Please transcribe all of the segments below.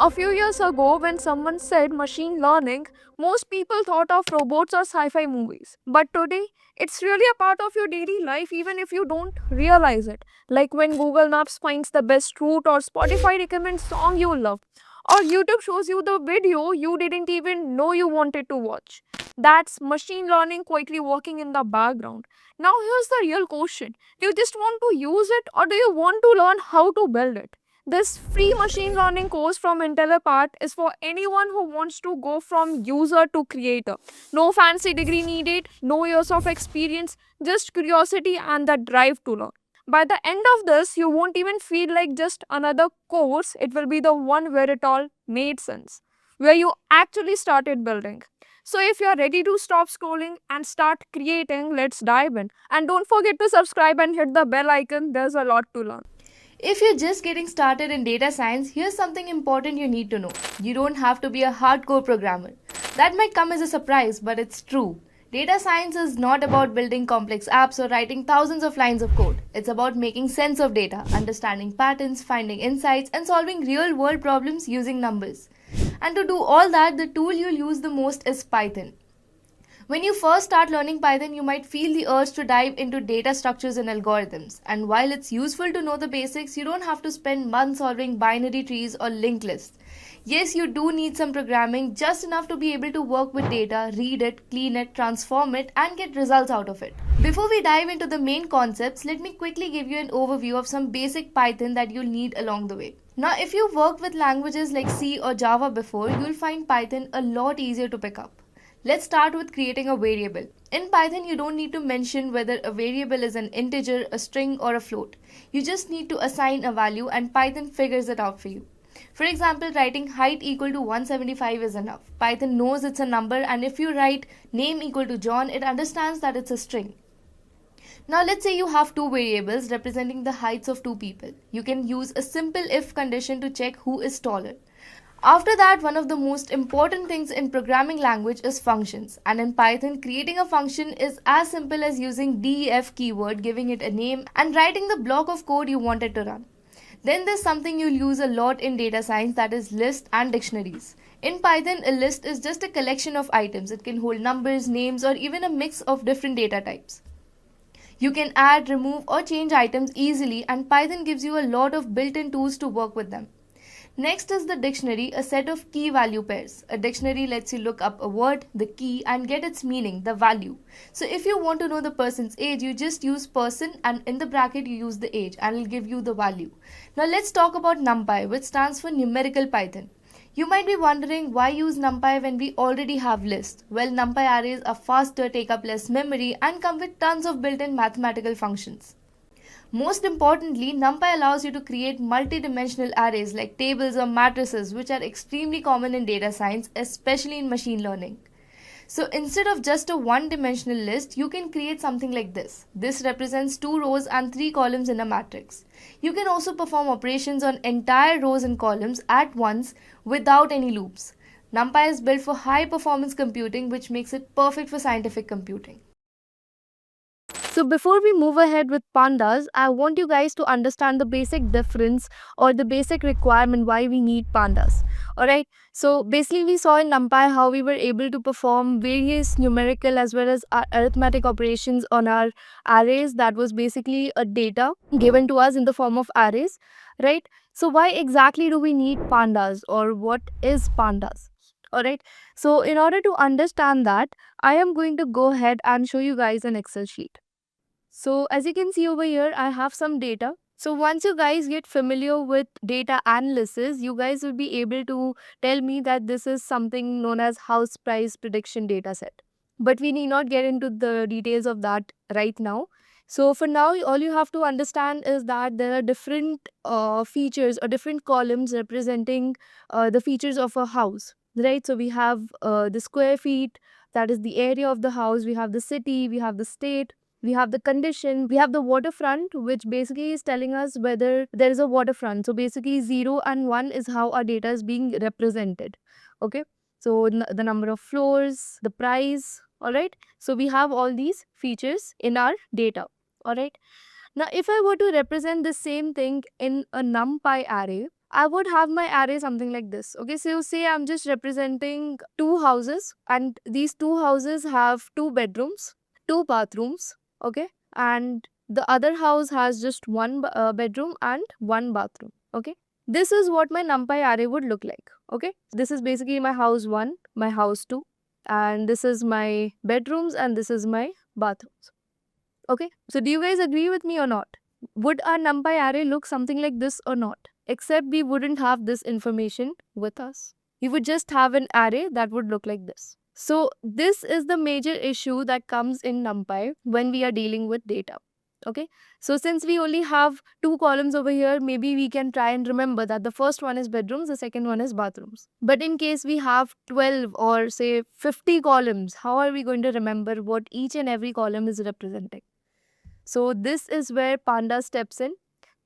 A few years ago, when someone said machine learning, most people thought of robots or sci fi movies. But today, it's really a part of your daily life, even if you don't realize it. Like when Google Maps finds the best route, or Spotify recommends song you love, or YouTube shows you the video you didn't even know you wanted to watch. That's machine learning quietly working in the background. Now, here's the real question: do you just want to use it, or do you want to learn how to build it? This free machine learning course from Intellipaat is for anyone who wants to go from user to creator. No fancy degree needed, no years of experience, just curiosity and the drive to learn. By the end of this, you won't even feel like just another course. It will be the one where it all made sense, where you actually started building. So, if you're ready to stop scrolling and start creating, let's dive in. And don't forget to subscribe and hit the bell icon, there's a lot to learn. If you're just getting started in data science, here's something important you need to know. You don't have to be a hardcore programmer. That might come as a surprise, but it's true. Data science is not about building complex apps or writing thousands of lines of code. It's about making sense of data, understanding patterns, finding insights, and solving real world problems using numbers. And to do all that, the tool you'll use the most is Python. When you first start learning Python, you might feel the urge to dive into data structures and algorithms. And while it's useful to know the basics, you don't have to spend months solving binary trees or linked lists. Yes, you do need some programming, just enough to be able to work with data, read it, clean it, transform it, and get results out of it. Before we dive into the main concepts, let me quickly give you an overview of some basic Python that you'll need along the way. Now, if you've worked with languages like C or Java before, you'll find Python a lot easier to pick up. Let's start with creating a variable. In Python, you don't need to mention whether a variable is an integer, a string, or a float. You just need to assign a value and Python figures it out for you. For example, writing height equal to 175 is enough. Python knows it's a number, and if you write name equal to John, it understands that it's a string. Now let's say you have two variables representing the heights of two people. You can use a simple if condition to check who is taller. After that, one of the most important things in programming language is functions. And in Python, creating a function is as simple as using def keyword, giving it a name, and writing the block of code you want it to run. Then there's something you'll use a lot in data science, that is lists and dictionaries. In Python, a list is just a collection of items. It can hold numbers, names, or even a mix of different data types. You can add, remove, or change items easily, and Python gives you a lot of built-in tools to work with them. Next is the dictionary, a set of key value pairs. A dictionary lets you look up a word, the key, and get its meaning, the value. So if you want to know the person's age, you just use person and in the bracket you use the age and it'll give you the value. Now let's talk about NumPy, which stands for numerical Python. You might be wondering why use NumPy when we already have lists. Well, NumPy arrays are faster, take up less memory, and come with tons of built-in mathematical functions. Most importantly, NumPy allows you to create multi-dimensional arrays like tables or matrices, which are extremely common in data science, especially in machine learning. So instead of just a one-dimensional list, you can create something like this. This represents 2 rows and 3 columns in a matrix. You can also perform operations on entire rows and columns at once without any loops. NumPy is built for high-performance computing, which makes it perfect for scientific computing. So before we move ahead with pandas, I want you guys to understand the basic difference or the basic requirement why we need pandas. Alright, so basically we saw in NumPy how we were able to perform various numerical as well as arithmetic operations on our arrays. That was basically a data given to us in the form of arrays, right? So why exactly do we need pandas, or what is pandas? Alright, so in order to understand that, I am going to go ahead and show you guys an Excel sheet. So as you can see over here, I have some data. So once you guys get familiar with data analysis, you guys will be able to tell me that this is something known as house price prediction data set. But we need not get into the details of that right now. So for now, all you have to understand is that there are different features or different columns representing the features of a house, right? So we have the square feet, that is the area of the house. We have the city, we have the state, we have the condition, we have the waterfront, which basically is telling us whether there is a waterfront. So basically 0 and 1 is how our data is being represented. Okay, so the number of floors, the price. All right, so we have all these features in our data. All right, now if I were to represent the same thing in a NumPy array, I would have my array something like this. Okay, so say I'm just representing two houses, and these two houses have two bedrooms, two bathrooms. Okay, and the other house has just one bedroom and one bathroom. Okay, this is what my numpy array would look like. Okay, this is basically my house 1, my house 2, and this is my bedrooms, and this is my bathrooms. Okay, so do you guys agree with me or not? Would our numpy array look something like this or not? Except we wouldn't have this information with us. We would just have an array that would look like this. So this is the major issue that comes in NumPy when we are dealing with data. Okay, so since we only have two columns over here, maybe we can try and remember that the first one is bedrooms, the second one is bathrooms. But in case we have 12 or say 50 columns, how are we going to remember what each and every column is representing? So this is where Pandas steps in.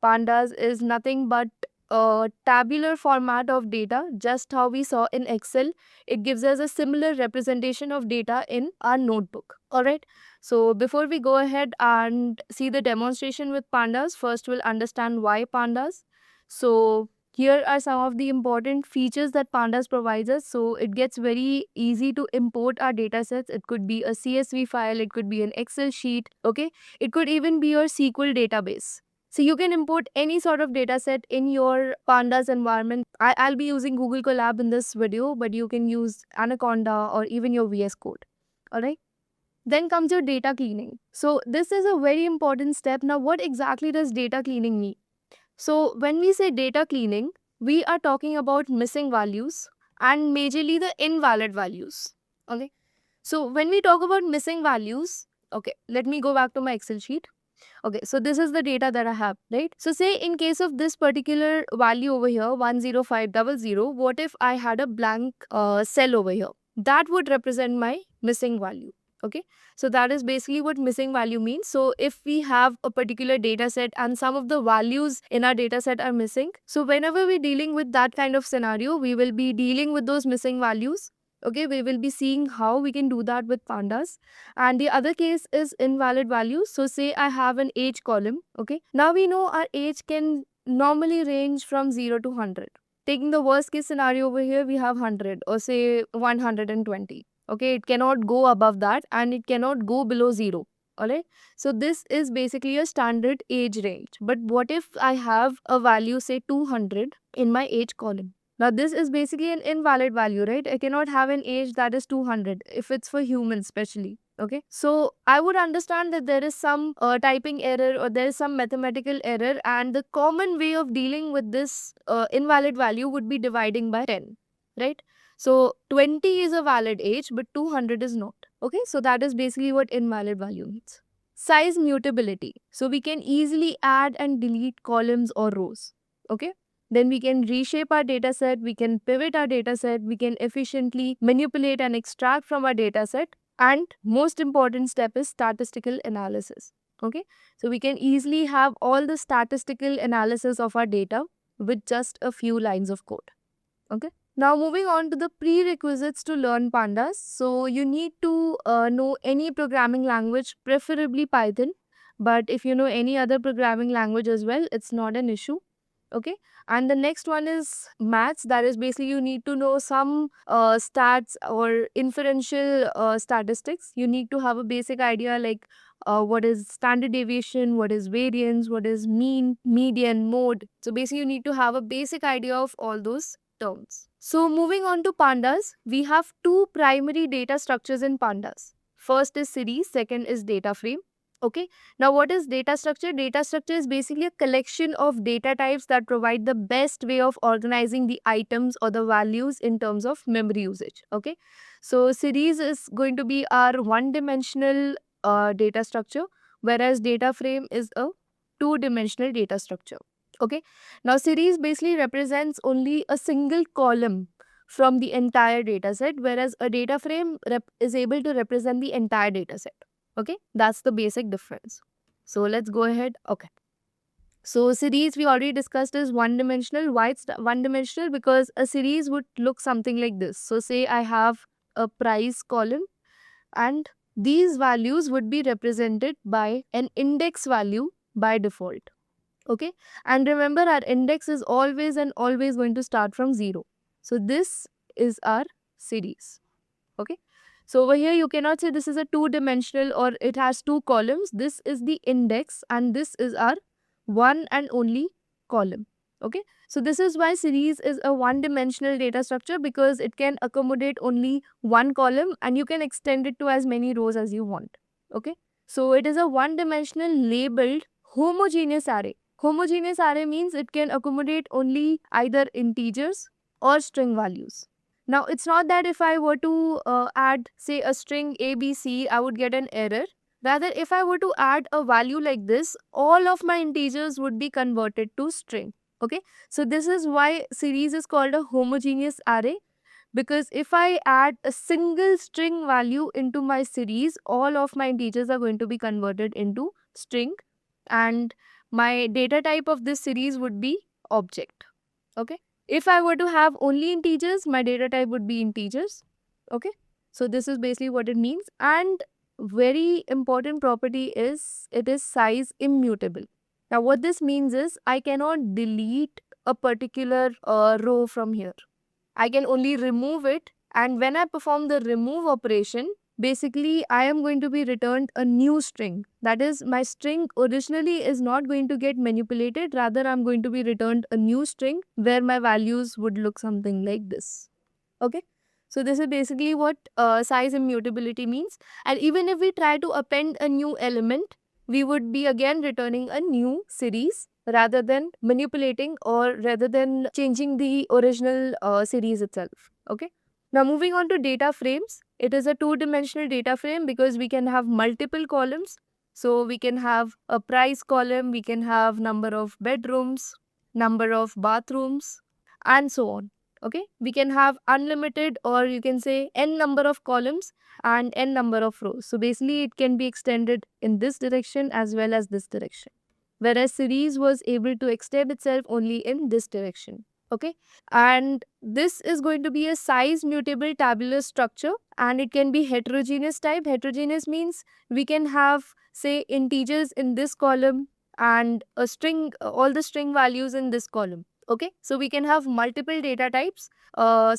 Pandas is nothing but a tabular format of data, just how we saw in Excel. It gives us a similar representation of data in our notebook. Alright, so before we go ahead and see the demonstration with Pandas, first we'll understand why Pandas. So here are some of the important features that Pandas provides us. So it gets very easy to import our data sets. It could be a CSV file, it could be an Excel sheet, okay? It could even be your SQL database. So you can import any sort of data set in your Pandas environment. I'll be using Google Colab in this video, but you can use Anaconda or even your VS Code. Alright. Then comes your data cleaning. So this is a very important step. Now, what exactly does data cleaning mean? So when we say data cleaning, we are talking about missing values and majorly the invalid values. Okay. So when we talk about missing values, okay, let me go back to my Excel sheet. Okay, so this is the data that I have, right? So say in case of this particular value over here, 10500, what if I had a blank cell over here? That would represent my missing value. Okay, so that is basically what missing value means. So if we have a particular data set and some of the values in our data set are missing, so whenever we're dealing with that kind of scenario, we will be dealing with those missing values. Okay, we will be seeing how we can do that with Pandas. And the other case is invalid values. So say I have an age column. Okay, now we know our age can normally range from 0 to 100. Taking the worst case scenario over here, we have 100 or say 120. Okay, it cannot go above that and it cannot go below 0. Alright, so this is basically a standard age range. But what if I have a value say 200 in my age column? Now this is basically an invalid value, right? I cannot have an age that is 200 if it's for humans especially. Okay, so I would understand that there is some typing error or there is some mathematical error, and the common way of dealing with this invalid value would be dividing by 10, right? So 20 is a valid age, but 200 is not. Okay, so that is basically what invalid value means. Size mutability. So we can easily add and delete columns or rows. Okay, then we can reshape our data set, we can pivot our data set, we can efficiently manipulate and extract from our data set. And most important step is statistical analysis. Okay, so we can easily have all the statistical analysis of our data with just a few lines of code. Okay, now moving on to the prerequisites to learn Pandas. So you need to know any programming language, preferably Python. But if you know any other programming language as well, it's not an issue. Okay, and the next one is maths. That is basically you need to know some stats or inferential statistics. You need to have a basic idea like what is standard deviation, what is variance, what is mean, median, mode. So basically you need to have a basic idea of all those terms. So moving on to Pandas, we have two primary data structures in Pandas. First is series, second is data frame. Okay, now what is data structure? Data structure is basically a collection of data types that provide the best way of organizing the items or the values in terms of memory usage. Okay, so series is going to be our one-dimensional data structure, whereas data frame is a two-dimensional data structure. Okay, now series basically represents only a single column from the entire data set, whereas a data frame is able to represent the entire data set. Okay, that's the basic difference. So let's go ahead. Okay, so series we already discussed is one dimensional. Why it's one dimensional? Because a series would look something like this. So say I have a price column and these values would be represented by an index value by default. Okay, and remember our index is always and always going to start from 0. So this is our series. Okay, so over here you cannot say this is a two-dimensional or it has two columns. This is the index and this is our one and only column. Okay, so this is why series is a one-dimensional data structure, because it can accommodate only one column and you can extend it to as many rows as you want. Okay, so it is a one-dimensional labeled homogeneous array. Homogeneous array means it can accommodate only either integers or string values. Now, it's not that if I were to add, say, a string ABC, I would get an error. Rather, if I were to add a value like this, all of my integers would be converted to string. Okay, so this is why series is called a homogeneous array, because if I add a single string value into my series, all of my integers are going to be converted into string, and my data type of this series would be object. Okay, if I were to have only integers, my data type would be integers. Okay, so this is basically what it means. And very important property is it is size immutable. Now what this means is I cannot delete a particular row from here. I can only remove it, and when I perform the remove operation, basically I am going to be returned a new string. That is, my string originally is not going to get manipulated, rather I'm going to be returned a new string where my values would look something like this. Okay, so this is basically what size immutability means. And even if we try to append a new element, we would be again returning a new series rather than manipulating or rather than changing the original series itself. Okay, now moving on to data frames. It is a two-dimensional data frame because we can have multiple columns. So we can have a price column, we can have number of bedrooms, number of bathrooms, and so on. Okay, we can have unlimited, or you can say n number of columns and n number of rows. So basically it can be extended in this direction as well as this direction, whereas series was able to extend itself only in this direction. Okay, and this is going to be a size mutable tabular structure, and it can be heterogeneous type. Heterogeneous means we can have, say, integers in this column and a string, all the string values in this column. Okay, so we can have multiple data types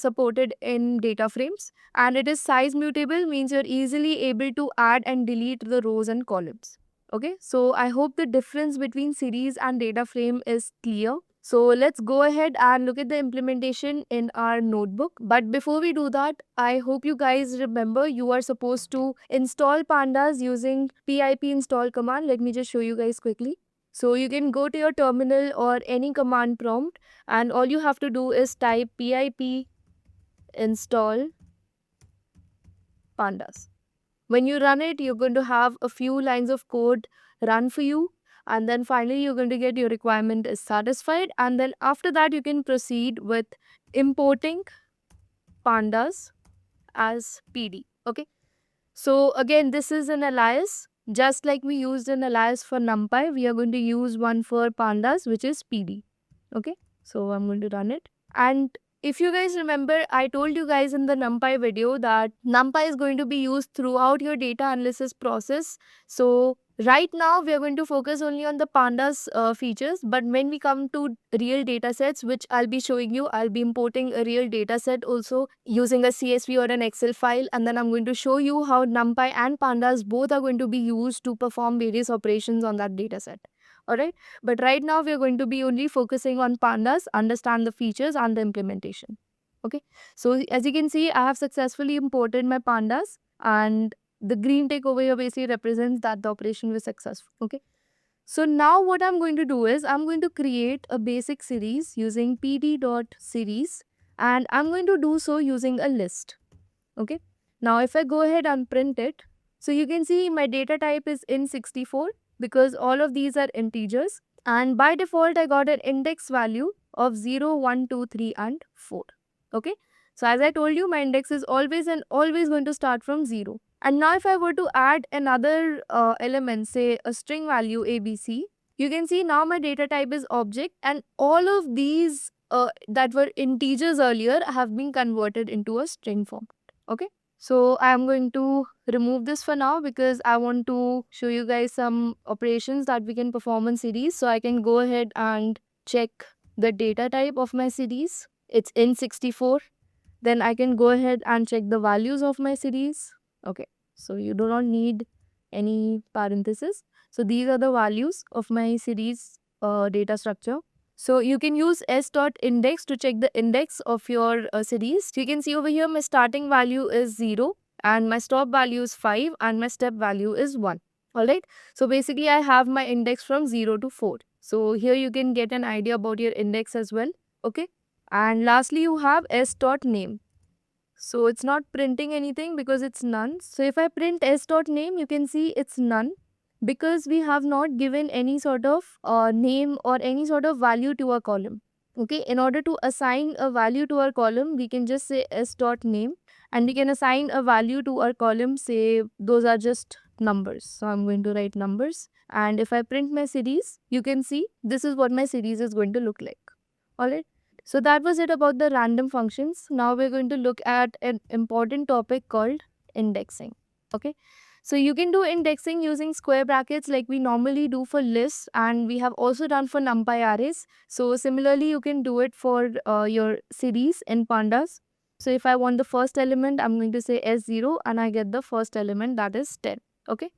supported in data frames, and it is size mutable means you're easily able to add and delete the rows and columns. Okay, so I hope the difference between series and data frame is clear. So let's go ahead and look at the implementation in our notebook. But before we do that, I hope you guys remember you are supposed to install pandas using pip install command. Let me just show you guys quickly. So you can go to your terminal or any command prompt, and all you have to do is type pip install pandas. When you run it, you're going to have a few lines of code run for you, and then finally you're going to get your requirement is satisfied, and then after that you can proceed with importing pandas as PD. Okay, so again, this is an alias. Just like we used an alias for NumPy, we are going to use one for pandas, which is PD. Okay, so I'm going to run it. And if you guys remember, I told you guys in the NumPy video that NumPy is going to be used throughout your data analysis process. So right now we are going to focus only on the pandas features, but when we come to real data sets, which I'll be showing you, I'll be importing a real data set also using a CSV or an Excel file, and then I'm going to show you how NumPy and pandas both are going to be used to perform various operations on that data set. Alright, but right now we are going to be only focusing on pandas, understand the features and the implementation. Okay, so as you can see, I have successfully imported my pandas, and the green tick over here basically represents that the operation was successful. Okay, so now what I'm going to do is I'm going to create a basic series using pd.series, and I'm going to do so using a list. Okay, now if I go ahead and print it, so you can see my data type is int64 because all of these are integers, and by default I got an index value of 0, 1, 2, 3 and 4. Okay, so as I told you, my index is always and always going to start from 0. And now if I were to add another element, say a string value ABC, you can see now my data type is object, and all of these that were integers earlier have been converted into a string form. Okay, So I'm going to remove this for now because I want to show you guys some operations that we can perform in series. So I can go ahead and check the data type of my series. It's in 64. Then I can go ahead and check the values of my series. Okay, so you do not need any parenthesis. So these are the values of my series data structure. So you can use s.index to check the index of your series. So you can see over here my starting value is 0 and my stop value is 5 and my step value is 1. Alright, so basically I have my index from 0 to 4. So here you can get an idea about your index as well. Okay, and lastly you have s.name. So it's not printing anything because it's none. So if I print s.name, you can see it's none because we have not given any sort of name or any sort of value to a column. Okay, in order to assign a value to our column, we can just say s.name and we can assign a value to our column, say those are just numbers. So I'm going to write numbers, and if I print my series, you can see this is what my series is going to look like. Alright. So that was it about the random functions. Now we're going to look at an important topic called indexing. Okay. So you can do indexing using square brackets like we normally do for lists, and we have also done for numpy arrays. So similarly, you can do it for your series in pandas. So if I want the first element, I'm going to say S0 and I get the first element, that is 10. Okay.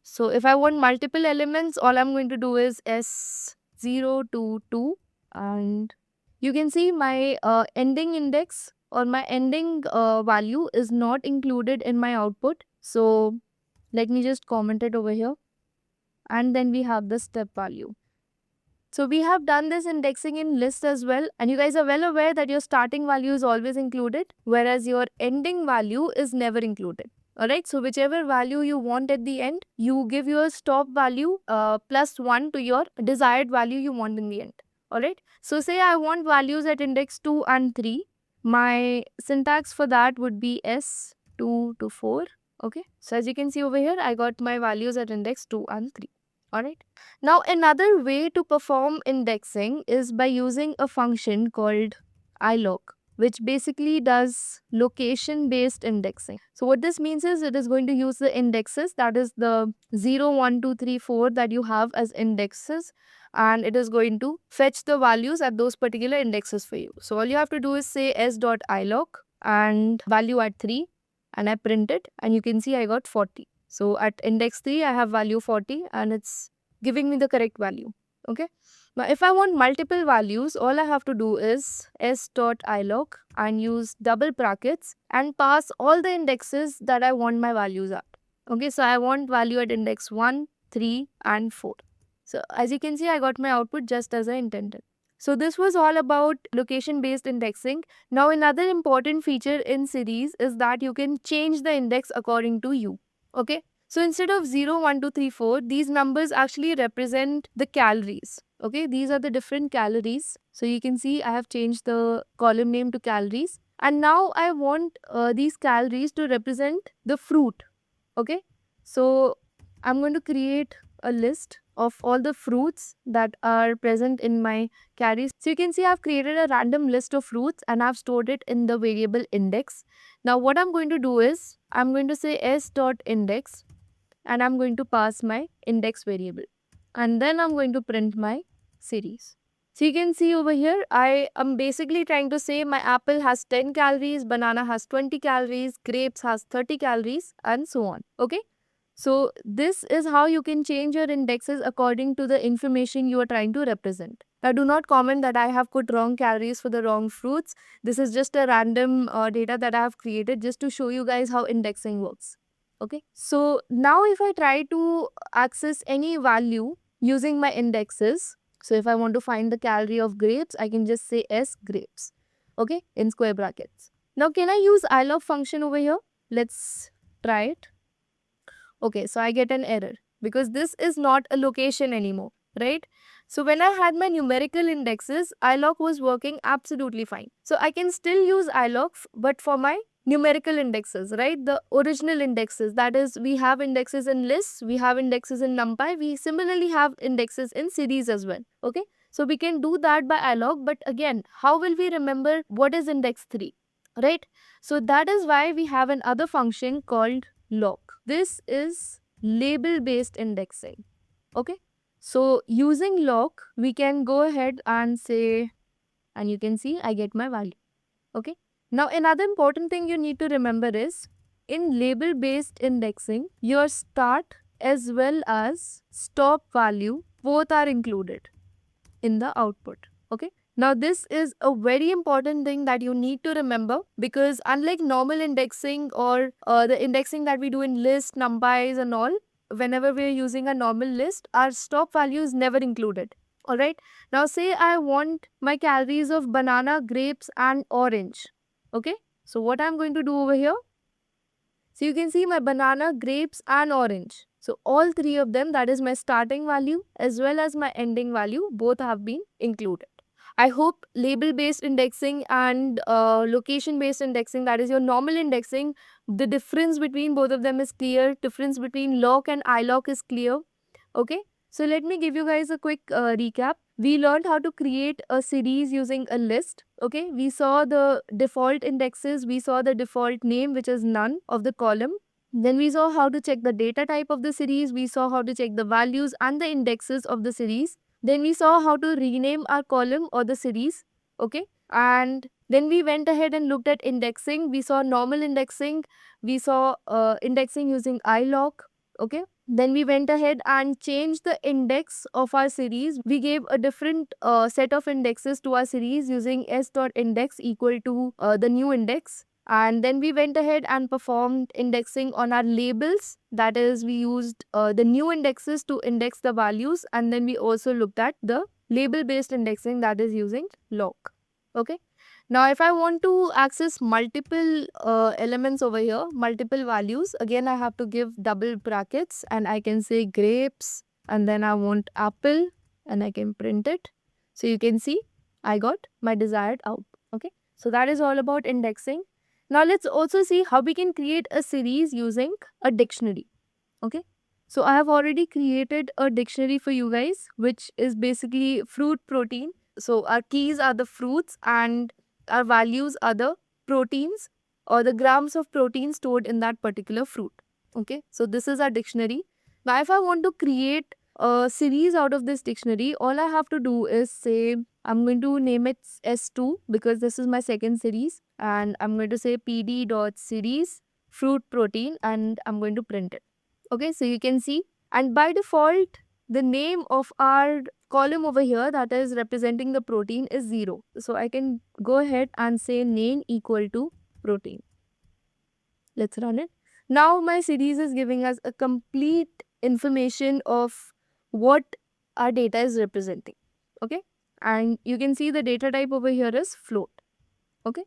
So if I want multiple elements, all I'm going to do is S0 to 2, and you can see my ending index or my ending value is not included in my output. So let me just comment it over here, and then we have the step value. So we have done this indexing in list as well, and you guys are well aware that your starting value is always included, whereas your ending value is never included. Alright, so whichever value you want at the end, you give your stop value plus 1 to your desired value you want in the end. Alright, so say I want values at index 2 and 3. My syntax for that would be S2 to 4. Okay, so as you can see over here, I got my values at index 2 and 3. Alright. Now, another way to perform indexing is by using a function called ilog, which basically does location based indexing. So, what this means is it is going to use the indexes, that is the 0, 1, 2, 3, 4 that you have as indexes, and it is going to fetch the values at those particular indexes for you. So, all you have to do is say s.ilog and value at 3, and I print it, and you can see I got 40. So at index 3, I have value 40 and it's giving me the correct value. Okay. Now, if I want multiple values, all I have to do is s.ilog and use double brackets and pass all the indexes that I want my values at. Okay. So I want value at index 1, 3 and 4. So as you can see, I got my output just as I intended. So this was all about location based indexing. Now another important feature in series is that you can change the index according to you. Okay. So instead of 0, 1, 2, 3, 4, these numbers actually represent the calories. Okay. These are the different calories. So you can see I have changed the column name to calories. And now I want these calories to represent the fruit. Okay. So I'm going to create a list of all the fruits that are present in my carries. So you can see I've created a random list of fruits and I've stored it in the variable index. Now what I'm going to do is I'm going to say s.index and I'm going to pass my index variable. And then I'm going to print my series. So you can see over here, I am basically trying to say my apple has 10 calories, banana has 20 calories, grapes has 30 calories and so on. Okay. So this is how you can change your indexes according to the information you are trying to represent. Now do not comment that I have put wrong calories for the wrong fruits. This is just a random data that I have created just to show you guys how indexing works. Okay. So now if I try to access any value using my indexes, so if I want to find the calorie of grapes, I can just say S grapes. Okay. In square brackets. Now can I use ilog function over here? Let's try it. Okay, so I get an error because this is not a location anymore, right? So when I had my numerical indexes, ilog was working absolutely fine. So I can still use ilog, but for my numerical indexes, right? The original indexes, that is, we have indexes in lists, we have indexes in numpy, we similarly have indexes in series as well, okay? So we can do that by ilog, but again, how will we remember what is index 3? right? So that is why we have another function called lock. This is label based indexing. Okay, so using lock, we can go ahead and say, and you can see I get my value. Okay, now another important thing you need to remember is in label based indexing, your start as well as stop value both are included in the output. Okay, now this is a very important thing that you need to remember, because unlike normal indexing or the indexing that we do in list, numpys and all, whenever we're using a normal list, our stop value is never included. All right, now say I want my calories of banana, grapes and orange. Okay, so what I'm going to do over here, so you can see my banana, grapes and orange. So all three of them, that is my starting value as well as my ending value, both have been included. I hope label based indexing and location based indexing, that is your normal indexing, the difference between both of them is clear. Difference between lock and ilock is clear. Okay, so let me give you guys a quick recap. We learned how to create a series using a list. Okay, we saw the default indexes, we saw the default name, which is none of the column. Then we saw how to check the data type of the series, we saw how to check the values and the indexes of the series. Then we saw how to rename our column or the series. Okay, and then we went ahead and looked at indexing. We saw normal indexing, we saw indexing using ilock. Okay, then we went ahead and changed the index of our series. We gave a different set of indexes to our series using s.index equal to the new index. And then we went ahead and performed indexing on our labels. That is, we used the new indexes to index the values. And then we also looked at the label based indexing, that is using lock. Okay. Now, if I want to access multiple elements over here, multiple values, again, I have to give double brackets and I can say grapes and then I want apple and I can print it. So you can see I got my desired output. Okay. So that is all about indexing. Now let's also see how we can create a series using a dictionary. Okay. So I have already created a dictionary for you guys, which is basically fruit protein. So our keys are the fruits and our values are the proteins or the grams of protein stored in that particular fruit. Okay, so this is our dictionary. Now if I want to create a series out of this dictionary, all I have to do is say I'm going to name it S2 because this is my second series, and I'm going to say pd.series fruit protein and I'm going to print it. Okay, so you can see, and by default the name of our column over here that is representing the protein is 0. So I can go ahead and say name equal to protein. Let's run it. Now my series is giving us a complete information of what our data is representing. Okay, and you can see the data type over here is float. Okay,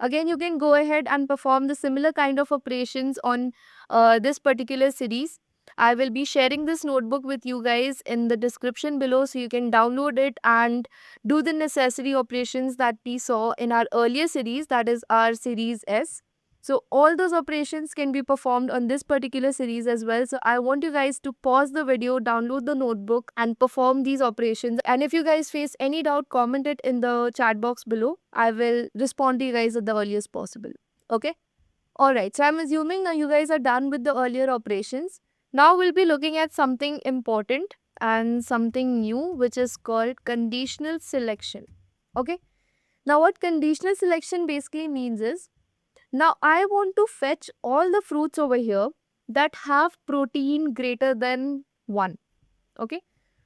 again you can go ahead and perform the similar kind of operations on this particular series. I will be sharing this notebook with you guys in the description below, so you can download it and do the necessary operations that we saw in our earlier series, that is our series S. So all those operations can be performed on this particular series as well. So I want you guys to pause the video, download the notebook and perform these operations. And if you guys face any doubt, comment it in the chat box below. I will respond to you guys at the earliest possible. Okay. Alright, so I'm assuming now you guys are done with the earlier operations. Now we'll be looking at something important and something new, which is called conditional selection. Okay. Now what conditional selection basically means is, now I want to fetch all the fruits over here that have protein greater than 1. Okay.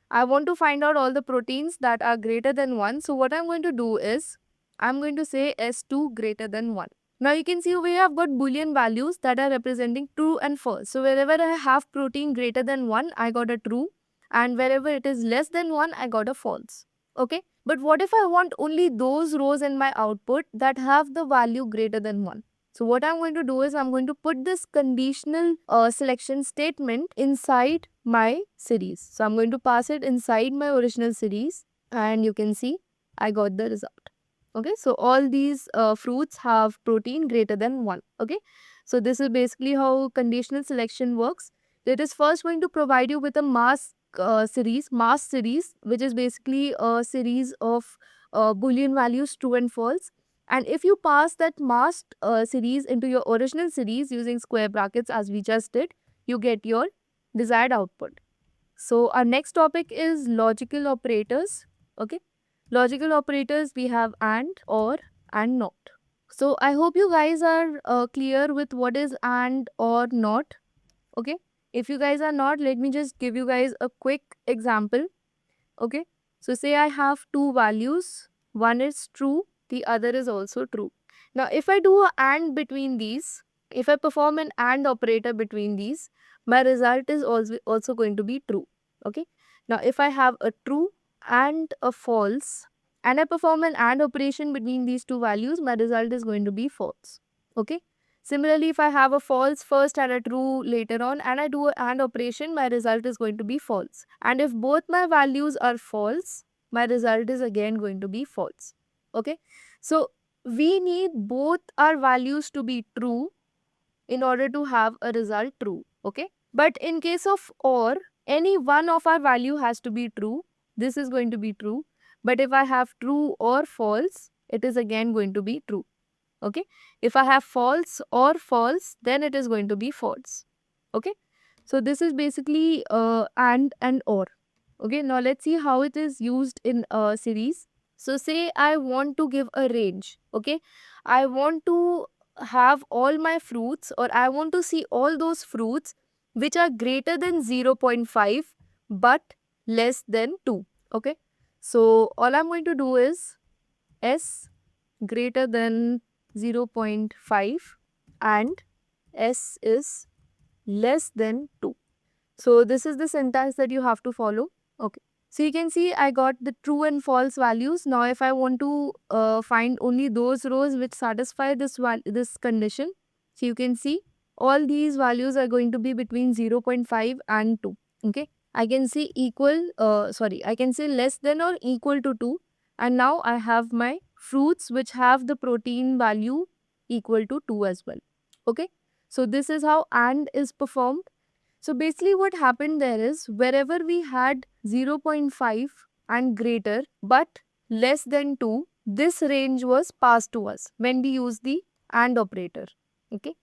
I want to find out all the proteins that are greater than 1. So what I'm going to do is, I'm going to say S2 greater than 1. Now you can see over here I've got boolean values that are representing true and false. So wherever I have protein greater than 1, I got a true. And wherever it is less than 1, I got a false. Okay. But what if I want only those rows in my output that have the value greater than 1? So what I'm going to do is I'm going to put this conditional selection statement inside my series. So I'm going to pass it inside my original series and you can see I got the result. Okay, so all these fruits have protein greater than 1. Okay, so this is basically how conditional selection works. It is first going to provide you with a mask series, which is basically a series of Boolean values true and false. And if you pass that masked series into your original series using square brackets as we just did, you get your desired output. So our next topic is logical operators. Okay. Logical operators, we have and, or, and not. So I hope you guys are clear with what is and or not. Okay. If you guys are not, let me just give you guys a quick example. Okay. So say I have two values. One is true, the other is also true. Now if I do a and between these, if I perform an and operator between these, my result is also going to be true. Okay. Now if I have a true and a false, and I perform an and operation between these two values, my result is going to be false. Okay. Similarly, if I have a false first and a true later on, and I do an AND operation, my result is going to be false. And if both my values are false, my result is again going to be false. Okay. So we need both our values to be true in order to have a result true. Okay. But in case of OR, any one of our value has to be true. This is going to be true. But if I have true or false, it is again going to be true. Okay. If I have false or false, then it is going to be false. Okay. So this is basically and or. Okay. Now let's see how it is used in a series. So say I want to give a range. Okay. I want to have all my fruits, or I want to see all those fruits which are greater than 0.5 but less than 2. Okay. So all I'm going to do is S greater than 0.5 and S is less than 2. So this is the syntax that you have to follow. Okay. So you can see I got the true and false values. Now if I want to find only those rows which satisfy this condition, so you can see all these values are going to be between 0.5 and 2. Okay. I can see I can say less than or equal to 2. And now I have my fruits which have the protein value equal to 2 as well. Okay. So this is how AND is performed. So basically what happened there is wherever we had 0.5 and greater but less than 2, this range was passed to us when we use the AND operator. Okay.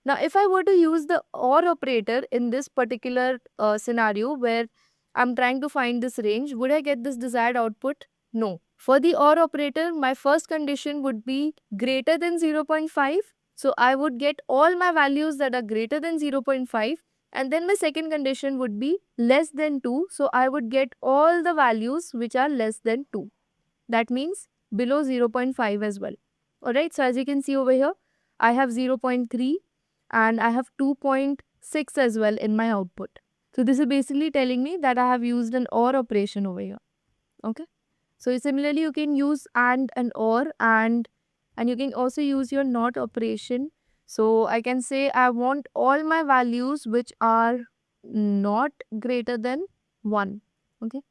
Now if I were to use the OR operator in this particular scenario where I'm trying to find this range, would I get this desired output? No. For the OR operator, my first condition would be greater than 0.5. So I would get all my values that are greater than 0.5, and then my second condition would be less than 2. So I would get all the values which are less than 2. That means below 0.5 as well. Alright, so as you can see over here, I have 0.3 and I have 2.6 as well in my output. So this is basically telling me that I have used an OR operation over here. Okay. So similarly, you can use and OR, and you can also use your NOT operation. So I can say I want all my values which are not greater than 1. Okay.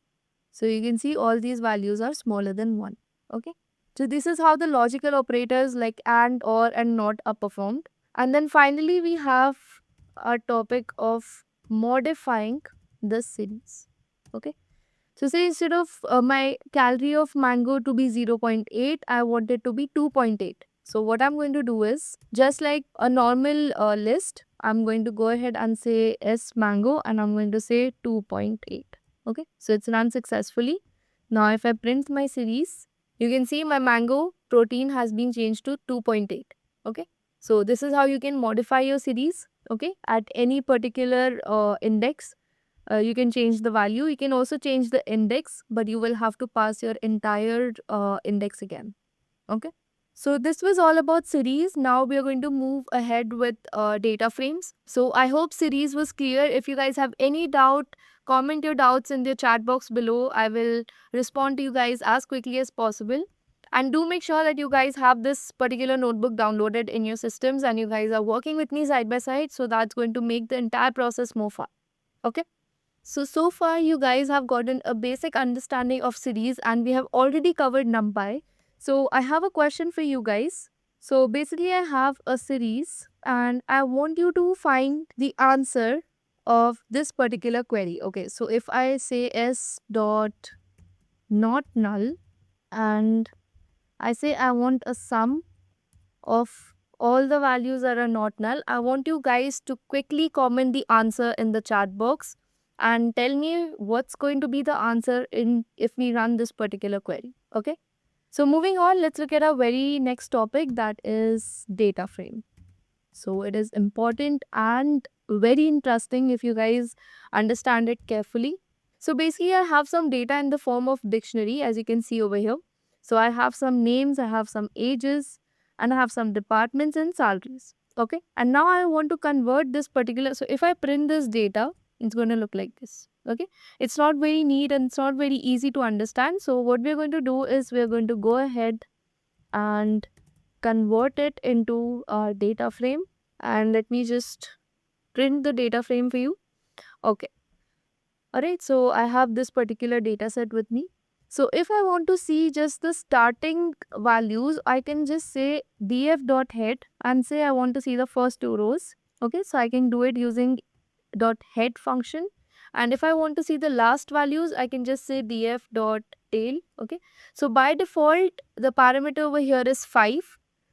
So you can see all these values are smaller than 1. Okay. So this is how the logical operators like and, or, and not are performed. And then finally we have a topic of modifying the series. Okay. So say instead of my calorie of mango to be 0.8, I want it to be 2.8. So what I'm going to do is, just like a normal list, I'm going to go ahead and say S mango and I'm going to say 2.8. Okay, so it's run successfully. Now if I print my series, you can see my mango protein has been changed to 2.8. Okay, so this is how you can modify your series. Okay, at any particular index. You can change the value. You can also change the index, but you will have to pass your entire index again. Okay. So this was all about series. Now we are going to move ahead with data frames. So I hope series was clear. If you guys have any doubt, comment your doubts in the chat box below. I will respond to you guys as quickly as possible. And do make sure that you guys have this particular notebook downloaded in your systems and you guys are working with me side by side. So that's going to make the entire process more fun. Okay. So far you guys have gotten a basic understanding of series and we have already covered NumPy. So I have a question for you guys. So basically I have a series and I want you to find the answer of this particular query. Okay, so if I say s dot not null and I say I want a sum of all the values that are not null. I want you guys to quickly comment the answer in the chat box and tell me what's going to be the answer in if we run this particular query. Okay. So moving on, let's look at our very next topic, that is data frame. So it is important and very interesting if you guys understand it carefully. So basically, I have some data in the form of dictionary, as you can see over here. So I have some names, I have some ages, and I have some departments and salaries. Okay. And now I want to convert this particular. So if I print this data, it's going to look like this. Okay. It's not very neat and it's not very easy to understand. So what we're going to do is we're going to go ahead and convert it into a data frame, and let me just print the data frame for you. Okay. All right. So I have this particular data set with me. So if I want to see just the starting values, I can just say df.head and say I want to see the first two rows. Okay. So I can do it using .head function. And if I want to see the last values, I can just say df.tail. Okay. So by default, the parameter over here is 5.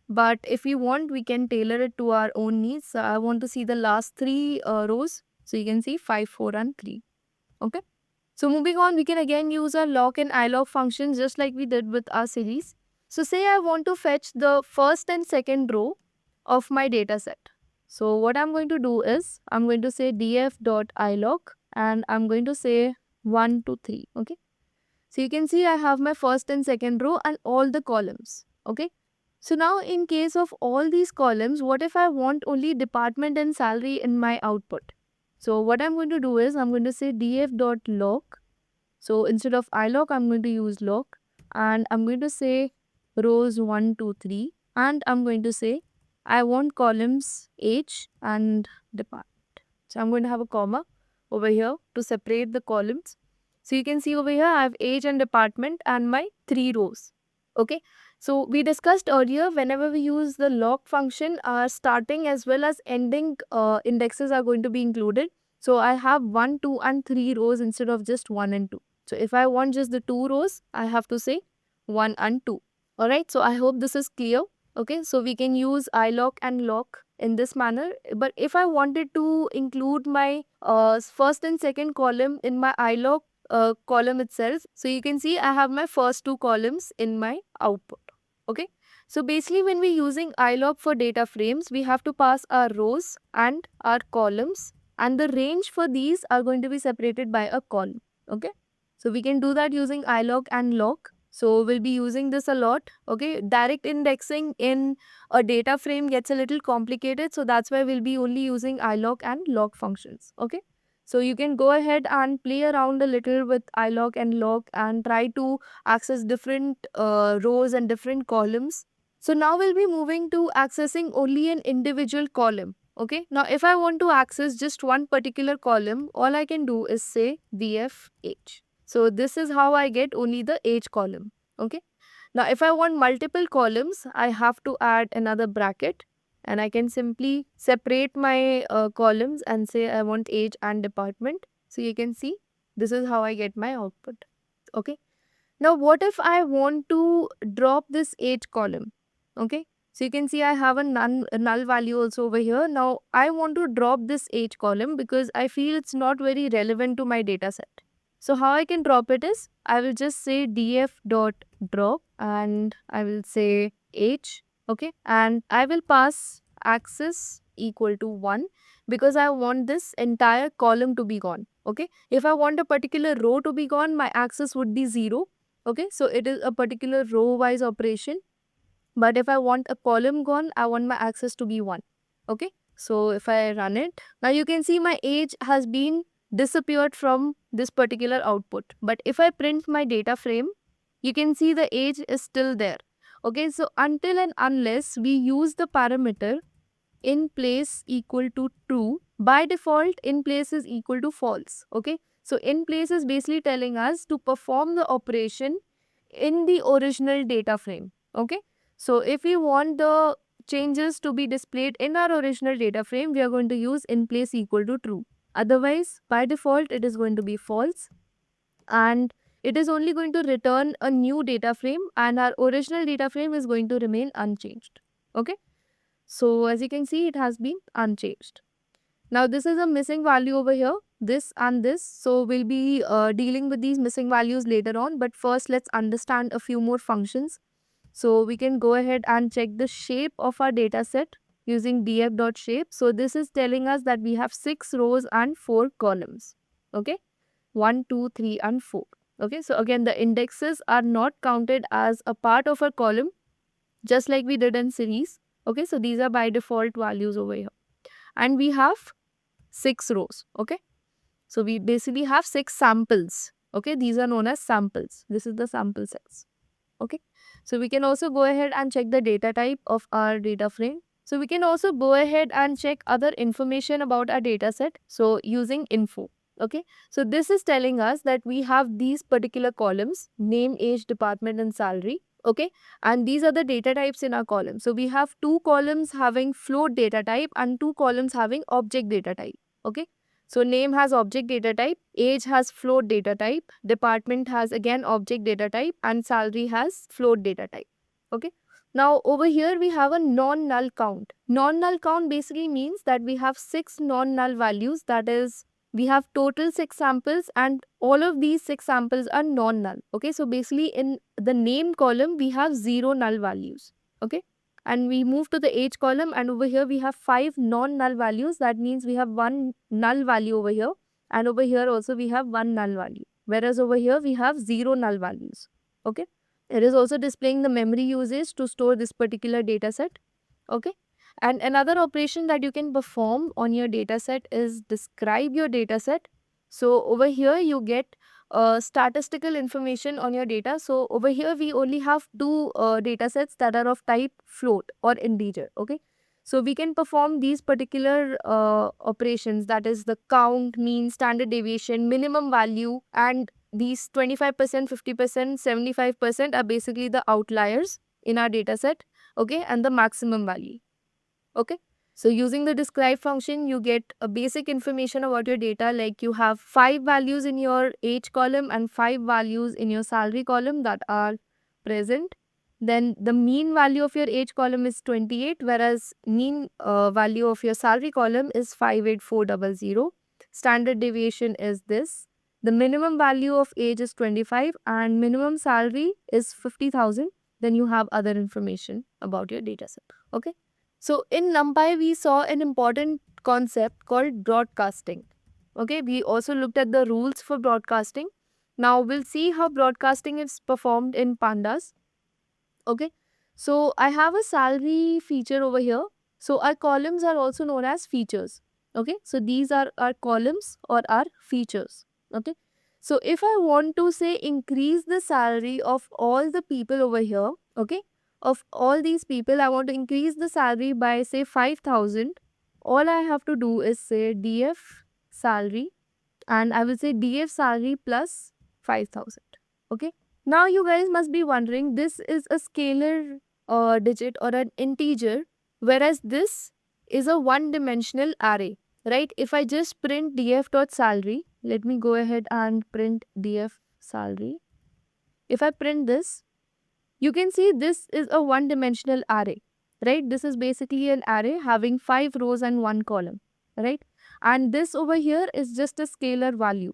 But if we want, we can tailor it to our own needs. So I want to see the last three rows. So you can see 5, 4, and 3. Okay. So moving on, we can again use our log and ilog functions just like we did with our series. So say I want to fetch the first and second row of my data set. So what I'm going to do is I'm going to say df.ilog and I'm going to say 1 to 3. Okay. So you can see I have my first and second row and all the columns. Okay. So now in case of all these columns, what if I want only department and salary in my output? So what I'm going to do is I'm going to say df.log. So instead of ilog, I'm going to use log and I'm going to say rows 1, 2, 3 and I'm going to say I want columns age and department. So I'm going to have a comma over here to separate the columns. So you can see over here I have age and department and my 3 rows. Okay. So we discussed earlier, whenever we use the log function, our starting as well as ending indexes are going to be included. So I have 1, 2 and 3 rows instead of just 1 and 2. So if I want just the 2 rows, I have to say 1 and 2. Alright, so I hope this is clear. Okay, so we can use ilog and log in this manner. But if I wanted to include my first and second column in my ilog column itself, so you can see I have my first two columns in my output. Okay, so basically when we're using ilog for data frames, we have to pass our rows and our columns, and the range for these are going to be separated by a column. Okay, so we can do that using ilog and log. So we'll be using this a lot. Okay, direct indexing in a data frame gets a little complicated, so that's why we'll be only using ilog and log functions. Okay, so you can go ahead and play around a little with ilog and log and try to access different rows and different columns. So now we'll be moving to accessing only an individual column. Okay, now if I want to access just one particular column, all I can do is say vf_age. So this is how I get only the age column. Okay. Now if I want multiple columns, I have to add another bracket and I can simply separate my columns and say I want age and department. So you can see this is how I get my output. Okay. Now what if I want to drop this age column? Okay. So you can see I have a null value also over here. Now I want to drop this age column because I feel it's not very relevant to my data set. So how I can drop it is, I will just say df.drop and I will say age, okay, and I will pass axis equal to 1 because I want this entire column to be gone, okay. If I want a particular row to be gone, my axis would be 0, okay. So it is a particular row wise operation, but if I want a column gone, I want my axis to be 1, okay. So if I run it, now you can see my age has been disappeared from this particular output. But if I print my data frame, you can see the age is still there. Okay, so until and unless we use the parameter in place equal to true, by default in place is equal to false. Okay, so in place is basically telling us to perform the operation in the original data frame. Okay, so if we want the changes to be displayed in our original data frame, we are going to use in place equal to true. Otherwise, by default, it is going to be false. And it is only going to return a new data frame and our original data frame is going to remain unchanged. Okay. So as you can see, it has been unchanged. Now this is a missing value over here, this and this. So we'll be dealing with these missing values later on. But first let's understand a few more functions. So we can go ahead and check the shape of our data set using df.shape. So this is telling us that we have 6 rows and 4 columns. Okay. 1, 2, 3 and 4. Okay. So again, the indexes are not counted as a part of a column, just like we did in series. Okay. So these are by default values over here. And we have 6 rows. Okay. So we basically have 6 samples. Okay. These are known as samples. This is the sample sets. Okay. So we can also go ahead and check the data type of our data frame. So we can also go ahead and check other information about our data set. So using info. Okay. So this is telling us that we have these particular columns: name, age, department and salary. Okay. And these are the data types in our column. So we have 2 columns having float data type and 2 columns having object data type. Okay. So name has object data type, age has float data type, department has again object data type and salary has float data type. Okay. Now over here we have a non-null count. Non-null count basically means that we have 6 non-null values, that is we have total 6 samples and all of these 6 samples are non-null. Okay. So basically in the name column we have 0 null values. Okay. And we move to the age column and over here we have 5 non-null values. That means we have 1 null value over here and over here also we have 1 null value. Whereas over here we have 0 null values. Okay. It is also displaying the memory usage to store this particular data set. Okay. And another operation that you can perform on your data set is describe your data set. So over here you get statistical information on your data. So over here we only have 2 data sets that are of type float or integer. Okay. So we can perform these particular operations, that is the count, mean, standard deviation, minimum value, and these 25%, 50%, 75% are basically the outliers in our data set. Okay. And the maximum value. Okay. So using the describe function, you get a basic information about your data, like you have 5 values in your age column and 5 values in your salary column that are present. Then the mean value of your age column is 28, whereas mean value of your salary column is 58400. Standard deviation is this. The minimum value of age is 25 and minimum salary is 50,000. Then you have other information about your data set. Okay. So in NumPy, we saw an important concept called broadcasting. Okay, we also looked at the rules for broadcasting. Now we'll see how broadcasting is performed in Pandas. Okay, so I have a salary feature over here. So our columns are also known as features. Okay, so these are our columns or our features. Okay, so if I want to say increase the salary of all the people over here, okay, of all these people, I want to increase the salary by say 5,000. All I have to do is say df salary and I will say df salary plus 5,000. Okay. Now you guys must be wondering, this is a scalar digit or an integer, whereas this is a one-dimensional array, right? If I just print df.salary, let me go ahead and print df salary. If I print this, you can see this is a one-dimensional array, right? This is basically an array having 5 rows and 1 column, right? And this over here is just a scalar value.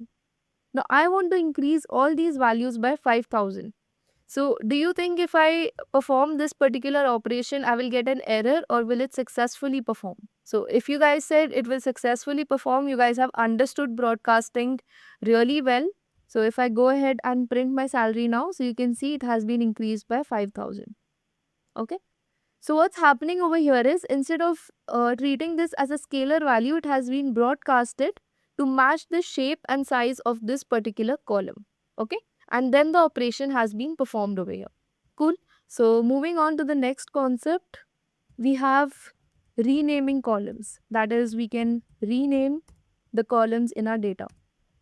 Now I want to increase all these values by 5,000. So do you think if I perform this particular operation, I will get an error or will it successfully perform? So if you guys said it will successfully perform, you guys have understood broadcasting really well. So if I go ahead and print my salary now, so you can see it has been increased by 5,000. Okay. So what's happening over here is instead of treating this as a scalar value, it has been broadcasted to match the shape and size of this particular column. Okay. And then the operation has been performed over here. Cool. So moving on to the next concept, we have renaming columns. That is, we can rename the columns in our data.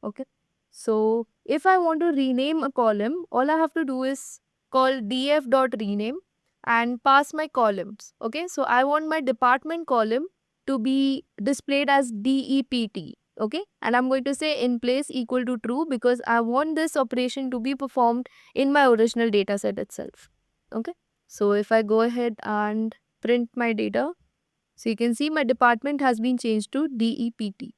Okay. So if I want to rename a column, all I have to do is call df.rename and pass my columns. Okay. So I want my department column to be displayed as DEPT. Okay, and I'm going to say in place equal to true because I want this operation to be performed in my original data set itself. Okay, so if I go ahead and print my data, so you can see my department has been changed to DEPT.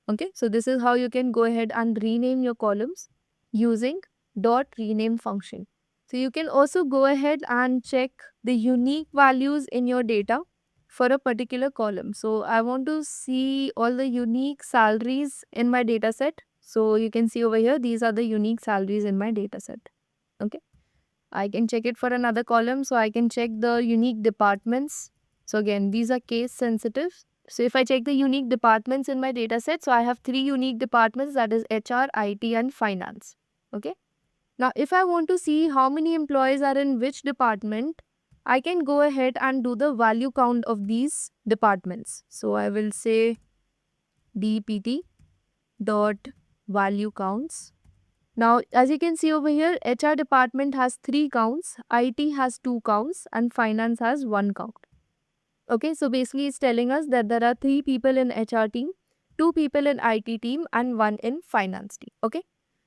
Okay, so this is how you can go ahead and rename your columns using dot rename function. So you can also go ahead and check the unique values in your data for a particular column. So I want to see all the unique salaries in my data set. So you can see over here, these are the unique salaries in my data set. Okay, I can check it for another column. So I can check the unique departments. So again, these are case sensitive. So if I check the unique departments in my data set, so I have 3 unique departments, that is HR, IT and finance. Okay. Now, if I want to see how many employees are in which department, I can go ahead and do the value count of these departments. So I will say DPT dot value counts. Now, as you can see over here, HR department has 3 counts, IT has 2 counts and finance has 1 count. Okay, so basically it's telling us that there are 3 people in HR team, 2 people in IT team and 1 in finance team. Okay,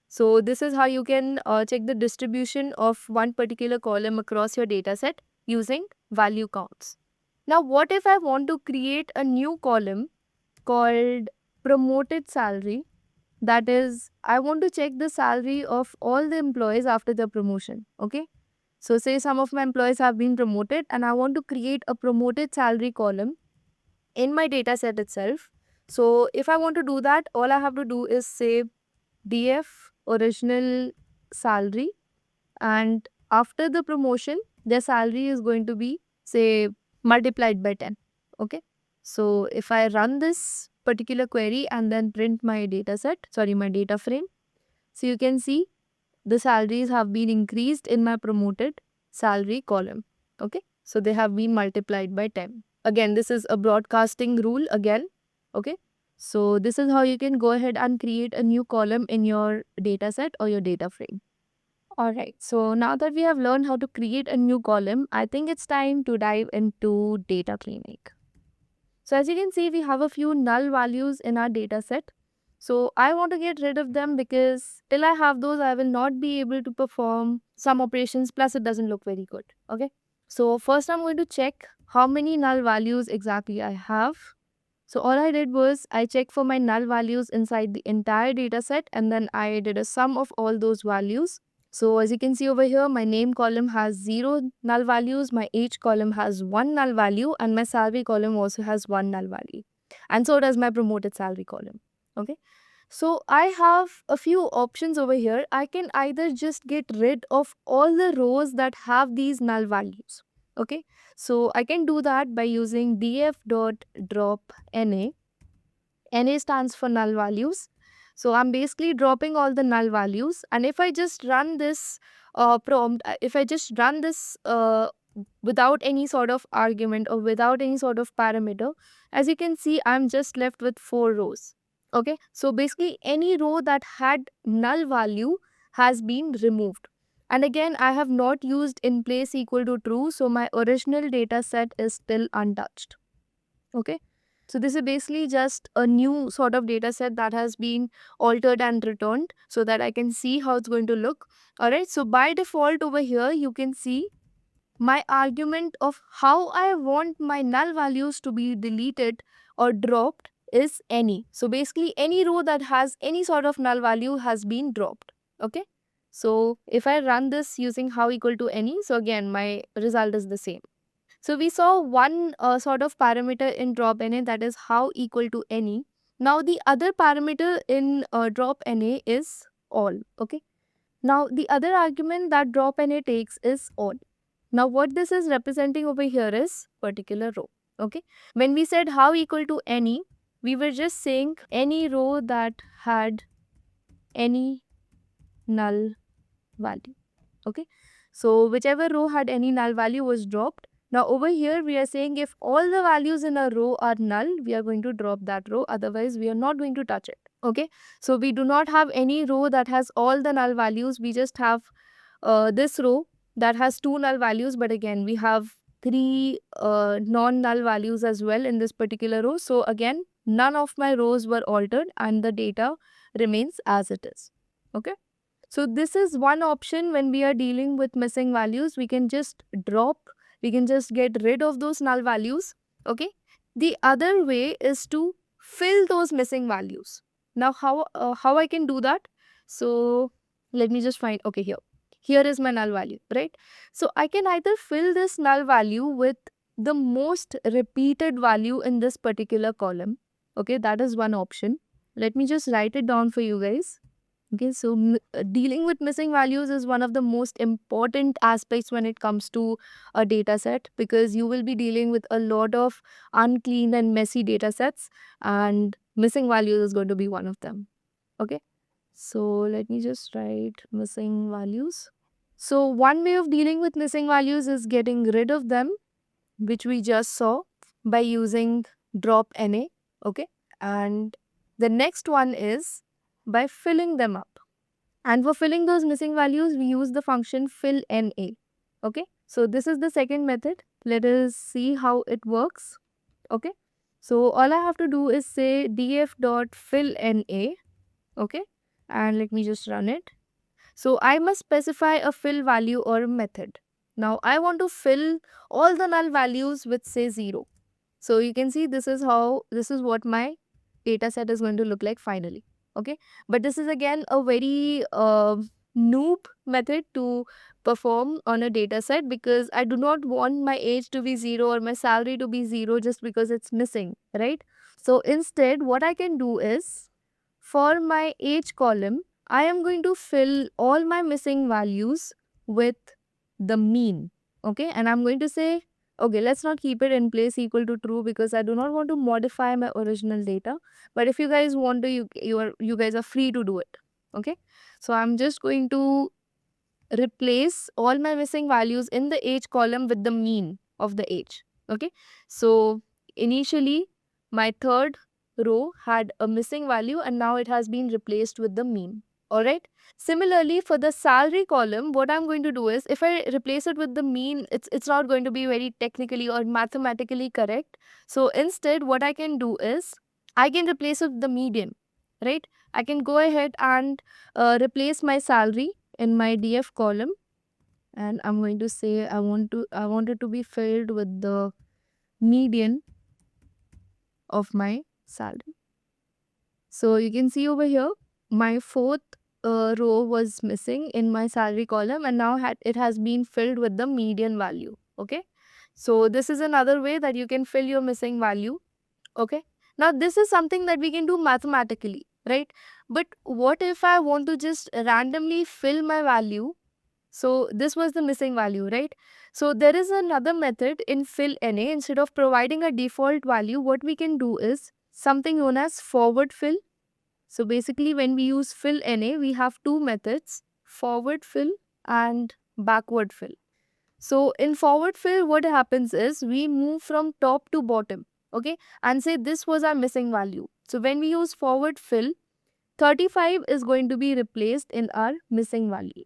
so this is how you can check the distribution of one particular column across your data set using value counts. Now, what if I want to create a new column called promoted salary? That is, I want to check the salary of all the employees after the promotion. Okay, so say some of my employees have been promoted and I want to create a promoted salary column in my data set itself. So if I want to do that, all I have to do is say DF original salary, and after the promotion, their salary is going to be, say, multiplied by 10. Okay. So if I run this particular query and then print my data set, my data frame, so you can see the salaries have been increased in my promoted salary column. Okay, so they have been multiplied by 10. Again, this is a broadcasting rule again. Okay, so this is how you can go ahead and create a new column in your data set or your data frame. Alright, so now that we have learned how to create a new column, I think it's time to dive into data cleaning. So as you can see, we have a few null values in our data set. So I want to get rid of them because till I have those, I will not be able to perform some operations, plus it doesn't look very good. Okay. So first I'm going to check how many null values exactly I have. So all I did was I checked for my null values inside the entire data set and then I did a sum of all those values. So as you can see over here, my name column has 0 null values, my age column has 1 null value and my salary column also has 1 null value. And so does my promoted salary column. Okay. So I have a few options over here. I can either just get rid of all the rows that have these null values. Okay. So I can do that by using df.drop na. NA stands for null values. So I'm basically dropping all the null values. And if I just run this prompt, if I just run this without any sort of argument or without any sort of parameter, as you can see, I'm just left with 4 rows. Okay, so basically any row that had null value has been removed. And again, I have not used in place equal to true, so my original data set is still untouched. Okay, so this is basically just a new sort of data set that has been altered and returned so that I can see how it's going to look. All right, so by default over here, you can see my argument of how I want my null values to be deleted or dropped is any. So basically any row that has any sort of null value has been dropped. Okay, so if I run this using how equal to any, so again my result is the same. So we saw one sort of parameter in drop NA, that is how equal to any. Now the other parameter in drop NA is all. Okay. Now the other argument that drop NA takes is all. Now what this is representing over here is particular row. Okay. When we said how equal to any, we were just saying any row that had any null value. Okay. So whichever row had any null value was dropped. Now over here we are saying if all the values in a row are null, we are going to drop that row, otherwise we are not going to touch it. Okay, so we do not have any row that has all the null values, we just have this row that has 2 null values, but again we have 3 non-null values as well in this particular row. So again, none of my rows were altered and the data remains as it is. Okay. So this is one option when we are dealing with missing values. We can just get rid of those null values. Okay. The other way is to fill those missing values. Now, how I can do that? So let me just find. Okay, here is my null value, right? So I can either fill this null value with the most repeated value in this particular column. Okay, that is one option. Let me just write it down for you guys. Okay, so dealing with missing values is one of the most important aspects when it comes to a data set, because you will be dealing with a lot of unclean and messy data sets, and missing values is going to be one of them. Okay, so let me just write missing values. So one way of dealing with missing values is getting rid of them, which we just saw by using drop NA. Okay, and the next one is by filling them up. And for filling those missing values, we use the function fill NA. Okay, so this is the second method. Let us see how it works. Okay, so all I have to do is say df.fill NA. Okay, and let me just run it. So I must specify a fill value or a method. Now I want to fill all the null values with say 0. So you can see this is what my data set is going to look like finally. Okay, but this is again a very noob method to perform on a data set, because I do not want my age to be 0 or my salary to be 0 just because it's missing, right? So instead what I can do is, for my age column, I am going to fill all my missing values with the mean. Okay, and I'm going to say, okay, let's not keep it in place equal to true, because I do not want to modify my original data. But if you guys want to, you guys are free to do it. Okay, so I'm just going to replace all my missing values in the age column with the mean of the age. Okay, so initially my third row had a missing value and now it has been replaced with the mean. All right. Similarly, for the salary column, what I'm going to do is, if I replace it with the mean, it's not going to be very technically or mathematically correct. So instead, what I can do is, I can replace it with the median, right? I can go ahead and replace my salary in my df column, and I'm going to say I want it to be filled with the median of my salary. So you can see over here, my fourth row was missing in my salary column, and now it has been filled with the median value. Okay, so this is another way that you can fill your missing value. Okay, now this is something that we can do mathematically, right? But what if I want to just randomly fill my value? So this was the missing value, right? So there is another method in fill NA. Instead of providing a default value, what we can do is something known as forward fill. So basically, when we use fill NA, we have two methods: forward fill and backward fill. So in forward fill, what happens is we move from top to bottom, okay, and say this was our missing value. So when we use forward fill, 35 is going to be replaced in our missing value.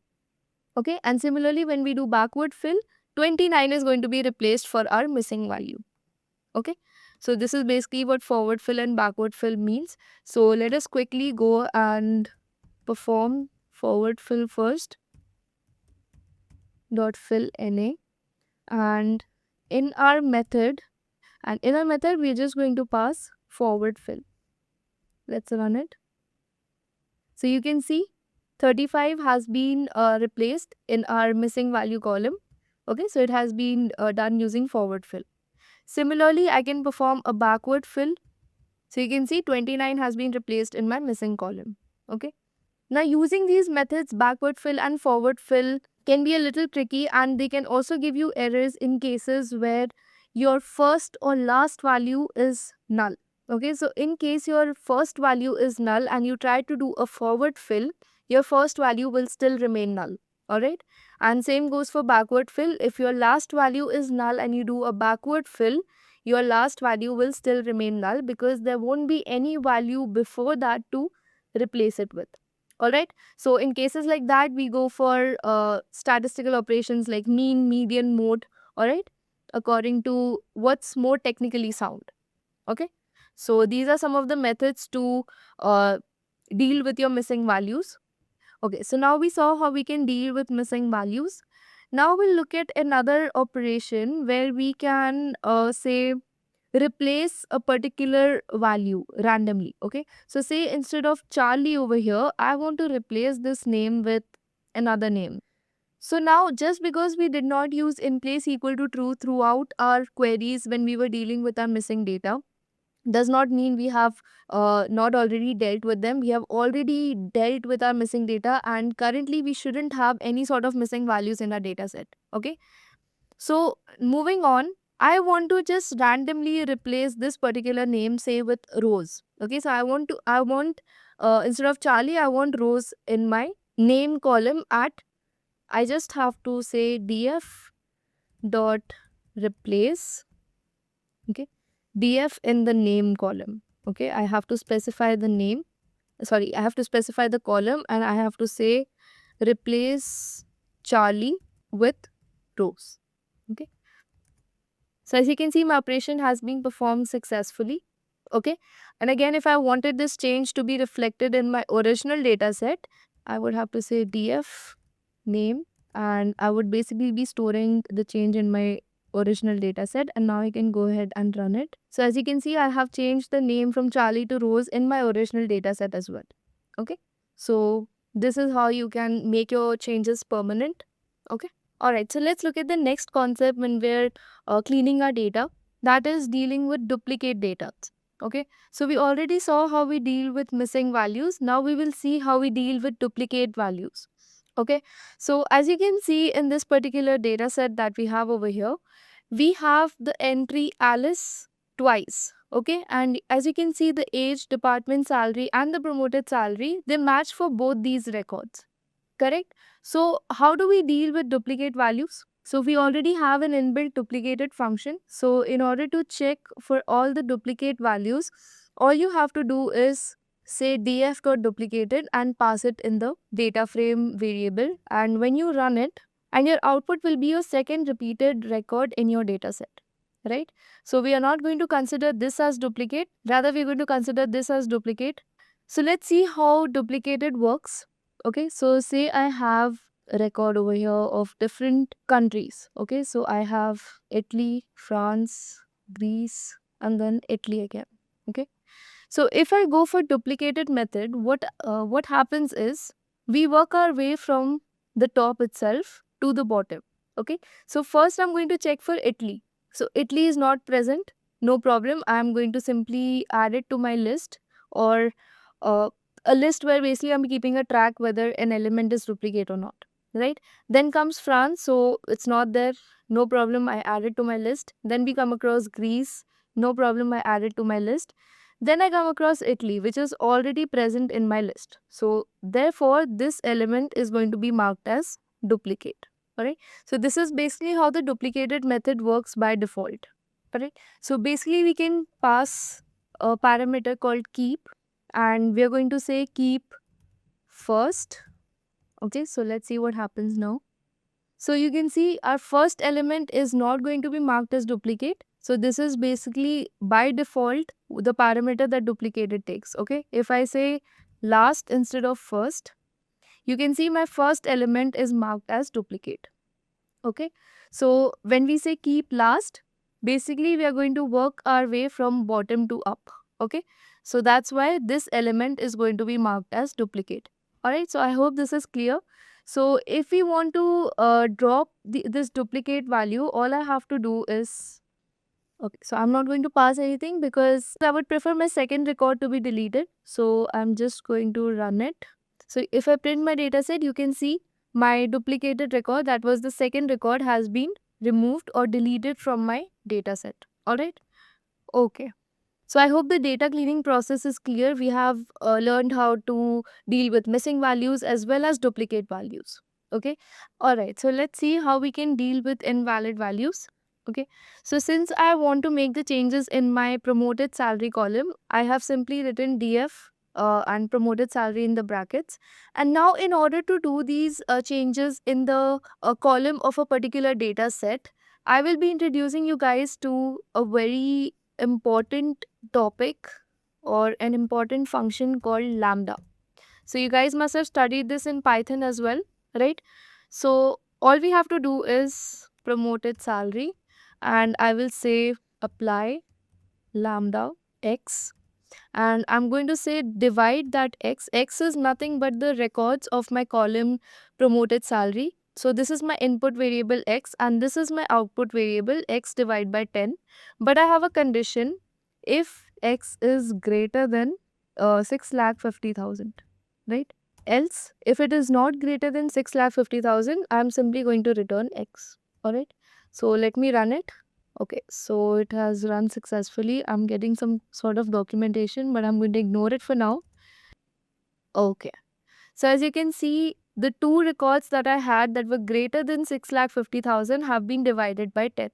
Okay, and similarly, when we do backward fill, 29 is going to be replaced for our missing value. Okay, so this is basically what forward fill and backward fill means. So let us quickly go and perform forward fill first. Dot fill NA, and in our method we're just going to pass forward fill. Let's run it. So you can see 35 has been replaced in our missing value column. Okay, so it has been done using forward fill. Similarly, I can perform a backward fill. So you can see 29 has been replaced in my missing column. Okay, now using these methods, backward fill and forward fill, can be a little tricky, and they can also give you errors in cases where your first or last value is null. Okay, so in case your first value is null and you try to do a forward fill, your first value will still remain null. Alright, and same goes for backward fill. If your last value is null and you do a backward fill, your last value will still remain null, because there won't be any value before that to replace it with. Alright, so in cases like that, we go for statistical operations like mean, median, mode, alright, according to what's more technically sound. Okay, So these are some of the methods to uh, deal with your missing values. Okay, so now we saw how we can deal with missing values. Now we'll look at another operation where we can say replace a particular value randomly. Okay, so say instead of Charlie over here, I want to replace this name with another name. So now, just because we did not use in place equal to true throughout our queries when we were dealing with our missing data, does not mean we have not already dealt with them. We have already dealt with our missing data, and currently we shouldn't have any sort of missing values in our data set. Okay. So moving on, I want to just randomly replace this particular name, say with Rose. Okay. So I want, instead of Charlie, I want Rose in my name column at, I just have to say df dot replace, okay, df in the name column. Okay, I have to specify the name. Sorry, I have to specify the column, and I have to say replace Charlie with Rose. Okay. So as you can see, my operation has been performed successfully. Okay. And again, if I wanted this change to be reflected in my original data set, I would have to say df name, and I would basically be storing the change in my original data set. And now I can go ahead and run it. So as you can see, I have changed the name from Charlie to Rose in my original data set as well. Okay. So this is how you can make your changes permanent. Okay. All right. So let's look at the next concept when we're cleaning our data, that is dealing with duplicate data. Okay, so we already saw how we deal with missing values. Now we will see how we deal with duplicate values. Okay, so as you can see in this particular data set that we have over here, we have the entry Alice twice. Okay, and as you can see, the age, department salary, and the promoted salary, they match for both these records. Correct? So how do we deal with duplicate values? So we already have an inbuilt duplicated function. So in order to check for all the duplicate values, all you have to do is say df.duplicated and pass it in the data frame variable. And when you run it, and your output will be your second repeated record in your data set. Right? So we are not going to consider this as duplicate. Rather, we're going to consider this as duplicate. So let's see how duplicated works. Okay, so say I have a record over here of different countries. Okay, so I have Italy, France, Greece, and then Italy again. Okay, so if I go for duplicated method, what happens is we work our way from the top itself to the bottom. Okay, so first I'm going to check for Italy. So Italy is not present. No problem. I'm going to simply add it to my list, or uh, a list where basically I'm keeping a track whether an element is duplicate or not. Right. Then comes France. So it's not there. No problem. I add it to my list. Then we come across Greece. No problem. I add it to my list. Then I come across Italy, which is already present in my list. So therefore, this element is going to be marked as duplicate. Alright. So this is basically how the duplicated method works by default. Alright. So basically we can pass a parameter called keep, and we are going to say keep first. Okay. So let's see what happens now. So you can see our first element is not going to be marked as duplicate. So this is basically by default the parameter that duplicated takes. Okay. If I say last instead of first, you can see my first element is marked as duplicate. Okay. So when we say keep last, basically we are going to work our way from bottom to up. Okay. So that's why this element is going to be marked as duplicate. Alright. So I hope this is clear. So if we want to drop this duplicate value, all I have to do is, okay, so I'm not going to pass anything because I would prefer my second record to be deleted. So I'm just going to run it. So if I print my data set, you can see my duplicated record, that was the second record, has been removed or deleted from my data set. Alright. Okay. So I hope the data cleaning process is clear. We have learned how to deal with missing values as well as duplicate values. Okay. All right. So let's see how we can deal with invalid values. Okay. So since I want to make the changes in my promoted salary column, I have simply written df and promoted salary in the brackets. And now in order to do these changes in the column of a particular data set, I will be introducing you guys to a very important topic or an important function called lambda. So you guys must have studied this in Python as well, right? So all we have to do is promoted salary, and I will say apply lambda x, and I'm going to say divide that x. X is nothing but the records of my column promoted salary. So this is my input variable x and this is my output variable x divided by 10. But I have a condition: if x is greater than 6,50,000, right? Else, if it is not greater than 6,50,000, I'm simply going to return x. Alright. So let me run it. Okay, so it has run successfully. I'm getting some sort of documentation, but I'm going to ignore it for now. Okay. So as you can see, the two records that I had that were greater than 6,50,000 have been divided by 10.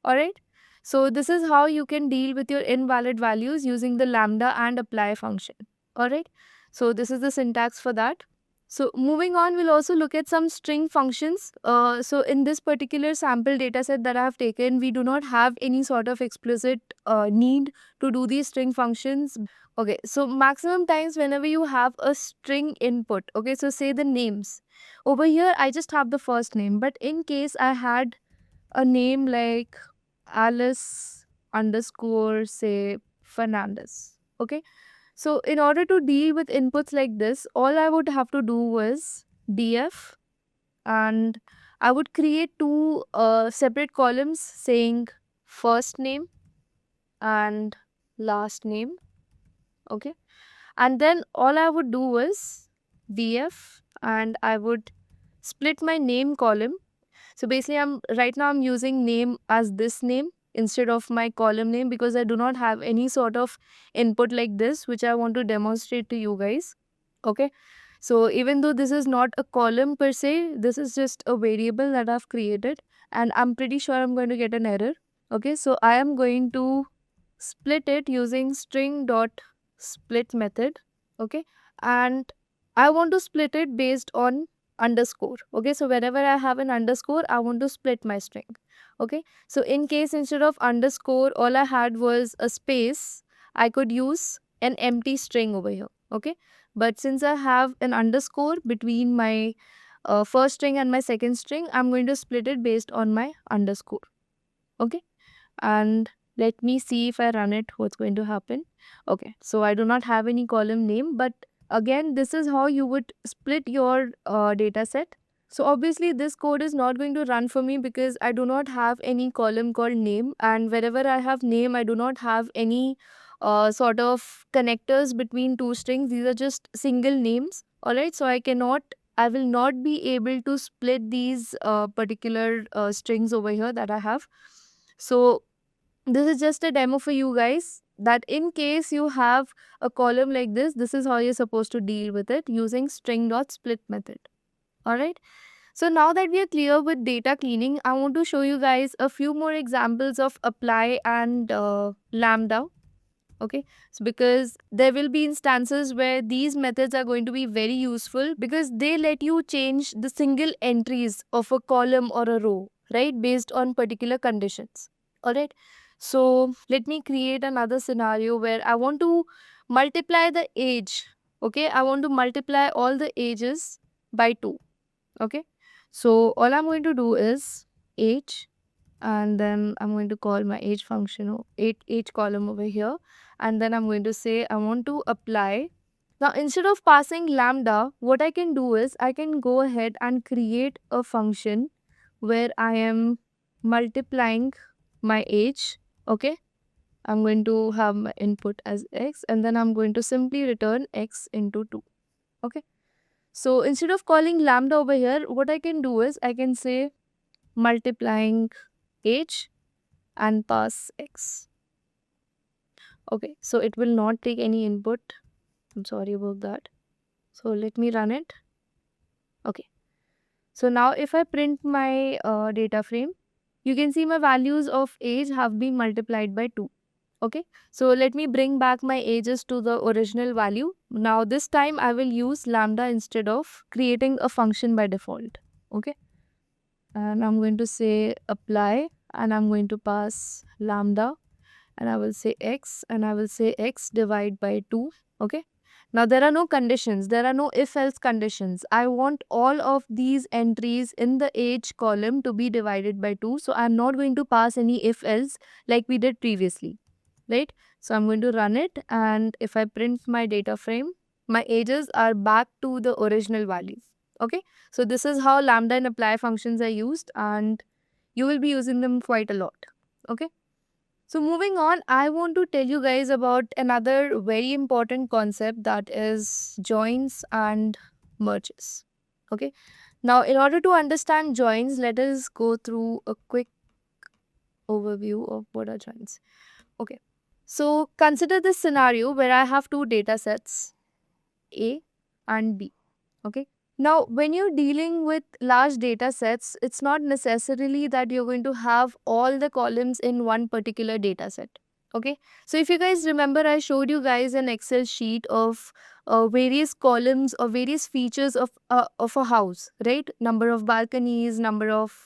Alright. So this is how you can deal with your invalid values using the lambda and apply function. Alright. So this is the syntax for that. So moving on, we'll also look at some string functions. So in this particular sample data set that I have taken, we do not have any sort of explicit need to do these string functions. Okay, so maximum times whenever you have a string input, okay, so say the names. Over here, I just have the first name, but in case I had a name like Alice underscore, say, Fernandez, okay. So in order to deal with inputs like this, all I would have to do was df, and I would create two separate columns saying first name and last name, okay. And then all I would do was VF, and I would split my name column. So basically I'm using name as this name instead of my column name because I do not have any sort of input like this which I want to demonstrate to you guys. Okay. So even though this is not a column per se, this is just a variable that I've created, and I'm pretty sure I'm going to get an error. Okay. So I am going to split it using string dot split method. Okay. And I want to split it based on underscore. Okay, so wherever I have an underscore, I want to split my string. Okay, so in case instead of underscore all I had was a space, I could use an empty string over here. Okay, but since I have an underscore between my first string and my second string, I'm going to split it based on my underscore. Okay, and let me see if I run it, what's going to happen. Okay, so I do not have any column name, but again, this is how you would split your data set. So obviously this code is not going to run for me because I do not have any column called name, and wherever I have name, I do not have any sort of connectors between two strings. These are just single names. Alright, so I will not be able to split these particular strings over here that I have. So this is just a demo for you guys that in case you have a column like this is how you're supposed to deal with it using string.split method. Alright. So now that we are clear with data cleaning, I want to show you guys a few more examples of apply and lambda. Okay, so because there will be instances where these methods are going to be very useful because they let you change the single entries of a column or a row, right, based on particular conditions. All right, so let me create another scenario where I want to multiply the age. Okay, I want to multiply all the ages by 2. Okay, so all I'm going to do is age, and then I'm going to call my age function age column over here, and then I'm going to say I want to apply. Now instead of passing lambda, what I can do is I can go ahead and create a function where I am multiplying my age. Okay, I'm going to have my input as x, and then I'm going to simply return x into 2. Okay, so instead of calling lambda over here, what I can do is I can say multiplying age and pass x. Okay, so it will not take any input. I'm sorry about that. So let me run it. Okay, so now if I print my data frame, you can see my values of age have been multiplied by 2. Okay, so let me bring back my ages to the original value. Now this time I will use lambda instead of creating a function by default. Okay, and I'm going to say apply, and I'm going to pass lambda, and I will say x, and I will say x divide by 2. Okay. Now there are no conditions, there are no if else conditions. I want all of these entries in the age column to be divided by 2. So I'm not going to pass any if else like we did previously, right? So I'm going to run it, and if I print my data frame, my ages are back to the original values. Okay. So this is how lambda and apply functions are used, and you will be using them quite a lot. Okay. So moving on, I want to tell you guys about another very important concept, that is joins and merges. Okay. Now, in order to understand joins, let us go through a quick overview of what are joins. Okay. So consider this scenario where I have two data sets, A and B. Okay. Now, when you're dealing with large data sets, it's not necessarily that you're going to have all the columns in one particular data set. Okay. So, if you guys remember, I showed you guys an Excel sheet of various columns or various features of a house, right? Number of balconies, number of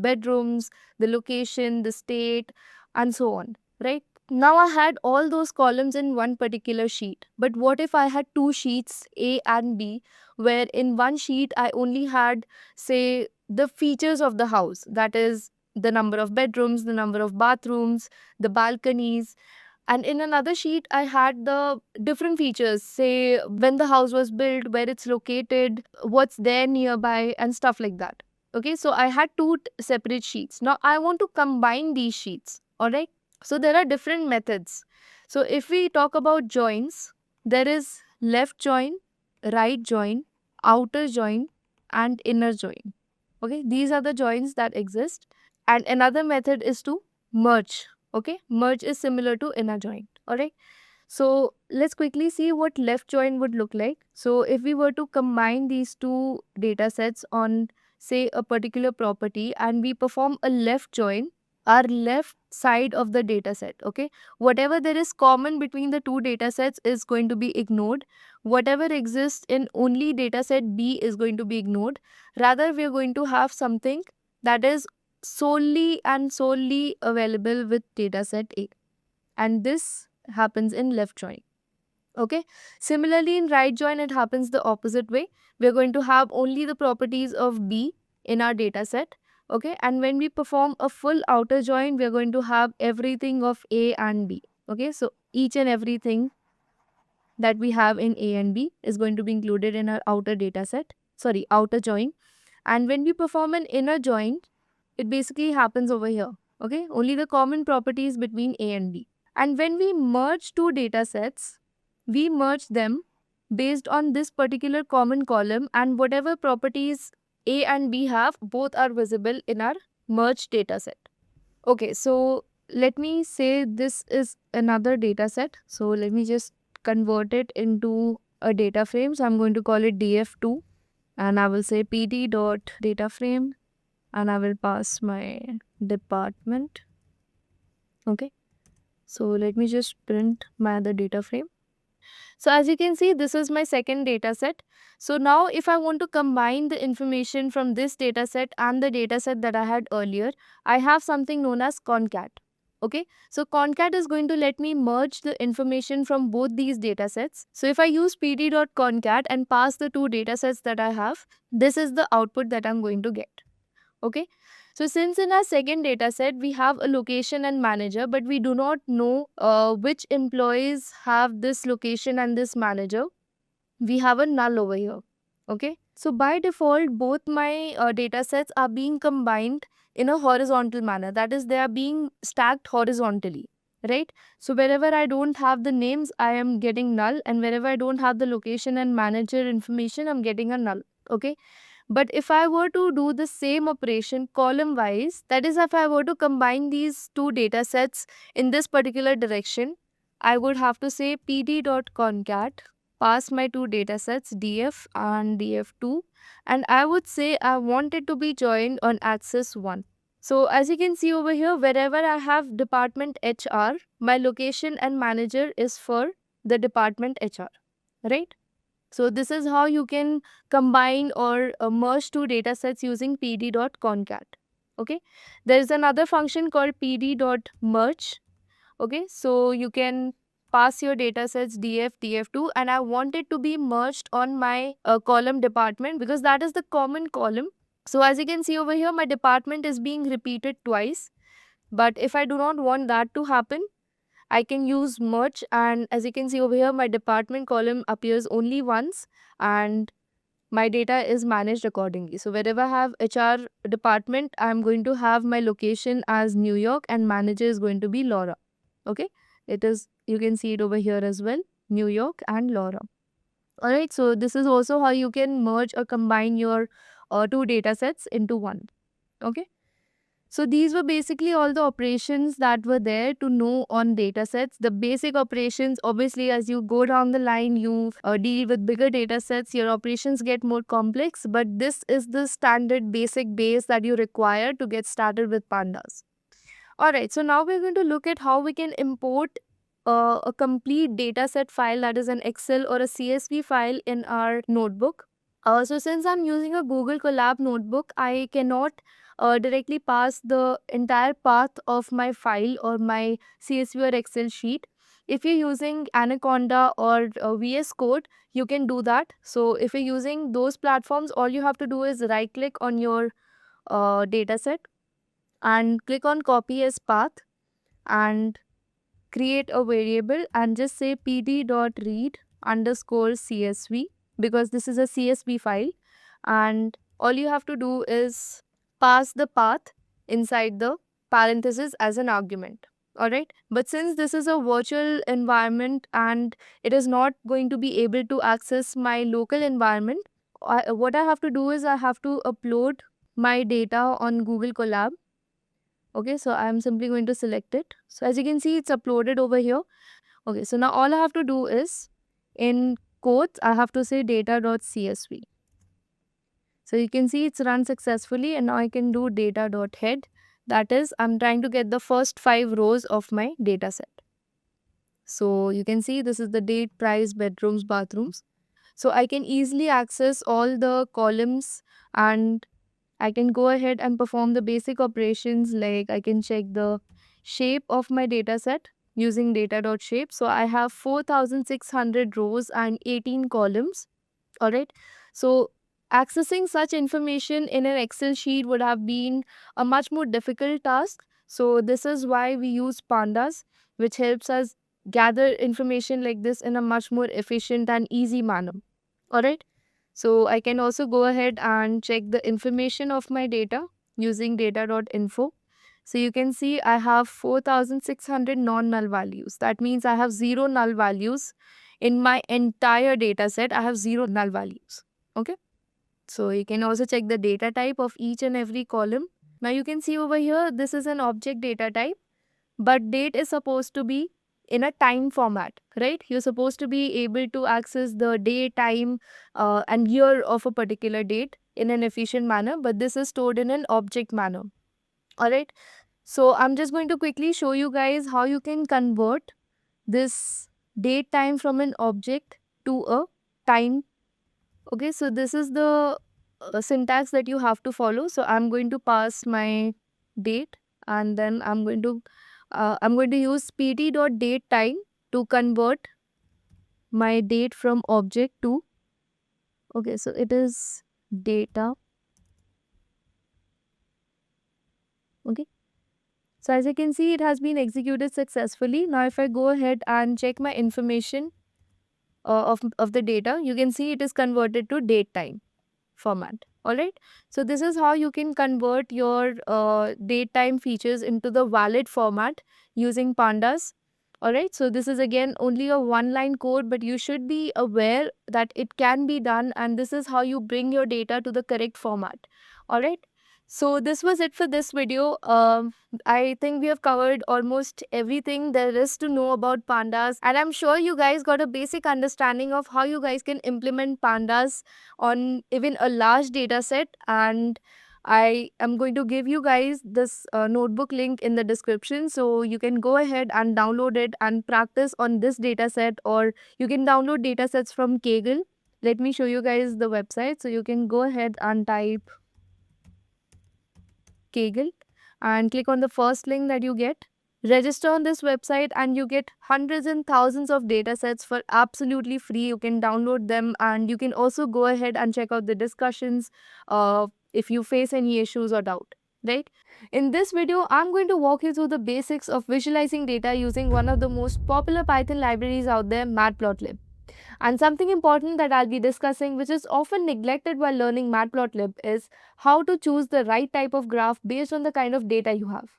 bedrooms, the location, the state, and so on, right? Now I had all those columns in one particular sheet. But what if I had two sheets, A and B, where in one sheet I only had, say, the features of the house, that is, the number of bedrooms, the number of bathrooms, the balconies, and in another sheet I had the different features, say when the house was built, where it's located, what's there nearby, and stuff like that. Okay, so I had two separate sheets. Now I want to combine these sheets. All right. So there are different methods. So if we talk about joins, there is left join, right join, outer join, and inner join. Okay, these are the joins that exist. And another method is to merge. Okay, merge is similar to inner join. All right. So let's quickly see what left join would look like. So if we were to combine these two data sets on, say, a particular property, and we perform a left join, our left side of the data set, okay, whatever there is common between the two data sets is going to be ignored. Whatever exists in only data set B is going to be ignored. Rather, we are going to have something that is solely available with data set A, and this happens in left join. Okay. Similarly, in right join, it happens the opposite way. We're going to have only the properties of B in our data set. Okay. And when we perform a full outer join, we're going to have everything of A and B. Okay. So each and everything that we have in A and B is going to be included in our outer data set. Sorry, outer join. And when we perform an inner join, it basically happens over here. Okay. Only the common properties between A and B. And when we merge two data sets, we merge them based on this particular common column, and whatever properties A and B have, both are visible in our merged data set. Okay, so let me say this is another data set. So let me just convert it into a data frame. So I'm going to call it df2, and I will say pd dot data frame, and I will pass my department. Okay. So let me just print my other data frame. So as you can see, this is my second data set. So now if I want to combine the information from this data set and the data set that I had earlier, I have something known as concat. Okay, so concat is going to let me merge the information from both these data sets. So if I use pd.concat and pass the two data sets that I have, this is the output that I'm going to get. Okay. So since in our second data set, we have a location and manager, but we do not know which employees have this location and this manager, we have a null over here. Okay. So by default, both my data sets are being combined in a horizontal manner. That is, they are being stacked horizontally. Right. So wherever I don't have the names, I am getting null. And wherever I don't have the location and manager information, I'm getting a null. Okay. But if I were to do the same operation column wise, that is, if I were to combine these two data sets in this particular direction, I would have to say pd.concat, pass my two data sets df and df2, and I would say I want it to be joined on axis 1. So as you can see over here, wherever I have department HR, my location and manager is for the department HR, right? So this is how you can combine or merge two data sets using pd.concat. Okay. There is another function called pd.merge. Okay, so you can pass your data sets df, df2, and I want it to be merged on my column department because that is the common column. So as you can see over here, my department is being repeated twice. But if I do not want that to happen, I can use merge, and as you can see over here, my department column appears only once and my data is managed accordingly. So wherever I have HR department, I'm going to have my location as New York and manager is going to be Laura. Okay, it is, you can see it over here as well, New York and Laura. All right, so this is also how you can merge or combine your two data sets into one. Okay, so these were basically all the operations that were there to know on data sets. The basic operations, obviously, as you go down the line, you deal with bigger data sets, your operations get more complex, but this is the standard basic base that you require to get started with Pandas. All right, so now we're going to look at how we can import a complete data set file, that is an Excel or a CSV file, in our notebook. So since I'm using a Google Colab notebook, I cannot directly pass the entire path of my file or my CSV or Excel sheet. If you're using Anaconda or VS Code, you can do that. So if you're using those platforms, all you have to do is right click on your data set and click on copy as path and create a variable and just say pd.read underscore CSV because this is a CSV file, and all you have to do is pass the path inside the parenthesis as an argument. Alright, but since this is a virtual environment and it is not going to be able to access my local environment, what I have to do is I have to upload my data on Google Colab. Okay, so I'm simply going to select it. So as you can see, it's uploaded over here. Okay, so now all I have to do is, in quotes, I have to say data.csv. So you can see it's run successfully, and now I can do data.head. That is, I'm trying to get the first 5 rows of my data set. So you can see this is the date, price, bedrooms, bathrooms. So I can easily access all the columns and I can go ahead and perform the basic operations, like I can check the shape of my data set using data.shape. So I have 4,600 rows and 18 columns. All right. So accessing such information in an Excel sheet would have been a much more difficult task. So this is why we use Pandas, which helps us gather information like this in a much more efficient and easy manner. All right. So I can also go ahead and check the information of my data using data.info. So you can see I have 4,600 non-null values. That means I have 0 null values in my entire data set. I have 0 null values. Okay. So you can also check the data type of each and every column. Now you can see over here, this is an object data type, but date is supposed to be in a time format, right? You're supposed to be able to access the day, time, and year of a particular date in an efficient manner, but this is stored in an object manner. All right. So I'm just going to quickly show you guys how you can convert this date time from an object to a time. Okay, so this is the syntax that you have to follow. So I'm going to pass my date and then I'm going to use pt.datetime to convert my date from object to, okay, so it is data. Okay, so as you can see, it has been executed successfully. Now if I go ahead and check my information of the data, you can see it is converted to date time format. All right, so this is how you can convert your date time features into the valid format using Pandas. All right, so this is again only a one line code, but you should be aware that it can be done, and this is how you bring your data to the correct format. All right, so this was it for this video. I think we have covered almost everything there is to know about Pandas, and I'm sure you guys got a basic understanding of how you guys can implement Pandas on even a large data set. And I am going to give you guys this notebook link in the description, so you can go ahead and download it and practice on this data set, or you can download data sets from Kaggle. Let me show you guys the website. So you can go ahead and type Kaggle and click on the first link that you get. Register on this website and you get hundreds and thousands of data sets for absolutely free. You can download them and you can also go ahead and check out the discussions if you face any issues or doubt, right? In this video, I'm going to walk you through the basics of visualizing data using one of the most popular Python libraries out there, Matplotlib. And something important that I'll be discussing, which is often neglected while learning Matplotlib, is how to choose the right type of graph based on the kind of data you have.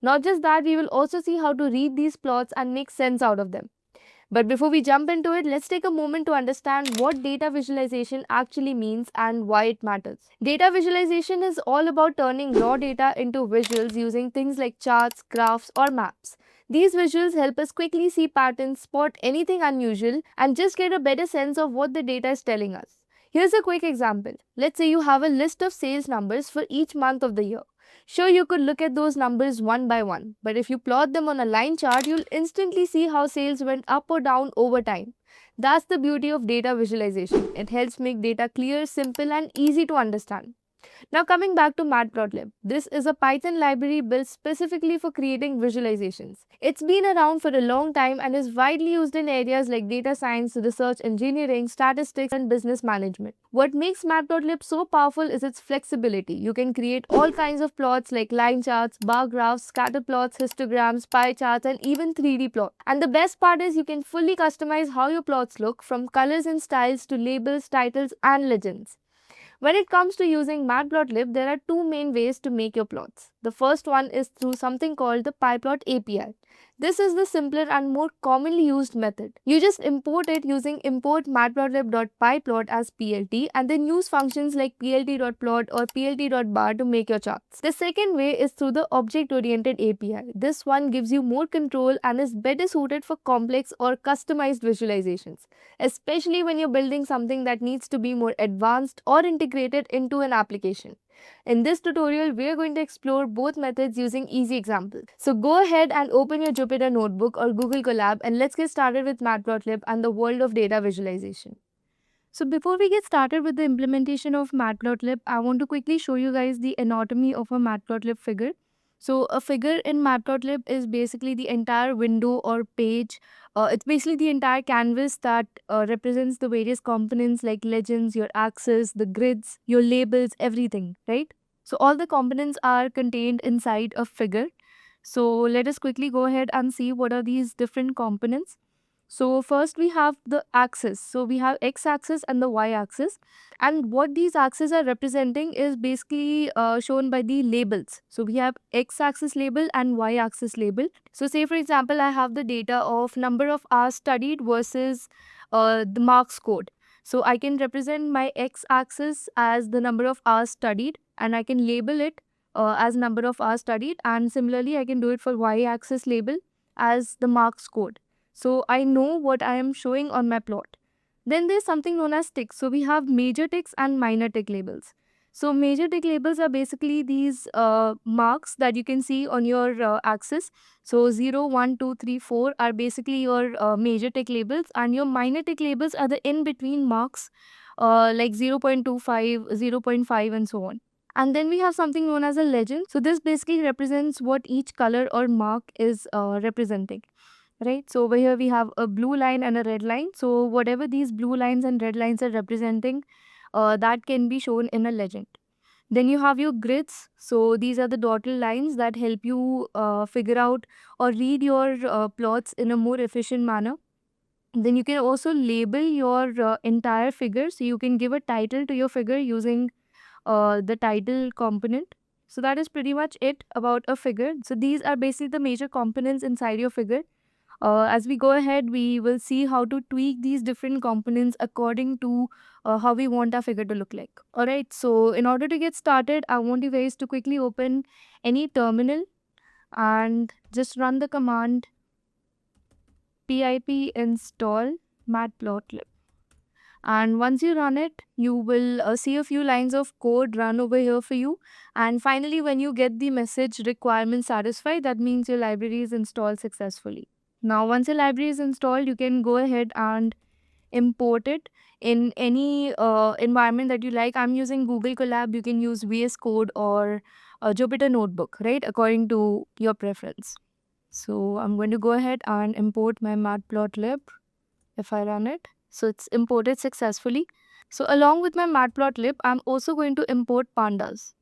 Not just that, we will also see how to read these plots and make sense out of them. But before we jump into it, let's take a moment to understand what data visualization actually means and why it matters. Data visualization is all about turning raw data into visuals using things like charts, graphs, or maps. These visuals help us quickly see patterns, spot anything unusual, and just get a better sense of what the data is telling us. Here's a quick example. Let's say you have a list of sales numbers for each month of the year. Sure, you could look at those numbers one by one, but if you plot them on a line chart, you'll instantly see how sales went up or down over time. That's the beauty of data visualization. It helps make data clear, simple, and easy to understand. Now coming back to Matplotlib, this is a Python library built specifically for creating visualizations. It's been around for a long time and is widely used in areas like data science, research engineering, statistics, and business management. What makes Matplotlib so powerful is its flexibility. You can create all kinds of plots like line charts, bar graphs, scatter plots, histograms, pie charts, and even 3D plots. And the best part is you can fully customize how your plots look, from colors and styles to labels, titles, and legends. When it comes to using Matplotlib, there are two main ways to make your plots. The first one is through something called the PyPlot API. This is the simpler and more commonly used method. You just import it using import matplotlib.pyplot as PLT and then use functions like plt.plot or plt.bar to make your charts. The second way is through the object-oriented API. This one gives you more control and is better suited for complex or customized visualizations, especially when you're building something that needs to be more advanced or integrated into an application. In this tutorial, we are going to explore both methods using easy examples. So go ahead and open your Jupyter Notebook or Google Colab and let's get started with Matplotlib and the world of data visualization. So before we get started with the implementation of Matplotlib, I want to quickly show you guys the anatomy of a Matplotlib figure. So a figure in Matplotlib is basically the entire window or page. It's basically the entire canvas that represents the various components like legends, your axes, the grids, your labels, everything, right? So all the components are contained inside a figure. So let us quickly go ahead and see what are these different components. So first we have the axis. So we have x-axis and the y-axis, and what these axes are representing is basically shown by the labels. So we have x-axis label and y-axis label. So say for example, I have the data of number of hours studied versus the marks scored. So I can represent my x-axis as the number of hours studied and I can label it as number of hours studied, and similarly I can do it for y-axis label as the marks scored. So I know what I am showing on my plot. Then there's something known as ticks. So we have major ticks and minor tick labels. So major tick labels are basically these marks that you can see on your axis. So 0, 1, 2, 3, 4 are basically your major tick labels, and your minor tick labels are the in-between marks like 0.25, 0.5 and so on. And then we have something known as a legend. So this basically represents what each color or mark is representing. Right, so over here we have a blue line and a red line. So whatever these blue lines and red lines are representing, that can be shown in a legend. Then you have your grids. So these are the dotted lines that help you figure out or read your plots in a more efficient manner. Then you can also label your entire figure. So you can give a title to your figure using the title component. So that is pretty much it about a figure. So these are basically the major components inside your figure. As we go ahead, we will see how to tweak these different components according to how we want our figure to look like. Alright, so in order to get started, I want you guys to quickly open any terminal and just run the command pip install matplotlib. And once you run it, you will see a few lines of code run over here for you. And finally, when you get the message requirement satisfied, that means your library is installed successfully. Now, once your library is installed, you can go ahead and import it in any environment that you like. I'm using Google Colab. You can use VS Code or Jupyter Notebook, right? According to your preference. So I'm going to go ahead and import my Matplotlib. If I run it, so it's imported successfully. So along with my Matplotlib, I'm also going to import pandas.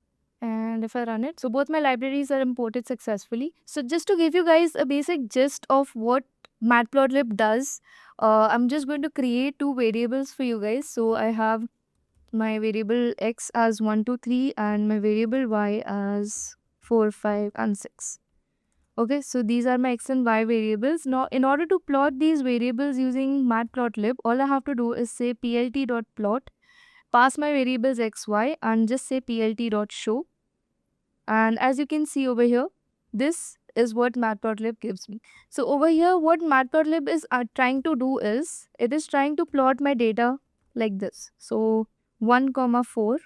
And if I run it, so both my libraries are imported successfully. So just to give you guys a basic gist of what Matplotlib does, I'm just going to create two variables for you guys. So I have my variable x as 1, 2, 3 and my variable y as 4, 5 and 6. Okay, so these are my x and y variables. Now, in order to plot these variables using Matplotlib, all I have to do is say plt.plot, pass my variables x, y, and just say plt.show. And as you can see over here, this is what Matplotlib gives me. So over here, what Matplotlib is trying to do is, it is trying to plot my data like this. So 1, comma 4,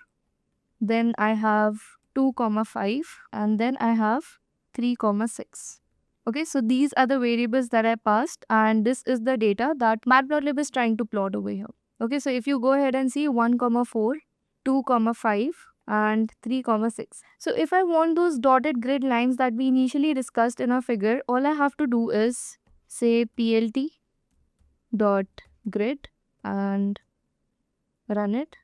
then I have 2, comma 5, and then I have 3, comma 6. Okay, so these are the variables that I passed, and this is the data that Matplotlib is trying to plot over here. Okay, so if you go ahead and see 1, comma 4, 2, comma 5, and 3, comma 6. So if I want those dotted grid lines that we initially discussed in our figure, all I have to do is say plt dot grid and run it.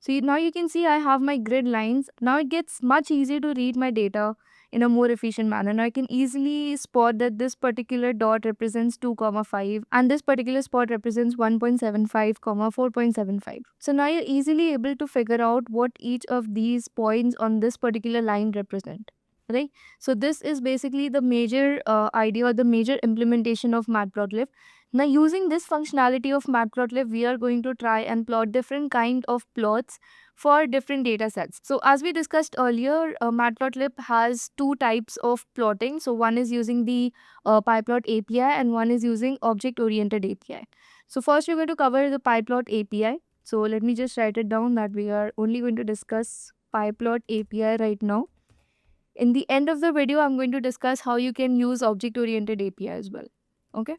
So now you can see I have my grid lines. Now it gets much easier to read my data in a more efficient manner. Now I can easily spot that this particular dot represents 2, comma 5 and this particular spot represents 1.75, comma 4.75. So now you're easily able to figure out what each of these points on this particular line represent. Right? So this is basically the major idea or the major implementation of Matplotlib. Now using this functionality of Matplotlib, we are going to try and plot different kind of plots for different data sets. So as we discussed earlier, Matplotlib has two types of plotting. So one is using the PyPlot API and one is using object-oriented API. So first we're going to cover the PyPlot API. So let me just write it down that we are only going to discuss PyPlot API right now. In the end of the video, I'm going to discuss how you can use object-oriented API as well. Okay.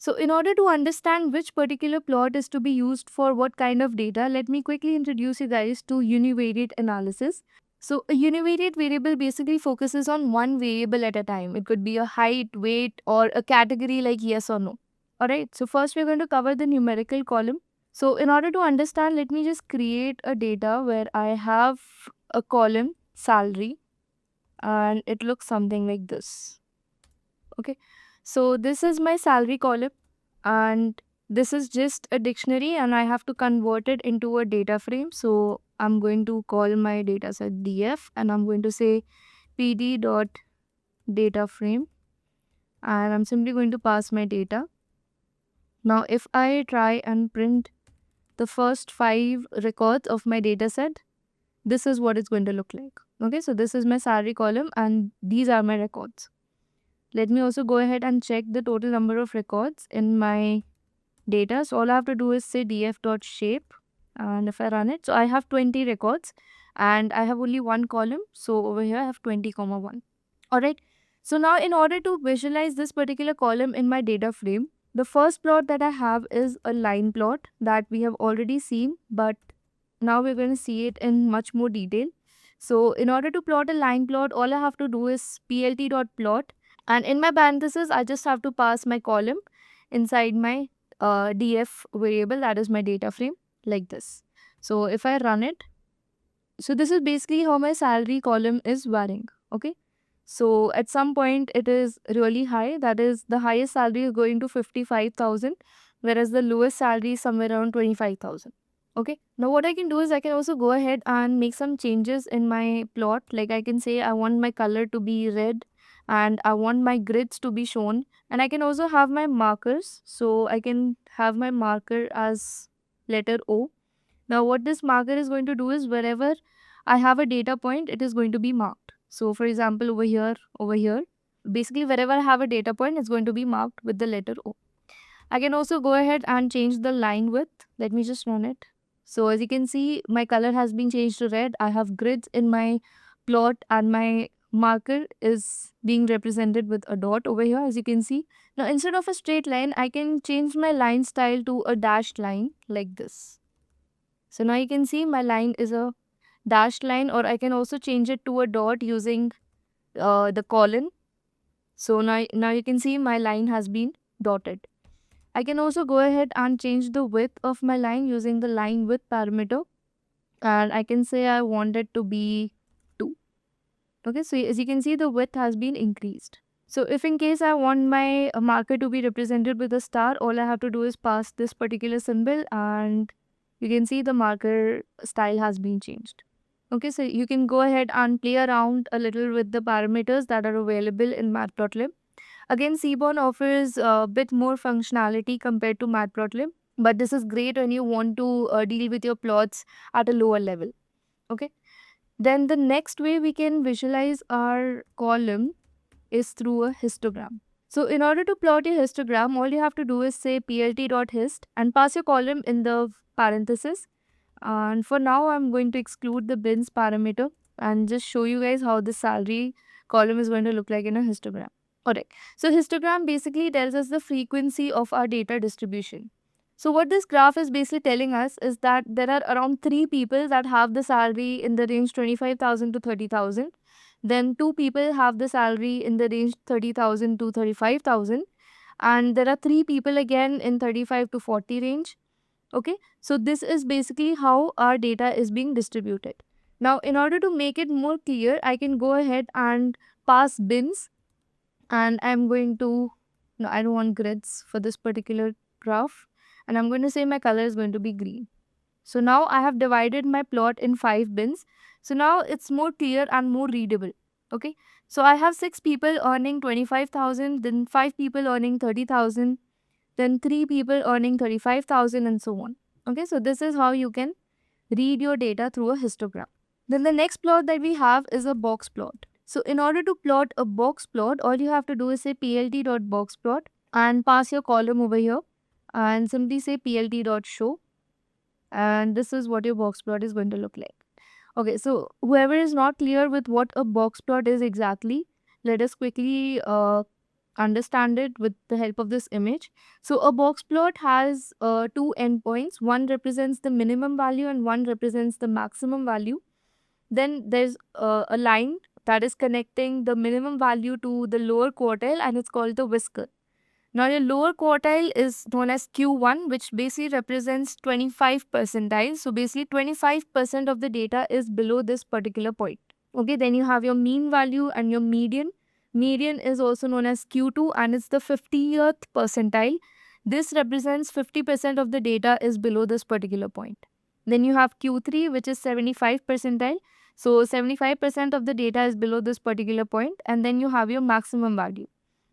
So in order to understand which particular plot is to be used for what kind of data, let me quickly introduce you guys to univariate analysis. So a univariate variable basically focuses on one variable at a time. It could be a height, weight, or a category like yes or no. Alright, so first we're going to cover the numerical column. So in order to understand, let me just create a data where I have a column salary and it looks something like this. Okay, so this is my salary column and this is just a dictionary and I have to convert it into a data frame. So I'm going to call my data set df and I'm going to say pd dot data frame and I'm simply going to pass my data. Now if I try and print the first 5 records of my data set, this is what it's going to look like. Okay, so this is my salary column and these are my records. Let me also go ahead and check the total number of records in my data. So all I have to do is say df.shape and if I run it, so I have 20 records and I have only one column. So over here I have 20, comma 1. Alright. So now in order to visualize this particular column in my data frame, the first plot that I have is a line plot that we have already seen, but now we're going to see it in much more detail. So in order to plot a line plot, all I have to do is plt.plot and in my parentheses, I just have to pass my column inside my df variable, that is my data frame, like this. So if I run it, so this is basically how my salary column is varying. Okay, so at some point it is really high, that is the highest salary is going to 55,000, whereas the lowest salary is somewhere around 25,000. Okay, now what I can do is I can also go ahead and make some changes in my plot. Like I can say I want my color to be red and I want my grids to be shown, and I can also have my markers. So I can have my marker as letter O. Now what this marker is going to do is wherever I have a data point, it is going to be marked. So for example, over here, basically wherever I have a data point, it's going to be marked with the letter O. I can also go ahead and change the line width. Let me just run it. So as you can see, my color has been changed to red. I have grids in my plot and my marker is being represented with a dot over here, as you can see. Now instead of a straight line, I can change my line style to a dashed line like this. So now you can see my line is a dashed line, or I can also change it to a dot using the colon. So now you can see my line has been dotted. I can also go ahead and change the width of my line using the line width parameter, and I can say I want it to be 2. Okay, so as you can see, the width has been increased. So if in case I want my marker to be represented with a star, all I have to do is pass this particular symbol, and you can see the marker style has been changed. Okay, so you can go ahead and play around a little with the parameters that are available in Matplotlib. Again, Seaborn offers a bit more functionality compared to Matplotlib, but this is great when you want to deal with your plots at a lower level. Okay. Then the next way we can visualize our column is through a histogram. So in order to plot your histogram, all you have to do is say plt.hist and pass your column in the parenthesis. And for now, I'm going to exclude the bins parameter and just show you guys how the salary column is going to look like in a histogram. Alright, so histogram basically tells us the frequency of our data distribution. So what this graph is basically telling us is that there are around 3 people that have the salary in the range 25,000 to 30,000. Then 2 people have the salary in the range 30,000 to 35,000. And there are 3 people again in 35 to 40 range. Okay, so this is basically how our data is being distributed. Now, in order to make it more clear, I can go ahead and pass bins, and I'm going to, no, I don't want grids for this particular graph, and I'm going to say my color is going to be green. So now I have divided my plot in 5 bins. So now it's more clear and more readable. Okay, so I have 6 people earning 25,000, then 5 people earning 30,000, then 3 people earning 35,000, and so on. Okay, so this is how you can read your data through a histogram. Then the next plot that we have is a box plot. So in order to plot a box plot, all you have to do is say plt.boxplot and pass your column over here and simply say plt.show, and this is what your box plot is going to look like. Okay, so whoever is not clear with what a box plot is exactly, let us quickly understand it with the help of this image. So a box plot has 2 endpoints. One represents the minimum value and one represents the maximum value. Then there's a line that is connecting the minimum value to the lower quartile, and it's called the whisker. Now your lower quartile is known as Q1, which basically represents 25 percentile. So basically 25% of the data is below this particular point. Okay, then you have your mean value and your median. Median is also known as Q2 and it's the 50th percentile. This represents 50% of the data is below this particular point. Then you have Q3, which is 75 percentile. So 75% of the data is below this particular point, and then you have your maximum value.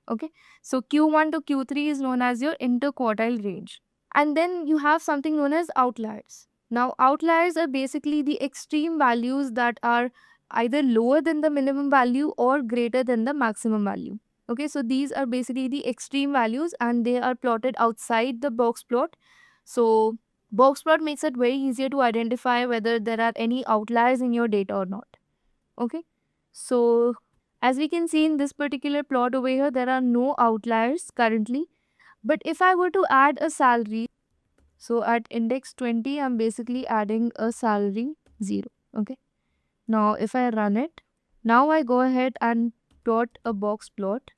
Okay, so Q1 to Q3 is known as your interquartile range. And then you have something known as outliers. Now, outliers are basically the extreme values that are either lower than the minimum value or greater than the maximum value. Okay, so these are basically the extreme values and they are plotted outside the box plot. So, box plot makes it very easier to identify whether there are any outliers in your data or not. Okay, so as we can see in this particular plot over here, there are no outliers currently. But if I were to add a salary, so at index 20, I'm basically adding a salary 0. Okay. Now, if I run it, now I go ahead and plot a box plot.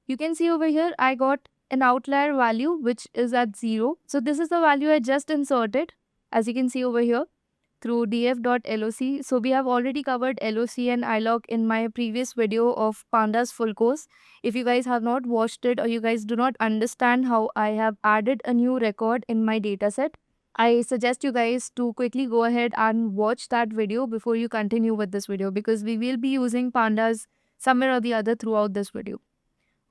You can see over here, I got an outlier value which is at 0. So this is the value I just inserted, as you can see over here, through df.loc. So we have already covered loc and ilog in my previous video of Pandas full course. If you guys have not watched it or you guys do not understand how I have added a new record in my dataset, I suggest you guys to quickly go ahead and watch that video before you continue with this video, because we will be using Pandas somewhere or the other throughout this video.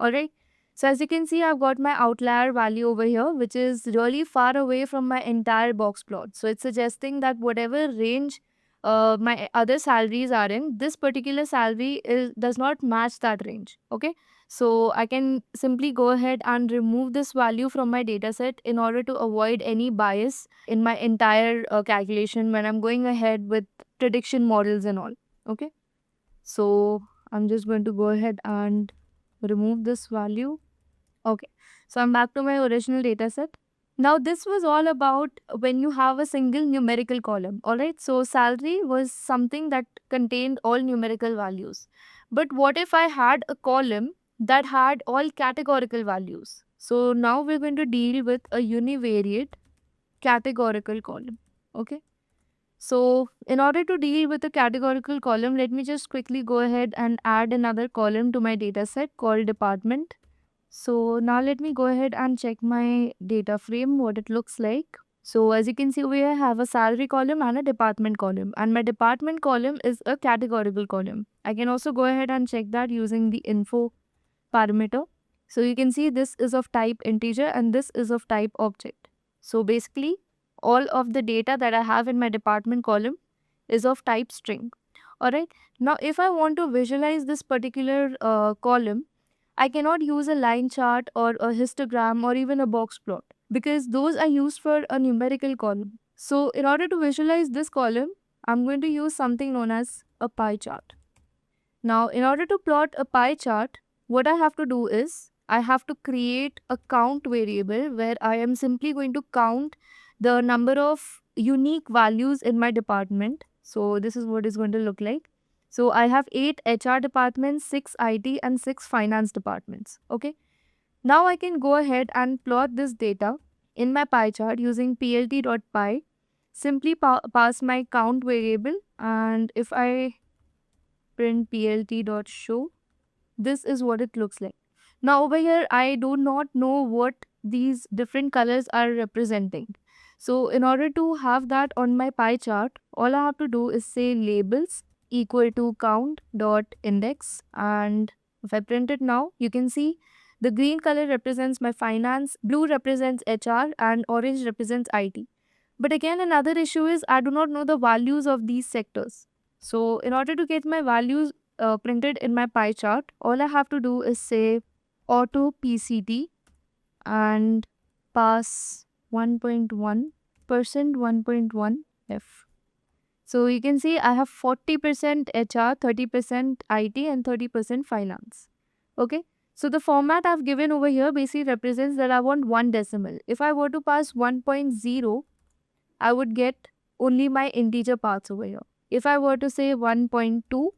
Alright, so as you can see, I've got my outlier value over here, which is really far away from my entire box plot. So it's suggesting that whatever range my other salaries are in, this particular salary does not match that range. Okay, so I can simply go ahead and remove this value from my dataset in order to avoid any bias in my entire calculation when I'm going ahead with prediction models and all. Okay, so I'm just going to go ahead and remove this value. Okay, so I'm back to my original data set. Now this was all about when you have a single numerical column. Alright, so salary was something that contained all numerical values. But what if I had a column that had all categorical values. So now we're going to deal with a univariate categorical column. Okay. So in order to deal with a categorical column, let me just quickly go ahead and add another column to my data set called department. So now let me go ahead and check my data frame, what it looks like. So as you can see over here, I have a salary column and a department column. And my department column is a categorical column. I can also go ahead and check that using the info parameter. So you can see this is of type integer and this is of type object. So basically, all of the data that I have in my department column is of type string. Alright. Now if I want to visualize this particular column, I cannot use a line chart or a histogram or even a box plot because those are used for a numerical column. So in order to visualize this column, I'm going to use something known as a pie chart. Now, in order to plot a pie chart, what I have to do is I have to create a count variable where I am simply going to count the number of unique values in my department. So this is what it's going to look like. So I have 8 HR departments, 6 IT and 6 finance departments. Okay. Now I can go ahead and plot this data in my pie chart using plt.py. Simply pass my count variable, and if I print plt.show, this is what it looks like. Now over here, I do not know what these different colors are representing. So in order to have that on my pie chart, all I have to do is say labels equal to count dot index, and if I print it now, you can see the green color represents my finance, blue represents HR, and orange represents IT. But again, another issue is I do not know the values of these sectors. So in order to get my values printed in my pie chart, all I have to do is say auto PCT and pass 1.1%, 1.1 F. So you can see I have 40% HR, 30% IT and 30% finance. Okay. So the format I've given over here basically represents that I want one decimal. If I were to pass 1.0, I would get only my integer parts over here. If I were to say 1.2,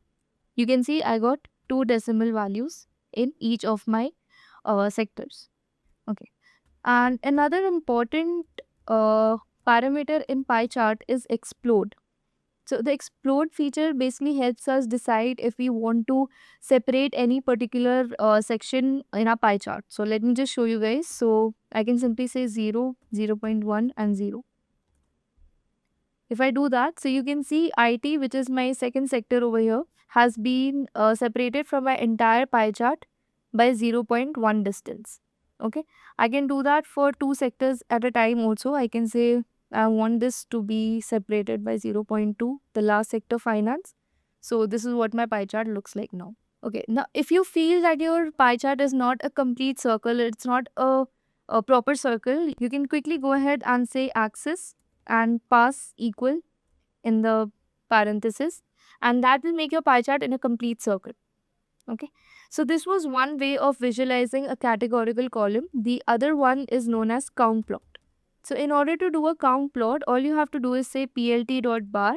you can see I got 2 decimal values in each of my sectors. Okay. And another important parameter in pie chart is explode. So the explode feature basically helps us decide if we want to separate any particular section in our pie chart. So let me just show you guys. So I can simply say 0, 0.1 and 0. If I do that, so you can see IT, which is my second sector over here, has been separated from my entire pie chart by 0.1 distance. Okay, I can do that for 2 sectors at a time also. I can say I want this to be separated by 0.2, the last sector finance. So this is what my pie chart looks like now. Okay, now if you feel that your pie chart is not a complete circle, it's not a proper circle, you can quickly go ahead and say axis and pass equal in the parenthesis, and that will make your pie chart in a complete circle. Okay, so this was one way of visualizing a categorical column. The other one is known as count plot. So in order to do a count plot, all you have to do is say plt.bar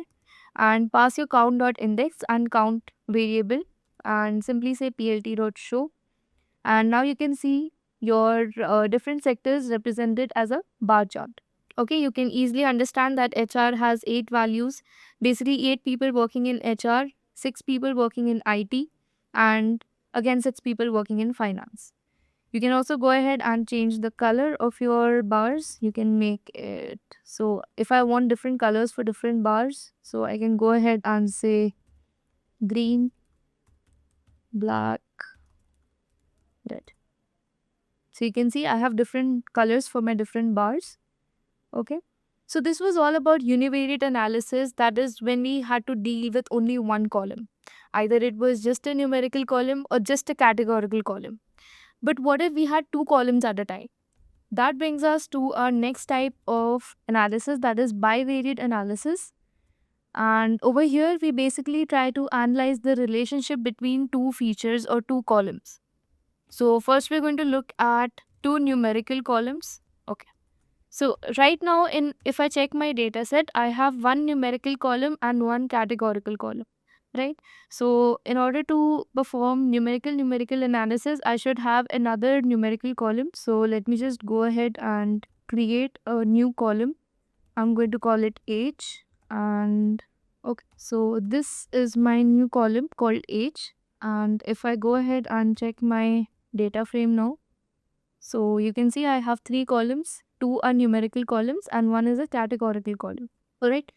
and pass your count.index and count variable and simply say plt.show, and now you can see your different sectors represented as a bar chart. Okay, you can easily understand that HR has 8 values, basically 8 people working in HR, 6 people working in IT, and again 6 people working in finance. You can also go ahead and change the color of your bars. You can make it, so if I want different colors for different bars, so I can go ahead and say green, black, red. So you can see I have different colors for my different bars. Okay. So this was all about univariate analysis. That is when we had to deal with only one column. Either it was just a numerical column or just a categorical column. But what if we had 2 columns at a time? That brings us to our next type of analysis, that is bivariate analysis. And over here, we basically try to analyze the relationship between 2 features or 2 columns. So first we're going to look at 2 numerical columns. Okay. So right now, if I check my data set, I have one numerical column and one categorical column. right? So in order to perform numerical analysis, I should have another numerical column. So let me just go ahead and create a new column. I'm going to call it age. And okay, so this is my new column called age. And if I go ahead and check my data frame now, so you can see I have three columns. Two are numerical columns and one is a categorical column. Alright.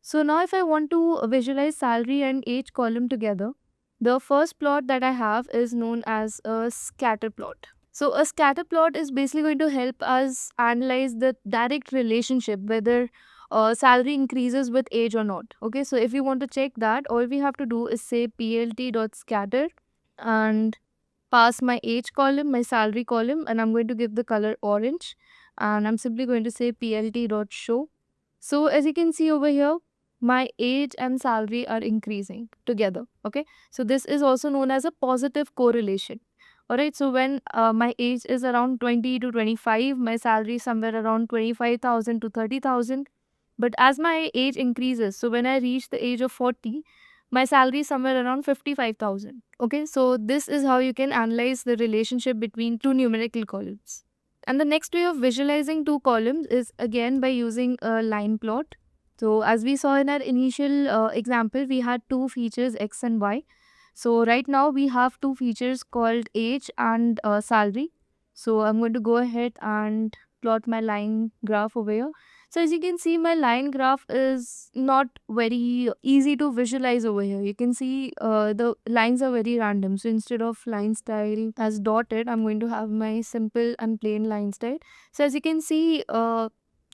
So now if I want to visualize salary and age column together, the first plot that I have is known as a scatter plot. So a scatter plot is basically going to help us analyze the direct relationship whether salary increases with age or not. Okay, so if you want to check that, all we have to do is say plt.scatter and pass my age column, my salary column, and I'm going to give the color orange. And I'm simply going to say plt.show. So as you can see over here, my age and salary are increasing together. Okay, so this is also known as a positive correlation. Alright, so when my age is around 20 to 25, my salary is somewhere around 25,000 to 30,000. But as my age increases, so when I reach the age of 40, my salary is somewhere around 55,000. Okay, so this is how you can analyze the relationship between two numerical columns. And the next way of visualizing two columns is again by using a line plot. So as we saw in our initial example, we had two features x and y. So right now we have two features called age and salary. So I'm going to go ahead and plot my line graph over here. So as you can see, my line graph is not very easy to visualize over here. You can see the lines are very random. So instead of line style as dotted, I'm going to have my simple and plain line style. So as you can see,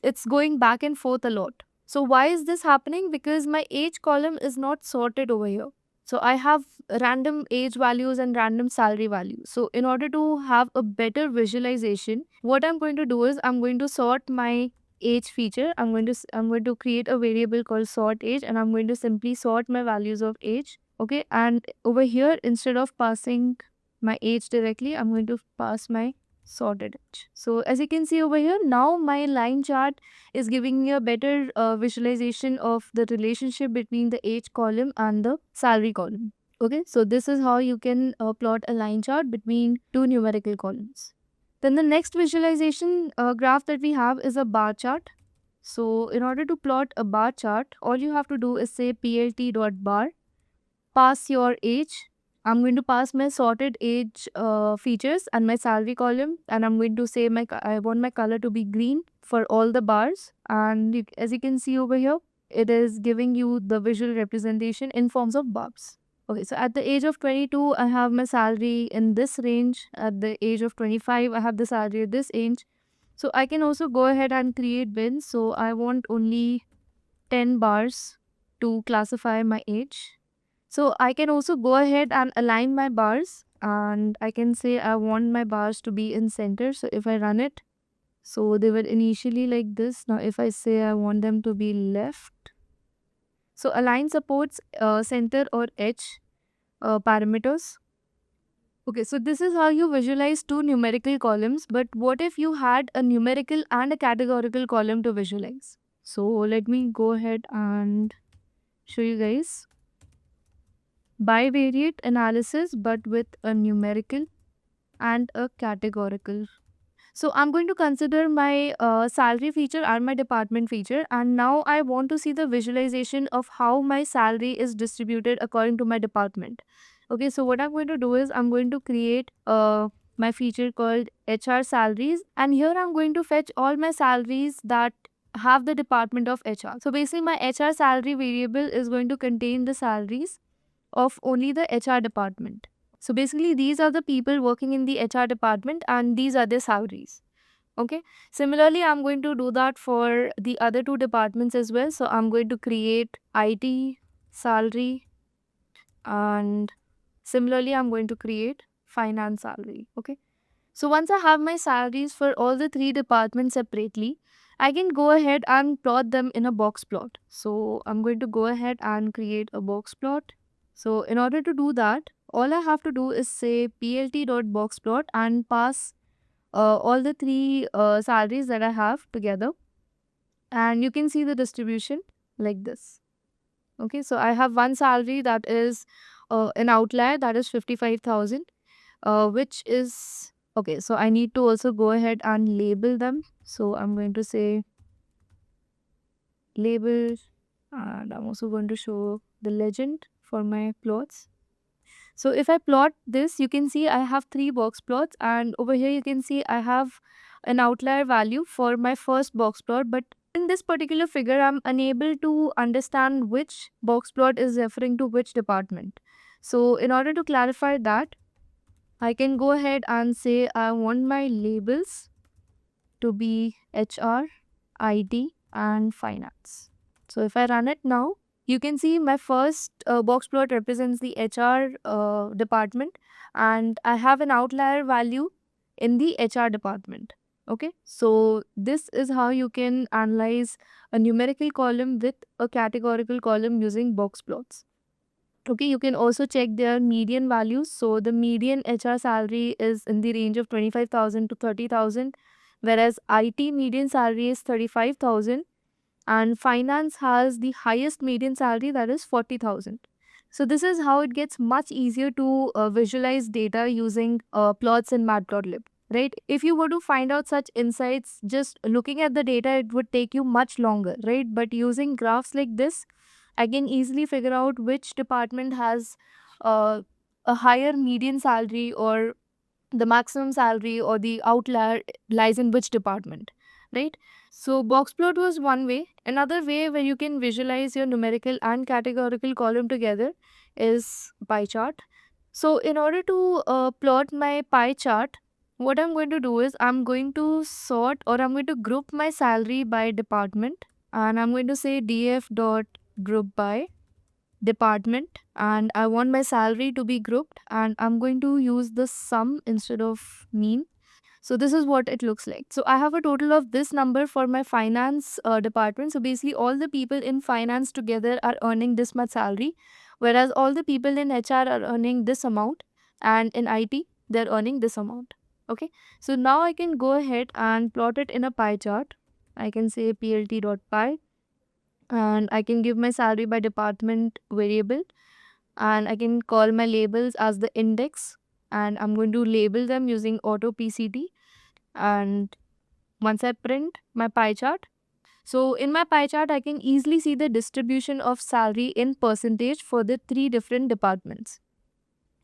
it's going back and forth a lot. So why is this happening? Because my age column is not sorted over here. So I have random age values and random salary values. So in order to have a better visualization, what I'm going to do is I'm going to sort my age feature. I'm going to create a variable called sort age, and I'm going to simply sort my values of age. Okay, and over here, instead of passing my age directly, I'm going to pass my sorted age. So as you can see over here, now my line chart is giving me a better visualization of the relationship between the age column and the salary column. Okay, so this is how you can plot a line chart between two numerical columns. Then the next visualization graph that we have is a bar chart. So in order to plot a bar chart, all you have to do is say plt.bar, pass your age. I'm going to pass my sorted age features and my salary column, and I'm going to say I want my color to be green for all the bars. And as you can see over here, it is giving you the visual representation in forms of bars. Okay, so at the age of 22, I have my salary in this range. At the age of 25, I have the salary at this range. So I can also go ahead and create bins. So I want only 10 bars to classify my age. So I can also go ahead and align my bars, and I can say I want my bars to be in center. So if I run it, so they were initially like this. Now if I say I want them to be left, so align supports center or edge parameters. Okay, so this is how you visualize two numerical columns, but what if you had a numerical and a categorical column to visualize? So let me go ahead and show you guys bivariate analysis, but with a numerical and a categorical. So I'm going to consider my salary feature and my department feature, and now I want to see the visualization of how my salary is distributed according to my department. Okay, so what I'm going to do is I'm going to create my feature called HR salaries, and here I'm going to fetch all my salaries that have the department of HR. So basically my HR salary variable is going to contain the salaries of only the HR department. So basically these are the people working in the HR department and these are their salaries. Okay. Similarly, I'm going to do that for the other two departments as well. So I'm going to create IT salary, and similarly I'm going to create finance salary. Okay. So once I have my salaries for all the three departments separately, I can go ahead and plot them in a box plot. So I'm going to go ahead and create a box plot. So in order to do that, all I have to do is say plt.boxplot and pass all the three salaries that I have together. And you can see the distribution like this. Okay, so I have one salary that is an outlier, that is 55,000, which is okay. So I need to also go ahead and label them. So I'm going to say label, and I'm also going to show the legend for my plots. So if I plot this, you can see I have three box plots, and over here you can see I have an outlier value for my first box plot. But in this particular figure, I'm unable to understand which box plot is referring to which department. So in order to clarify that, I can go ahead and say I want my labels to be HR, IT, and finance. So if I run it now, you can see my first box plot represents the HR department, and I have an outlier value in the HR department. Okay, so this is how you can analyze a numerical column with a categorical column using box plots. Okay, you can also check their median values. So the median HR salary is in the range of 25,000 to 30,000, whereas IT median salary is 35,000, and finance has the highest median salary, that is 40,000. So this is how it gets much easier to visualize data using plots in Matplotlib, right? If you were to find out such insights just looking at the data, it would take you much longer, right? But using graphs like this, I can easily figure out which department has uh, a higher median salary, or the maximum salary, or the outlier lies in which department, right? So boxplot was one way. Another way where you can visualize your numerical and categorical column together is pie chart. So in order to plot my pie chart, what I'm going to do is I'm going to sort, or I'm going to group my salary by department, and I'm going to say df dot group by department, and I want my salary to be grouped, and I'm going to use the sum instead of mean. So this is what it looks like. So I have a total of this number for my finance department. So basically all the people in finance together are earning this much salary, whereas all the people in HR are earning this amount, and in IT they're earning this amount. Okay, so now I can go ahead and plot it in a pie chart. I can say plt.py, and I can give my salary by department variable, and I can call my labels as the index, and I'm going to label them using auto PCT. And once I print my pie chart, so in my pie chart I can easily see the distribution of salary in percentage for the three different departments.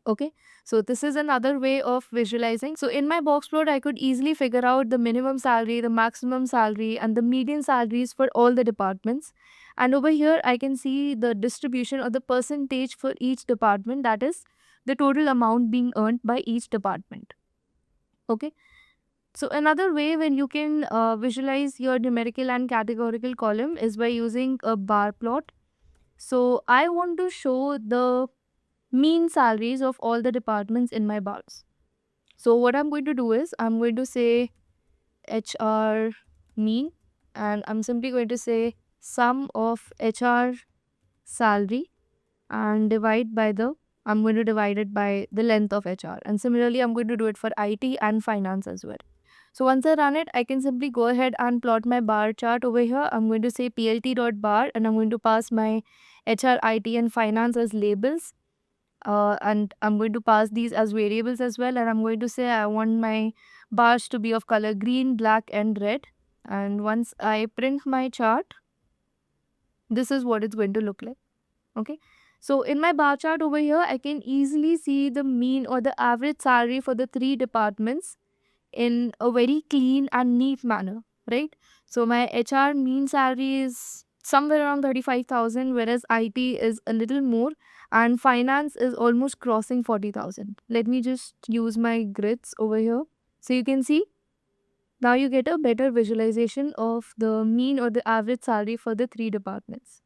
Okay, so this is another way of visualizing. So in my box plot, I could easily figure out the minimum salary, the maximum salary, and the median salaries for all the departments. And over here, I can see the distribution or the percentage for each department, that is the total amount being earned by each department. Okay, so another way when you can visualize your numerical and categorical column is by using a bar plot. So I want to show the mean salaries of all the departments in my bars. So what I'm going to do is I'm going to say HR mean, and I'm simply going to say sum of HR salary and I'm going to divide it by the length of HR. And similarly, I'm going to do it for IT and finance as well. So once I run it, I can simply go ahead and plot my bar chart over here. I'm going to say plt.bar, and I'm going to pass my HR, IT, and finance as labels. And I'm going to pass these as variables as well, and I'm going to say I want my bars to be of color green, black, and red. And once I print my chart, this is what it's going to look like. Okay, so in my bar chart over here, I can easily see the mean or the average salary for the three departments in a very clean and neat manner, right? So my HR mean salary is somewhere around 35,000, whereas IT is a little more, and finance is almost crossing 40,000. Let me just use my grids over here. So you can see now you get a better visualization of the mean or the average salary for the three departments.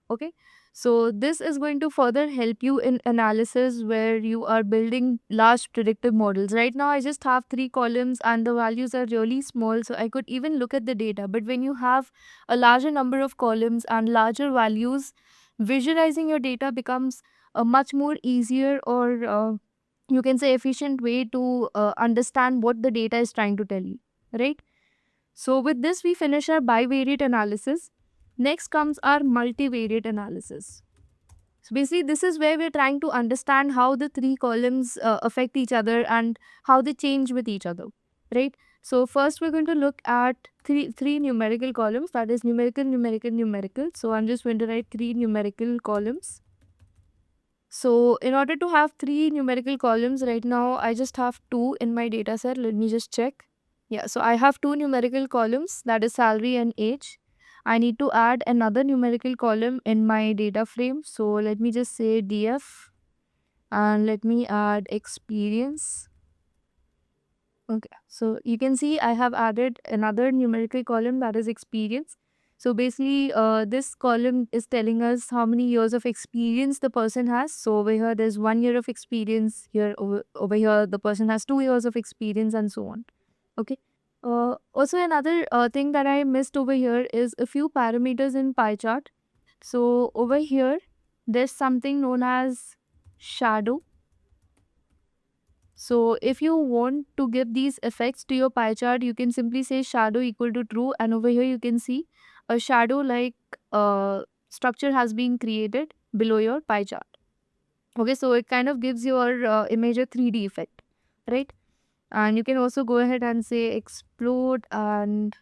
Okay, so this is going to further help you in analysis where you are building large predictive models. Right now I just have three columns and the values are really small, so I could even look at the data. But when you have a larger number of columns and larger values, visualizing your data becomes a much more easier, or you can say efficient way to understand what the data is trying to tell you, right? So with this we finish our bivariate analysis. Next comes our multivariate analysis. So basically, this is where we're trying to understand how the three columns affect each other and how they change with each other, right? So first, we're going to look at three numerical columns. That is numerical, numerical, numerical. So I'm just going to write three numerical columns. So in order to have three numerical columns right now, I just have two in my data set. Let me just check. Yeah, so I have two numerical columns, that is salary and age. I need to add another numerical column in my data frame. So let me just say DF and let me add experience. Okay, so you can see I have added another numerical column, that is experience. So basically, this column is telling us how many years of experience the person has. So over here, there's 1 year of experience. Here, over here, the person has 2 years of experience, and so on. Okay. Also, another thing that I missed over here is a few parameters in pie chart. So over here, there's something known as shadow. So if you want to give these effects to your pie chart, you can simply say shadow equal to true, and over here you can see a shadow like structure has been created below your pie chart. Okay, so it kind of gives your image a 3D effect, right? And you can also go ahead and say explode and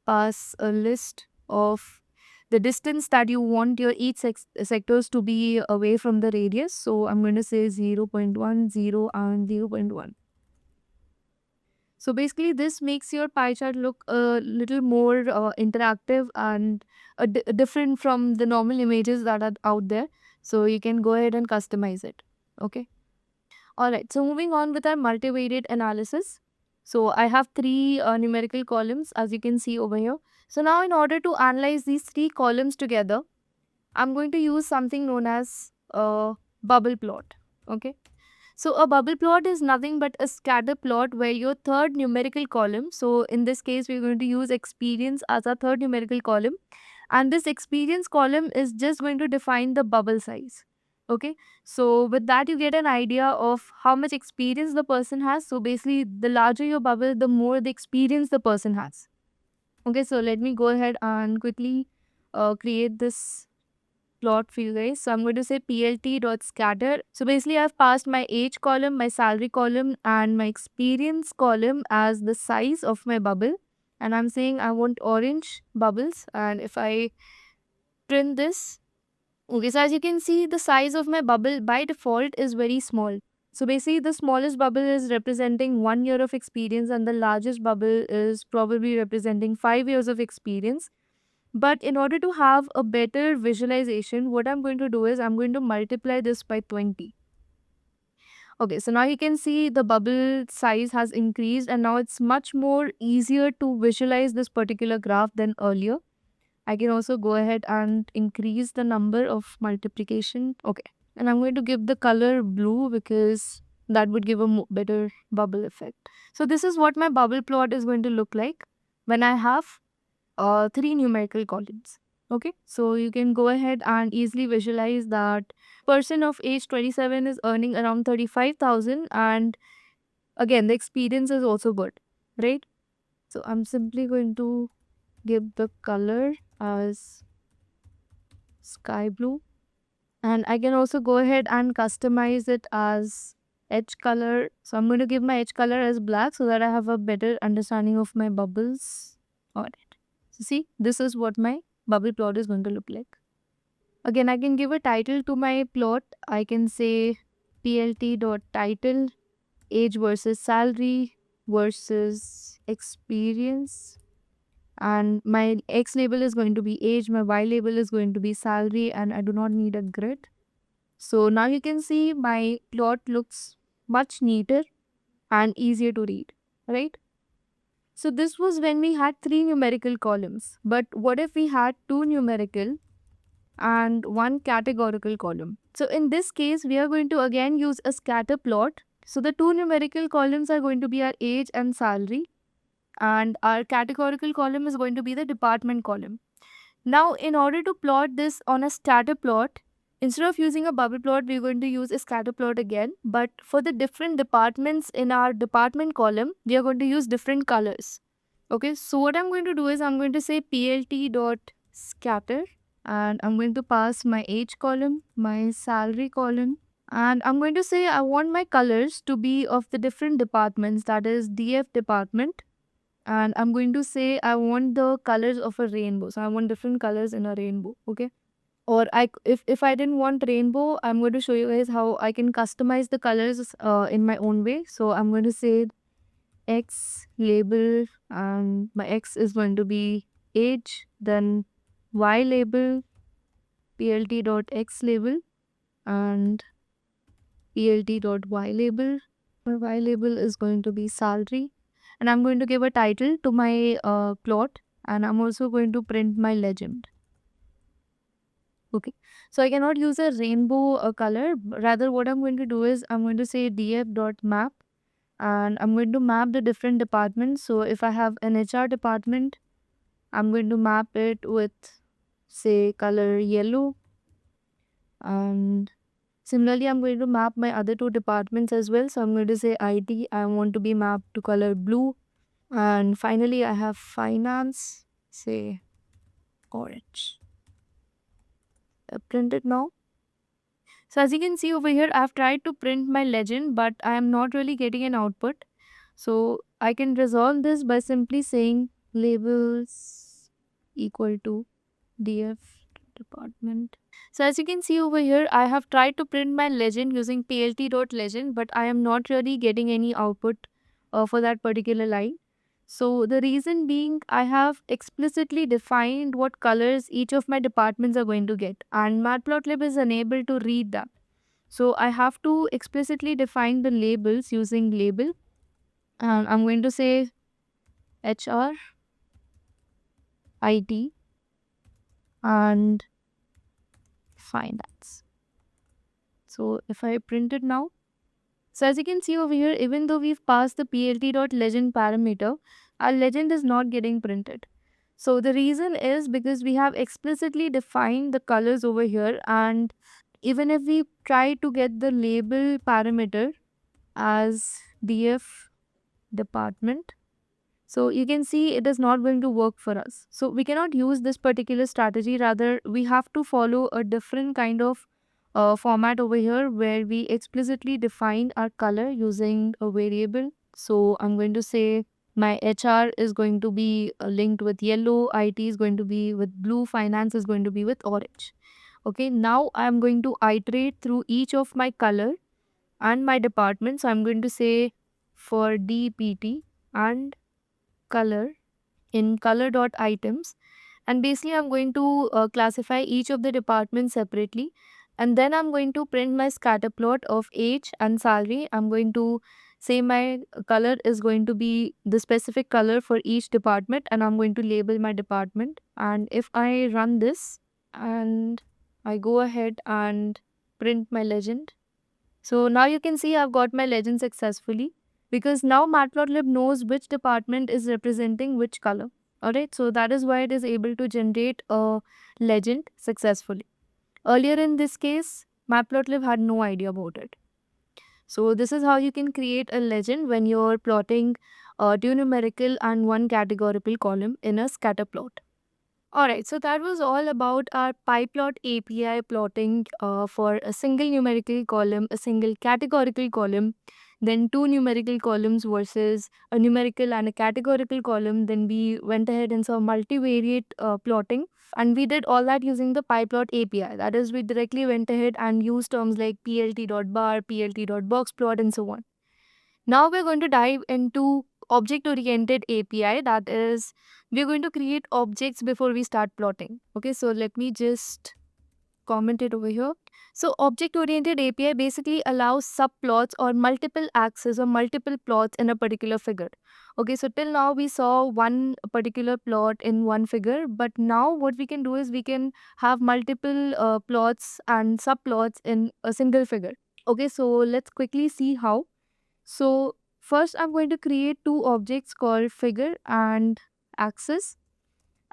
pass a list of the distance that you want your each sectors to be away from the radius. So I'm going to say 0.1, 0 and 0.1. So basically this makes your pie chart look a little more interactive and different from the normal images that are out there. So you can go ahead and customize it. Okay. Alright, so moving on with our multivariate analysis. So I have three numerical columns as you can see over here. So now in order to analyze these three columns together, I'm going to use something known as a bubble plot. Okay. So a bubble plot is nothing but a scatter plot where your third numerical column, so in this case we're going to use experience as our third numerical column, and this experience column is just going to define the bubble size. Okay, so with that you get an idea of how much experience the person has. So basically the larger your bubble, the more the experience the person has. Okay, so let me go ahead and quickly create this plot for you guys. So I'm going to say plt.scatter. So basically I've passed my age column, my salary column and my experience column as the size of my bubble. And I'm saying I want orange bubbles. And if I print this, okay, so as you can see, the size of my bubble by default is very small. So basically the smallest bubble is representing 1 year of experience and the largest bubble is probably representing 5 years of experience. But in order to have a better visualization, what I'm going to do is I'm going to multiply this by 20. Okay, so now you can see the bubble size has increased and now it's much more easier to visualize this particular graph than earlier. I can also go ahead and increase the number of multiplication. Okay, and I'm going to give the color blue because that would give a better bubble effect. So this is what my bubble plot is going to look like when I have three numerical columns. Okay, so you can go ahead and easily visualize that person of age 27 is earning around 35,000 and again the experience is also good, right? So I'm simply going to give the color as sky blue and I can also go ahead and customize it as edge color. So I'm going to give my edge color as black so that I have a better understanding of my bubbles. Alright. So see, this is what my bubble plot is going to look like. Again, I can give a title to my plot. I can say plt.title, age versus salary versus experience. And my X label is going to be age, my Y label is going to be salary, and I do not need a grid. So now you can see my plot looks much neater and easier to read, right? So this was when we had three numerical columns. But what if we had two numerical and one categorical column? So in this case, we are going to again use a scatter plot. So the two numerical columns are going to be our age and salary. And our categorical column is going to be the department column. Now, in order to plot this on a scatter plot, instead of using a bubble plot, we're going to use a scatter plot again. But for the different departments in our department column, we are going to use different colors. Okay, so what I'm going to do is I'm going to say plt.scatter and I'm going to pass my age column, my salary column, and I'm going to say I want my colors to be of the different departments, that is DF department. And I'm going to say I want the colors of a rainbow. So I want different colors in a rainbow. Okay. Or if I didn't want rainbow, I'm going to show you guys how I can customize the colors in my own way. So I'm going to say X label, and my X is going to be age, then Y label, plt.x label, and plt.y label. My Y label is going to be salary, and I'm going to give a title to my plot, and I'm also going to print my legend. Okay, so I cannot use a rainbow color. Rather, what I'm going to do is I'm going to say df.map, and I'm going to map the different departments. So if I have an HR department, I'm going to map it with, say, color yellow. And similarly, I'm going to map my other two departments as well. So I'm going to say IT, I want to be mapped to color blue. And finally, I have finance, say orange. Print it now. So as you can see over here, I've tried to print my legend, but I am not really getting an output. So I can resolve this by simply saying labels equal to df department. So as you can see over here, I have tried to print my legend using plt.legend, but I am not really getting any output for that particular line. So the reason being, I have explicitly defined what colors each of my departments are going to get, and Matplotlib is unable to read that. So I have to explicitly define the labels using label, and I'm going to say HR, IT, and finance. So if I print it now, so as you can see over here, even though we've passed the plt.legend parameter, our legend is not getting printed. So the reason is because we have explicitly defined the colors over here, and even if we try to get the label parameter as df department, so you can see it is not going to work for us. So we cannot use this particular strategy. Rather, we have to follow a different kind of format over here where we explicitly define our color using a variable. So I'm going to say my HR is going to be linked with yellow, IT is going to be with blue, finance is going to be with orange. Okay, now I'm going to iterate through each of my color and my department. So I'm going to say for DPT and color in color.items, and basically I'm going to classify each of the departments separately, and then I'm going to print my scatter plot of age and salary. I'm going to say my color is going to be the specific color for each department, and I'm going to label my department. And if I run this and I go ahead and print my legend, so now you can see I've got my legend successfully, because now Matplotlib knows which department is representing which color. Alright, so that is why it is able to generate a legend successfully. Earlier in this case, Matplotlib had no idea about it. So this is how you can create a legend when you're plotting two numerical and one categorical column in a scatter plot. Alright, so that was all about our PyPlot API plotting for a single numerical column, a single categorical column, then two numerical columns versus a numerical and a categorical column. Then we went ahead and saw multivariate plotting, and we did all that using the PyPlot API. That is, we directly went ahead and used terms like plt.bar, plt.boxplot, and so on. Now we're going to dive into object-oriented API. That is, we're going to create objects before we start plotting. Okay, so let me just comment it over here. So object-oriented API basically allows subplots or multiple axes or multiple plots in a particular figure. Okay, so till now we saw one particular plot in one figure, but now what we can do is we can have multiple plots and subplots in a single figure. Okay, so let's quickly see how. So first I'm going to create two objects called figure and axis,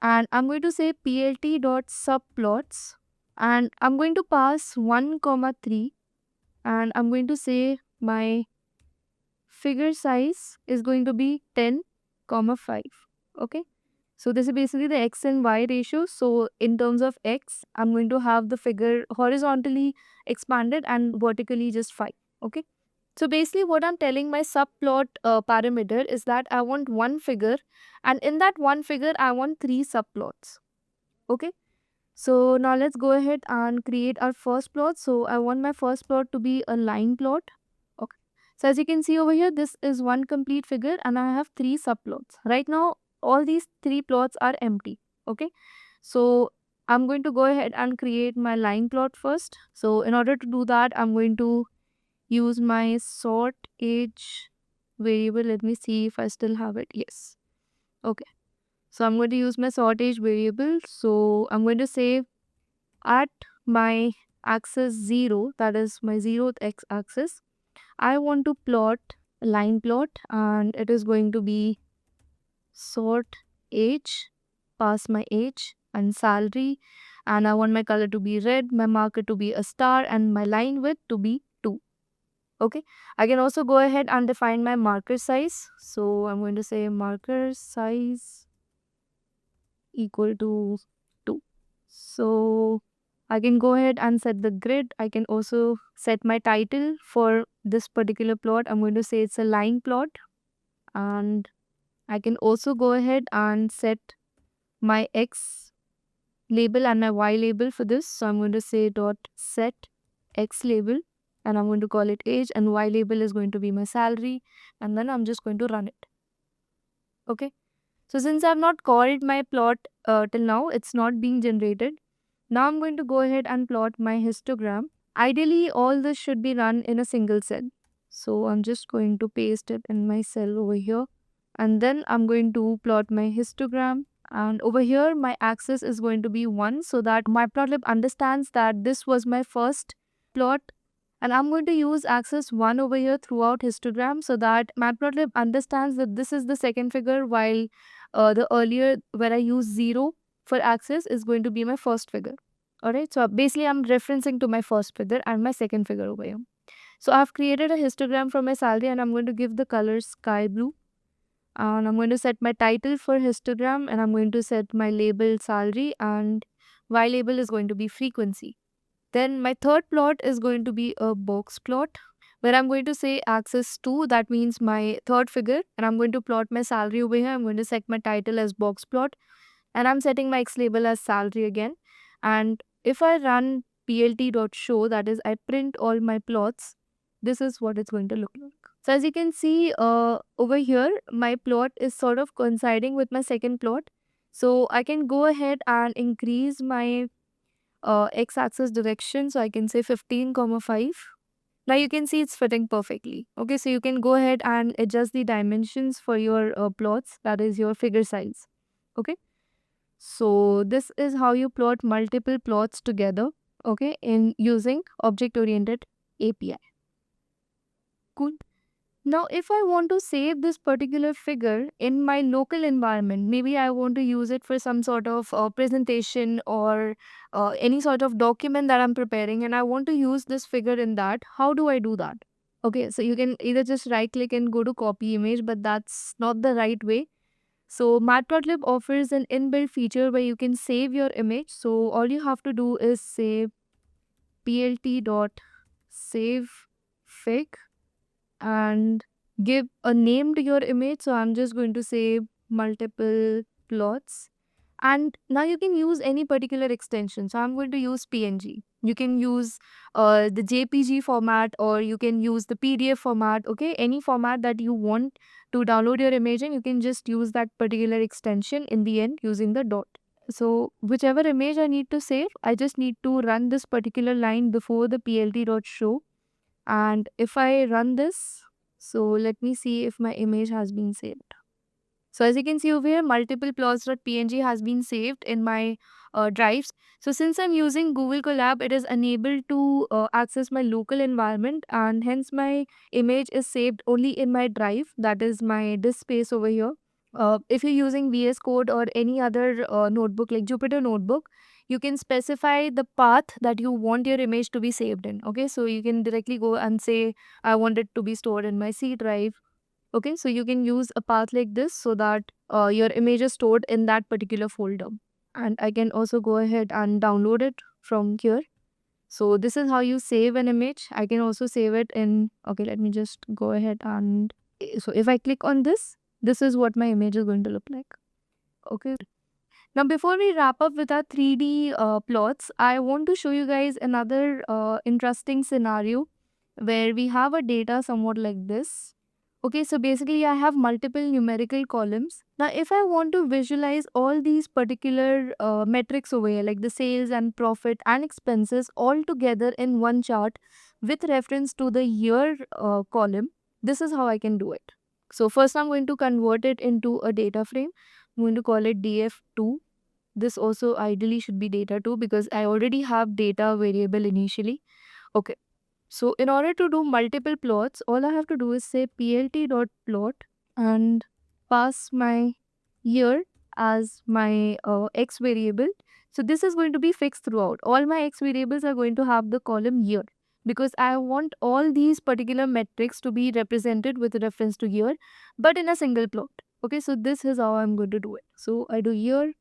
and I'm going to say plt.subplots, and I'm going to pass 1 comma 3, and I'm going to say my figure size is going to be 10 comma 5. Okay, So this is basically the x and y ratio. So in terms of x, I'm going to have the figure horizontally expanded and vertically just 5. Okay. So basically what I'm telling my subplot parameter is that I want one figure, and in that one figure I want 3 subplots. Okay. So now let's go ahead and create our first plot. So I want my first plot to be a line plot. Okay. So as you can see over here, this is one complete figure and I have 3 subplots. Right now, all these 3 plots are empty. Okay. So I'm going to go ahead and create my line plot first. So in order to do that, I'm going to use my sort age variable. Let me see if I still have it. Yes. Okay. So I'm going to use my sort age variable. So I'm going to say at my axis 0, that is my 0th x axis, I want to plot a line plot, and it is going to be sort age, pass my age and salary, and I want my color to be red, my marker to be a star, and my line width to be 2. Okay, I can also go ahead and define my marker size. So I'm going to say marker size equal to 2. So I can go ahead and set the grid. I can also set my title for this particular plot. I'm going to say it's a line plot, and I can also go ahead and set my x label and my y label for this. So I'm going to say dot set x label, and I'm going to call it age, and y label is going to be my salary, and then I'm just going to run it. Okay. So since I've not called my plot till now, it's not being generated. Now I'm going to go ahead and plot my histogram. Ideally, all this should be run in a single cell. So I'm just going to paste it in my cell over here. And then I'm going to plot my histogram. And over here, my axis is going to be 1, so that Matplotlib understands that this was my first plot. And I'm going to use axis 1 over here throughout histogram, so that Matplotlib understands that this is the second figure, while the earlier where I use 0 for axis is going to be my first figure. Alright, so basically I'm referencing to my first figure and my second figure over here. So I've created a histogram for my salary, and I'm going to give the color sky blue. And I'm going to set my title for histogram, and I'm going to set my label salary, and y label is going to be frequency. Then my third plot is going to be a box plot, where I'm going to say axis 2, that means my third figure, and I'm going to plot my salary over here. I'm going to set my title as box plot, and I'm setting my x label as salary again. And if I run plt.show, that is I print all my plots, this is what it's going to look like. So as you can see over here, my plot is sort of coinciding with my second plot. So I can go ahead and increase my x-axis direction. So I can say 15,5. Now you can see it's fitting perfectly. Okay, so you can go ahead and adjust the dimensions for your plots, that is your figure size. Okay, so this is how you plot multiple plots together, okay, in using object-oriented API. Cool. Now, if I want to save this particular figure in my local environment, maybe I want to use it for some sort of presentation or any sort of document that I'm preparing, and I want to use this figure in that, how do I do that? Okay, so you can either just right click and go to copy image, but that's not the right way. So Matplotlib offers an inbuilt feature where you can save your image. So all you have to do is say plt.save fig and give a name to your image. So I'm just going to say multiple plots. And now you can use any particular extension. So I'm going to use PNG. You can use the JPG format, or you can use the PDF format. Okay, any format that you want to download your image in, you can just use that particular extension in the end using the dot. So whichever image I need to save, I just need to run this particular line before the plt.show. And if I run this, so let me see if my image has been saved. So as you can see over here, multiple plots.png has been saved in my drives. So since I'm using Google Colab, it is unable to access my local environment, and hence my image is saved only in my drive, that is my disk space over here. If you're using VS Code or any other notebook like Jupyter Notebook, you can specify the path that you want your image to be saved in. Okay, so you can directly go and say, I want it to be stored in my C drive, Okay, so you can use a path like this so that your image is stored in that particular folder. And I can also go ahead and download it from here. So this is how you save an image. I can also save it in, okay, let me just go ahead and, so if I click on this is what my image is going to look like. Okay. Now, before we wrap up with our 3D plots, I want to show you guys another interesting scenario where we have a data somewhat like this. Okay, so basically I have multiple numerical columns. Now, if I want to visualize all these particular metrics over here, like the sales and profit and expenses all together in one chart with reference to the year column, this is how I can do it. So first I'm going to convert it into a data frame. I'm going to call it df2. This also ideally should be data2 because I already have data variable initially. Okay. So in order to do multiple plots, all I have to do is say plt.plot and pass my year as my x variable. So this is going to be fixed throughout. All my x variables are going to have the column year because I want all these particular metrics to be represented with reference to year, but in a single plot. Okay, so this is how I'm going to do it. So I do year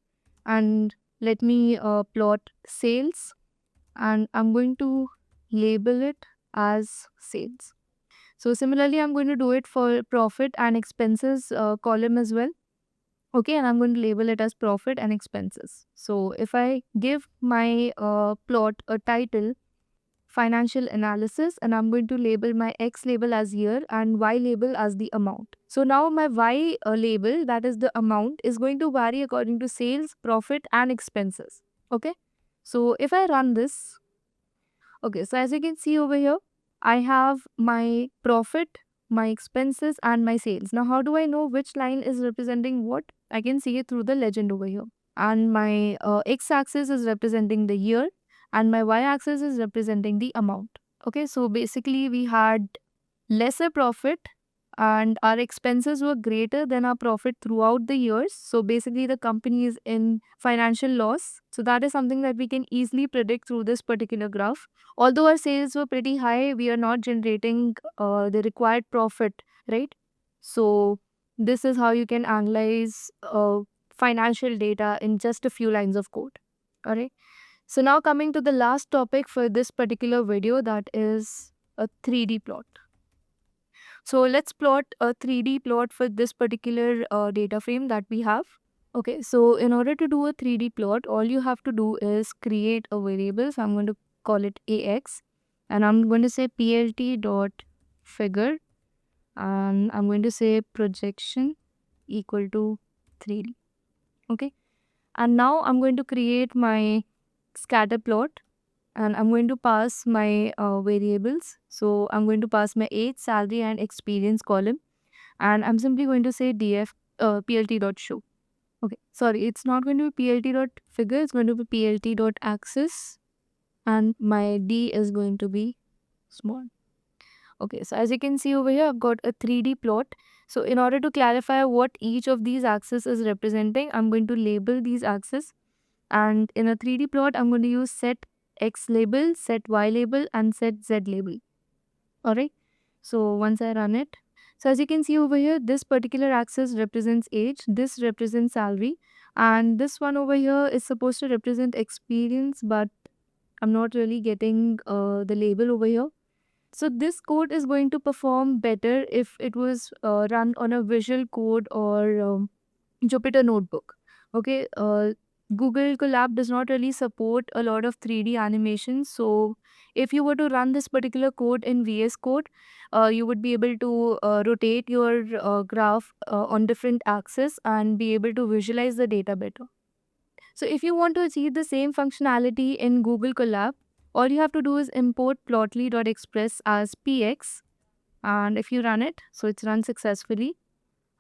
and let me plot sales, and I'm going to label it as sales. So similarly, I'm going to do it for profit and expenses column as well. Okay, and I'm going to label it as profit and expenses. So if I give my plot a title, financial analysis, and I'm going to label my X label as year and Y label as the amount. So now my Y label, that is the amount, is going to vary according to sales, profit and expenses. Okay. So if I run this, okay, so as you can see over here, I have my profit, my expenses and my sales. Now how do I know which line is representing what? I can see it through the legend over here. And my x-axis is representing the year and my y-axis is representing the amount. Okay, so basically we had lesser profit and our expenses were greater than our profit throughout the years. So basically the company is in financial loss. So that is something that we can easily predict through this particular graph. Although our sales were pretty high, we are not generating the required profit, right? So this is how you can analyze financial data in just a few lines of code. All right. So now coming to the last topic for this particular video, that is a 3D plot. So let's plot a 3D plot for this particular data frame that we have. Okay, so in order to do a 3D plot, all you have to do is create a variable. So I'm going to call it AX and I'm going to say plt dot figure and I'm going to say projection equal to 3D. Okay, and now I'm going to create my scatter plot and I'm going to pass my variables. So I'm going to pass my age, salary and experience column and I'm simply going to say df plt.show. Okay, sorry, it's not going to be plt.figure, it's going to be plt.axis and my d is going to be small. Okay, so as you can see over here, I've got a 3D plot. So in order to clarify what each of these axes is representing, I'm going to label these axes. And in a 3D plot, I'm going to use set X label, set Y label, and set Z label. Alright. So once I run it, so as you can see over here, this particular axis represents age, this represents salary, and this one over here is supposed to represent experience, but I'm not really getting the label over here. So this code is going to perform better if it was run on a visual code or Jupyter notebook. Okay, Google Colab does not really support a lot of 3D animations. So if you were to run this particular code in VS Code, you would be able to rotate your graph on different axes and be able to visualize the data better. So if you want to achieve the same functionality in Google Colab, all you have to do is import plotly.express as px, and if you run it, so it's run successfully.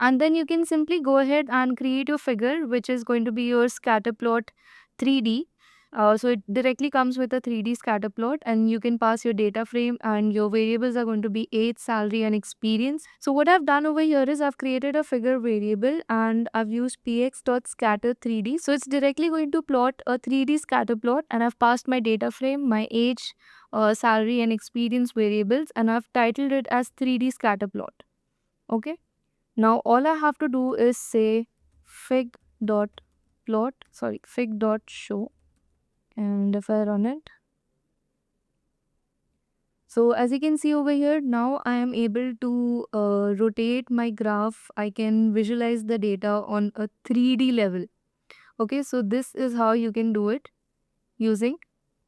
And then you can simply go ahead and create your figure, which is going to be your scatter plot 3D. So it directly comes with a 3D scatter plot and you can pass your data frame and your variables are going to be age, salary and experience. So what I've done over here is I've created a figure variable and I've used px.scatter3d. So it's directly going to plot a 3D scatter plot and I've passed my data frame, my age, salary and experience variables and I've titled it as 3D scatter plot. Okay. Now all I have to do is say fig.show, and if I run it, so as you can see over here, now I am able to rotate my graph. I can visualize the data on a 3D level. Okay, so this is how you can do it using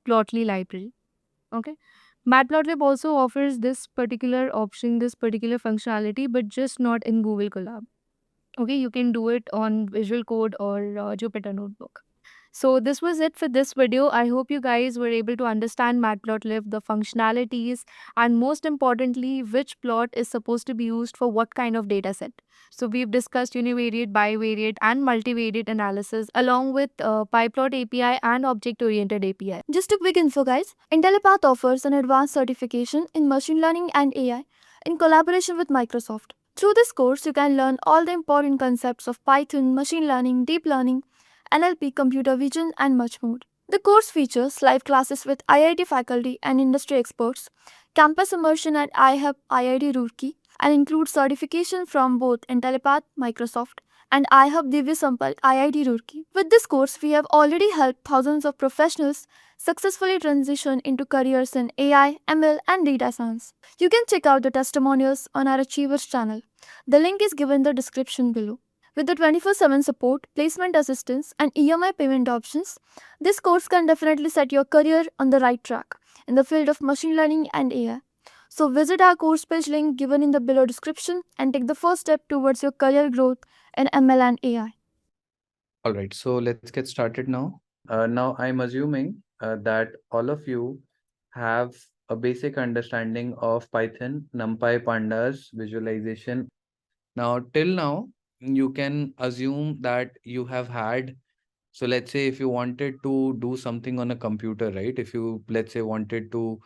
Plotly library. Okay. Matplotlib also offers this particular option, this particular functionality, but just not in Google Colab. Okay, you can do it on Visual Code or Jupyter Notebook. So this was it for this video. I hope you guys were able to understand Matplotlib, the functionalities, and most importantly, which plot is supposed to be used for what kind of data set. So we've discussed univariate, bivariate, and multivariate analysis along with PyPlot API and object-oriented API. Just a quick info, guys. Intellipaat offers an advanced certification in machine learning and AI in collaboration with Microsoft. Through this course, you can learn all the important concepts of Python, machine learning, deep learning, NLP, computer vision, and much more. The course features live classes with IIT faculty and industry experts, campus immersion at iHub IIT Roorkee, and includes certification from both Intellipaat, Microsoft, and iHub Divya Sampark IIT Roorkee. With this course, we have already helped thousands of professionals successfully transition into careers in AI, ML, and data science. You can check out the testimonials on our Achievers channel. The link is given in the description below. With the 24/7 support, placement assistance, and EMI payment options, this course can definitely set your career on the right track in the field of machine learning and AI. So visit our course page link given in the below description and take the first step towards your career growth in ML and AI. All right, so let's get started now. Now, I'm assuming that all of you have a basic understanding of Python, NumPy, Pandas, visualization. Now, till now, you can assume that you have had. So let's say if you wanted to do something on a computer, right? If you, let's say, wanted to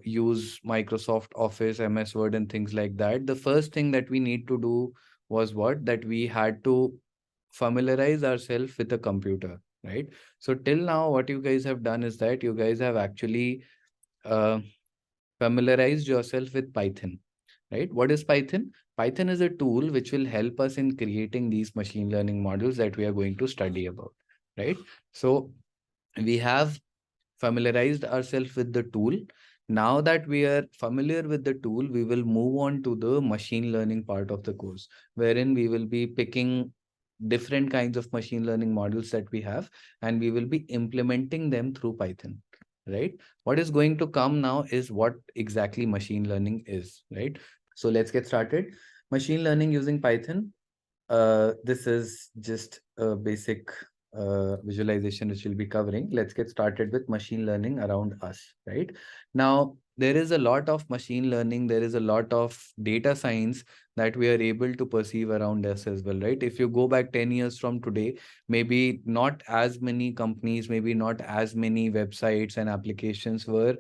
use Microsoft Office, MS Word, and things like that, the first thing that we need to do was what? That we had to familiarize ourselves with a computer, right? So till now, what you guys have done is that you guys have actually uh, familiarized yourself with Python, right? What is Python? Python is a tool which will help us in creating these machine learning models that we are going to study about, right? So we have familiarized ourselves with the tool. Now that we are familiar with the tool, we will move on to the machine learning part of the course, wherein we will be picking different kinds of machine learning models that we have, and we will be implementing them through Python, right? What is going to come now is what exactly machine learning is, right? So let's get started. Machine learning using Python. This is just a basic visualization which we'll be covering. Let's get started with machine learning around us, right? Now, there is a lot of machine learning, there is a lot of data science that we are able to perceive around us as well, right? If you go back 10 years from today, maybe not as many companies, maybe not as many websites and applications were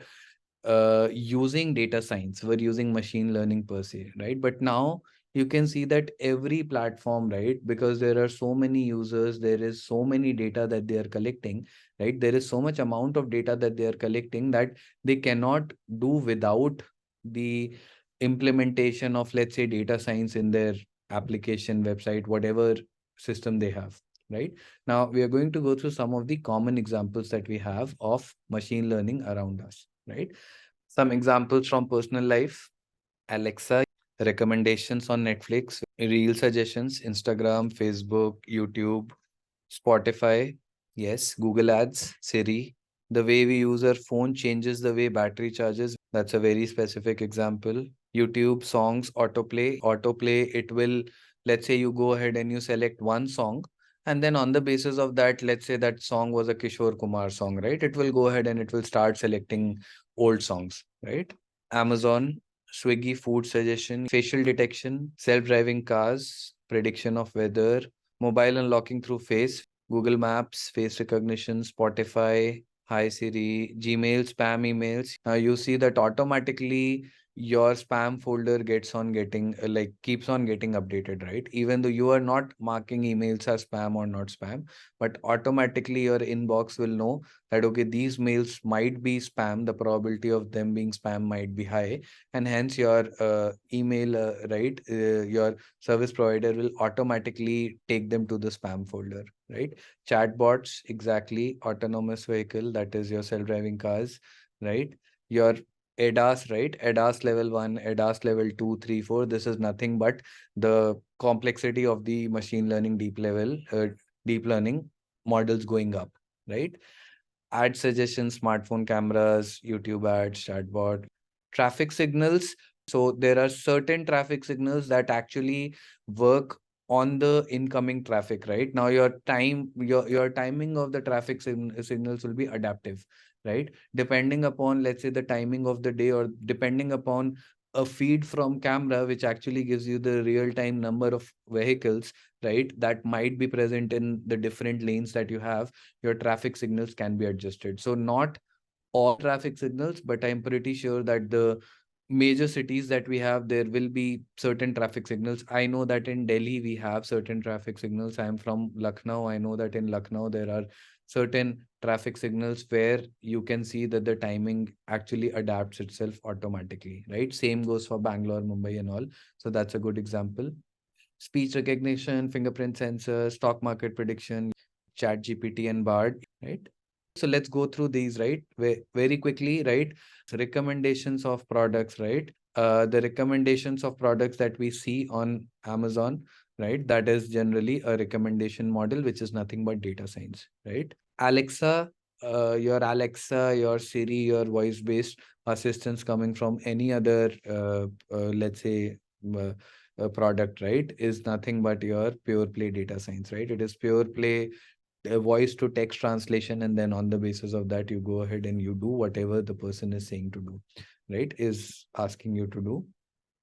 using data science, we're using machine learning per se, right? But now you can see that every platform, right? Because there are so many users, there is so many data that they are collecting, right? There is so much amount of data that they are collecting that they cannot do without the implementation of, let's say, data science in their application, website, whatever system they have, right? Now we are going to go through some of the common examples that we have of machine learning around us, right? Some examples from personal life: Alexa, recommendations on Netflix, reel suggestions, Instagram, Facebook, YouTube, Spotify, yes, Google Ads, Siri. The way we use our phone changes the way battery charges. That's a very specific example. YouTube, songs, autoplay. Autoplay, it will, let's say you go ahead and you select one song. And then on the basis of that, let's say that song was a Kishore Kumar song, right? It will go ahead and it will start selecting old songs, right? Amazon, Swiggy food suggestion, facial detection, self-driving cars, prediction of weather, mobile unlocking through face, Google Maps, face recognition, Spotify, Hi Siri, Gmail, spam emails. You see that automatically your spam folder gets on getting like keeps on getting updated, right? Even though you are not marking emails as spam or not spam, but automatically your inbox will know that okay, these mails might be spam, the probability of them being spam might be high, and hence your email right your service provider will automatically take them to the spam folder, right? Chatbots, exactly. Autonomous vehicle, that is your self-driving cars, right? Your ADAS, right? ADAS level 1, ADAS level 2, 3, 4. This is nothing but the complexity of the machine learning deep learning models going up, right? Ad suggestions, smartphone cameras, YouTube ads, chatbot, traffic signals. So there are certain traffic signals that actually work on the incoming traffic, right? Now your timing of the traffic signals will be adaptive, right? Depending upon, let's say, the timing of the day, or depending upon a feed from camera, which actually gives you the real time number of vehicles, right? That might be present in the different lanes that you have, your traffic signals can be adjusted. So not all traffic signals, but I'm pretty sure that the major cities that we have, there will be certain traffic signals. I know that in Delhi we have certain traffic signals. I'm from Lucknow. I know that in Lucknow there are certain traffic signals where you can see that the timing actually adapts itself automatically, right? Same goes for Bangalore, Mumbai and all. So that's a good example. Speech recognition, fingerprint sensor, stock market prediction, chat GPT and Bard, right? So let's go through these, right? Very quickly, right? So recommendations of products, right? The recommendations of products that we see on Amazon, right? That is generally a recommendation model, which is nothing but data science, right? Alexa, your Siri, your voice-based assistants coming from any other, let's say, uh, product, right, is nothing but your pure play data science, right? It is pure play voice to text translation, and then on the basis of that, you go ahead and you do whatever the person is saying to do, right? Is asking you to do.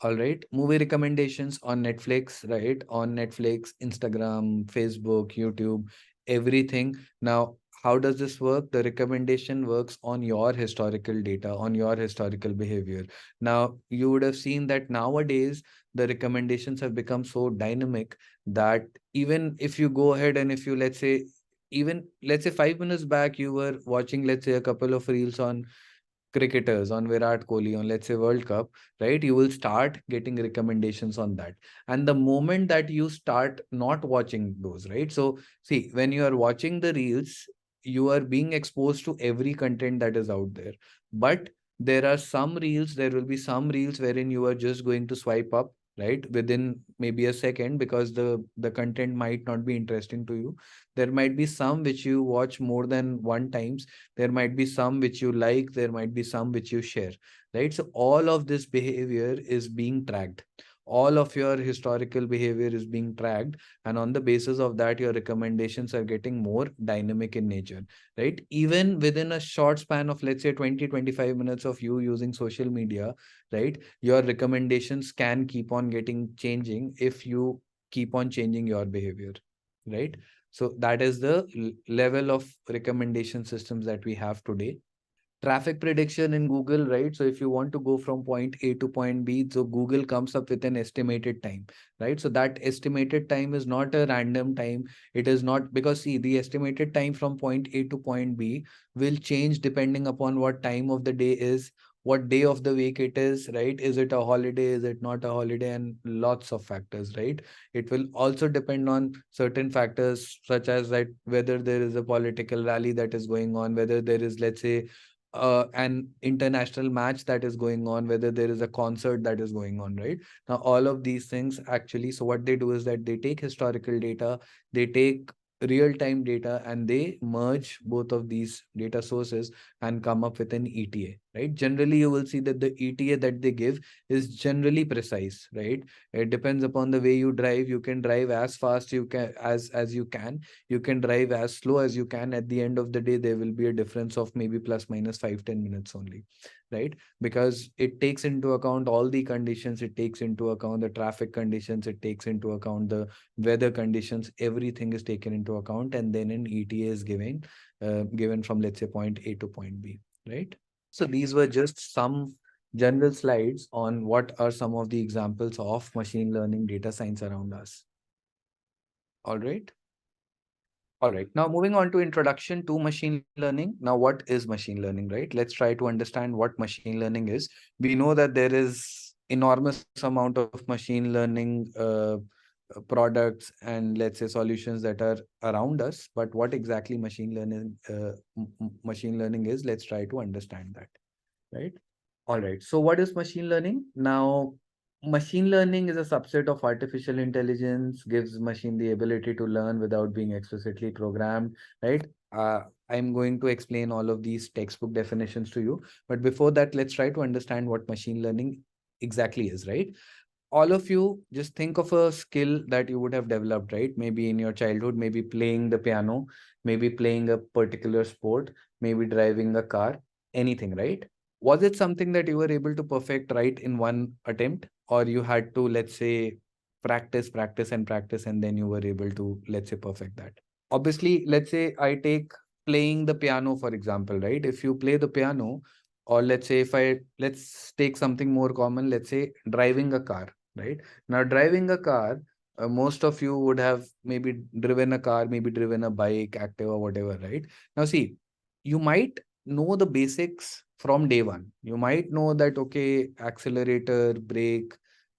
All right. Movie recommendations on Netflix, right? On Netflix, Instagram, Facebook, YouTube, everything. Now, how does this work? The recommendation works on your historical data, on your historical behavior. Now, you would have seen that nowadays the recommendations have become so dynamic that even if you go ahead and if you, let's say, even let's say 5 minutes back, you were watching, let's say, a couple of reels on cricketers, on Virat Kohli, on, let's say, World Cup, right? You will start getting recommendations on that. And the moment that you start not watching those, right? So, see, when you are watching the reels, you are being exposed to every content that is out there. But there will be some reels wherein you are just going to swipe up, right, within maybe a second, because the content might not be interesting to you. There might be some which you watch more than one times, there might be some which you like, there might be some which you share, right? So all of this behavior is being tracked, all of your historical behavior is being tracked, and on the basis of that, your recommendations are getting more dynamic in nature, right? Even within a short span of, let's say, 20-25 minutes of you using social media, right, your recommendations can keep on getting changing if you keep on changing your behavior, right? So that is the level of recommendation systems that we have today. Traffic prediction in Google, right? So if you want to go from point A to point B, so Google comes up with an estimated time, right? So that estimated time is not a random time. It is not, because see, the estimated time from point A to point B will change depending upon what time of the day is, what day of the week it is, right? Is it a holiday? Is it not a holiday? And lots of factors, right? It will also depend on certain factors such as that whether there is a political rally that is going on, whether there is, let's say, an international match that is going on, whether there is a concert that is going on, right? Now, all of these things actually, so what they do is that they take historical data, they take real-time data, and they merge both of these data sources and come up with an ETA, right? Generally, you will see that the ETA that they give is generally precise, right? It depends upon the way you drive. You can drive as fast you can as you can, you can drive as slow as you can. At the end of the day, there will be a difference of maybe plus minus 5-10 minutes only, right? Because it takes into account all the conditions, it takes into account the traffic conditions, it takes into account the weather conditions, everything is taken into account, and then an ETA is given from, let's say, point A to point B, right? So these were just some general slides on what are some of the examples of machine learning data science around us. All right. All right. Now moving on to introduction to machine learning. Now, what is machine learning, right? Let's try to understand what machine learning is. We know that there is enormous amount of machine learning products and let's say solutions that are around us. But what exactly machine learning is? Let's try to understand that, right? All right. So what is machine learning? Now, machine learning is a subset of artificial intelligence, gives machine the ability to learn without being explicitly programmed, right? I'm going to explain all of these textbook definitions to you. But before that, let's try to understand what machine learning exactly is, right? All of you just think of a skill that you would have developed, right? Maybe in your childhood, maybe playing the piano, maybe playing a particular sport, maybe driving a car, anything, right? Was it something that you were able to perfect right in one attempt, or you had to, let's say, practice, and then you were able to, let's say, perfect that? Obviously, let's say I take playing the piano, for example, right? If you play the piano, or let's say let's take something more common, let's say driving a car, right? Now, driving a car, most of you would have maybe driven a car, maybe driven a bike, active or whatever, right? Now, see, you might know the basics from day one. You might know that, okay, accelerator, brake,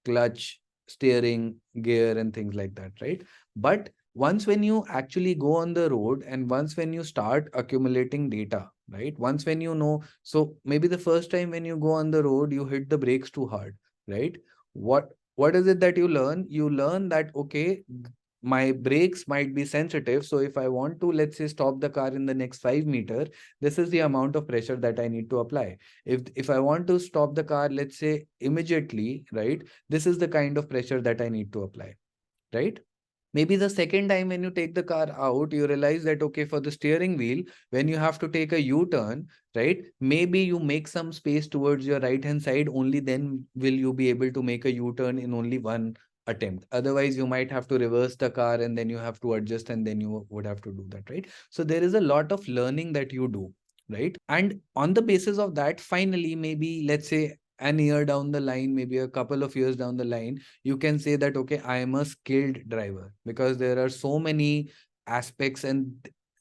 clutch, steering, gear, and things like that, right? But once when you actually go on the road and once when you start accumulating data, right? Once when you know, so maybe the first time when you go on the road, you hit the brakes too hard, right? What is it that you learn? You learn that, okay, my brakes might be sensitive. So if I want to, let's say, stop the car in the next 5 meters, this is the amount of pressure that I need to apply. If I want to stop the car, let's say immediately, right? This is the kind of pressure that I need to apply, right? Maybe the second time when you take the car out, you realize that, okay, for the steering wheel, when you have to take a U-turn, right? Maybe you make some space towards your right hand side, only then will you be able to make a U-turn in only one attempt. Otherwise, you might have to reverse the car and then you have to adjust and then you would have to do that, right? So there is a lot of learning that you do, right? And on the basis of that, finally, maybe let's say an year down the line, maybe a couple of years down the line, you can say that, okay, I am a skilled driver, because there are so many aspects. And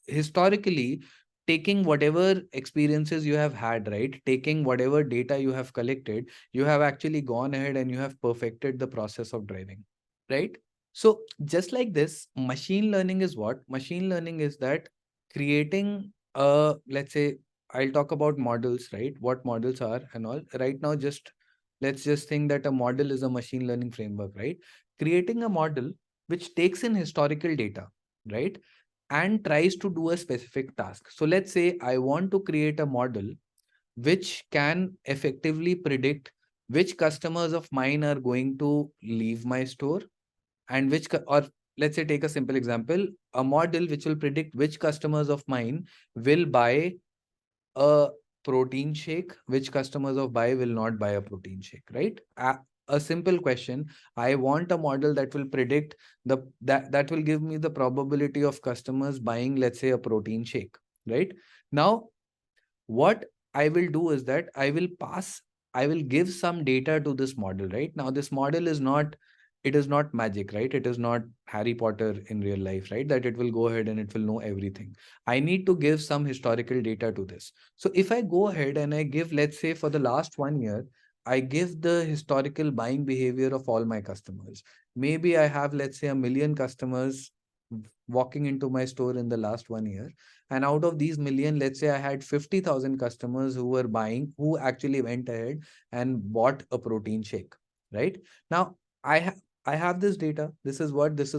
historically, taking whatever experiences you have had, right, taking whatever data you have collected, you have actually gone ahead and you have perfected the process of driving, right? So just like this, machine learning is what? Machine learning is that creating let's say, I'll talk about models, right? What models are and all. Right now, just let's just think that a model is a machine learning framework, right? Creating a model which takes in historical data, right? And tries to do a specific task. So let's say I want to create a model which can effectively predict which customers of mine are going to leave my store, and or let's say, take a simple example, a model which will predict which customers of mine will buy a protein shake, which customers of buy will not buy a protein shake, right? A simple question. I want a model that will predict that will give me the probability of customers buying, let's say, a protein shake, right? Now, what I will do is that I will give some data to this model, right? Now, this model is not, it is not magic, right? It is not Harry Potter in real life, right? That it will go ahead and it will know everything. I need to give some historical data to this. So if I go ahead and I give, let's say, for the last 1 year, I give the historical buying behavior of all my customers. Maybe I have, let's say, 1 million customers walking into my store in the last 1 year. And out of these million, let's say I had 50,000 customers who were buying, who actually went ahead and bought a protein shake, right? Now, I have I have this data. This is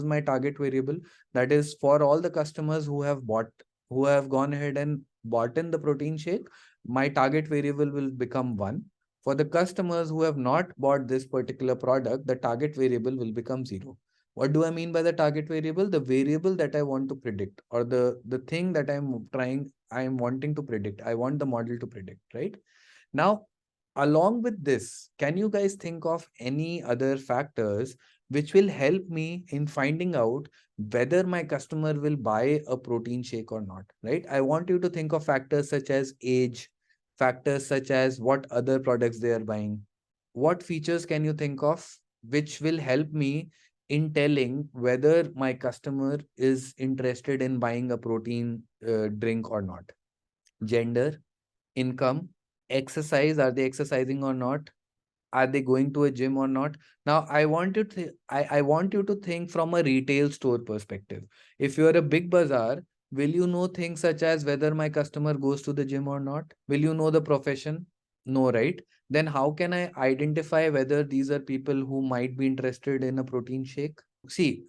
my target variable. That is for all the customers who have gone ahead and bought in the protein shake, my target variable will become 1. For the customers who have not bought this particular product, the target variable will become 0. What do I mean by the target variable? The variable that I want to predict, or the thing that I'm wanting to predict. I want the model to predict, right? Now, along with this, can you guys think of any other factors which will help me in finding out whether my customer will buy a protein shake or not, right? I want you to think of factors such as age, factors such as what other products they are buying. What features can you think of which will help me in telling whether my customer is interested in buying a protein drink or not? Gender, income, exercise, are they exercising or not? Are they going to a gym or not? Now I want you to I want you to think from a retail store perspective. If you're a big bazaar, will you know things such as whether my customer goes to the gym or not? Will you know the profession? No, right? Then how can I identify whether these are people who might be interested in a protein shake? See,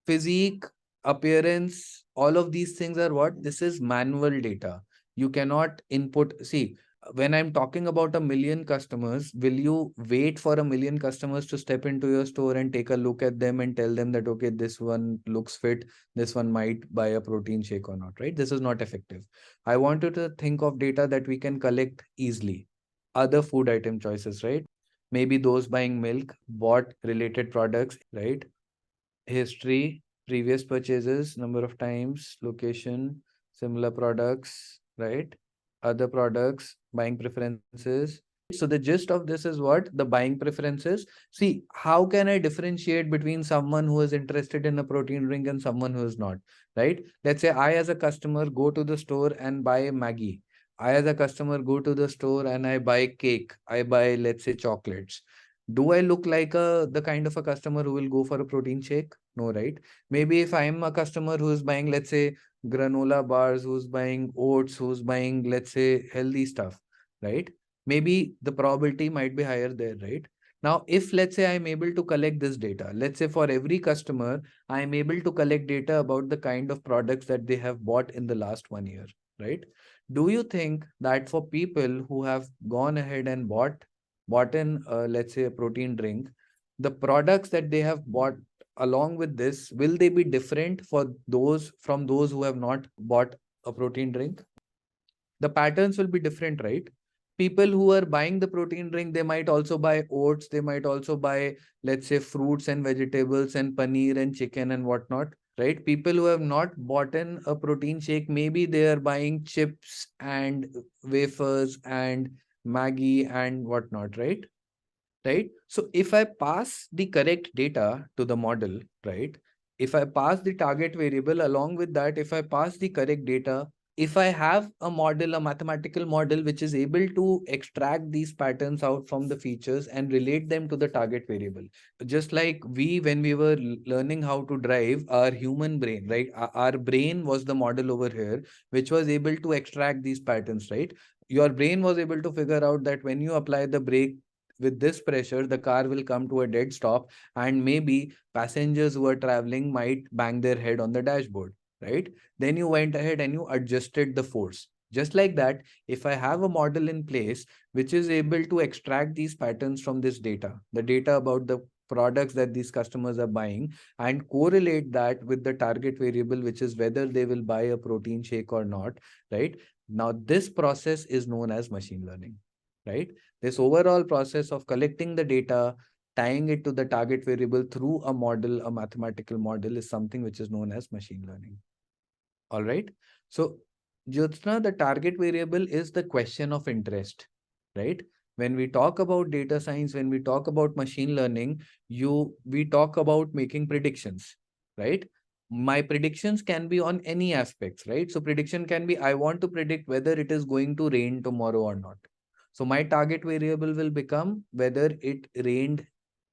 physique, appearance, all of these things are what? This is manual data. You cannot input. See, when I'm talking about a million customers, will you wait for a million customers to step into your store and take a look at them and tell them that, okay, this one looks fit, this one might buy a protein shake or not, right? This is not effective. I want you to think of data that we can collect easily. Other food item choices, right? Maybe those buying milk bought related products, right? History, previous purchases, number of times, location, similar products, right? Other products, buying preferences. So the gist of this is what? The buying preferences. See, how can I differentiate between someone who is interested in a protein drink and someone who is not, right? Let's say I as a customer go to the store and buy Maggie. I as a customer go to the store and I buy cake. I buy, let's say, chocolates. Do I look like the kind of a customer who will go for a protein shake? No, right? Maybe if I'm a customer who is buying, let's say, granola bars, who's buying oats, who's buying, let's say, healthy stuff, right? Maybe the probability might be higher there, right? Now, if let's say I'm able to collect this data, let's say for every customer, I'm able to collect data about the kind of products that they have bought in the last 1 year, right? Do you think that for people who have gone ahead and bought in, let's say, a protein drink, the products that they have bought along with this, will they be different for those from those who have not bought a protein drink? The patterns will be different, right? People who are buying the protein drink, they might also buy oats, they might also buy, let's say, fruits and vegetables and paneer and chicken and whatnot, right? People who have not bought in a protein shake, maybe they are buying chips and wafers and Maggie and whatnot, right? Right? So if I pass the correct data to the model, right? If I pass the target variable along with that, if I pass the correct data, if I have a model, a mathematical model, which is able to extract these patterns out from the features and relate them to the target variable, just like when we were learning how to drive our human brain, right? Our brain was the model over here, which was able to extract these patterns, right? Your brain was able to figure out that when you apply the brake with this pressure, the car will come to a dead stop, and maybe passengers who are traveling might bang their head on the dashboard, right? Then you went ahead and you adjusted the force. Just like that, if I have a model in place which is able to extract these patterns from this data, the data about the products that these customers are buying, and correlate that with the target variable, which is whether they will buy a protein shake or not, right? Now, this process is known as machine learning, right? This overall process of collecting the data, tying it to the target variable through a model, a mathematical model, is something which is known as machine learning. All right. So, Jyotsna, the target variable is the question of interest, right? When we talk about data science, when we talk about machine learning, we talk about making predictions, right? My predictions can be on any aspects, right? So prediction can be, I want to predict whether it is going to rain tomorrow or not. So my target variable will become whether it rained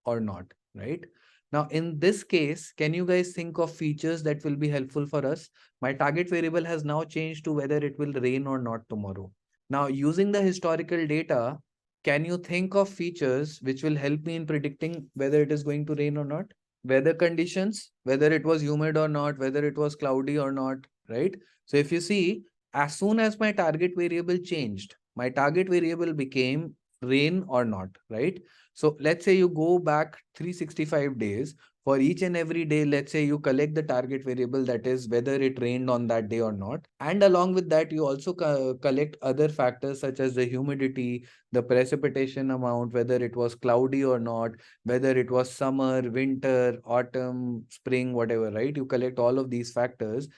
or not, right? Now, in this case, can you guys think of features that will be helpful for us? My target variable has now changed to whether it will rain or not tomorrow. Now, using the historical data, can you think of features which will help me in predicting whether it is going to rain or not? Weather conditions, whether it was humid or not, whether it was cloudy or not, right? So if you see, as soon as my target variable changed, my target variable became rain or not, right? So let's say you go back 365 days. For each and every day, let's say you collect the target variable, that is whether it rained on that day or not. And along with that, you also collect other factors such as the humidity, the precipitation amount, whether it was cloudy or not, whether it was summer, winter, autumn, spring, whatever, right? You collect all of these factors.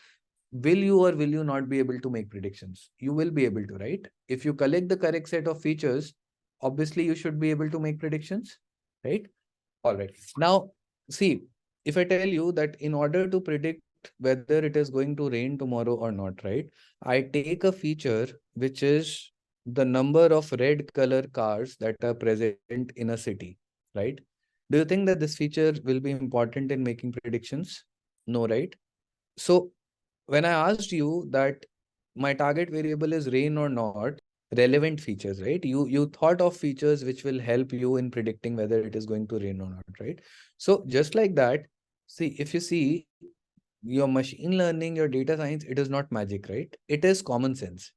will you or will you not be able to make predictions? You will be able to, right? If you collect the correct set of features, obviously you should be able to make predictions, right? All right. Now, see, if I tell you that in order to predict whether it is going to rain tomorrow or not, right? I take a feature which is the number of red color cars that are present in a city, right? Do you think that this feature will be important in making predictions? No, right? So when I asked you that my target variable is rain or not, relevant features, right? You thought of features which will help you in predicting whether it is going to rain or not, right? So just like that, see, if you see your machine learning, your data science, it is not magic, right? It is common sense.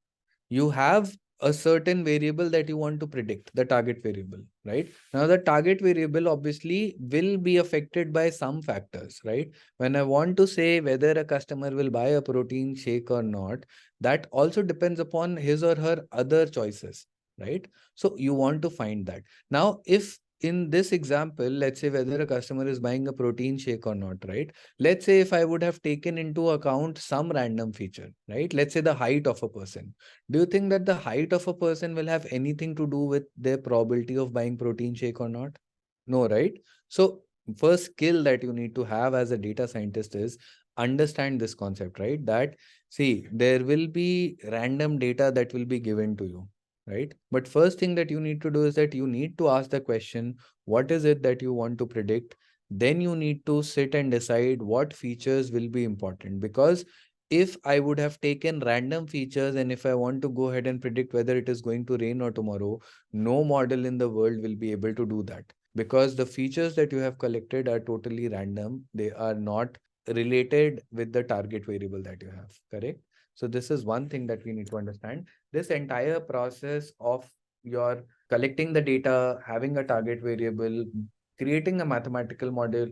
You have a certain variable that you want to predict, the target variable, right? Now, the target variable obviously will be affected by some factors, right? When I want to say whether a customer will buy a protein shake or not, that also depends upon his or her other choices, right? So you want to find that. Now, if in this example, let's say whether a customer is buying a protein shake or not, right? Let's say if I would have taken into account some random feature, right? Let's say the height of a person. Do you think that the height of a person will have anything to do with their probability of buying protein shake or not? No, right? So first skill that you need to have as a data scientist is understand this concept, right? That see, there will be random data that will be given to you, right? But first thing that you need to do is that you need to ask the question, what is it that you want to predict? Then you need to sit and decide what features will be important, because if I would have taken random features and if I want to go ahead and predict whether it is going to rain or tomorrow, no model in the world will be able to do that, because the features that you have collected are totally random. They are not related with the target variable that you have, correct? So this is one thing that we need to understand. This entire process of your collecting the data, having a target variable, creating a mathematical model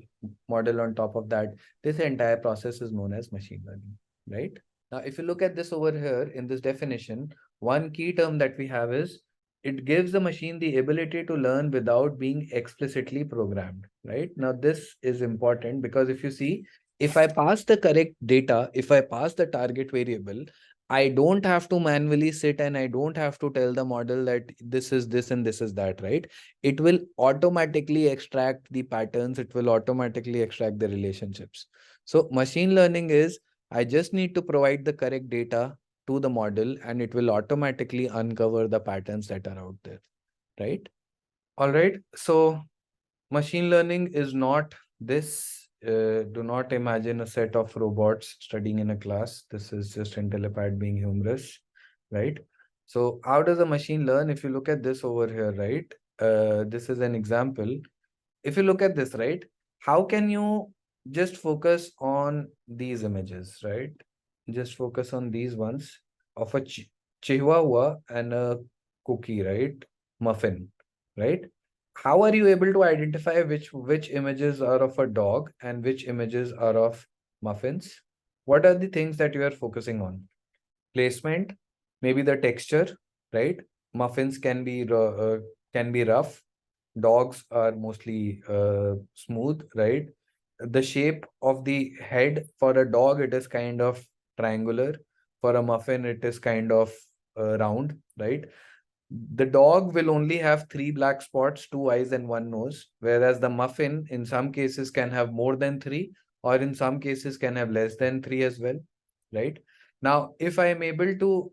on top of that, this entire process is known as machine learning, right? Now, if you look at this over here in this definition, one key term that we have is it gives the machine the ability to learn without being explicitly programmed, right? Now, this is important because if you see, if I pass the correct data, if I pass the target variable, I don't have to manually sit and I don't have to tell the model that this is this and this is that, right? It will automatically extract the patterns. It will automatically extract the relationships. So machine learning is I just need to provide the correct data to the model and it will automatically uncover the patterns that are out there, right? All right. So machine learning is not this. Do not imagine a set of robots studying in a class. This is just Intellipaat being humorous, right? So how does a machine learn? If you look at this over here, right? This is an example. If you look at this, right? How can you just focus on these images, right? Just focus on these ones of a chihuahua and a cookie, right? Muffin, right? How are you able to identify which images are of a dog and which images are of muffins? What are the things that you are focusing on? Placement, maybe the texture, right? Muffins can be rough. Dogs are mostly smooth, right? The shape of the head for a dog, it is kind of triangular. For a muffin, it is kind of round, right? The dog will only have three black spots, two eyes, and one nose, whereas the muffin, in some cases, can have more than three, or in some cases, can have less than three as well, right? Now, if I'm able to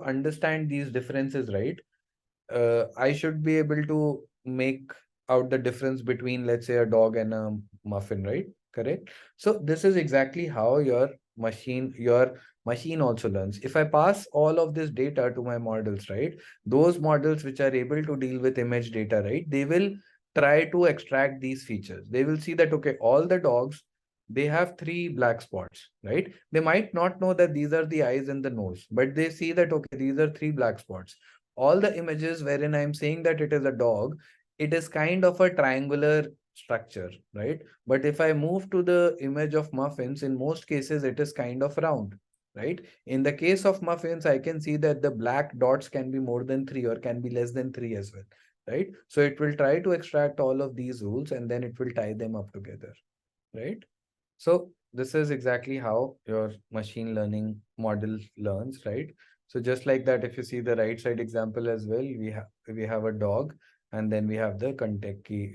understand these differences, right? I should be able to make out the difference between, let's say, a dog and a muffin, right? Correct. So this is exactly how your machine also learns. If I pass all of this data to my models, right? Those models which are able to deal with image data, right? They will try to extract these features. They will see that, okay, all the dogs, they have three black spots, right? They might not know that these are the eyes and the nose, but they see that, okay, these are three black spots. All the images wherein I'm saying that it is a dog, it is kind of a triangular structure, right? But if I move to the image of muffins, in most cases, it is kind of round, right? In the case of muffins, I can see that the black dots can be more than three or can be less than three as well, right? So it will try to extract all of these rules and then it will tie them up together, right? So this is exactly how your machine learning model learns, right? So just like that, if you see the right side example as well, we have a dog, and then we have the Kentucky,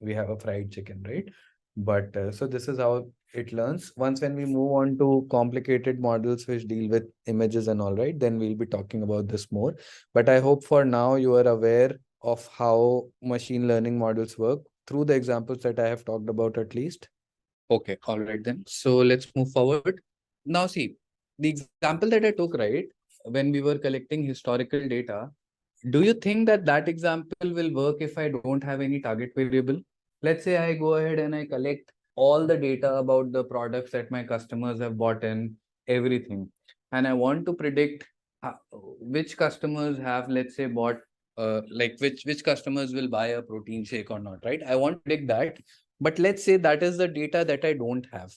we have a fried chicken, right? But so this is how it learns. Once when we move on to complicated models which deal with images and all, right, then we'll be talking about this more. But I hope for now you are aware of how machine learning models work through the examples that I have talked about at least. Okay, all right then. So let's move forward. Now see, the example that I took, right, when we were collecting historical data, do you think that that example will work if I don't have any target variable? Let's say I go ahead and I collect all the data about the products that my customers have bought in, everything. And I want to predict which customers have, let's say, bought, like which customers will buy a protein shake or not, right? I want to predict that. But let's say that is the data that I don't have.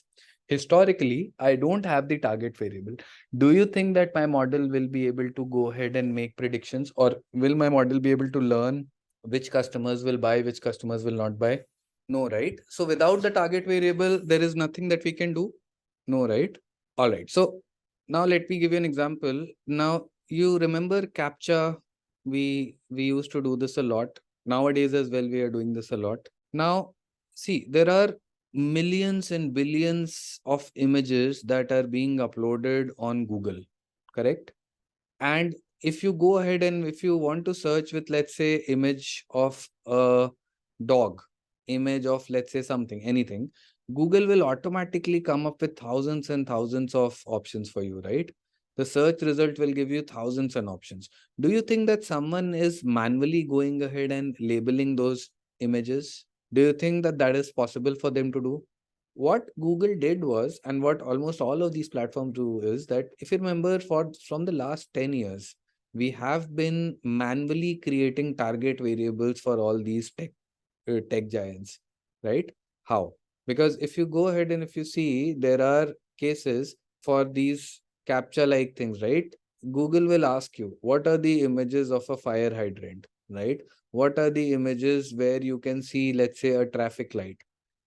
Historically, I don't have the target variable. Do you think that my model will be able to go ahead and make predictions, or will my model be able to learn which customers will buy, which customers will not buy? No, right? So without the target variable, there is nothing that we can do. No, right? All right. So now let me give you an example. Now you remember CAPTCHA? We used to do this a lot. Nowadays as well, we are doing this a lot. Now, see, there are millions and billions of images that are being uploaded on Google, correct? And if you go ahead and if you want to search with, let's say, image of a dog, image of, let's say, something, anything, Google will automatically come up with thousands and thousands of options for you, right? The search result will give you thousands and options. Do you think that someone is manually going ahead and labeling those images? Do you think that that is possible for them to do? What Google did was, and what almost all of these platforms do, is that if you remember from the last 10 years, we have been manually creating target variables for all these tech giants, right? How? Because if you go ahead and if you see, there are cases for these captcha like things, right? Google will ask you, what are the images of a fire hydrant, right? What are the images where you can see, let's say, a traffic light,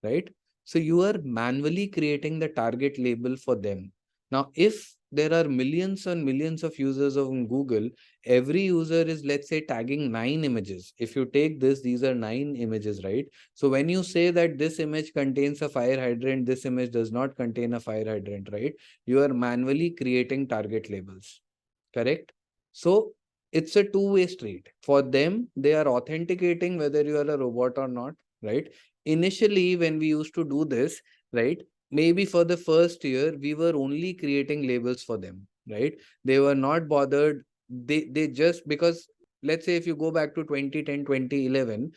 right? So you are manually creating the target label for them. Now, if there are millions and millions of users on Google, every user is, let's say, tagging 9 images. If you take this, these are 9 images, right? So when you say that this image contains a fire hydrant, this image does not contain a fire hydrant, right? You are manually creating target labels, correct? So it's a two-way street. For them, they are authenticating whether you are a robot or not, right? Initially, when we used to do this, right, maybe for the first year, we were only creating labels for them, right? They were not bothered. They just, because let's say if you go back to 2010, 2011,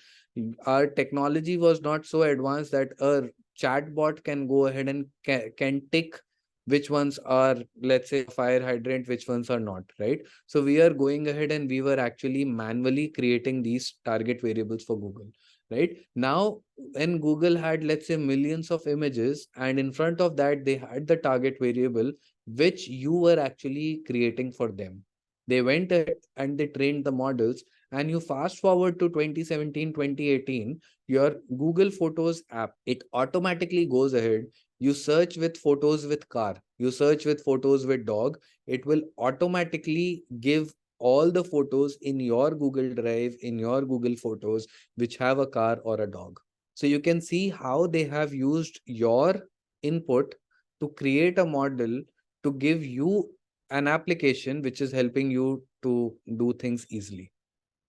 our technology was not so advanced that a chatbot can go ahead and can tick which ones are, let's say, fire hydrant, which ones are not, right? So we are going ahead and we were actually manually creating these target variables for Google, right? Now, when Google had, let's say, millions of images, and in front of that, they had the target variable, which you were actually creating for them. They went ahead and they trained the models. And you fast forward to 2017, 2018, your Google Photos app, it automatically goes ahead. You search with photos with car, you search with photos with dog, it will automatically give all the photos in your Google Drive, in your Google Photos, which have a car or a dog. So you can see how they have used your input to create a model to give you an application which is helping you to do things easily.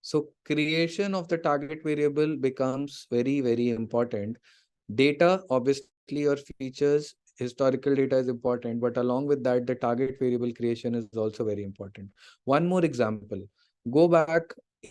So creation of the target variable becomes very, very important. Data, obviously, your features, historical data is important, but along with that, the target variable creation is also very important. One more example, go back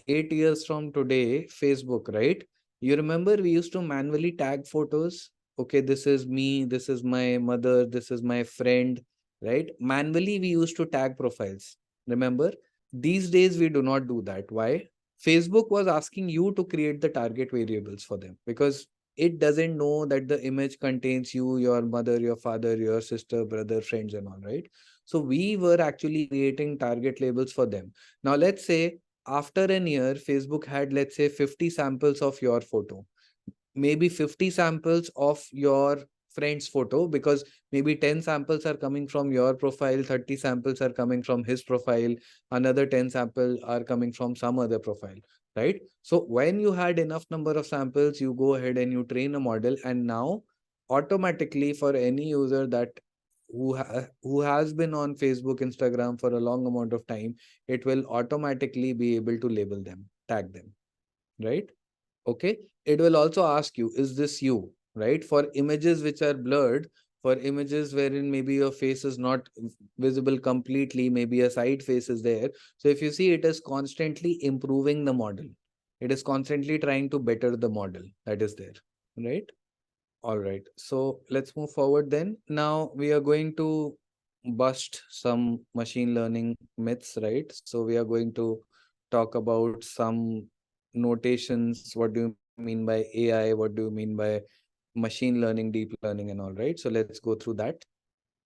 8 years from today, Facebook, right? You remember we used to manually tag photos. Okay, this is me, this is my mother, this is my friend, right? Manually, we used to tag profiles. Remember? These days, we do not do that. Why? Facebook was asking you to create the target variables for them because it doesn't know that the image contains you, your mother, your father, your sister, brother, friends, and all, right? So we were actually creating target labels for them. Now, let's say after a year, Facebook had, let's say, 50 samples of your photo, maybe 50 samples of your friend's photo, because maybe 10 samples are coming from your profile, 30 samples are coming from his profile, another 10 samples are coming from some other profile, right? So when you had enough number of samples, you go ahead and you train a model, and now automatically for any user that who has been on Facebook, Instagram for a long amount of time, it will automatically be able to label them, tag them, right? Okay. It will also ask you, is this you, right? For images which are blurred, for images wherein maybe your face is not visible completely, maybe a side face is there. So if you see, it is constantly improving the model. It is constantly trying to better the model that is there, right? All right. So let's move forward then. Now we are going to bust some machine learning myths, right? So we are going to talk about some notations. What do you mean by AI? What do you mean by machine learning, deep learning, and all, right? So let's go through that.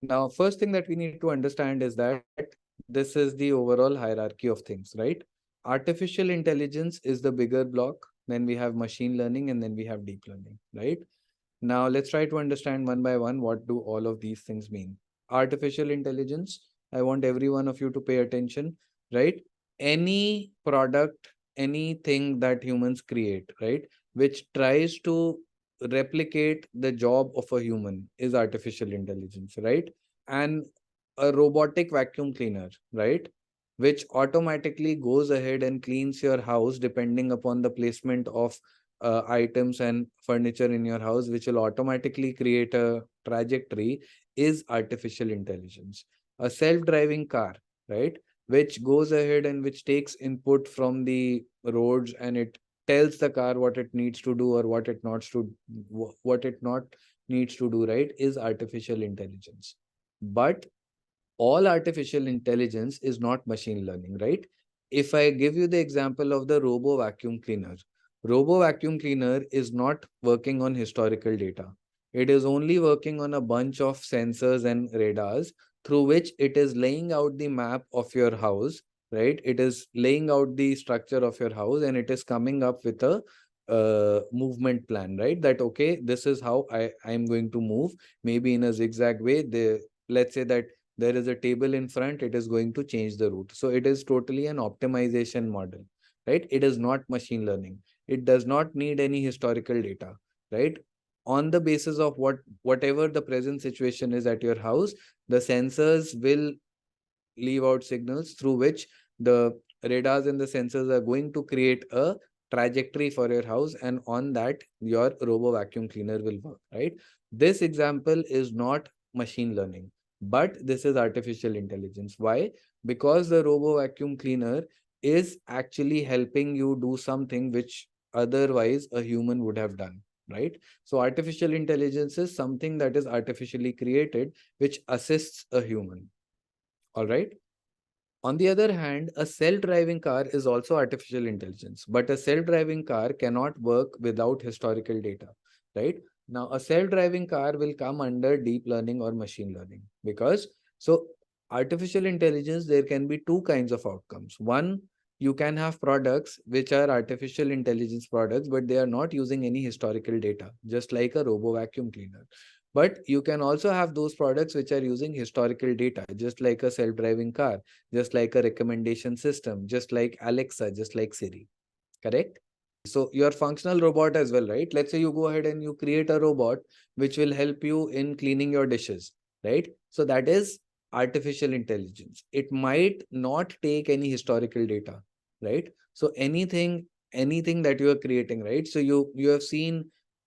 Now, first thing that we need to understand is that this is the overall hierarchy of things, right? Artificial intelligence is the bigger block. Then we have machine learning, and then we have deep learning, right? Now, let's try to understand one by one, what do all of these things mean? Artificial intelligence, I want every one of you to pay attention, right? Any product, anything that humans create, right, which tries to replicate the job of a human is artificial intelligence, right? And a robotic vacuum cleaner, right, which automatically goes ahead and cleans your house depending upon the placement of items and furniture in your house, which will automatically create a trajectory, is artificial intelligence. A self-driving car, right, which goes ahead and which takes input from the roads, and it tells the car what it needs to do or what it not needs to do, right, is artificial intelligence. But all artificial intelligence is not machine learning, right? If I give you the example of the robo vacuum cleaner is not working on historical data. It is only working on a bunch of sensors and radars through which it is laying out the map of your house, right? It is laying out the structure of your house, and it is coming up with a movement plan, right? That, okay, this is how I'm going to move, maybe in a zigzag way. Let's say that there is a table in front, it is going to change the route. So it is totally an optimization model, right? It is not machine learning. It does not need any historical data, right? On the basis of whatever the present situation is at your house, the sensors will leave out signals through which the radars and the sensors are going to create a trajectory for your house, and on that your robo vacuum cleaner will work, right? This example is not machine learning, but this is artificial intelligence. Why? Because the robo vacuum cleaner is actually helping you do something which otherwise a human would have done, right? So artificial intelligence is something that is artificially created which assists a human. All right. On the other hand, a self-driving car is also artificial intelligence, but a self-driving car cannot work without historical data, right? Now, a self-driving car will come under deep learning or machine learning, because so artificial intelligence, there can be two kinds of outcomes. One, you can have products which are artificial intelligence products, but they are not using any historical data, just like a robo vacuum cleaner. But you can also have those products which are using historical data, just like a self-driving car, just like a recommendation system, just like Alexa, just like Siri, correct? So your functional robot as well, right? Let's say you go ahead and you create a robot which will help you in cleaning your dishes, right? So that is artificial intelligence. It might not take any historical data, right? So anything that you are creating, right? So you have seen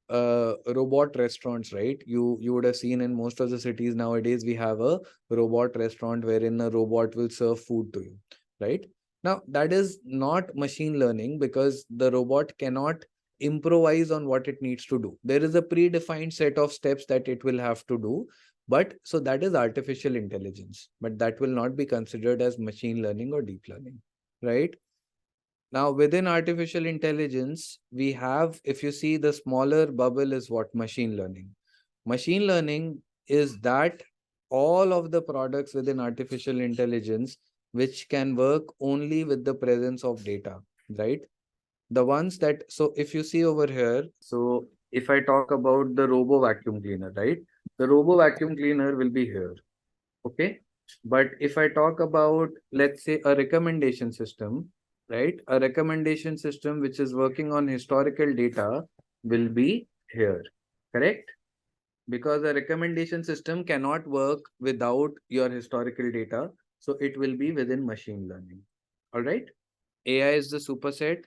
robot restaurants, right? You would have seen in most of the cities nowadays we have a robot restaurant wherein a robot will serve food to you, right? Now, that is not machine learning, because the robot cannot improvise on what it needs to do. There is a predefined set of steps that it will have to do. But so that is artificial intelligence, but that will not be considered as machine learning or deep learning, right? Now, within artificial intelligence, we have, if you see the smaller bubble, is what machine learning. Machine learning is that all of the products within artificial intelligence which can work only with the presence of data, right? The ones that, so if you see over here, so If I talk about the robo vacuum cleaner, right? The robo vacuum cleaner will be here. Okay. But if I talk about, let's say, a recommendation system, right? A recommendation system which is working on historical data will be here. Correct? Because a recommendation system cannot work without your historical data. So it will be within machine learning. All right. AI is the superset,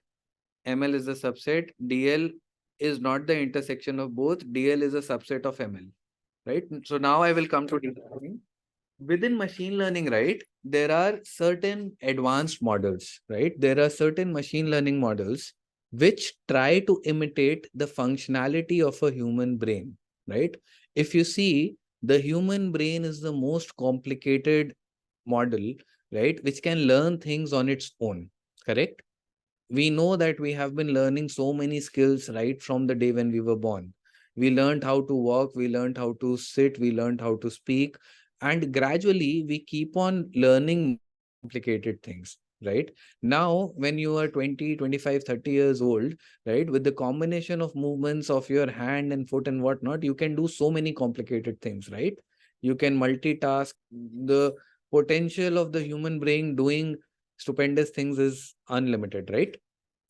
ML is the subset, DL is not the intersection of both, DL is a subset of ML. Right. So now I will come to deep learning. Within machine learning, right, there are certain advanced models, right? There are certain machine learning models which try to imitate the functionality of a human brain, right? If you see, the human brain is the most complicated model, right, which can learn things on its own, correct? We know that we have been learning so many skills right from the day when we were born. We learned how to walk, we learned how to sit, we learned how to speak, and gradually we keep on learning more complicated things, right? Now when you are 20, 25, 30 years old, right, with the combination of movements of your hand and foot and whatnot, you can do so many complicated things, right? You can multitask. The potential of the human brain doing stupendous things is unlimited, right?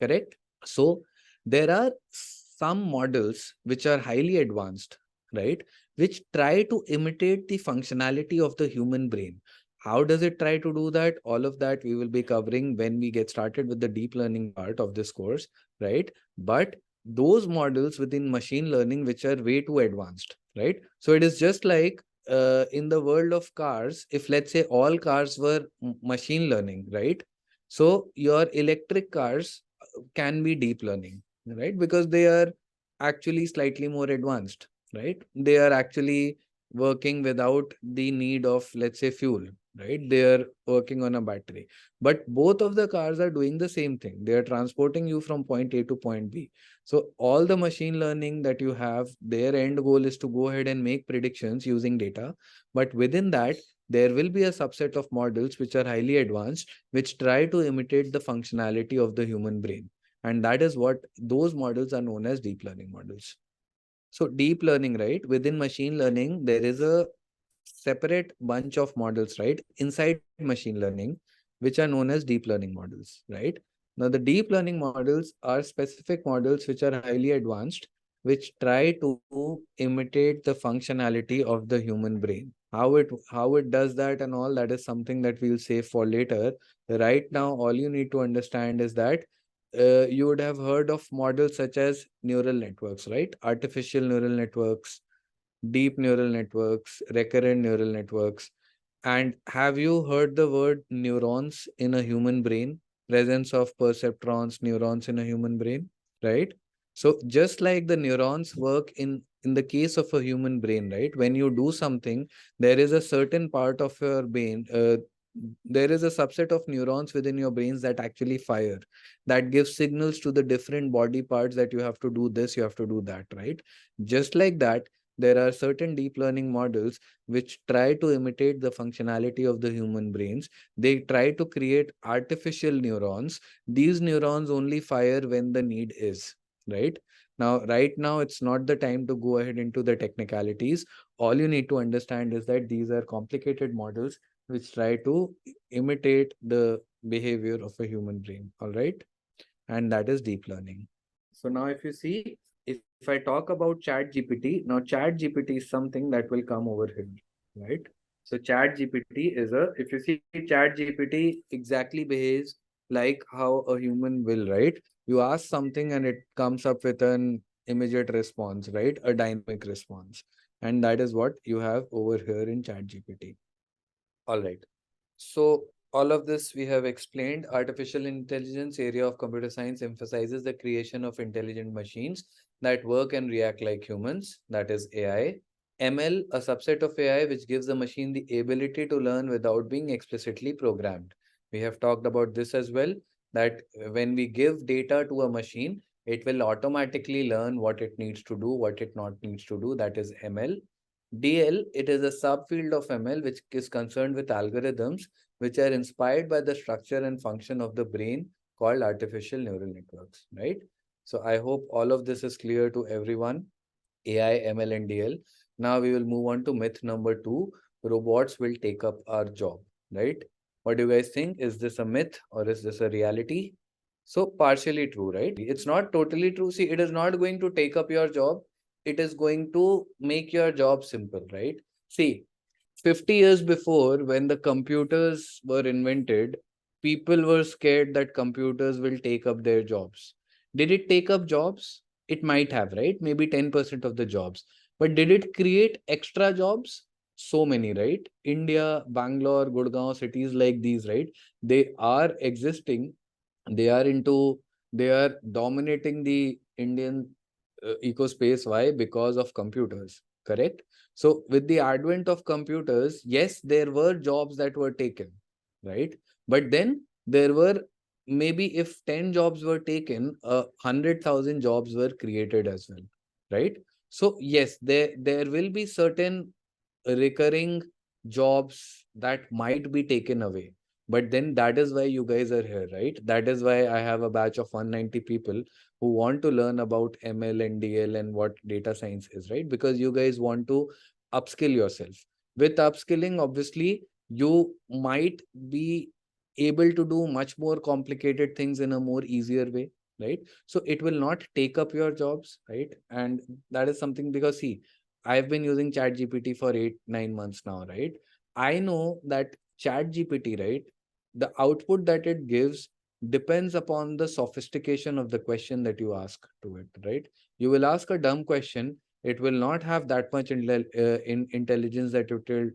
Correct? So there are some models which are highly advanced, right? Which try to imitate the functionality of the human brain. How does it try to do that? All of that we will be covering when we get started with the deep learning part of this course, right? But those models within machine learning which are way too advanced, right? So it is just like in the world of cars, if let's say all cars were machine learning, right? So your electric cars can be deep learning, right? Because they are actually slightly more advanced, right? They are actually working without the need of, let's say, fuel, right? They are working on a battery. But both of the cars are doing the same thing. They are transporting you from point A to point B. So all the machine learning that you have, their end goal is to go ahead and make predictions using data. But within that, there will be a subset of models which are highly advanced, which try to imitate the functionality of the human brain. And that is what those models are known as deep learning models. So deep learning, right? Within machine learning, there is a separate bunch of models, right? Inside machine learning, which are known as deep learning models, right? Now, the deep learning models are specific models which are highly advanced, which try to imitate the functionality of the human brain. How it does that and all, that is something that we'll save for later. Right now, all you need to understand is that you would have heard of models such as neural networks, right? Artificial neural networks, deep neural networks, recurrent neural networks. And have you heard the word neurons in a human brain? Presence of perceptrons, neurons in a human brain, right? So just like the neurons work in the case of a human brain, right? When you do something, there is a certain part of your brain, there is a subset of neurons within your brains that actually fire, that gives signals to the different body parts that you have to do this, you have to do that, right? Just like that, there are certain deep learning models which try to imitate the functionality of the human brains. They try to create artificial neurons. These neurons only fire when the need is, right? Right now, it's not the time to go ahead into the technicalities. All you need to understand is that these are complicated models which try to imitate the behavior of a human brain, all right? And that is deep learning. So now if you see, if I talk about chat GPT, now chat GPT is something that will come over here, right? So chat GPT is if you see, chat GPT exactly behaves like how a human will, right? You ask something and it comes up with an immediate response, right? A dynamic response. And that is what you have over here in chat GPT. All right. So all of this we have explained. Artificial intelligence area of computer science emphasizes the creation of intelligent machines that work and react like humans, that is AI. ML, a subset of AI which gives the machine the ability to learn without being explicitly programmed. We have talked about this as well, that when we give data to a machine, it will automatically learn what it needs to do, what it not needs to do, that is ML. DL, it is a subfield of ML which is concerned with algorithms which are inspired by the structure and function of the brain, called artificial neural networks, right? So I hope all of this is clear to everyone. AI, ML, and DL. Now we will move on to myth number 2. Robots will take up our job, right? What do you guys think? Is this a myth or is this a reality? So partially true, right? It's not totally true. See, it is not going to take up your job. It is going to make your job simple, right? See, 50 years before, when the computers were invented, people were scared that computers will take up their jobs. Did it take up jobs? It might have, right? Maybe 10% of the jobs. But did it create extra jobs? So many, right? India, Bangalore, Gurgaon, cities like these, right? They are existing. They are into, they are dominating the Indian ecospace. Why? Because of computers, correct? So with the advent of computers, yes, there were jobs that were taken, right? But then there were, maybe if 10 jobs were taken, 100,000 jobs were created as well, right? So yes, there will be certain recurring jobs that might be taken away. But then that is why you guys are here, right? That is why I have a batch of 190 people who want to learn about ML and DL and what data science is, right? Because you guys want to upskill yourself. With upskilling, obviously, you might be able to do much more complicated things in a more easier way, right? So it will not take up your jobs, right? And that is something, because see, I've been using ChatGPT for 8, 9 months now, right? I know that ChatGPT, right? The output that it gives depends upon the sophistication of the question that you ask to it, right? You will ask a dumb question, it will not have that much intelligence that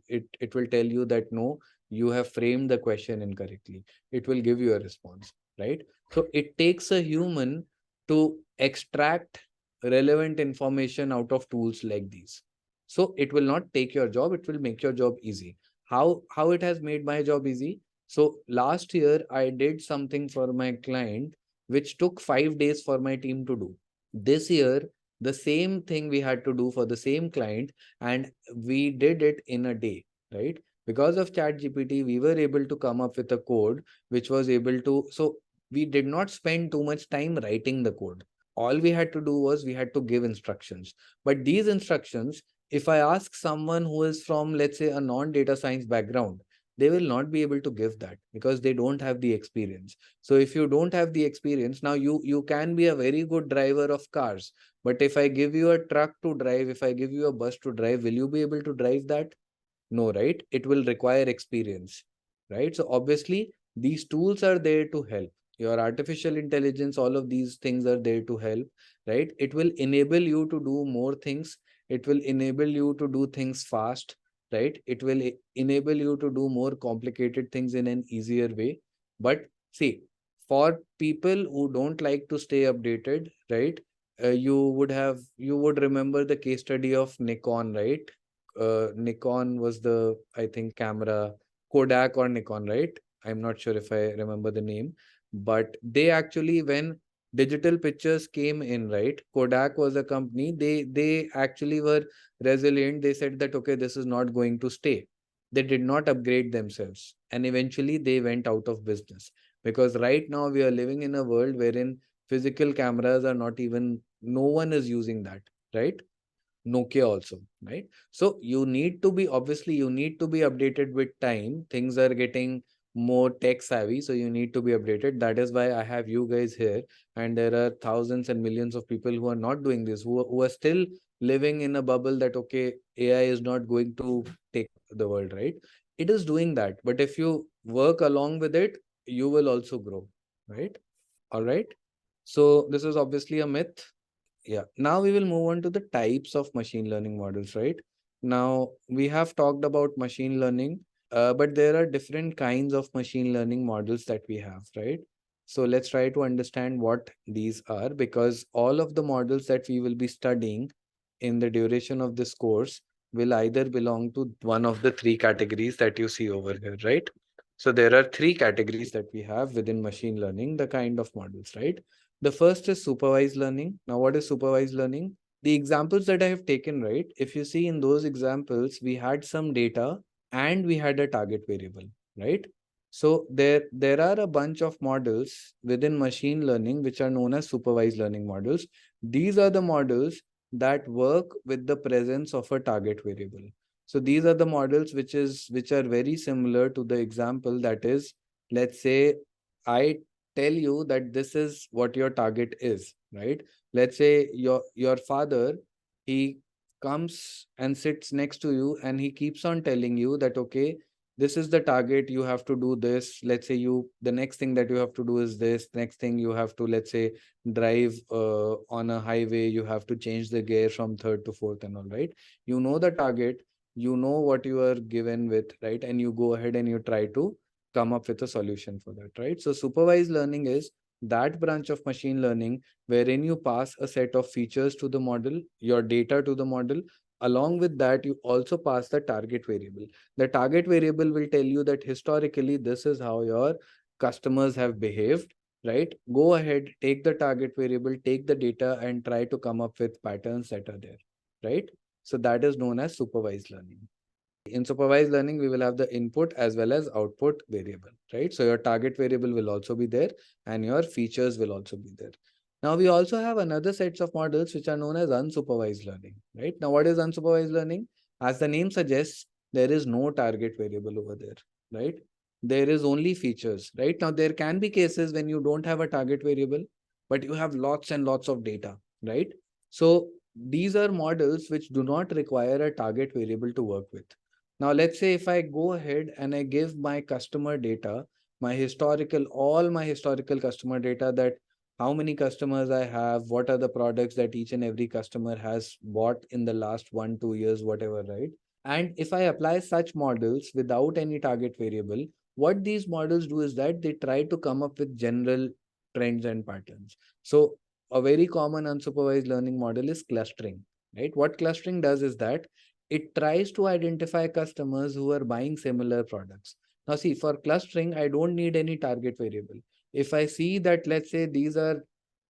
it will tell you that no, you have framed the question incorrectly. It will give you a response, right? So it takes a human to extract relevant information out of tools like these. So it will not take your job, it will make your job easy. How it has made my job easy? So last year I did something for my client which took 5 days for my team to do. This year the same thing we had to do for the same client, and we did it in a day, right? Because of ChatGPT we were able to come up with a code which was able to, so we did not spend too much time writing the code. All we had to do was we had to give instructions. But these instructions, if I ask someone who is from, let's say, a non-data science background, they will not be able to give that because they don't have the experience. So if you don't have the experience, now you can be a very good driver of cars, but if I give you a truck to drive, if I give you a bus to drive, will you be able to drive that? No, right? It will require experience, right? So obviously these tools are there to help. Your artificial intelligence, all of these things are there to help, right? It will enable you to do more things. It will enable you to do things fast, right? It will enable you to do more complicated things in an easier way. But see, for people who don't like to stay updated, right? You would remember the case study of Nikon, right? Nikon was the, I think, camera, Kodak or Nikon, right? I'm not sure if I remember the name, but they actually, when digital pictures came in, right? Kodak was a company. They actually were resilient. They said that okay, this is not going to stay. They did not upgrade themselves, and eventually they went out of business because right now we are living in a world wherein physical cameras are not even, no one is using that, right? Nokia also, right? So you need to be, obviously you need to be updated with time. Things are getting more tech savvy, so you need to be updated. That is why I have you guys here, and there are thousands and millions of people who are not doing this, who are still living in a bubble that okay, AI is not going to take the world, right? It is doing that, but if you work along with it, you will also grow, right? All right. So this is obviously a myth. Yeah. Now we will move on to the types of machine learning models, right? Now we have talked about machine learning, but there are different kinds of machine learning models that we have, right? So let's try to understand what these are, because all of the models that we will be studying in the duration of this course will either belong to one of the three categories that you see over here, right? So there are three categories that we have within machine learning, the kind of models, right? The first is supervised learning. Now, what is supervised learning? The examples that I have taken, right? If you see in those examples, we had some data and we had a target variable, right? So there are a bunch of models within machine learning which are known as supervised learning models. These are the models that work with the presence of a target variable. So these are the models which are very similar to the example, that is, let's say I tell you that this is what your target is, right? Let's say your father, he comes and sits next to you and he keeps on telling you that, okay, this is the target, you have to do this. Let's say the next thing that you have to do is this. Next thing you have to, let's say, drive on a highway, you have to change the gear from third to fourth and all, right? You know the target, you know what you are given with, right? And you go ahead and you try to come up with a solution for that, right? So supervised learning is that branch of machine learning wherein you pass a set of features to the model, your data to the model. Along with that, you also pass the target variable. The target variable will tell you that historically this is how your customers have behaved, right? Go ahead, take the target variable, take the data and try to come up with patterns that are there, right? So that is known as supervised learning. In supervised learning, we will have the input as well as output variable, right? So your target variable will also be there and your features will also be there. Now we also have another sets of models which are known as unsupervised learning, right? Now what is unsupervised learning? As the name suggests, there is no target variable over there, right? There is only features, right? Now there can be cases when you don't have a target variable, but you have lots and lots of data, right? So these are models which do not require a target variable to work with. Now, let's say if I go ahead and I give my customer data, all my historical customer data, that how many customers I have, what are the products that each and every customer has bought in the last 1, 2 years, whatever, right? And if I apply such models without any target variable, what these models do is that they try to come up with general trends and patterns. So a very common unsupervised learning model is clustering, right? What clustering does is that it tries to identify customers who are buying similar products. Now, see, for clustering, I don't need any target variable. If I see that, let's say these are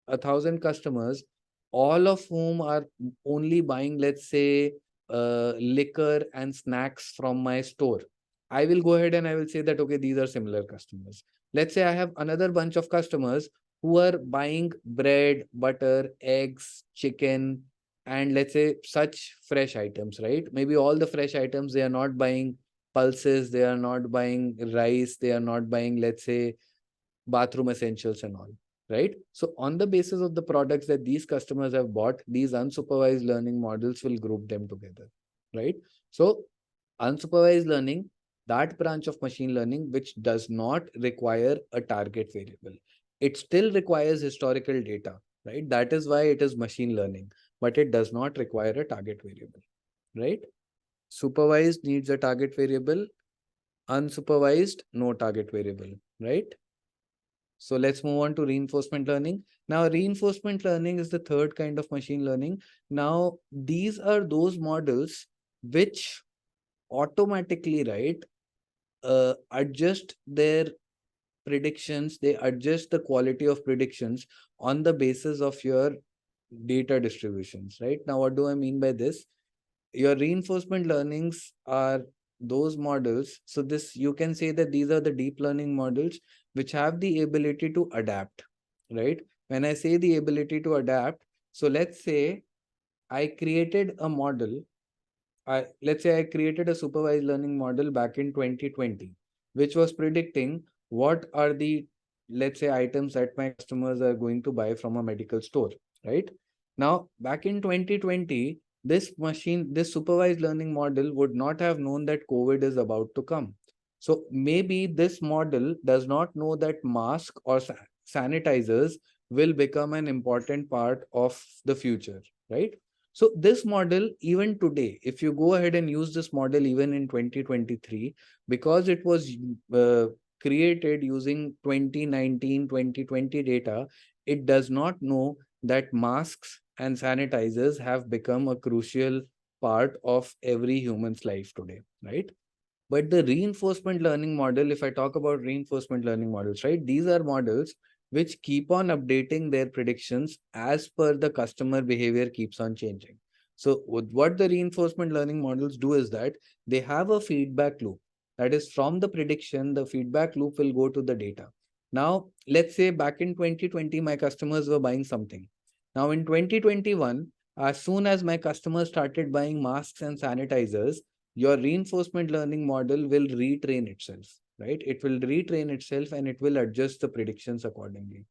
1,000 customers, all of whom are only buying, let's say, liquor and snacks from my store, I will go ahead and I will say that, okay, these are similar customers. Let's say I have another bunch of customers who are buying bread, butter, eggs, chicken, and let's say such fresh items, right? Maybe all the fresh items, they are not buying pulses, they are not buying rice, they are not buying, let's say, bathroom essentials and all, right? So on the basis of the products that these customers have bought, these unsupervised learning models will group them together, right? So unsupervised learning, that branch of machine learning which does not require a target variable. It still requires historical data, right? That is why it is machine learning, but it does not require a target variable, right? Supervised needs a target variable, unsupervised, no target variable, right? So let's move on to reinforcement learning. Now, reinforcement learning is the third kind of machine learning. Now, these are those models which automatically, right, adjust their predictions, they adjust the quality of predictions on the basis of your data distributions, right? Now, what do I mean by this? Your reinforcement learnings are those models. So this, you can say that these are the deep learning models which have the ability to adapt, right? When I say the ability to adapt, so let's say I created a model. Let's say I created a supervised learning model back in 2020, which was predicting what are the, let's say, items that my customers are going to buy from a medical store, right? Now, back in 2020, this supervised learning model would not have known that COVID is about to come. So maybe this model does not know that mask or sanitizers will become an important part of the future, right? So this model, even today, if you go ahead and use this model even in 2023, because it was created using 2019, 2020 data, it does not know that masks and sanitizers have become a crucial part of every human's life today, right? But the reinforcement learning model, if I talk about reinforcement learning models, right, these are models which keep on updating their predictions as per the customer behavior keeps on changing. So what the reinforcement learning models do is that they have a feedback loop. That is, from the prediction, the feedback loop will go to the data. Now, let's say back in 2020, my customers were buying something. Now in 2021, as soon as my customers started buying masks and sanitizers, your reinforcement learning model will retrain itself, right? It will retrain itself and it will adjust the predictions accordingly,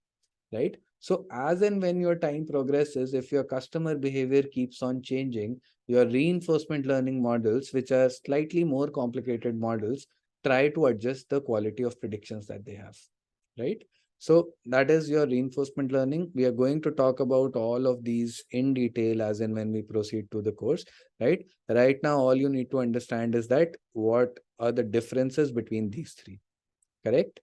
right? So as and when your time progresses, if your customer behavior keeps on changing, your reinforcement learning models, which are slightly more complicated models, try to adjust the quality of predictions that they have, right? So that is your reinforcement learning. We are going to talk about all of these in detail as and when we proceed to the course, right? Right now, all you need to understand is that what are the differences between these three, correct?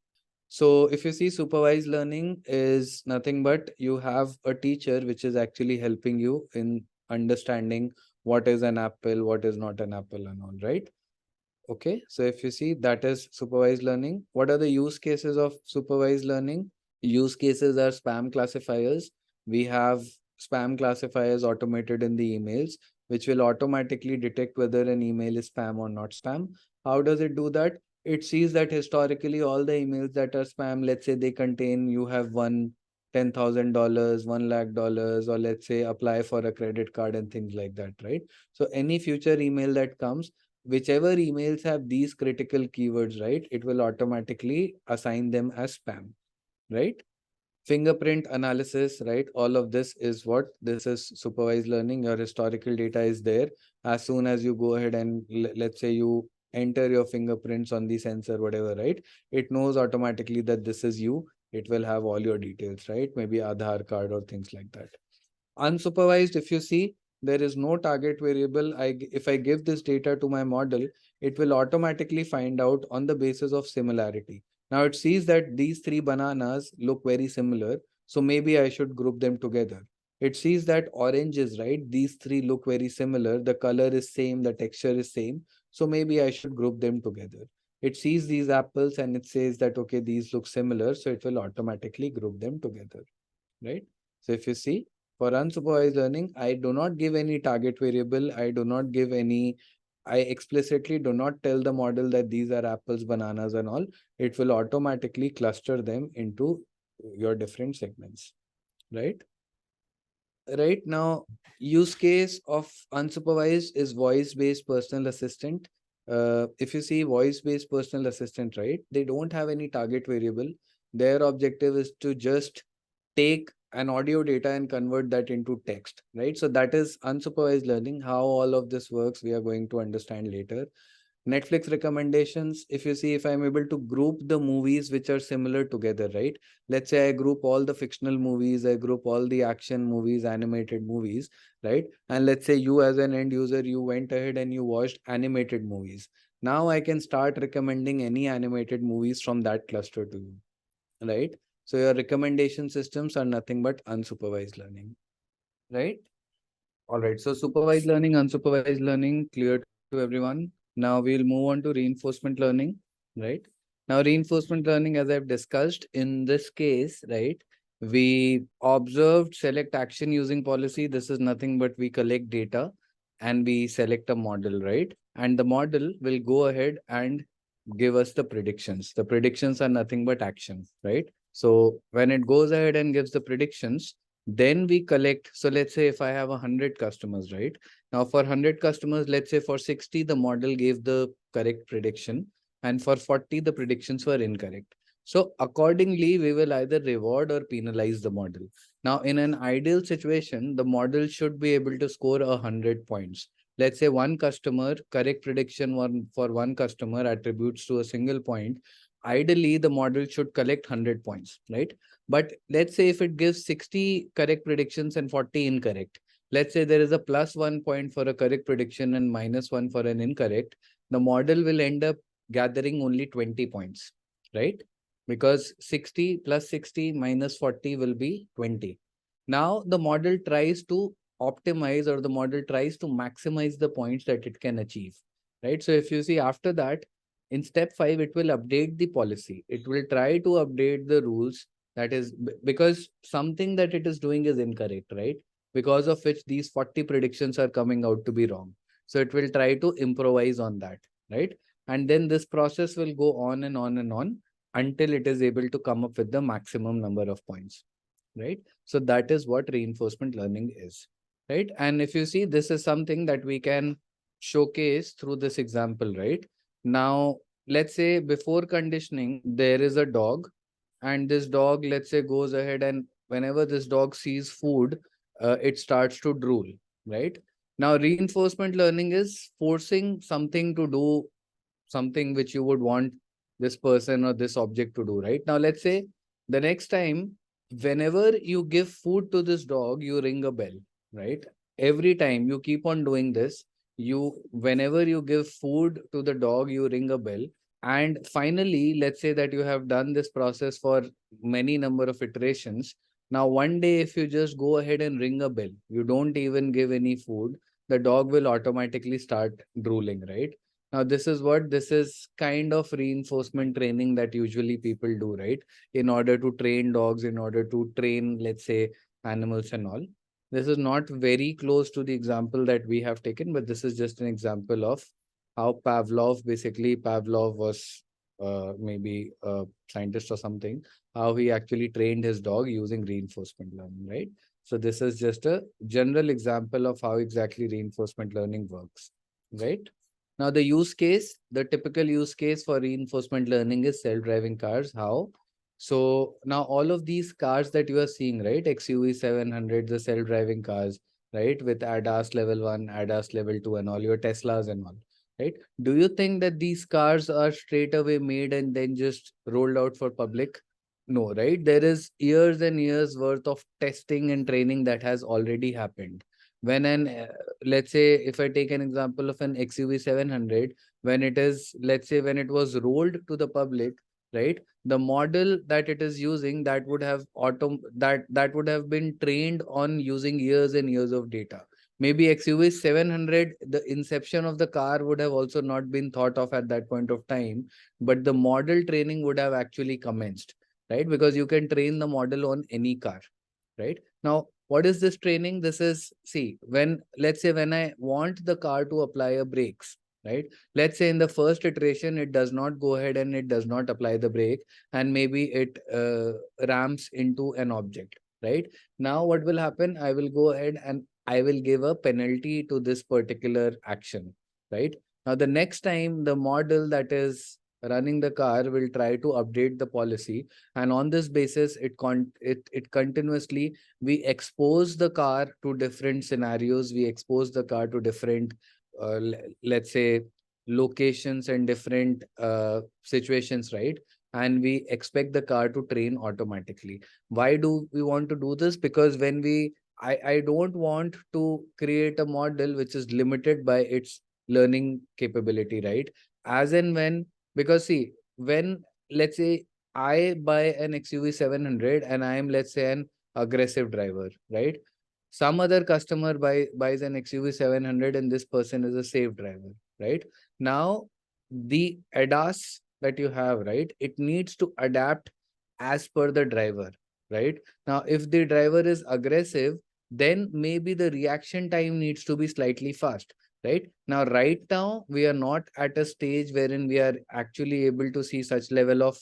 So if you see, supervised learning is nothing but you have a teacher which is actually helping you in understanding what is an apple, what is not an apple and all, right? Okay, so if you see, that is supervised learning. What are the use cases of supervised learning? Use cases are spam classifiers. We have spam classifiers automated in the emails, which will automatically detect whether an email is spam or not spam. How does it do that? It sees that historically all the emails that are spam, let's say they contain, you have won $10,000, $1 lakh, or let's say apply for a credit card and things like that, right? So any future email that comes, whichever emails have these critical keywords, right, it will automatically assign them as spam, right? Fingerprint analysis, right? All of this is what this is supervised learning. Your historical data is there. As soon as you go ahead and let's say you enter your fingerprints on the sensor, whatever, right? It knows automatically that this is you. It will have all your details, right? Maybe Aadhaar card or things like that. Unsupervised, if you see, there is no target variable. If I give this data to my model, it will automatically find out on the basis of similarity. Now it sees that these three bananas look very similar, so maybe I should group them together. It sees that orange is right, these three look very similar, the color is same, the texture is same, so maybe I should group them together. It sees these apples and it says that, okay, these look similar, so it will automatically group them together, right? So if you see, for unsupervised learning, I do not give any target variable. I do not give any, I explicitly do not tell the model that these are apples, bananas, and all. It will automatically cluster them into your different segments, right? Right now, use case of unsupervised is voice-based personal assistant. If you see voice-based personal assistant, right, they don't have any target variable. Their objective is to just take an audio data and convert that into text, right? So that is unsupervised learning. How all of this works, we are going to understand later. Netflix recommendations, if you see, if I'm able to group the movies which are similar together, right? Let's say I group all the fictional movies, I group all the action movies, animated movies, right? And let's say you as an end user, you went ahead and you watched animated movies. Now I can start recommending any animated movies from that cluster to you, right? So your recommendation systems are nothing but unsupervised learning, right? All right. So supervised learning, unsupervised learning, clear to everyone. Now we'll move on to reinforcement learning, right? Now reinforcement learning, as I've discussed in this case, right? We observed select action using policy. This is nothing but we collect data and we select a model, right? And the model will go ahead and give us the predictions. The predictions are nothing but action, right? So when it goes ahead and gives the predictions, then we collect. So let's say if I have 100 customers, right? Now for 100 customers, let's say for 60, the model gave the correct prediction. And for 40, the predictions were incorrect. So accordingly, we will either reward or penalize the model. Now, in an ideal situation, the model should be able to score 100 points. Let's say one customer, correct prediction for one customer attributes to a single point. Ideally, the model should collect 100 points, right? But let's say if it gives 60 correct predictions and 40 incorrect, let's say there is a +1 point for a correct prediction and -1 for an incorrect, the model will end up gathering only 20 points, right? Because 60 plus 60 minus 40 will be 20. Now the model tries to optimize, or the model tries to maximize the points that it can achieve, right? So if you see after that, in step 5, it will update the policy. It will try to update the rules, that is because something that it is doing is incorrect, right? Because of which these 40 predictions are coming out to be wrong. So it will try to improvise on that, right? And then this process will go on and on and on until it is able to come up with the maximum number of points, right? So that is what reinforcement learning is, right? And if you see, this is something that we can showcase through this example, right? Now, let's say before conditioning, there is a dog, and this dog, let's say, goes ahead, and whenever this dog sees food, it starts to drool, right? Now, reinforcement learning is forcing something to do something which you would want this person or this object to do, right? Now, let's say the next time, whenever you give food to this dog, you ring a bell, right? Every time you keep on doing this, whenever you give food to the dog, you ring a bell. And finally, let's say that you have done this process for many number of iterations. Now, one day, if you just go ahead and ring a bell, you don't even give any food, the dog will automatically start drooling, right? Now, this is kind of reinforcement training that usually people do, right? In order to train dogs, in order to train, let's say, animals and all. This is not very close to the example that we have taken, but this is just an example of how Pavlov was maybe a scientist or something, how he actually trained his dog using reinforcement learning, right? So this is just a general example of how exactly reinforcement learning works, right? Now, the typical use case for reinforcement learning is self-driving cars. How? So now all of these cars that you are seeing, right? XUV 700, the self-driving cars, right? With ADAS level 1, ADAS level 2 and all your Teslas and all, right? Do you think that these cars are straight away made and then just rolled out for public? No, right? There is years and years worth of testing and training that has already happened. When let's say if I take an example of an XUV 700, when it is, let's say when it was rolled to the public, right? The model that it is using, that would have that would have been trained on using years and years of data. Maybe XUV 700, the inception of the car would have also not been thought of at that point of time, but the model training would have actually commenced, right? Because you can train the model on any car, right? Now, what is this training? This is, see, let's say when I want the car to apply a brakes, right? Let's say in the first iteration, it does not go ahead and it does not apply the brake, and maybe it rams into an object, right? Now, what will happen? I will go ahead and I will give a penalty to this particular action, right? Now, the next time the model that is running the car will try to update the policy, and on this basis it continuously, we expose the car to different scenarios, we expose the car to different let's say locations and different situations, right? And we expect the car to train automatically. Why do we want to do this? Because when I don't want to create a model which is limited by its learning capability, right? As and when, because see, when, let's say, I buy an XUV 700 and I am, let's say, an aggressive driver, right? Some other customer buys an XUV 700 and this person is a safe driver, right? Now, the ADAS that you have, right? It needs to adapt as per the driver, right? Now, if the driver is aggressive, then maybe the reaction time needs to be slightly fast, right? Now, right now, we are not at a stage wherein we are actually able to see such level of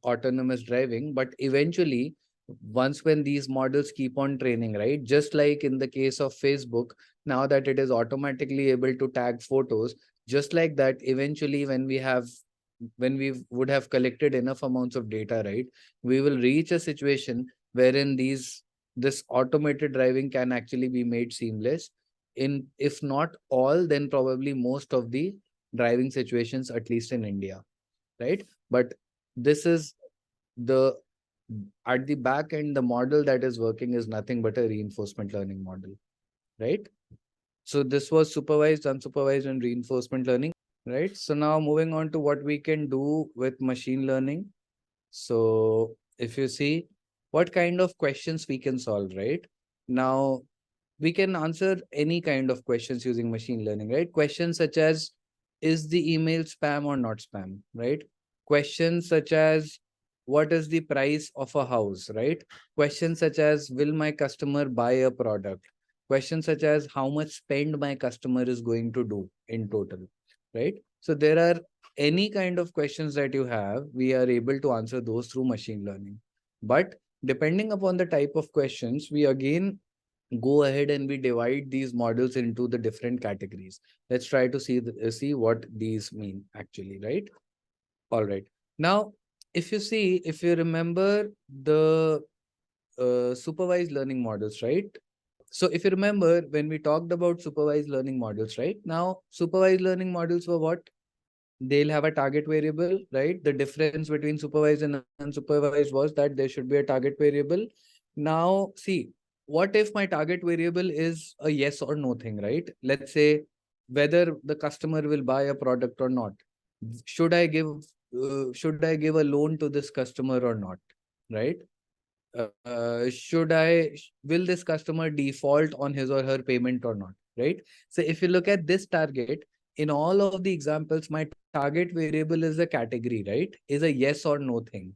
autonomous driving, but eventually, once when these models keep on training, right? Just like in the case of Facebook, now that it is automatically able to tag photos, just like that, eventually when we would have collected enough amounts of data, right? We will reach a situation wherein this automated driving can actually be made seamless in, if not all, then probably most of the driving situations, at least in India, right? But this is the, at the back end, the model that is working is nothing but a reinforcement learning model, right? So this was supervised, unsupervised, and reinforcement learning, right? So now moving on to what we can do with machine learning. So if you see what kind of questions we can solve, right? Now, we can answer any kind of questions using machine learning, right? Questions such as, is the email spam or not spam, right? Questions such as, what is the price of a house, right? Questions such as, will my customer buy a product? Questions such as, how much spend my customer is going to do in total, right? So there are any kind of questions that you have, we are able to answer those through machine learning. But depending upon the type of questions, we again go ahead and we divide these models into the different categories. Let's try to see what these mean actually, right? All right. Now, if you remember the supervised learning models, right? So if you remember when we talked about supervised learning models, right? Now, supervised learning models were what? They'll have a target variable, right? The difference between supervised and unsupervised was that there should be a target variable. Now, see, what if my target variable is a yes or no thing, right? Let's say whether the customer will buy a product or not. Should I give should I give a loan to this customer or not, right? Will this customer default on his or her payment or not, right? So if you look at this target, in all of the examples, my target variable is a category, right? Is a yes or no thing.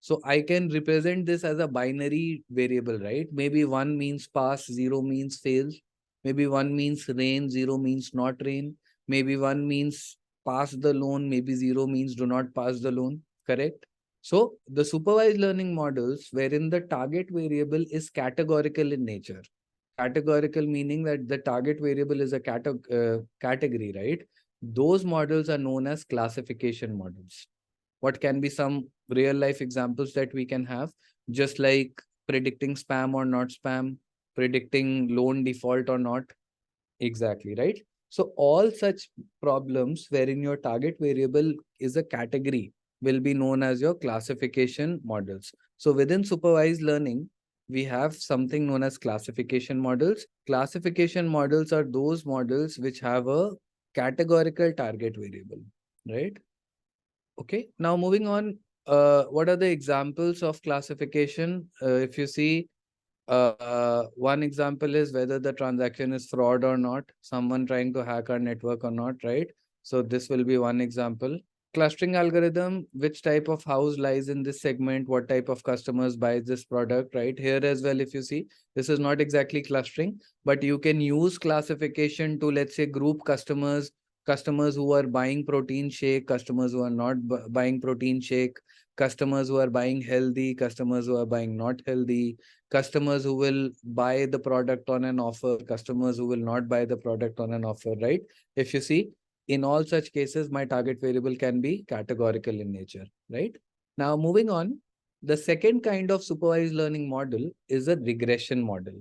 So I can represent this as a binary variable, right? Maybe 1 means pass, 0 means fails. Maybe 1 means rain, 0 means not rain. Maybe 1 means pass the loan, maybe 0 means do not pass the loan, correct? So the supervised learning models wherein the target variable is categorical in nature. Categorical meaning that the target variable is a category, right? Those models are known as classification models. What can be some real life examples that we can have? Just like predicting spam or not spam, predicting loan default or not. Exactly, right? So all such problems wherein your target variable is a category will be known as your classification models. So within supervised learning, we have something known as classification models. Classification models are those models which have a categorical target variable, right? Okay, now moving on, what are the examples of classification? If you see, one example is whether the transaction is fraud or not, someone trying to hack our network or not, right? So this will be one example. Clustering algorithm, which type of house lies in this segment, what type of customers buys this product, right? Here as well, if you see, this is not exactly clustering, but you can use classification to, let's say, group customers who are buying protein shake, customers who are not buying protein shake, customers who are buying healthy, customers who are buying not healthy, customers who will buy the product on an offer, customers who will not buy the product on an offer, right? If you see, in all such cases, my target variable can be categorical in nature, right? Now, moving on, the second kind of supervised learning model is a regression model.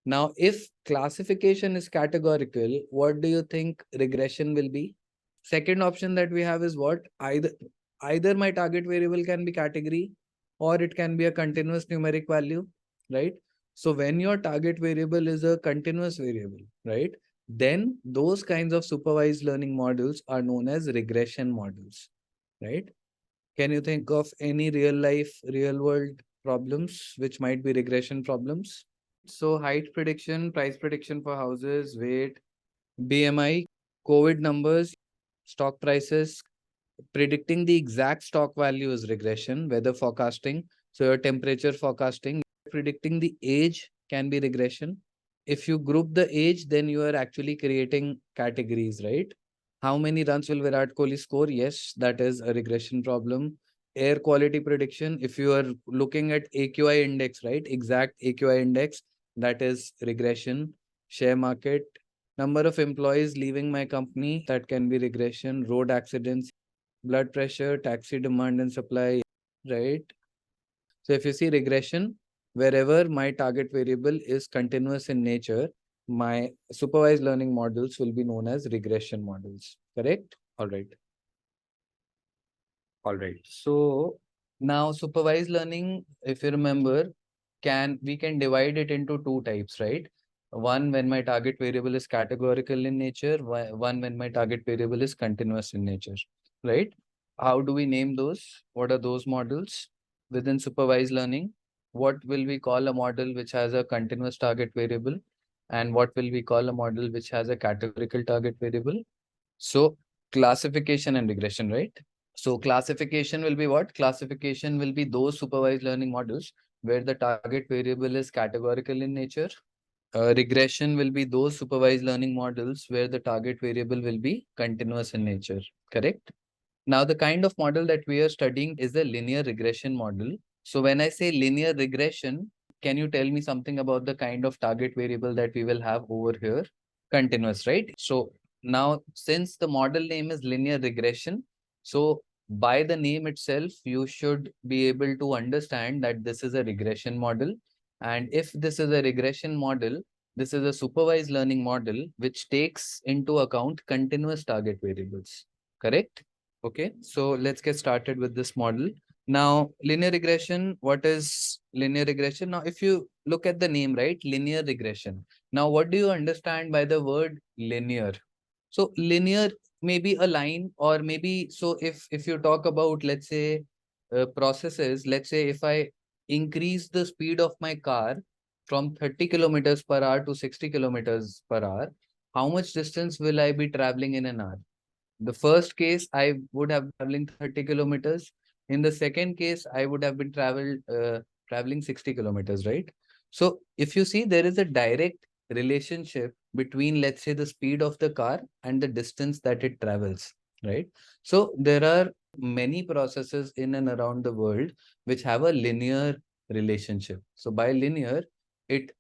Now, if classification is categorical, what do you think regression will be? Second option that we have is what? Either my target variable can be category or it can be a continuous numeric value, right? So when your target variable is a continuous variable, right? Then those kinds of supervised learning models are known as regression models, right? Can you think of any real life, real world problems which might be regression problems? So height prediction, price prediction for houses, weight, BMI, COVID numbers, stock prices, predicting the exact stock value is regression, weather forecasting. So your temperature forecasting, predicting the age can be regression. If you group the age, then you are actually creating categories, right? How many runs will Virat Kohli score? Yes, that is a regression problem. Air quality prediction, if you are looking at AQI index, right? Exact AQI index, that is regression. Share market, number of employees leaving my company, that can be regression. Road accidents, blood pressure, taxi demand and supply, right? So if you see regression, wherever my target variable is continuous in nature, my supervised learning models will be known as regression models, correct? All right. All right. So now supervised learning, if you remember, we can divide it into two types, right? One when my target variable is categorical in nature, one when my target variable is continuous in nature, right? How do we name those? What are those models within supervised learning? What will we call a model which has a continuous target variable? And what will we call a model which has a categorical target variable? So classification and regression, right? So classification will be what? Classification will be those supervised learning models where the target variable is categorical in nature Regression will be those supervised learning models where the target variable will be continuous in nature, correct? Now, the kind of model that we are studying is a linear regression model. So when I say linear regression, can you tell me something about the kind of target variable that we will have over here? Continuous, right? So now, since the model name is linear regression, so by the name itself, you should be able to understand that this is a regression model. And if this is a regression model, this is a supervised learning model which takes into account continuous target variables, correct? Okay, so let's get started with this model. Now, linear regression, what is linear regression? Now, if you look at the name, right, linear regression. Now, what do you understand by the word linear? So linear may be a line, or maybe, so if you talk about, let's say, processes, let's say if I increase the speed of my car from 30 kilometers per hour to 60 kilometers per hour, how much distance will I be traveling in an hour? The first case, I would have traveling 30 kilometers. In the second case, I would have been traveling 60 kilometers, right? So if you see, there is a direct relationship between, let's say, the speed of the car and the distance that it travels, right? So there are many processes in and around the world which have a linear relationship. So by linear,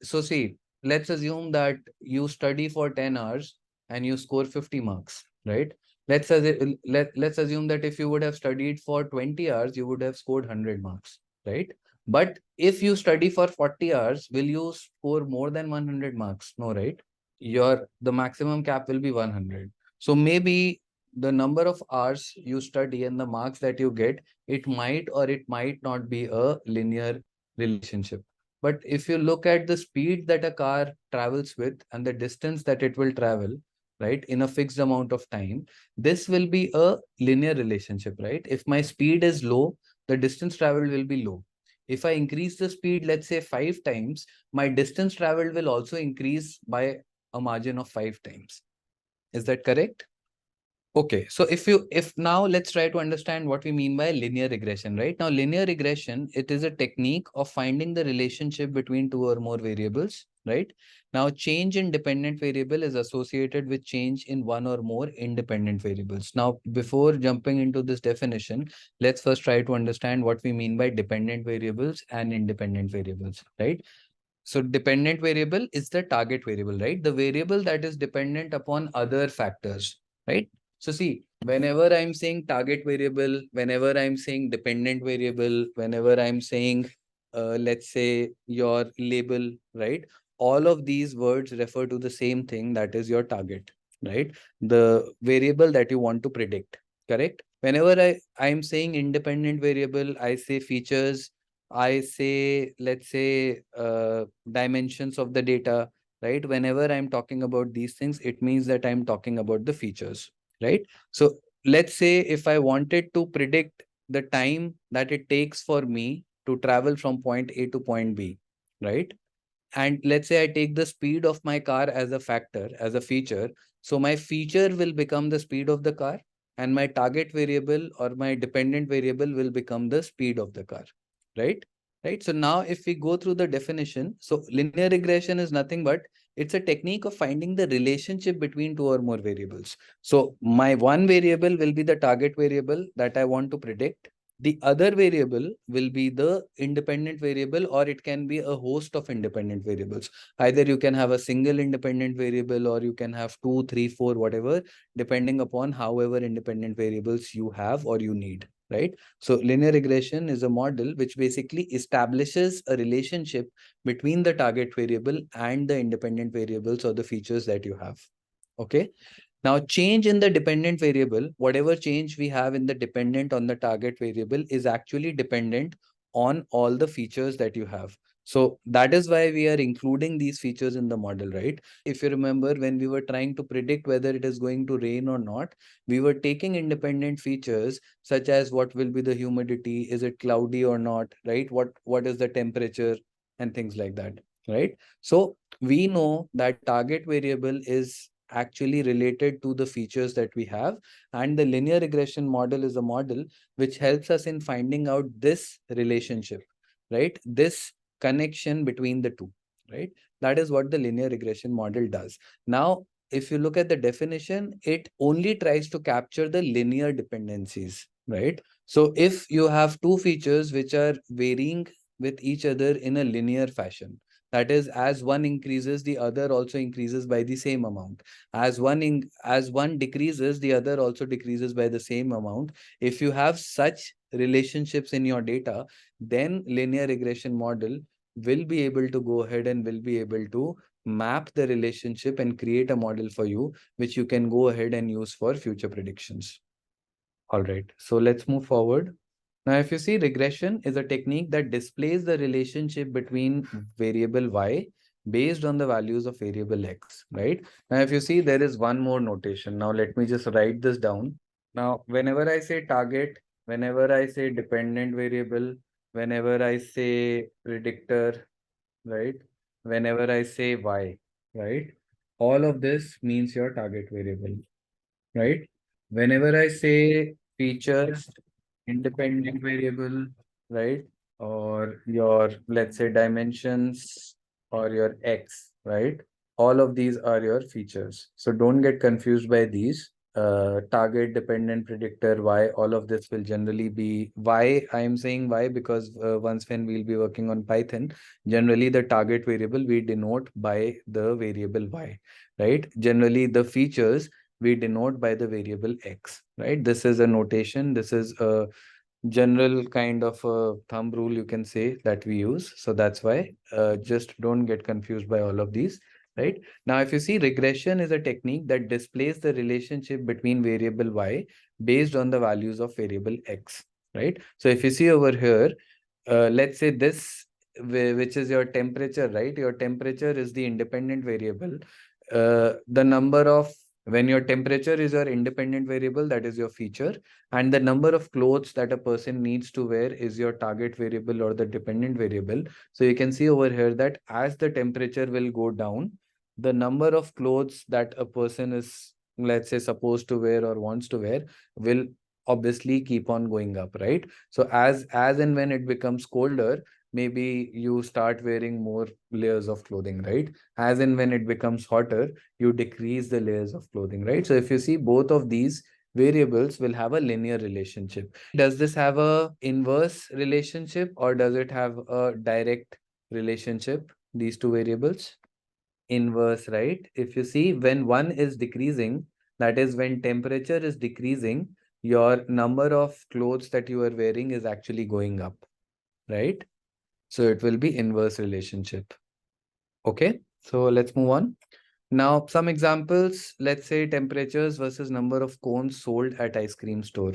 so see, let's assume that you study for 10 hours and you score 50 marks, right? Let's assume that if you would have studied for 20 hours, you would have scored 100 marks, right? But if you study for 40 hours, will you score more than 100 marks? No, right? The maximum cap will be 100. So maybe the number of hours you study and the marks that you get, it might or it might not be a linear relationship. But if you look at the speed that a car travels with and the distance that it will travel, right, in a fixed amount of time, this will be a linear relationship, right? If my speed is low, the distance traveled will be low. If I increase the speed, let's say 5 times, my distance traveled will also increase by a margin of 5 times. Is that correct? Okay, so if now let's try to understand what we mean by linear regression, right? Now, linear regression, it is a technique of finding the relationship between two or more variables, right? Now, change in dependent variable is associated with change in one or more independent variables. Now, before jumping into this definition, let's first try to understand what we mean by dependent variables and independent variables, right? So dependent variable is the target variable, right? The variable that is dependent upon other factors, right? So see, whenever I'm saying target variable, whenever I'm saying dependent variable, whenever I'm saying, let's say your label, right? All of these words refer to the same thing, that is your target, right? The variable that you want to predict, correct? Whenever I'm saying independent variable, I say features, I say, let's say, dimensions of the data, right? Whenever I'm talking about these things, it means that I'm talking about the features, right? So let's say if I wanted to predict the time that it takes for me to travel from point A to point B, right? And let's say I take the speed of my car as a factor, as a feature. So my feature will become the speed of the car, and my target variable or my dependent variable will become the speed of the car, right? Right. So now if we go through the definition, so linear regression is nothing but it's a technique of finding the relationship between two or more variables. So my one variable will be the target variable that I want to predict. The other variable will be the independent variable, or it can be a host of independent variables. Either you can have a single independent variable, or you can have 2, 3, 4, whatever, depending upon however independent variables you have or you need, right? So linear regression is a model which basically establishes a relationship between the target variable and the independent variables or the features that you have. Okay. Now, change in the dependent variable, whatever change we have in the dependent on the target variable is actually dependent on all the features that you have. So that is why we are including these features in the model, right? If you remember, when we were trying to predict whether it is going to rain or not, we were taking independent features such as what will be the humidity, is it cloudy or not, right? What is the temperature and things like that, right? So we know that target variable is actually related to the features that we have, and the linear regression model is a model which helps us in finding out this relationship, right? This connection between the two, right? That is what the linear regression model does. Now, if you look at the definition, it only tries to capture the linear dependencies, right? So if you have two features which are varying with each other in a linear fashion, that is, as one increases, the other also increases by the same amount. As one decreases, the other also decreases by the same amount. If you have such relationships in your data, then linear regression model will be able to go ahead and will be able to map the relationship and create a model for you, which you can go ahead and use for future predictions. All right, so let's move forward. Now, if you see, regression is a technique that displays the relationship between variable y based on the values of variable x, right? Now, if you see, there is one more notation. Now, let me just write this down. Now, whenever I say target, whenever I say dependent variable, whenever I say predictor, right? Whenever I say y, right? All of this means your target variable, right? Whenever I say features, independent variable, right? Or your, let's say, dimensions or your x, right? All of these are your features. So don't get confused by these. Target, dependent, predictor, y, all of this will generally be y. I am saying y because once when we'll be working on Python, generally the target variable we denote by the variable y, right? Generally the features we denote by the variable x, right? This is a notation. This is a general kind of a thumb rule, you can say, that we use. So that's why just don't get confused by all of these, right? Now, if you see, regression is a technique that displays the relationship between variable y based on the values of variable x, right? So if you see over here, let's say this, which is your temperature, right? Your temperature is the independent variable. The number of, when your temperature is your independent variable, that is your feature, and the number of clothes that a person needs to wear is your target variable or the dependent variable. So you can see over here that as the temperature will go down, the number of clothes that a person is, let's say, supposed to wear or wants to wear will obviously keep on going up, right? So as and when it becomes colder, maybe you start wearing more layers of clothing, right? As and when it becomes hotter, you decrease the layers of clothing, right? So if you see, both of these variables will have a linear relationship. Does this have a inverse relationship or does it have a direct relationship, these two variables? Inverse, right? If you see, when one is decreasing, that is when temperature is decreasing, your number of clothes that you are wearing is actually going up, right? So it will be inverse relationship. Okay, so let's move on. Now, some examples, let's say temperatures versus number of cones sold at ice cream store.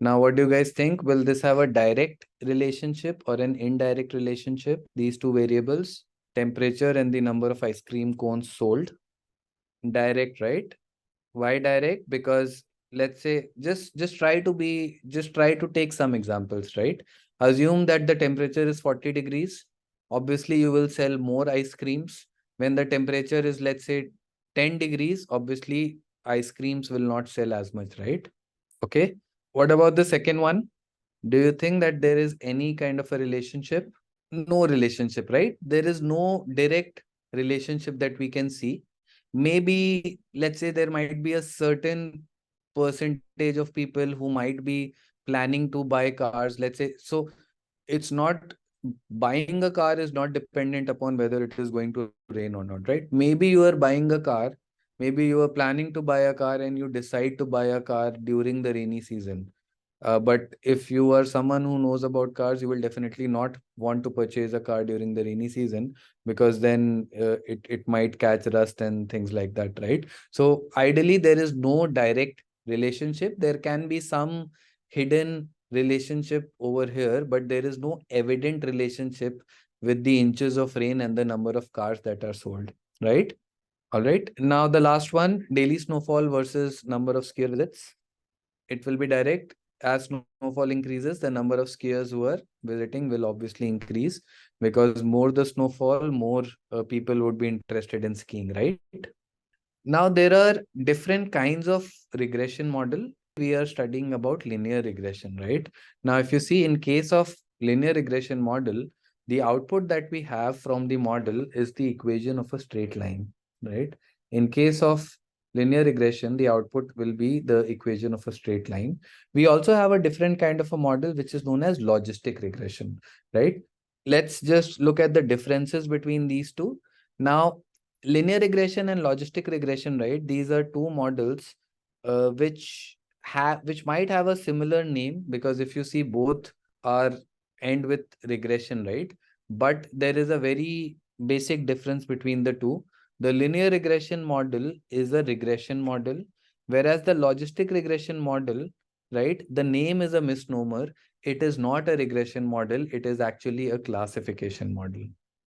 Now, what do you guys think? Will this have a direct relationship or an indirect relationship? These two variables, temperature and the number of ice cream cones sold. Direct, right? Why direct? Because let's say just try to take some examples, right? Assume that the temperature is 40 degrees. Obviously, you will sell more ice creams. When the temperature is, let's say, 10 degrees, obviously ice creams will not sell as much, right? Okay. What about the second one? Do you think that there is any kind of a relationship? No relationship, right? There is no direct relationship that we can see. Maybe, let's say, there might be a certain percentage of people who might be planning to buy cars, let's say. So it's not, buying a car is not dependent upon whether it is going to rain or not, right? Maybe you are buying a car, maybe you are planning to buy a car and you decide to buy a car during the rainy season. But if you are someone who knows about cars, you will definitely not want to purchase a car during the rainy season, because then it might catch rust and things like that, right? So ideally, there is no direct relationship. There can be some hidden relationship over here, but there is no evident relationship with the inches of rain and the number of cars that are sold, right? All right. Now the last one, daily snowfall versus number of skier visits. It will be direct. As snowfall increases, the number of skiers who are visiting will obviously increase, because more the snowfall, more people would be interested in skiing, right? Now, there are different kinds of regression model. We are studying about linear regression, right? Now, if you see, in case of linear regression model, the output that we have from the model is the equation of a straight line, right? In case of linear regression, the output will be the equation of a straight line. We also have a different kind of a model, which is known as logistic regression, right? Let's just look at the differences between these two. Now, linear regression and logistic regression, right? These are two models which might have a similar name, because if you see, both are end with regression, right? But there is a very basic difference between the two. The linear regression model is a regression model, whereas the logistic regression model, right, the name is a misnomer. It is not a regression model, it is actually a classification model,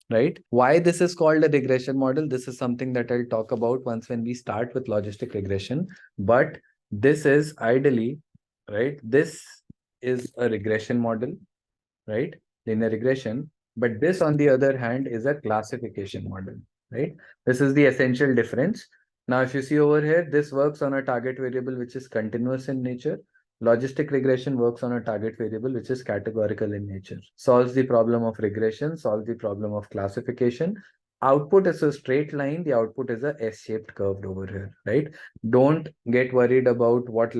right? Why this is called a regression model, this is something that I'll talk about once when we start with logistic regression. But this is ideally, right, this is a regression model, right? Linear regression. But this, on the other hand, is a classification model, right? This is the essential difference. Now, if you see over here, this works on a target variable which is continuous in nature. Logistic regression works on a target variable which is categorical in nature. Solves the problem of regression, solves the problem of classification. Output is a straight line. The output is a S-shaped curve over here, right? Don't get worried about what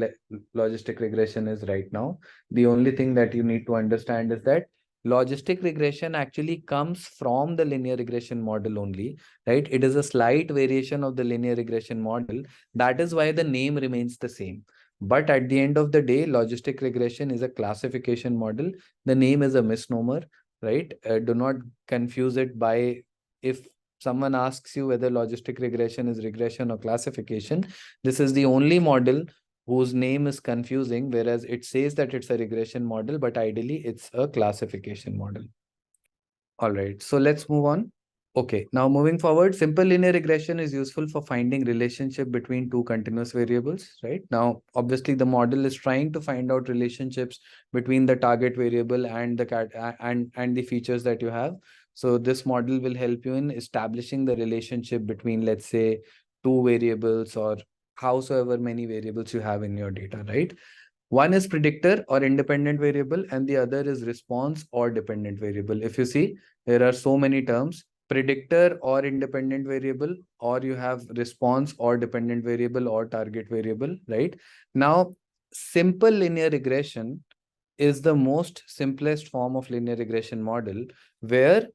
logistic regression is right now. The only thing that you need to understand is that logistic regression actually comes from the linear regression model only, right? It is a slight variation of the linear regression model. That is why the name remains the same. But at the end of the day, logistic regression is a classification model. The name is a misnomer, right? Do not confuse it by, if someone asks you whether logistic regression is regression or classification, this is the only model whose name is confusing, whereas it says that it's a regression model, but ideally it's a classification model. All right, so let's move on. Okay, now moving forward, simple linear regression is useful for finding relationship between two continuous variables, right? Now, obviously the model is trying to find out relationships between the target variable and the features that you have. So this model will help you in establishing the relationship between, let's say, two variables or howsoever many variables you have in your data, right? One is predictor or independent variable, and the other is response or dependent variable. If you see, there are so many terms: predictor or independent variable, or you have response or dependent variable or target variable, right? Now, simple linear regression is the most simplest form of linear regression model, where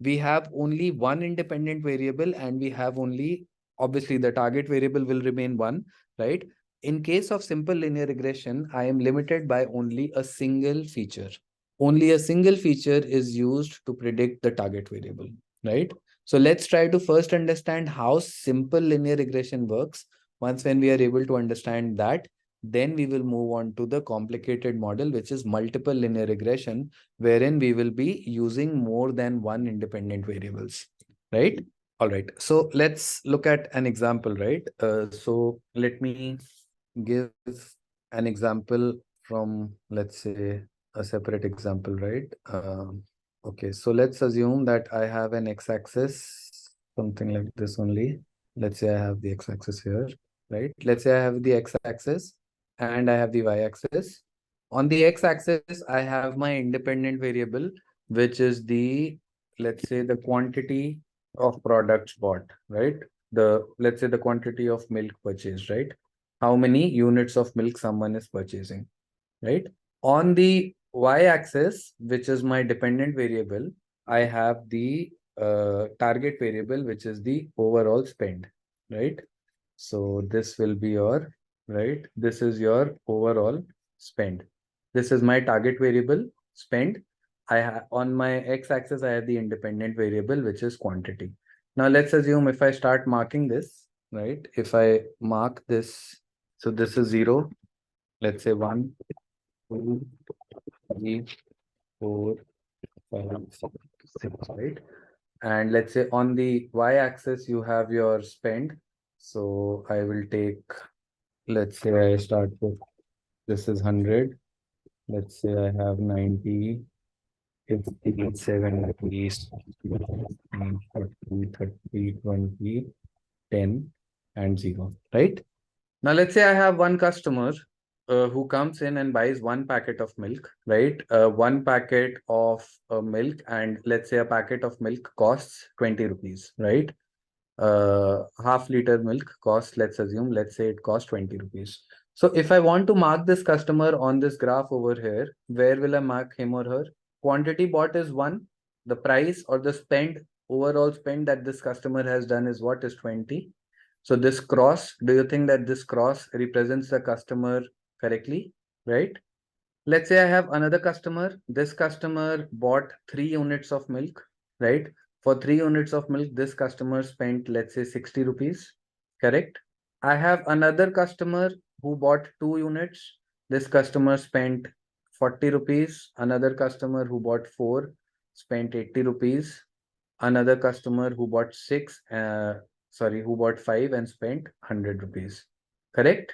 we have only one independent variable and we have only, obviously the target variable will remain one, right? In case of simple linear regression, I am limited by only a single feature. Only a single feature is used to predict the target variable, right? So let's try to first understand how simple linear regression works. Once when we are able to understand that, then we will move on to the complicated model, which is multiple linear regression, wherein we will be using more than one independent variables, right? All right, so let's look at an example, right? So let me give an example from, let's say, a separate example, right? Okay, so let's assume that I have an x-axis, something like this only. Let's say I have the x-axis here, right? Let's say I have the x-axis and I have the y-axis. On the x-axis, I have my independent variable, which is the, let's say, the quantity of products bought, right? Let's say the quantity of milk purchased, right? How many units of milk someone is purchasing, right? On the y-axis, which is my dependent variable, I have the target variable, which is the overall spend, right? So this will be your, right? This is your overall spend. This is my target variable, spend. I have on my x-axis, I have the independent variable, which is quantity. Now let's assume if I start marking this, right? If I mark this, so this is 0. Let's say 1, 2, 3, 4, 5, 6, right? And let's say on the y-axis, you have your spend. So I will take, let's say I start with, this is 100. Let's say I have 90, 50, 70, 40, 30, 20, 10, and 0, right? Now let's say I have one customer who comes in and buys one packet of milk, right? One packet of milk, and let's say a packet of milk costs 20 rupees, right? Half-liter milk costs, let's say it costs 20 rupees. So if I want to mark this customer on this graph over here, where will I mark him or her? Quantity bought is 1. The price or the overall spend that this customer has done is what? Is 20. So this cross, do you think that this cross represents the customer correctly, right? Let's say I have another customer. This customer bought 3 units of milk, right? For 3 units of milk, this customer spent, let's say, 60 rupees, correct? I have another customer who bought 2 units. This customer spent 40 rupees. Another customer who bought four spent 80 rupees. Another customer who bought who bought five and spent 100 rupees, correct?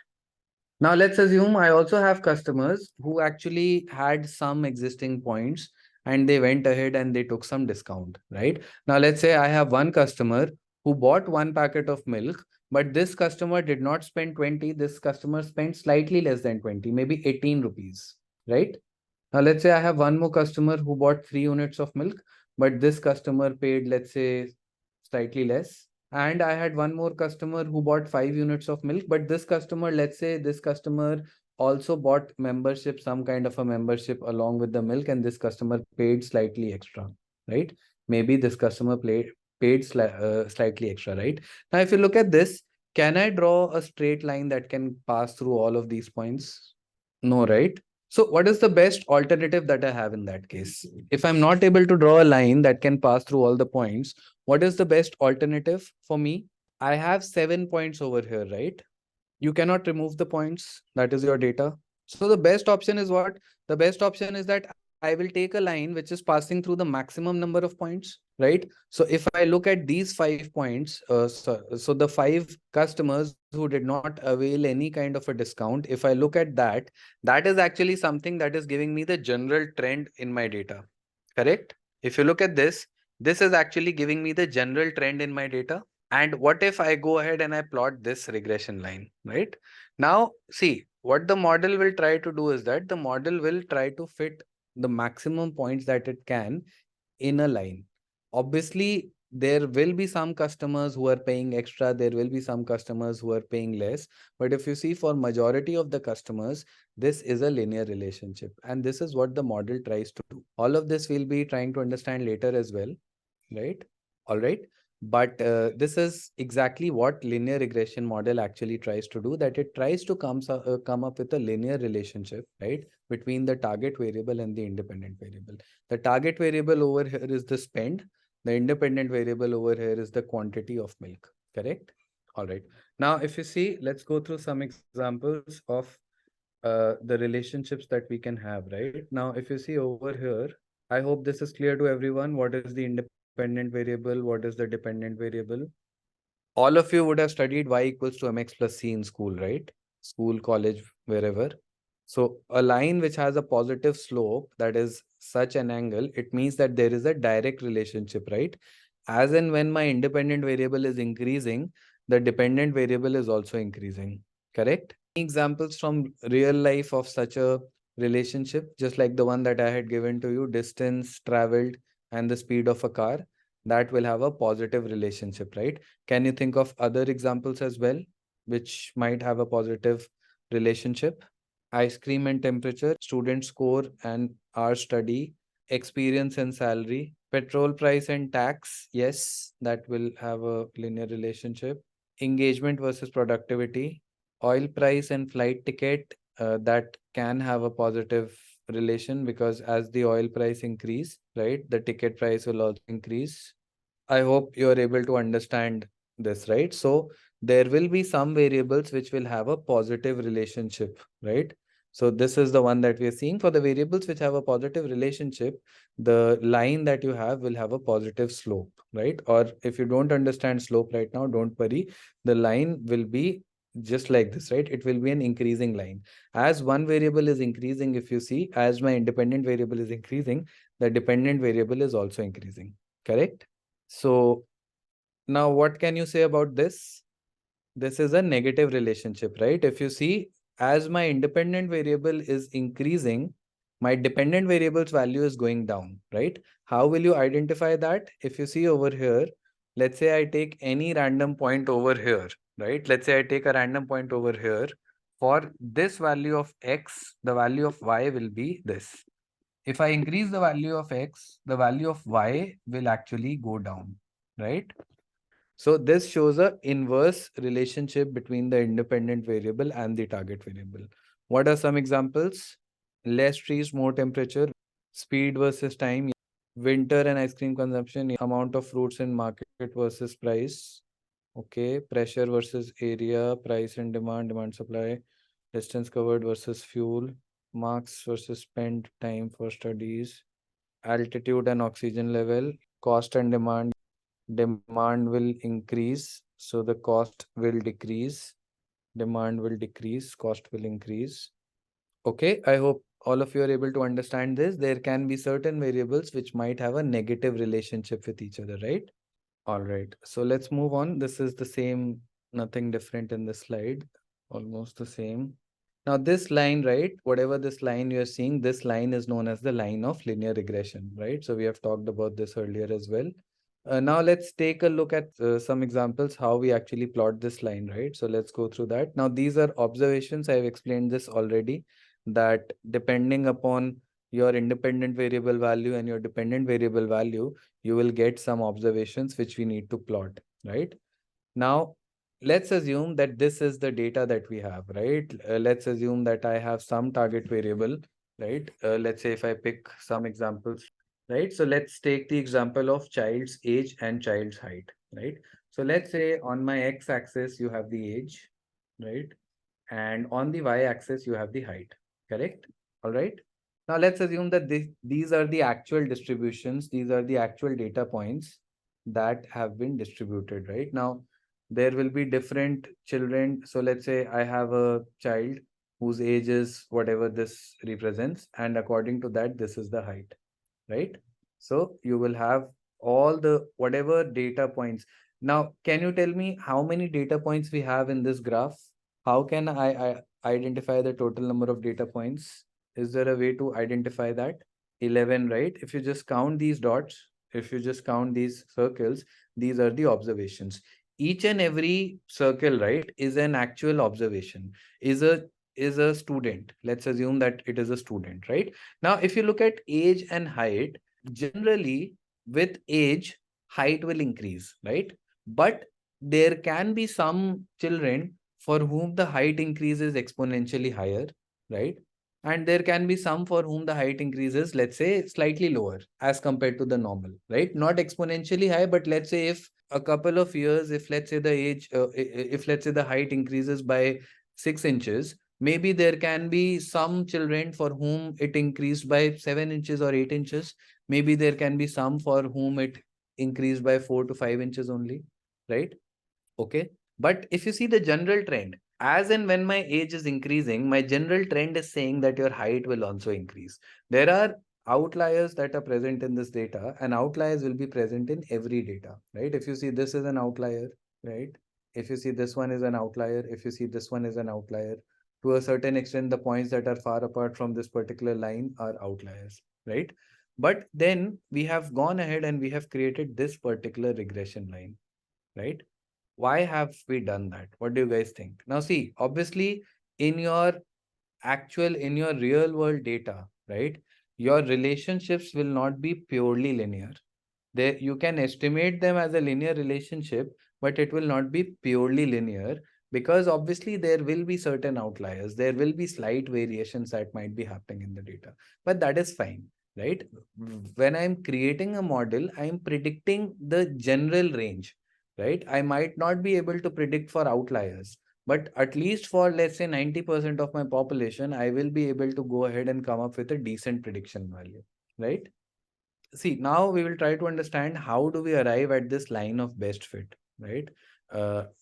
Now let's assume I also have customers who actually had some existing points and they went ahead and they took some discount, right? Now let's say I have one customer who bought one packet of milk, but this customer did not spend 20. This customer spent slightly less than 20, maybe 18 rupees, right? Now let's say I have one more customer who bought 3 units of milk, but this customer paid, let's say, slightly less. And I had one more customer who bought 5 units of milk, but this customer, let's say this customer also bought membership, some kind of a membership along with the milk, and this customer paid slightly extra, right? Maybe this customer paid slightly extra, right? Now, if you look at this, can I draw a straight line that can pass through all of these points? No, right? So what is the best alternative that I have in that case? If I'm not able to draw a line that can pass through all the points, what is the best alternative for me? I have 7 points over here, right? You cannot remove the points. That is your data. So the best option is what? The best option is that I will take a line which is passing through the maximum number of points, right? So if I look at these 5 points, so the 5 customers who did not avail any kind of a discount, if I look at that, that is actually something that is giving me the general trend in my data, correct? If you look at this is actually giving me the general trend in my data. And what if I go ahead and I plot this regression line, right? Now, see, what the model will try to do is that the model will try to fit the maximum points that it can in a line. Obviously, there will be some customers who are paying extra. There will be some customers who are paying less. But if you see, for majority of the customers, this is a linear relationship. And this is what the model tries to do. All of this we'll be trying to understand later as well, right? All right. But this is exactly what linear regression model actually tries to do, that it tries to come up with a linear relationship, right, between the target variable and the independent variable. The target variable over here is the spend. The independent variable over here is the quantity of milk, correct? All right. Now, if you see, let's go through some examples of the relationships that we can have, right? Now, if you see over here, I hope this is clear to everyone. What is the independent variable? What is the dependent variable? All of you would have studied y equals to mx plus c in school, right? School, college, wherever. So a line which has a positive slope, that is such an angle, it means that there is a direct relationship, right? As and when my independent variable is increasing, the dependent variable is also increasing, correct? Examples from real life of such a relationship, just like the one that I had given to you, distance traveled and the speed of a car, that will have a positive relationship, right? Can you think of other examples as well, which might have a positive relationship? Ice cream and temperature, student score and our study, experience and salary, petrol price and tax. Yes, that will have a linear relationship. Engagement versus productivity, oil price and flight ticket, that can have a positive relation, because as the oil price increase, right, the ticket price will also increase. I hope you are able to understand this, right? So there will be some variables which will have a positive relationship, right? So this is the one that we are seeing. For the variables which have a positive relationship, the line that you have will have a positive slope, right? Or if you don't understand slope right now, don't worry. The line will be just like this, right? It will be an increasing line. As one variable is increasing, if you see, as my independent variable is increasing, the dependent variable is also increasing, correct? So now what can you say about this? This is a negative relationship, right? If you see, as my independent variable is increasing, my dependent variable's value is going down, right? How will you identify that? If you see over here, let's say I take any random point over here, right? Let's say I take a random point over here. For this value of x, the value of y will be this. If I increase the value of x, the value of y will actually go down, right? So this shows a inverse relationship between the independent variable and the target variable. What are some examples? Less trees, more temperature, speed versus time, winter and ice cream consumption, amount of fruits in market versus price. Okay, pressure versus area, price and demand, demand supply, distance covered versus fuel, marks versus spent time for studies, altitude and oxygen level, cost and demand will increase, so the cost will decrease, demand will decrease, cost will increase. Okay, I hope all of you are able to understand this. There can be certain variables which might have a negative relationship with each other, right? All right, so let's move on. This is the same, nothing different in the slide, almost the same. Now this line, right, whatever this line you're seeing, this line is known as the line of linear regression, right? So we have talked about this earlier as well. Now let's take a look at some examples how we actually plot this line, right? So let's go through that. Now these are observations. I've explained this already, that depending upon your independent variable value and your dependent variable value, you will get some observations which we need to plot, right? Now, let's assume that this is the data that we have, right? Let's assume that I have some target variable, right? Let's say if I pick some examples, right? So let's take the example of child's age and child's height, right? So let's say on my x-axis, you have the age, right? And on the y-axis, you have the height, correct? All right. Now let's assume that these are the actual distributions. These are the actual data points that have been distributed, right? Now, there will be different children. So let's say I have a child whose age is whatever this represents. And according to that, this is the height, right? So you will have all the whatever data points. Now, can you tell me how many data points we have in this graph? How can I identify the total number of data points? Is there a way to identify that? 11, right? If you just count these dots, if you just count these circles, these are the observations. Each and every circle, right, is an actual observation, is a student. Let's assume that it is a student, right? Now, if you look at age and height, generally with age, height will increase, right? But there can be some children for whom the height increase is exponentially higher, right? And there can be some for whom the height increases, let's say, slightly lower as compared to the normal, right? Not exponentially high, but let's say if a couple of years, if let's say the age, if let's say the height increases by 6 inches, maybe there can be some children for whom it increased by 7 inches or 8 inches. Maybe there can be some for whom it increased by 4 to 5 inches only, right? Okay. But if you see the general trend, as and when my age is increasing, my general trend is saying that your height will also increase. There are outliers that are present in this data, and outliers will be present in every data, right? If you see this is an outlier, right? If you see this one is an outlier, if you see this one is an outlier, to a certain extent, the points that are far apart from this particular line are outliers, right? But then we have gone ahead and we have created this particular regression line, right? Why have we done that? What do you guys think? Now, see, obviously, in your in your real world data, right, your relationships will not be purely linear. There, you can estimate them as a linear relationship, but it will not be purely linear, because obviously there will be certain outliers. There will be slight variations that might be happening in the data, but that is fine, right? When I'm creating a model, I'm predicting the general range, right? I might not be able to predict for outliers, but at least for, let's say, 90% of my population, I will be able to go ahead and come up with a decent prediction value, right? See, now we will try to understand how do we arrive at this line of best fit, right?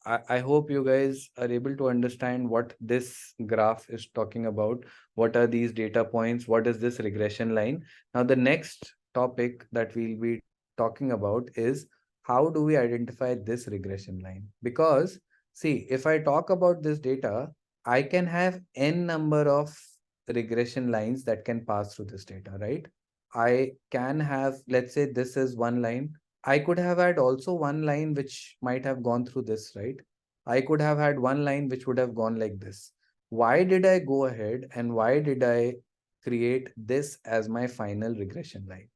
I hope you guys are able to understand what this graph is talking about. What are these data points? What is this regression line? Now, the next topic that we'll be talking about is how do we identify this regression line? Because, see, if I talk about this data, I can have n number of regression lines that can pass through this data, right? I can have, let's say this is one line. I could have had also one line which might have gone through this, right? I could have had one line which would have gone like this. Why did I go ahead and why did I create this as my final regression line?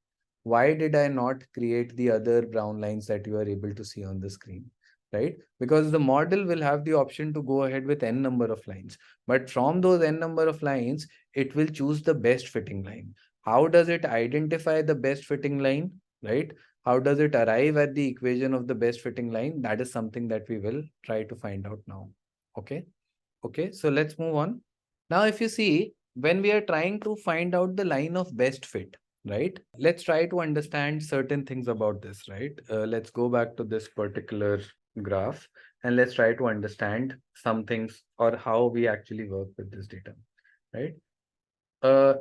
Why did I not create the other brown lines that you are able to see on the screen? Right? Because the model will have the option to go ahead with n number of lines. But from those n number of lines, it will choose the best fitting line. How does it identify the best fitting line? Right? How does it arrive at the equation of the best fitting line? That is something that we will try to find out now. Okay. Okay. So let's move on. Now, if you see, when we are trying to find out the line of best fit, right? Let's try to understand certain things about this, right? Let's go back to this particular graph and let's try to understand some things or how we actually work with this data, right?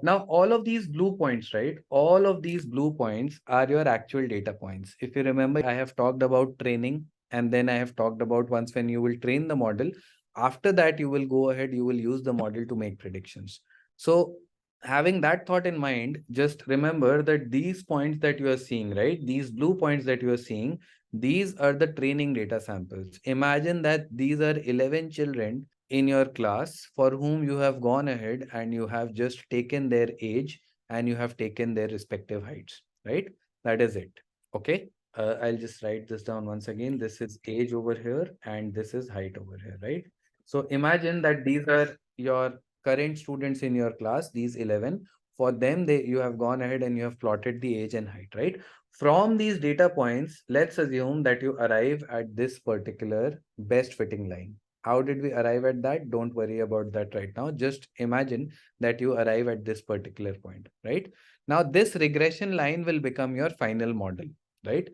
Now all of these blue points, right? All of these blue points are your actual data points. If you remember, I have talked about training and then I have talked about once when you will train the model, after that you will go ahead, you will use the model to make predictions. So having that thought in mind, just remember that these points that you are seeing, right? These blue points that you are seeing, these are the training data samples. Imagine that these are 11 children in your class for whom you have gone ahead and you have just taken their age and you have taken their respective heights, right? That is it. Okay. I'll just write this down once again. This is age over here and this is height over here, right? So imagine that these are your current students in your class, these 11. For them, you have gone ahead and you have plotted the age and height, right? From these data points, let's assume that you arrive at this particular best fitting line. How did we arrive at that? Don't worry about that right now. Just imagine that you arrive at this particular point, right? Now, this regression line will become your final model, right?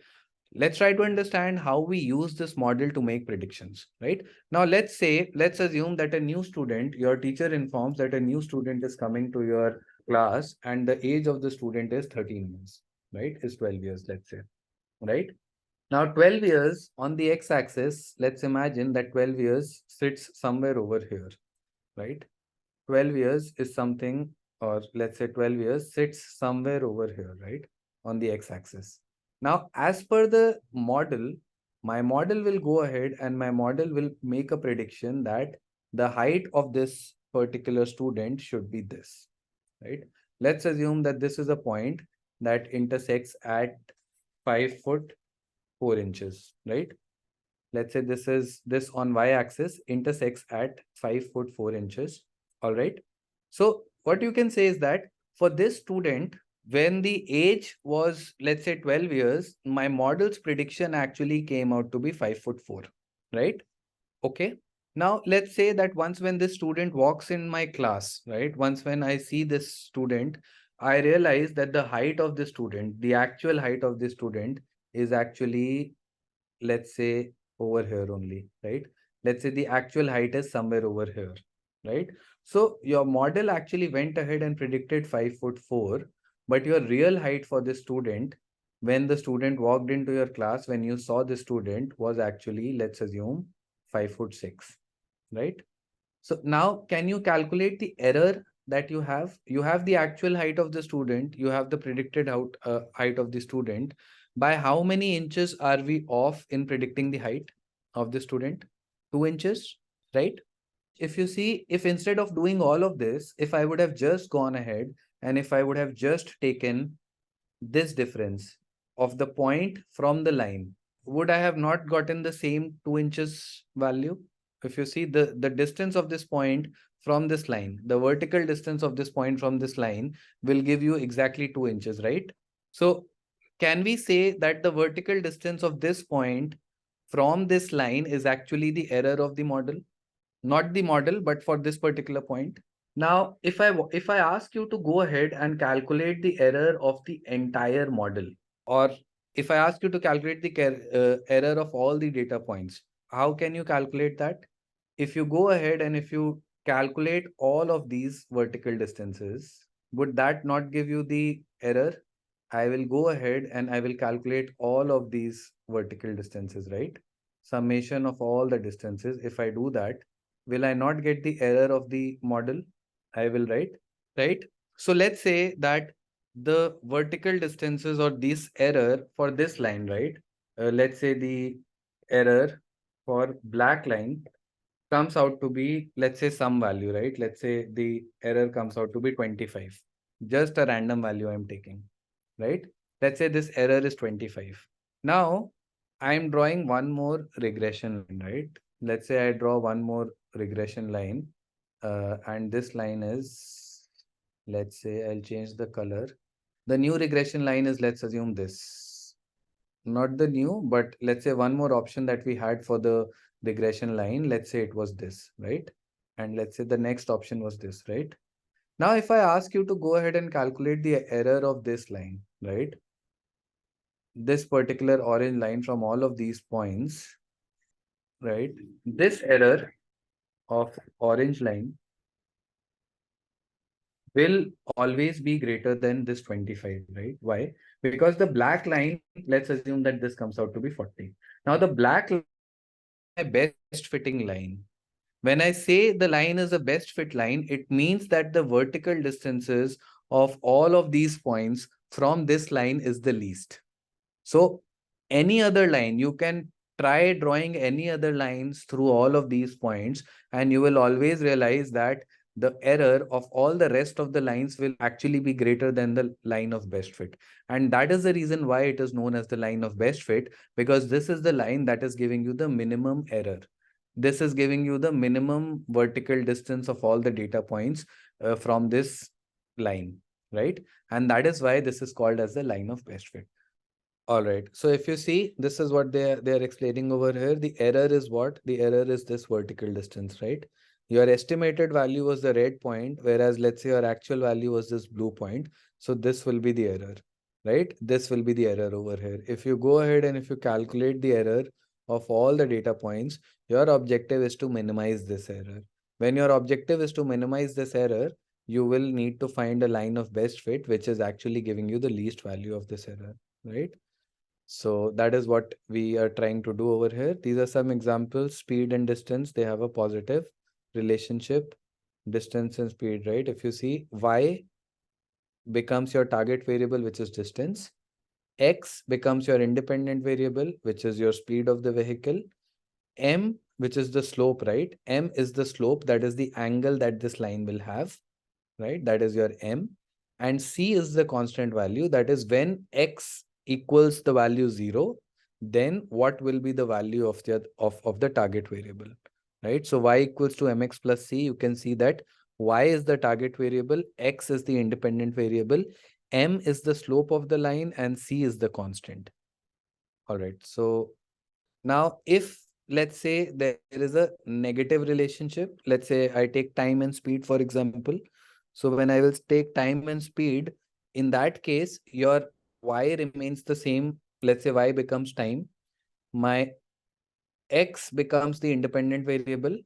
Let's try to understand how we use this model to make predictions, right? Now, let's assume that a new student, your teacher informs that a new student is coming to your class and the age of the student is 13 years, right? Is 12 years, let's say, right? Now, 12 years on the x-axis, let's imagine that 12 years sits somewhere over here, right? 12 years is something, or let's say 12 years sits somewhere over here, right? On the x-axis. Now, as per the model, my model will go ahead and my model will make a prediction that the height of this particular student should be this, right? Let's assume that this is a point that intersects at 5 foot 4 inches, right? Let's say this on y-axis intersects at 5 foot 4 inches. All right. So what you can say is that for this student, when the age was, let's say 12 years, my model's prediction actually came out to be 5 foot 4, right? Okay. Now let's say that once when this student walks in my class, right? Once when I see this student, I realize that the height of the student, the actual height of the student is actually, let's say over here only, right? Let's say the actual height is somewhere over here, right? So your model actually went ahead and predicted 5 foot 4, but your real height for the student, when the student walked into your class, when you saw the student was actually, let's assume 5 foot 6, right? So now can you calculate the error that you have? You have the actual height of the student, you have the predicted height of the student. By how many inches are we off in predicting the height of the student? 2 inches, right? If you see, if instead of doing all of this, if I would have just gone ahead and if I would have just taken this difference of the point from the line, would I have not gotten the same 2 inches value? If you see the distance of this point from this line, the vertical distance of this point from this line will give you exactly 2 inches, right? So can we say that the vertical distance of this point from this line is actually the error of the model? Not the model, but for this particular point. Now, if I ask you to go ahead and calculate the error of the entire model, or if I ask you to calculate the error of all the data points, how can you calculate that? If you go ahead and if you calculate all of these vertical distances, would that not give you the error? I will go ahead and I will calculate all of these vertical distances, right? Summation of all the distances. If I do that, will I not get the error of the model? I will write, right? So let's say that the vertical distances or this error for this line, right? Let's say the error for black line comes out to be, let's say, some value, right? Let's say the error comes out to be 25. Just a random value I'm taking, right? Let's say this error is 25. Now, I'm drawing one more regression line, right? Let's say I draw one more regression line, and this line is, let's say I'll change the color. The new regression line is, let's assume this. Not the new, but let's say one more option that we had for the regression line. Let's say it was this, right? And let's say the next option was this, right? Now, if I ask you to go ahead and calculate the error of this line, right? This particular orange line from all of these points, right? This error of orange line will always be greater than this 25, right? Why? Because the black line, let's assume that this comes out to be 40. Now, the black line is my best fitting line. When I say the line is a best fit line, it means that the vertical distances of all of these points from this line is the least. So any other line, you can try drawing any other lines through all of these points, and you will always realize that the error of all the rest of the lines will actually be greater than the line of best fit. And that is the reason why it is known as the line of best fit, because this is the line that is giving you the minimum error. This is giving you the minimum vertical distance of all the data points from this line, right? And that is why this is called as the line of best fit. All right. So if you see, this is what they're explaining over here. The error is what? The error is this vertical distance, right? Your estimated value was the red point, whereas let's say your actual value was this blue point. So this will be the error, right? This will be the error over here. If you go ahead and if you calculate the error of all the data points, your objective is to minimize this error. When your objective is to minimize this error, you will need to find a line of best fit, which is actually giving you the least value of this error, right? So that is what we are trying to do over here. These are some examples. Speed and distance, they have a positive relationship. Distance and speed, right? If you see, y becomes your target variable, which is distance. X becomes your independent variable, which is your speed of the vehicle. M, which is the slope, right? M is the slope, that is the angle that this line will have, right? That is your M. And C is the constant value. That is when X equals the value 0, then what will be the value of the target variable, right? So y equals to mx plus c. You can see that y is the target variable, x is the independent variable, m is the slope of the line, and c is the constant. All right. So now if let's say there is a negative relationship, let's say I take time and speed, for example. So when I will take time and speed, in that case, your y remains the same. Let's say y becomes time. My x becomes the independent variable.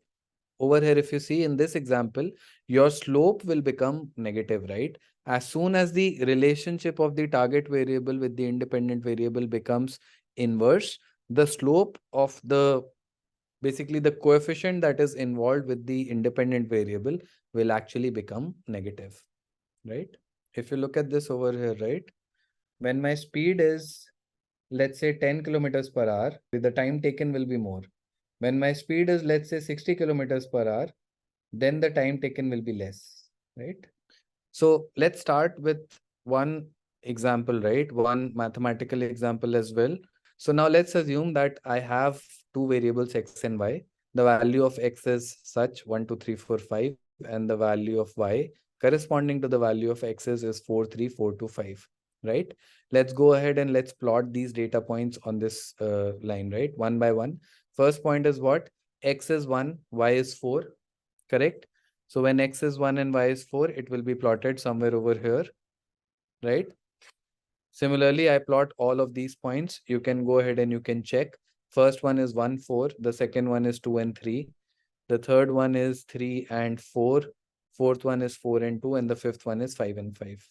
Over here, if you see in this example, your slope will become negative, right? As soon as the relationship of the target variable with the independent variable becomes inverse, the slope of basically the coefficient that is involved with the independent variable will actually become negative, right? If you look at this over here, right? When my speed is, let's say 10 kilometers per hour, the time taken will be more. When my speed is, let's say 60 kilometers per hour, then the time taken will be less, right? So let's start with one example, right? One mathematical example as well. So now let's assume that I have two variables, x and y. The value of x is such 1, 2, 3, 4, 5, and the value of y corresponding to the value of x is 4, 3, 4, 2, 5, right? Let's go ahead and let's plot these data points on this line, right? One by one. First point is what? X is 1, y is 4, correct? So when x is 1 and y is 4, it will be plotted somewhere over here, right? Similarly, I plot all of these points. You can go ahead and you can check. First one is 1, 4. The second one is 2 and 3. The third one is 3 and 4. Fourth one is 4 and 2. And the fifth one is 5 and 5.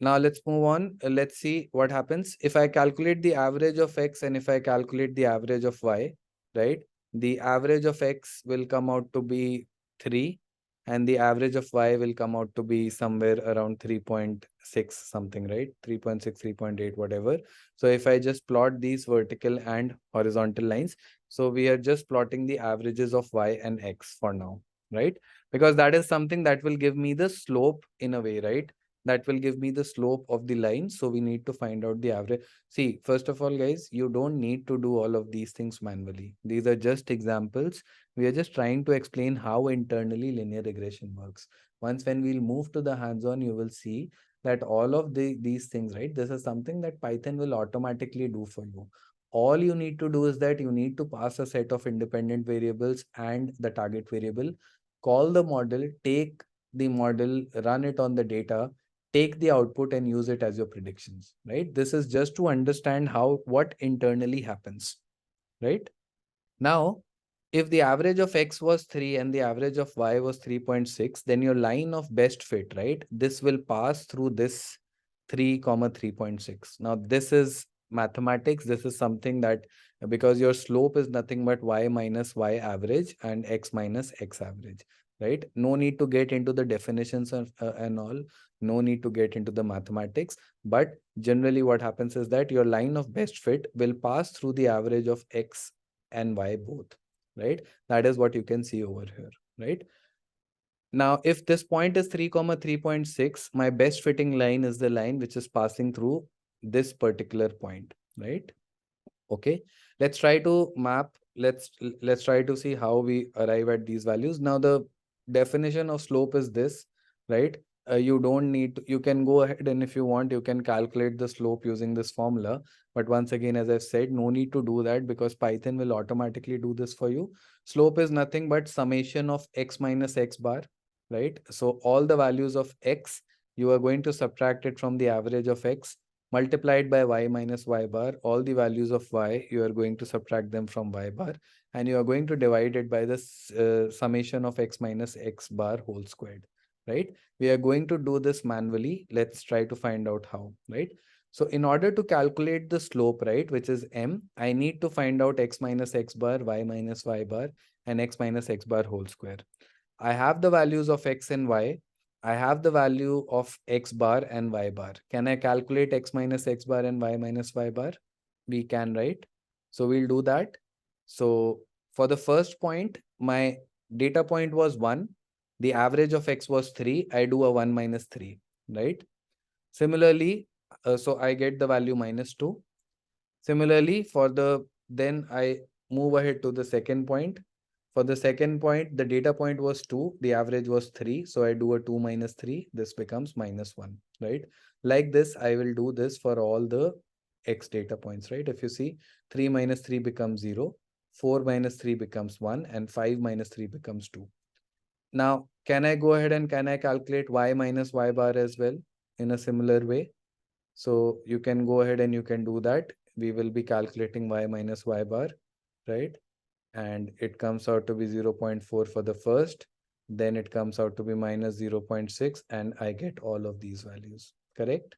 Now let's move on. Let's see what happens. If I calculate the average of x and if I calculate the average of y, right? the average of x will come out to be 3, and the average of y will come out to be somewhere around 3.6 something, right? 3.6, 3.8, whatever. So if I just plot these vertical and horizontal lines, so we are just plotting the averages of y and x for now, right? Because that is something that will give me the slope in a way, right? That will give me the slope of the line. So we need to find out the average. See, first of all, guys, you don't need to do all of these things manually. These are just examples. We are just trying to explain how internally linear regression works. Once when we'll move to the hands-on, you will see that all of these things, right? This is something that Python will automatically do for you. All you need to do is that you need to pass a set of independent variables and the target variable, call the model, take the model, run it on the data, take the output and use it as your predictions, right? This is just to understand what internally happens, right? Now, if the average of x was 3 and the average of y was 3.6, then your line of best fit, right? This will pass through this 3 comma 3.6. Now, this is mathematics. This is something that, because your slope is nothing but y minus y average and x minus x average, right? No need to get into the definitions and all. No need to get into the mathematics. But generally what happens is that your line of best fit will pass through the average of x and y both, right? That is what you can see over here, right? Now, if this point is 3 comma 3.6, my best fitting line is the line which is passing through this particular point, right? Okay, let's try to map. Let's try to see how we arrive at these values. Now, the definition of slope is this, right? You don't need to, you can go ahead and if you want, you can calculate the slope using this formula. But once again, as I've said, no need to do that because Python will automatically do this for you. Slope is nothing but summation of x minus x bar, right? So all the values of x, you are going to subtract it from the average of x multiplied by y minus y bar. All the values of y, you are going to subtract them from y bar, and you are going to divide it by the summation of x minus x bar whole squared, right? We are going to do this manually. Let's try to find out how, right? So in order to calculate the slope, right, which is m, I need to find out x minus x bar, y minus y bar, and x minus x bar whole square. I have the values of x and y. I have the value of x bar and y bar. Can I calculate x minus x bar and y minus y bar? We can, right? So we'll do that. So for the first point, my data point was 1. The average of x was 3. I do a 1 minus 3, right? Similarly, so I get the value minus 2. Similarly, then I move ahead to the second point. For the second point, the data point was 2, the average was 3. So I do a 2 minus 3, this becomes minus 1, right? Like this, I will do this for all the x data points, right? If you see, 3 minus 3 becomes 0, 4 minus 3 becomes 1, and 5 minus 3 becomes 2. Now, can I go ahead and can I calculate y minus y bar as well in a similar way? So you can go ahead and you can do that. We will be calculating y minus y bar, right? And it comes out to be 0.4 for the first, then it comes out to be minus 0.6, and I get all of these values, correct?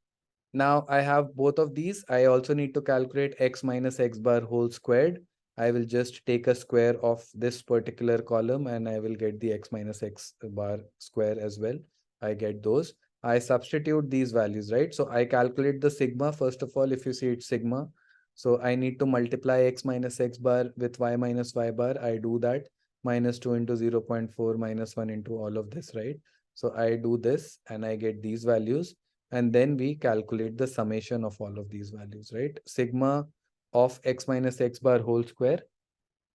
Now I have both of these. I also need to calculate x minus x bar whole squared. I will just take a square of this particular column and I will get the x minus x bar square as well. I get those. I substitute these values, right? So I calculate the sigma. First of all, if you see it's sigma, so I need to multiply x minus x bar with y minus y bar. I do that. Minus 2 into 0.4 minus 1 into all of this, right? So I do this and I get these values. And then we calculate the summation of all of these values, right? Sigma of x minus x bar whole square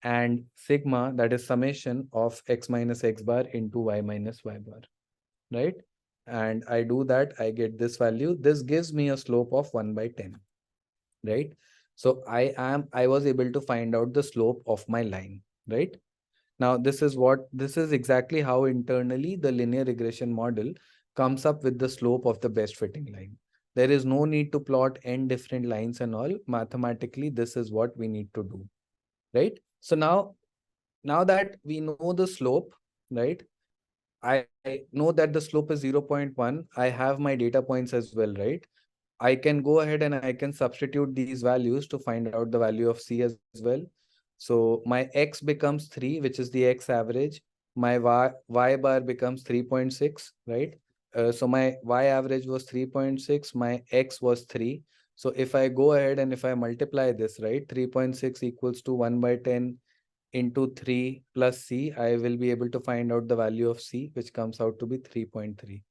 and sigma, that is summation of x minus x bar into y minus y bar, right? And I do that, I get this value. This gives me a slope of 1 by 10, right? So I was able to find out the slope of my line, right? Now, this is exactly how internally the linear regression model comes up with the slope of the best fitting line. There is no need to plot n different lines and all. Mathematically, this is what we need to do, right? So now that we know the slope, right? I know that the slope is 0.1. I have my data points as well, right? I can go ahead and I can substitute these values to find out the value of C as well. So my x becomes 3, which is the x average. My y bar becomes 3.6, right? So my y average was 3.6, my x was 3. So if I go ahead and if I multiply this, right, 3.6 equals to 1 by 10 into 3 plus c, I will be able to find out the value of c, which comes out to be 3.3,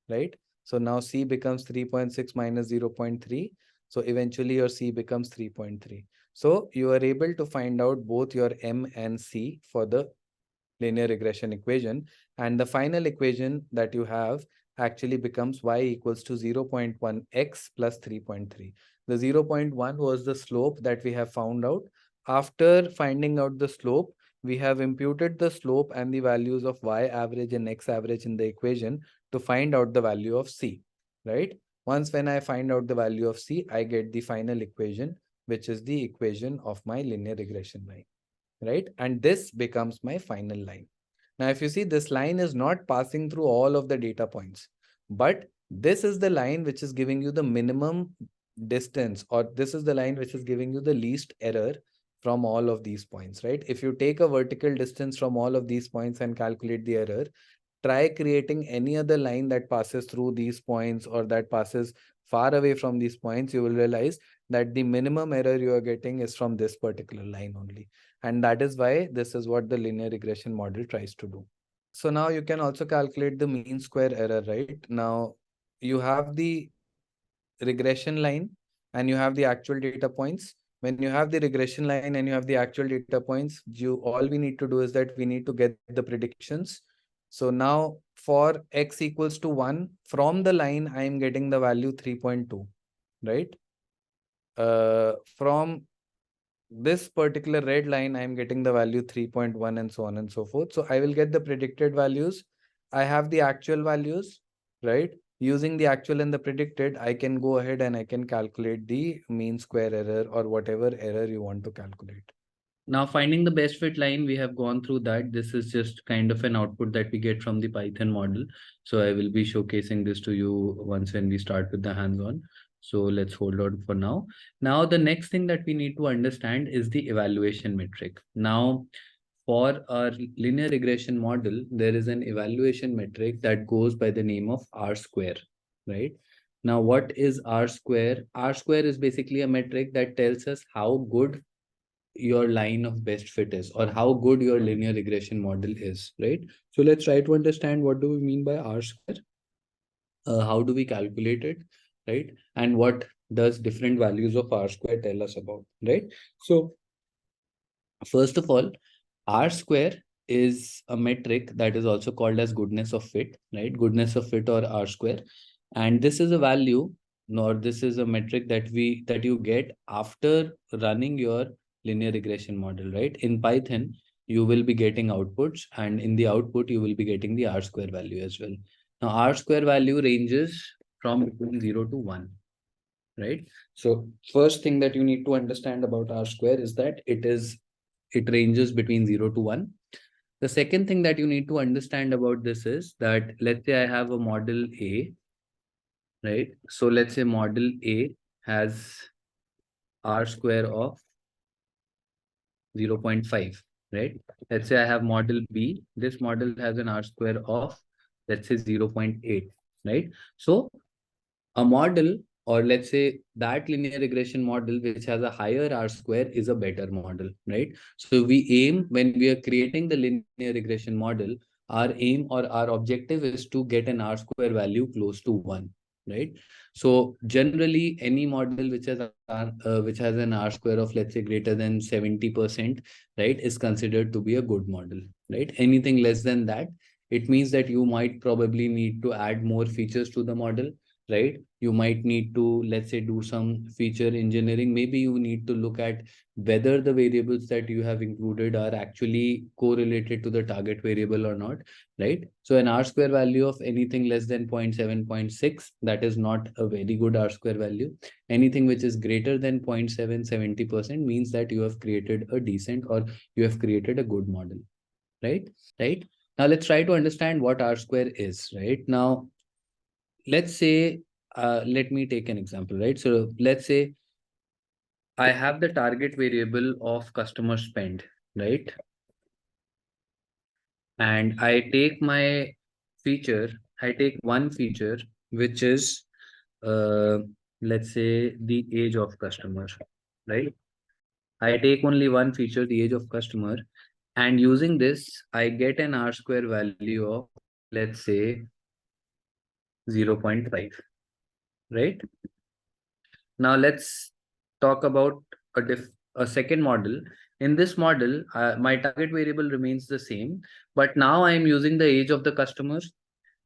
right? So now c becomes 3.6 minus 0.3. So eventually your c becomes 3.3. So you are able to find out both your m and c for the linear regression equation. And the final equation that you have actually becomes y equals to 0.1x plus 3.3. The 0.1 was the slope that we have found out. After finding out the slope, we have imputed the slope and the values of y average and x average in the equation to find out the value of c, right? Once when I find out the value of c, I get the final equation, which is the equation of my linear regression line, right? And this becomes my final line. Now, if you see, this line is not passing through all of the data points, but this is the line which is giving you the minimum distance, or this is the line which is giving you the least error from all of these points, right? If you take a vertical distance from all of these points and calculate the error, try creating any other line that passes through these points or that passes far away from these points, you will realize that the minimum error you are getting is from this particular line only. And that is why this is what the linear regression model tries to do. So now you can also calculate the mean square error, right? Now you have the regression line and you have the actual data points. When you have the regression line and you have the actual data points, all we need to do is that we need to get the predictions. So now for x equals to 1, from the line, I am getting the value 3.2, right? From this particular red line, I'm getting the value 3.1 and so on and so forth. So I will get the predicted values. I have the actual values, right? Using the actual and the predicted, I can go ahead and I can calculate the mean square error or whatever error you want to calculate. Now, finding the best fit line, we have gone through that. This is just kind of an output that we get from the Python model. So I will be showcasing this to you once when we start with the hands-on. So let's hold on for now. Now, the next thing that we need to understand is the evaluation metric. Now, for our linear regression model, there is an evaluation metric that goes by the name of R square, right? Now, what is R square? R square is basically a metric that tells us how good your line of best fit is or how good your linear regression model is, right? So let's try to understand what do we mean by R square, how do we calculate it, right? And what does different values of R square tell us about, right? So first of all, R square is a metric that is also called as goodness of fit, right? Goodness of fit or R square. And this is a value, nor this is a metric that you get after running your linear regression model, right? In Python, you will be getting outputs, and in the output, you will be getting the R square value as well. Now, R square value ranges from between 0 to 1, right? So first thing that you need to understand about R square is that it ranges between 0 to 1. The second thing that you need to understand about this is that let's say I have a model A, right? So let's say model A has R square of 0.5, right? Let's say I have model B. This model has an R square of, let's say, 0.8, right? So a model, or let's say that linear regression model which has a higher R square is a better model, right? So we aim, when we are creating the linear regression model, our aim or our objective is to get an R square value close to 1, right? So generally any model which has an R square of, let's say, greater than 70%, right, is considered to be a good model, right? Anything less than that, it means that you might probably need to add more features to the model, right? You might need to, let's say, do some feature engineering. Maybe you need to look at whether the variables that you have included are actually correlated to the target variable or not, right? So an R square value of anything less than 0.7, 0.6, that is not a very good R square value. Anything which is greater than 0.7, 70% means that you have created a decent, or you have created a good model, right? Right. Now let's try to understand what R square is, right? Now, let's say, let me take an example, right? So let's say I have the target variable of customer spend, right? And I take one feature, which is, uh, let's say, the age of customer, right? I take only one feature, the age of customer, and using this, I get an R square value of, let's say, 0.5, right? Now let's talk about a second model. In this model, my target variable remains the same, but now I am using the age of the customer.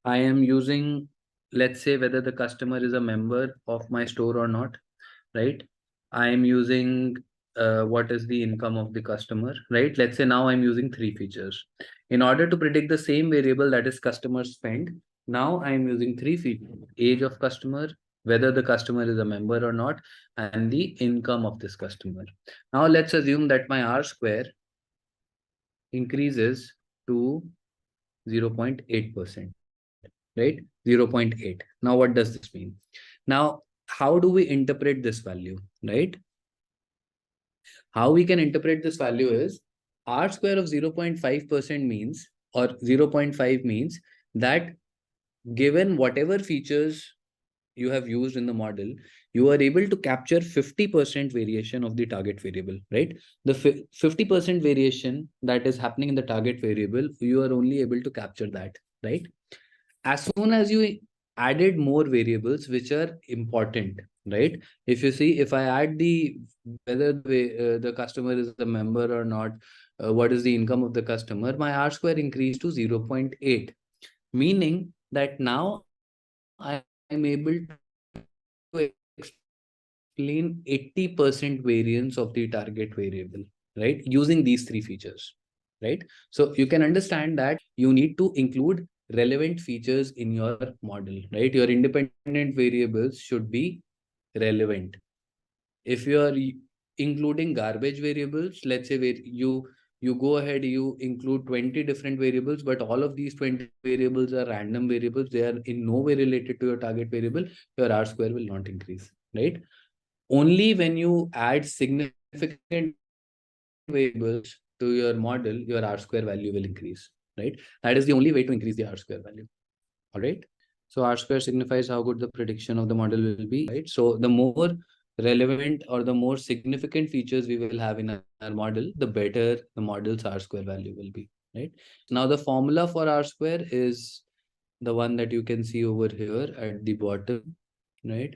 I am using, let's say, whether the customer is a member of my store or not, right? I am using what is the income of the customer, right? Let's say now I'm using three features. In order to predict the same variable, that is customer spend, now I'm using three features: age of customer, whether the customer is a member or not, and the income of this customer. Now let's assume that my R square increases to 0.8%, right? 0.8. Now what does this mean? Now, how do we interpret this value, right? How we can interpret this value is R square of 0.5% means, or 0.5 means that given whatever features you have used in the model, you are able to capture 50% variation of the target variable, right? The 50% variation that is happening in the target variable, you are only able to capture that, right? As soon as you added more variables which are important, right? If you see, if I add the whether the customer is a member or not, what is the income of the customer, my R square increased to 0.8, meaning that now I am able to explain 80% variance of the target variable, right? Using these three features, right? So you can understand that you need to include relevant features in your model, right? Your independent variables should be relevant. If you are including garbage variables, let's say where you go ahead, you include 20 different variables, but all of these 20 variables are random variables, they are in no way related to your target variable, your R square will not increase, right? Only when you add significant variables to your model, your R square value will increase, right? That is the only way to increase the R square value. All right. So R square signifies how good the prediction of the model will be, right? So the more relevant or the more significant features we will have in our model, the better the model's R square value will be, right? Now the formula for R square is the one that you can see over here at the bottom, right?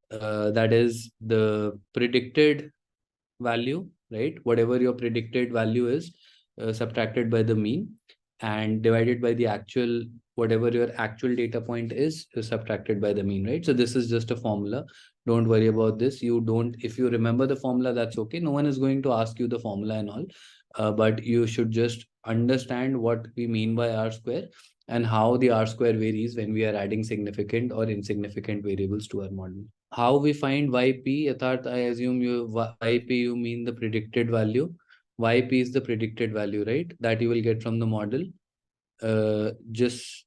That is the predicted value, right? Whatever your predicted value is, subtracted by the mean and divided by the actual, whatever your actual data point is subtracted by the mean, right? So this is just a formula. Don't worry about this. You don't, if you remember the formula, that's okay. No one is going to ask you the formula and all, but you should just understand what we mean by R square and how the R square varies when we are adding significant or insignificant variables to our model. How we find YP, Yatharth, I assume YP, you mean the predicted value. YP is the predicted value, right? That you will get from the model. Just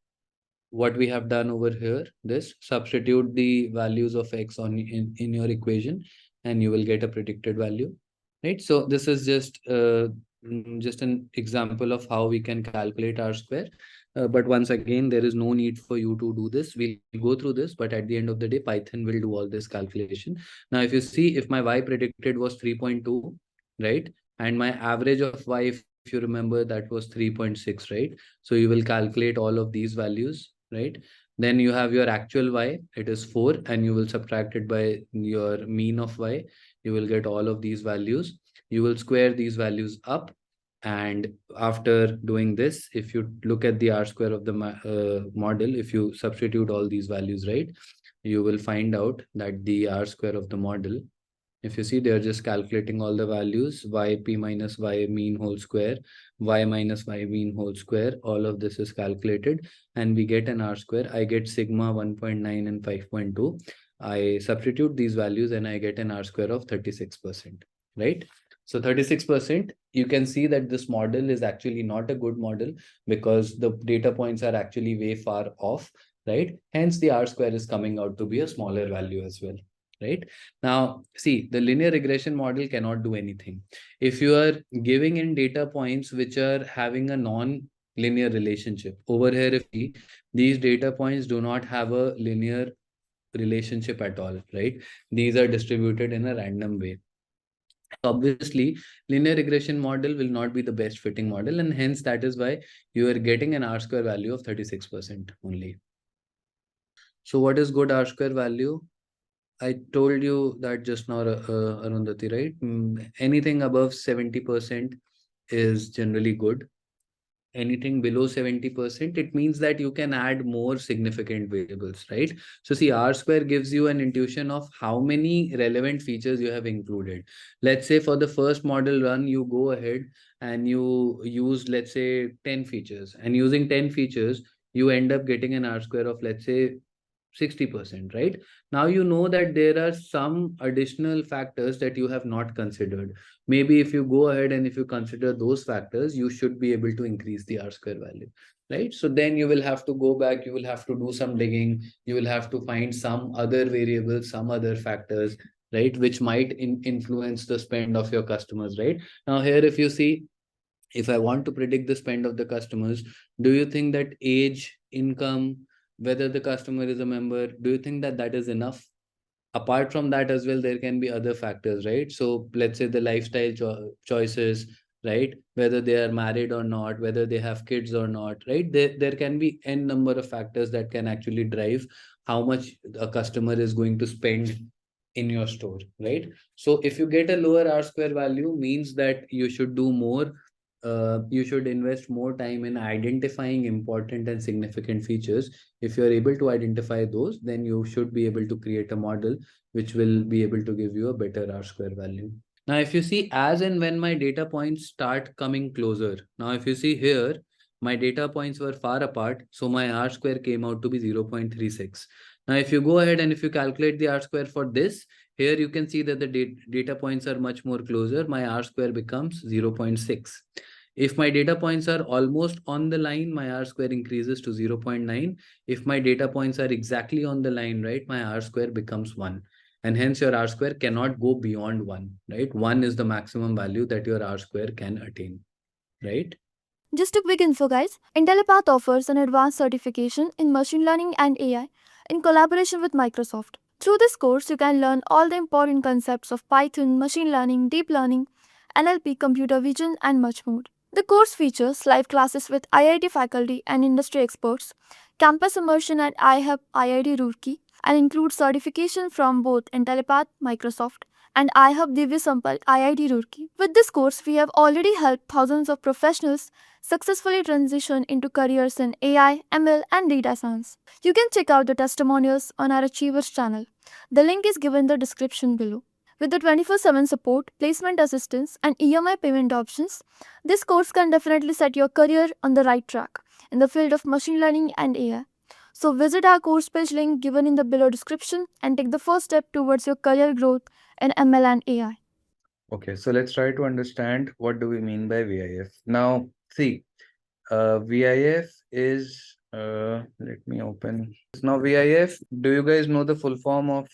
what we have done over here, this substitute the values of X in your equation and you will get a predicted value, right? So this is just an example of how we can calculate R square. But once again, there is no need for you to do this. We'll go through this, but at the end of the day, Python will do all this calculation. Now, if you see, if my Y predicted was 3.2, right? And my average of Y, if you remember, that was 3.6, right? So you will calculate all of these values, right? Then you have your actual Y, it is 4, and you will subtract it by your mean of Y. You will get all of these values. You will square these values up. And after doing this, if you look at the R square of the model, if you substitute all these values, right, you will find out that the R square of the model, if you see, they're just calculating all the values, yp minus y mean whole square, y minus y mean whole square, all of this is calculated and we get an R square. I get sigma 1.9 and 5.2. I substitute these values and I get an R square of 36%, right? So 36%, you can see that this model is actually not a good model because the data points are actually way far off, right? Hence the R square is coming out to be a smaller value as well. right? Now, see, the linear regression model cannot do anything. If you are giving in data points which are having a non-linear relationship, over here, if you see, these data points do not have a linear relationship at all, right? These are distributed in a random way. Obviously, linear regression model will not be the best fitting model, and hence that is why you are getting an R square value of 36% only. So what is good R square value? I told you that just now, Arundhati, right? Anything above 70% is generally good. Anything below 70%, it means that you can add more significant variables, right? So see, R square gives you an intuition of how many relevant features you have included. Let's say for the first model run, you go ahead and you use, let's say, 10 features. And using 10 features, you end up getting an R square of, let's say, 60%, right? Now you know that there are some additional factors that you have not considered. Maybe if you go ahead and if you consider those factors, you should be able to increase the R square value, right? So then you will have to go back, you will have to do some digging, you will have to find some other variables, some other factors, right, which might influence the spend of your customers, right? Now here, if you see, if I want to predict the spend of the customers, do you think that age, income, whether the customer is a member, do you think that that is enough? Apart from that as well, there can be other factors, right? So let's say the lifestyle choices, right? Whether they are married or not, whether they have kids or not, right? There can be n number of factors that can actually drive how much a customer is going to spend in your store, right? So if you get a lower R square value, means that you should do more, you should invest more time in identifying important and significant features. If you are able to identify those, then you should be able to create a model which will be able to give you a better R square value. Now, if you see, as and when my data points start coming closer, now if you see here, my data points were far apart, so my R square came out to be 0.36. Now, if you go ahead and if you calculate the R square for this, here you can see that the data points are much more closer. My R square becomes 0.6. If my data points are almost on the line, my R square increases to 0.9. If my data points are exactly on the line, right, my R square becomes 1. And hence your R square cannot go beyond 1, right? 1 is the maximum value that your R square can attain, right? Just a quick info, guys. Intellipaat offers an advanced certification in machine learning and AI in collaboration with Microsoft. Through this course, you can learn all the important concepts of Python, machine learning, deep learning, NLP, computer vision, and much more. The course features live classes with IIT faculty and industry experts, campus immersion at iHub IIT Roorkee, and includes certification from both Intellipaat, Microsoft, and iHub Divya Sampark IIT Roorkee. With this course, we have already helped thousands of professionals successfully transition into careers in AI, ML, and data science. You can check out the testimonials on our Achievers channel. The link is given in the description below. With the 24/7 support, placement assistance, and EMI payment options, this course can definitely set your career on the right track in the field of machine learning and AI. So visit our course page link given in the below description and take the first step towards your career growth in ML and AI. Okay, so let's try to understand what do we mean by VIF. Now, see, VIF is, let me open. Now, VIF, do you guys know the full form of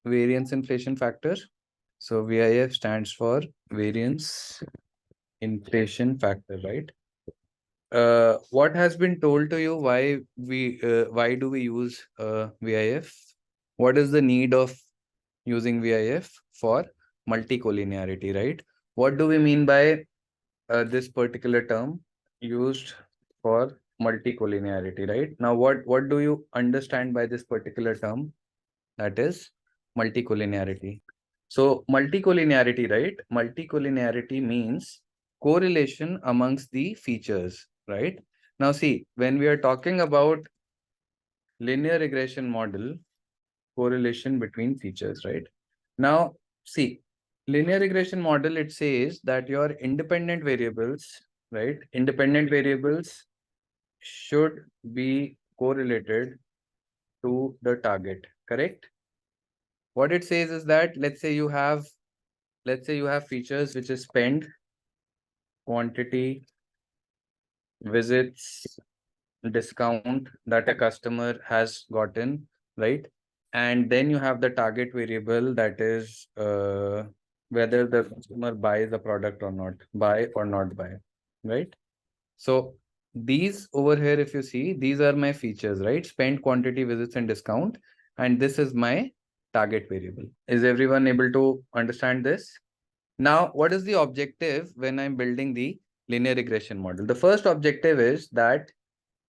variance inflation factor? So VIF stands for variance inflation factor, right? What has been told to you, why do we use VIF? What is the need of using VIF? For multicollinearity, right? What do we mean by this particular term used for multicollinearity, right? Now, what do you understand by this particular term? That is multicollinearity. So multicollinearity, right? Multicollinearity means correlation amongst the features, right? Now see, when we are talking about linear regression model, correlation between features, right? Now see, linear regression model, it says that your independent variables, right? Independent variables should be correlated to the target, correct? What it says is that let's say you have features which is spend, quantity, visits, discount that a customer has gotten, right? And then you have the target variable, that is whether the customer buys a product or not, buy or not buy, right? So these over here, if you see, these are my features, right? Spend, quantity, visits, and discount. And this is my target variable. Is everyone able to understand this? Now, what is the objective when I'm building the linear regression model? The first objective is that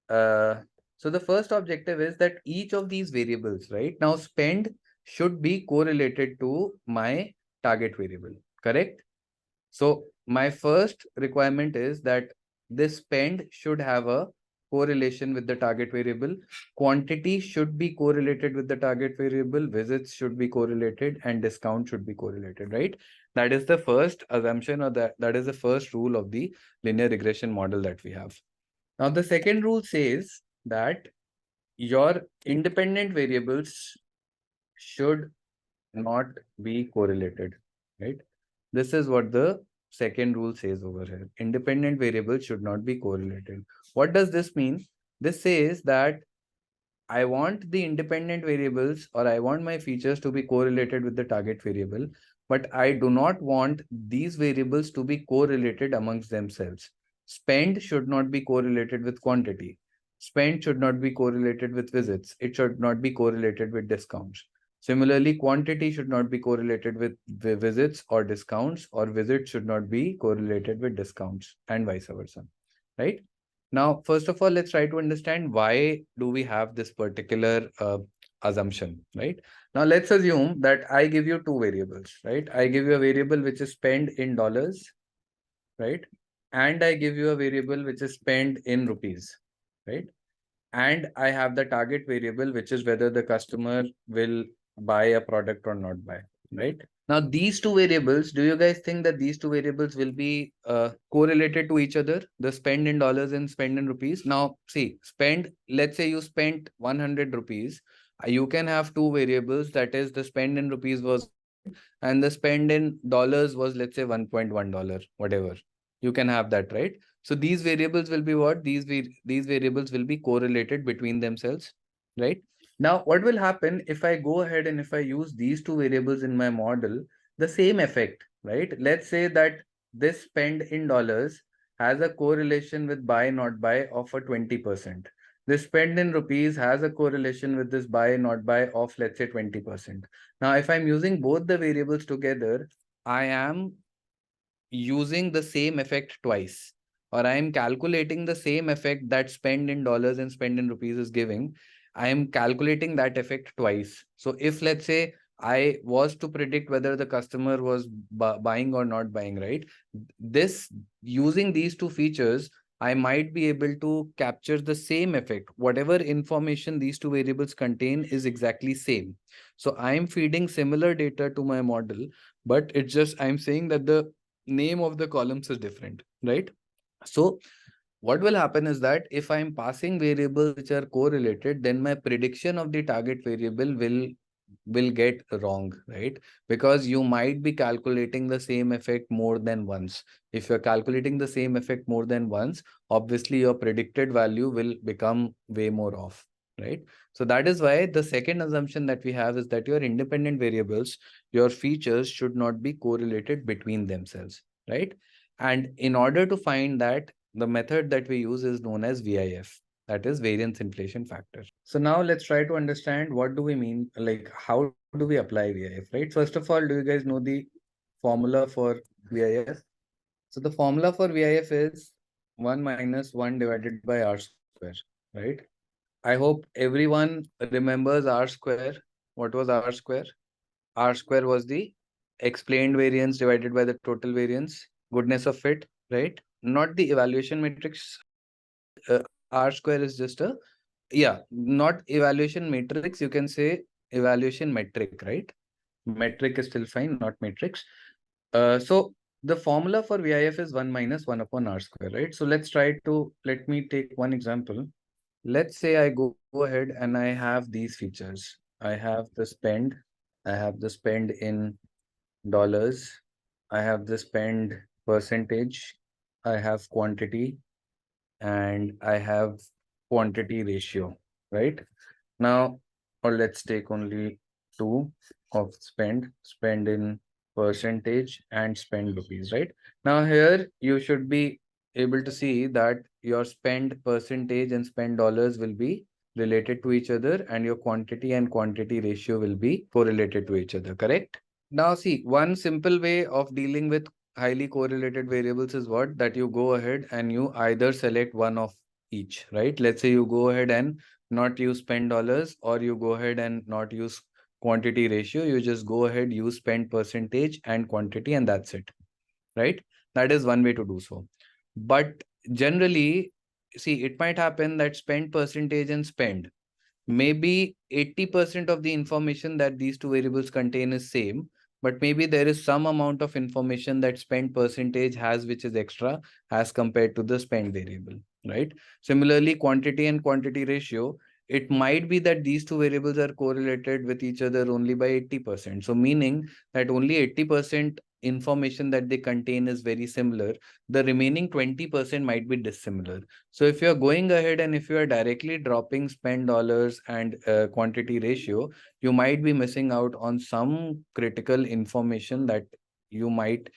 uh, so the first objective is that each of these variables, right? Now, spend should be correlated to my target variable, correct? So my first requirement is that this spend should have a correlation with the target variable. Quantity should be correlated with the target variable. Visits should be correlated, and discount should be correlated, right? That is the first assumption, or that is the first rule of the linear regression model that we have. Now, the second rule says that your independent variables should not be correlated, right? This is what the second rule says over here. Independent variables should not be correlated. What does this mean? This says that I want the independent variables, or I want my features to be correlated with the target variable, but I do not want these variables to be correlated amongst themselves. Spend should not be correlated with quantity. Spend should not be correlated with visits. It should not be correlated with discounts. Similarly, quantity should not be correlated with visits or discounts, or visits should not be correlated with discounts, and vice versa, right? Now, first of all, let's try to understand why do we have this particular assumption, right? Now, let's assume that I give you two variables, right? I give you a variable which is spent in dollars, right? And I give you a variable which is spent in rupees, right? And I have the target variable, which is whether the customer will buy a product or not buy, right? Now, these two variables, do you guys think that these two variables will be correlated to each other? The spend in dollars and spend in rupees. Now, see, spend, let's say you spent 100 rupees. You can have two variables, that is the spend in rupees was and the spend in dollars was, let's say, $1.1, whatever. You can have that, right? So these variables will be what? These variables will be correlated between themselves, right? Now, what will happen if I go ahead and if I use these two variables in my model, the same effect, right? Let's say that this spend in dollars has a correlation with buy not buy of a 20%. This spend in rupees has a correlation with this buy not buy of, let's say, 20%. Now, if I'm using both the variables together, I am using the same effect twice, or I am calculating the same effect that spend in dollars and spend in rupees is giving. I am calculating that effect twice. So if, let's say, I was to predict whether the customer was buying or not buying, right? This, using these two features, I might be able to capture the same effect. Whatever information these two variables contain is exactly same. So I am feeding similar data to my model, but it's just I'm saying that the name of the columns is different, right? So what will happen is that if I'm passing variables which are correlated, then my prediction of the target variable will get wrong, right? Because you might be calculating the same effect more than once. If you're calculating the same effect more than once, obviously your predicted value will become way more off, right? So that is why the second assumption that we have is that your independent variables, your features should not be correlated between themselves, right? And in order to find that, the method that we use is known as VIF, that is variance inflation factor. So now let's try to understand what do we mean, like how do we apply VIF, right? First of all, do you guys know the formula for VIF? So the formula for VIF is 1 minus 1 divided by R square, right? I hope everyone remembers R square. What was R square? R square was the explained variance divided by the total variance, goodness of fit, right? Not the evaluation matrix. R square is just a, yeah, not evaluation matrix. You can say evaluation metric, right? Metric is still fine, not matrix. So the formula for VIF is 1 minus 1 upon R square, right? So let me take one example. Let's say I go ahead and I have these features. I have the spend. I have the spend in dollars. I have the spend percentage. I have quantity, and I have quantity ratio, right? Now, or let's take only two of spend in percentage and spend rupees, right? Now here you should be able to see that your spend percentage and spend dollars will be related to each other, and your quantity and quantity ratio will be correlated to each other, correct? Now see, one simple way of dealing with highly correlated variables is what? That you go ahead and you either select one of each, right? Let's say you go ahead and not use spend dollars, or you go ahead and not use quantity ratio. You just go ahead, use spend percentage and quantity, and that's it, right? That is one way to do so. But generally, see, it might happen that spend percentage and spend, maybe 80% of the information that these two variables contain is same, but maybe there is some amount of information that spend percentage has which is extra as compared to the spend variable, right? Similarly, quantity and quantity ratio, it might be that these two variables are correlated with each other only by 80%. So meaning that only 80% information that they contain is very similar. The remaining 20% might be dissimilar. So if you're going ahead and if you are directly dropping spend dollars and quantity ratio, you might be missing out on some critical information that you might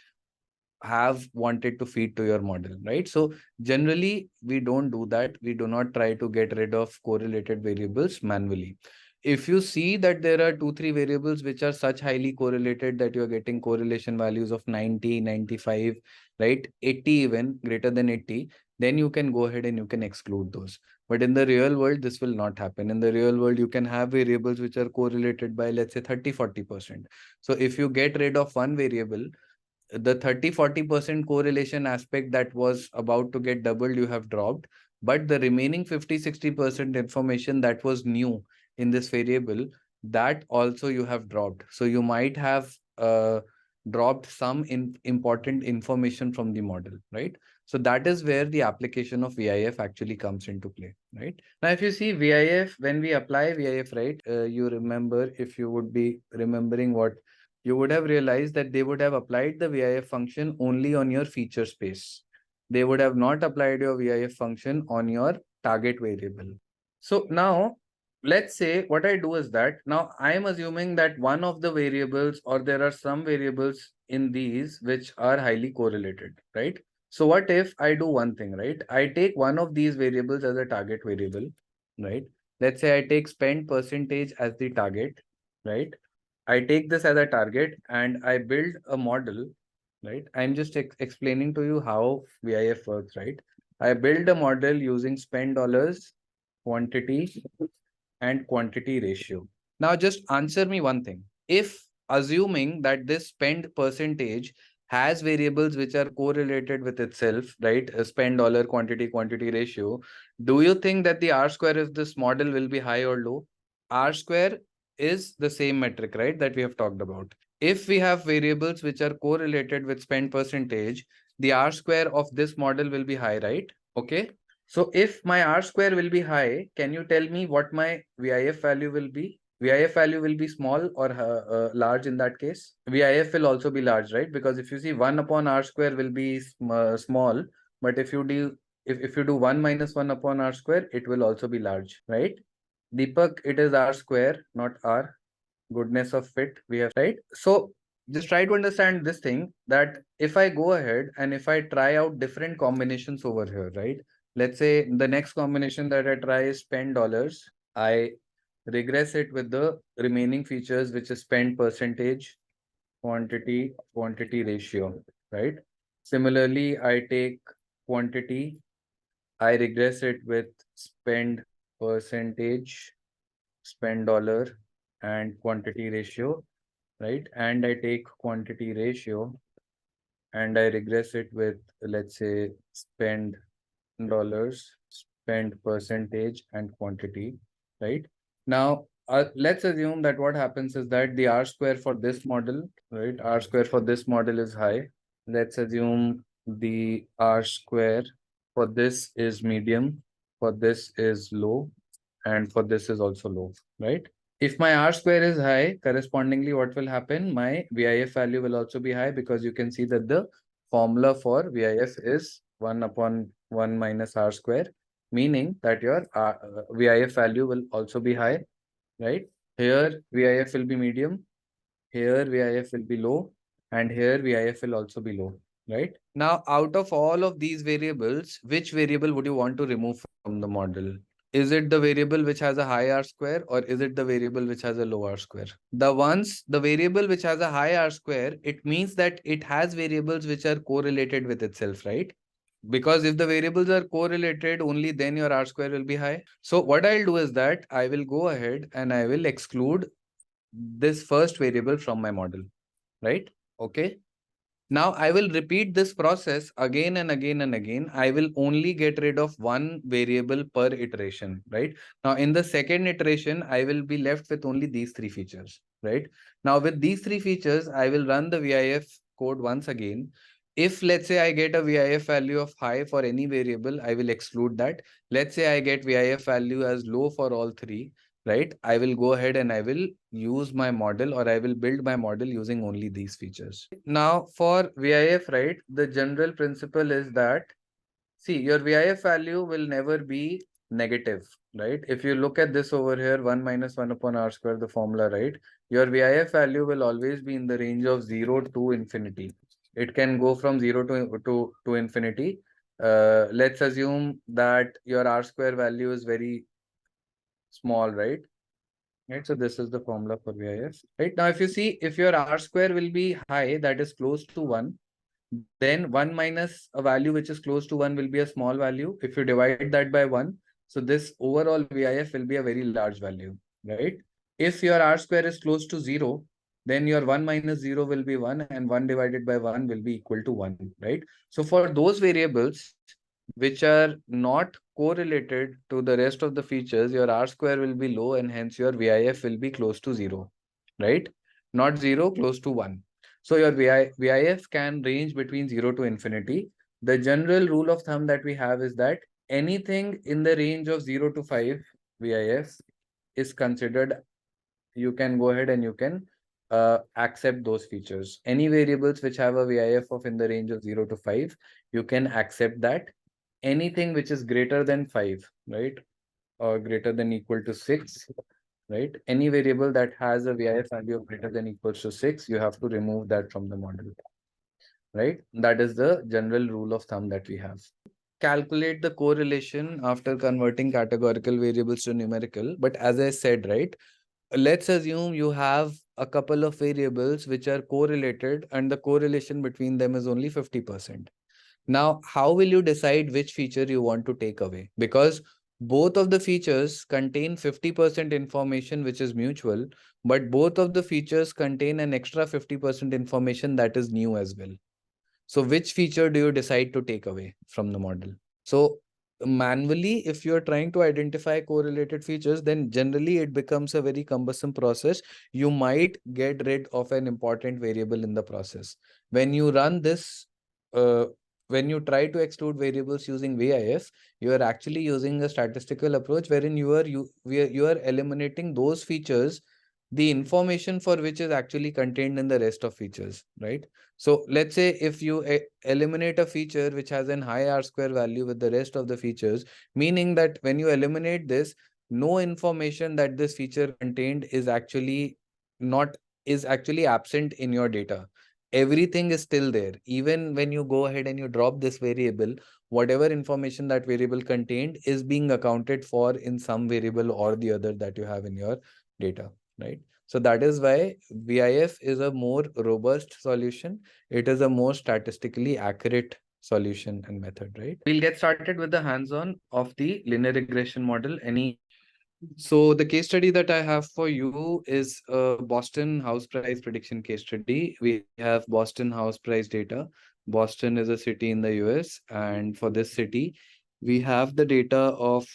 have wanted to feed to your model, right? So generally, we don't do that. We do not try to get rid of correlated variables manually. If you see that there are 2, 3 variables which are such highly correlated that you're getting correlation values of 90, 95, right? 80, even greater than 80, then you can go ahead and you can exclude those. But in the real world, this will not happen. In the real world, you can have variables which are correlated by, let's say, 30, 40%. So if you get rid of one variable, the 30-40% correlation aspect that was about to get doubled, you have dropped, but the remaining 50-60% information that was new in this variable, that also you have dropped. So you might have dropped some important information from the model, right? So that is where the application of VIF actually comes into play, right? Now if you see VIF, when we apply VIF, right, you remember, if you would be remembering what, you would have realized that they would have applied the VIF function only on your feature space. They would have not applied your VIF function on your target variable. So now, let's say what I do is that now I am assuming that one of the variables, or there are some variables in these which are highly correlated, right? So what if I do one thing, right? I take one of these variables as a target variable, right? Let's say I take spend percentage as the target, right? I take this as a target and I build a model, right? I'm just explaining to you how VIF works, right? I build a model using spend dollars, quantity, and quantity ratio. Now, just answer me one thing. If assuming that this spend percentage has variables which are correlated with itself, right? Spend dollar, quantity, quantity ratio. Do you think that the R square of this model will be high or low? R square is the same metric, right? That we have talked about. If we have variables which are correlated with spend percentage, the R square of this model will be high, right? Okay. So if my R square will be high, can you tell me what my VIF value will be? VIF value will be small or large in that case? VIF will also be large, right? Because if you see 1 upon R square will be small, but if you do if you do 1 minus 1 upon R square, it will also be large, right? Deepak, it is R square, not R. Goodness of fit, we have, right? So just try to understand this thing, that if I go ahead and if I try out different combinations over here, right? Let's say the next combination that I try is spend dollars. I regress it with the remaining features, which is spend percentage, quantity ratio, right? Similarly, I take quantity, I regress it with spend percentage, spend dollar, and quantity ratio, right? And I take quantity ratio and I regress it with, let's say, spend dollars, spend percentage, and quantity, right? Now, let's assume that what happens is that the R square for this model, right? R square for this model is high. Let's assume the R square for this is medium, for this is low, and for this is also low, right? If my R square is high, correspondingly, what will happen? My VIF value will also be high, because you can see that the formula for VIF is 1 upon 1 minus R square, meaning that your VIF value will also be high, right? Here VIF will be medium, here VIF will be low, and here VIF will also be low, right? Now, out of all of these variables, which variable would you want to remove from the model? Is it the variable which has a high R square, or is it the variable which has a low R square? The variable which has a high R square, it means that it has variables which are correlated with itself, right? Because if the variables are correlated, only then your R square will be high. So what I'll do is that I will go ahead and I will exclude this first variable from my model, right? Okay. Now I will repeat this process again and again and again. I will only get rid of one variable per iteration, right? Now in the second iteration, I will be left with only these three features, right? Now with these three features, I will run the VIF code once again. If let's say I get a VIF value of high for any variable, I will exclude that. Let's say I get VIF value as low for all three, right? I will go ahead and I will use my model, or I will build my model using only these features. Now for VIF, right, the general principle is that, see, your VIF value will never be negative, right? If you look at this over here, 1 minus 1 upon R square, the formula, right? Your VIF value will always be in the range of 0 to infinity. It can go from 0 to infinity. Let's assume that your R square value is very small, right? Right, so this is the formula for VIF. Right, now if you see, if your R square will be high, that is close to 1, then 1 minus a value which is close to 1 will be a small value. If you divide that by 1, so this overall VIF will be a very large value, right? If your R square is close to 0, then your 1 minus 0 will be 1, and 1 divided by 1 will be equal to 1, right? So for those variables which are not correlated to the rest of the features, your R square will be low, and hence your VIF will be close to 0, right? Not 0, close to 1. So your VIF can range between 0 to infinity. The general rule of thumb that we have is that anything in the range of 0 to 5 VIF is considered, you can go ahead and you can accept those features. Any variables which have a VIF of in the range of 0 to 5, you can accept that. Anything which is greater than 5, right, or greater than equal to 6, right? Any variable that has a VIF value of greater than equals to 6, you have to remove that from the model, right? That is the general rule of thumb that we have. Calculate the correlation after converting categorical variables to numerical. But as I said, right, let's assume you have a couple of variables which are correlated and the correlation between them is only 50%. Now, how will you decide which feature you want to take away? Because both of the features contain 50% information which is mutual, but both of the features contain an extra 50% information that is new as well. So which feature do you decide to take away from the model? So manually, if you're trying to identify correlated features, then generally it becomes a very cumbersome process. You might get rid of an important variable in the process. When you run this, uh, when you try to exclude variables using VIF, you are actually using a statistical approach wherein you are eliminating those features, the information for which is actually contained in the rest of features, right? So let's say if you eliminate a feature which has an high R square value with the rest of the features, meaning that when you eliminate this, no information that this feature contained is actually not is actually absent in your data. Everything is still there. Even when you go ahead and you drop this variable, whatever information that variable contained is being accounted for in some variable or the other that you have in your data, right? So that is why VIF is a more robust solution. It is a more statistically accurate solution and method, right? We'll get started with the hands-on of the linear regression model. So the case study that I have for you is a Boston house price prediction case study. We have Boston house price data. Boston is a city in the US, and for this city, we have the data of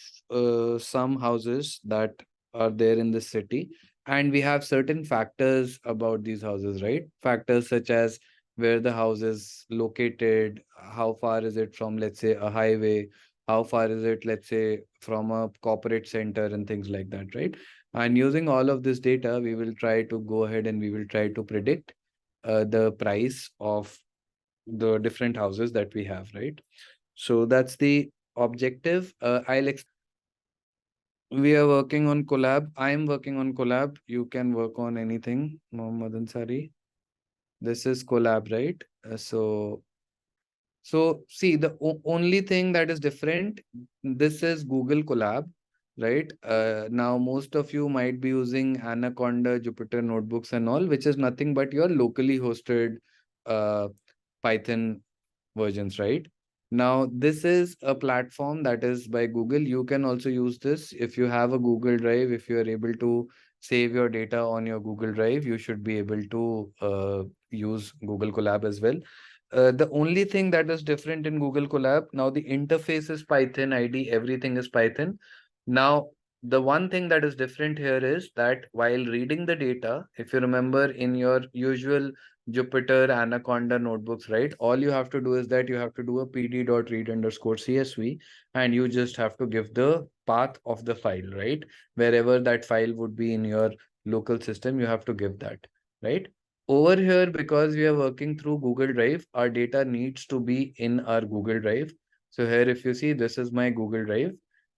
some houses that are there in this city, and we have certain factors about these houses, right? Factors such as where the house is located, how far is it from, let's say, a highway, how far is it, let's say, from a corporate center and things like that, right? And using all of this data, we will try to go ahead and we will try to predict the price of the different houses that we have, right? So that's the objective. We are working on collab. I am working on collab. You can work on anything, Mohammed Ansari. This is collab, right? So see, the only thing that is different, this is Google Colab, right? Now most of you might be using Anaconda, Jupyter notebooks and all, which is nothing but your locally hosted uh, Python versions, right? Now, this is a platform that is by Google. You can also use this if you have a Google Drive. If you are able to save your data on your Google Drive, you should be able to use Google Colab as well. The only thing that is different in Google Colab, now the interface is Python ID, everything is Python. Now, the one thing that is different here is that while reading the data, if you remember in your usual Jupyter Anaconda notebooks, right? All you have to do is that you have to do a pd.read_csv and you just have to give the path of the file, right? Wherever that file would be in your local system, you have to give that, right? Over here, because we are working through Google Drive, our data needs to be in our Google Drive. So here, if you see, this is my Google Drive.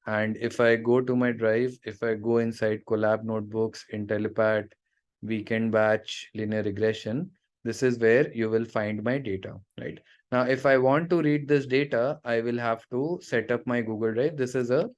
And if I go to my drive, if I go inside Collab Notebooks, Intellipaat, Weekend Batch, Linear Regression, this is where you will find my data, right? Now, if I want to read this data, I will have to set up my Google Drive. This is a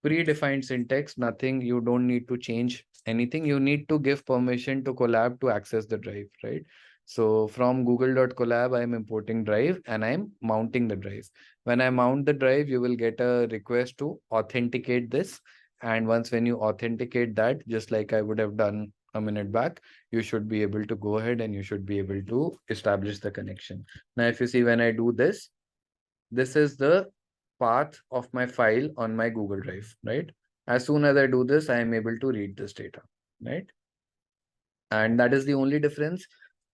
predefined syntax, nothing, you don't need to change anything. You need to give permission to Collab to access the drive, right? So from google.collab, I'm importing drive and I'm mounting the drive. When I mount the drive, you will get a request to authenticate this. And once when you authenticate that, just like I would have done a minute back, you should be able to go ahead and you should be able to establish the connection. Now, if you see when I do this is the path of my file on my Google Drive, right? As soon as I do this, I am able to read this data, right? And that is the only difference.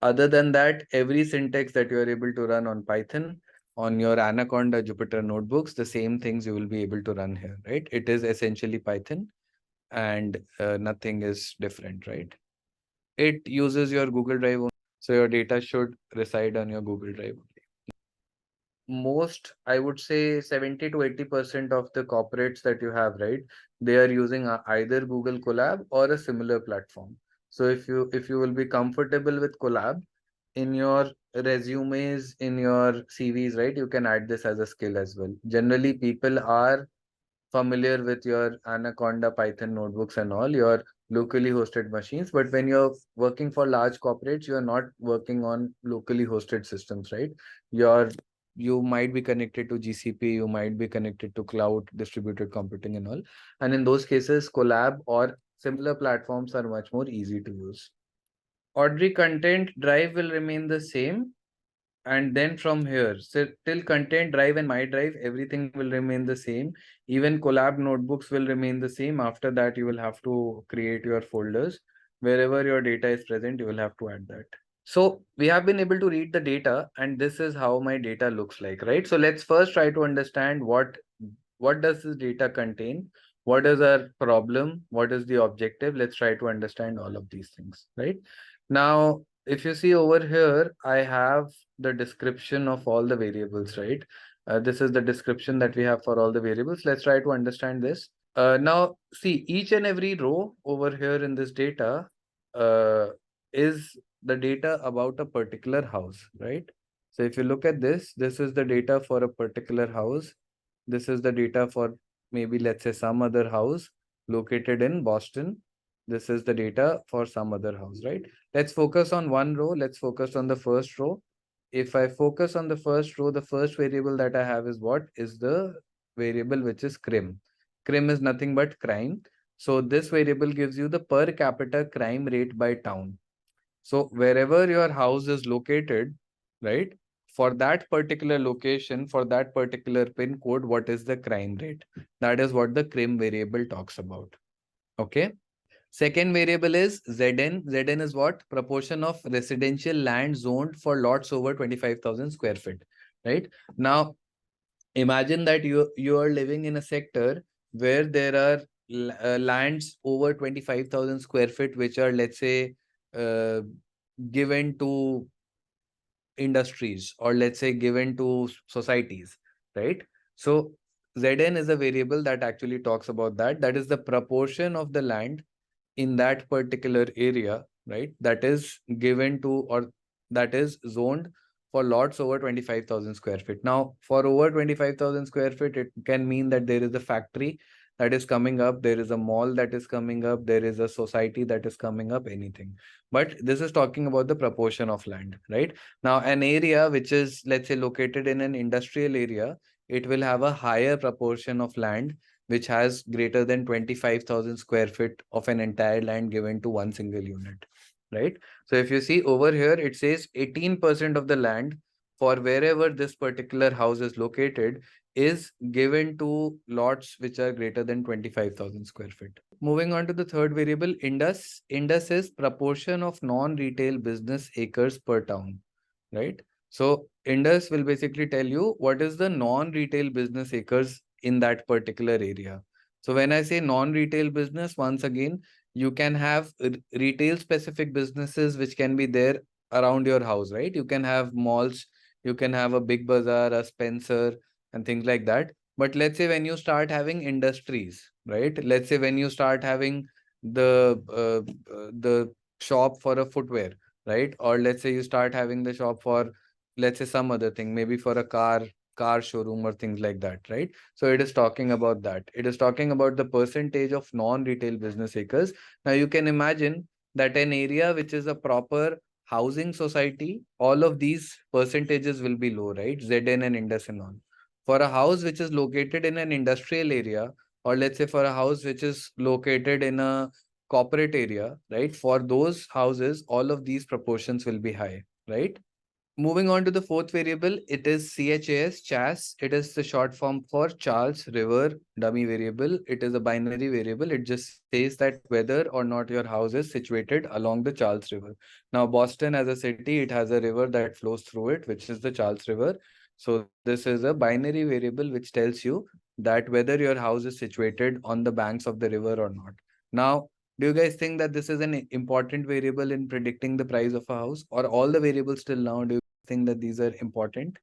Other than that, every syntax that you are able to run on Python, on your Anaconda Jupyter notebooks, the same things you will be able to run here, right? It is essentially Python and nothing is different, right? It uses your Google Drive, so your data should reside on your Google Drive. Most, I would say 70 to 80% of the corporates that you have, right? They are using either Google Colab or a similar platform. So if you will be comfortable with Colab in your resumes, in your CVs, right? You can add this as a skill as well. Generally, people are familiar with your Anaconda Python notebooks and all your locally hosted machines. But when you're working for large corporates, you're not working on locally hosted systems, right? You're you might be connected to GCP, you might be connected to cloud distributed computing and all. And in those cases, Collab or similar platforms are much more easy to use. Audrey content drive will remain the same. And then from here, so till content drive and my drive, everything will remain the same. Even collab notebooks will remain the same. After that, you will have to create your folders. Wherever your data is present, you will have to add that. So we have been able to read the data and this is how my data looks like, right? So let's first try to understand what does this data contain? What is our problem? What is the objective? Let's try to understand all of these things, right? Now, if you see over here, I have the description of all the variables, right? This is the description that we have for all the variables. Let's try to understand this. Now, see, each and every row over here in this data is the data about a particular house, right? So if you look at this is the data for a particular house. This is the data for maybe, let's say, some other house located in Boston. This is the data for some other house, right? Let's focus on one row. Let's focus on the first row. If I focus on the first row, the first variable that I have is what? Is the variable which is crim. Crim is nothing but crime. So this variable gives you the per capita crime rate by town. So wherever your house is located, right? For that particular location, for that particular pin code, what is the crime rate? That is what the crim variable talks about. Okay. Second variable is Zn. Zn is what? Proportion of residential land zoned for lots over 25,000 square feet, right? Now, imagine that you are living in a sector where there are lands over 25,000 square feet, which are, let's say, uh, given to industries or let's say given to societies, right? So Zn is a variable that actually talks about that. That is the proportion of the land in that particular area, right? That is given to, or that is zoned for lots over 25,000 square feet. Now, for over 25,000 square feet, it can mean that there is a factory that is coming up, there is a mall that is coming up, there is a society that is coming up, anything. But this is talking about the proportion of land, right? Now, an area which is, let's say, located in an industrial area, it will have a higher proportion of land which has greater than 25,000 square feet of an entire land given to one single unit, right? So if you see over here, it says 18% of the land for wherever this particular house is located is given to lots which are greater than 25,000 square feet. Moving on to the third variable, Indus. Indus is proportion of non-retail business acres per town, right? So Indus will basically tell you what is the non-retail business acres in that particular area. So when I say non-retail business, once again, you can have retail specific businesses which can be there around your house, right? You can have malls, you can have a big bazaar, a Spencer, and things like that. But let's say when you start having industries, right? Let's say when you start having the shop for a footwear, right? Or let's say you start having the shop for, let's say, some other thing, maybe for a car showroom or things like that, right? So it is talking about that. It is talking about the percentage of non-retail business acres. Now you can imagine that an area which is a proper housing society, all of these percentages will be low, right? Zn and Indus and all. For a house which is located in an industrial area, or let's say for a house which is located in a corporate area, right? For those houses, all of these proportions will be high, right? Moving on to the fourth variable, it is CHAS, CHAS. It is the short form for Charles River Dummy Variable. It is a binary variable. It just says that whether or not your house is situated along the Charles River. Now, Boston as a city, it has a river that flows through it, which is the Charles River. So this is a binary variable which tells you that whether your house is situated on the banks of the river or not. Now, do you guys think that this is an important variable in predicting the price of a house, or all the variables till now? Do you think that these are important?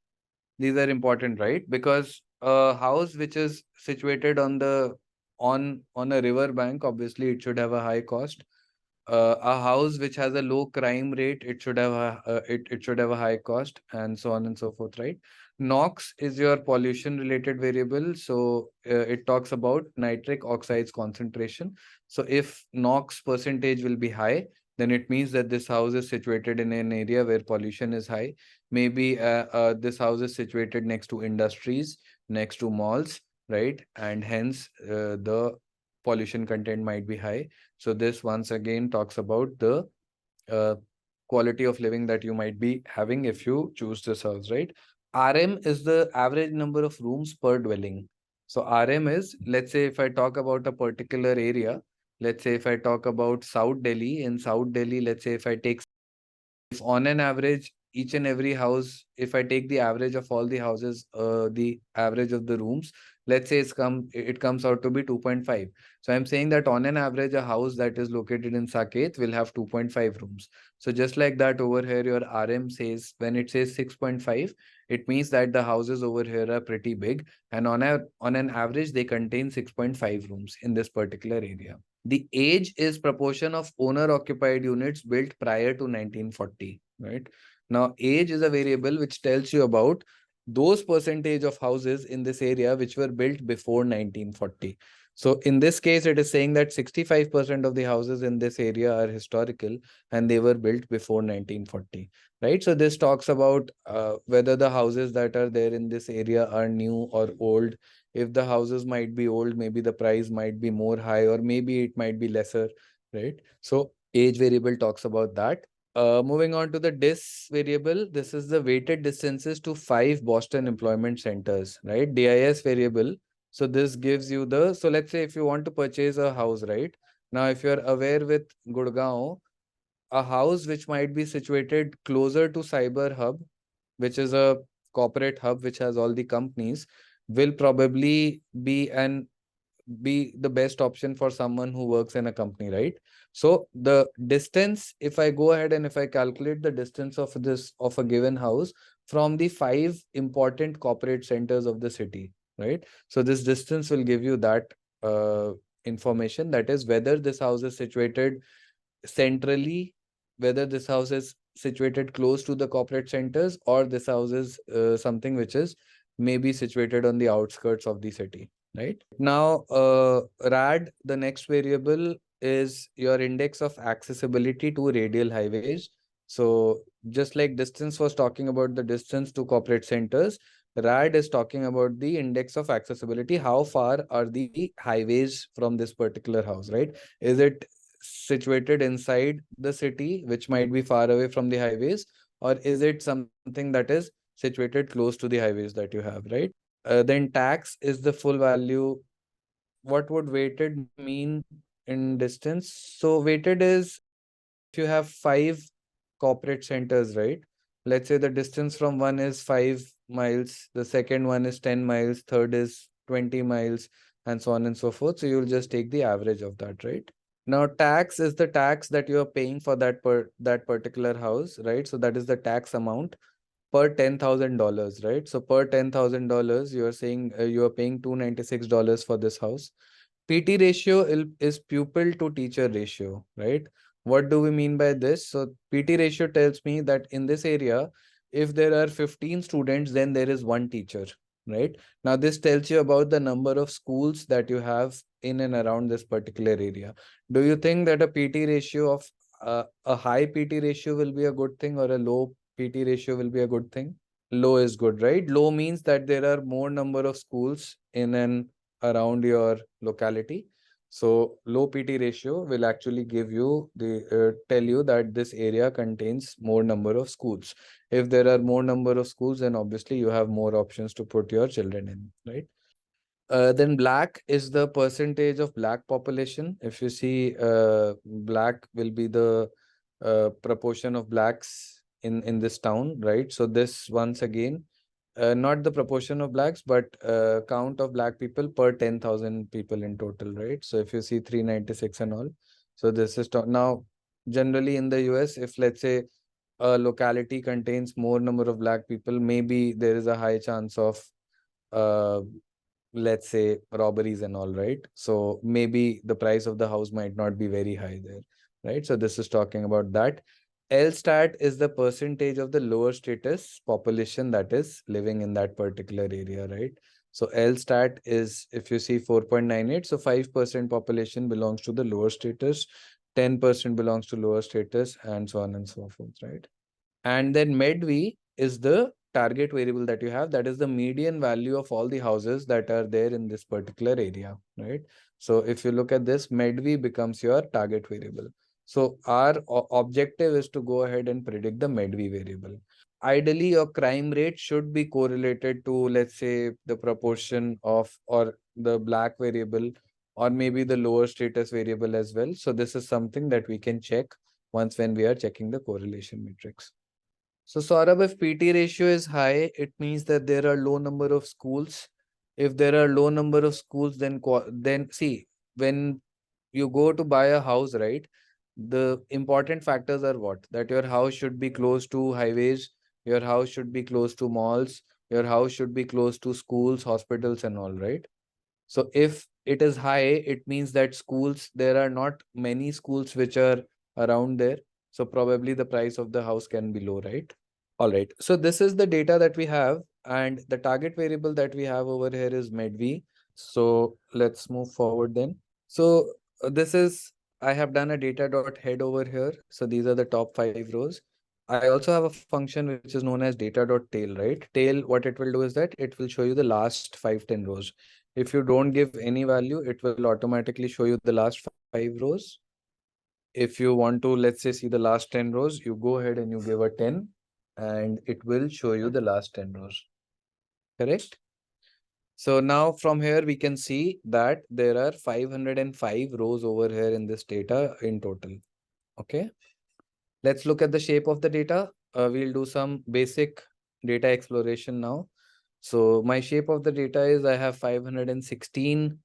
These are important, right? Because a house which is situated on the on a river bank, obviously it should have a high cost. A house which has a low crime rate, it should have it should have a high cost, and so on and so forth, right? NOx is your pollution related variable. So it talks about nitric oxides concentration. So if NOx percentage will be high, then it means that this house is situated in an area where pollution is high. Maybe this house is situated next to industries, next to malls, right? And hence the pollution content might be high. So this once again talks about the uh, quality of living that you might be having if you choose this house, right? RM is the average number of rooms per dwelling. So RM is, let's say if I talk about a particular area, let's say if I talk about South Delhi, in South Delhi, let's say if I take, if on an average, each and every house, if I take the average of all the houses, the average of the rooms, let's say it comes out to be 2.5. So I'm saying that on an average, a house that is located in Saket will have 2.5 rooms. So just like that over here, your RM says, when it says 6.5, it means that the houses over here are pretty big. And on an average, they contain 6.5 rooms in this particular area. The age is proportion of owner occupied units built prior to 1940, right? Now, age is a variable which tells you about those percentage of houses in this area which were built before 1940. So in this case, it is saying that 65% of the houses in this area are historical and they were built before 1940, right? So this talks about whether the houses that are there in this area are new or old. If the houses might be old, maybe the price might be more high, or maybe it might be lesser, right? So age variable talks about that. Moving on to the dis variable, this is the weighted distances to 5 Boston employment centers, right? DIS variable. So this gives you the, so let's say if you want to purchase a house, right? Now, if you're aware with Gurgaon, a house which might be situated closer to Cyber Hub, which is a corporate hub which has all the companies, will probably be the best option for someone who works in a company, right? So the distance, if I go ahead and if I calculate the distance of this of a given house from the 5 important corporate centers of the city, right? So this distance will give you that information, that is whether this house is situated centrally, whether this house is situated close to the corporate centers, or this house is something which is maybe situated on the outskirts of the city, right? Now, RAD, the next variable, is your index of accessibility to radial highways. So just like distance was talking about the distance to corporate centers, RAD is talking about the index of accessibility. How far are the highways from this particular house, right? Is it situated inside the city, which might be far away from the highways, or is it something that is situated close to the highways that you have, right? Then tax is the full value. What would weighted mean in distance? So weighted is, if you have 5 corporate centers, right? Let's say the distance from one is 5 miles, the second one is 10 miles, third is 20 miles, and so on and so forth. So you'll just take the average of that, right? Now, tax is the tax that you are paying for that particular house, right? So that is the tax amount per $10,000, right? So per $10,000, you are saying you are paying $296 for this house. PT ratio is pupil to teacher ratio, right? What do we mean by this? So PT ratio tells me that in this area, if there are 15 students, then there is one teacher, right? Now this tells you about the number of schools that you have in and around this particular area. Do you think that a PT ratio of a high PT ratio will be a good thing, or a low PT ratio will be a good thing? Low is good, right? Low means that there are more number of schools in and around your locality. So low PT ratio will actually give you tell you that this area contains more number of schools. If there are more number of schools, then obviously you have more options to put your children in, right? Then black is the percentage of black population. If you see, black will be the proportion of blacks in this town, right? So this, once again, not the proportion of blacks, but count of black people per 10,000 people in total, right? So if you see 396 and all, so this is now generally in the US, if let's say a locality contains more number of black people, maybe there is a high chance of uh, let's say robberies and all, right? So maybe the price of the house might not be very high there, right? So this is talking about that. LSTAT is the percentage of the lower status population that is living in that particular area, right? So LSTAT is, if you see 4.98, so 5% population belongs to the lower status, 10% belongs to lower status, and so on and so forth, right? And then medv is the target variable that you have, that is the median value of all the houses that are there in this particular area, right? So if you look at this, medv becomes your target variable. So our objective is to go ahead and predict the medv variable. Ideally, your crime rate should be correlated to, let's say, the proportion of, or the black variable, or maybe the lower status variable as well. So this is something that we can check once when we are checking the correlation matrix. So Saurabh, if PT ratio is high, it means that there are low number of schools. If there are low number of schools, then see, when you go to buy a house, right? The important factors are what? That your house should be close to highways, your house should be close to malls, your house should be close to schools, hospitals, and all, right? So if it is high, it means that schools, there are not many schools which are around there. So probably the price of the house can be low, right? All right. So this is the data that we have, and the target variable that we have over here is medv. So let's move forward then. So this is, I have done a data dot head over here. So these are the top 5 rows. I also have a function which is known as data dot tail, right? Tail, what it will do is that it will show you the last 5-10 rows. If you don't give any value, it will automatically show you the last 5 rows. If you want to, let's say, see the last 10 rows, you go ahead and you give a 10, and it will show you the last 10 rows. Correct? So now from here, we can see that there are 505 rows over here in this data in total. Okay. Let's look at the shape of the data. We'll do some basic data exploration now. So my shape of the data is, I have 516,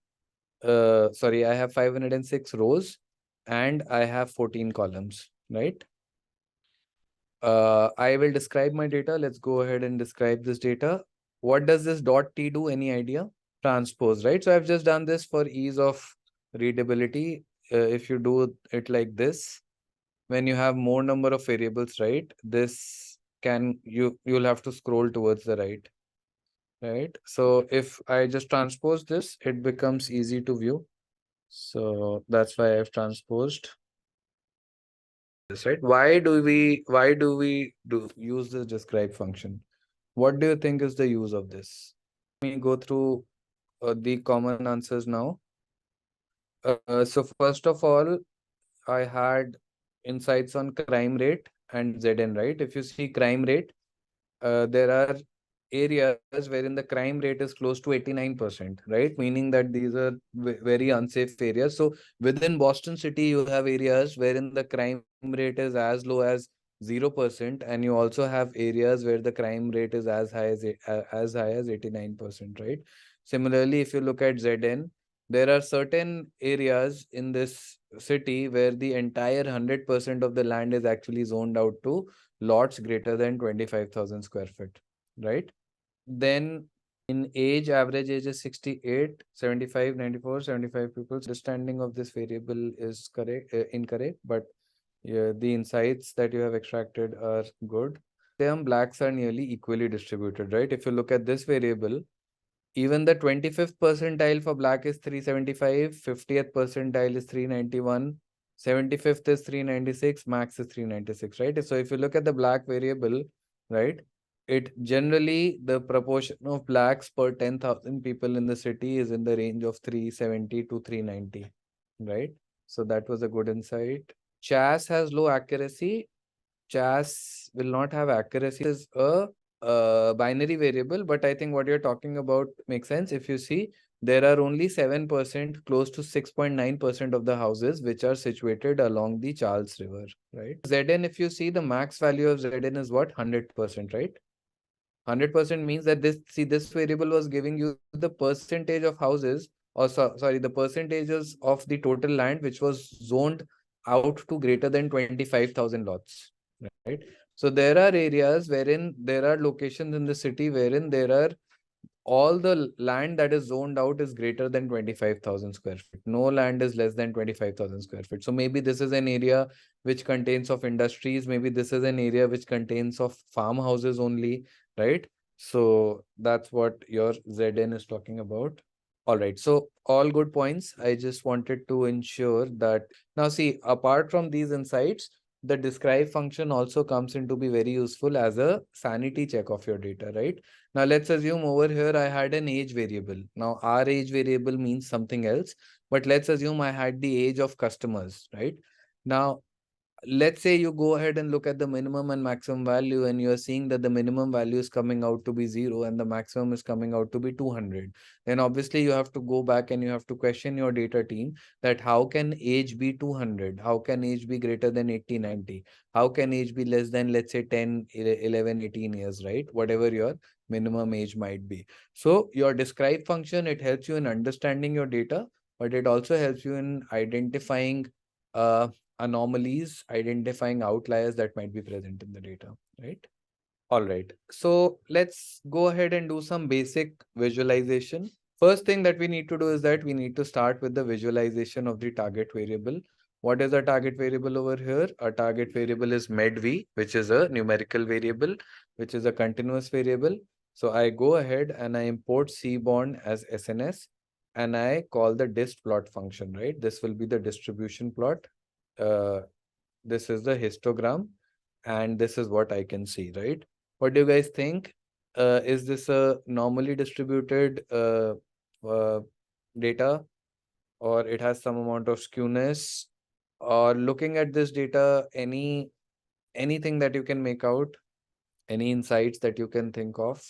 I have 506 rows, and I have 14 columns, right? I will describe my data. Let's go ahead and describe this data. What does this dot t do? Any idea? transpose, right? So I've just done this for ease of readability. If you do it like this, when you have more number of variables, right, this can you'll have to scroll towards the right, right? So if I just transpose this, it becomes easy to view. So that's why I've transposed this, right? Why do we use this describe function? What do you think is the use of this? Let me go through the common answers now. So first of all, I had insights on crime rate and ZN, right? If you see crime rate, there are areas wherein the crime rate is close to 89%, right? Meaning that these are very unsafe areas. So within Boston City, you have areas wherein the crime rate is as low as 0%, and you also have areas where the crime rate is as high as 89%, right? Similarly, if you look at ZN, there are certain areas in this city where the entire 100% of the land is actually zoned out to lots greater than 25,000 square feet, right? Then in age, average age is 68, 75, 94, 75 people. Understanding of this variable is incorrect, but yeah, the insights that you have extracted are good. Them blacks are nearly equally distributed, right? If you look at this variable, even the 25th percentile for black is 375, 50th percentile is 391, 75th is 396, max is 396, right? So if you look at the black variable, right, it generally the proportion of blacks per 10,000 people in the city is in the range of 370 to 390, right? So that was a good insight. Chas has low accuracy. Chas will not have accuracy. Is a binary variable, but I think what you're talking about makes sense. If you see, there are only 7%, close to 6.9% of the houses which are situated along the Charles River, right? Zn, if you see, the max value of Zn is what? 100%, right? 100% means that this variable was giving you the percentage of houses, or sorry, the percentages of the total land which was zoned out to greater than 25,000 lots, right? So there are areas wherein there are locations in the city wherein there are all the land that is zoned out is greater than 25,000 square feet. No land is less than 25,000 square feet. So maybe this is an area which contains of industries. Maybe this is an area which contains of farmhouses only, right? So that's what your ZN is talking about. All right. So all good points. I just wanted to ensure that now see, apart from these insights, the describe function also comes in to be very useful as a sanity check of your data, right? Now let's assume over here I had an age variable. Now our age variable means something else, but let's assume I had the age of customers, right? Now let's say you go ahead and look at the minimum and maximum value, and you're seeing that the minimum value is coming out to be 0 and the maximum is coming out to be 200. Then obviously you have to go back and you have to question your data team that how can age be 200? How can age be greater than 80, 90? How can age be less than, let's say, 10, 11, 18 years, right? Whatever your minimum age might be. So your describe function, it helps you in understanding your data, but it also helps you in identifying anomalies, identifying outliers that might be present in the data, right? All right. So let's go ahead and do some basic visualization. First thing that we need to do is that we need to start with the visualization of the target variable. What is a target variable over here? A target variable is medv, which is a numerical variable, which is a continuous variable. So I go ahead and I import cbond as SNS, and I call the dist plot function, right? This will be the distribution plot. Uh, this is the histogram, and this is what I can see, right? What do you guys think? Is this a normally distributed data, or it has some amount of skewness? Or looking at this data, anything that you can make out, any insights that you can think of?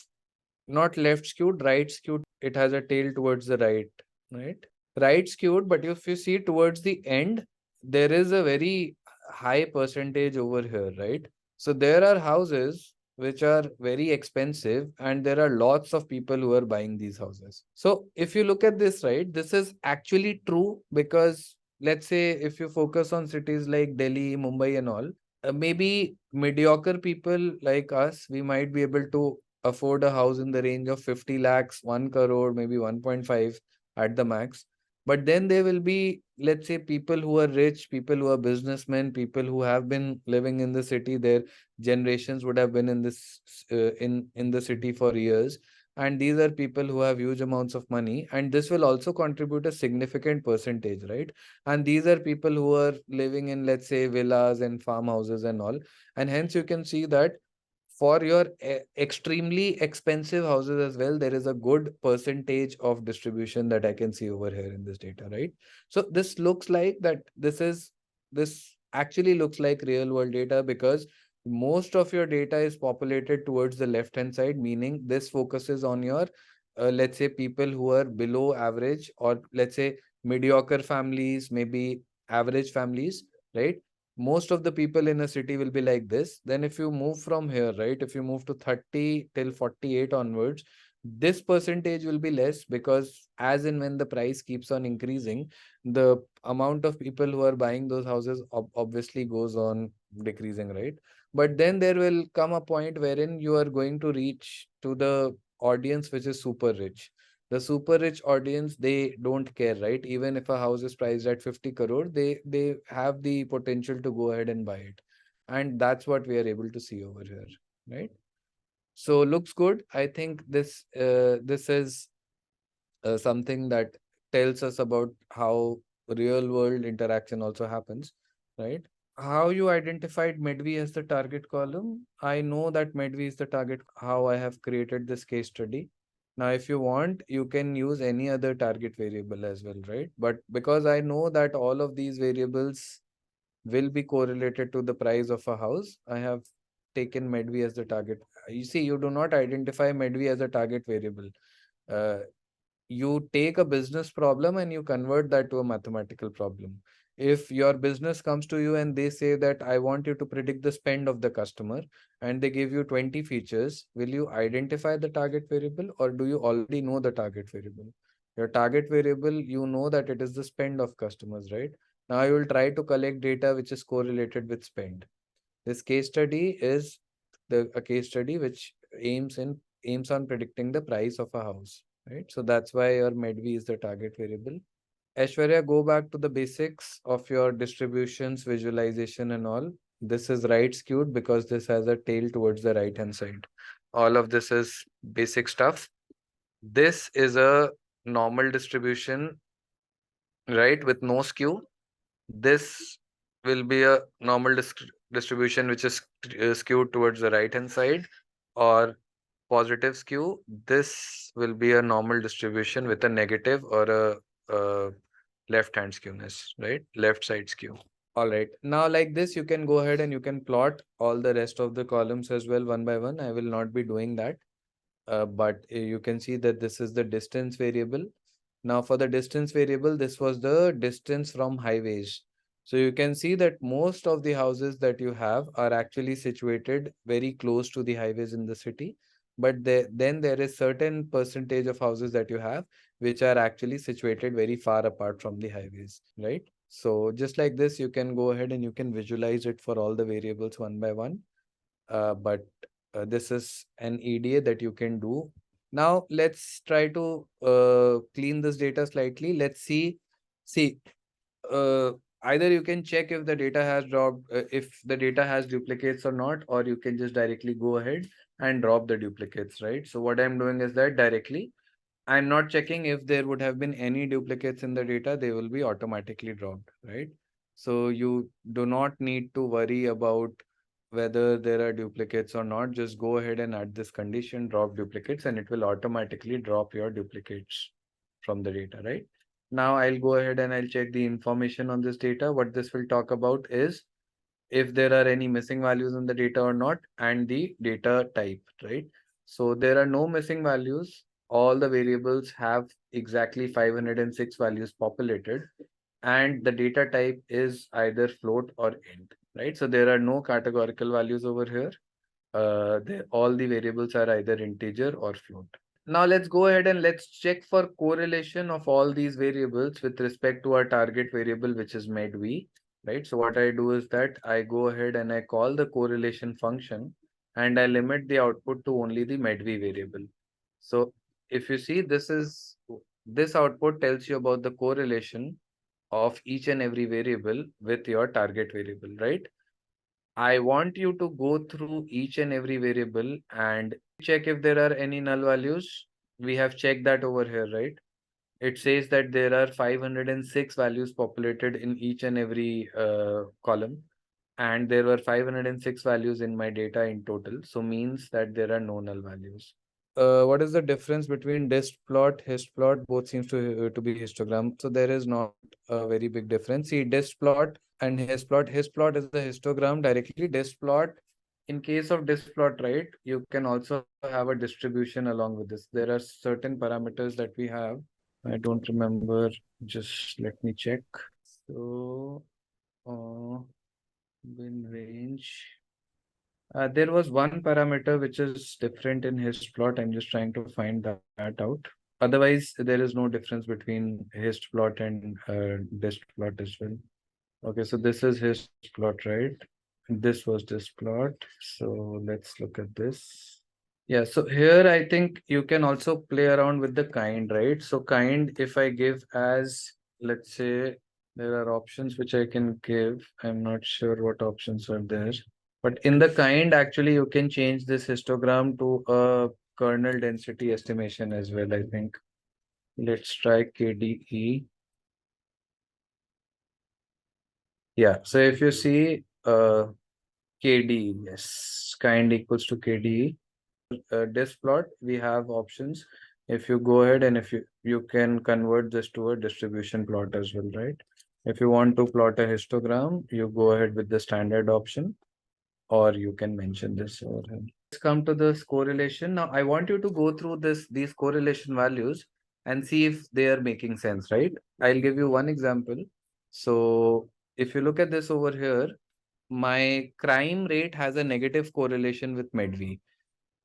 Not left skewed, right skewed. It has a tail towards the right, right? Right skewed, but if you see towards the end, there is a very high percentage over here, right? So there are houses which are very expensive, and there are lots of people who are buying these houses. So if you look at this, right, this is actually true, because let's say if you focus on cities like Delhi, Mumbai and all, maybe mediocre people like us, we might be able to afford a house in the range of 50 lakhs, 1 crore, maybe 1.5 at the max. But then there will be, let's say, people who are rich, people who are businessmen, people who have been living in the city. Their generations would have been in this in the city for years, and these are people who have huge amounts of money, and this will also contribute a significant percentage, right? And these are people who are living in, let's say, villas and farmhouses and all, and hence you can see that for your extremely expensive houses as well, there is a good percentage of distribution that I can see over here in this data, right? So this looks like that this actually looks like real world data, because most of your data is populated towards the left hand side, meaning this focuses on your let's say people who are below average, or let's say mediocre families, maybe average families, right? Most of the people in a city will be like this. Then if you move from here, right, if you move to 30 till 48 onwards, this percentage will be less, because as and when the price keeps on increasing, the amount of people who are buying those houses obviously goes on decreasing, right? But then there will come a point wherein you are going to reach to the audience which is super rich. The super rich audience, they don't care, right? Even if a house is priced at 50 crore, they have the potential to go ahead and buy it. And that's what we are able to see over here, right? So looks good. I think this is something that tells us about how real world interaction also happens, right? How you identified medv as the target column? I know that medv is the target, how I have created this case study. Now if you want, you can use any other target variable as well, right? But because I know that all of these variables will be correlated to the price of a house, I have taken medv as the target. You see, you do not identify medv as a target variable. uh, you take a business problem and you convert that to a mathematical problem. If your business comes to you and they say that I want you to predict the spend of the customer, and they give you 20 features, will you identify the target variable, or do you already know the target variable? Your target variable, you know that it is the spend of customers, right? Now you will try to collect data which is correlated with spend. This case study is a case study which aims on predicting the price of a house, right? So that's why your medv is the target variable. Aishwarya, go back to the basics of your distributions, visualization and all. This is right skewed because this has a tail towards the right hand side. All of this is basic stuff. This is a normal distribution, right, with no skew. This will be a normal distribution which is skewed towards the right hand side, or positive skew. This will be a normal distribution with a negative or a left hand skewness, right? Left side skew. All right. Now, like this, you can go ahead and you can plot all the rest of the columns as well, one by one. I will not be doing that. But you can see that this is the distance variable. Now for the distance variable, this was the distance from highways. So you can see that most of the houses that you have are actually situated very close to the highways in the city. But then there is certain percentage of houses that you have which are actually situated very far apart from the highways, right? So just like this, you can go ahead and you can visualize it for all the variables one by one. But this is an EDA that you can do. Now let's try to clean this data slightly. Let's see, uh, either you can check if the data has dropped, if the data has duplicates or not, or you can just directly go ahead and drop the duplicates, right? So what I'm doing is that directly, I'm not checking if there would have been any duplicates in the data, they will be automatically dropped, right? So you do not need to worry about whether there are duplicates or not. Just go ahead and add this condition, drop duplicates, and it will automatically drop your duplicates from the data, right? Now I'll go ahead and I'll check the information on this data. What this will talk about is if there are any missing values in the data or not, and the data type, right? So there are no missing values. All the variables have exactly 506 values populated, and the data type is either float or int, right? So there are no categorical values over here. All the variables are either integer or float. Now let's go ahead and let's check for correlation of all these variables with respect to our target variable, which is medv, right? So what I do is that I go ahead and I call the correlation function. and I limit the output to only the medv variable. So if you see, this output tells you about the correlation of each and every variable with your target variable, right? I want you to go through each and every variable and check if there are any null values. We have checked that over here, right? It says that there are 506 values populated in each and every column, and there were 506 values in my data in total. So means that there are no null values. What is the difference between dist plot, hist plot? Both seems to be histogram. So there is not a very big difference. See, dist plot and hist plot. Hist plot is the histogram directly. Dist plot, in case of dist plot, right, you can also have a distribution along with this. There are certain parameters that we have. I don't remember. Just let me check. So, bin range. There was one parameter which is different in his plot. I'm just trying to find that out. Otherwise, there is no difference between his plot and dist plot as well. Okay, so this is his plot, right? This was this plot. So let's look at this. Yeah, so here I think you can also play around with the kind, right? So kind, if I give as, let's say, there are options which I can give. I'm not sure what options are there. But in the kind, actually, you can change this histogram to a kernel density estimation as well, I think. Let's try KDE. Yeah, so if you see KDE, yes, kind equals to KDE. Disk plot, we have options. If you go ahead and if you can convert this to a distribution plot as well, right? If you want to plot a histogram, you go ahead with the standard option, or you can mention this over here. Let's come to this correlation. Now, I want you to go through these correlation values and see if they are making sense, right? I'll give you one example. So if you look at this over here, my crime rate has a negative correlation with medv,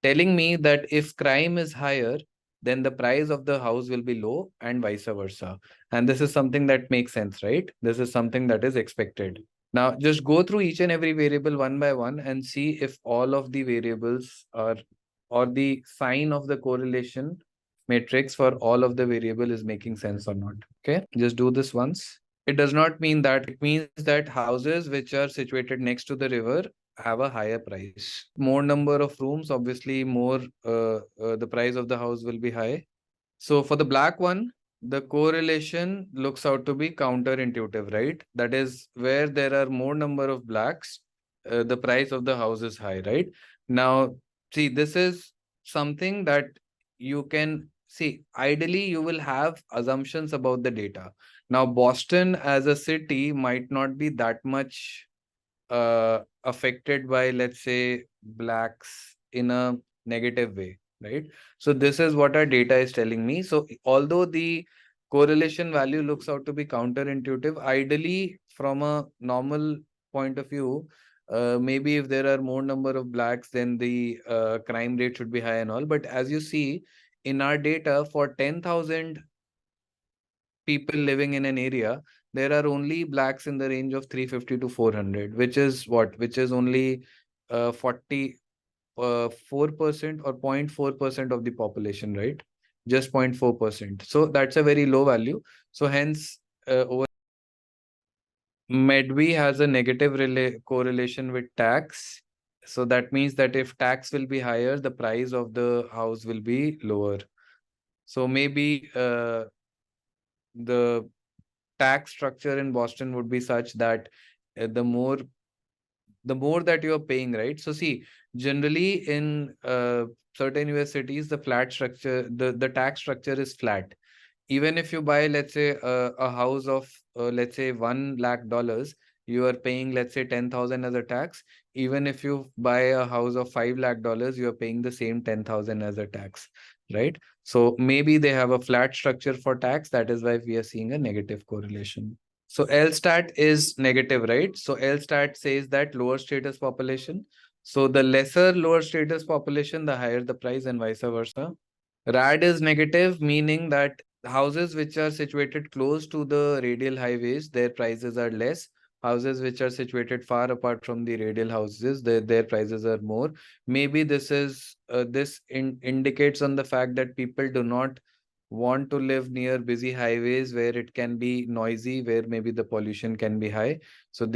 telling me that if crime is higher, then the price of the house will be low and vice versa. And this is something that makes sense, right? This is something that is expected. Now, just go through each and every variable one by one and see if all of the variables are, or the sign of the correlation matrix for all of the variable is making sense or not. Okay, just do this once. It does not mean that. It means that houses which are situated next to the river have a higher price. More number of rooms, obviously more the price of the house will be high. So for the black one, the correlation looks out to be counterintuitive, right? That is, where there are more number of blacks, the price of the house is high, right? Now, see, this is something that you can see. Ideally, you will have assumptions about the data. Now, Boston as a city might not be that much affected by, let's say, blacks in a negative way, right? So this is what our data is telling me. So although the correlation value looks out to be counterintuitive, ideally from a normal point of view, maybe if there are more number of blacks, then the crime rate should be high and all. But as you see in our data, for 10,000 people living in an area, there are only blacks in the range of 350 to 400, which is what? Which is only 40 4% or 0.4% of the population, right? Just 0.4%. So that's a very low value. So hence, over medv has a negative correlation with tax. So that means that if tax will be higher, the price of the house will be lower. So maybe the tax structure in Boston would be such that the more that you're paying, right? So see, generally in certain US cities, the flat structure, the tax structure is flat. Even if you buy, let's say, a house of, let's say, $1 lakh, you are paying, let's say, 10,000 as a tax. Even if you buy a house of $5 lakh, you are paying the same 10,000 as a tax, right? So maybe they have a flat structure for tax. That is why we are seeing a negative correlation. So LSTAT is negative, right? So LSTAT says that lower status population. So the lesser lower status population, the higher the price, and vice versa. RAD is negative, meaning that houses which are situated close to the radial highways, their prices are less. houses which are situated far apart from the radial houses, their prices are more. Maybe this indicates on the fact that people do not want to live near busy highways where it can be noisy, where maybe the pollution can be high. So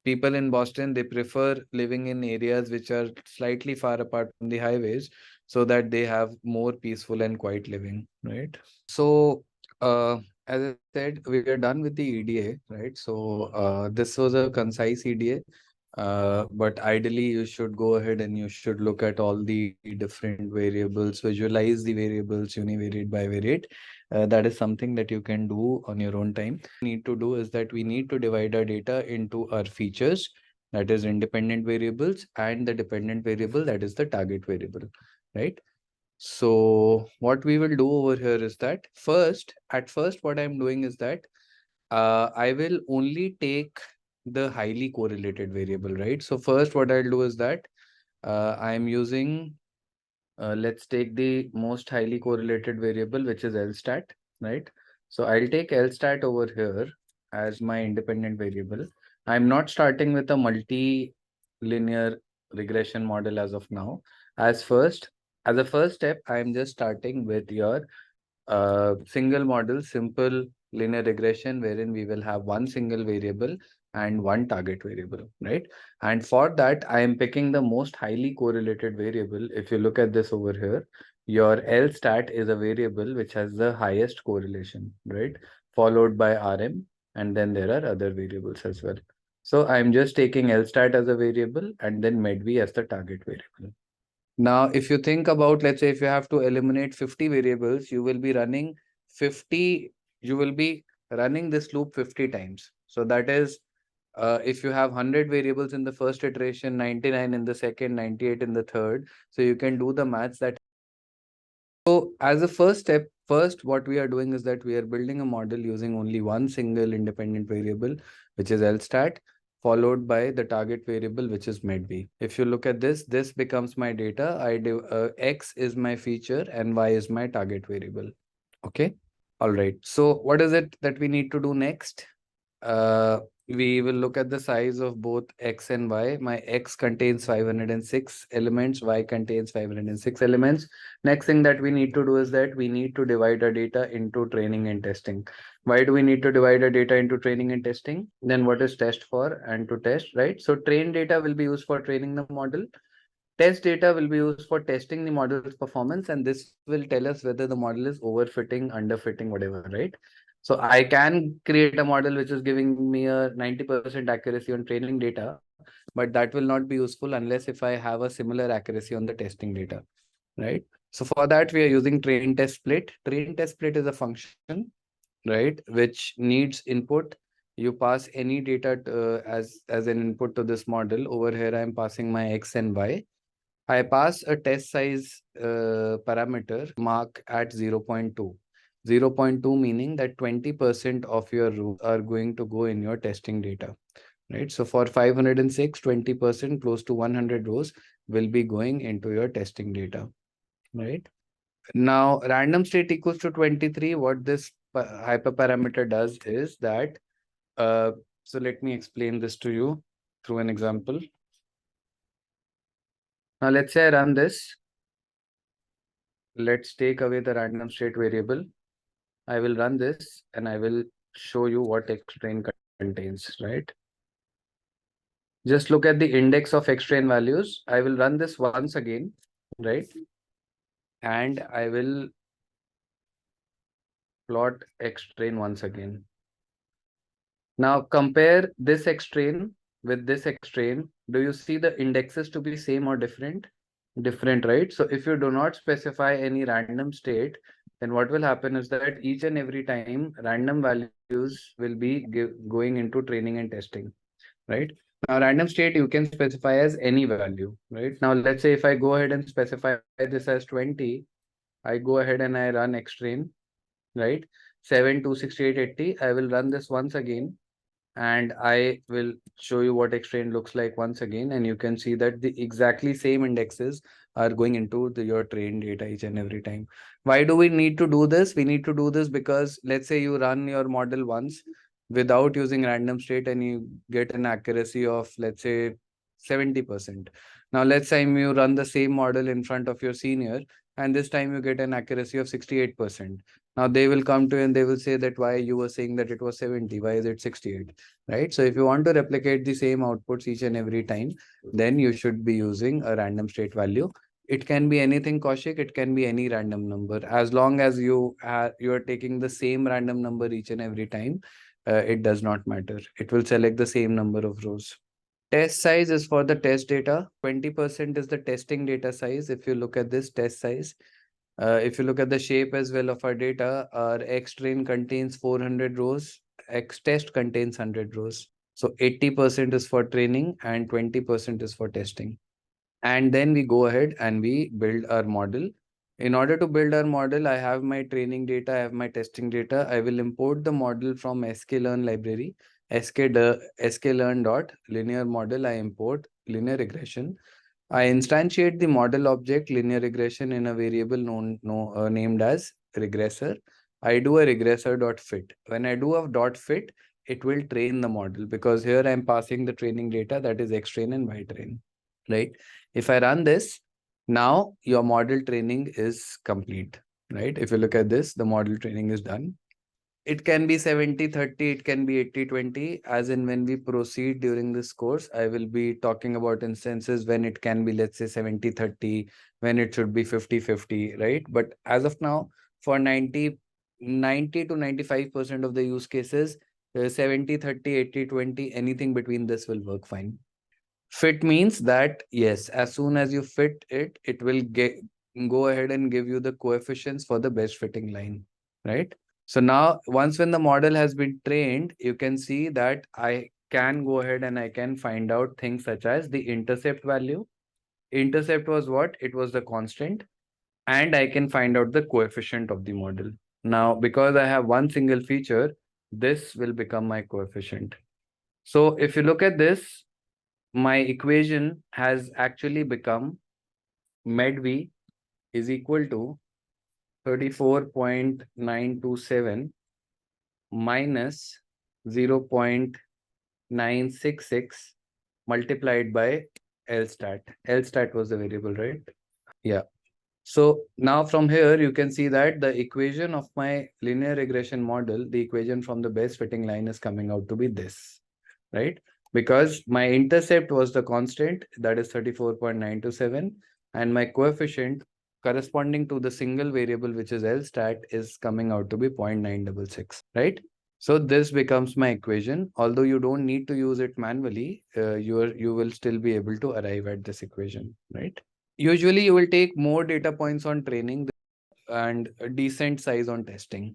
people in Boston, they prefer living in areas which are slightly far apart from the highways so that they have more peaceful and quiet living, right? So, as I said, we are done with the EDA, right? So, this was a concise EDA. But ideally, you should go ahead and you should look at all the different variables, visualize the variables univariate, bivariate. That is something that you can do on your own time. Need to do is that we need to divide our data into our features, that is independent variables, and the dependent variable, that is the target variable, right? So what we will do over here is that at first, what I'm doing is that I will only take the highly correlated variable, right? So first, what I'll do is that I'm using, let's take the most highly correlated variable, which is LStat, right? So I'll take LStat over here as my independent variable. I'm not starting with a multi-linear regression model as of now. As a first step, I'm just starting with your single model, simple linear regression, wherein we will have one single variable and one target variable, right? And for that, I am picking the most highly correlated variable. If you look at this over here, your L stat is a variable which has the highest correlation, right? Followed by RM, and then there are other variables as well. So I'm just taking L stat as a variable and then medv as the target variable. Now, if you think about, let's say, if you have to eliminate 50 variables, you will be running 50, you will be running this loop 50 times. So that is, if you have 100 variables in the first iteration, 99 in the second, 98 in the third. So you can do the maths that. So as a first step, first, what we are doing is that we are building a model using only one single independent variable, which is LStat, followed by the target variable, which is medv. If you look at this becomes my data. X is my feature and Y is my target variable. Okay. All right. So what is it that we need to do next? We will look at the size of both X and Y. My X contains 506 elements, Y contains 506 elements. Next thing that we need to do is that we need to divide our data into training and testing. Why do we need to divide our data into training and testing? Then what is test for and to test, right? So train data will be used for training the model. Test data will be used for testing the model's performance, and this will tell us whether the model is overfitting, underfitting, whatever, right? So I can create a model which is giving me a 90% accuracy on training data, but that will not be useful unless if I have a similar accuracy on the testing data, right? So for that, we are using train test split. Train test split is a function, right, which needs input. You pass any data as an input to this model. Over here, I'm passing my X and Y. I pass a test size parameter mark at 0.2. 0.2 meaning that 20% of your rows are going to go in your testing data, right? So for 506, 20% close to 100 rows will be going into your testing data, right? Now, random state equals to 23. What this hyperparameter does is that, so let me explain this to you through an example. Now, let's say I run this. Let's take away the random state variable. I will run this and I will show you what xtrain contains, right? Just look at the index of xtrain values. I will run this once again, right? And I will plot xtrain once again. Now compare this xtrain with this xtrain. Do you see the indexes to be same or different? Different, right? So if you do not specify any random state, then what will happen is that each and every time random values will be going into training and testing, right? Now random state you can specify as any value, right? Now let's say if I go ahead and specify this as 20, I go ahead and I run xtrain, right? 7, 268, 80. I will run this once again and I will show you what xtrain looks like once again, and you can see that the exactly same indexes are going into your trained data each and every time. Why do we need to do this? We need to do this because let's say you run your model once, without using random state, and you get an accuracy of, let's say, 70%. Now, let's say you run the same model in front of your senior, and this time you get an accuracy of 68%. Now they will come to you and they will say that why you were saying that it was 70, why is it 68, right? So if you want to replicate the same outputs each and every time, then you should be using a random state value. It can be anything, Kaushik. It can be any random number. As long as you are taking the same random number each and every time, it does not matter. It will select the same number of rows. Test size is for the test data. 20% is the testing data size. If you look at this test size, if you look at the shape as well of our data, our X train contains 400 rows, X test contains 100 rows. So 80% is for training and 20% is for testing. And then we go ahead and we build our model. In order to build our model, I have my training data, I have my testing data. I will import the model from sklearn library, sklearn dot linear model. I import linear regression. I instantiate the model object linear regression in a variable named as regressor. I do a regressor.fit. When I do a dot fit, it will train the model, because here I'm passing the training data, that is X train and Y train, right? If I run this, now your model training is complete, right? If you look at this, the model training is done. It can be 70-30, it can be 80-20. As in, when we proceed during this course, I will be talking about instances when it can be, let's say, 70-30, when it should be 50-50, right? But as of now, for 90 to 95% of the use cases, 70-30, 80-20, anything between this will work fine. Fit means that, yes, as soon as you fit it, it will go ahead and give you the coefficients for the best fitting line, right? So now, once when the model has been trained, you can see that I can go ahead and I can find out things such as the intercept value. Intercept was what? It was the constant. And I can find out the coefficient of the model. Now, because I have one single feature, this will become my coefficient. So if you look at this, my equation has actually become medv is equal to 34.927 minus 0.966 multiplied by lstat. Lstat was the variable, right? Yeah. So now from here, you can see that the equation of my linear regression model, the equation from the best fitting line, is coming out to be this, right? Because my intercept was the constant, that is 34.927, and my coefficient corresponding to the single variable, which is lstat, is coming out to be 0.966, right? So this becomes my equation. Although you don't need to use it manually, you will still be able to arrive at this equation, right? Usually you will take more data points on training and a decent size on testing.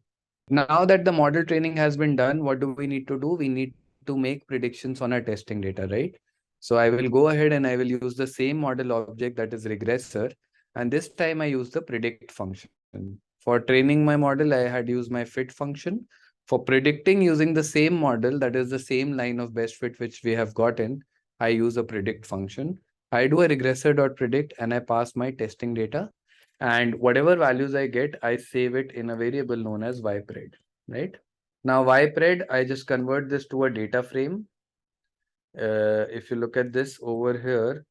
Now that the model training has been done, what do we need to do? We need to make predictions on our testing data, right? So I will go ahead and I will use the same model object, that is regressor. And this time I use the predict function. For training my model, I had used my fit function. For predicting using the same model, that is the same line of best fit which we have gotten, I use a predict function. I do a regressor.predict and I pass my testing data. And whatever values I get, I save it in a variable known as ypred, right? Now ypred, I just convert this to a data frame. If you look at this over here,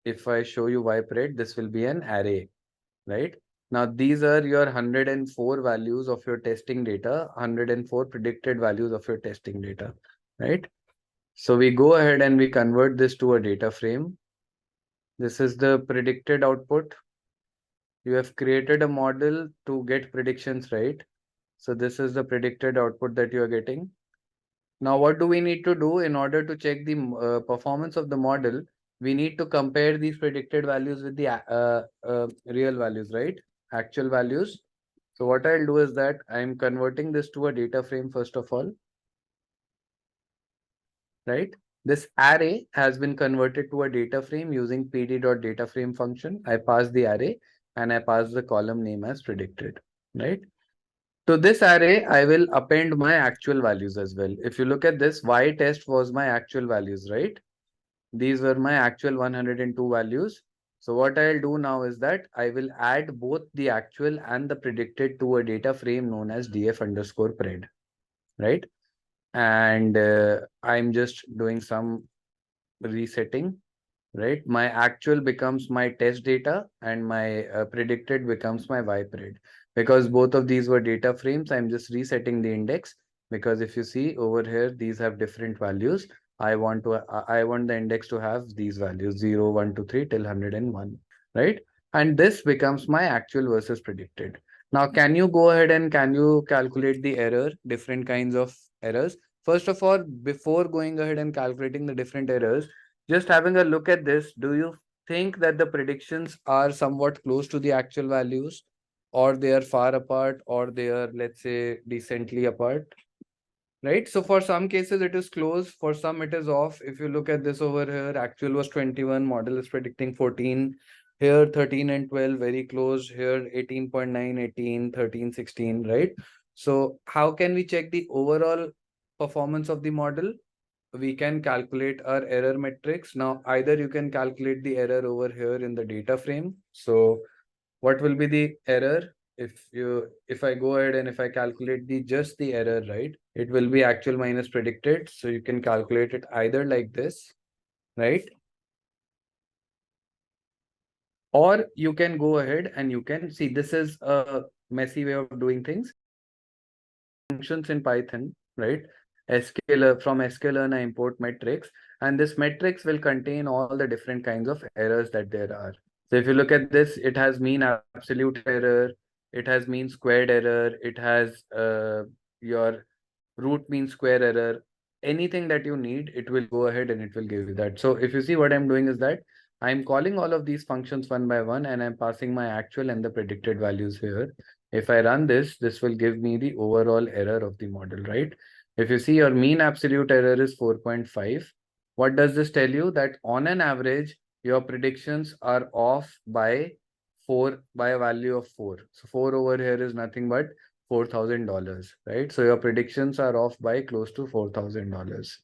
if I show you ypred, this will be an array, right? Now these are your 104 values of your testing data, 104 predicted values of your testing data, right? So we go ahead and we convert this to a data frame. This is the predicted output. You have created a model to get predictions, right? So this is the predicted output that you are getting. Now, what do we need to do in order to check the performance of the model? We need to compare these predicted values with the real values, right? Actual values. So what I'll do is that I'm converting this to a data frame first of all, right? This array has been converted to a data frame using pd.dataframe function. I pass the array and I pass the column name as predicted, right? To this array, I will append my actual values as well. If you look at this, y test was my actual values, right? These were my actual 102 values. So what I'll do now is that I will add both the actual and the predicted to a data frame known as df underscore pred, right? and I'm just doing some resetting, right? My actual becomes my test data, and my predicted becomes my ypred. Because both of these were data frames, I'm just resetting the index, because if you see over here, these have different values. I want the index to have these values 0, 1, 2, 3 till 101, right? And this becomes my actual versus predicted. Now, can you go ahead and can you calculate the error, different kinds of errors? First of all, before going ahead and calculating the different errors, just having a look at this, do you think that the predictions are somewhat close to the actual values, or they are far apart, or they are, let's say, decently apart? Right? So for some cases it is close, for some it is off. If you look at this over here, actual was 21, model is predicting 14. Here 13 and 12 very close. Here 18.9, 18, 13, 16, right? So how can we check the overall performance of the model? We can calculate our error metrics. Now, either you can calculate the error over here in the data frame. So what will be the error? If I go ahead and if I calculate the just the error, right, it will be actual minus predicted. So you can calculate it either like this, right? Or you can go ahead and you can see, this is a messy way of doing things. Functions in Python, right? Sklearn, from sklearn I import metrics, and this metrics will contain all the different kinds of errors that there are. So if you look at this, it has mean absolute error, it has mean squared error, it has your root mean square error. Anything that you need, it will go ahead and it will give you that. So if you see, what I'm doing is that I'm calling all of these functions one by one, and I'm passing my actual and the predicted values here. If I run this, this will give me the overall error of the model, right? If you see, your mean absolute error is 4.5. What does this tell you? That on an average, your predictions are off by 4, by a value of 4. So 4 over here is nothing but $4,000, right? So your predictions are off by close to $4,000,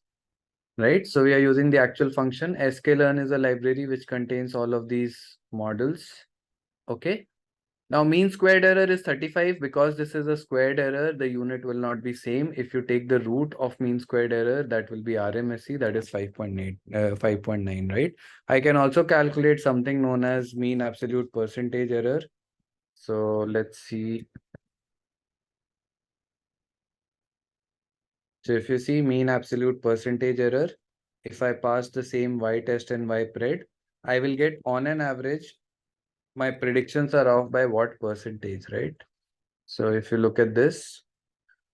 right? So we are using the actual function. sklearn is a library which contains all of these models. Okay. Now, mean squared error is 35. Because this is a squared error, the unit will not be same. If you take the root of mean squared error, that will be RMSE, that is 5.8, 5.9, right? I can also calculate something known as mean absolute percentage error. So let's see. So if you see mean absolute percentage error, if I pass the same y test and y pred, I will get on an average, my predictions are off by what percentage, right? So if you look at this,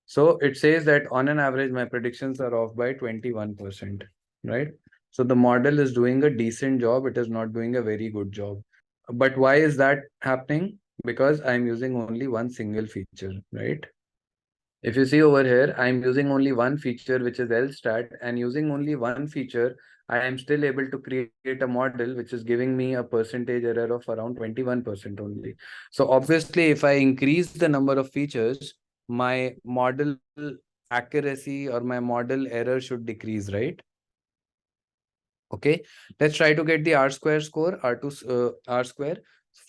so it says that on an average, my predictions are off by 21%, right? So the model is doing a decent job. It is not doing a very good job. But why is that happening? Because I'm using only one single feature, right? If you see over here, I'm using only one feature, which is LSTAT, and using only one feature, I am still able to create a model which is giving me a percentage error of around 21% only. So obviously, if I increase the number of features, my model accuracy or my model error should decrease, right? Okay, let's try to get the R square score, R square.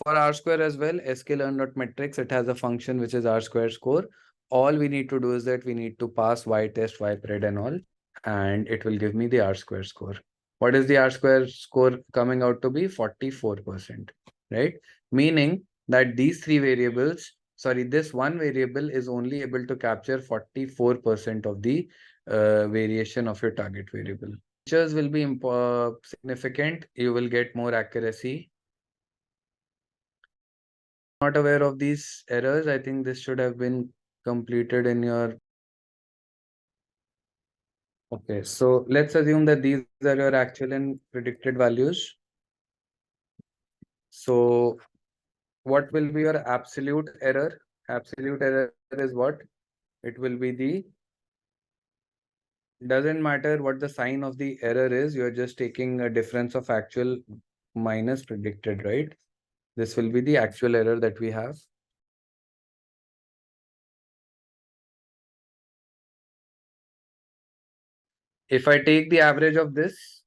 For R square as well, sklearn.metrics, it has a function which is R square score. All we need to do is that we need to pass y test, y pred and all, and it will give me the R square score. What is the R square score coming out to be? 44%, right? Meaning that these three variables, sorry, this one variable is only able to capture 44% of the variation of your target variable. Features will be significant. You will get more accuracy. Not aware of these errors. I think this should have been completed in your. Okay, so let's assume that these are your actual and predicted values. So what will be your absolute error? Absolute error is what? It will be the, doesn't matter what the sign of the error is, you're just taking a difference of actual minus predicted, right? This will be the actual error that we have. If I take the average of this,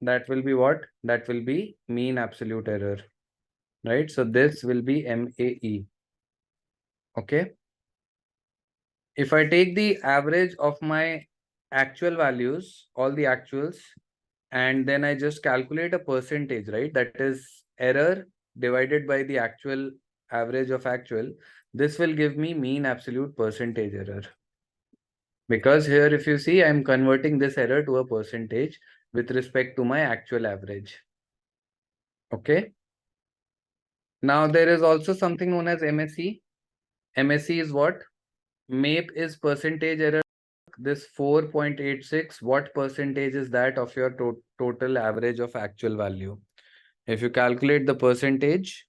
that will be what? That will be mean absolute error, right? So this will be MAE. Okay. If I take the average of my actual values, all the actuals, and then I just calculate a percentage, right? That is error divided by the actual average of actual. This will give me mean absolute percentage error. Because here, if you see, I'm converting this error to a percentage with respect to my actual average. Okay. Now there is also something known as MSE. MSE is what? MAPE is percentage error. This 4.86, what percentage is that of your total average of actual value? If you calculate the percentage,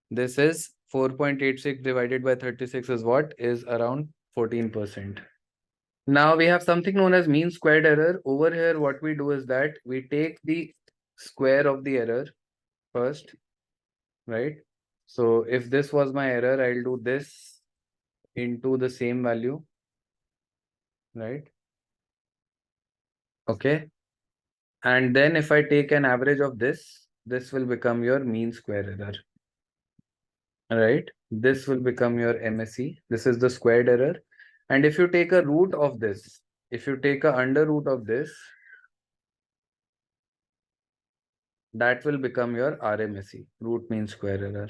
this is 4.86 divided by 36 is what? Is around 14%. Now we have something known as mean squared error. Over here, what we do is that we take the square of the error first, right? So if this was my error, I'll do this into the same value, right? Okay. And then if I take an average of this will become your mean square error. Right? This will become your MSE. This is the squared error. And if you take a root of this, if you take a under root of this, that will become your RMSE, root mean square error.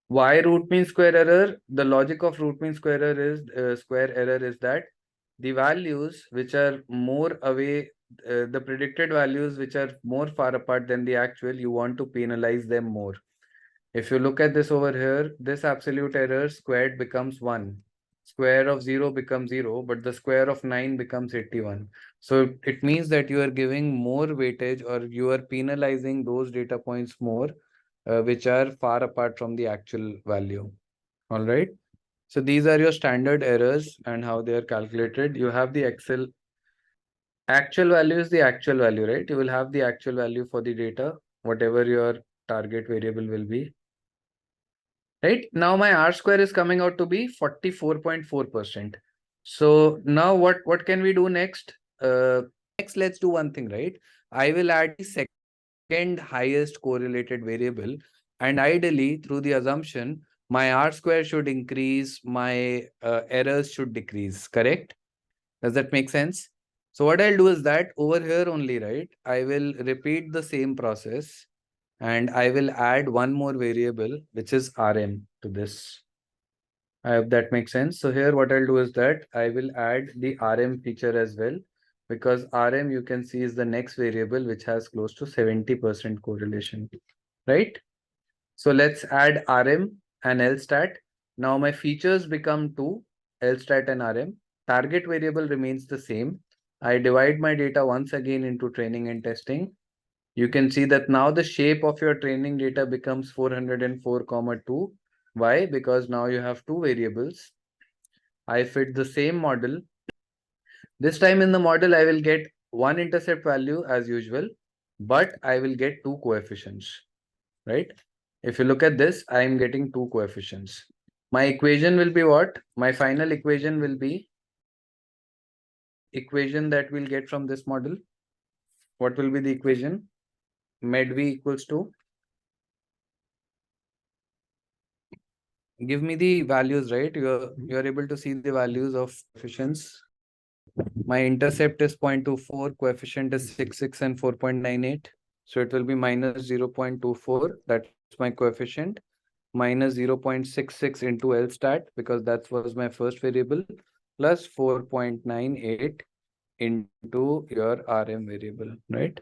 Why root mean square error? The logic of root mean square error is that the values which are more away, the predicted values which are more far apart than the actual, you want to penalize them more. If you look at this over here, this absolute error squared becomes 1. Square of 0 becomes 0, but the square of 9 becomes 81. So it means that you are giving more weightage, or you are penalizing those data points more, which are far apart from the actual value. All right. So these are your standard errors and how they are calculated. You have the Excel. Actual value is the actual value, right? You will have the actual value for the data, whatever your target variable will be. Right now, my R square is coming out to be 44.4%. So now what can we do next? Next, let's do one thing, right? I will add the second highest correlated variable, and ideally, through the assumption, my R square should increase, my errors should decrease, correct? Does that make sense? So what I'll do is that over here only, right? I will repeat the same process, and I will add one more variable, which is RM to this. I hope that makes sense. So here what I'll do is that I will add the RM feature as well, because RM you can see is the next variable which has close to 70% correlation, right? So let's add RM and LStat. Now my features become two, LStat and RM. Target variable remains the same. I divide my data once again into training and testing. You can see that now the shape of your training data becomes 404,2. Why? Because now you have two variables. I fit the same model. This time in the model, I will get one intercept value as usual, but I will get two coefficients, right? If you look at this, I am getting two coefficients. My equation will be what? My final equation will be equation that we'll get from this model. What will be the equation? Med V equals to, give me the values, right? You're able to see the values of coefficients. My intercept is 0.24, coefficient is 66 and 4.98. So it will be minus 0.24. That's my coefficient. Minus 0.66 into LStat, because that was my first variable, plus 4.98 into your RM variable, right?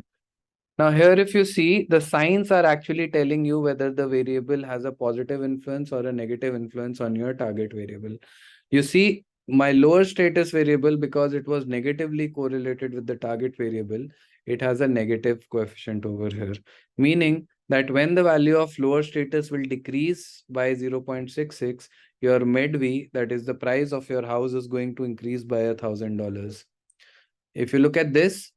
Now here, if you see, the signs are actually telling you whether the variable has a positive influence or a negative influence on your target variable. You see, my lower status variable, because it was negatively correlated with the target variable, it has a negative coefficient over here, meaning that when the value of lower status will decrease by 0.66, your med-V, that is the price of your house, is going to increase by $1,000. If you look at this,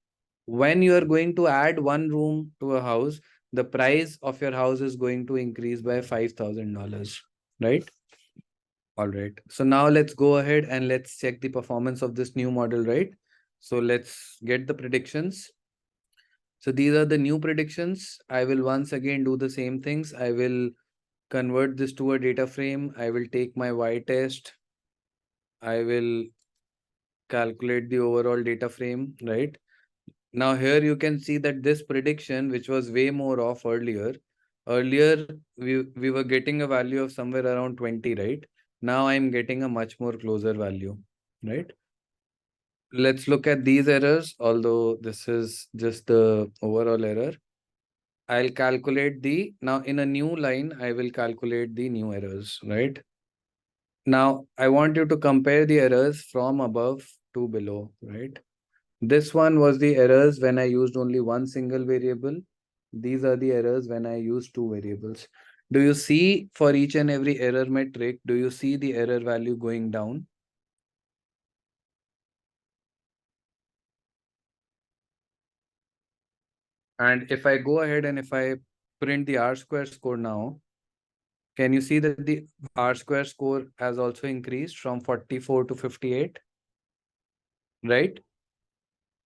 when you are going to add one room to a house, the price of your house is going to increase by $5,000, right? All right. So now let's go ahead and let's check the performance of this new model, right? So let's get the predictions. So these are the new predictions. I will once again do the same things. I will convert this to a data frame. I will take my y test. I will calculate the overall data frame, right? Now here you can see that this prediction, which was way more off earlier we were getting a value of somewhere around 20, right? Now I'm getting a much more closer value, right? Let's look at these errors, although this is just the overall error. I'll calculate now in a new line, I will calculate the new errors, right? Now I want you to compare the errors from above to below, right? This one was the errors when I used only one single variable. These are the errors when I use two variables. Do you see for each and every error metric, do you see the error value going down? And if I go ahead and if I print the R square score now, can you see that the R square score has also increased from 44 to 58, right?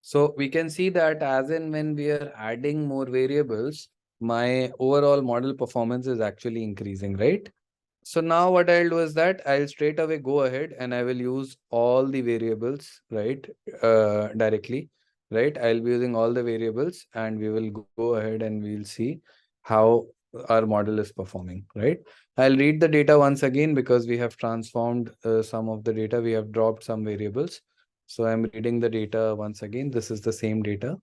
So we can see that as in when we are adding more variables, my overall model performance is actually increasing, right? So now what I'll do is that I'll straight away go ahead and I will use all the variables, right? Directly, right? I'll be using all the variables and we will go ahead and we'll see how our model is performing, right? I'll read the data once again because we have transformed some of the data. We have dropped some variables. So I'm reading the data once again. This is the same data.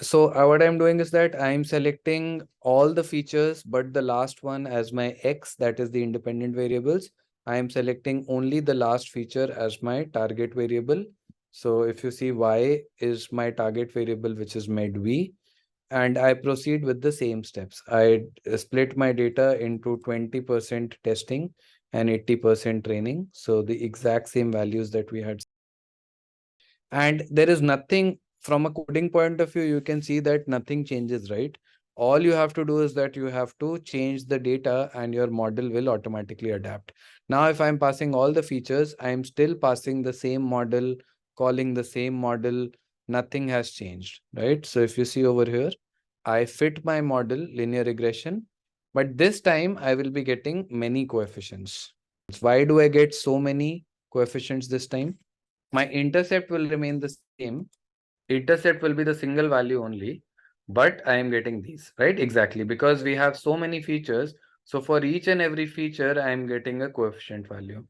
So what I'm doing is that I'm selecting all the features, but the last one as my X, that is the independent variables. I'm selecting only the last feature as my target variable. So if you see Y is my target variable, which is medv, and I proceed with the same steps. I split my data into 20% testing and 80% training. So the exact same values that we had. And there is nothing from a coding point of view, you can see that nothing changes, right? All you have to do is that you have to change the data and your model will automatically adapt. Now, if I'm passing all the features, I'm still passing the same model, calling the same model, nothing has changed, right? So if you see over here, I fit my model linear regression, but this time I will be getting many coefficients. Why do I get so many coefficients this time? My intercept will remain the same. Intercept will be the single value only, but I am getting these, right? Exactly, because we have so many features. So for each and every feature, I am getting a coefficient value.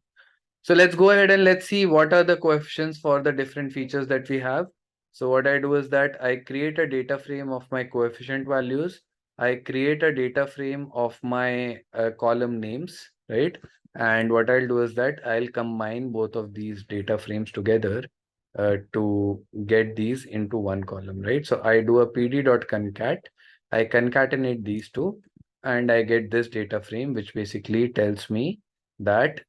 So let's go ahead and let's see what are the coefficients for the different features that we have. So what I do is that I create a data frame of my coefficient values. I create a data frame of my column names, right? And what I'll do is that I'll combine both of these data frames together to get these into one column, right? So I do a pd.concat. I concatenate these two and I get this data frame, which basically tells me that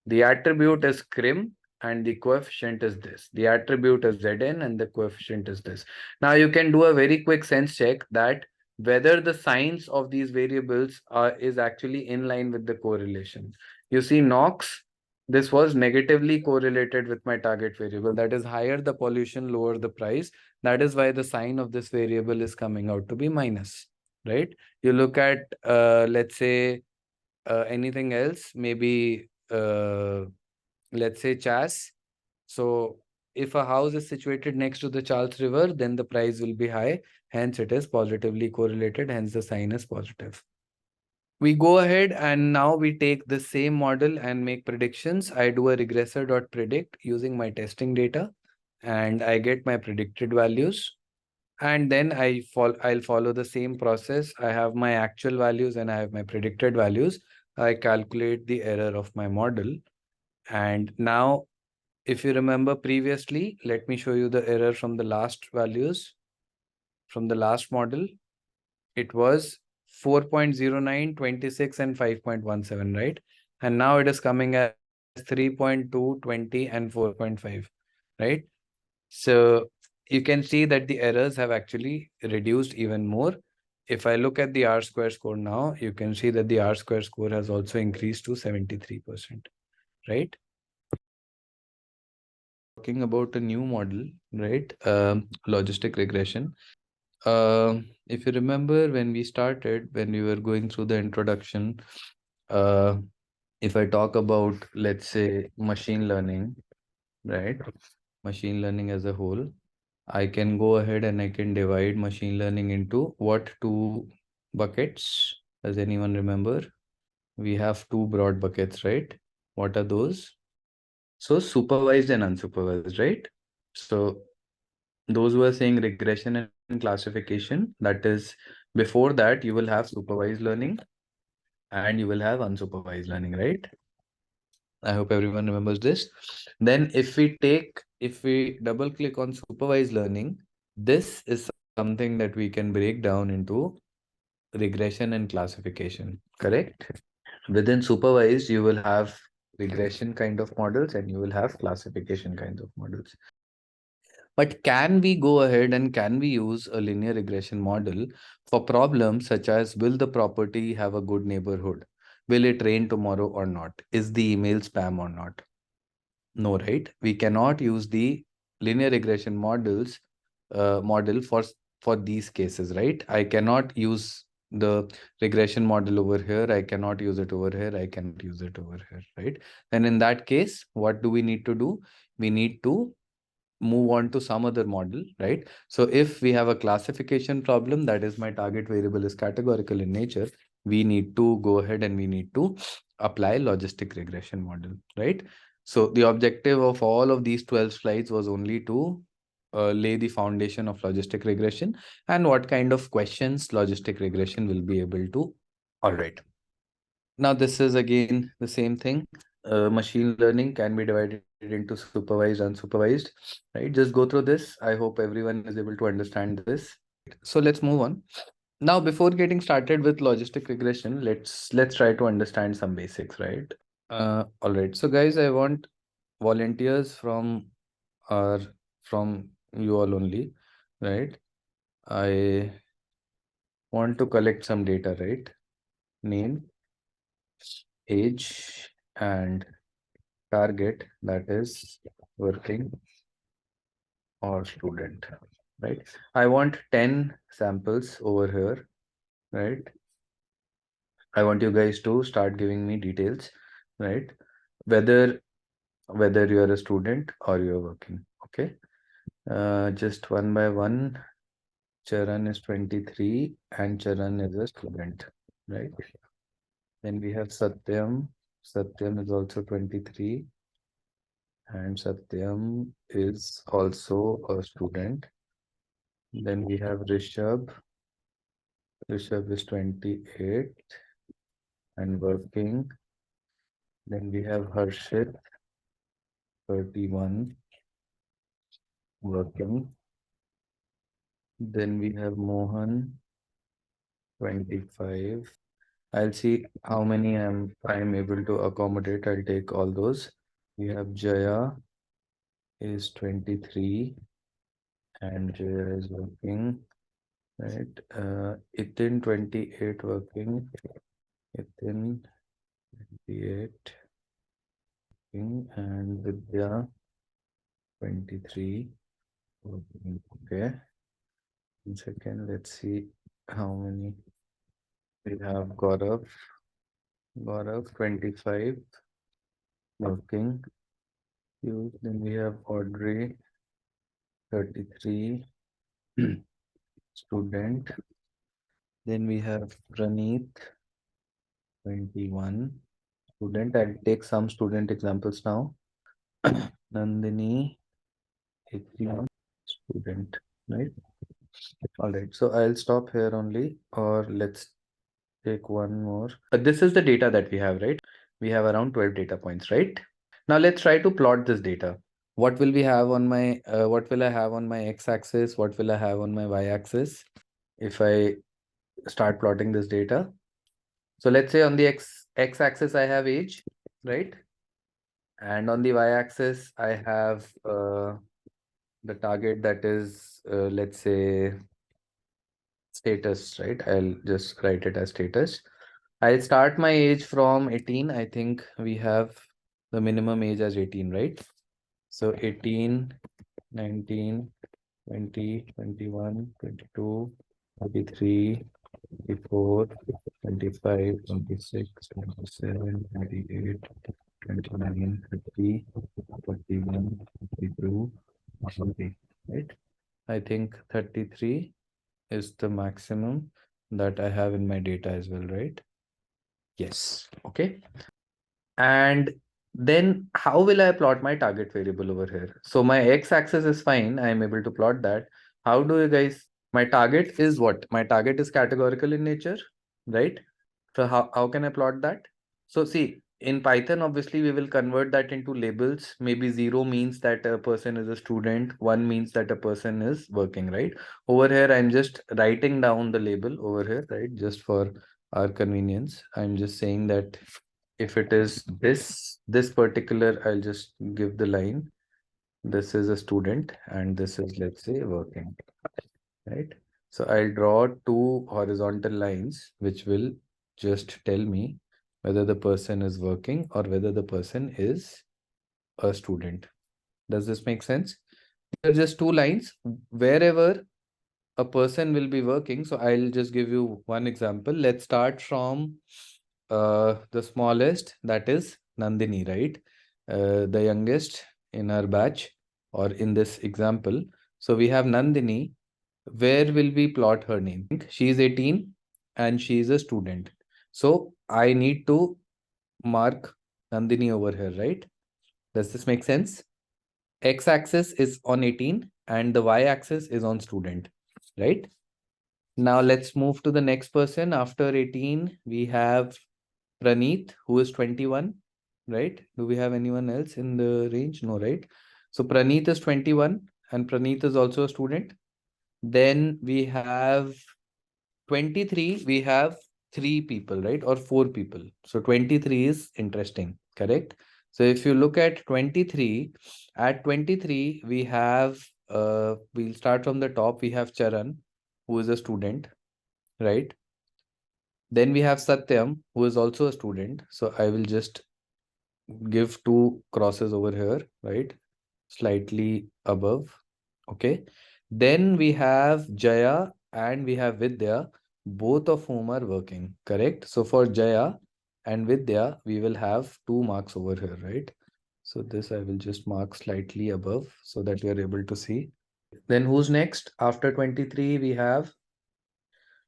the attribute is crim and the coefficient is this. The attribute is Zn and the coefficient is this. Now you can do a very quick sense check that whether the signs of these variables is actually in line with the correlation. You see NOx, this was negatively correlated with my target variable. That is higher the pollution, lower the price. That is why the sign of this variable is coming out to be minus, right? You look at, let's say, anything else, maybe let's say Chas. So if a house is situated next to the Charles River, then the price will be high. Hence, it is positively correlated. Hence, the sign is positive. We go ahead and now we take the same model and make predictions. I do a regressor.predict using my testing data and I get my predicted values. And then I'll follow the same process. I have my actual values and I have my predicted values. I calculate the error of my model. And now, if you remember previously, let me show you the error from the last values. From the last model, it was 4.09, 26, and 5.17, right? And now it is coming as 3.2, 20, and 4.5, right? So you can see that the errors have actually reduced even more. If I look at the R square score now, you can see that the R square score has also increased to 73%, right? Talking about a new model, right? Logistic regression. If you remember when we started, when we were going through the introduction, uh, if I talk about, let's say, machine learning, right? Machine learning as a whole, I can go ahead and I can divide machine learning into what, two buckets? Does anyone remember? We have two broad buckets, right? What are those? So supervised and unsupervised, right? So those who are saying regression and classification, that is, before that you will have supervised learning and you will have unsupervised learning, right? I hope everyone remembers this. Then if we double click on supervised learning, this is something that we can break down into regression and classification, correct? Within supervised, you will have regression kind of models and you will have classification kinds of models. But can we go ahead and can we use a linear regression model for problems such as, will the property have a good neighborhood? Will it rain tomorrow or not? Is the email spam or not? No, right? We cannot use the linear regression model for these cases, right? I cannot use the regression model over here. I cannot use it over here. I cannot use it over here, right? Then in that case, what do we need to do? We need to move on to some other model, right? So if we have a classification problem, that is, my target variable is categorical in nature, we need to go ahead and we need to apply logistic regression model, right? So the objective of all of these 12 slides was only to lay the foundation of logistic regression and what kind of questions logistic regression will be able to. All right. Now this is again the same thing. Machine learning can be divided into supervised, unsupervised, right? Just go through this. I hope everyone is able to understand this. So let's move on. Now, before getting started with logistic regression, let's try to understand some basics, right? All right. So guys, I want volunteers our from you all only, right? I want to collect some data, right? Name, age, and target, that is working or student, right? I want 10 samples over here, right? I want you guys to start giving me details, right? Whether you're a student or you're working, okay? Just one by one. Charan is 23 and Charan is a student, right? Then we have Satyam. Satyam is also 23 and Satyam is also a student. Then we have Rishabh. Rishabh is 28 and working. Then we have Harshit, 31, working. Then we have Mohan, 25. I'll see how many I'm able to accommodate. I'll take all those. We have Jaya is 23 and Jaya is working, right? Itin 28 working. Itin 28 working and Vidya 23 working. Okay. 1 second, let's see how many we have. Gaurav 25 working. Then we have Audrey 33 student. Then we have Praneeth 21 student. I'll take some student examples now. Nandini 81 student, right? All right, so I'll stop here only, or let's take one more. This is the data that we have, right? We have around 12 data points, right? Now let's try to plot this data. What will we have on my, what will I have on my x-axis? What will I have on my y-axis? If I start plotting this data. So let's say on the x-axis I have age, right? And on the y-axis I have the target, that is, let's say, status, right? I'll just write it as status. I'll start my age from 18. I think we have the minimum age as 18, right? So 18, 19, 20, 21, 22, 23, 24, 25, 26, 27, 28, 29, 30, 41, 32, 30, right? I think 33 is the maximum that I have in my data as well, right? Yes. Okay. And then how will I plot my target variable over here? So my x-axis is fine. I am able to plot that. How do you guys, my target is what? My target is categorical in nature, right? So how can I plot that? So see, in Python, obviously, we will convert that into labels. Maybe 0 means that a person is a student, 1 means that a person is working, right? Over here, I'm just writing down the label over here, right? Just for our convenience. I'm just saying that if it is this particular, I'll just give the line. This is a student and this is, let's say, working, right? So I'll draw two horizontal lines which will just tell me whether the person is working or whether the person is a student. Does this make sense? There are just two lines wherever a person will be working. So I'll just give you one example. Let's start from the smallest, that is Nandini, right? The youngest in our batch or in this example. So we have Nandini. Where will we plot her name? She is 18 and she is a student. So I need to mark Nandini over here, right? Does this make sense? X-axis is on 18 and the Y-axis is on student, right? Now let's move to the next person. After 18, we have Praneeth, who is 21, right? Do we have anyone else in the range? No, right? So Praneeth is 21 and Praneeth is also a student. Then we have 23, we have three people, right? Or four people. So 23 is interesting, correct? So if you look at 23, at 23, we have, we'll start from the top. We have Charan, who is a student, right? Then we have Satyam, who is also a student. So I will just give two crosses over here, right? Slightly above. Okay. Then we have Jaya and we have Vidya, both of whom are working, correct? So for Jaya and Vidya, we will have 2 marks over here, right? So this I will just mark slightly above so that you are able to see. Then who's next? After 23, we have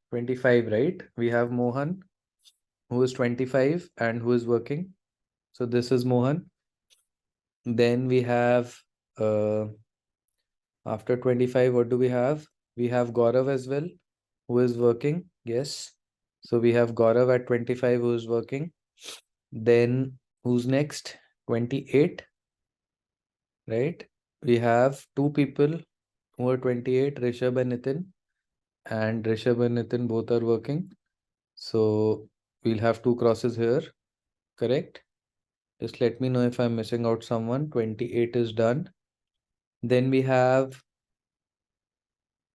25, right? We have Mohan, who is 25 and who is working. So this is Mohan. Then we have after 25, what do we have? We have Gaurav as well, who is working. Yes. So we have Gaurav at 25 who is working. Then who's next? 28, right? We have two people who are 28, Rishabh and Nitin. And Rishabh and Nitin both are working. So we'll have two crosses here, correct? Just let me know if I'm missing out someone. 28 is done. Then we have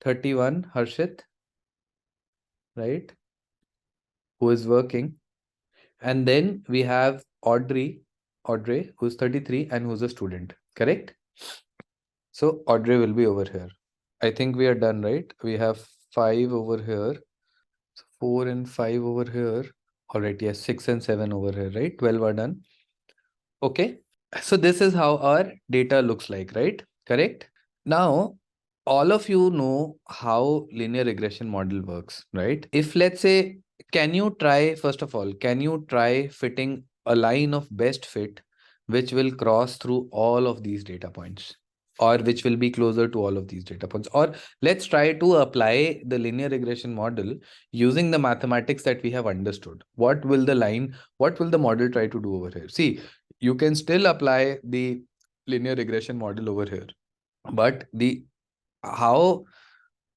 31, Harshit, right? Who is working. And then we have Audrey, who's 33 and who's a student, correct? So Audrey will be over here. I think we are done, right? We have 5 over here, 4 and 5 over here. All right, yes, 6 and 7 over here, right? 12 are done. Okay. So this is how our data looks like, right? Correct? Now, all of you know how linear regression model works, right? If let's say, can you try, first of all, can you try fitting a line of best fit which will cross through all of these data points or which will be closer to all of these data points? Or let's try to apply the linear regression model using the mathematics that we have understood. What will the model try to do over here? See, you can still apply the linear regression model over here, but the how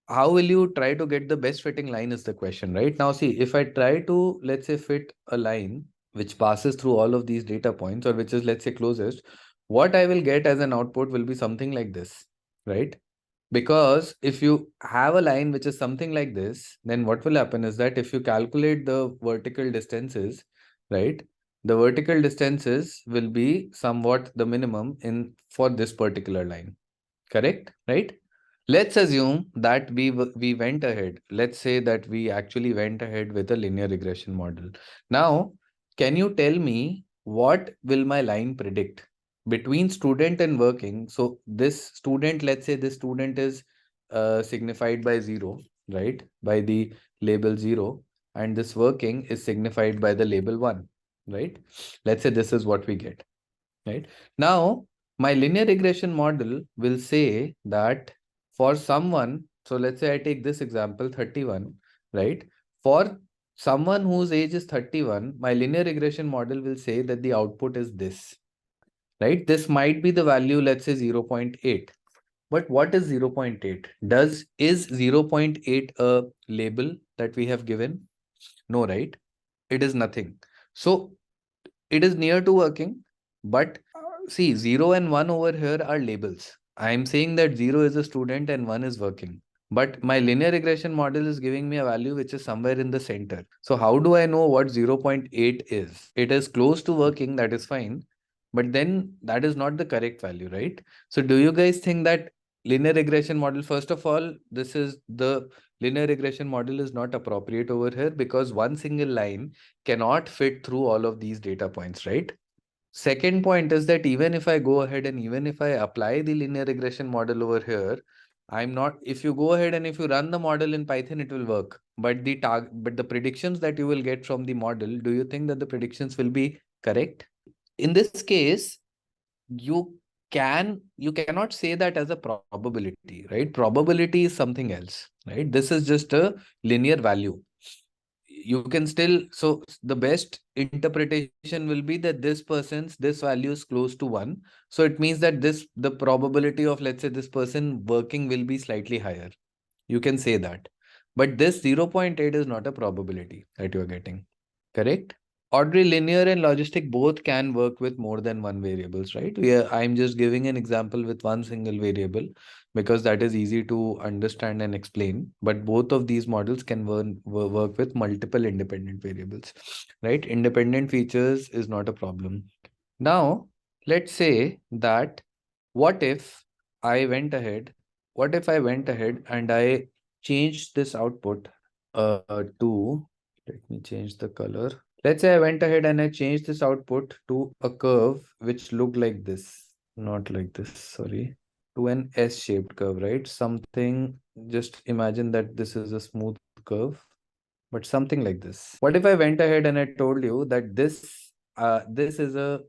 how will you try to get the best fitting line is the question, right? Now see, if I try to, let's say, fit a line which passes through all of these data points or which is, let's say, closest, what I will get as an output will be something like this, right? Because if you have a line which is something like this, then what will happen is that if you calculate the vertical distances, right, the vertical distances will be somewhat the minimum in for this particular line, correct, right? Let's assume that we went ahead. Let's say that we actually went ahead with a linear regression model. Now, can you tell me what will my line predict between student and working? So this student, let's say this student is signified by 0, right? By the label 0, and this working is signified by the label 1, right? Let's say this is what we get, right? Now, my linear regression model will say that for someone, so let's say I take this example 31, right? For someone whose age is 31, my linear regression model will say that the output is this, right? This might be the value, let's say 0.8. But what is 0.8? Is 0.8 a label that we have given? No, right? It is nothing. So it is near to working, but see, 0 and 1 over here are labels. I am saying that 0 is a student and 1 is working. But my linear regression model is giving me a value which is somewhere in the center. So how do I know what 0.8 is? It is close to working, that is fine. But then that is not the correct value, right? So do you guys think that linear regression model, first of all, this is the linear regression model is not appropriate over here because one single line cannot fit through all of these data points, right? Second point is that even if I go ahead and even if I apply the linear regression model over here, I'm not, if you go ahead and if you run the model in Python, it will work. But the predictions that you will get from the model, do you think that the predictions will be correct? In this case, you cannot say that as a probability, right? Probability is something else, right? This is just a linear value. You can still, so the best interpretation will be that this value is close to 1, so it means that the probability of, let's say, this person working will be slightly higher. You can say that, but this 0.8 is not a probability that you're getting, correct? Ordinary linear and logistic both can work with more than one variables, right? I'm just giving an example with one single variable because that is easy to understand and explain. But both of these models can work with multiple independent variables, right? Independent features is not a problem. Now, let's say that what if I went ahead, what if I went ahead and I changed this output to, let me change the color. Let's say I went ahead and I changed this output to a curve which looked like this, not like this, sorry, to an S-shaped curve, right? Something, just imagine that this is a smooth curve, but something like this. What if I went ahead and I told you that this is a,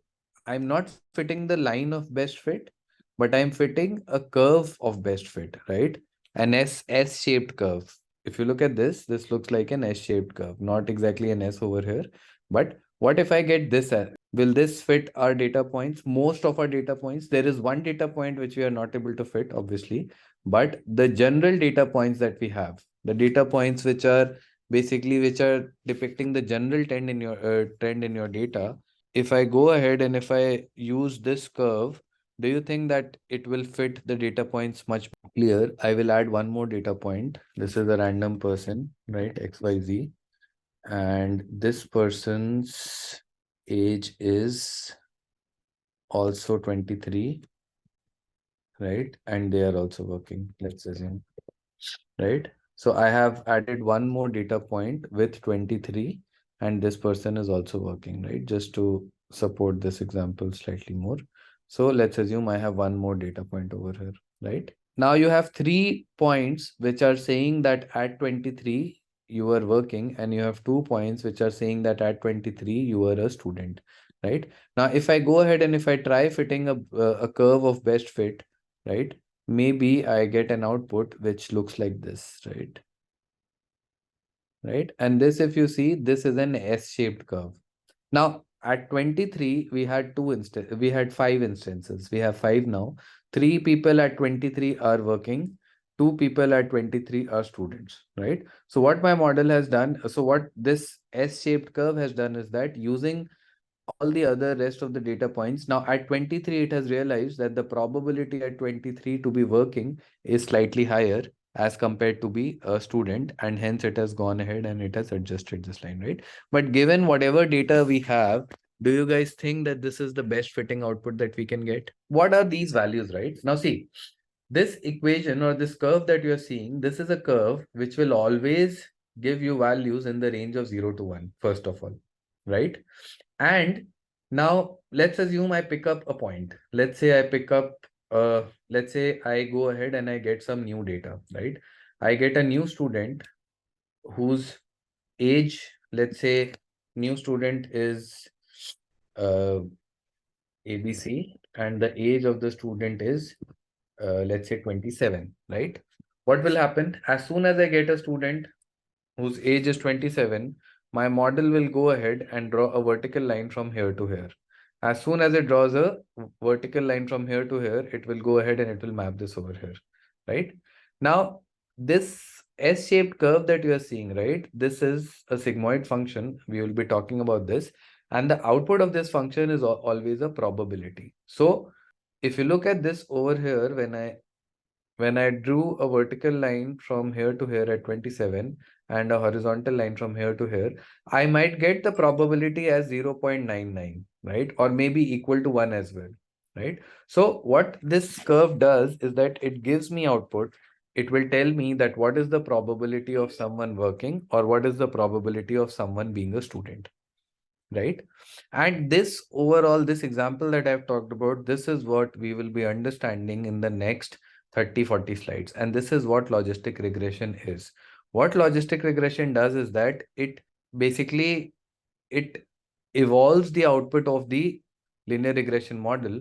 I'm not fitting the line of best fit, but I'm fitting a curve of best fit, right? An S-shaped curve. If you look at this looks like an S-shaped curve, not exactly an S over here. But what if I get this? Will this fit our data points? Most of our data points, there is one data point which we are not able to fit, obviously. But the general data points that we have, the data points which are basically which are depicting the general trend in your data, if I go ahead and if I use this curve, do you think that it will fit the data points much clear? I will add one more data point. This is a random person, right? XYZ. And this person's age is also 23, right? And they are also working, let's assume, right? So I have added one more data point with 23, and this person is also working, right? Just to support this example slightly more. So let's assume I have one more data point over here, right? Now you have 3 points which are saying that at 23 you are working, and you have 2 points which are saying that at 23 you are a student, right? Now if I go ahead and if I try fitting a curve of best fit, right? Maybe I get an output which looks like this, right? Right. And this, if you see, this is an S-shaped curve. Now, at 23, we had we had 5 instances. We have 5 now. 3 people at 23 are working. 2 people at 23 are students, right? So what my model has done, so what this S-shaped curve has done is that using all the other rest of the data points. Now at 23, it has realized that the probability at 23 to be working is slightly higher as compared to be a student, and hence it has gone ahead and it has adjusted this line, right? But given whatever data we have, do you guys think that this is the best fitting output that we can get? What are these values, right? Now see, this equation or this curve that you're seeing, this is a curve which will always give you values in the range of 0 to 1, first of all, right? And now let's assume I pick up a point. Let's say I pick up, let's say I go ahead and I get some new data, right? I get a new student whose age, let's say new student is uh, ABC, and the age of the student is let's say 27, right? What will happen as soon as I get a student whose age is 27, my model will go ahead and draw a vertical line from here to here. As soon as it draws a vertical line from here to here, it will go ahead and it will map this over here, right? Now, this S-shaped curve that you are seeing, right? This is a sigmoid function. We will be talking about this. And the output of this function is always a probability. So if you look at this over here, when I drew a vertical line from here to here at 27 and a horizontal line from here to here, I might get the probability as 0.99, right? Or maybe equal to 1 as well, right? So what this curve does is that it gives me output. It will tell me that what is the probability of someone working or what is the probability of someone being a student, right? And this overall, this example that I've talked about, this is what we will be understanding in the next 30-40 slides. And this is what logistic regression is. What logistic regression does is that it basically, it evolves the output of the linear regression model.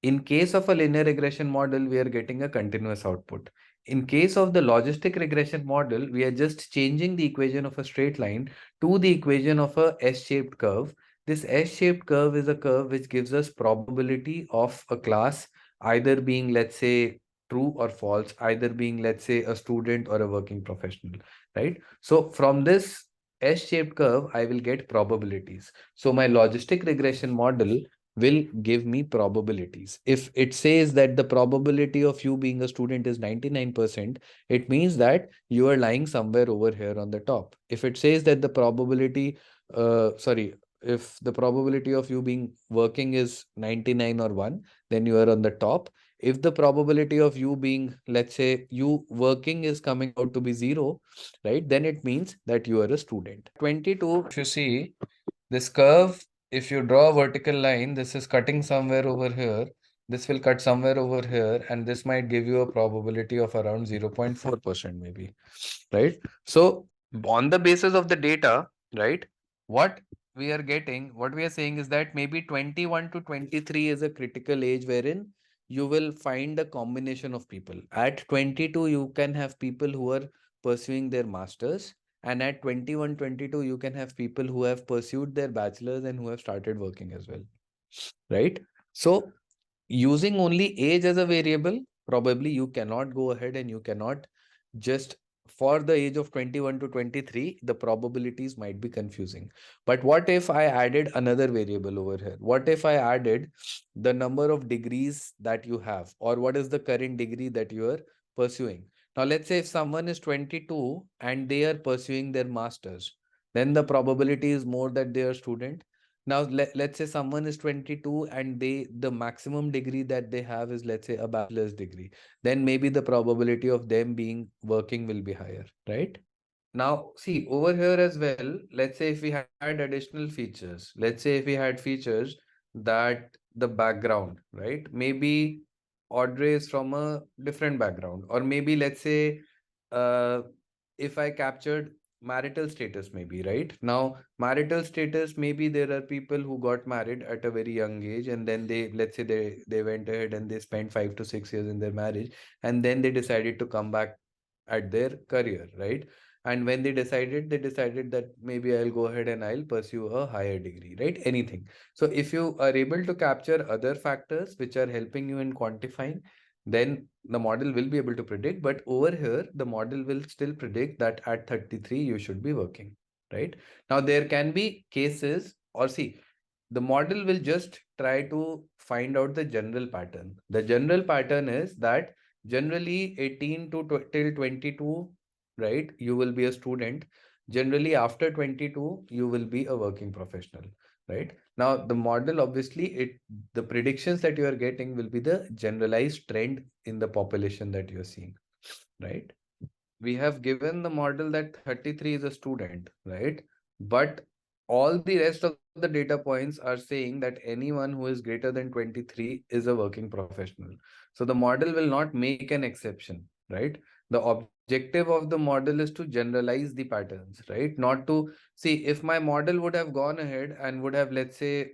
In case of a linear regression model, we are getting a continuous output. In case of the logistic regression model, we are just changing the equation of a straight line to the equation of a S-shaped curve. This S-shaped curve is a curve which gives us probability of a class either being, let's say, true or false, either being, let's say, a student or a working professional, right? So from this S-shaped curve, I will get probabilities. So my logistic regression model will give me probabilities. If it says that the probability of you being a student is 99%, it means that you are lying somewhere over here on the top. If it says that the probability, if the probability of you being working is 99 or 1, then you are on the top. If the probability of you being, let's say, you working is coming out to be 0, right, then it means that you are a student. 22, if you see this curve, if you draw a vertical line, this is cutting somewhere over here, this will cut somewhere over here, and this might give you a probability of around 0.4% maybe, right? So on the basis of the data, right, what we are getting, what we are saying is that maybe 21 to 23 is a critical age wherein you will find a combination of people. At 22, you can have people who are pursuing their masters, and at 21, 22, you can have people who have pursued their bachelor's and who have started working as well, right? So using only age as a variable, probably you cannot go ahead and you cannot just for the age of 21 to 23, the probabilities might be confusing. But what if I added another variable over here? What if I added the number of degrees that you have, or what is the current degree that you are pursuing? Now, let's say if someone is 22 and they are pursuing their masters, then the probability is more that they are student. Now, let's say someone is 22 and the maximum degree that they have is, let's say, a bachelor's degree, then maybe the probability of them being working will be higher, right? Now, see over here as well, let's say if we had additional features, let's say if we had features that the background, right? Maybe Audrey is from a different background, or maybe let's say uh, if I captured marital status, maybe, right? Now, marital status, maybe there are people who got married at a very young age, and then let's say they went ahead and they spent 5 to 6 years in their marriage, and then they decided to come back at their career, right? And when they decided that maybe I'll go ahead and I'll pursue a higher degree, right? Anything. So if you are able to capture other factors which are helping you in quantifying, then the model will be able to predict. But over here, the model will still predict that at 33, you should be working, right? Now, there can be cases, or see, the model will just try to find out the general pattern. The general pattern is that generally 18 to till 22, right, you will be a student. Generally, after 22, you will be a working professional, right? Now, the model, obviously, the predictions that you are getting will be the generalized trend in the population that you are seeing, right? We have given the model that 33 is a student, right? But all the rest of the data points are saying that anyone who is greater than 23 is a working professional. So the model will not make an exception, right? The objective of the model is to generalize the patterns, right? Not to see if my model would have gone ahead and would have, let's say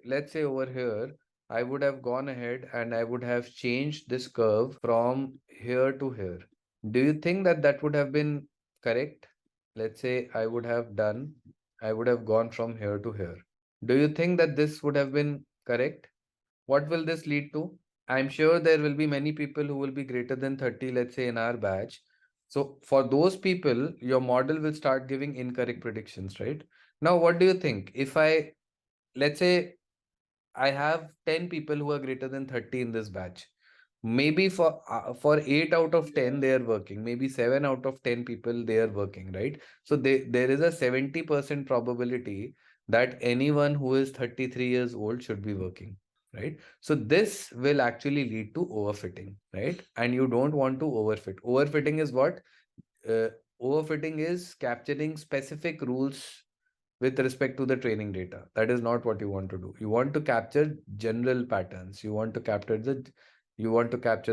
over here, I would have gone ahead and I would have changed this curve from here to here. Do you think that that would have been correct? Let's say I would have gone from here to here. Do you think that this would have been correct? What will this lead to? I'm sure there will be many people who will be greater than 30, let's say in our batch. So for those people, your model will start giving incorrect predictions, right? Now, what do you think? Let's say I have 10 people who are greater than 30 in this batch. Maybe for 8 out of 10 they are working. Maybe 7 out of 10 people they are working, right? So there is a 70% probability that anyone who is 33 years old should be working, right? So this will actually lead to overfitting, right? And you don't want to overfit. Overfitting is what? Uh, Overfitting is capturing specific rules with respect to the training data. That is not what you want to do. You want to capture general patterns. You want to capture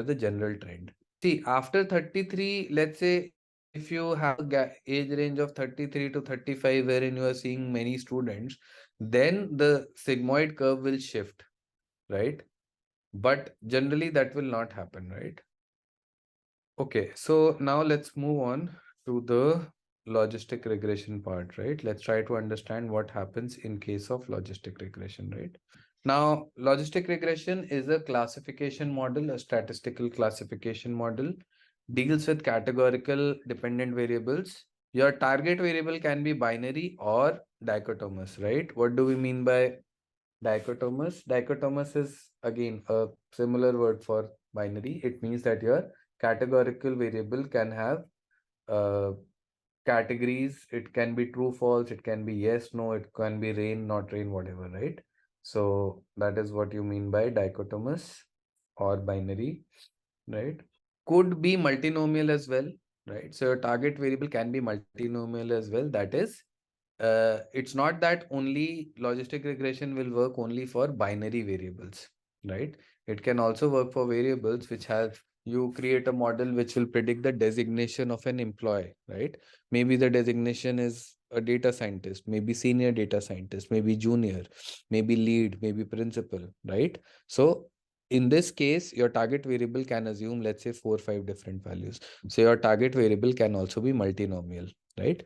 the general trend. See, after 33, let's say if you have a age range of 33 to 35 wherein you are seeing many students, then the sigmoid curve will shift, right? But generally that will not happen, right? Okay, so now let's move on to the logistic regression part, right? Let's try to understand what happens in case of logistic regression, right? Now, logistic regression is a classification model, a statistical classification model, deals with categorical dependent variables. Your target variable can be binary or dichotomous, right? What do we mean by dichotomous? Dichotomous is again a similar word for binary. It means that your categorical variable can have uh, categories. It can be true, false, it can be yes, no, it can be rain, not rain, whatever, right? So that is what you mean by dichotomous or binary, right? Could be multinomial as well, right? So your target variable can be multinomial as well. That is, it's not that only logistic regression will work only for binary variables, right? It can also work for variables which have you create a model which will predict the designation of an employee, right? Maybe the designation is a data scientist, maybe senior data scientist, maybe junior, maybe lead, maybe principal, right? So in this case, your target variable can assume, let's say, 4 or 5 different values. So your target variable can also be multinomial, right?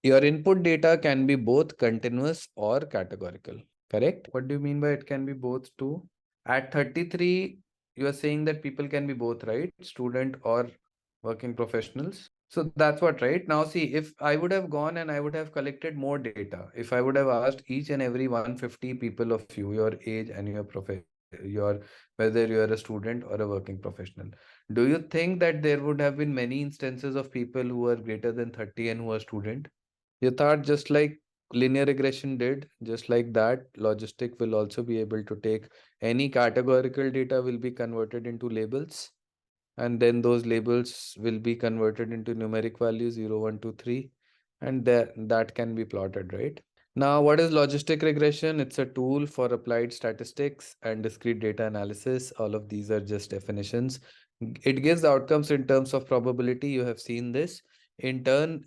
Your input data can be both continuous or categorical, correct? What do you mean by it can be both too? At 33, you are saying that people can be both, right? Student or working professionals. So that's what, right? Now, see, if I would have gone and I would have collected more data, if I would have asked each and every 150 people of you, your age and whether you are a student or a working professional, do you think that there would have been many instances of people who are greater than 30 and who are student? You thought just like linear regression did, just like that, logistic will also be able to take any categorical data will be converted into labels, and then those labels will be converted into numeric values 0, 1, 2, 3, and that can be plotted, right? Now, what is logistic regression? It's a tool for applied statistics and discrete data analysis. All of these are just definitions. It gives outcomes in terms of probability. You have seen this. In turn,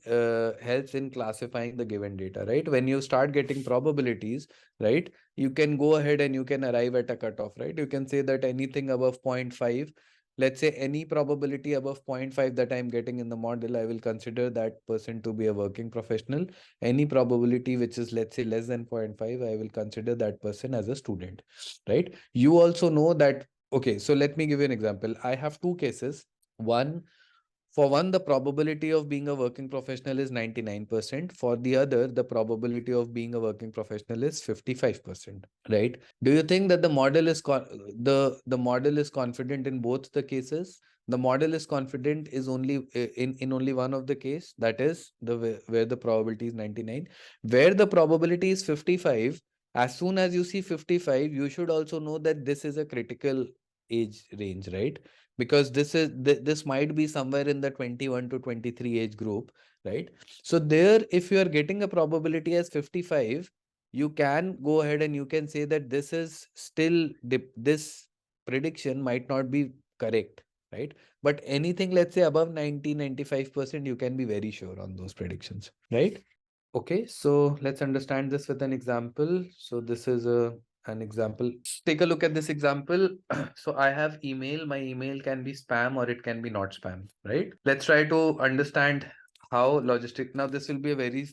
helps in classifying the given data, right? When you start getting probabilities, right, you can go ahead and you can arrive at a cutoff, right? You can say that anything above 0.5, let's say any probability above 0.5 that I'm getting in the model, I will consider that person to be a working professional. Any probability which is, let's say, less than 0.5, I will consider that person as a student, right? You also know that, okay, so let me give you an example. I have two cases. One, for one, the probability of being a working professional is 99%. For the other, the probability of being a working professional is 55%, right? Do you think that the model is confident in both the cases? The model is confident is only in only one of the case, that is where the probability is 99. Where the probability is 55, as soon as you see 55, you should also know that this is a critical age range, right? Because this might be somewhere in the 21 to 23 age group, right? So there, if you are getting a probability as 55, you can go ahead and you can say that this is still this prediction might not be correct, right? But anything, let's say above 90-95%, you can be very sure on those predictions, right? Okay, so let's understand this with an example. So this is an example. Take a look at this example. So I have email. My email can be spam or it can be not spam, right? Let's try to understand how logistic. Now this will be a very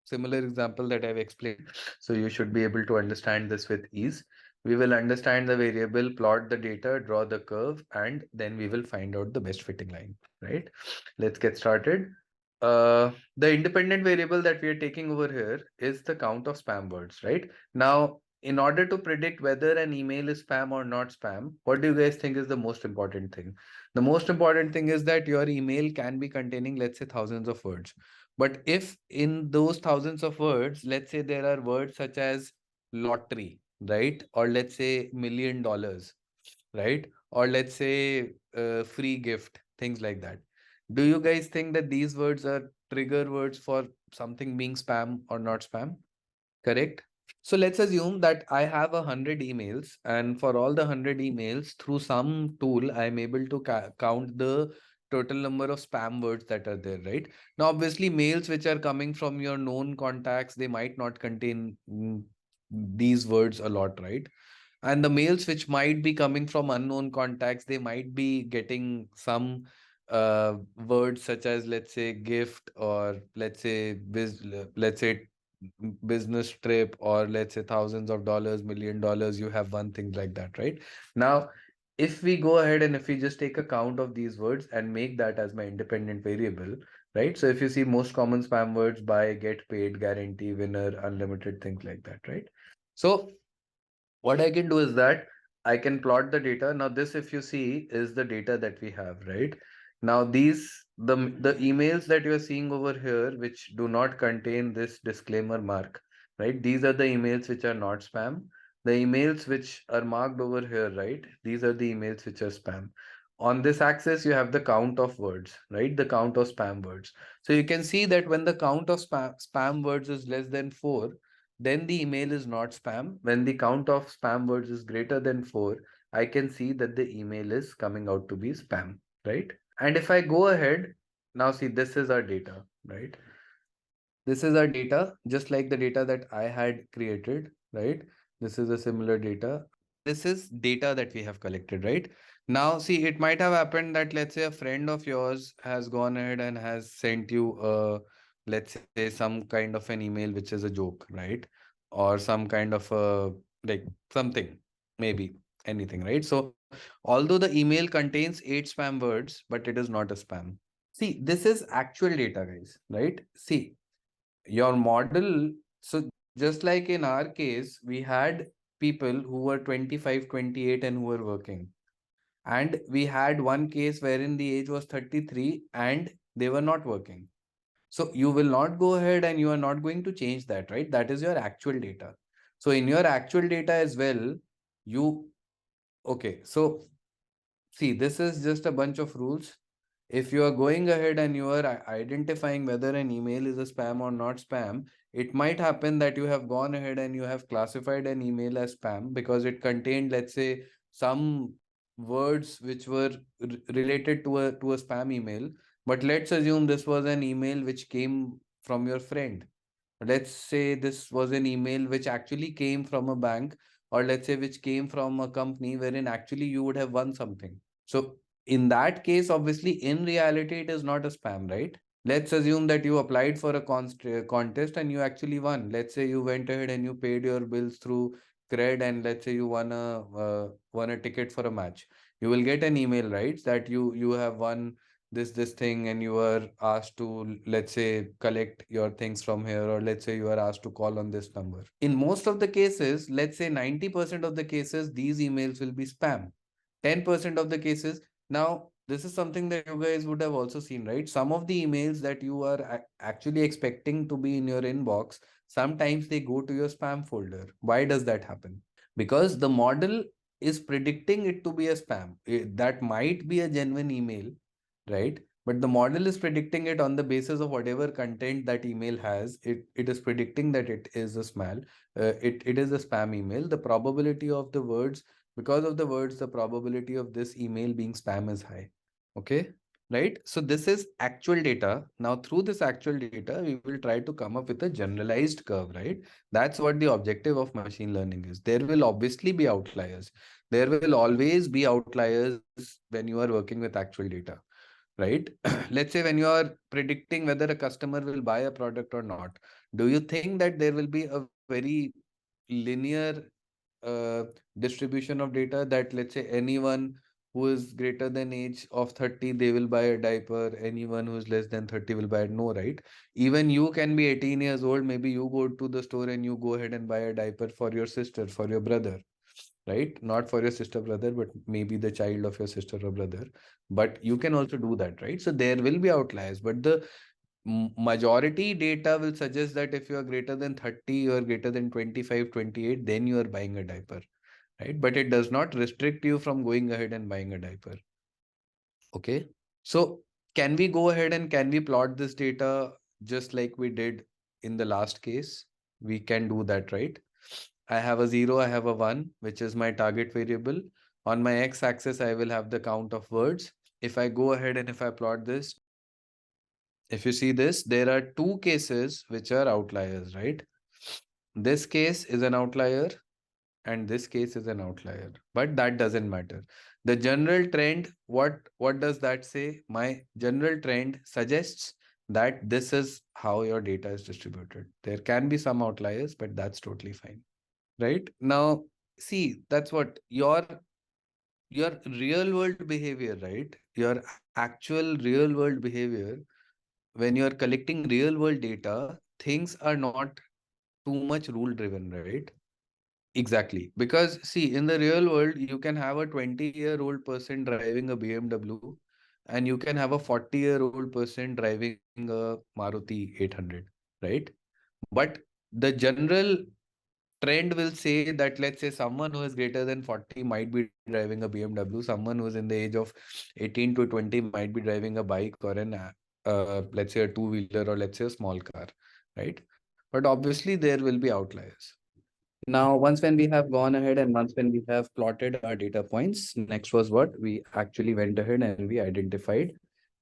similar example that I've explained. So you should be able to understand this with ease. We will understand the variable, plot the data, draw the curve, and then we will find out the best fitting line, right? Let's get started. The independent variable that we are taking over here is the count of spam words, right? Now, in order to predict whether an email is spam or not spam, what do you guys think is the most important thing? The most important thing is that your email can be containing, let's say, thousands of words. But if in those thousands of words, let's say there are words such as lottery, right? Or let's say $1 million, right? Or let's say free gift, things like that. Do you guys think that these words are trigger words for something being spam or not spam? Correct? So let's assume that I have 100 emails, and for all the 100 emails, through some tool, I'm able to count the total number of spam words that are there, right? Now, obviously, mails which are coming from your known contacts, they might not contain these words a lot, right? And the mails which might be coming from unknown contacts, they might be getting some words such as, let's say, gift, or let's say business trip, or let's say thousands of dollars, $1 million, you have one thing like that, right? Now, if we go ahead and if we just take a count of these words and make that as my independent variable, right? So if you see most common spam words, buy, get paid, guarantee, winner, unlimited, things like that, right? So what I can do is that I can plot the data. Now, this, if you see, is the data that we have, right? Now, the emails that you're seeing over here, which do not contain this disclaimer mark, right? These are the emails which are not spam. The emails which are marked over here, right? These are the emails which are spam. On this axis, you have the count of words, right? The count of spam words. So you can see that when the count of spam words is less than 4, then the email is not spam. When the count of spam words is greater than 4, I can see that the email is coming out to be spam, right? And if I go ahead, now see, this is our data, right? This is our data, just like the data that I had created, right? This is a similar data. This is data that we have collected, right? Now, see, it might have happened that, let's say, a friend of yours has gone ahead and has sent you let's say, some kind of an email which is a joke, right? Or some kind of like something, maybe anything, right? So although the email contains 8 spam words, but it is not a spam. See, this is actual data, guys, right? See, your model. So just like in our case, we had people who were 25, 28 and who were working. And we had one case wherein the age was 33 and they were not working. So you will not go ahead and you are not going to change that, right? That is your actual data. So in your actual data as well, okay, so see, this is just a bunch of rules. If you are going ahead and you are identifying whether an email is a spam or not spam, it might happen that you have gone ahead and you have classified an email as spam because it contained, let's say, some words which were related to a spam email. But let's assume this was an email which came from your friend. Let's say this was an email which actually came from a bank, or let's say which came from a company wherein actually you would have won something. So in that case, obviously, in reality, it is not a spam, right? Let's assume that you applied for a contest and you actually won. Let's say you went ahead and you paid your bills through cred, and let's say you won a ticket for a match. You will get an email, right, that you have won this thing, and you are asked to, let's say, collect your things from here, or let's say you are asked to call on this number. In most of the cases, let's say 90% of the cases, these emails will be spam. 10% of the cases. Now, this is something that you guys would have also seen, right? Some of the emails that you are actually expecting to be in your inbox, sometimes they go to your spam folder. Why does that happen? Because the model is predicting it to be a spam. That might be a genuine email, right? But the model is predicting it on the basis of whatever content that email has. It is predicting that it is a it is a spam email. The probability of the words, because of the words, the probability of this email being spam is high. Okay, right? So this is actual data. Now through this actual data, we will try to come up with a generalized curve, right? That's what the objective of machine learning is. There will obviously be outliers. There will always be outliers when you are working with actual data, right? Let's say when you are predicting whether a customer will buy a product or not, do you think that there will be a very linear distribution of data that, let's say, anyone who is greater than age of 30, they will buy a diaper, anyone who is less than 30 will buy it? No, right? Even you can be 18 years old, maybe you go to the store and you go ahead and buy a diaper for your sister, for your brother, right? Not for your sister, brother, but maybe the child of your sister or brother. But you can also do that, right? So there will be outliers, but the majority data will suggest that if you are greater than 30, you are greater than 25, 28, then you are buying a diaper, right? But it does not restrict you from going ahead and buying a diaper. Okay. So can we go ahead and can we plot this data just like we did in the last case? We can do that, right? I have a 0, I have a 1, which is my target variable. On my x-axis, I will have the count of words. If I go ahead and if I plot this, if you see this, there are two cases which are outliers, right? This case is an outlier and this case is an outlier, but that doesn't matter. The general trend, what does that say? My general trend suggests that this is how your data is distributed. There can be some outliers, but that's totally fine, right? Now, see, that's what your real world behavior, right? Your actual real world behavior, when you're collecting real world data, things are not too much rule driven, right? Exactly. Because see, in the real world, you can have a 20-year-old person driving a BMW and you can have a 40-year-old person driving a Maruti 800, right? But the general trend will say that, let's say, someone who is greater than 40 might be driving a BMW, someone who is in the age of 18 to 20 might be driving a bike or let's say a two-wheeler or let's say a small car, right? But obviously there will be outliers. Now, once when we have gone ahead and once when we have plotted our data points, next was what? We actually went ahead and we identified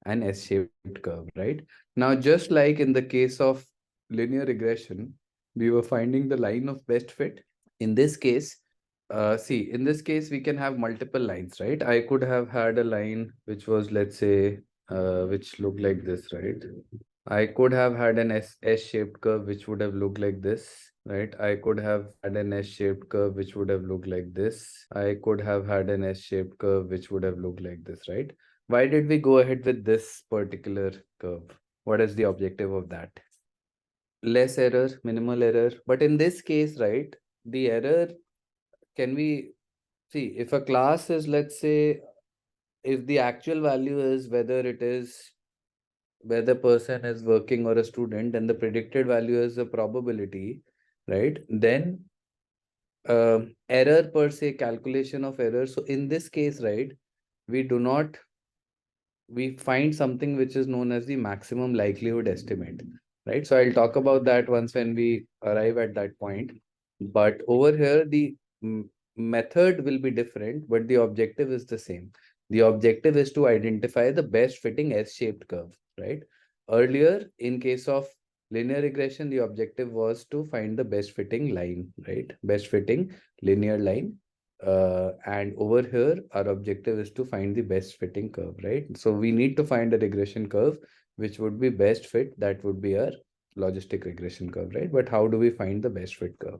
an S-shaped curve, right? Now, just like in the case of linear regression, we were finding the line of best fit. In this case, in this case, we can have multiple lines, right? I could have had a line which was, let's say, which looked like this, right? I could have had an S-shaped curve which would have looked like this, right? I could have had an S-shaped curve which would have looked like this. I could have had an S-shaped curve which would have looked like this, right? Why did we go ahead with this particular curve? What is the objective of that? Less error, minimal error. But in this case, right, the error, can we see if a class is, let's say, if the actual value is whether the person is working or a student, and the predicted value is a probability, right? Then error per se, calculation of error. So in this case, right, we do not we find something which is known as the maximum likelihood estimate, right? So I'll talk about that once when we arrive at that point. But over here, the method will be different, but the objective is the same. The objective is to identify the best fitting S-shaped curve, right? Earlier, in case of linear regression, the objective was to find the best fitting line, right? Best fitting linear line. And over here, our objective is to find the best fitting curve, right? So we need to find a regression curve which would be best fit. That would be our logistic regression curve, right? But how do we find the best fit curve?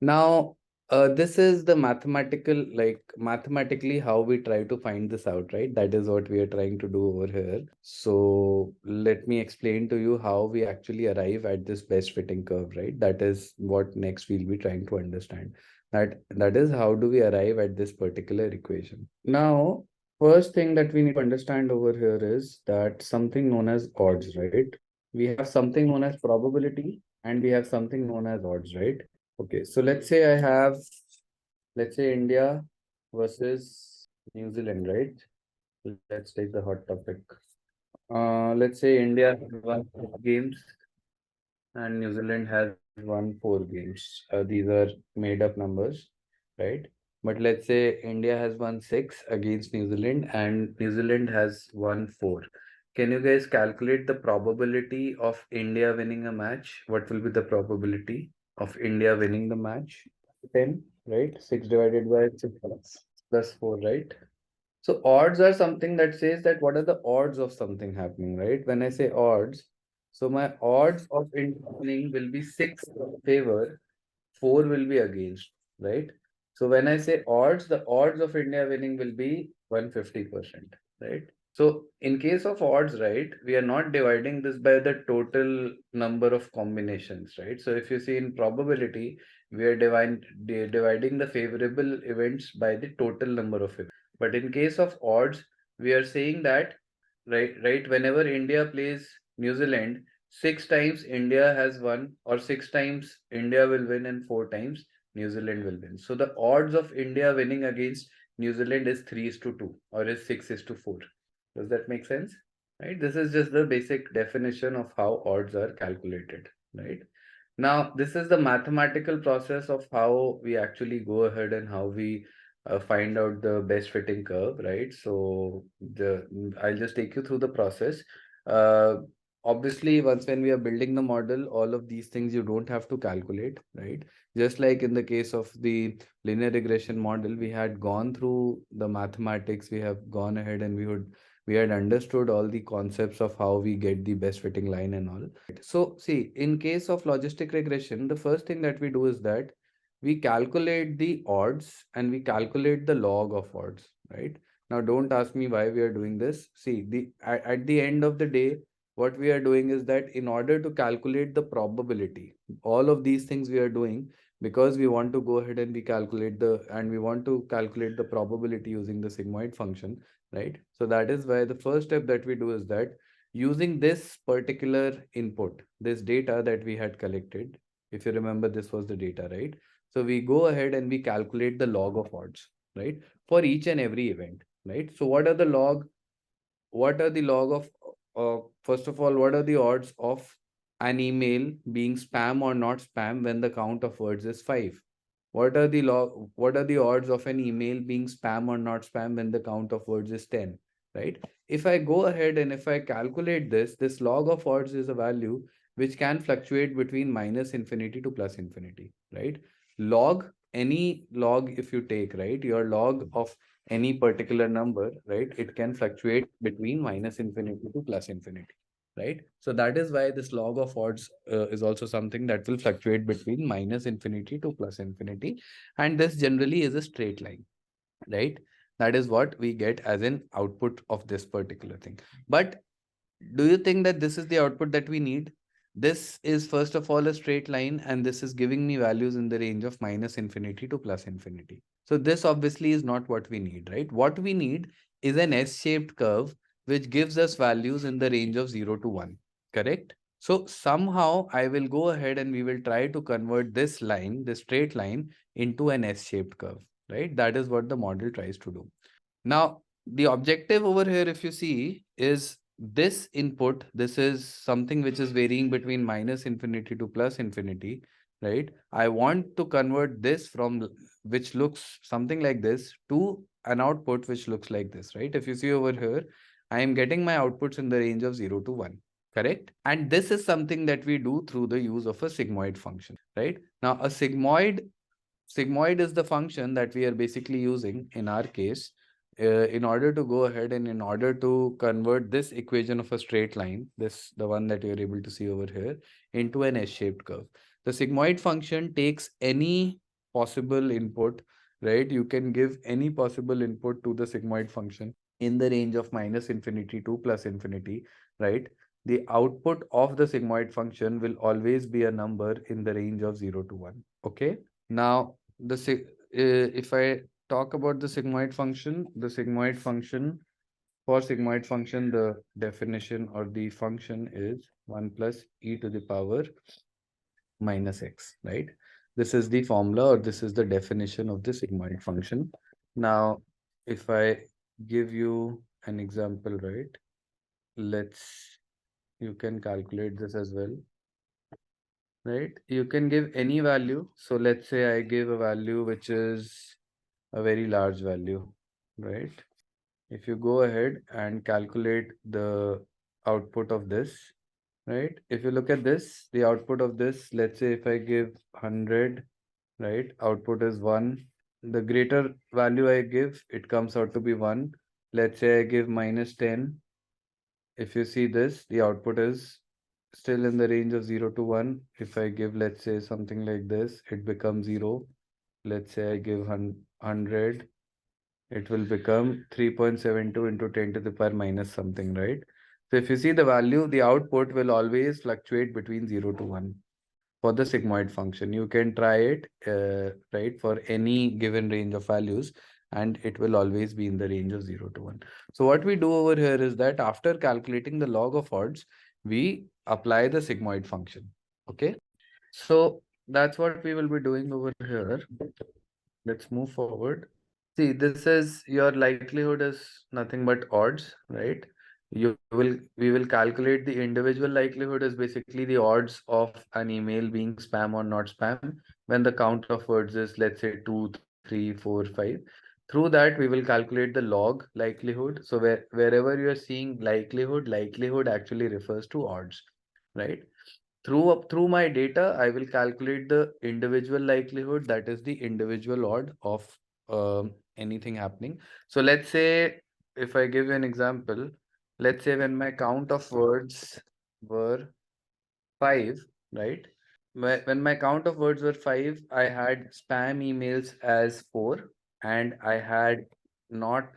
Now, this is the mathematically how we try to find this out, right? That is what we are trying to do over here. So let me explain to you how we actually arrive at this best fitting curve, right? That is what next we'll be trying to understand. That is how do we arrive at this particular equation. Now, first thing that we need to understand over here is that something known as odds, right? We have something known as probability and we have something known as odds, right? Okay, so let's say I have, let's say India versus New Zealand, right? Let's take the hot topic. Let's say India has won 6 games and New Zealand has won 4 games. These are made up numbers, right? But let's say India has won 6 against New Zealand and New Zealand has won 4. Can you guys calculate the probability of India winning a match? What will be the probability of India winning the match? 10, right? 6 divided by 6 plus 4, right? So odds are something that says that what are the odds of something happening, right? When I say odds, so my odds of it happening will be 6 in favor, 4 will be against, right? So when I say odds, the odds of India winning will be 150%, right? So in case of odds, right, we are not dividing this by the total number of combinations, right? So if you see in probability, we are dividing the favorable events by the total number of events. But in case of odds, we are saying that, right, whenever India plays New Zealand, 6 times India has won, or 6 times India will win, and 4 times New Zealand will win. So the odds of India winning against New Zealand is 3:2 or is 6:4. Does that make sense? Right? This is just the basic definition of how odds are calculated, right? Now, this is the mathematical process of how we actually go ahead and how we find out the best fitting curve, right? So I'll just take you through the process. Uh, Obviously, once when we are building the model, all of these things you don't have to calculate, right? Just like in the case of the linear regression model, we had gone through the mathematics, we have gone ahead and we had understood all the concepts of how we get the best fitting line and all. So see, in case of logistic regression, the first thing that we do is that we calculate the odds and we calculate the log of odds, right? Now, don't ask me why we are doing this. See, at the end of the day, what we are doing is that in order to calculate the probability, all of these things we are doing because we want to go ahead and we want to calculate the probability using the sigmoid function, right? So that is why the first step that we do is that using this particular input, this data that we had collected, if you remember, this was the data, right? So we go ahead and we calculate the log of odds, right? For each and every event, right? So what are the log of, first of all, what are the odds of an email being spam or not spam when the count of words is 5? What are the odds of an email being spam or not spam when the count of words is 10, right? If I go ahead and if I calculate this log of odds is a value which can fluctuate between minus infinity to plus infinity, right? Any log, if you take, right, your log of any particular number, right, it can fluctuate between minus infinity to plus infinity, right? So that is why this log of odds is also something that will fluctuate between minus infinity to plus infinity. And this generally is a straight line, right? That is what we get as an output of this particular thing. But do you think that this is the output that we need? This is first of all a straight line, and this is giving me values in the range of minus infinity to plus infinity. So this obviously is not what we need, right? What we need is an S-shaped curve which gives us values in the range of 0 to 1, correct? So somehow I will go ahead and we will try to convert this line, this straight line, into an S-shaped curve, right? That is what the model tries to do. Now, the objective over here, if you see, is this input. This is something which is varying between minus infinity to plus infinity, right? I want to convert this from which looks something like this to an output which looks like this, right? If you see over here, I am getting my outputs in the range of 0 to 1, correct? And this is something that we do through the use of a sigmoid function, right? Now, a sigmoid is the function that we are basically using in our case in order to go ahead and in order to convert this equation of a straight line, the one that you're able to see over here, into an S-shaped curve. The sigmoid function takes any possible input, right? You can give any possible input to the sigmoid function in the range of minus infinity to plus infinity, right? The output of the sigmoid function will always be a number in the range of 0 to 1. Okay. Now, if I talk about the sigmoid function, for sigmoid function, the definition or the function is 1 plus e to the power minus x, right? This is the formula or this is the definition of the sigmoid function. Now, if I give you an example, right? You can calculate this as well, right? You can give any value. So let's say I give a value which is a very large value, right? If you go ahead and calculate the output of this, right? If you look at this, the output of this, let's say if I give 100, right? Output is 1. The greater value I give, it comes out to be 1. Let's say I give minus 10. If you see this, the output is still in the range of 0 to 1. If I give, let's say, something like this, it becomes 0. Let's say I give 100, it will become 3.72 into 10 to the power minus something, right? So if you see the value, the output will always fluctuate between 0 to 1 for the sigmoid function. You can try it, right, for any given range of values, and it will always be in the range of 0 to 1. So what we do over here is that after calculating the log of odds, we apply the sigmoid function. Okay. So that's what we will be doing over here. Let's move forward. See, this is your likelihood is nothing but odds, right? We will calculate the individual likelihood is basically the odds of an email being spam or not spam when the count of words is, let's say, 2, 3, 4, 5. Through that, we will calculate the log likelihood. So wherever you are seeing likelihood actually refers to odds, right? Through my data, I will calculate the individual likelihood, that is the individual odd of anything happening. So let's say if I give you an example, let's say when my count of words were 5, right? When my count of words were 5, I had spam emails as 4 and I had not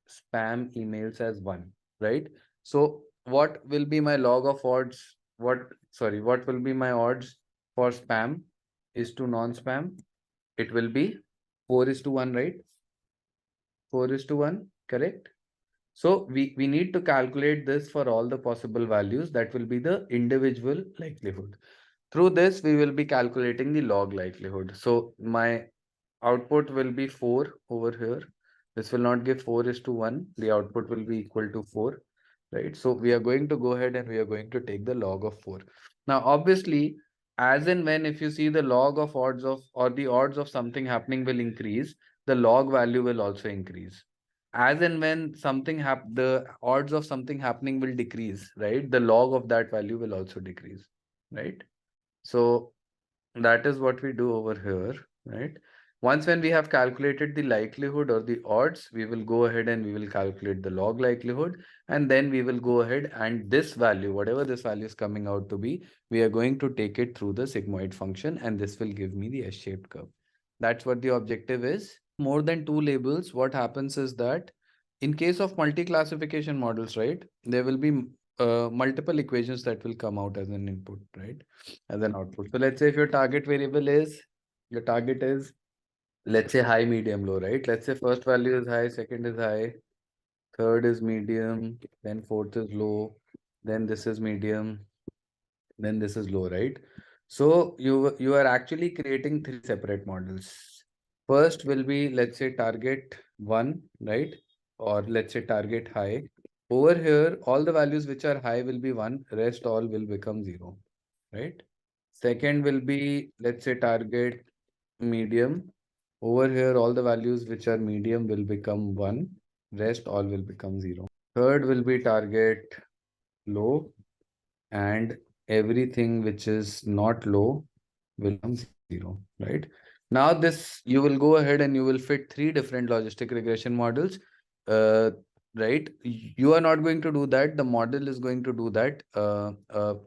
spam emails as 1, right? So what will be my log of odds? What will be my odds for spam is to non-spam? It will be 4 is to 1, right? 4 is to 1, correct? So we need to calculate this for all the possible values. That will be the individual likelihood. Through this, we will be calculating the log likelihood. So my output will be 4 over here. This will not give 4 is to 1. The output will be equal to 4, right? So we are going to go ahead and we are going to take the log of 4. Now, obviously, as and when if you see the log of odds of or the odds of something happening will increase, the log value will also increase. As and when the odds of something happening will decrease, right? The log of that value will also decrease, right? So that is what we do over here, right? Once when we have calculated the likelihood or the odds, we will go ahead and we will calculate the log likelihood. And then we will go ahead and this value, whatever this value is coming out to be, we are going to take it through the sigmoid function and this will give me the S-shaped curve. That's what the objective is. More than 2 labels, what happens is that in case of multi-classification models, right, there will be multiple equations that will come out as an input, right, as an output. So let's say if your target variable is, your target is, let's say high, medium, low, right? Let's say first value is high, second is high, third is medium, then fourth is low, then this is medium, then this is low, right? So you are actually creating 3 separate models. First will be, let's say, target 1, right? Or let's say target high. Over here, all the values which are high will be 1, rest all will become 0, right? Second will be, let's say, target medium. Over here, all the values which are medium will become 1, rest all will become 0. Third will be target low, and everything which is not low will become 0, right? Now this, you will go ahead and you will fit 3 different logistic regression models, uh, right? You are not going to do that. The model is going to do that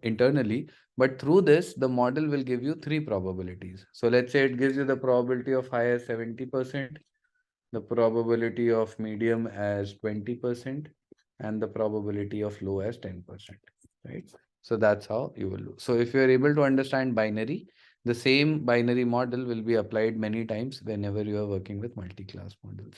internally. But through this, the model will give you 3 probabilities. So let's say it gives you the probability of high as 70%, the probability of medium as 20%, and the probability of low as 10%, right? So that's how you will do. So if you are able to understand binary, The same binary model will be applied many times whenever you are working with multi-class models.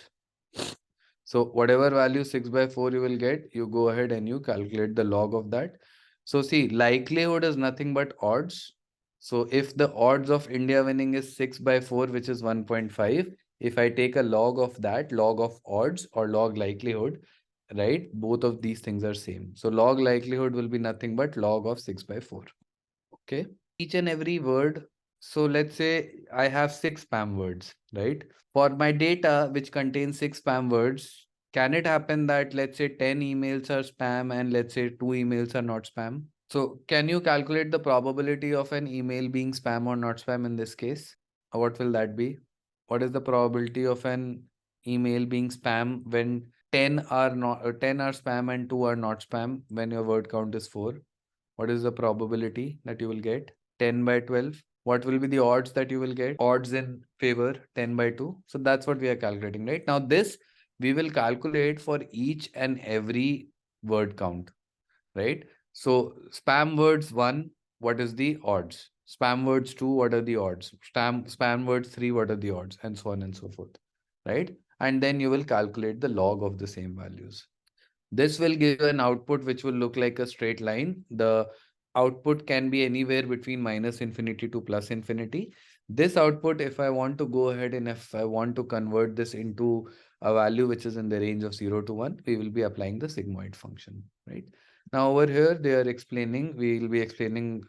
So whatever value 6 by 4 you will get, you go ahead and you calculate the log of that. So see, likelihood is nothing but odds. So if the odds of India winning is 6 by 4, which is 1.5, if I take a log of that, log of odds or log likelihood, right? Both of these things are same. So log likelihood will be nothing but log of 6 by 4. Okay. Each and every word. So let's say I have 6 spam words, right? For my data, which contains 6 spam words, can it happen that let's say 10 emails are spam and let's say 2 emails are not spam? So can you calculate the probability of an email being spam or not spam in this case? What will that be? What is the probability of an email being spam when 10 are not 10 are spam and 2 are not spam when your word count is 4? What is the probability that you will get? 10 by 12. What will be the odds that you will get? Odds in favor 10 by 2. So that's what we are calculating, right? Now this we will calculate for each and every word count, right? So spam words 1, what is the odds? Spam words 2, what are the odds? Spam words 3, what are the odds? And so on and so forth, right? And then you will calculate the log of the same values. This will give you an output which will look like a straight line. The output can be anywhere between minus infinity to plus infinity. This output, if I want to go ahead and if I want to convert this into a value which is in the range of 0 to 1, we will be applying the sigmoid function, right? Now over here, they are explaining, we will be explaining,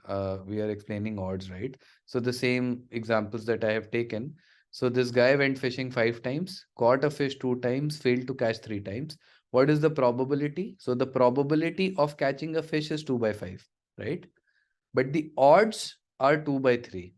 we are explaining odds, right? So the same examples that I have taken. So this guy went fishing 5 times, caught a fish 2 times, failed to catch 3 times. What is the probability? So the probability of catching a fish is 2 by 5, right? But the odds are 2 by 3,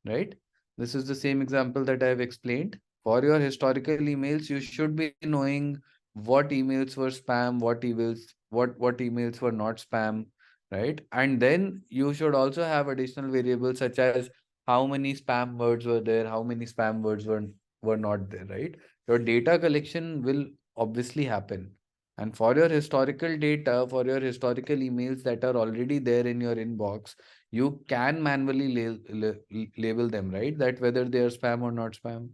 right? This is the same example that I have explained. For your historical emails, you should be knowing what emails were spam, what emails were not spam, right? And then you should also have additional variables such as how many spam words were there, how many spam words were not there, right? Your data collection will obviously happen. And for your historical data, for your historical emails that are already there in your inbox, you can manually label them, right? That whether they are spam or not spam.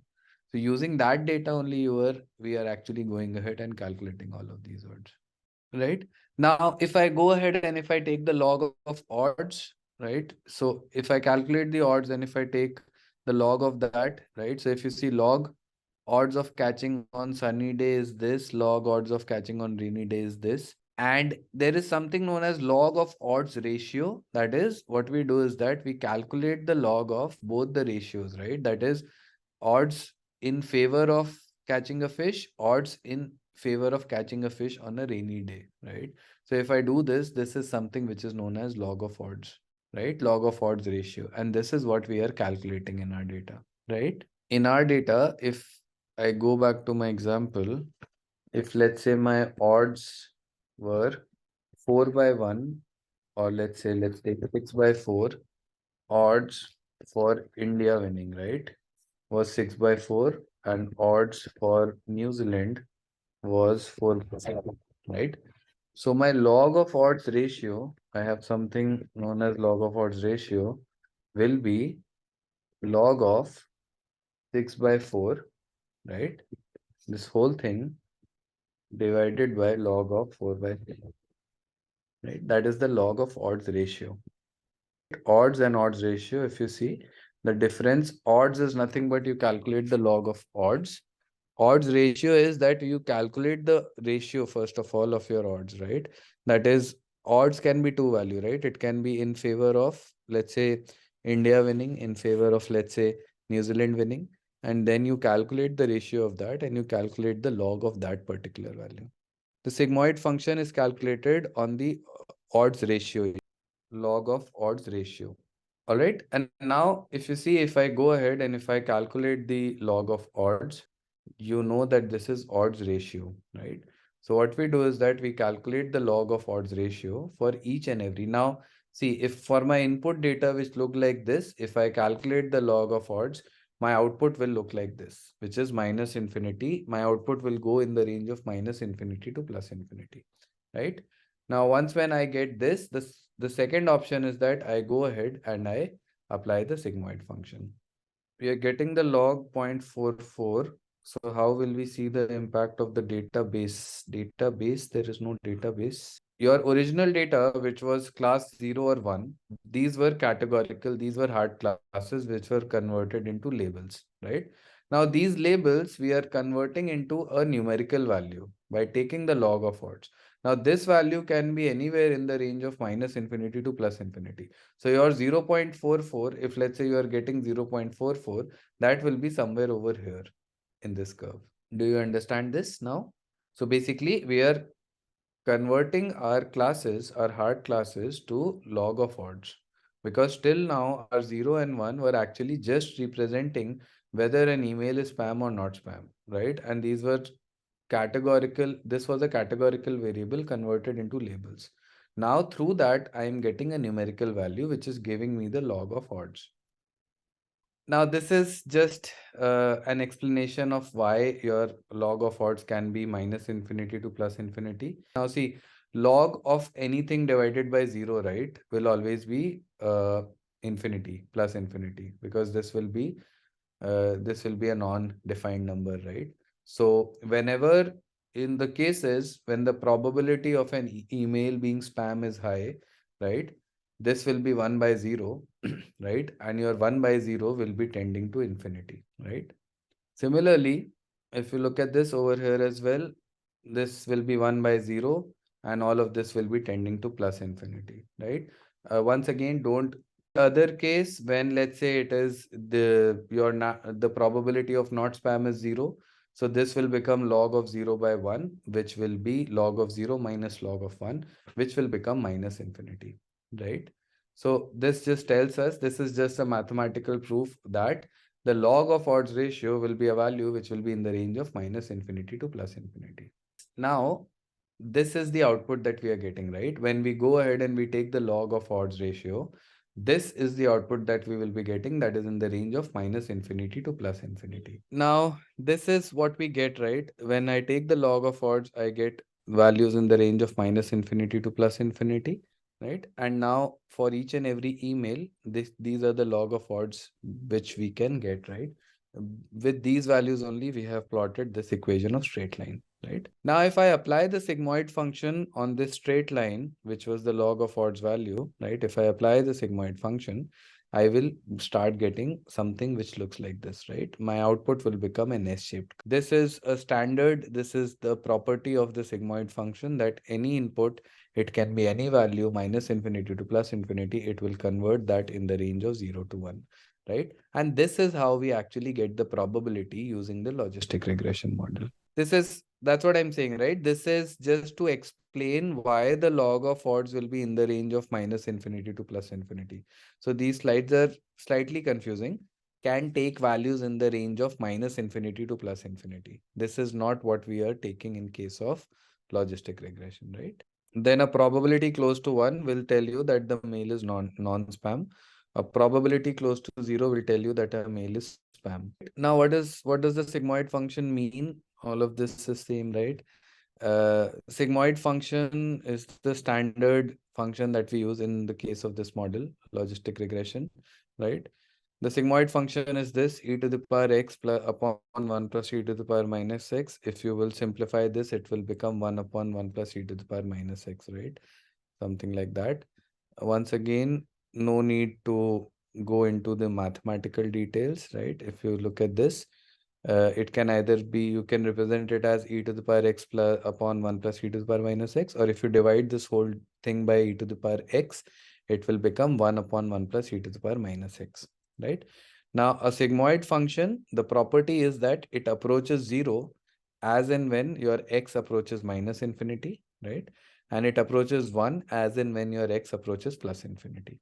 So using that data only we are actually going ahead and calculating all of these words, right? Now, if I go ahead and if I take the log of odds, right? So if I calculate the odds and if I take the log of that, right? So if you see log odds of catching on sunny day is this, log odds of catching on rainy day is this. And there is something known as log of odds ratio. That is, what we do is that we calculate the log of both the ratios, right? That is odds in favor of catching a fish, odds in favor of catching a fish on a rainy day, right? So if I do this, this is something which is known as log of odds, right? Log of odds ratio. And this is what we are calculating in our data, right? In our data, if I go back to my example, if let's say my odds were 4 by 1, or let's say let's take 6 by 4, odds for India winning, right, was 6 by 4, and odds for New Zealand was 4 by 7, right? So my log of odds ratio, I have something known as log of odds ratio, will be log of 6 by 4, right? This whole thing divided by log of 4 by 3, right? That is the log of odds ratio. Odds and odds ratio, if you see the difference, odds is nothing but you calculate the log of odds. Odds ratio is that you calculate the ratio first of all of your odds, right? That is, odds can be two value, right? It can be in favor of, let's say, India winning, in favor of, let's say, New Zealand winning. And then you calculate the ratio of that and you calculate the log of that particular value. The sigmoid function is calculated on the odds ratio, log of odds ratio. All right. And now if you see, if I go ahead and if I calculate the log of odds, you know that this is odds ratio, right? So what we do is that we calculate the log of odds ratio for each and every. Now, see, if for my input data, which look like this, if I calculate the log of odds, my output will look like this, which is minus infinity. My output will go in the range of minus infinity to plus infinity, right? Now, once when I get this, the second option is that I go ahead and I apply the sigmoid function. We are getting the log 0.44. So how will we see the impact of the database? Database, there is no database. Your original data, which was class 0 or 1, these were categorical, these were hard classes which were converted into labels, right? Now these labels we are converting into a numerical value by taking the log of odds. Now this value can be anywhere in the range of minus infinity to plus infinity. So your 0.44, if let's say you are getting 0.44, that will be somewhere over here in this curve. Do you understand this now? So basically we are converting our classes, our hard classes, to log of odds, because till now our 0 and 1 were actually just representing whether an email is spam or not spam, right? And these were categorical, this was a categorical variable converted into labels. Now through that I am getting a numerical value which is giving me the log of odds. Now, this is just an explanation of why your log of odds can be minus infinity to plus infinity. Now, see, log of anything divided by 0, right, will always be infinity, plus infinity, because this will be a non-defined number, right? So, whenever in the cases when the probability of an email being spam is high, right, this will be 1 by 0, right? And your 1 by 0 will be tending to infinity, right? Similarly, if you look at this over here as well, this will be 1 by 0 and all of this will be tending to plus infinity, right? Once again, don't other case when let's say it is the probability of not spam is 0. So this will become log of 0 by 1, which will be log of 0 minus log of 1, which will become minus infinity, right? So this just tells us, this is just a mathematical proof that the log of odds ratio will be a value which will be in the range of minus infinity to plus infinity. Now, this is the output that we are getting, right? When we go ahead and we take the log of odds ratio, this is the output that we will be getting, that is in the range of minus infinity to plus infinity. Now, this is what we get, right? When I take the log of odds, I get values in the range of minus infinity to plus infinity, right? And now for each and every email, these are the log of odds which we can get, right? With these values only, we have plotted this equation of straight line, right? Now, if I apply the sigmoid function on this straight line, which was the log of odds value, right? If I apply the sigmoid function, I will start getting something which looks like this, right? My output will become an S-shaped. This is a standard, this is the property of the sigmoid function, that any input, it can be any value minus infinity to plus infinity, it will convert that in the range of 0 to 1, right? And this is how we actually get the probability using the logistic regression model. That's what I'm saying, right? This is just to explain why the log of odds will be in the range of minus infinity to plus infinity. So these slides are slightly confusing. Can take values in the range of minus infinity to plus infinity. This is not what we are taking in case of logistic regression, right? Then a probability close to 1 will tell you that the mail is non-spam. A probability close to 0 will tell you that a mail is spam. Now, what does the sigmoid function mean? All of this is same, right? Sigmoid function is the standard function that we use in the case of this model, logistic regression, right? The sigmoid function is this: e to the power x plus upon 1 plus e to the power minus x. If you will simplify this, it will become 1 upon 1 plus e to the power minus x, right? Something like that. Once again, no need to go into the mathematical details, right? If you look at this, it can either be, you can represent it as e to the power x plus upon 1 plus e to the power minus x, or if you divide this whole thing by e to the power x, it will become 1 upon 1 plus e to the power minus x, right? Now, a sigmoid function, the property is that it approaches 0 as and when your x approaches minus infinity, right? And it approaches 1 as in when your x approaches plus infinity.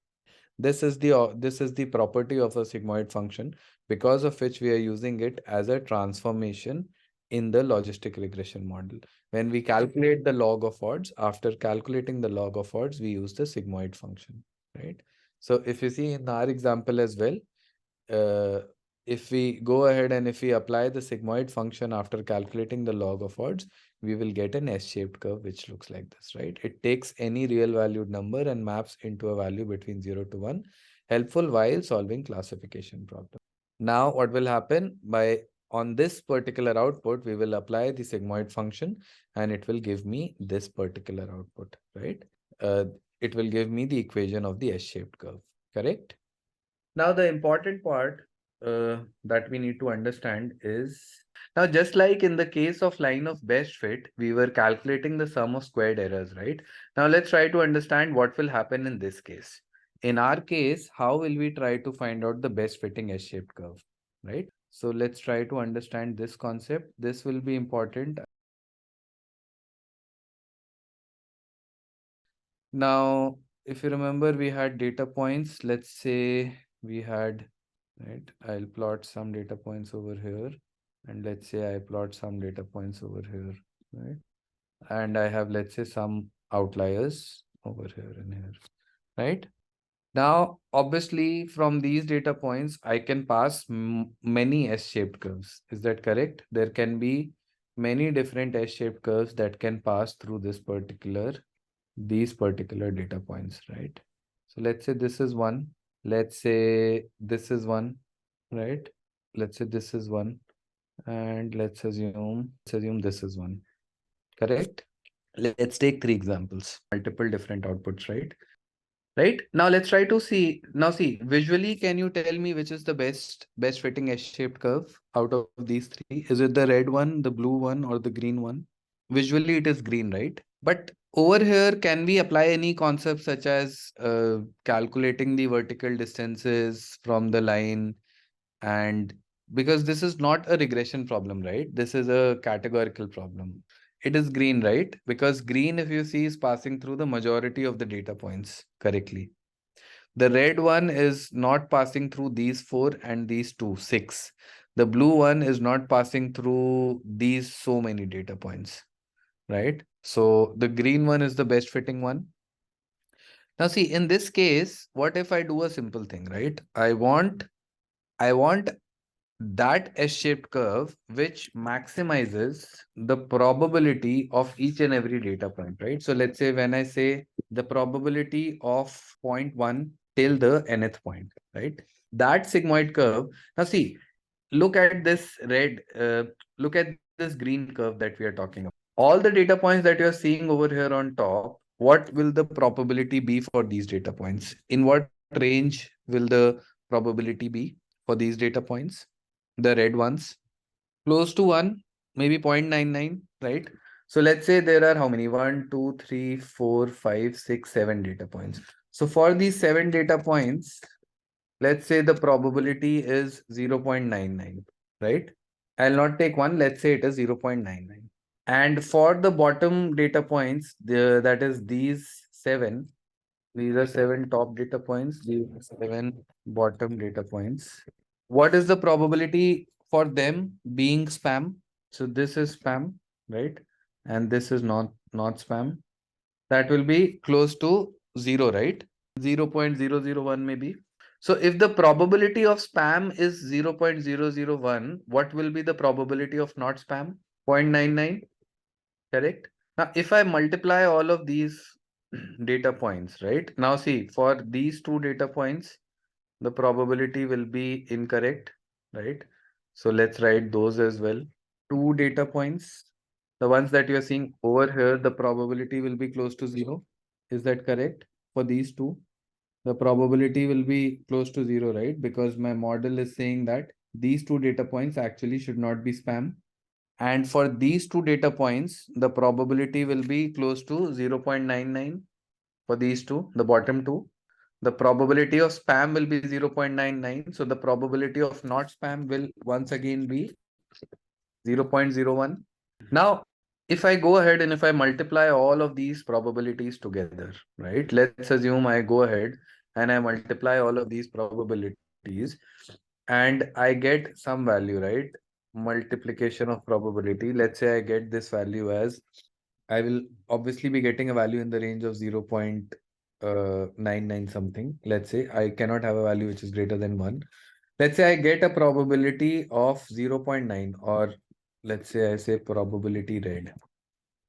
This is the property of a sigmoid function, because of which we are using it as a transformation in the logistic regression model. When we calculate the log of odds, after calculating the log of odds, we use the sigmoid function, right? So if you see in our example as well, uh, if we go ahead and if we apply the sigmoid function after calculating the log of odds, we will get an S-shaped curve which looks like this, right? It takes any real valued number and maps into a value between 0 to 1. helpful while solving classification problems. Now, what will happen on this particular output, we will apply the sigmoid function and it will give me this particular output, right? It will give me the equation of the S-shaped curve, correct? Now, the important part that we need to understand is, now just like in the case of line of best fit, we were calculating the sum of squared errors, right? Now, let's try to understand what will happen in this case. In our case, how will we try to find out the best fitting S-shaped curve, right? So let's try to understand this concept. This will be important. Now, if you remember, we had data points. Let's say we had, right? I'll plot some data points over here. And let's say I plot some data points over here, right? And I have, let's say, some outliers over here and here, right? Now, obviously, from these data points, I can pass many S-shaped curves. Is that correct? There can be many different S-shaped curves that can pass through these particular data points, right? So let's say this is one. Let's say this is one, right? Let's say this is one. And let's assume this is one, correct? Let's take 3 examples, multiple different outputs, right? Right now, let's try to see. Now, see visually, can you tell me which is the best fitting S-shaped curve out of these 3? Is it the red one, the blue one, or the green one? Visually, it is green, right? But over here, can we apply any concepts such as calculating the vertical distances from the line? And because this is not a regression problem, right? This is a categorical problem. It is green, right? Because green, if you see, is passing through the majority of the data points correctly. The red one is not passing through these 4 and these 2, 6. The blue one is not passing through these so many data points, right? So the green one is the best fitting one. Now see, in this case, what if I do a simple thing, right? I want that S-shaped curve which maximizes the probability of each and every data point, right? So let's say when I say the probability of point 1 till the nth point, right? That sigmoid curve. Now see, look at this look at this green curve that we are talking about. All the data points that you're seeing over here on top, what will the probability be for these data points? In what range will the probability be for these data points? The red ones, close to 1, maybe 0.99, right? So let's say there are how many? 1, 2, 3, 4, 5, 6, 7 data points. So for these 7 data points, let's say the probability is 0.99, right? I'll not take 1, let's say it is 0.99. And for the bottom data points, that is these 7, these are 7 top data points, these are 7 bottom data points. What is the probability for them being spam? So this is spam, right? And this is not spam. That will be close to 0, right? 0.001 maybe. So if the probability of spam is 0.001, what will be the probability of not spam? 0.99, correct? Now, if I multiply all of these data points, right? Now see, for these 2 data points, the probability will be incorrect, right? So let's write those as well. 2 data points, the ones that you are seeing over here, the probability will be close to 0. Is that correct? For these 2, the probability will be close to 0, right? Because my model is saying that these 2 data points actually should not be spam. And for these 2 data points, the probability will be close to 0.99 for these 2, the bottom 2. The probability of spam will be 0.99. So the probability of not spam will once again be 0.01. Now, if I go ahead and if I multiply all of these probabilities together, right? Let's assume I go ahead and I multiply all of these probabilities and I get some value, right? Multiplication of probability. Let's say I get this value as, I will obviously be getting a value in the range of 0.99 something. Let's say I cannot have a value which is greater than 1. Let's say I get a probability of 0.9, or let's say I say probability red,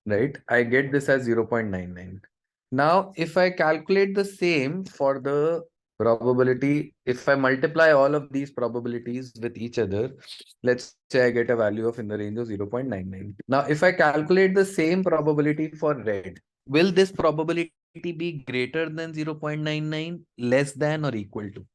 right? I get this as 0.99. Now, if I calculate the same for the Probability, if I multiply all of these probabilities with each other, let's say I get a value of in the range of 0.99. Now, if I calculate the same probability for red, will this probability be greater than 0.99, less than or equal to?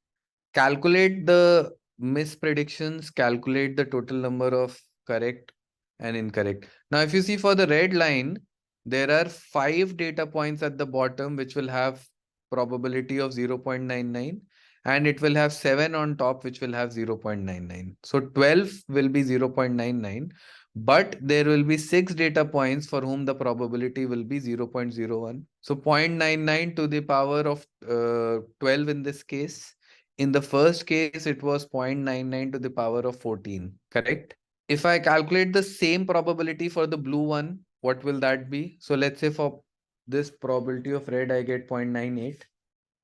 Calculate the mispredictions, calculate the total number of correct and incorrect. Now, if you see for the red line, there are 5 data points at the bottom which will have probability of 0.99, and it will have 7 on top which will have 0.99. So 12 will be 0.99, but there will be 6 data points for whom the probability will be 0.01. So 0.99 to the power of 12 in this case. In the first case, it was 0.99 to the power of 14, correct? If I calculate the same probability for the blue one, what will that be? So let's say for this probability of red, I get 0.98,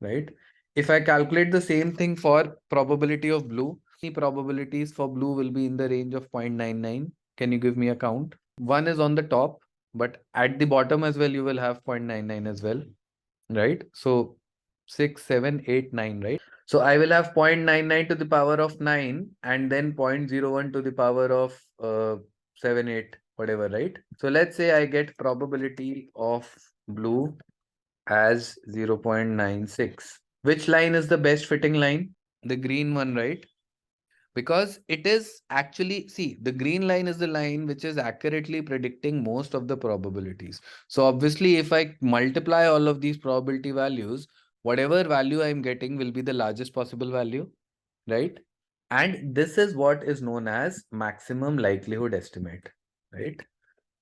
right? If I calculate the same thing for probability of blue, the probabilities for blue will be in the range of 0.99. Can you give me a count? One is on the top, but at the bottom as well, you will have 0.99 as well, right? So 6, 7, 8, 9, right? So I will have 0.99 to the power of 9 and then 0.01 to the power of 7, 8, whatever, right? So let's say I get probability of blue as 0.96. Which line is the best fitting line? The green one, right? Because it is actually, see, the green line is the line which is accurately predicting most of the probabilities. So obviously, if I multiply all of these probability values, whatever value I'm getting will be the largest possible value, right? And this is what is known as maximum likelihood estimate, right?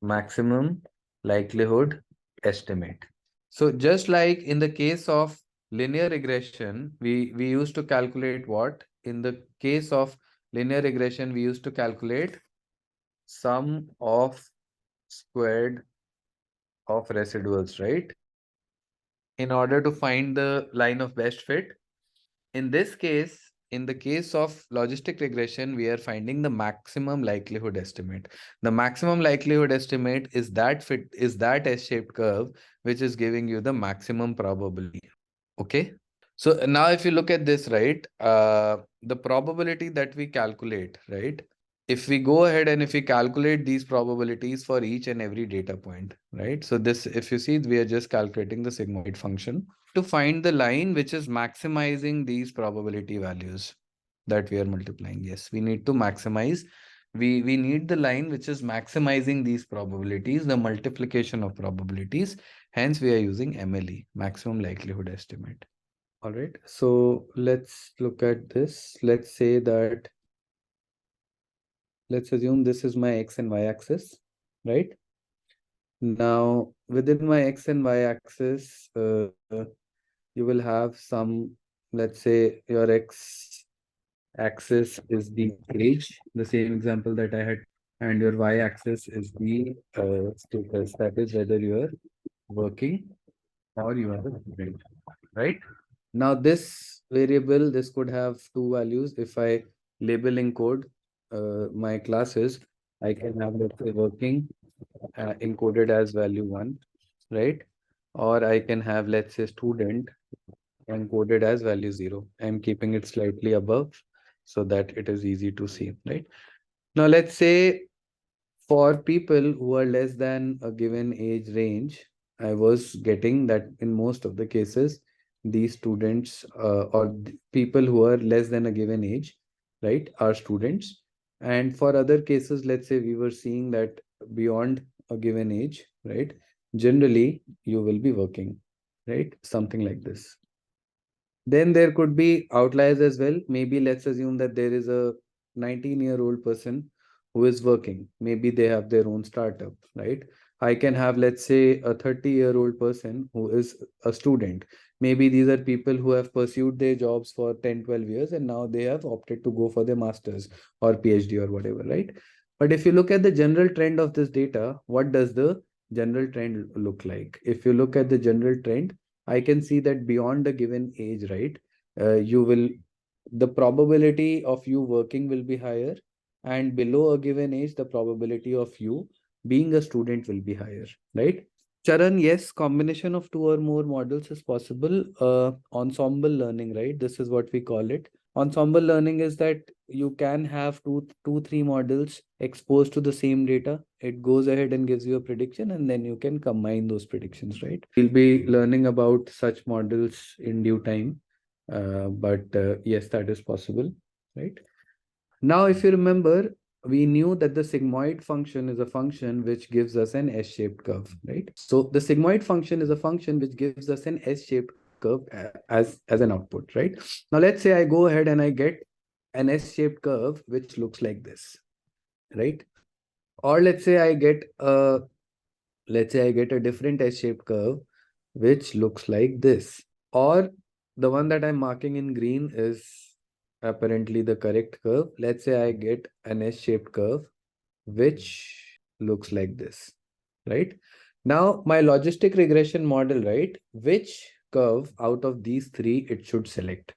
Maximum likelihood estimate. So just like in the case of linear regression, we used to calculate what? In the case of linear regression, we used to calculate sum of squared of residuals, right? In order to find the line of best fit. In this case, in the case of logistic regression, we are finding the maximum likelihood estimate. The maximum likelihood estimate is that S-shaped curve, which is giving you the maximum probability. Okay. So now if you look at this, right, the probability that we calculate, right? If we go ahead and if we calculate these probabilities for each and every data point, right? So this, if you see, we are just calculating the sigmoid function to find the line which is maximizing these probability values that we are multiplying. Yes, we need to maximize. We need the line which is maximizing these probabilities, the multiplication of probabilities. Hence, we are using MLE, maximum likelihood estimate. All right. So let's look at this. Let's say that, let's assume this is my X and Y axis, right? Now, within my X and Y axis, you will have some, let's say your X axis is the age, the same example that I had, and your Y axis is the status, that is whether you are working or you are a student, right? Now this variable, this could have two values. If I label encode my classes, I can have, let's say, working encoded as value 1, right? Or I can have, let's say, student encoded as value 0. I'm keeping it slightly above so that it is easy to see, right? Now let's say for people who are less than a given age range, I was getting that in most of the cases, these students or people who are less than a given age, right, are students. And for other cases, let's say we were seeing that beyond a given age, right, generally you will be working, right, something like this. Then there could be outliers as well. Maybe let's assume that there is a 19-year-old person who is working. Maybe they have their own startup, right? I can have, let's say, a 30-year-old person who is a student. Maybe these are people who have pursued their jobs for 10, 12 years and now they have opted to go for their master's or PhD or whatever, right? But if you look at the general trend of this data, what does the general trend look like? If you look at the general trend, I can see that beyond a given age, right, the probability of you working will be higher, and below a given age, the probability of you being a student will be higher, right? Charan, yes, combination of two or more models is possible. Ensemble learning, right? This is what we call it. Ensemble learning is that you can have three models exposed to the same data. It goes ahead and gives you a prediction, and then you can combine those predictions, right? We'll be learning about such models in due time. But yes, that is possible, right? Now, if you remember, we knew that the sigmoid function is a function which gives us an S-shaped curve, right? So the sigmoid function is a function which gives us an S-shaped curve as an output, right? Now, let's say I go ahead and I get an S-shaped curve which looks like this, right? Or let's say I get a different S-shaped curve which looks like this. Or the one that I'm marking in green is apparently the correct curve. Let's say I get an S-shaped curve which looks like this, right? Now my logistic regression model, right? Which curve out of these three it should select?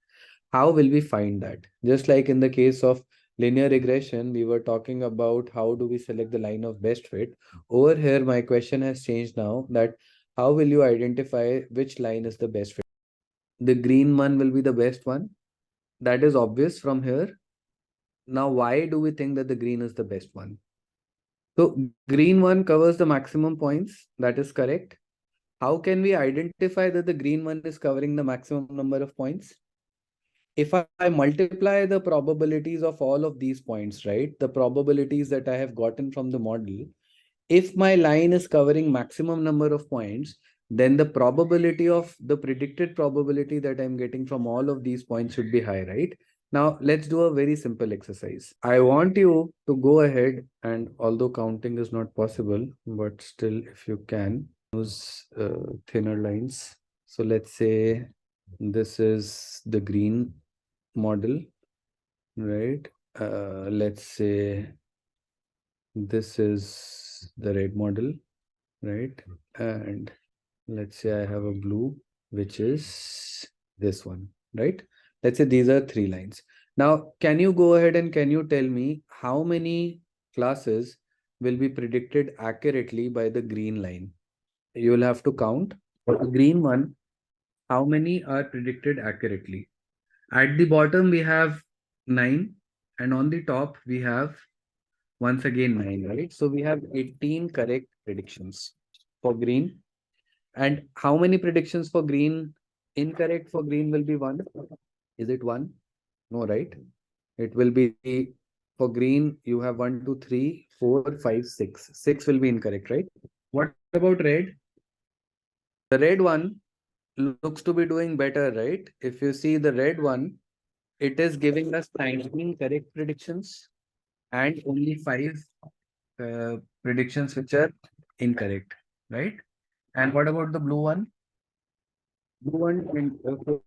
How will we find that? Just like in the case of linear regression, we were talking about how do we select the line of best fit. Over here, my question has changed now that how will you identify which line is the best fit? The green one will be the best one. That is obvious from here. Now, why do we think that the green is the best one? So green one covers the maximum points. That is correct. How can we identify that the green one is covering the maximum number of points? If I multiply the probabilities of all of these points, right? The probabilities that I have gotten from the model, if my line is covering maximum number of points, then the probability of the predicted probability that I'm getting from all of these points should be high, right? Now, let's do a very simple exercise. I want you to go ahead and although counting is not possible, but still if you can use thinner lines. So let's say this is the green model, right? Let's say this is the red model, right? And let's say I have a blue, which is this one, right? Let's say these are three lines. Now, can you go ahead and can you tell me how many classes will be predicted accurately by the green line? You will have to count. For the green one, how many are predicted accurately? At the bottom, we have 9, and on the top, we have once again 9, right? So we have 18 correct predictions for green. And how many predictions for green? Incorrect for green will be 1. Is it 1? No, right? It will be for green, you have 1, 2, 3, 4, 5, 6. 6 will be incorrect, right? What about red? The red one looks to be doing better, right? If you see the red one, it is giving us 19 correct predictions and only 5 predictions which are incorrect, right? And what about the blue one? Blue one,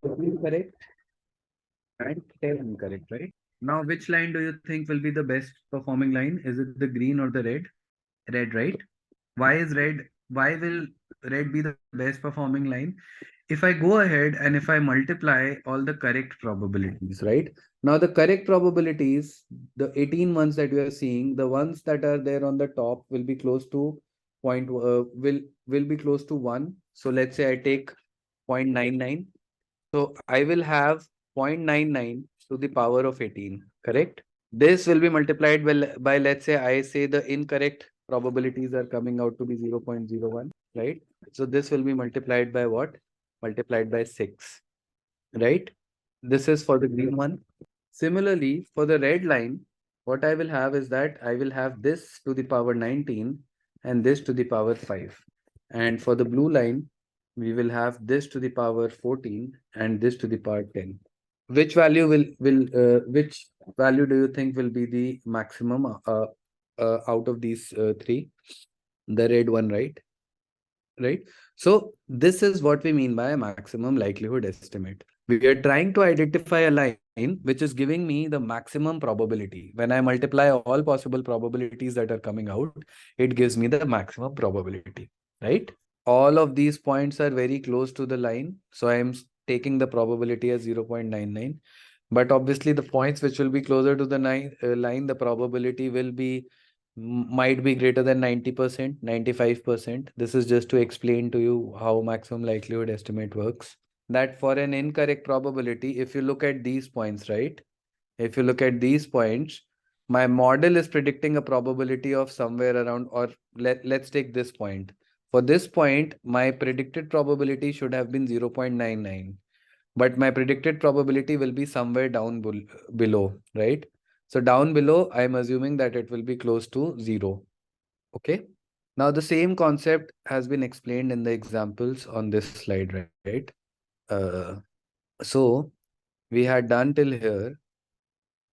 14 correct and 10 incorrect, right? Now, which line do you think will be the best performing line? Is it the green or the red? Red, right? Why is red? Why will red be the best performing line? If I go ahead and if I multiply all the correct probabilities, right? Now the correct probabilities, the 18 ones that we are seeing, the ones that are there on the top will be close to will be close to 1. So let's say I take 0.99. So I will have 0.99 to the power of 18, correct? This will be multiplied by let's say I say the incorrect probabilities are coming out to be 0.01, right? So this will be multiplied by what? Multiplied by 6, right? This is for the green one. Similarly, for the red line, what I will have is that I will have this to the power 19 and this to the power 5. And for the blue line, we will have this to the power 14 and this to the power 10. Which value which value do you think will be the maximum out of these three? The red one, right? Right. So this is what we mean by a maximum likelihood estimate. We are trying to identify a line which is giving me the maximum probability. When I multiply all possible probabilities that are coming out, it gives me the maximum probability, right? All of these points are very close to the line. So I am taking the probability as 0.99. But obviously the points which will be closer to the line, the probability will be might be greater than 90%, 95%. This is just to explain to you how maximum likelihood estimate works. That for an incorrect probability, if you look at these points, right? If you look at these points, my model is predicting a probability of somewhere around, or let's take this point. For this point, my predicted probability should have been 0.99, but my predicted probability will be somewhere down below, right? So down below, I'm assuming that it will be close to 0. Okay. Now the same concept has been explained in the examples on this slide, right? Uh, so we had done till here.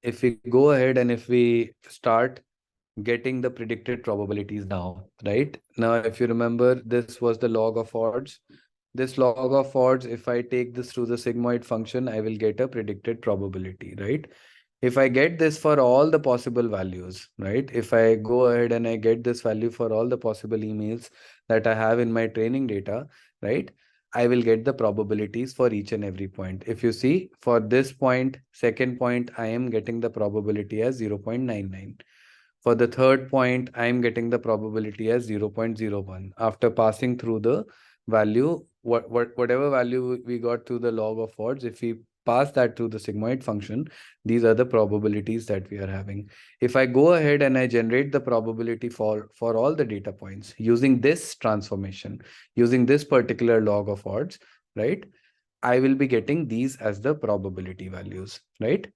If we go ahead and if we start getting the predicted probabilities now, right? Now, if you remember, this was the log of odds. This log of odds, if I take this through the sigmoid function, I will get a predicted probability, right? If I get this for all the possible values, right? If I go ahead and I get this value for all the possible emails that I have in my training data, right? I will get the probabilities for each and every point. If you see, for this point, second point, I am getting the probability as 0.99. For the third point, I am getting the probability as 0.01. After passing through the value, whatever value we got through the log of odds, if we pass that through the sigmoid function, these are the probabilities that we are having. If I go ahead and I generate the probability for all the data points using this transformation, using this particular log of odds, right? I will be getting these as the probability values, right?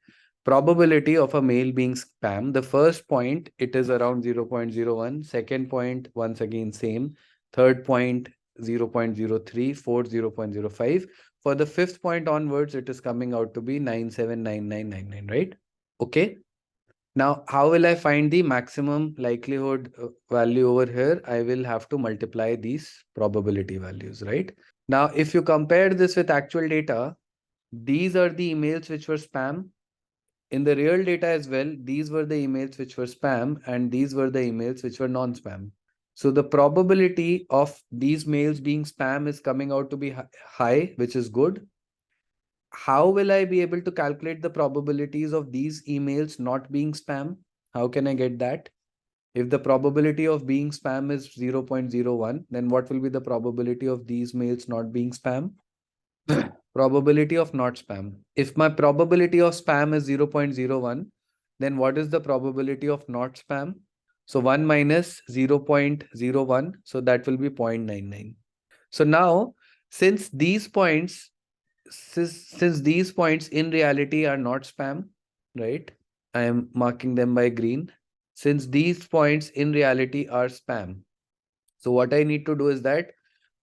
Probability of a mail being spam. The first point, it is around 0.01. Second point, once again, same. Third point, 0.03. Fourth, 0.05. For the fifth point onwards, it is coming out to be 979999, right? Okay. Now, how will I find the maximum likelihood value over here? I will have to multiply these probability values, right? Now, if you compare this with actual data, these are the emails which were spam. In the real data as well, these were the emails which were spam and these were the emails which were non-spam. So the probability of these mails being spam is coming out to be high, which is good. How will I be able to calculate the probabilities of these emails not being spam? How can I get that? If the probability of being spam is 0.01, then what will be the probability of these mails not being spam? Probability of not spam. If my probability of spam is 0.01, then what is the probability of not spam? So 1 minus 0.01, so that will be 0.99. So now, since these points, since these points in reality are not spam, right? I am marking them by green. Since these points in reality are spam. So what I need to do is that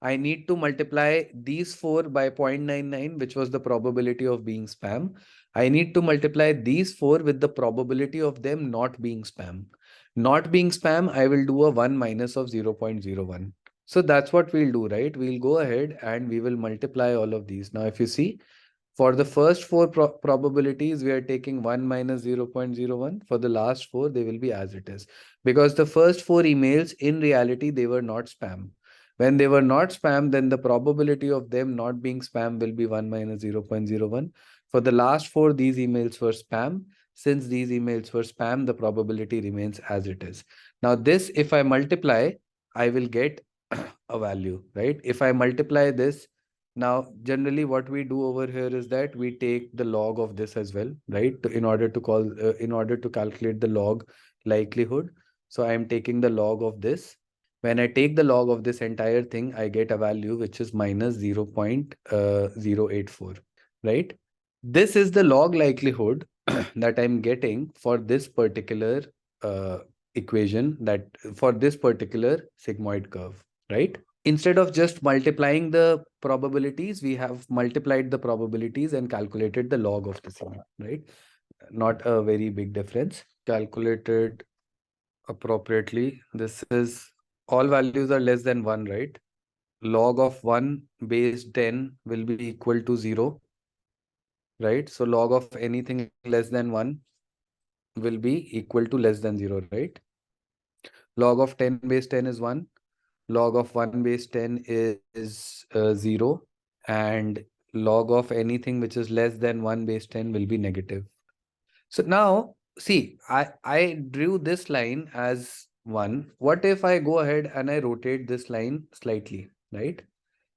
I need to multiply these 4 by 0.99, which was the probability of being spam. I need to multiply these 4 with the probability of them not being spam. Not being spam, I will do a 1 minus of 0.01. So that's what we'll do, right? We'll go ahead and we will multiply all of these. Now, if you see, for the first 4 probabilities, we are taking 1 minus 0.01. For the last 4, they will be as it is. Because the first 4 emails, in reality, they were not spam. When they were not spam, then the probability of them not being spam will be 1 minus 0.01. For the last 4, these emails were spam. Since these emails were spam, the probability remains as it is. Now this, if I multiply, I will get a value, right? If I multiply this, now generally what we do over here is that we take the log of this as well, right? In order to calculate the log likelihood. So I am taking the log of this. When I take the log of this entire thing, I get a value which is minus 0.084, right? This is the log likelihood that I'm getting for this particular equation, that for this particular sigmoid curve, right? Instead of just multiplying the probabilities, we have multiplied the probabilities and calculated the log of the sigma, right? Not a very big difference. Calculated appropriately. This is all values are less than 1, right? Log of 1 base 10 will be equal to 0, right? So log of anything less than 1 will be equal to less than 0, right? Log of 10 base 10 is 1. Log of 1 base 10 is 0. And log of anything which is less than 1 base 10 will be negative. So now, see, I drew this line as one. What if I go ahead and I rotate this line slightly, right?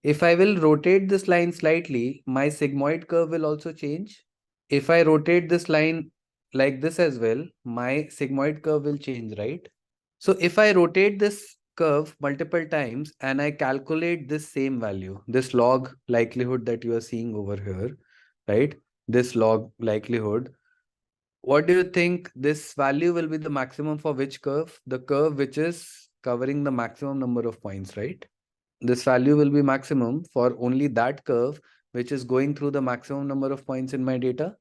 If I will rotate this line slightly, my sigmoid curve will also change. If I rotate this line like this as well, my sigmoid curve will change, right? So if I rotate this curve multiple times and I calculate this same value, this log likelihood that you are seeing over here, right? This log likelihood, what do you think this value will be the maximum for which curve? The curve which is covering the maximum number of points, right? This value will be maximum for only that curve which is going through the maximum number of points in my data.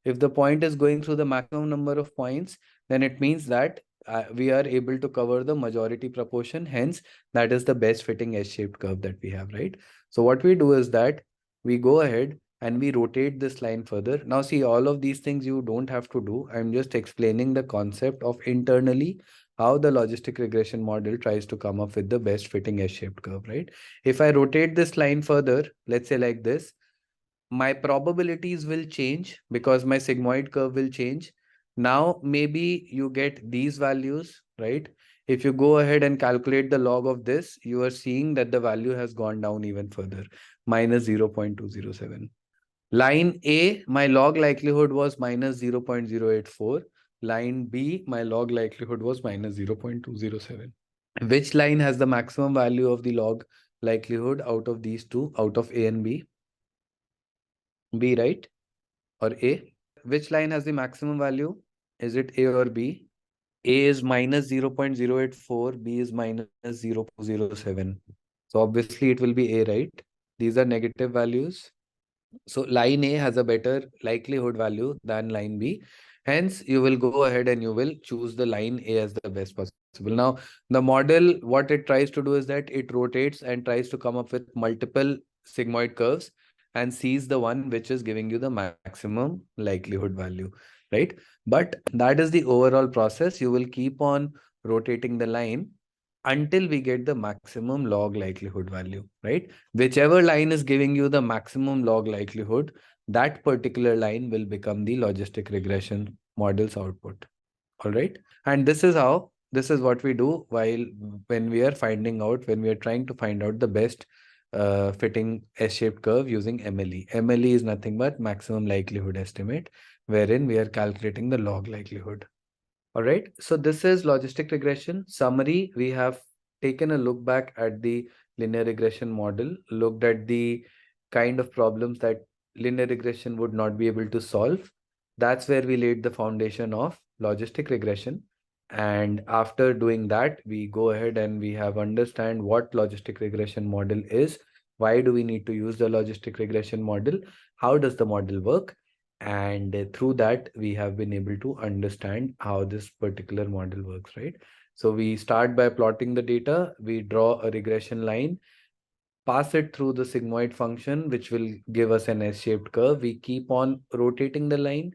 If the point is going through the maximum number of points, then it means that we are able to cover the majority proportion. Hence, that is the best fitting S-shaped curve that we have, right? So what we do is that we go ahead and we rotate this line further. Now see, all of these things you don't have to do. I'm just explaining the concept of internally how the logistic regression model tries to come up with the best fitting S-shaped curve, right? If I rotate this line further, let's say like this, my probabilities will change because my sigmoid curve will change. Now, maybe you get these values, right? If you go ahead and calculate the log of this, you are seeing that the value has gone down even further, minus 0.207. Line A, my log likelihood was minus 0.084. Line B, my log likelihood was minus 0.207. Which line has the maximum value of the log likelihood out of these two, out of A and B? B, right? Or A? Which line has the maximum value? Is it A or B? A is minus 0.084, B is minus 0.07. So obviously it will be A, right? These are negative values. So line A has a better likelihood value than line B. Hence, you will go ahead and you will choose the line A as the best possible. Now, the model, what it tries to do is that it rotates and tries to come up with multiple sigmoid curves and sees the one which is giving you the maximum likelihood value, right? But that is the overall process. You will keep on rotating the line until we get the maximum log likelihood value, right? Whichever line is giving you the maximum log likelihood, that particular line will become the logistic regression model's output. All right. And this is what we do while when we are finding out, when we are trying to find out the best fitting S-shaped curve using MLE. MLE is nothing but maximum likelihood estimate, wherein we are calculating the log likelihood. All right, so this is logistic regression. Summary, we have taken a look back at the linear regression model, looked at the kind of problems that linear regression would not be able to solve. That's where we laid the foundation of logistic regression. And after doing that, we go ahead and we have understand what logistic regression model is. Why do we need to use the logistic regression model? How does the model work? And through that we have been able to understand how this particular model works, right? So we start by plotting the data, we draw a regression line, pass it through the sigmoid function which will give us an S-shaped curve. We keep on rotating the line.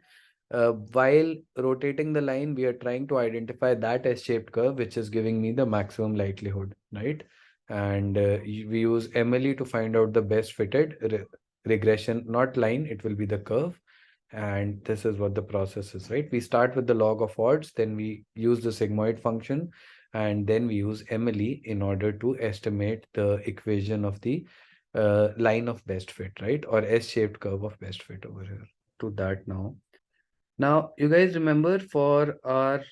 While rotating the line, we are trying to identify that S-shaped curve which is giving me the maximum likelihood, right? And we use MLE to find out the best fitted regression, not line, it will be the curve. And this is what the process is, right? We start with the log of odds, then we use the sigmoid function, and then we use MLE in order to estimate the equation of the line of best fit, right? Or S-shaped curve of best fit over here. To that now. Now, you guys remember for our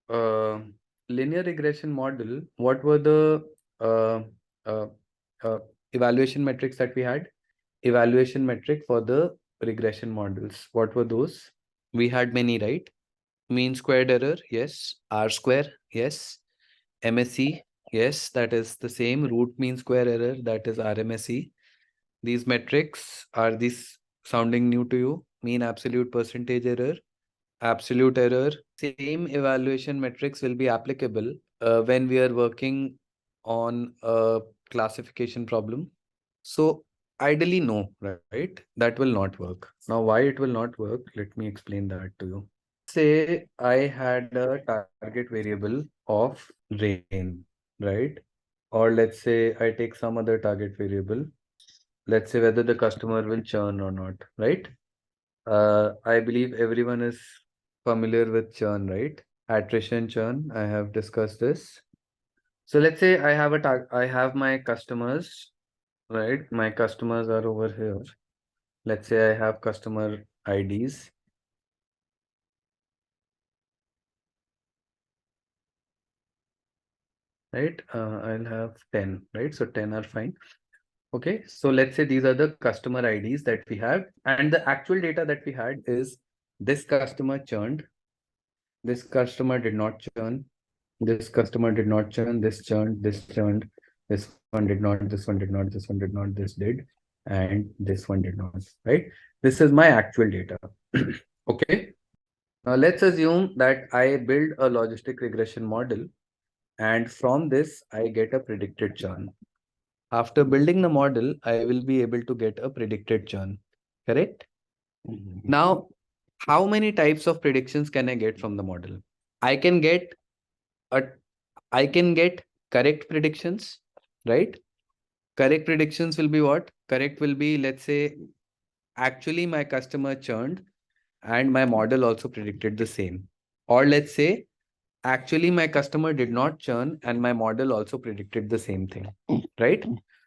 uh, linear regression model, what were the uh, uh, uh, evaluation metrics that we had? Evaluation metric for the regression models. What were those? We had many, right? Mean squared error, yes. R square, yes. MSE, yes, that is the same. Root mean square error, that is RMSE. These metrics, are these sounding new to you? Mean absolute percentage error, absolute error. Same evaluation metrics will be applicable when we are working on a classification problem. So ideally, no, right? That will not work. Now, why it will not work? Let me explain that to you. Say I had a target variable of rain, right? Or let's say I take some other target variable. Let's say whether the customer will churn or not, right? I believe everyone is familiar with churn, right? attrition churn. I have discussed this. So let's say I have I have my customers, right? My customers are over here. Let's say I have customer IDs. Right? I'll have 10, right? So 10 are fine. Okay, so let's say these are the customer IDs that we have, and the actual data that we had is this customer churned, this customer did not churn, this customer did not churn, this churned, this one did not, this one did not, this one did not, this did, and this one did not, right? This is my actual data. Okay, now let's assume that I build a logistic regression model, and from this I get a predicted churn. After building the model, I will be able to get a predicted churn, correct? Now, how many types of predictions can I get from the model? I can get a, I can get correct predictions, right? Correct predictions will be what? Correct will be, let's say, actually my customer churned and my model also predicted the same. Or let's say, actually my customer did not churn and my model also predicted the same thing, right?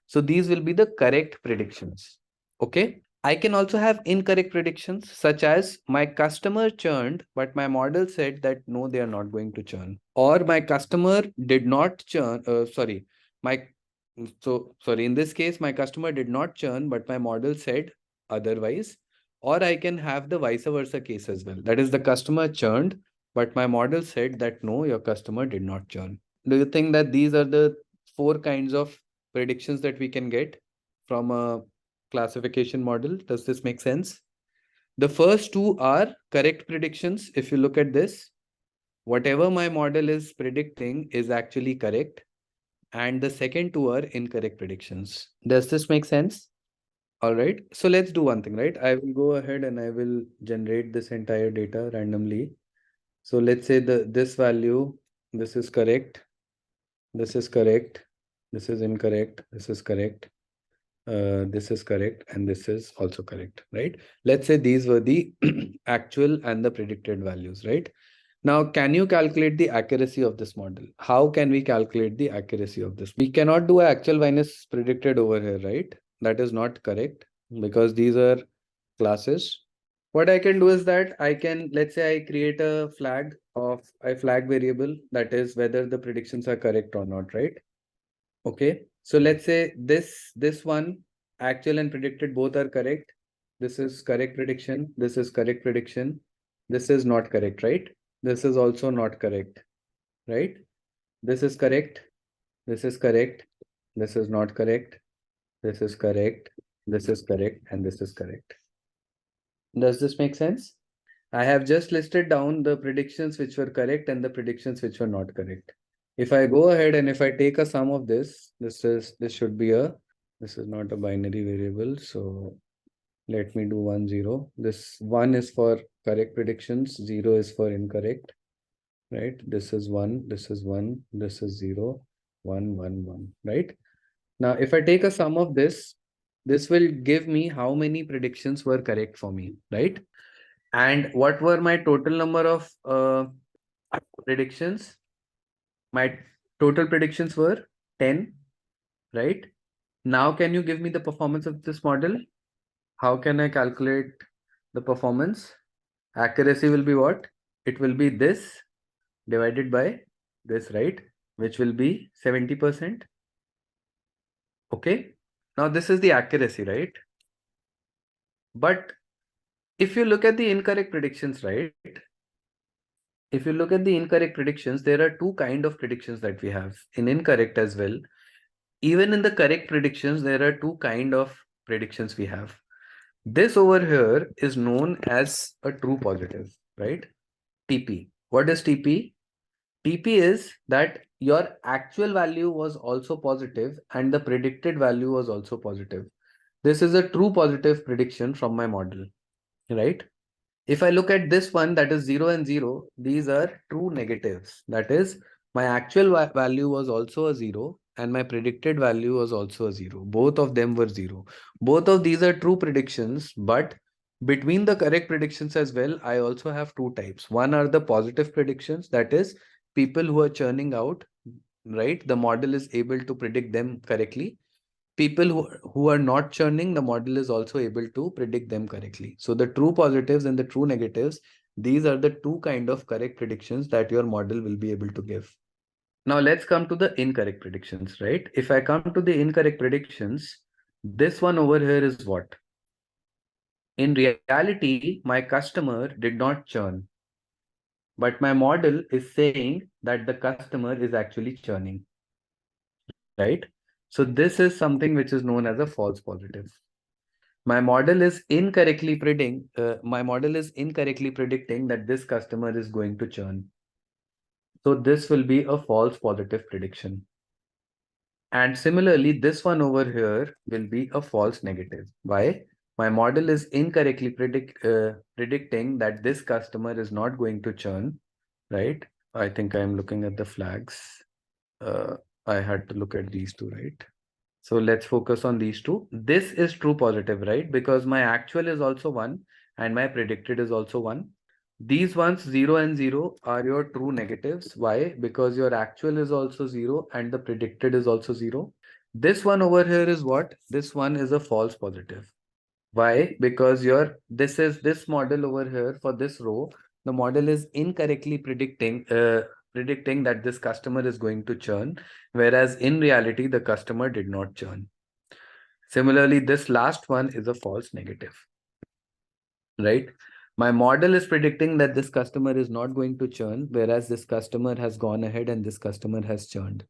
So these will be the correct predictions. Okay. I can also have incorrect predictions, such as my customer churned, but my model said that no, they are not going to churn. Or my customer did not churn. In this case, my customer did not churn, but my model said otherwise. Or I can have the vice versa case as well. That is, the customer churned, but my model said that no, your customer did not churn. Do you think that these are the 4 kinds of predictions that we can get from a classification model? Does this make sense? The first 2 are correct predictions. If you look at this, whatever my model is predicting is actually correct. And the second 2 are incorrect predictions. Does this make sense? All right. So let's do one thing, right? I will go ahead and I will generate this entire data randomly. So let's say this value, this is correct, this is correct, this is incorrect, this is correct, this is correct, and this is also correct, right? Let's say these were the actual and the predicted values, right? Now, can you calculate the accuracy of this model? How can we calculate the accuracy of this? We cannot do actual minus predicted over here, right? That is not correct because these are classes. What I can do is that I can, let's say I create a flag variable that is whether the predictions are correct or not, right? Okay. So let's say this one, actual and predicted both are correct. This is correct prediction. This is correct prediction. This is not correct, right? This is also not correct, right? This is correct. This is correct. This is not correct. This is correct. This is correct. And this is correct. Does this make sense? I have just listed down the predictions which were correct and the predictions which were not correct. If I go ahead and if I take a sum of this should be this is not a binary variable. So let me do 1, 0. This 1 is for correct predictions, 0 is for incorrect, right? This is 1, this is 1, this is 0, 1, 1, 1, right? Now, if I take a sum of this will give me how many predictions were correct for me, right? And what were my total number of predictions? My total predictions were 10, right? Now, can you give me the performance of this model? How can I calculate the performance? Accuracy will be what? It will be this divided by this, right? Which will be 70%. Okay. Now, this is the accuracy, right? But if you look at the incorrect predictions, right? If you look at the incorrect predictions, there are 2 kinds of predictions that we have in incorrect as well. Even in the correct predictions, there are 2 kinds of predictions we have. This over here is known as a true positive, right? TP. What is TP? TP is that your actual value was also positive and the predicted value was also positive. This is a true positive prediction from my model, right? If I look at this one, that is 0 and 0, these are true negatives. That is, my actual value was also a 0 and my predicted value was also a 0. Both of them were 0. Both of these are true predictions, but Between the correct predictions as well, I also have two types. One are the positive predictions, that is, people who are churning out, right? The model is able to predict them correctly. People who are not churning, the model is also able to predict them correctly. So the true positives and the true negatives, these are the two kind of correct predictions that your model will be able to give. Now let's come to the incorrect predictions, right? If I come to the incorrect predictions, this one over here is what? In reality, my customer did not churn, but my model is saying that the customer is actually churning, right? So this is something which is known as a false positive. My model is incorrectly predicting that this customer is going to churn. So this will be a false positive prediction. And similarly, this one over here will be a false negative. Why? My model is incorrectly predicting that this customer is not going to churn, right? I think I'm looking at the flags. Uh, I had to look at these two, right? So let's focus on these two. This is true positive, right? Because my actual is also 1 and my predicted is also 1. These ones, 0 and 0, are your true negatives. Why? Because your actual is also 0 and the predicted is also 0. This one over here is what? This one is a false positive. Why? Because this model over here for this row, the model is incorrectly predicting that this customer is going to churn, whereas in reality, the customer did not churn. Similarly, this last one is a false negative, right? My model is predicting that this customer is not going to churn, whereas this customer has gone ahead and this customer has churned.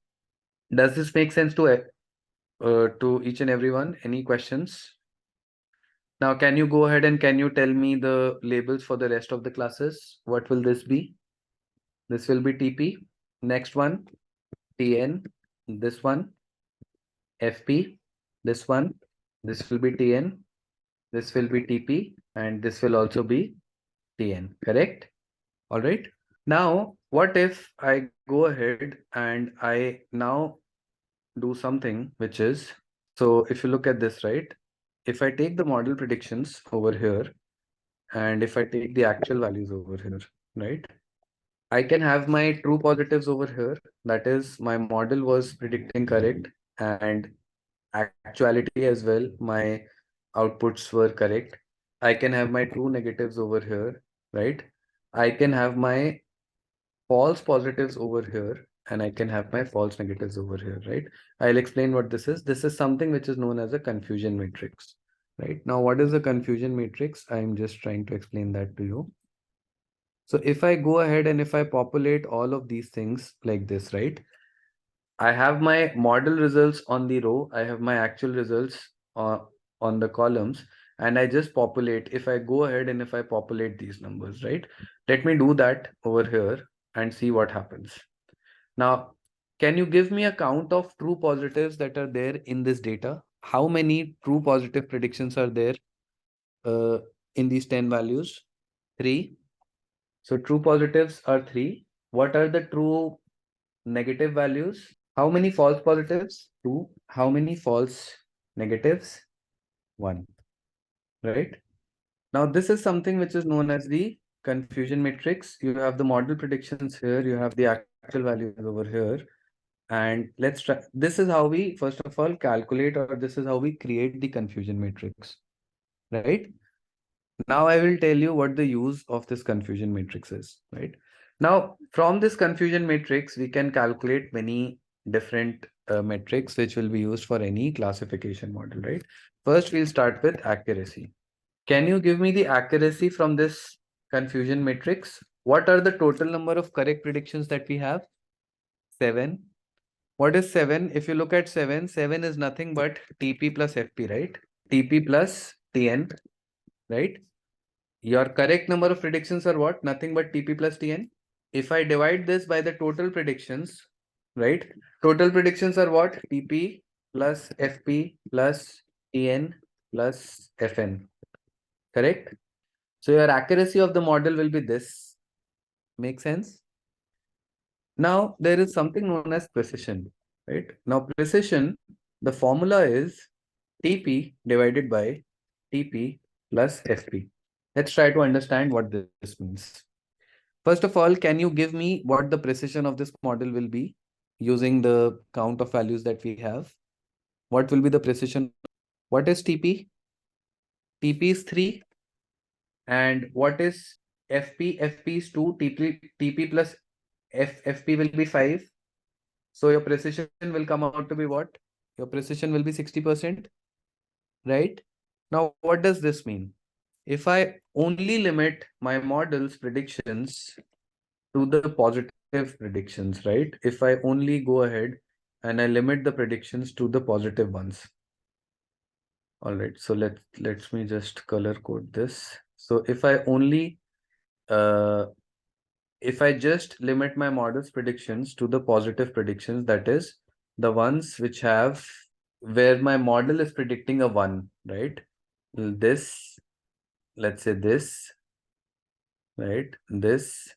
Does this make sense to each and everyone? Any questions? Now, can you go ahead and can you tell me the labels for the rest of the classes? What will this be? This will be TP. Next one, TN. This one, FP. This one, this will be TN. This will be TP. And this will also be TN. Correct? All right. Now, what if I go ahead and I now do something which is, so if you look at this, right? If I take the model predictions over here, and if I take the actual values over here, right? I can have my true positives over here. That is, my model was predicting correct, and actuality as well, my outputs were correct. I can have my true negatives over here, right? I can have my false positives over here, and I can have my false negatives over here, right? I'll explain what this is. This is something which is known as a confusion matrix, right? Now, what is a confusion matrix? I'm just trying to explain that to you. So if I go ahead and if I populate all of these things like this, right? I have my model results on the row. I have my actual results on the columns, and I just populate. If I go ahead and if I populate these numbers, right? Let me do that over here and see what happens. Now, can you give me a count of true positives that are there in this data? How many true positive predictions are there uh, in these 10 values? 3. So true positives are 3. What are the true negative values? How many false positives? 2. How many false negatives? 1. Right? Now, this is something which is known as the confusion matrix. You have the model predictions here. You have the actual values over here. And let's try. This is how we, first of all, calculate, or this is how we create the confusion matrix. Right? Now I will tell you what the use of this confusion matrix is, right? Now, from this confusion matrix, we can calculate many different metrics which will be used for any classification model, right? First, we'll start with accuracy. Can you give me the accuracy from this confusion matrix? What are the total number of correct predictions that we have? 7. What is 7? If you look at 7, 7 is nothing but TP plus FP, right? TP plus TN, right? Your correct number of predictions are what? Nothing but TP plus TN. If I divide this by the total predictions, right? Total predictions are what? TP plus FP plus TN plus FN. Correct? So your accuracy of the model will be this. Make sense? Now there is something known as precision, right? Now precision, the formula is TP divided by TP plus FP. Let's try to understand what this means. First of all, can you give me what the precision of this model will be using the count of values that we have? What will be the precision? What is TP? TP is 3. And what is FP? FP is 2. TP plus FP will be 5. So your precision will come out to be what? Your precision will be 60%, right? Now, what does this mean? If I only limit my model's predictions to the positive predictions, right? If I only go ahead and I limit the predictions to the positive ones. All right, so let me just color code this. So uh, if I just limit my model's predictions to the positive predictions, that is the ones which have where my model is predicting a 1, right? This, let's say this, right? This,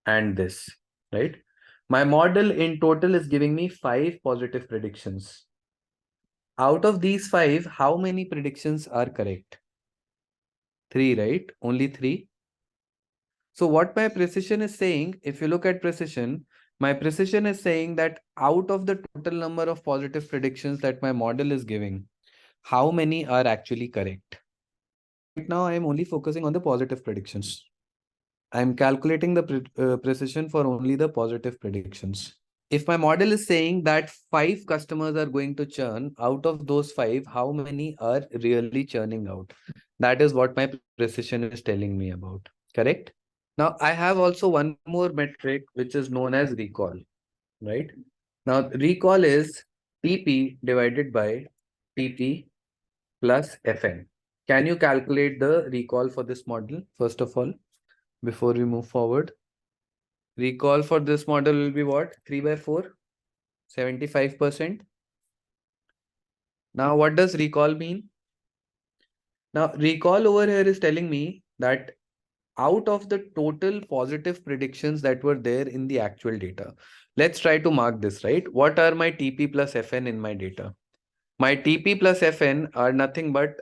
and this, right? My model in total is giving me 5 positive predictions. Out of these 5, how many predictions are correct? 3, right? Only 3. So what my precision is saying, if you look at precision, my precision is saying that out of the total number of positive predictions that my model is giving, how many are actually correct? Right now, I am only focusing on the positive predictions. I'm calculating the precision for only the positive predictions. If my model is saying that 5 customers are going to churn, out of those 5, how many are really churning out? That is what my precision is telling me about. Correct? Now, I have also one more metric, which is known as recall, right? Now, recall is TP divided by TP plus FN. Can you calculate the recall for this model, first of all, before we move forward? Recall for this model will be what? 3 by 4, 75%. Now, what does recall mean? Now, recall over here is telling me that out of the total positive predictions that were there in the actual data, let's try to mark this, right? What are my TP plus FN in my data? My TP plus FN are nothing but,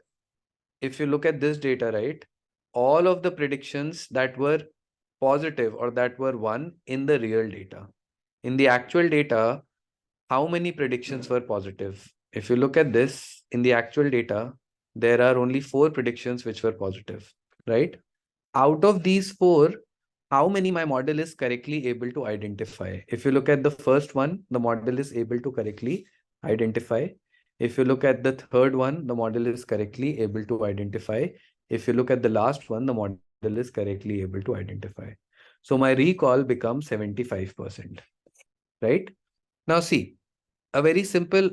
if you look at this data, right, all of the predictions that were positive or that were 1 in the real data. In the actual data, how many predictions were positive? If you look at this in the actual data, there are only 4 predictions which were positive, right? Out of these 4, how many my model is correctly able to identify? If you look at the first one, the model is able to correctly identify. If you look at the third one, the model is correctly able to identify. If you look at the last one, the model is correctly able to identify. So my recall becomes 75%, right? Now see, a very simple,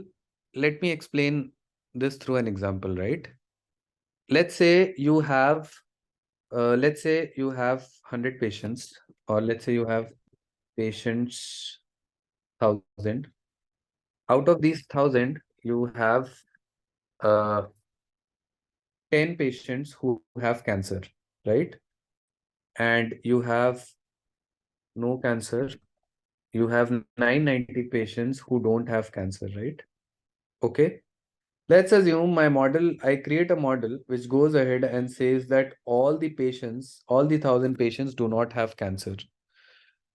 let me explain this through an example, right? Let's say you have let's say you have 100 patients, or let's say you have patients 1,000. Out of these 1,000, you have uh, 10 patients who have cancer, right? And you have no cancer. You have 990 patients who don't have cancer, right? Okay. Let's assume my model, I create a model which goes ahead and says that all the patients, all the 1,000 patients do not have cancer.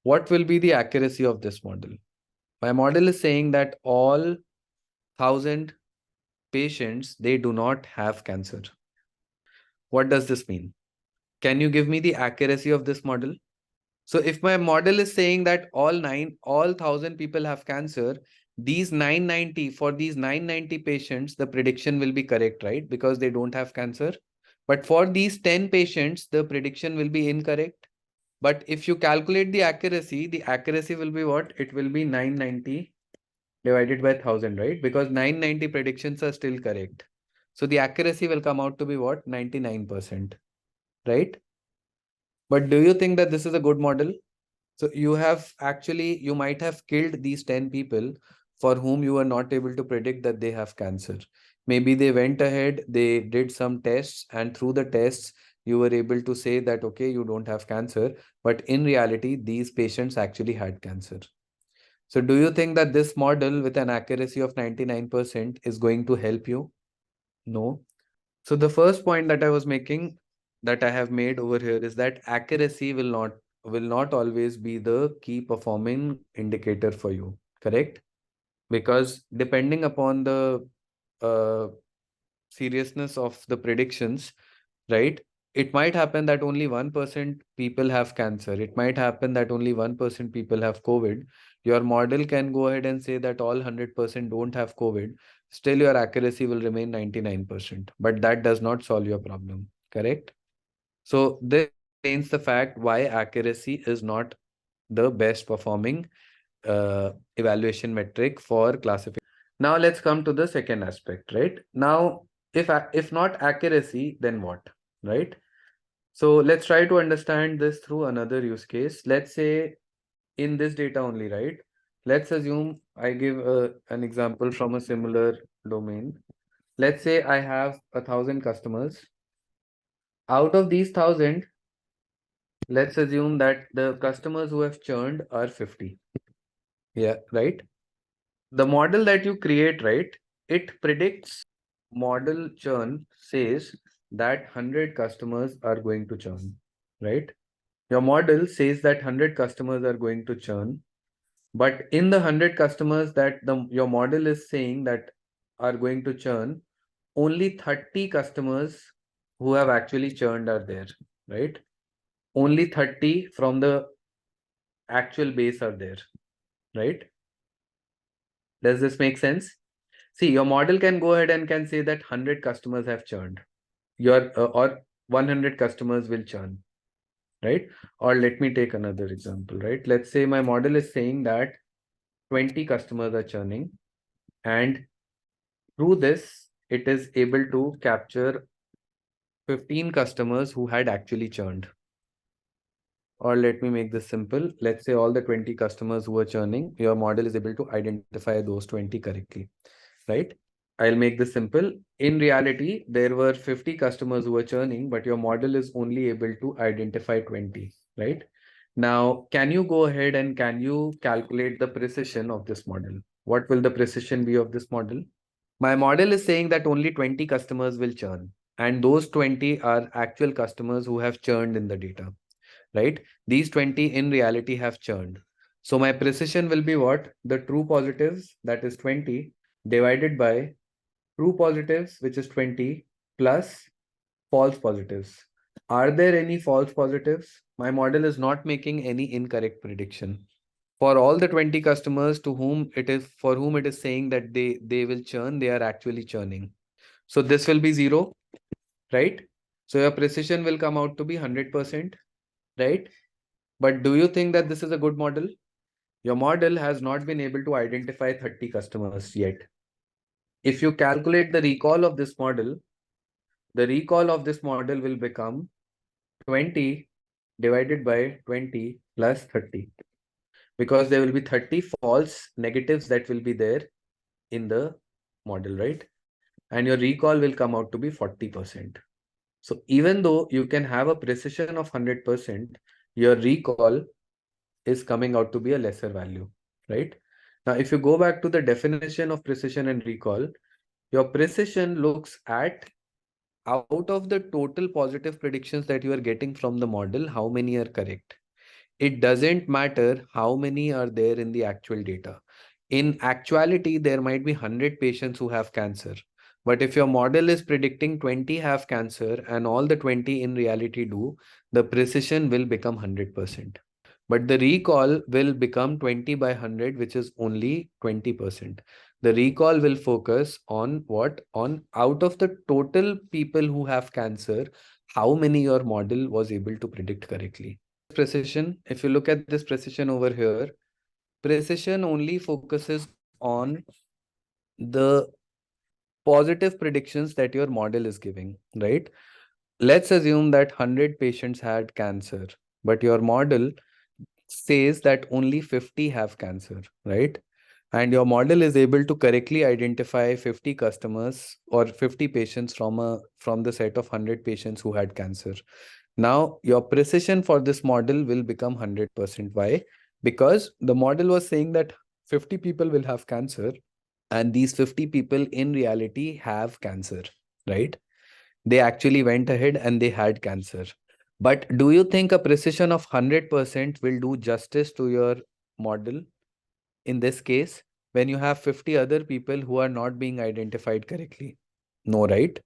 What will be the accuracy of this model? My model is saying that all 1,000 patients, they do not have cancer. What does this mean? Can you give me the accuracy of this model? So if my model is saying that all 1,000 people have cancer, these 990, for these 990 patients, the prediction will be correct, right? Because they don't have cancer. But for these 10 patients, the prediction will be incorrect. But if you calculate the accuracy will be what? It will be 990 divided by 1,000, right? Because 990 predictions are still correct. So the accuracy will come out to be what? 99%, right? But do you think that this is a good model? So you might have killed these 10 people for whom you were not able to predict that they have cancer. Maybe they went ahead, they did some tests, and through the tests, you were able to say that, okay, you don't have cancer. But in reality, these patients actually had cancer. So do you think that this model with an accuracy of 99% is going to help you? No. So the first point that I was making, that I have made over here, is that accuracy will not always be the key performing indicator for you, correct? Because depending upon the uh, seriousness of the predictions, right? It might happen that only 1% people have cancer. It might happen that only 1% people have COVID. Your model can go ahead and say that all 100% don't have COVID. Still, your accuracy will remain 99%. But that does not solve your problem, correct? So this explains the fact why accuracy is not the best performing evaluation metric for classification. Now let's come to the second aspect, right? Now, if not accuracy, then what, right? So let's try to understand this through another use case. Let's say in this data only, right? Let's assume I give an example from a similar domain. Let's say I have 1,000 customers. Out of these 1,000, let's assume that the customers who have churned are 50. Yeah, right? The model that you create, right? It predicts, model churn says that 100 customers are going to churn, right? Your model says that 100 customers are going to churn, but in the 100 customers that your model is saying that are going to churn, only 30 customers who have actually churned are there, right? Only 30 from the actual base are there, right? Does this make sense? See, your model can go ahead and can say that 100 customers have churned. Or 100 customers will churn, right? Or let me take another example, right? Let's say my model is saying that 20 customers are churning, and through this, it is able to capture 15 customers who had actually churned. Or let me make this simple. Let's say all the 20 customers who are churning, your model is able to identify those 20 correctly, right? I'll make this simple. In reality, there were 50 customers who were churning, but your model is only able to identify 20, right? Now, can you go ahead and can you calculate the precision of this model? What will the precision be of this model? My model is saying that only 20 customers will churn, and those 20 are actual customers who have churned in the data, right? These 20 in reality have churned. So my precision will be what? The true positives, that is 20, divided by true positives, which is 20, plus false positives. Are there any false positives? My model is not making any incorrect prediction. For all the 20 customers to whom it is, for whom it is saying that they will churn, they are actually churning. So this will be 0, right? So your precision will come out to be 100%, right? But do you think that this is a good model? Your model has not been able to identify 30 customers yet. If you calculate the recall of this model, the recall of this model will become 20 divided by 20 plus 30, because there will be 30 false negatives that will be there in the model, right? And your recall will come out to be 40%. So even though you can have a precision of 100%, your recall is coming out to be a lesser value, right? Now, if you go back to the definition of precision and recall, your precision looks at, out of the total positive predictions that you are getting from the model, how many are correct. It doesn't matter how many are there in the actual data. In actuality, there might be 100 patients who have cancer. But if your model is predicting 20 have cancer and all the 20 in reality do, the precision will become 100%. But the recall will become 20 by 100, which is only 20%. The recall will focus on what? On out of the total people who have cancer, how many your model was able to predict correctly. Precision, if you look at this precision over here, precision only focuses on the positive predictions that your model is giving, right? Let's assume that 100 patients had cancer, but your model says that only 50 have cancer, right? And your model is able to correctly identify 50 customers or 50 patients from the set of 100 patients who had cancer. Now, your precision for this model will become 100%. Why? Because the model was saying that 50 people will have cancer, and these 50 people in reality have cancer, right? They actually went ahead and they had cancer. But do you think a precision of 100% will do justice to your model in this case when you have 50 other people who are not being identified correctly? No, right?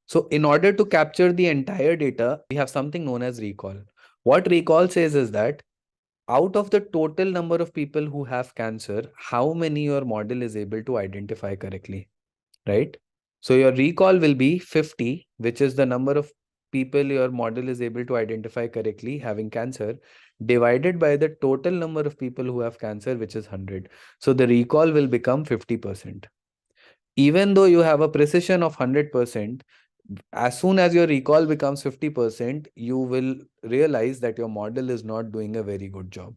So in order to capture the entire data, we have something known as recall. What recall says is that out of the total number of people who have cancer, how many your model is able to identify correctly, right? So your recall will be 50, which is the number of people your model is able to identify correctly having cancer, divided by the total number of people who have cancer, which is 100. So the recall will become 50%. Even though you have a precision of 100%, as soon as your recall becomes 50%, you will realize that your model is not doing a very good job.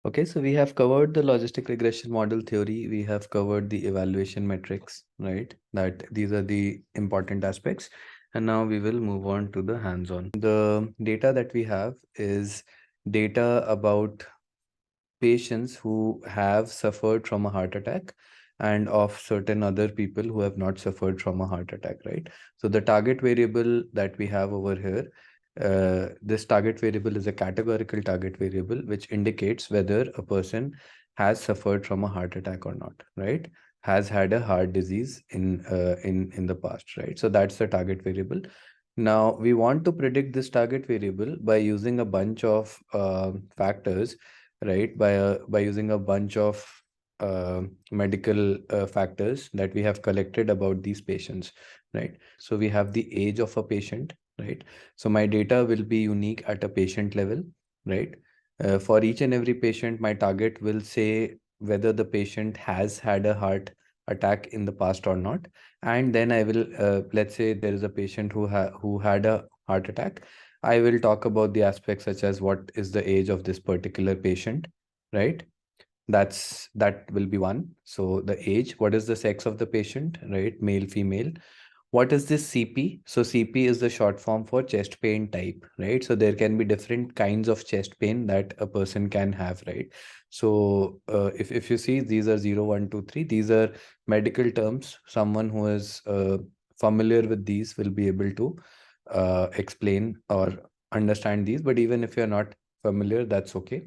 Okay, so we have covered the logistic regression model theory. We have covered the evaluation metrics, right? That these are the important aspects. And now we will move on to the hands-on. The data that we have is data about patients who have suffered from a heart attack and of certain other people who have not suffered from a heart attack, right? So the target variable that we have over here, this target variable is a categorical target variable, which indicates whether a person has suffered from a heart attack or not, right? Has had a heart disease in the past, right? So that's the target variable. Now we want to predict this target variable by using a bunch of factors, right? By using a bunch of medical factors that we have collected about these patients, right? So we have the age of a patient, right? So my data will be unique at a patient level, right? For each and every patient, my target will say whether the patient has had a heart attack in the past or not. And then I will, let's say there is a patient who had a heart attack. I will talk about the aspects such as what is the age of this particular patient, right? That will be one. So the age, what is the sex of the patient, right? Male, female. What is this CP? So CP is the short form for chest pain type, right? So there can be different kinds of chest pain that a person can have, right? So if you see, these are 0, 1, 2, 3. These are medical terms. Someone who is familiar with these will be able to explain or understand these. But even if you're not familiar, that's okay.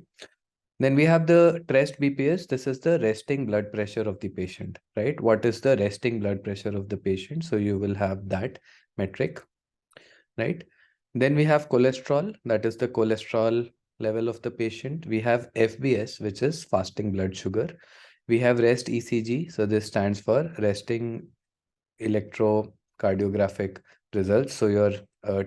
Then we have the rest BPS. This is the resting blood pressure of the patient, right? What is the resting blood pressure of the patient? So you will have that metric, right? Then we have cholesterol. That is the cholesterol level of the patient. We have FBS, which is fasting blood sugar. We have rest ECG. So this stands for resting electrocardiographic results. So your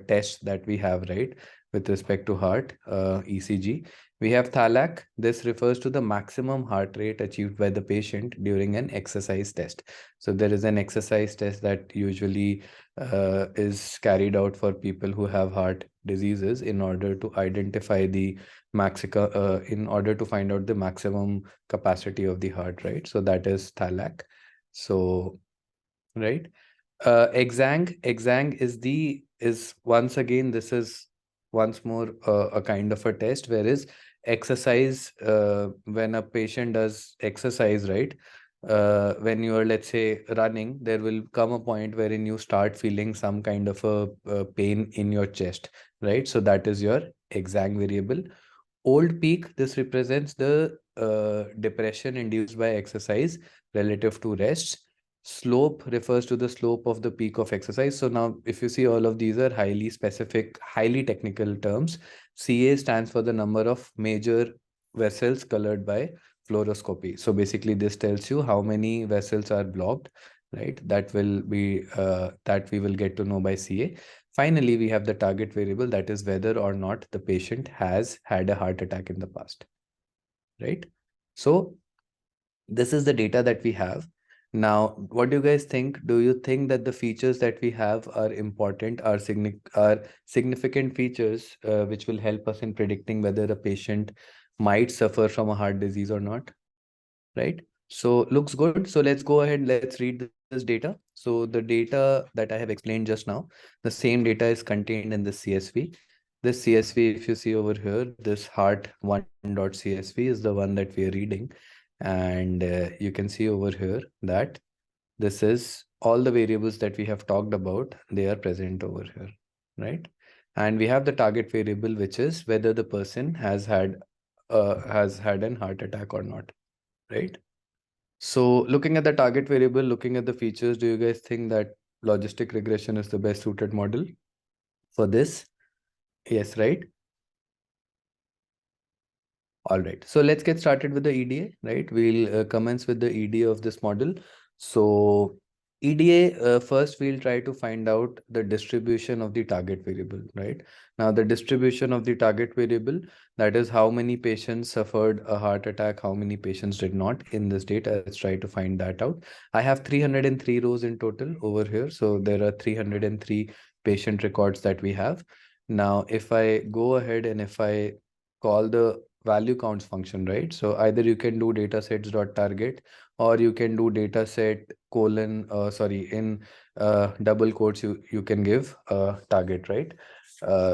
tests that we have, right, with respect to heart, ECG. We have THALAC. This refers to the maximum heart rate achieved by the patient during an exercise test. So there is an exercise test that usually is carried out for people who have heart diseases in order to identify the in order to find out the maximum capacity of the heart, right? So that is THALAC. So, right. Exang is once again, this is once more a kind of a test, whereas exercise, when a patient does exercise, right? When you are, let's say, running, there will come a point wherein you start feeling some kind of a pain in your chest, right? So that is your exang variable. Old peak, this represents the depression induced by exercise relative to rest. Slope refers to the slope of the peak of exercise. So now, if you see, all of these are highly specific, highly technical terms. CA stands for the number of major vessels colored by fluoroscopy. So basically, this tells you how many vessels are blocked, right? That will be that we will get to know by CA. Finally, we have the target variable, that is whether or not the patient has had a heart attack in the past, right? So this is the data that we have. Now, what do you guys think? Do you think that the features that we have are important, are significant features which will help us in predicting whether a patient might suffer from a heart disease or not, right? So looks good. So let's go ahead, let's read this data. So the data that I have explained just now, the same data is contained in the CSV. This CSV, if you see over here, this heart1.csv is the one that we are reading. And you can see over here that This is all the variables that we have talked about, they are present over here, right? And we have the target variable, which is whether the person has had an heart attack or not, right? So looking at the target variable, looking at the features, do you guys think that logistic regression is the best suited model for this? Yes, right? All right, so let's get started with the EDA, right? We'll commence with the EDA of this model. So EDA, first we'll try to find out the distribution of the target variable, right? Now the distribution of the target variable, that is how many patients suffered a heart attack, how many patients did not in this data. Let's try to find that out. I have 303 rows in total over here. So there are 303 patient records that we have. Now, if I go ahead and if I call the value counts function, right? So either you can do datasets.target or you can do dataset colon, in double quotes, you can give target, right?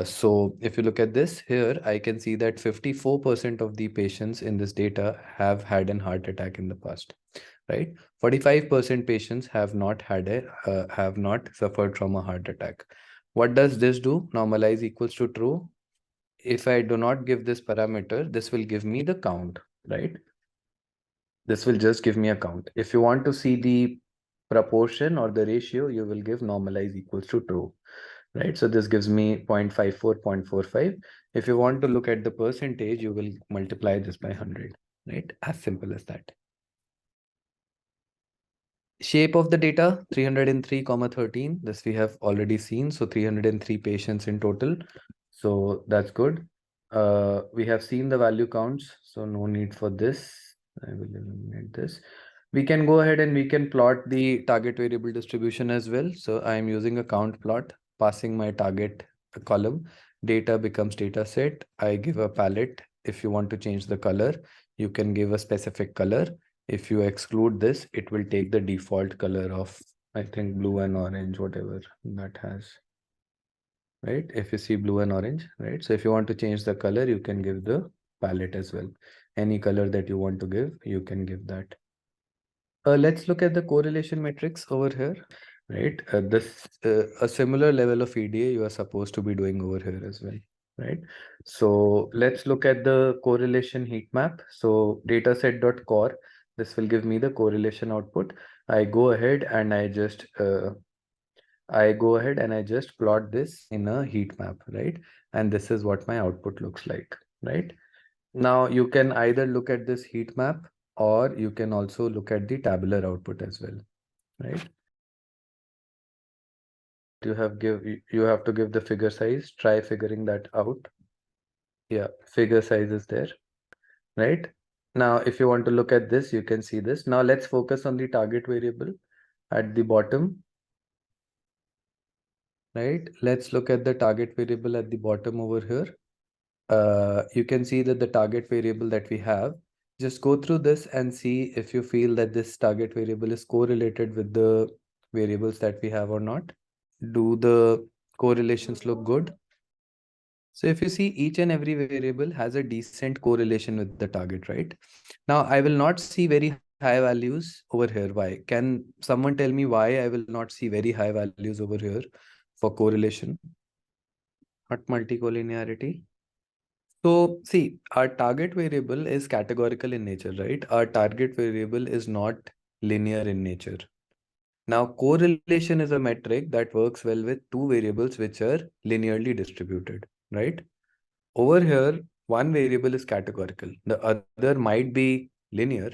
So if you look at this here, I can see that 54% of the patients in this data have had an heart attack in the past, right? 45% patients have not suffered from a heart attack. What does this do? Normalize equals to true. If I do not give this parameter, this will give me the count, right? This will just give me a count. If you want to see the proportion or the ratio, you will give normalize equals to true, right? So this gives me 0.54, 0.45. If you want to look at the percentage, you will multiply this by 100, right? As simple as that. Shape of the data, 303, 13. This we have already seen. So 303 patients in total. So that's good. We have seen the value counts, so no need for this. I will eliminate this. We can go ahead and we can plot the target variable distribution as well. So I'm using a count plot, passing my target column. Data becomes data set. I give a palette. If you want to change the color, you can give a specific color. If you exclude this, it will take the default color of, I think, blue and orange, whatever that has, right? If you see blue and orange, right? So if you want to change the color, you can give the palette as well. Any color that you want to give, you can give that. Let's look at the correlation matrix over here, right? A similar level of EDA you are supposed to be doing over here as well, right? So let's look at the correlation heat map. So dataset.core, this will give me the correlation output. I go ahead and I just plot this in a heat map, right? And this is what my output looks like, right? Now you can either look at this heat map or you can also look at the tabular output as well, right? You have to give the figure size. Try figuring that out. Yeah, figure size is there, right? Now, if you want to look at this, you can see this. Now let's focus on the target variable at the bottom, right? Let's look at the target variable at the bottom over here. You can see that the target variable that we have, just go through this and see if you feel that this target variable is correlated with the variables that we have or not. Do the correlations look good? So if you see, each and every variable has a decent correlation with the target, right? Now I will not see very high values over here. Why? Can someone tell me why I will not see very high values over here for correlation? Not multicollinearity. So see, our target variable is categorical in nature, right? Our target variable is not linear in nature. Now, correlation is a metric that works well with two variables which are linearly distributed, right? Over here, one variable is categorical. The other might be linear.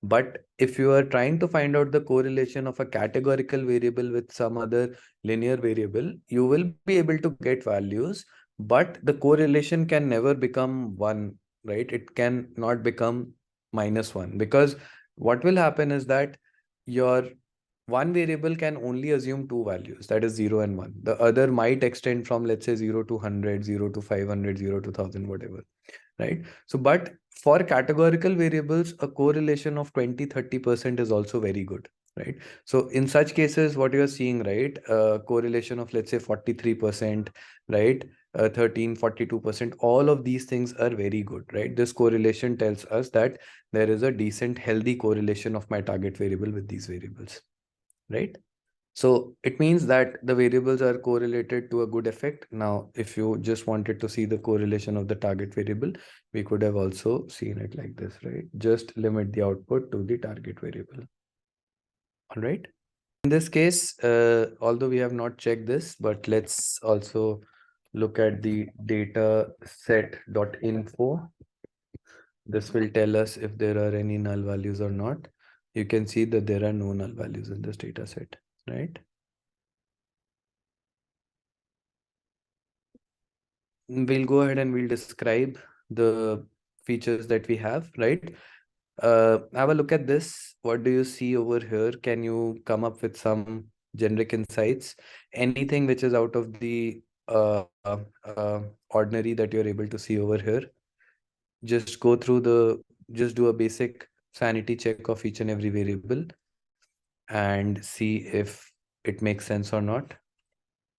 But if you are trying to find out the correlation of a categorical variable with some other linear variable, you will be able to get values, but the correlation can never become 1, right? It can not become -1, because what will happen is that your one variable can only assume two values, that is 0 and 1. The other might extend from, let's say, 0 to 100, 0 to 500, 0 to 1000, whatever, right? So, but for categorical variables, a correlation of 20-30% is also very good, right? So in such cases, what you are seeing, right, correlation of, let's say, 43%, right, 13-42%, all of these things are very good, right? This correlation tells us that there is a decent healthy correlation of my target variable with these variables. right? So it means that the variables are correlated to a good effect. Now, if you just wanted to see the correlation of the target variable, we could have also seen it like this, right? Just limit the output to the target variable. All right. In this case, although we have not checked this, but let's also look at the data set.info. This will tell us if there are any null values or not. You can see that there are no null values in this data set, right? We'll go ahead and we'll describe the features that we have, right? Have a look at this. What do you see over here? Can you come up with some generic insights? Anything which is out of the ordinary that you're able to see over here? Just go through just do a basic sanity check of each and every variable and see if it makes sense or not.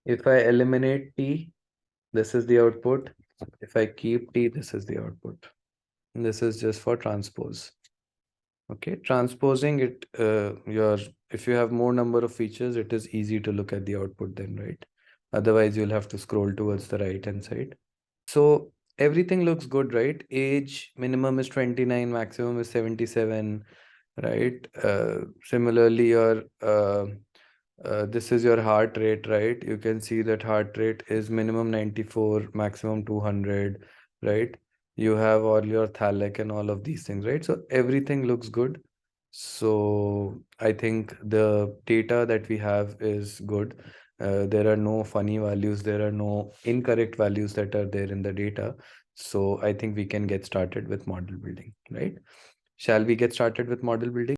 If I eliminate t, this is the output. If I keep t, this is the output. And this is just for transpose. Okay, transposing it, if you have more number of features, it is easy to look at the output then, right? Otherwise, you'll have to scroll towards the right hand side. So everything looks good, right? Age minimum is 29, maximum is 77, right? Similarly, this is your heart rate, right? You can see that heart rate is minimum 94, maximum 200, right? You have all your thallic and all of these things, right? So everything looks good. So I think the data that we have is good. There are no funny values, there are no incorrect values that are there in the data. So I think we can get started with model building, right? Shall we get started with model building?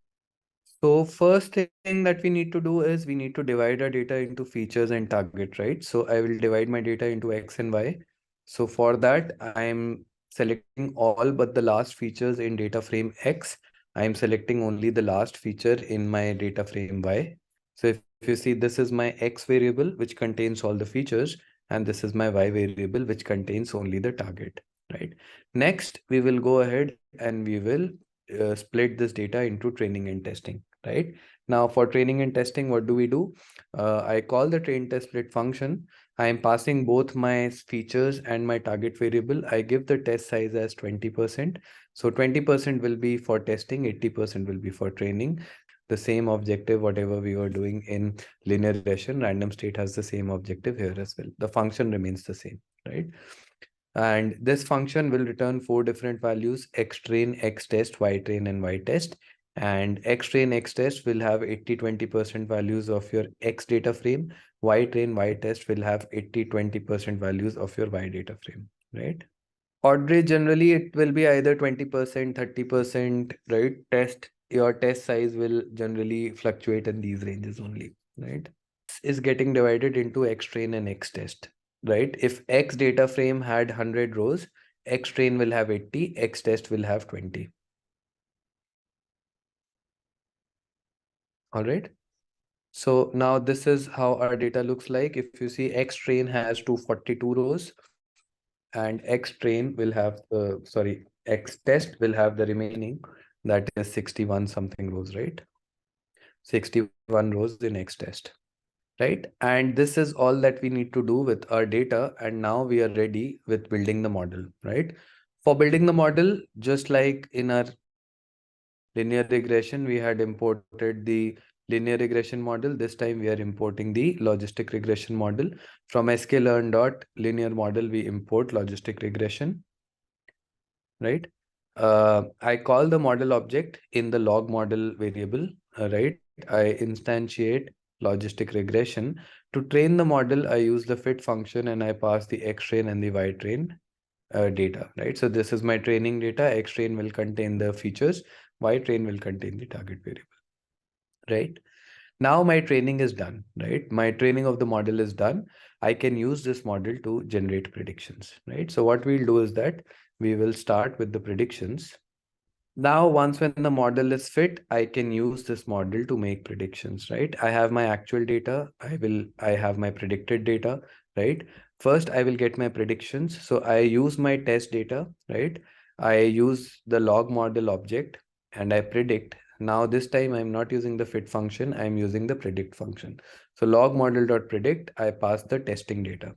So first thing that we need to do is we need to divide our data into features and target, right? So I will divide my data into X and Y. So for that, I'm selecting all but the last features in data frame X. I'm selecting only the last feature in my data frame Y. So if you see, this is my X variable, which contains all the features, and this is my Y variable, which contains only the target, right? Next, we will go ahead and we will split this data into training and testing, right? Now for training and testing, what do we do? I call the train test split function. I am passing both my features and my target variable. I give the test size as 20%. So 20% will be for testing, 80% will be for training. The same objective, whatever we were doing in linear regression, random state has the same objective here as well. The function remains the same, right? And this function will return 4 different values: x train, x test, y train, and y test. And x train, x test will have 80-20% values of your x data frame. Y train, y test will have 80-20% values of your y data frame, right? Odd rate, generally it will be either 20%, 30%, right? Your test size will generally fluctuate in these ranges only, right? Is getting divided into x train and x test, right? If x data frame had 100 rows, x train will have 80, x test will have 20. All right. So now this is how our data looks like. If you see, x train has 242 rows and x train will have x test will have the remaining, that is 61 something rows, right? 61 rows in x test, right? And this is all that we need to do with our data. And now we are ready with building the model, right? For building the model, just like in our linear regression, we had imported the linear regression model. This time we are importing the logistic regression model. From sklearn.linear model, we import logistic regression, right? I call the model object in the log model variable, right? I instantiate logistic regression. To train the model, I use the fit function and I pass the x train and the y train data, right? So this is my training data. X train will contain the features, y train will contain the target variable, right? Now my training is done, right? My training of the model is done. I can use this model to generate predictions, right? So what we'll do is that we will start with the predictions. Now, once when the model is fit, I can use this model to make predictions, right? I have my actual data. I have my predicted data, right? First, I will get my predictions. So I use my test data, right? I use the log model object and I predict Now this time I'm not using the fit function, I'm using the predict function. So log model.predict, I pass the testing data.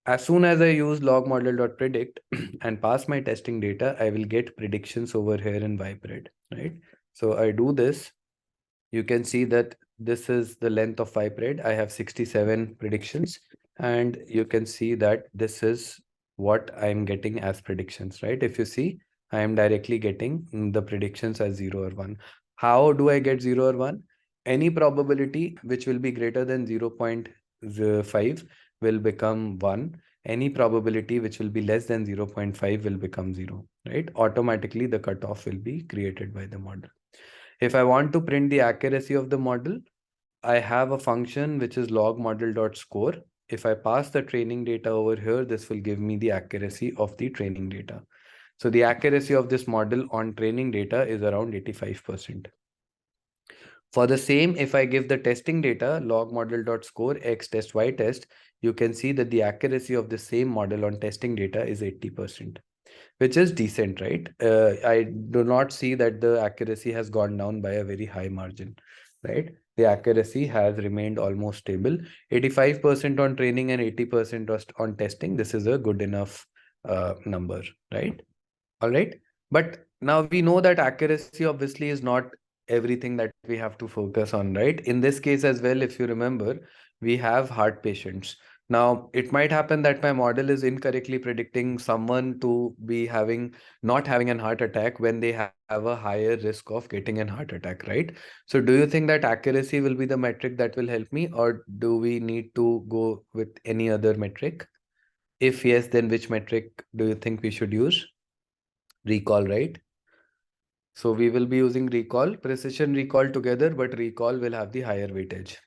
As soon as I use log model.predict and pass my testing data, I will get predictions over here in Viperad, right? So I do this. You can see that this is the length of Viperad. I have 67 predictions, and you can see that this is what I'm getting as predictions, right? If you see, I am directly getting the predictions as 0 or 1. How do I get 0 or 1? Any probability which will be greater than 0.5 will become 1. Any probability which will be less than 0.5 will become 0, right? Automatically, the cutoff will be created by the model. If I want to print the accuracy of the model, I have a function which is log model.score. If I pass the training data over here, this will give me the accuracy of the training data. So the accuracy of this model on training data is around 85%. For the same, if I give the testing data, log model.score x test y test, you can see that the accuracy of the same model on testing data is 80%, which is decent, right? I do not see that the accuracy has gone down by a very high margin, right? The accuracy has remained almost stable. 85% on training and 80% on testing. This is a good enough number, right? All right. But now we know that accuracy obviously is not everything that we have to focus on, right? In this case as well, if you remember, we have heart patients. Now, it might happen that my model is incorrectly predicting someone to be not having an heart attack when they have a higher risk of getting an heart attack, right? So do you think that accuracy will be the metric that will help me, or do we need to go with any other metric? If yes, then which metric do you think we should use? Recall, right? So we will be using recall, precision recall together, but recall will have the higher weightage,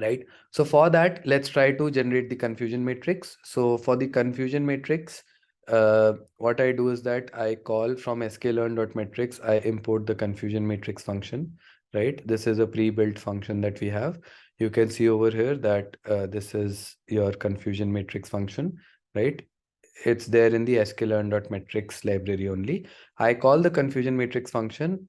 right? So for that, let's try to generate the confusion matrix. So for the confusion matrix, what I do is that I call from sklearn.metrics, I import the confusion matrix function, right? This is a pre-built function that we have. You can see over here that this is your confusion matrix function, right? It's there in the sklearn.metrics library only. I call the confusion matrix function.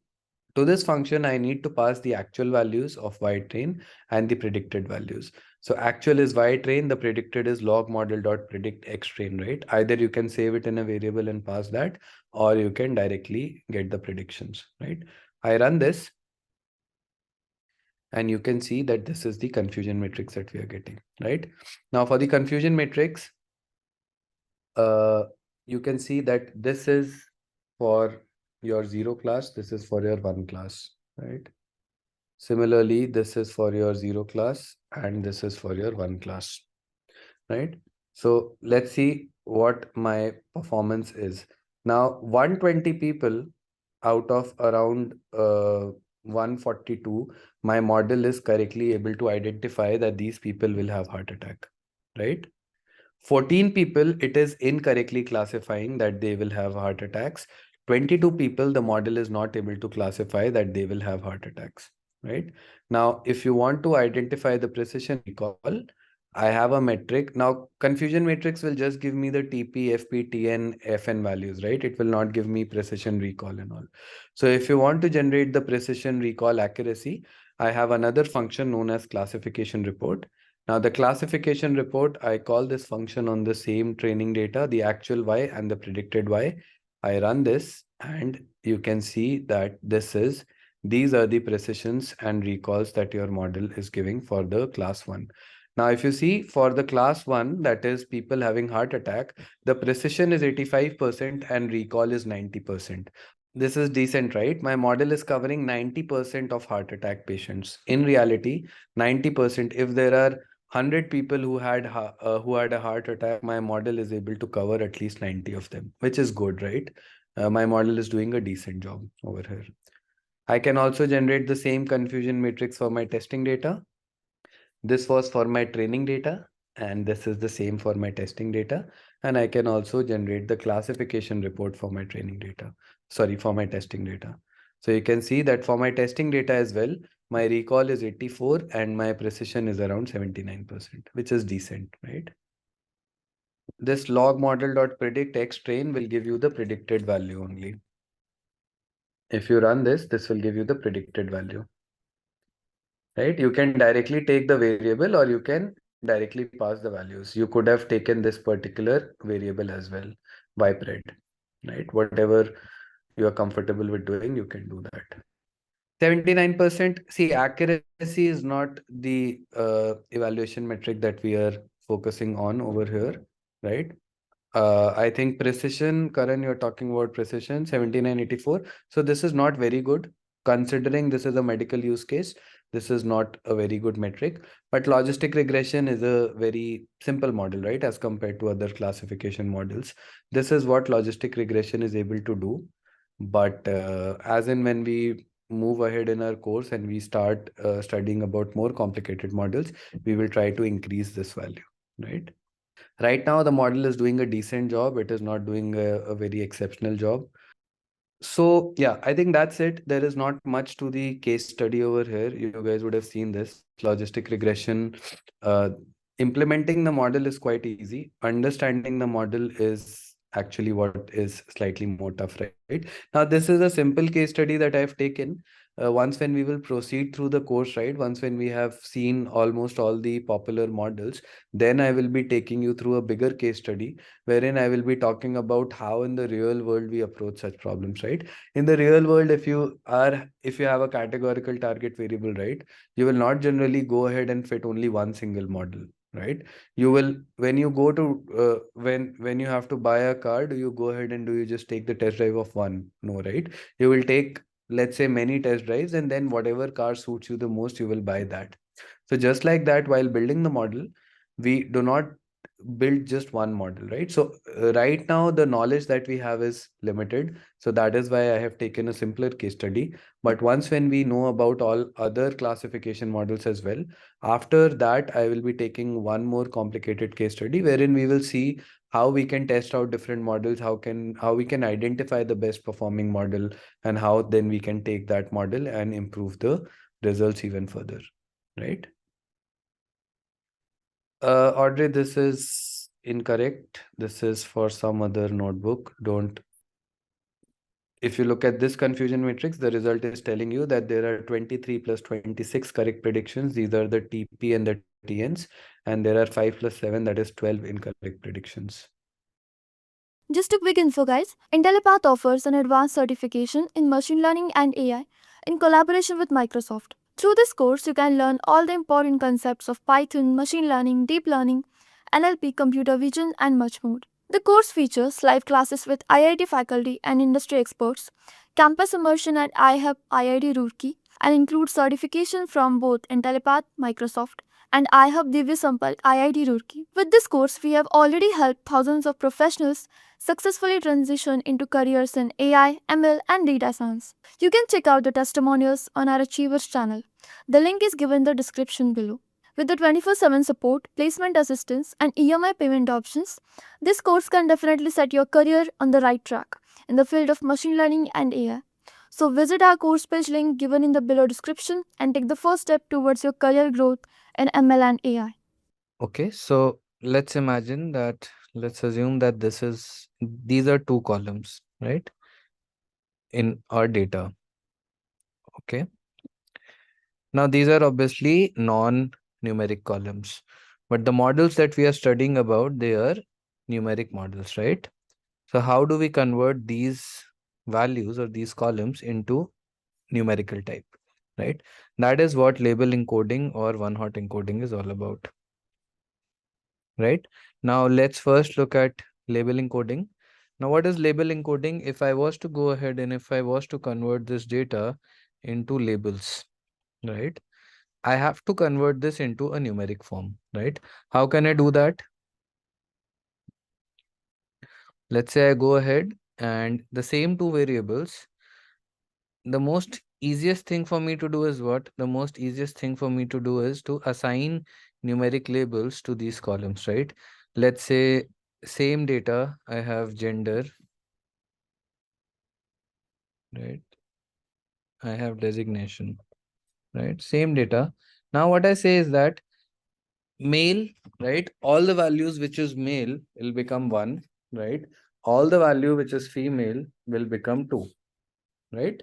To this function, I need to pass the actual values of y train and the predicted values. So actual is y train, the predicted is log model.predict x train, right? Either you can save it in a variable and pass that, or you can directly get the predictions, right? I run this, and you can see that this is the confusion matrix that we are getting, right? Now for the confusion matrix, you can see that this is for your 0 class, this is for your 1 class, right? Similarly, this is for your 0 class and this is for your 1 class, right? So let's see what my performance is. Now, 120 people out of around 142, my model is correctly able to identify that these people will have heart attack, right? 14 people, it is incorrectly classifying that they will have heart attacks. 22 people, the model is not able to classify that they will have heart attacks, right? Now, if you want to identify the precision recall, I have a metric. Now, confusion matrix will just give me the TP, FP, TN, FN values, right? It will not give me precision recall and all. So if you want to generate the precision recall accuracy, I have another function known as classification report. Now the classification report, I call this function on the same training data, the actual Y and the predicted Y. I run this and you can see that these are the precisions and recalls that your model is giving for the class 1. Now, if you see for the class 1, that is people having heart attack, the precision is 85% and recall is 90%. This is decent, right? My model is covering 90% of heart attack patients. In reality, 90%, if there are 100 people who had a heart attack, my model is able to cover at least 90 of them, which is good, right? My model is doing a decent job over here. I can also generate the same confusion matrix for my testing data. This was for my training data, and this is the same for my testing data. And I can also generate the classification report for my training data. Sorry, for my testing data. So you can see that for my testing data as well, my recall is 84 and my precision is around 79%, which is decent, right? This log model.predict x train will give you the predicted value only. If you run this will give you the predicted value, right? You can directly take the variable or you can directly pass the values. You could have taken this particular variable as well by pred, right? Whatever you are comfortable with doing, you can do that. 79%. See, accuracy is not the evaluation metric that we are focusing on over here, right? I think precision, Karan, you're talking about precision, 7984. So this is not very good. Considering this is a medical use case, this is not a very good metric. But logistic regression is a very simple model, right? As compared to other classification models. This is what logistic regression is able to do. But as in when we move ahead in our course and we start studying about more complicated models, we will try to increase this value, right? Right now, the model is doing a decent job. It is not doing a very exceptional job. So yeah, I think that's it. There is not much to the case study over here. You guys would have seen this logistic regression. Uh, Implementing the model is quite easy. Understanding the model is actually what is slightly more tough, right? Now, this is a simple case study that I've taken. Once when we will proceed through the course, right? Once when we have seen almost all the popular models, then I will be taking you through a bigger case study wherein I will be talking about how in the real world we approach such problems, right? In the real world, if you have a categorical target variable, right, you will not generally go ahead and fit only one single model, right? You will, when you go to when you have to buy a car, do you go ahead and do you just take the test drive of one? No, right? You will take, let's say, many test drives, and then whatever car suits you the most, you will buy that. So just like that, while building the model, we do not build just one model, right? So right now the knowledge that we have is limited, so that is why I have taken a simpler case study. But once when we know about all other classification models as well, after that I will be taking one more complicated case study wherein we will see how we can test out different models, how we can identify the best performing model, and how then we can take that model and improve the results even further, right? Audrey, this is incorrect. This is for some other notebook. Don't. If you look at this confusion matrix, the result is telling you that there are 23 plus 26 correct predictions. These are the TP and the TNs. And there are 5 plus 7, that is 12 incorrect predictions. Just a quick info, guys. Intellipaat offers an advanced certification in machine learning and AI in collaboration with Microsoft. Through this course, you can learn all the important concepts of Python, machine learning, deep learning, NLP, computer vision, and much more. The course features live classes with IIT faculty and industry experts, campus immersion at iHub IIT Roorkee, and includes certification from both Intellipaat, Microsoft, and iHub Divya Sampark IIT Roorkee. With this course, we have already helped thousands of professionals successfully transition into careers in AI, ML, and data science. You can check out the testimonials on our Achievers channel. The link is given in the description below. With the 24/7 support, placement assistance, and EMI payment options, this course can definitely set your career on the right track in the field of machine learning and AI. So visit our course page link given in the below description and take the first step towards your career growth in ML and AI. Okay, so let's assume that these are two columns, right? In our data. Okay. Now these are obviously non-numeric columns, but the models that we are studying about, they are numeric models, right? So how do we convert these values or these columns into numerical type, right? That is what label encoding or one-hot encoding is all about, right? Now let's first look at label encoding. Now what is label encoding? If I was to go ahead and if I was to convert this data into labels, right? I have to convert this into a numeric form, right? How can I do that? Let's say I go ahead and the same two variables, the most easiest thing for me to do is what? The most easiest thing for me to do is to assign numeric labels to these columns, right? Let's say same data, I have gender, right? I have designation, right? Same data. Now what I say is that male, right? All the values which is male will become 1, right? All the value which is female will become 2, right?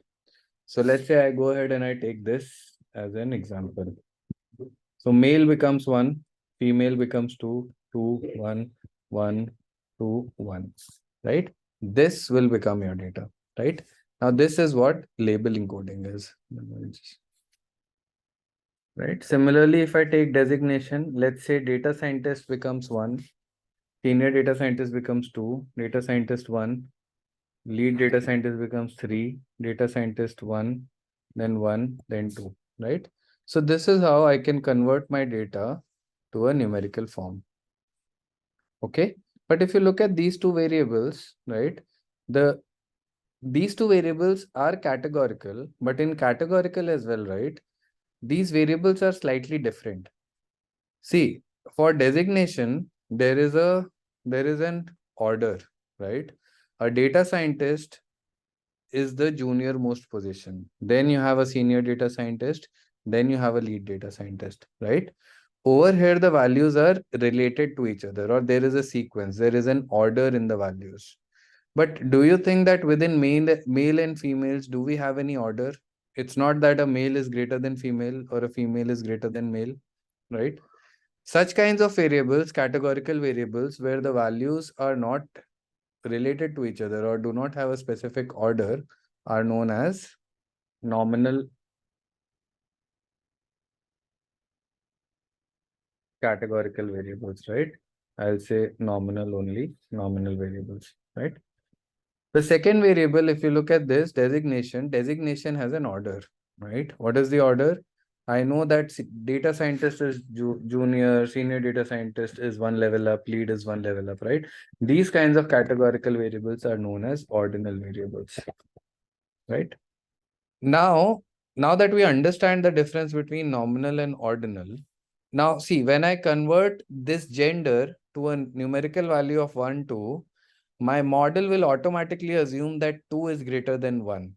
So let's say I go ahead and I take this as an example. So male becomes 1, female becomes 2, 2, 1, 1, 2, 1, right? This will become your data, right? Now this is what label encoding is, right? Similarly, if I take designation, let's say data scientist becomes 1, senior data scientist becomes 2, data scientist 1, lead data scientist becomes 3, data scientist 1, then 2, right? So this is how I can convert my data to a numerical form. Okay. But if you look at these two variables, right, these two variables are categorical, but in categorical as well, right, these variables are slightly different. See, for designation, there is an order, right? A data scientist is the junior most position. Then you have a senior data scientist. Then you have a lead data scientist, right? Over here, the values are related to each other, or there is a sequence, there is an order in the values. But do you think that within male and females, do we have any order? It's not that a male is greater than female or a female is greater than male, right? Such kinds of variables, categorical variables, where the values are not related to each other or do not have a specific order, are known as nominal categorical variables, right? I'll say nominal only, nominal variables, right? The second variable, if you look at this designation has an order, right? What is the order? I know that data scientist is junior, senior data scientist is one level up, lead is one level up, right? These kinds of categorical variables are known as ordinal variables, right? Now, now that we understand the difference between nominal and ordinal, now see, when I convert this gender to a numerical value of 1, 2, my model will automatically assume that 2 is greater than 1.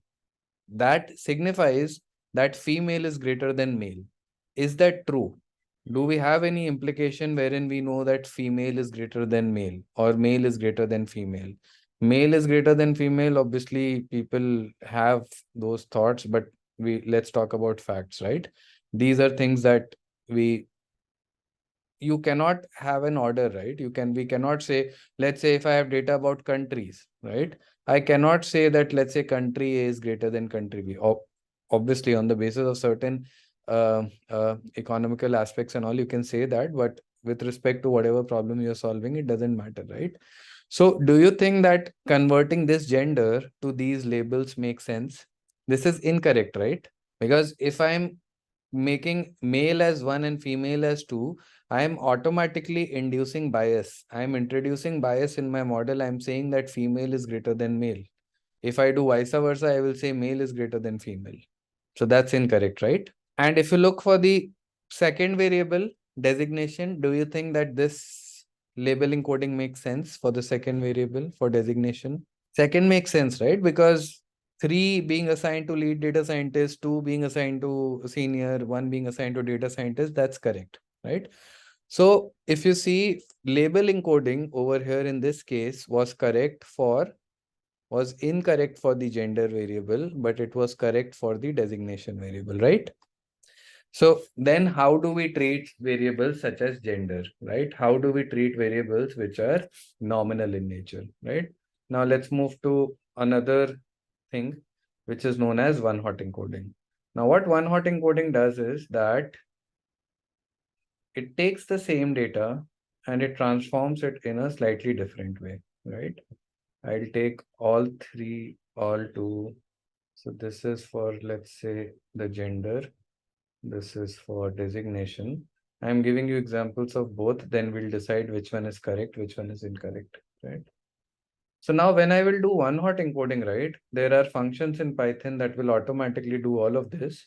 That signifies that female is greater than male. Is that true? Do we have any implication wherein we know that female is greater than male or male is greater than female? Male is greater than female. Obviously, people have those thoughts, but let's talk about facts, right? These are things that you cannot have an order, right? We cannot say, let's say if I have data about countries, right? I cannot say that, let's say country A is greater than country B. Obviously, on the basis of certain economical aspects and all, you can say that, but with respect to whatever problem you're solving, it doesn't matter, right? So do you think that converting this gender to these labels makes sense? This is incorrect, right? Because if I'm making male as 1 and female as 2, I am automatically inducing bias. I am introducing bias in my model. I'm saying that female is greater than male. If I do vice versa, I will say male is greater than female. So that's incorrect, right? And if you look for the second variable, designation, do you think that this label encoding makes sense for the second variable for designation? Second makes sense, right? Because 3 being assigned to lead data scientist, 2 being assigned to senior, 1 being assigned to data scientist, that's correct, right? So if you see, label encoding over here in this case was incorrect for the gender variable, but it was correct for the designation variable, right? So then how do we treat variables such as gender, right? How do we treat variables which are nominal in nature, right? Now let's move to another thing, which is known as one-hot encoding. Now what one-hot encoding does is that it takes the same data and it transforms it in a slightly different way, right? I'll take all 3, all 2. So this is for, let's say, the gender. This is for designation. I'm giving you examples of both, then we'll decide which one is correct, which one is incorrect, right? So now when I will do one-hot encoding, right, there are functions in Python that will automatically do all of this.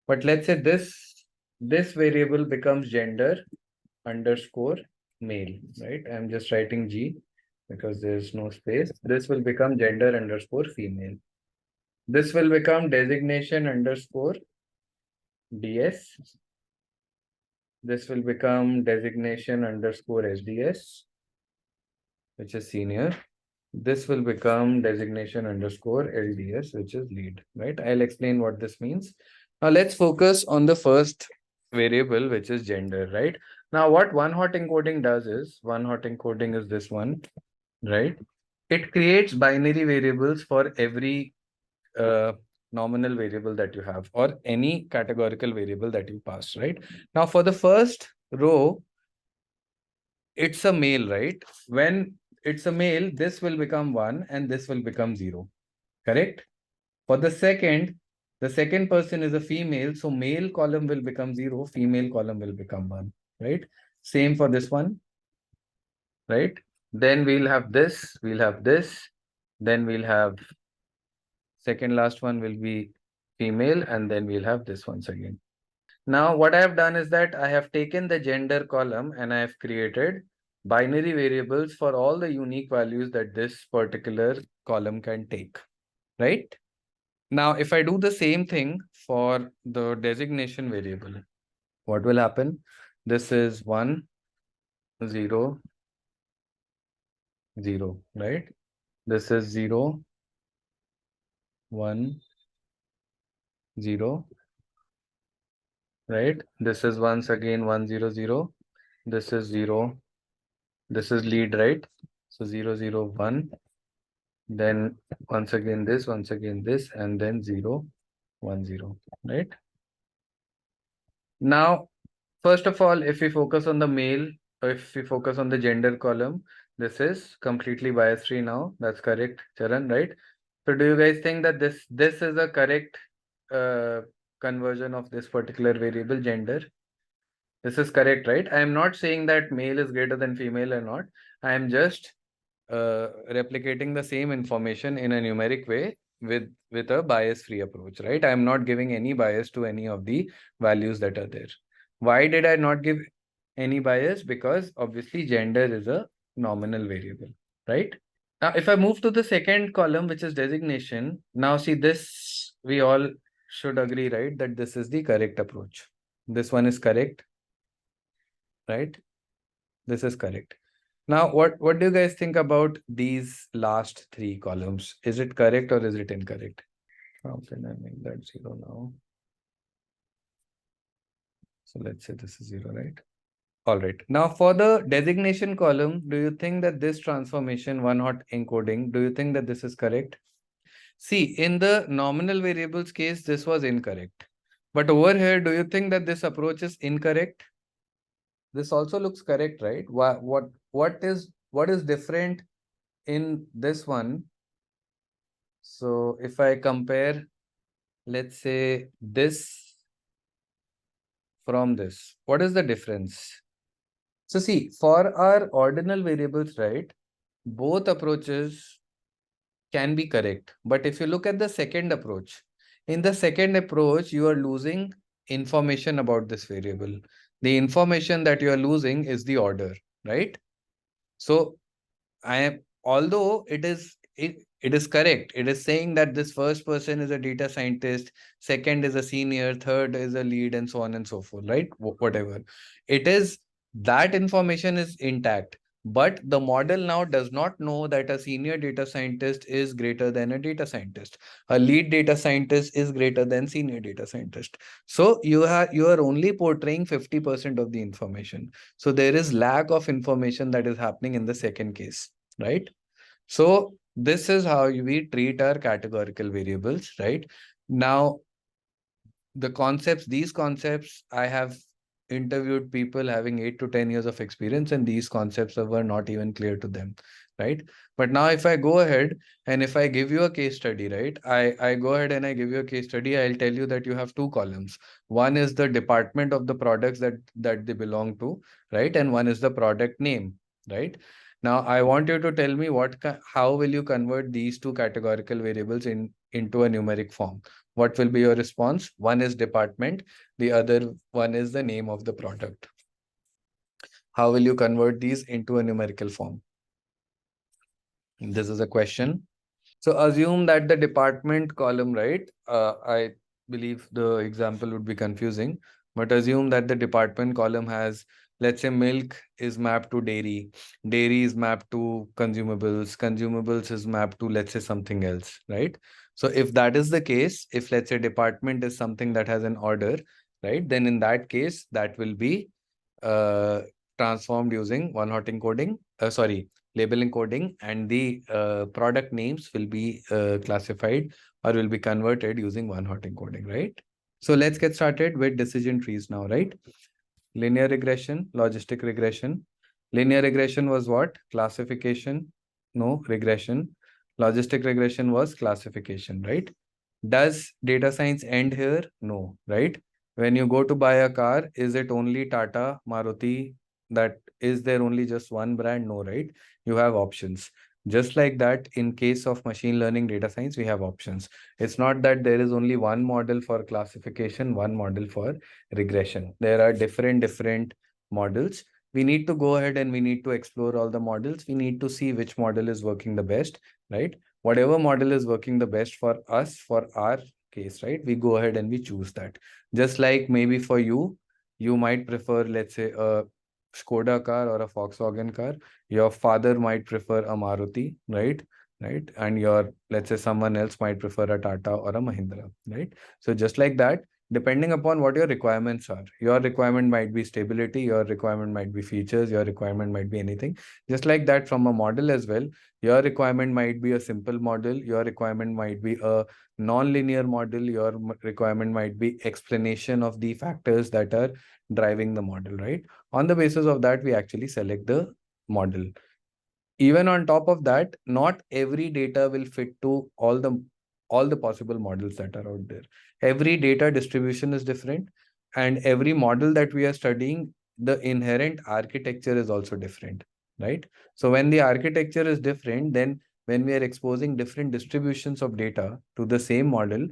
But let's say this variable becomes gender underscore male, right? I'm just writing G because there's no space. This will become gender underscore female. This will become designation underscore DS. This will become designation underscore SDS, which is senior. this will become designation underscore LDS, which is lead, right? I'll explain what this means. Now let's focus on the first variable, which is gender, right? Now what one hot encoding does is, one hot encoding is this one, right? It creates binary variables for every uh, nominal variable that you have or any categorical variable that you pass, right? Now for the first row, it's a male, right? When it's a male, this will become 1 and this will become 0, correct? For the second person is a female, so male column will become 0, female column will become 1, right? Same for this one, right? Then we'll have this, then we'll have second last one will be female, and then we'll have this once again. Now, what I have done is that I have taken the gender column and I have created binary variables for all the unique values that this particular column can take, right? Now, if I do the same thing for the designation variable, what will happen? This is 1, 0, 0, right? This is 0, 1, 0, right? This is once again 1, 0, 0. This is 0. This is lead, right? So 0, 0, 1. Then once again this, and then 0, 1, 0, right? Now, first of all, if we focus on the male, or if we focus on the gender column, this is completely bias free now. That's correct, Charan, right? So do you guys think that this is a correct conversion of this particular variable gender? This is correct, right? I am not saying that male is greater than female or not. I am just replicating the same information in a numeric way with a bias free approach, right? I am not giving any bias to any of the values that are there. Why did I not give any bias? Because obviously gender is a nominal variable, right? Now, if I move to the second column, which is designation, now see this, we all should agree, right? That this is the correct approach. This one is correct, right? This is correct. Now, what do you guys think about these last three columns? Is it correct or is it incorrect? How can I make that 0 now? So let's say this is 0, right? All right. Now for the designation column, do you think that this transformation, one hot encoding, do you think that this is correct? See, in the nominal variables case, this was incorrect. But over here, do you think that this approach is incorrect? This also looks correct, right? What is different in this one? So if I compare, let's say this from this, what is the difference? So see, for our ordinal variables, right, both approaches can be correct. But if you look at the second approach, in the second approach, you are losing information about this variable. The information that you are losing is the order, right? So I am, although it is correct. It is saying that this first person is a data scientist, second is a senior, third is a lead, and so on and so forth, right? Whatever. It is that information is intact. But the model now does not know that a senior data scientist is greater than a data scientist. A lead data scientist is greater than senior data scientist. So you are only portraying 50% of the information. So there is lack of information that is happening in the second case, right? So this is how we treat our categorical variables, right? Now, these concepts, I have interviewed people having 8 to 10 years of experience, and these concepts were not even clear to them, right? But now if I go ahead and if I give you a case study, right? I go ahead and I give you a case study, I'll tell you that you have two columns. One is the department of the products that they belong to, right? And one is the product name, right? Now I want you to tell me how will you convert these two categorical variables into a numeric form? What will be your response? One is department, the other one is the name of the product. How will you convert these into a numerical form? This is a question. So assume that the department column, right? I believe the example would be confusing, but assume that the department column has, Let's say milk is mapped to dairy, dairy is mapped to consumables, consumables is mapped to, let's say, something else, right? So if that is the case, if let's say department is something that has an order, right, then in that case, that will be uh, transformed using one-hot encoding, label encoding, and the product names will be classified or will be converted using one-hot encoding, right? So let's get started with decision trees now, right? Linear regression, logistic regression. Linear regression was what? Classification. No, regression. Logistic regression was classification, right? Does data science end here? No, right? When you go to buy a car, is it only Tata, Maruti? That is there only just one brand? No, right? You have options. Just like that, in case of machine learning data science, we have options. It's not that there is only one model for classification, one model for regression. There are different models. We need to go ahead and we need to explore all the models. We need to see which model is working the best, right? Whatever model is working the best for us, for our case, right? We go ahead and we choose that. Just like maybe for you, you might prefer, let's say, a Skoda car or a Volkswagen car. Your father might prefer a Maruti, right? Right. And your, let's say, someone else might prefer a Tata or a Mahindra, right? So just like that, depending upon what your requirements are, your requirement might be stability, your requirement might be features, your requirement might be anything. Just like that, from a model as well, your requirement might be a simple model, your requirement might be a non-linear model, your requirement might be explanation of the factors that are driving the model, right? On the basis of that, we actually select the model. Even on top of that, not every data will fit to all the possible models that are out there. Every data distribution is different, and every model that we are studying, the inherent architecture is also different, right? So when the architecture is different, then when we are exposing different distributions of data to the same model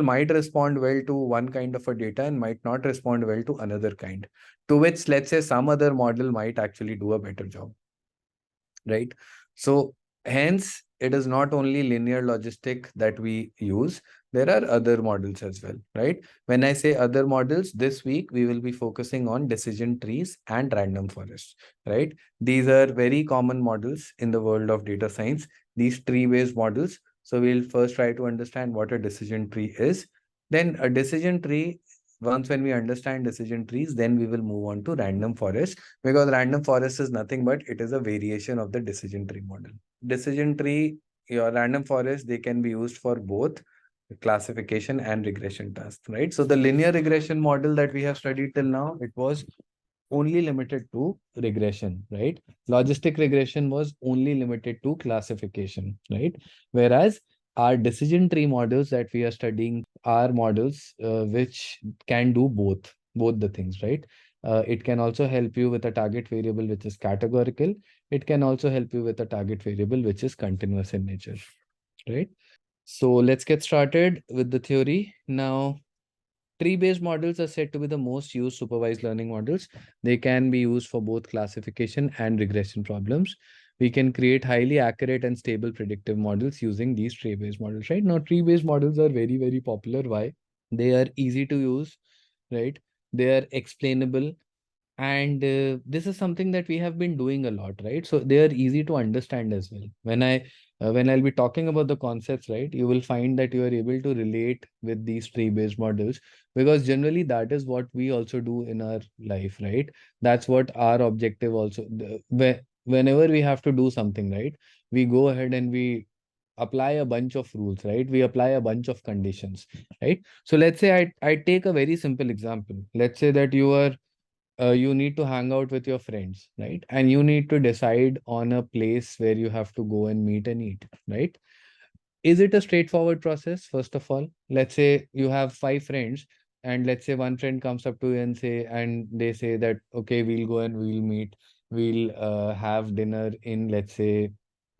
might respond well to one kind of a data and might not respond well to another kind, to which, let's say, some other model might actually do a better job, right? So hence, it is not only linear logistic that we use. There are other models as well, right? When I say other models, this week we will be focusing on decision trees and random forests, right? These are very common models in the world of data science, these tree-based models. So we'll first try to understand what a decision tree is. Then a decision tree, once when we understand decision trees, then we will move on to random forests, because random forest is nothing but it is a variation of the decision tree model. Decision tree, your random forest, they can be used for both classification and regression tasks, right? So the linear regression model that we have studied till now, it was only limited to regression, right? Logistic regression was only limited to classification, right? Whereas our decision tree models that we are studying are models which can do both the things, right? It can also help you with a target variable which is categorical. It can also help you with a target variable which is continuous in nature, right? So let's get started with the theory. Now, tree-based models are said to be the most used supervised learning models. They can be used for both classification and regression problems. We can create highly accurate and stable predictive models using these tree-based models, right? Now, tree-based models are very, very popular. Why? They are easy to use, right? They are explainable, and this is something that we have been doing a lot, right? So they are easy to understand as well. When I'll be talking about the concepts, right, you will find that you are able to relate with these tree based models, because generally that is what we also do in our life, right? That's what our objective also, whenever we have to do something, right, we go ahead and we apply a bunch of rules, right? We apply a bunch of conditions, right? So let's say I take a very simple example. Let's say that you need to hang out with your friends, right? And you need to decide on a place where you have to go and meet and eat, right? Is it a straightforward process? First of all, let's say you have 5 friends, and let's say one friend comes up to you and they say that, okay, we'll go and we'll meet, we'll have dinner in, let's say,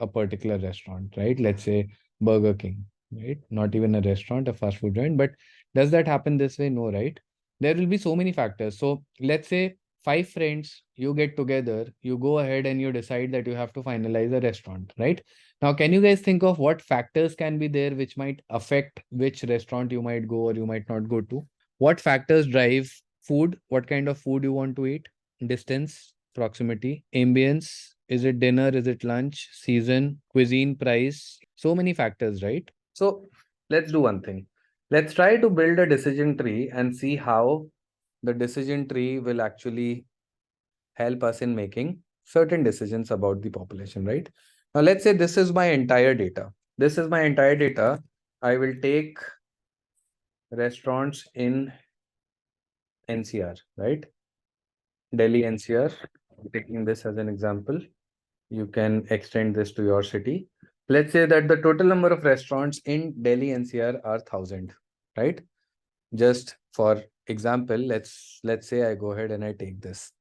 a particular restaurant, right? Let's say Burger King, right? Not even a restaurant, a fast food joint. But does that happen this way? No, right? There will be so many factors. So let's say 5 friends, you get together, you go ahead and you decide that you have to finalize a restaurant, right? Now, can you guys think of what factors can be there which might affect which restaurant you might go or you might not go to? What factors drive food? What kind of food you want to eat? distance, proximity, ambience, is it dinner, is it lunch, season, cuisine, price, so many factors, right? So let's do one thing. Let's try to build a decision tree and see how the decision tree will actually help us in making certain decisions about the population, right? Now, let's say this is my entire data. This is my entire data. I will take restaurants in NCR, right? Delhi NCR, taking this as an example. You can extend this to your city. Let's say that the total number of restaurants in Delhi NCR are 1,000, right? Just for example, let's say I go ahead and I take this,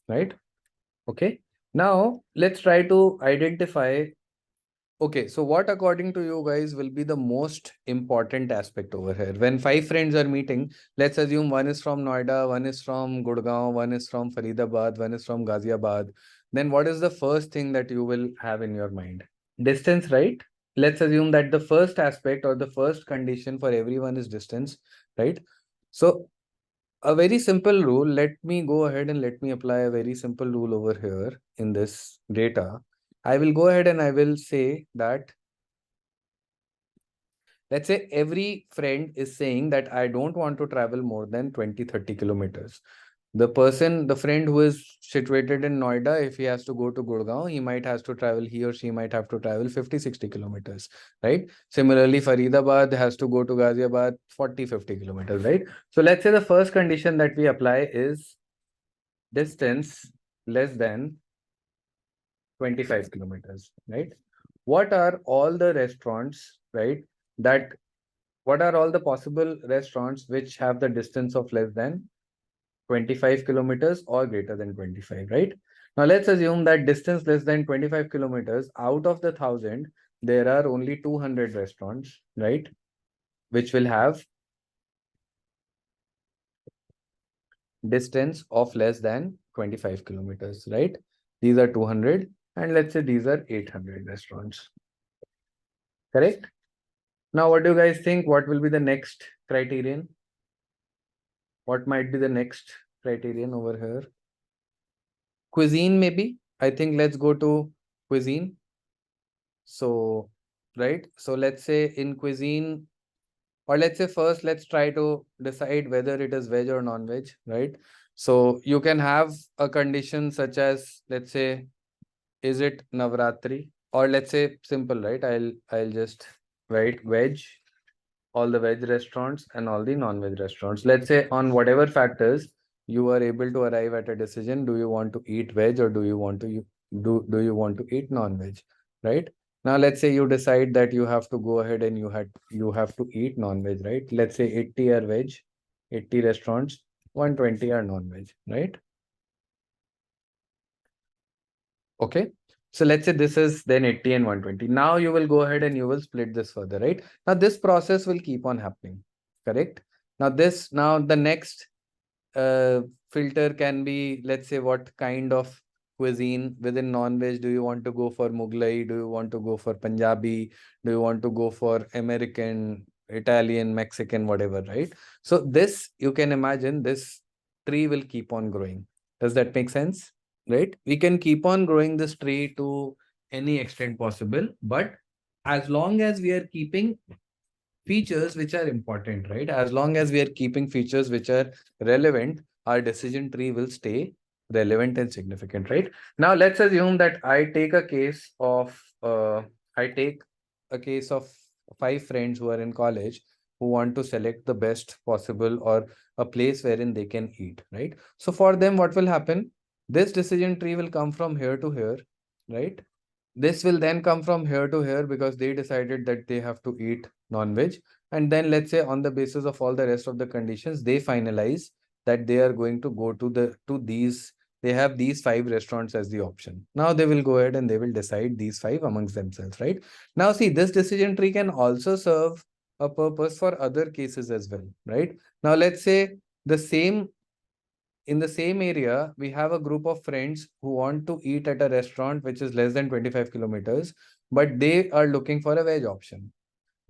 right? Okay. Now let's try to identify. Okay, so what according to you guys will be the most important aspect over here? When five friends are meeting, let's assume one is from Noida, one is from Gurgaon, one is from Faridabad, one is from Ghaziabad. Then what is the first thing that you will have in your mind? Distance, right? Let's assume that the first aspect or the first condition for everyone is distance, right? So a very simple rule, let me go ahead and let me apply a very simple rule over here in this data. I will go ahead and I will say that, let's say every friend is saying that I don't want to travel more than 20-30 kilometers. The friend who is situated in Noida, if he has to go to Gurgaon, he or she might have to travel 50-60 kilometers, right? Similarly, Faridabad has to go to Ghaziabad 40-50 kilometers, right? So let's say the first condition that we apply is distance less than 25 kilometers, right? What are all the restaurants, right? That what are all the possible restaurants which have the distance of less than 25 kilometers or greater than 25, right? Now let's assume that distance less than 25 kilometers, out of the 1,000, there are only 200 restaurants, right? Which will have distance of less than 25 kilometers, right? These are 200, and let's say these are 800 restaurants, correct? Now, what do you guys think? What will be the next criterion? What might be the next criterion over here? Cuisine, maybe. I think let's go to cuisine. So, right. So let's say in cuisine, or let's say first, let's try to decide whether it is veg or non-veg, right? So you can have a condition such as, let's say, is it Navratri? Or let's say simple, right? I'll just write veg, all the veg restaurants and all the non-veg restaurants. Let's say on whatever factors you are able to arrive at a decision, do you want to eat veg or do you want to do you want to eat non-veg, right? Now let's say you decide that you have to go ahead and you have to eat non-veg, right? Let's say 80 are veg, 80 restaurants, 120 are non-veg, right? Okay. So let's say this is then 80 and 120. Now you will go ahead and you will split this further, right? Now this process will keep on happening, correct? Now the next filter can be, let's say, what kind of cuisine within non-veg do you want to go for? Mughlai? Do you want to go for Punjabi? Do you want to go for American, Italian, Mexican, whatever, right? So this, you can imagine, this tree will keep on growing. Does that make sense? Right? We can keep on growing this tree to any extent possible, but as long as we are keeping features which are important, right? As long as we are keeping features which are relevant, our decision tree will stay relevant and significant, right? Now let's assume that I take a case of five friends who are in college who want to select the best possible or a place wherein they can eat, right? So for them, what will happen? This decision tree will come from here to here, right? This will then come from here to here because they decided that they have to eat non-veg. And then let's say on the basis of all the rest of the conditions, they finalize that they are going to go to these, they have these five restaurants as the option. Now they will go ahead and they will decide these five amongst themselves, right? Now see, this decision tree can also serve a purpose for other cases as well, right? Now let's say the same in the same area, we have a group of friends who want to eat at a restaurant which is less than 25 kilometers, but they are looking for a veg option.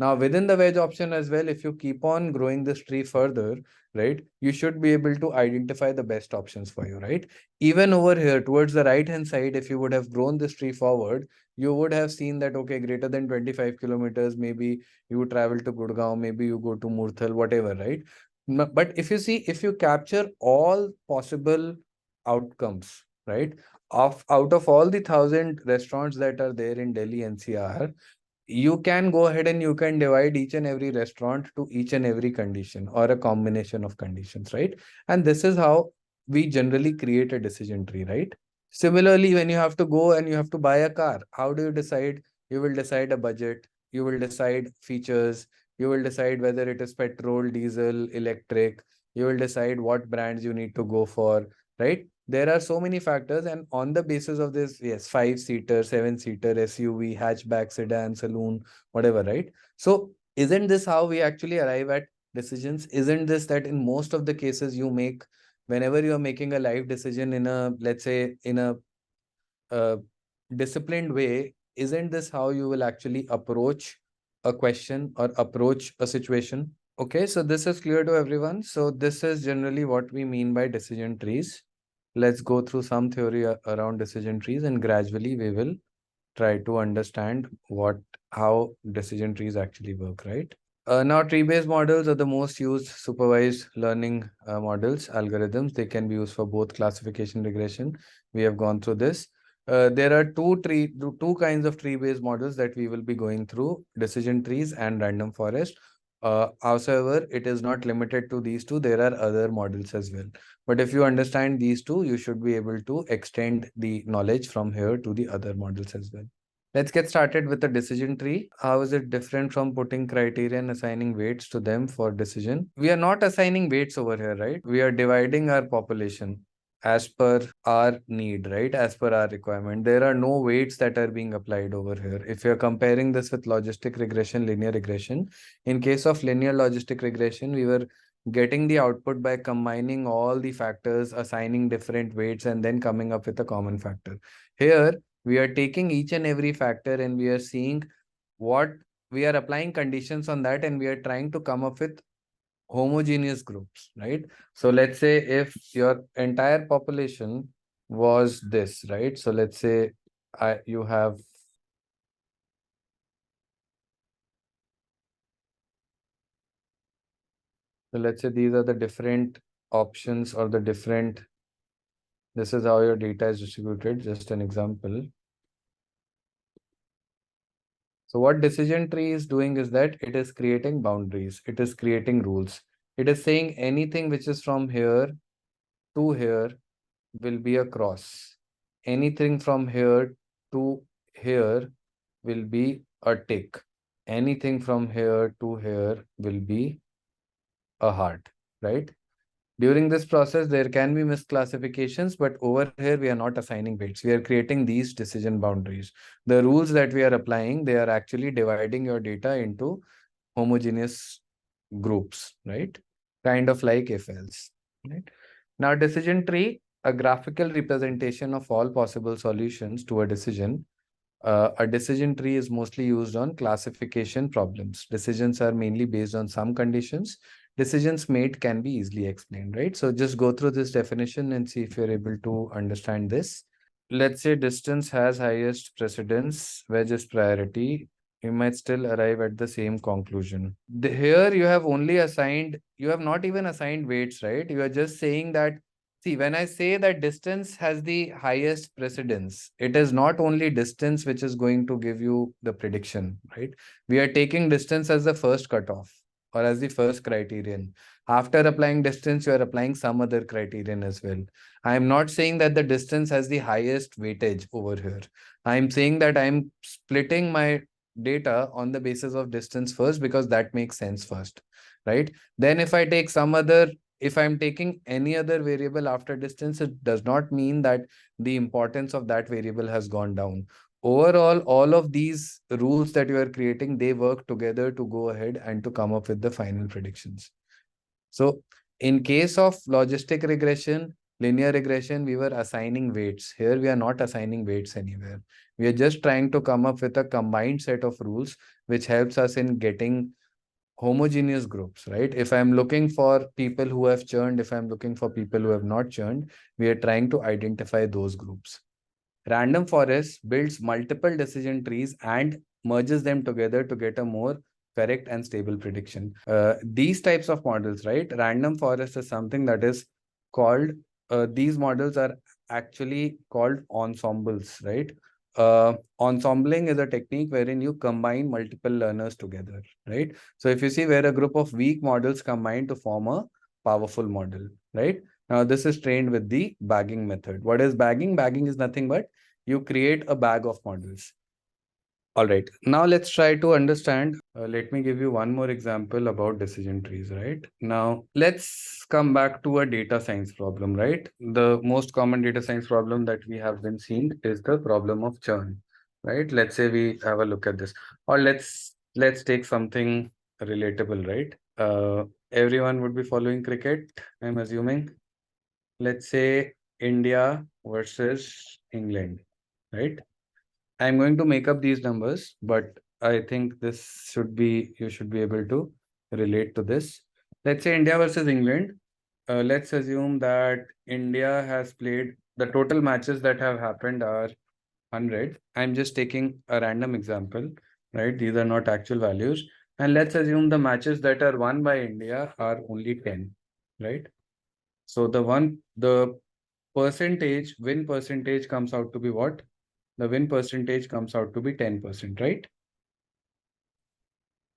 Now, within the wedge option as well, if you keep on growing this tree further, right, you should be able to identify the best options for you, right? Even over here towards the right hand side, if you would have grown this tree forward, you would have seen that, okay, greater than 25 kilometers, maybe you travel to Gurgaon, maybe you go to Murthal, whatever, right? But if you see, if you capture all possible outcomes, right, of out of all the 1,000 restaurants that are there in Delhi NCR, you can go ahead and you can divide each and every restaurant to each and every condition or a combination of conditions, right? And this is how we generally create a decision tree, right? Similarly, when you have to go and you have to buy a car, how do you decide? You will decide a budget, you will decide features, you will decide whether it is petrol, diesel, electric, you will decide what brands you need to go for, right? There are so many factors, and on the basis of this, yes, 5-seater, 7-seater, SUV, hatchback, sedan, saloon, whatever, right? So isn't this how we actually arrive at decisions? Isn't this that in most of the cases you make, whenever you are making a life decision in a, let's say, in a uh, disciplined way, isn't this how you will actually approach a question or approach a situation? Okay, so this is clear to everyone. So this is generally what we mean by decision trees. Let's go through some theory around decision trees, and gradually we will try to understand how decision trees actually work, right? Now, tree-based models are the most used supervised learning models, algorithms. They can be used for both classification, regression. We have gone through this. There are two kinds of tree-based models that we will be going through: decision trees and random forest. However, it is not limited to these two. There are other models as well. But if you understand these two, you should be able to extend the knowledge from here to the other models as well. Let's get started with the decision tree. How is it different from putting criteria and assigning weights to them for decision? We are not assigning weights over here, right? We are dividing our population as per our need, right? As per our requirement. There are no weights that are being applied over here. If you're comparing this with logistic regression, linear regression, in case of linear logistic regression, we were getting the output by combining all the factors, assigning different weights, and then coming up with a common factor. Here, we are taking each and every factor and we are seeing what we are applying conditions on that, and we are trying to come up with homogeneous groups, right? So let's say if your entire population was this, right? So let's say you have, so let's say these are the different options or the different, this is how your data is distributed, just an example. So what decision tree is doing is that it is creating boundaries, it is creating rules. It is saying anything which is from here to here will be a cross. Anything from here to here will be a tick. Anything from here to here will be a heart, right? During this process, there can be misclassifications, but over here, we are not assigning weights. We are creating these decision boundaries. The rules that we are applying, they are actually dividing your data into homogeneous groups, right? Kind of like if else, right? Now, decision tree, a graphical representation of all possible solutions to a decision. A decision tree is mostly used on classification problems. Decisions are mainly based on some conditions. Decisions made can be easily explained, right? So just go through this definition and see if you're able to understand this. Let's say distance has highest precedence, wedge is priority. You might still arrive at the same conclusion. Here you have only assigned, you have not even assigned weights, right? You are just saying that, see, when I say that distance has the highest precedence, it is not only distance which is going to give you the prediction, right? We are taking distance as the first cutoff or as the first criterion. After applying distance, you are applying some other criterion as well. I am not saying that the distance has the highest weightage over here. I am saying that I am splitting my data on the basis of distance first because that makes sense first, right? Then if I take some other, if I'm taking any other variable after distance, it does not mean that the importance of that variable has gone down. Overall, all of these rules that you are creating, they work together to go ahead and to come up with the final predictions. So in case of logistic regression, linear regression, we were assigning weights. Here, we are not assigning weights anywhere. We are just trying to come up with a combined set of rules, which helps us in getting homogeneous groups, right? If I'm looking for people who have churned, if I'm looking for people who have not churned, we are trying to identify those groups. Random forest builds multiple decision trees and merges them together to get a more correct and stable prediction. These types of models, right? Random forest is something that is called, these models are actually called ensembles, right? Ensembling is a technique wherein you combine multiple learners together, right? So if you see where a group of weak models combine to form a powerful model, right? Now this is trained with the bagging method. What is bagging? Bagging is nothing but you create a bag of models. All right, now let's try to understand. Let me give you one more example about decision trees, right? Now, let's come back to a data science problem, right? The most common data science problem that we have been seeing is the problem of churn, right? Let's say we have a look at this, or let's take something relatable, right? Everyone would be following cricket, I'm assuming. Let's say India versus England, right? I'm going to make up these numbers, but I think this should be, you should be able to relate to this. Let's say India versus England. Let's assume that India has played, the total matches that have happened are 100. I'm just taking a random example, right? These are not actual values. And let's assume the matches that are won by India are only 10, right? So the win percentage comes out to be what? The win percentage comes out to be 10%, right?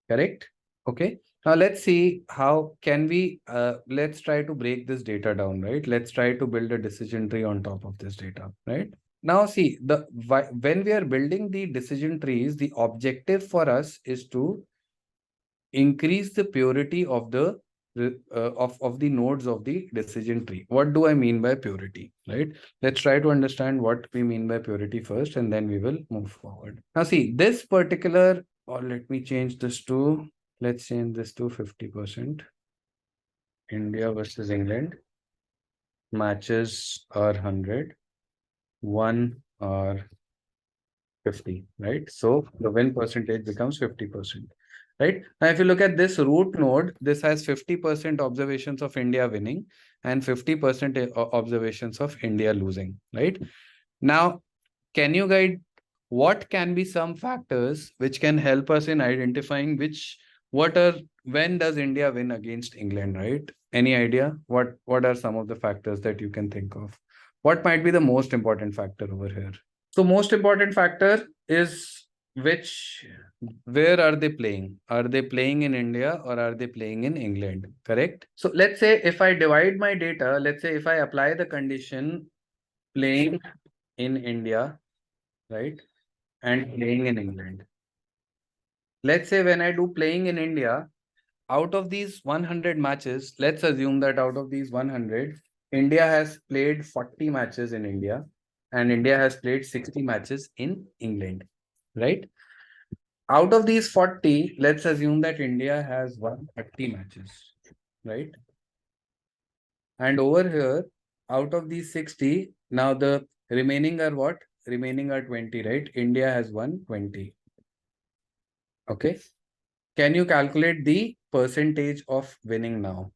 Correct? Okay. Now let's see how can we, let's try to break this data down, right? Let's try to build a decision tree on top of this data, right? Now see, when we are building the decision trees, the objective for us is to increase the purity of the of the nodes of the decision tree. What do I mean by purity, right? Let's try to understand what we mean by purity first, and then we will move forward. Now see, this particular, or let me change this to, let's change this to 50%. India versus England. Matches are 100. One are 50, right? So the win percentage becomes 50%, right? Now, if you look at this root node, this has 50% observations of India winning and 50% observations of India losing, right? Now, can you guide what can be some factors which can help us in identifying when does India win against England, right? Any idea? What are some of the factors that you can think of? What might be the most important factor over here? So most important factor is where are they playing? Are they playing in India or are they playing in England? Correct. So let's say if I divide my data, let's say if I apply the condition playing in India, right, and playing in England. Let's say when I do playing in India, out of these 100 matches, let's assume that out of these 100, India has played 40 matches in India and India has played 60 matches in England, right? Out of these 40, let's assume that India has won 30 matches, right? And over here, out of these 60, now the remaining are what? Remaining are 20, right? India has won 20. Okay. Can you calculate the percentage of winning now?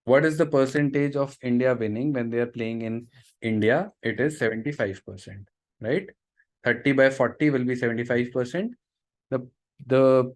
What is the percentage of India winning when they are playing in India? It is 75%, right? 30 by 40 will be 75%. The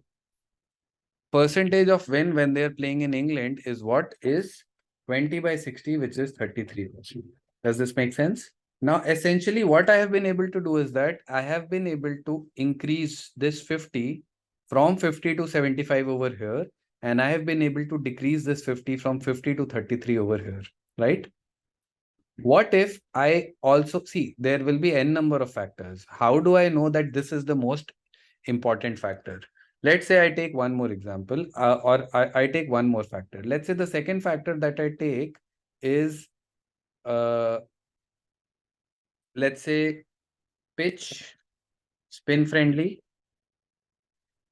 percentage of win when they are playing in England is what? Is 20 by 60, which is 33%. Does this make sense? Now, essentially, what I have been able to do is that I have been able to increase this 50 from 50 to 75 over here. And I have been able to decrease this 50 from 50 to 33 over here, right? What if I also see there will be n number of factors? How do I know that this is the most important factor? Let's say I take one more example, or I take one more factor. Let's say the second factor that I take is, let's say, pitch spin friendly,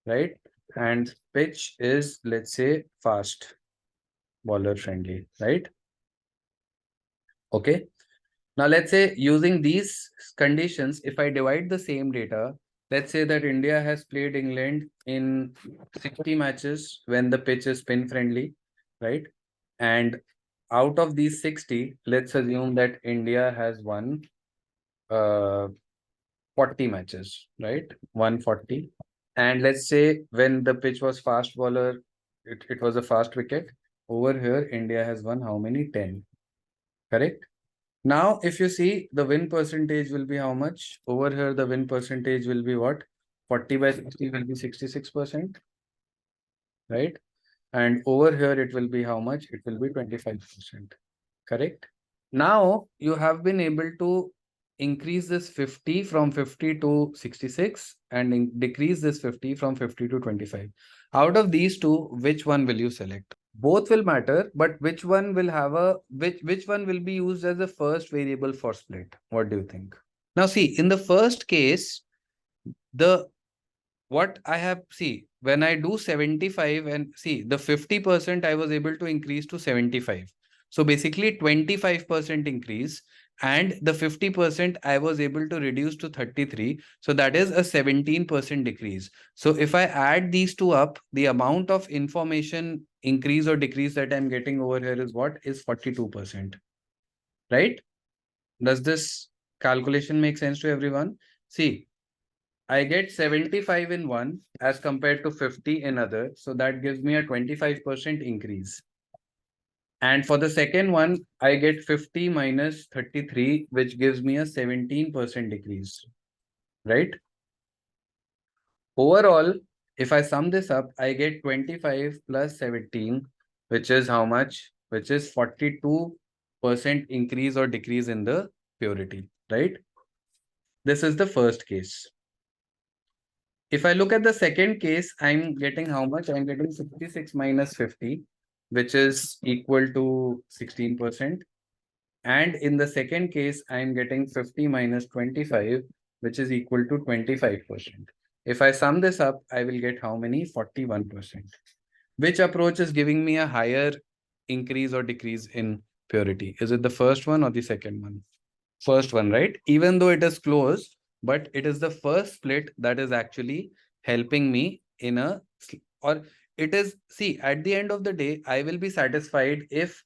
right? And pitch is, let's say, fast bowler friendly, right? Okay. Now let's say using these conditions, if I divide the same data, let's say that India has played England in 60 matches when the pitch is spin friendly, right? And out of these 60, let's assume that India has won 40 matches, right? 140. And let's say when the pitch was fast bowler, it was a fast wicket. Over here, India has won how many? 10. Correct? Now, if you see the win percentage will be how much? Over here, the win percentage will be what? 40 by 60 will be 66%, right? And over here, it will be how much? It will be 25%. Correct? Now, you have been able to increase this 50 from 50 to 66 and decrease this 50 from 50 to 25. Out of these two, which one will you select? Both will matter, but which one will have a which one will be used as the first variable for split? What do you think? Now see, in the first case, the what I have, see, when I do 75 and see the 50% I was able to increase to 75. So basically 25% increase, and the 50% I was able to reduce to 33. So that is a 17% decrease. So if I add these two up, the amount of information increase or decrease that I'm getting over here is what? Is 42%. Right? Does this calculation make sense to everyone? See, I get 75 in one as compared to 50 in other. So that gives me a 25% increase. And for the second one, I get 50 minus 33, which gives me a 17% decrease, right? Overall, if I sum this up, I get 25 plus 17, which is how much? Which is 42% increase or decrease in the purity, right? This is the first case. If I look at the second case, I'm getting how much? I'm getting 66 minus 50, which is equal to 16%. And in the second case, I'm getting 50 minus 25, which is equal to 25%. If I sum this up, I will get how many? 41%. Which approach is giving me a higher increase or decrease in purity? Is it the first one or the second one? First one, right? Even though it is closed, but it is the first split that is actually helping me in a, or it is, see, at the end of the day, I will be satisfied if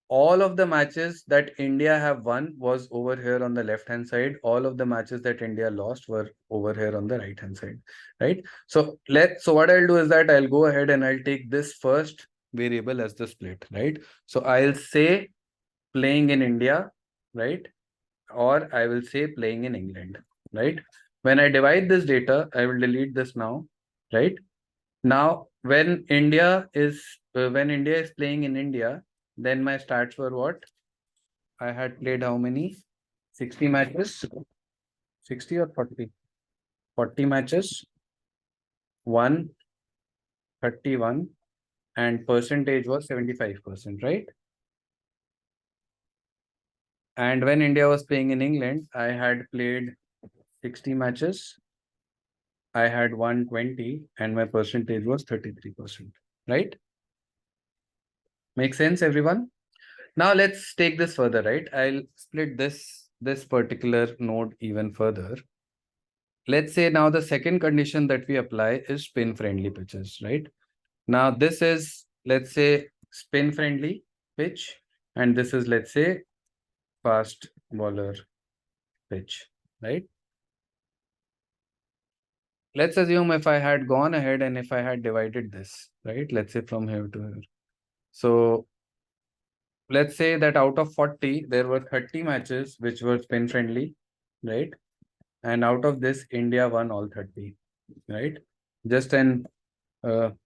all of the matches that India have won was over here on the left hand side. All of the matches that India lost were over here on the right hand side, right? So what I'll do is that I'll go ahead and I'll take this first variable as the split, right? So I'll say playing in India, right? Or I will say playing in England, right? When I divide this data, I will delete this now, right? Now, when India is playing in India, then my stats were what? I had played how many? 60 matches, 60 or 40? 40 matches, 131, and percentage was 75%, right? And when India was playing in England, I had played 60 matches, I had 120, and my percentage was 33%, right? Make sense, everyone? Now let's take this further, right? I'll split this particular node even further. Let's say now the second condition that we apply is spin friendly pitches, right? Now this is, let's say, spin friendly pitch, and this is, let's say, fast bowler pitch, right? Let's assume if I had gone ahead and if I had divided this, right? Let's say from here to here. So let's say that out of 40, there were 30 matches which were spin friendly, right? And out of this, India won all 30, right? Just an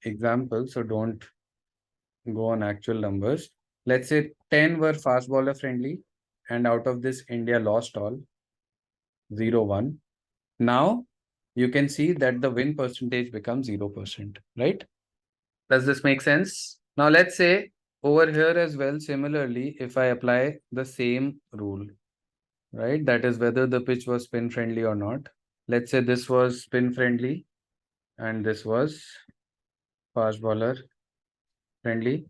example, so don't go on actual numbers. Let's say 10 were fast bowler friendly, and out of this, India lost all 0-1. Now you can see that the win percentage becomes 0%, right? Does this make sense? Now let's say over here as well, similarly, if I apply the same rule, right? That is whether the pitch was spin friendly or not. Let's say this was spin friendly and this was fast bowler friendly.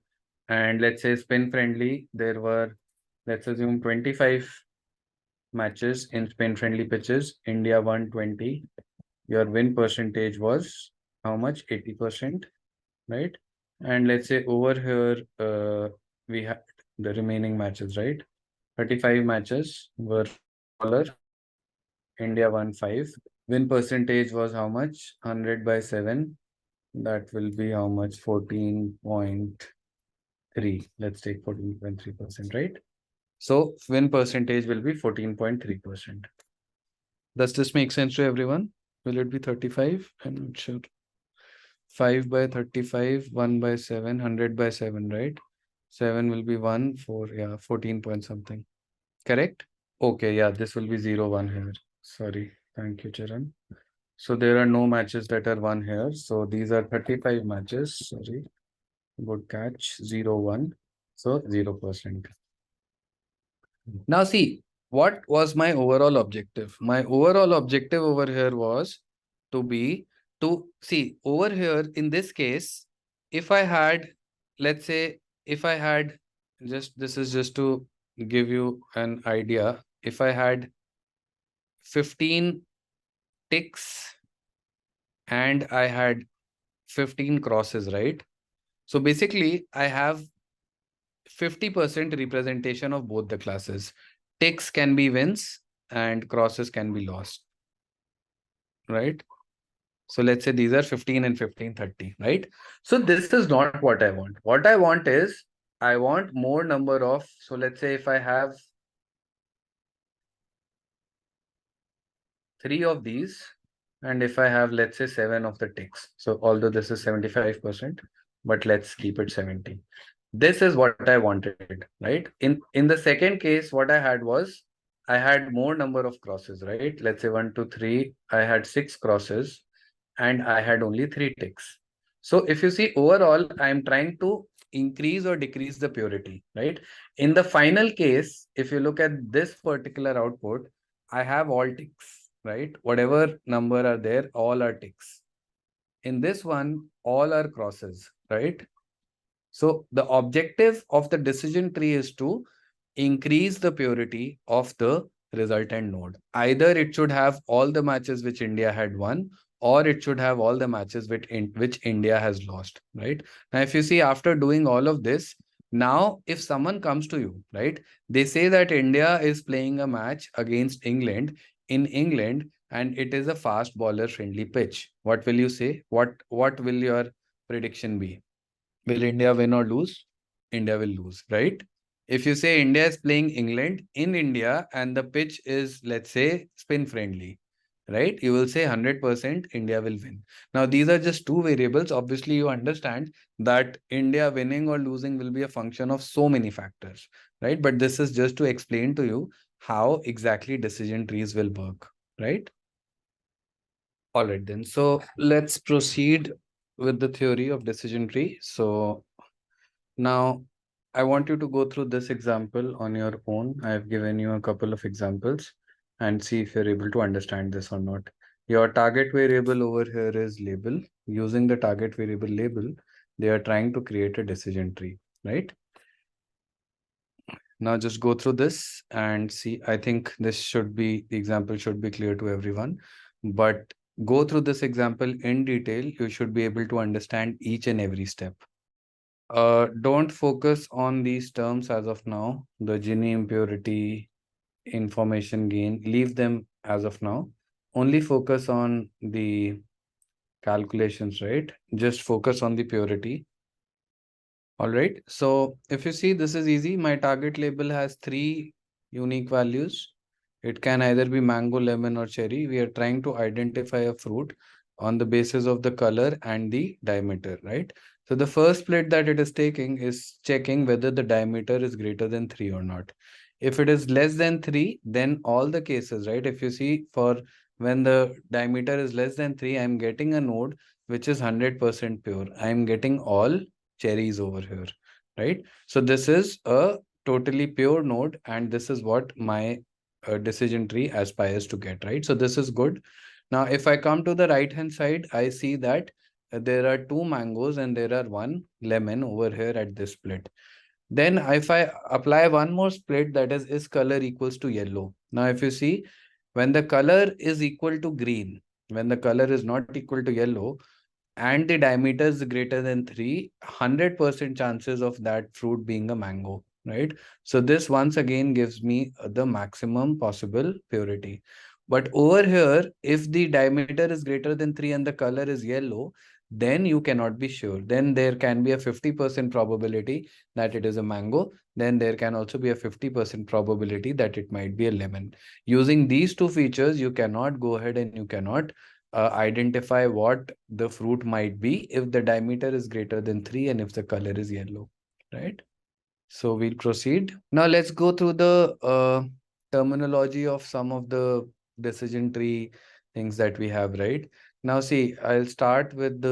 And let's say spin friendly, there were Let's assume 25 matches in spin-friendly pitches. India won 20. Your win percentage was how much? 80%, right? And let's say over here, we have the remaining matches, right? 35 matches were $1. India won 5. Win percentage was how much? 100 by 7. That will be how much? 14.3. Let's take 14.3%, right? So win percentage will be 14.3%. Does this make sense to everyone? Will it be 35? I'm not sure. 5 by 35, 1 by 7, 100 by 7, right? 7 will be 1, 4, yeah, 14 point something. Correct? Okay, yeah, this will be 0, 1 here. Sorry. Thank you, Charan. So there are no matches that are 1 here. So these are 35 matches. Sorry. Good catch. 0, 1. So 0%. Now see, what was my overall objective? My overall objective over here was to be to see over here in this case, if I had, let's say, if I had just this is just to give you an idea, if I had 15 ticks and I had 15 crosses, right? So basically, I have 50% representation of both the classes. Ticks can be wins and crosses can be lost, right? So let's say these are 15 and 15, 30, right? So this is not what I want. What I want is, I want more number of, so let's say if I have 3 of these, and if I have, let's say 7 of the ticks. So although this is 75%, but let's keep it 70. This is what I wanted, right? In the second case, what I had was, I had more number of crosses, right? Let's say 1, 2, 3, I had 6 crosses and I had only 3 ticks. So if you see overall, I am trying to increase or decrease the purity, right? In the final case, if you look at this particular output, I have all ticks, right? Whatever number are there, all are ticks. In this one, all are crosses, right? So the objective of the decision tree is to increase the purity of the resultant node. Either it should have all the matches which India had won, or it should have all the matches which India has lost, right? Now, if you see after doing all of this, now if someone comes to you, right, they say that India is playing a match against England in England and it is a fast bowler friendly pitch. What will you say? What will your prediction be? Will India win or lose? India will lose, right? If you say India is playing England in India and the pitch is, let's say, spin friendly, right? You will say 100% India will win. Now, these are just two variables. Obviously, you understand that India winning or losing will be a function of so many factors, right? But this is just to explain to you how exactly decision trees will work, right? All right, then. So let's proceed with the theory of decision tree. So now I want you to go through this example on your own. I have given you a couple of examples and see if you're able to understand this or not. Your target variable over here is label. Using the target variable label, they are trying to create a decision tree, right? Now just go through this and see. I think this should be, the example should be clear to everyone, but go through this example in detail. You should be able to understand each and every step. Don't focus on these terms as of now. The Gini impurity, information gain, leave them as of now. Only focus on the calculations, right? Just focus on the purity. All right. So if you see, this is easy. My target label has 3 unique values. It can either be mango, lemon, or cherry. We are trying to identify a fruit on the basis of the color and the diameter, right? So the first split that it is taking is checking whether the diameter is greater than 3 or not. If it is less than 3, then all the cases, right? If you see, for when the diameter is less than 3, I'm getting a node which is 100% pure. I'm getting all cherries over here, right? So this is a totally pure node, and this is what my decision tree aspires to get, right? So this is good. Now, if I come to the right hand side, I see that there are 2 mangoes and there are 1 lemon over here at this split. Then if I apply one more split, that is color equals to yellow. Now, if you see, when the color is equal to green, when the color is not equal to yellow, and the diameter is greater than 3, 100% chances of that fruit being a mango, right? So this once again gives me the maximum possible purity. But over here, if the diameter is greater than 3 and the color is yellow, then you cannot be sure. Then there can be a 50% probability that it is a mango. Then there can also be a 50% probability that it might be a lemon. Using these two features, you cannot go ahead and you cannot identify what the fruit might be if the diameter is greater than 3 and if the color is yellow, right? So we'll proceed. Now let's go through the terminology of some of the decision tree things that we have, right? Now see, I'll start with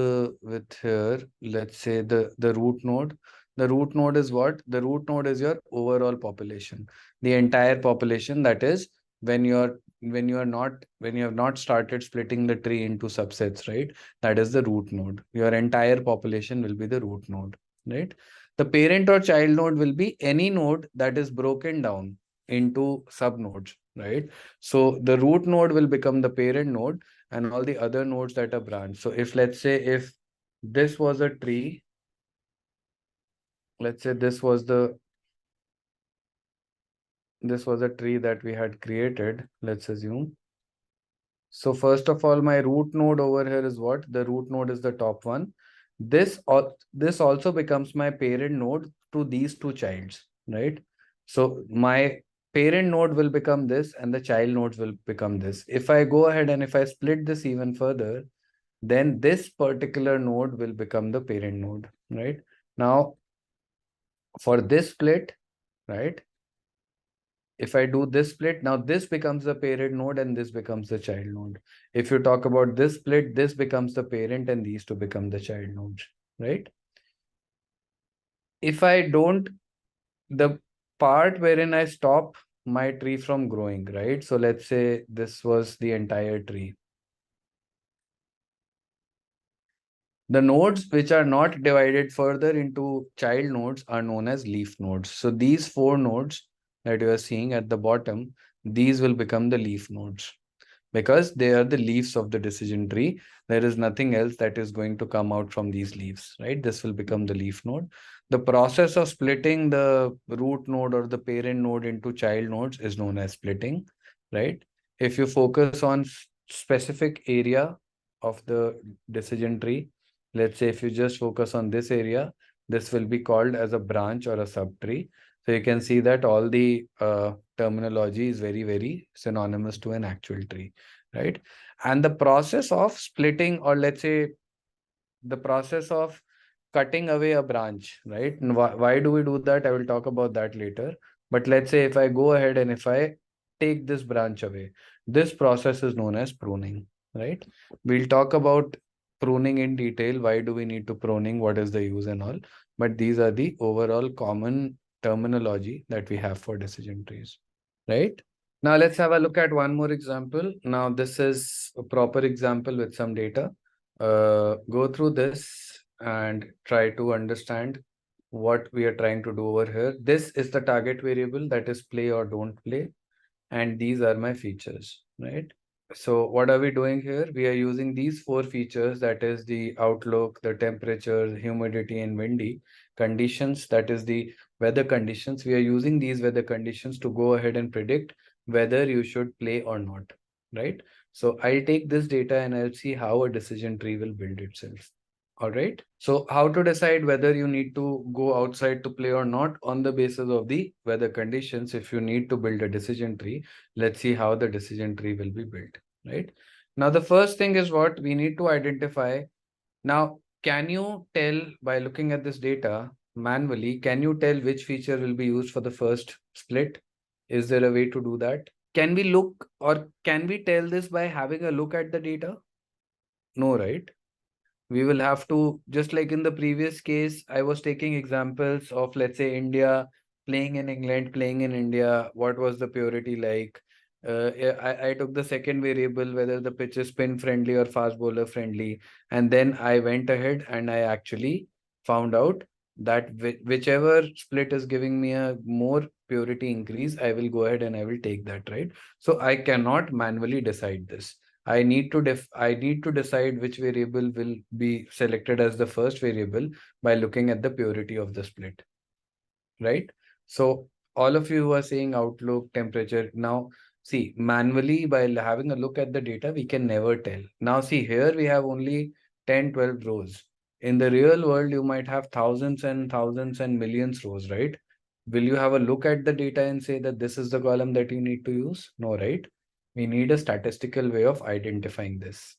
here, let's say the root node. The root node is what? The root node is your overall population, the entire population. That is when you have not started splitting the tree into subsets, right? That is the root node. Your entire population will be the root node, right? The parent or child node will be any node that is broken down into subnodes, right? So the root node will become the parent node and all the other nodes that are branched. So if let's say if this was a tree, let's say this was a tree that we had created, let's assume. So first of all, my root node over here is what? The root node is the top one. This also becomes my parent node to these two childs, right? So my parent node will become this and the child nodes will become this. If I go ahead and if I split this even further, then this particular node will become the parent node, right? Now, for this split, right? If I do this split, now this becomes the parent node and this becomes the child node. If you talk about this split, this becomes the parent and these two become the child nodes, right? If I don't, the part wherein I stop my tree from growing, right? So let's say this was the entire tree. The nodes which are not divided further into child nodes are known as leaf nodes. So these 4 nodes that you are seeing at the bottom, these will become the leaf nodes, because they are the leaves of the decision tree. There is nothing else that is going to come out from these leaves, right? This will become the leaf node. The process of splitting the root node or the parent node into child nodes is known as splitting, right? If you focus on specific area of the decision tree, let's say if you just focus on this area, this will be called as a branch or a subtree. So you can see that all the terminology is very, very synonymous to an actual tree, right? And the process of splitting, or let's say the process of cutting away a branch, right? And why do we do that? I will talk about that later. But let's say if I go ahead and if I take this branch away, this process is known as pruning, right? We'll talk about pruning in detail. Why do we need to pruning? What is the use and all? But these are the overall common terminology that we have for decision trees, right? Now let's have a look at one more example. Now this is a proper example with some data. Go through this and try to understand what we are trying to do over here. This is the target variable, that is play or don't play. And these are my features, right? So what are we doing here? We are using these 4 features, that is the outlook, the temperature, humidity, and windy conditions, that is the weather conditions. We are using these weather conditions to go ahead and predict whether you should play or not, right? So I'll take this data and I'll see how a decision tree will build itself. All right. So how to decide whether you need to go outside to play or not on the basis of the weather conditions. If you need to build a decision tree, let's see how the decision tree will be built, right? Now, the first thing is what we need to identify. Now, can you tell by looking at this data manually, can you tell which feature will be used for the first split? Is there a way to do that? Can we look, or can we tell this by having a look at the data? No, right? We will have to, just like in the previous case, I was taking examples of, let's say, India playing in England, playing in India. What was the purity like? I took the second variable, whether the pitch is spin friendly or fast bowler friendly. And then I went ahead and I actually found out that whichever split is giving me a more purity increase, I will go ahead and I will take that, right? So I cannot manually decide this. I need to decide which variable will be selected as the first variable by looking at the purity of the split, right? So all of you who are saying outlook, temperature, now see manually by having a look at the data, we can never tell. Now see here we have only 10, 12 rows. In the real world, you might have thousands and millions rows, right? Will you have a look at the data and say that this is the column that you need to use? No, right? We need a statistical way of identifying this.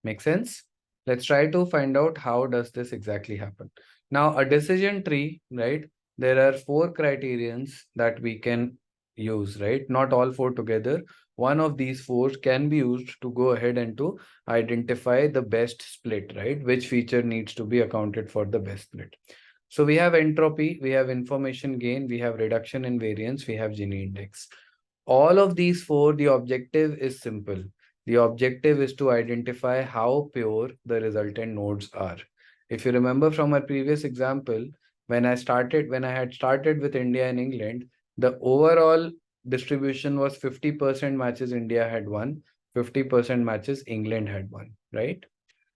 Make sense? Let's try to find out how does this exactly happen. Now, a decision tree, right? There are four criterions that we can use, right? Not all four together. One of these four can be used to go ahead and to identify the best split, right? Which feature needs to be accounted for the best split. So we have entropy, we have information gain, we have reduction in variance, we have Gini index. All of these four, the objective is simple. The objective is to identify how pure the resultant nodes are. If you remember from our previous example, when I had started with India and England, the overall distribution was 50% matches India had one, 50% matches England had one, right?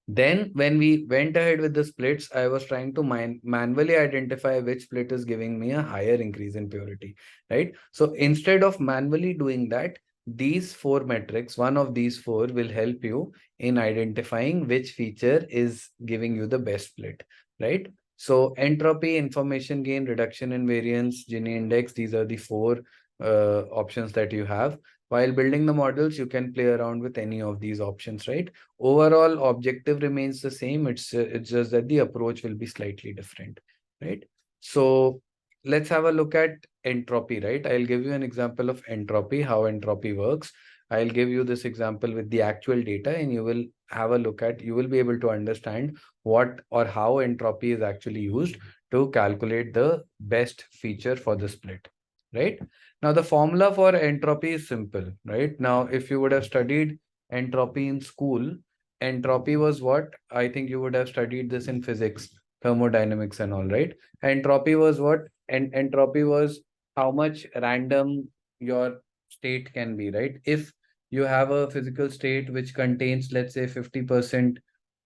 Then when we went ahead with the splits, I was trying to manually identify which split is giving me a higher increase in purity, right? So instead of manually doing that, these four metrics, one of these four will help you in identifying which feature is giving you the best split, right? So entropy, information gain, reduction in variance, Gini index, these are the four options that you have. While building the models, you can play around with any of these options, right? Overall objective remains the same. It's just that the approach will be slightly different, right? So let's have a look at entropy, right? I'll give you an example of entropy, how entropy works. I'll give you this example with the actual data, and you will have a look at, you will be able to understand what or how entropy is actually used to calculate the best feature for the split, right? Now the formula for entropy is simple, right? Now if you would have studied entropy in school, entropy was what? I think you would have studied this in physics, thermodynamics and all, right? Entropy was what? And entropy was how much random your state can be, right? If you have a physical state which contains, let's say, 50%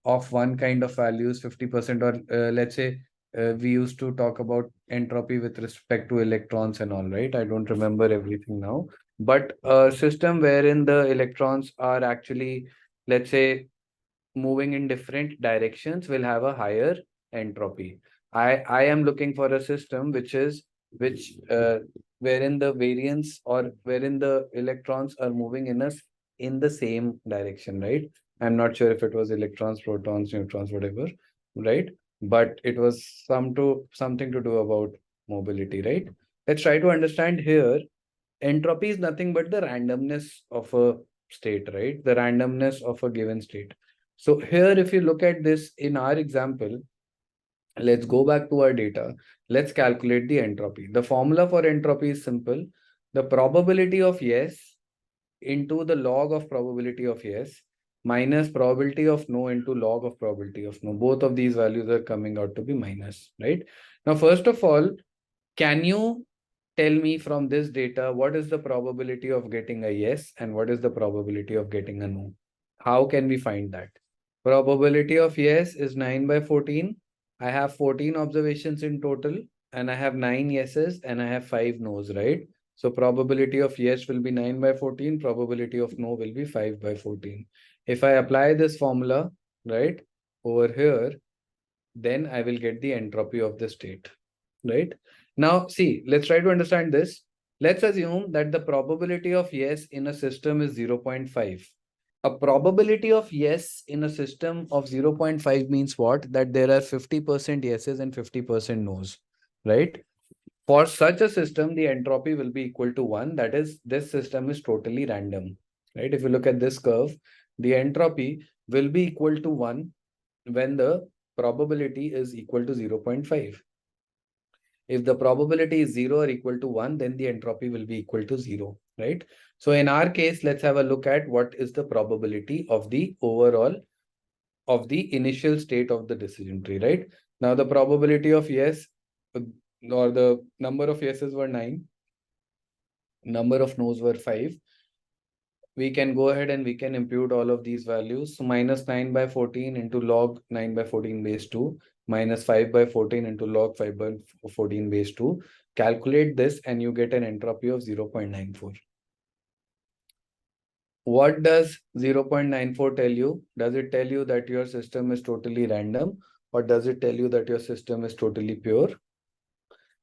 of one kind of values, 50%, or let's say we used to talk about entropy with respect to electrons and all, right? I don't remember everything now, but a system wherein the electrons are actually, let's say, moving in different directions will have a higher entropy. I am looking for a system which wherein the variance or wherein the electrons are moving in the same direction, right? I'm not sure if it was electrons, protons, neutrons, whatever, right? But it was something to do about mobility, right? Let's try to understand here. Entropy is nothing but the randomness of a state, right? The randomness of a given state. So here, if you look at this in our example, let's go back to our data. Let's calculate the entropy. The formula for entropy is simple. The probability of yes into the log of probability of yes minus probability of no into log of probability of no. Both of these values are coming out to be minus, right? Now, first of all, can you tell me from this data what is the probability of getting a yes and what is the probability of getting a no? How can we find that? Probability of yes is 9 by 14. I have 14 observations in total and I have 9 yeses and I have 5 no's, right? So probability of yes will be 9 by 14. Probability of no will be 5 by 14. If I apply this formula, right, over here, then I will get the entropy of the state, right? Now, see, let's try to understand this. Let's assume that the probability of yes in a system is 0.5. A probability of yes in a system of 0.5 means what? That there are 50% yeses and 50% no's, right? For such a system, the entropy will be equal to 1. That is, this system is totally random, right? If you look at this curve, the entropy will be equal to 1 when the probability is equal to 0.5. If the probability is 0 or equal to 1, then the entropy will be equal to 0, right? So in our case, let's have a look at what is the probability of the overall of the initial state of the decision tree, right? Now the probability of yes, or the number of yeses were 9. Number of no's were 5. We can go ahead and we can impute all of these values. So minus 9 by 14 into log 9 by 14 base 2 minus 5 by 14 into log 5 by 14 base 2. Calculate this and you get an entropy of 0.94. What does 0.94 tell you? Does it tell you that your system is totally random, or does it tell you that your system is totally pure?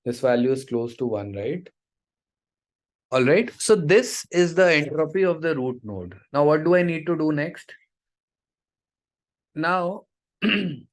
This value is close to 1, right? All right. So this is the entropy of the root node. Now, what do I need to do next? Now, the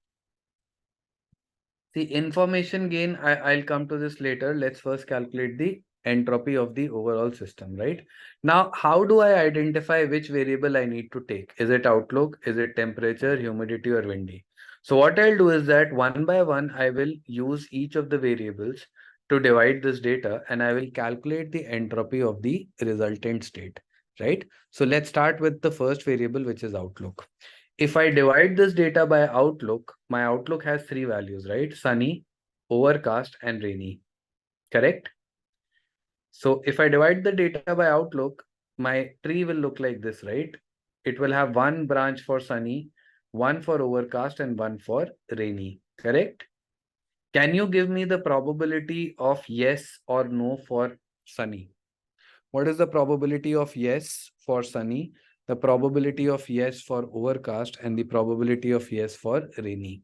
information gain, I'll come to this later. Let's first calculate the entropy of the overall system, right? Now, how do I identify which variable I need to take? Is it outlook? Is it temperature, humidity, or windy? So what I'll do is that one by one, I will use each of the variables to divide this data, and I will calculate the entropy of the resultant state, right? So let's start with the first variable, which is outlook. If I divide this data by outlook, my outlook has 3 values, right? Sunny, overcast, and rainy. Correct? So if I divide the data by outlook, my tree will look like this, right? It will have one branch for sunny, one for overcast, and one for rainy. Correct? Can you give me the probability of yes or no for sunny? What is the probability of yes for sunny, the probability of yes for overcast, and the probability of yes for rainy?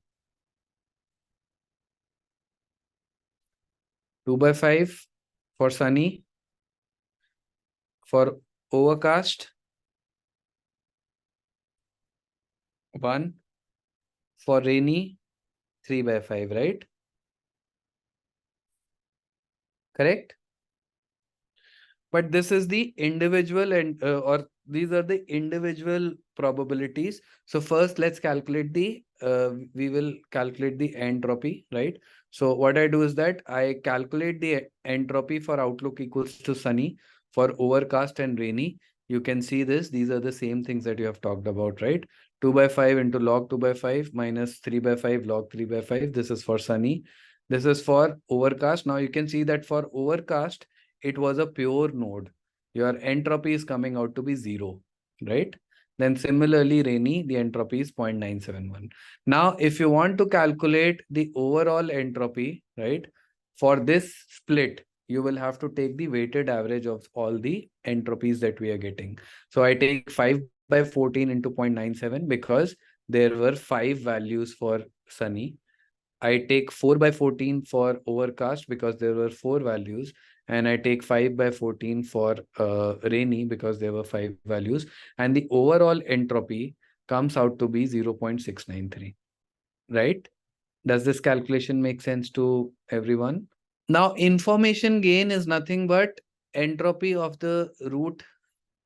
2 by 5 for sunny, for overcast, 1, for rainy, 3 by 5, right? Correct? But this is the individual and or these are the individual probabilities. So first let's calculate the we will calculate the entropy, right? So what I do is that I calculate the entropy for outlook equals to sunny, for overcast and rainy. You can see this. These are the same things that you have talked about, right? 2 by 5 into log 2 by 5 minus 3 by 5 log 3 by 5. This is for sunny. This is for overcast. Now you can see that for overcast, it was a pure node. Your entropy is coming out to be 0, right? Then similarly, rainy, the entropy is 0.971. Now, if you want to calculate the overall entropy, right, for this split, you will have to take the weighted average of all the entropies that we are getting. So I take 5 by 14 into 0.97 because there were 5 values for sunny. I take 4 by 14 for overcast because there were 4 values, and I take 5 by 14 for rainy because there were 5 values, and the overall entropy comes out to be 0.693, right? Does this calculation make sense to everyone? Now, information gain is nothing but entropy of the root,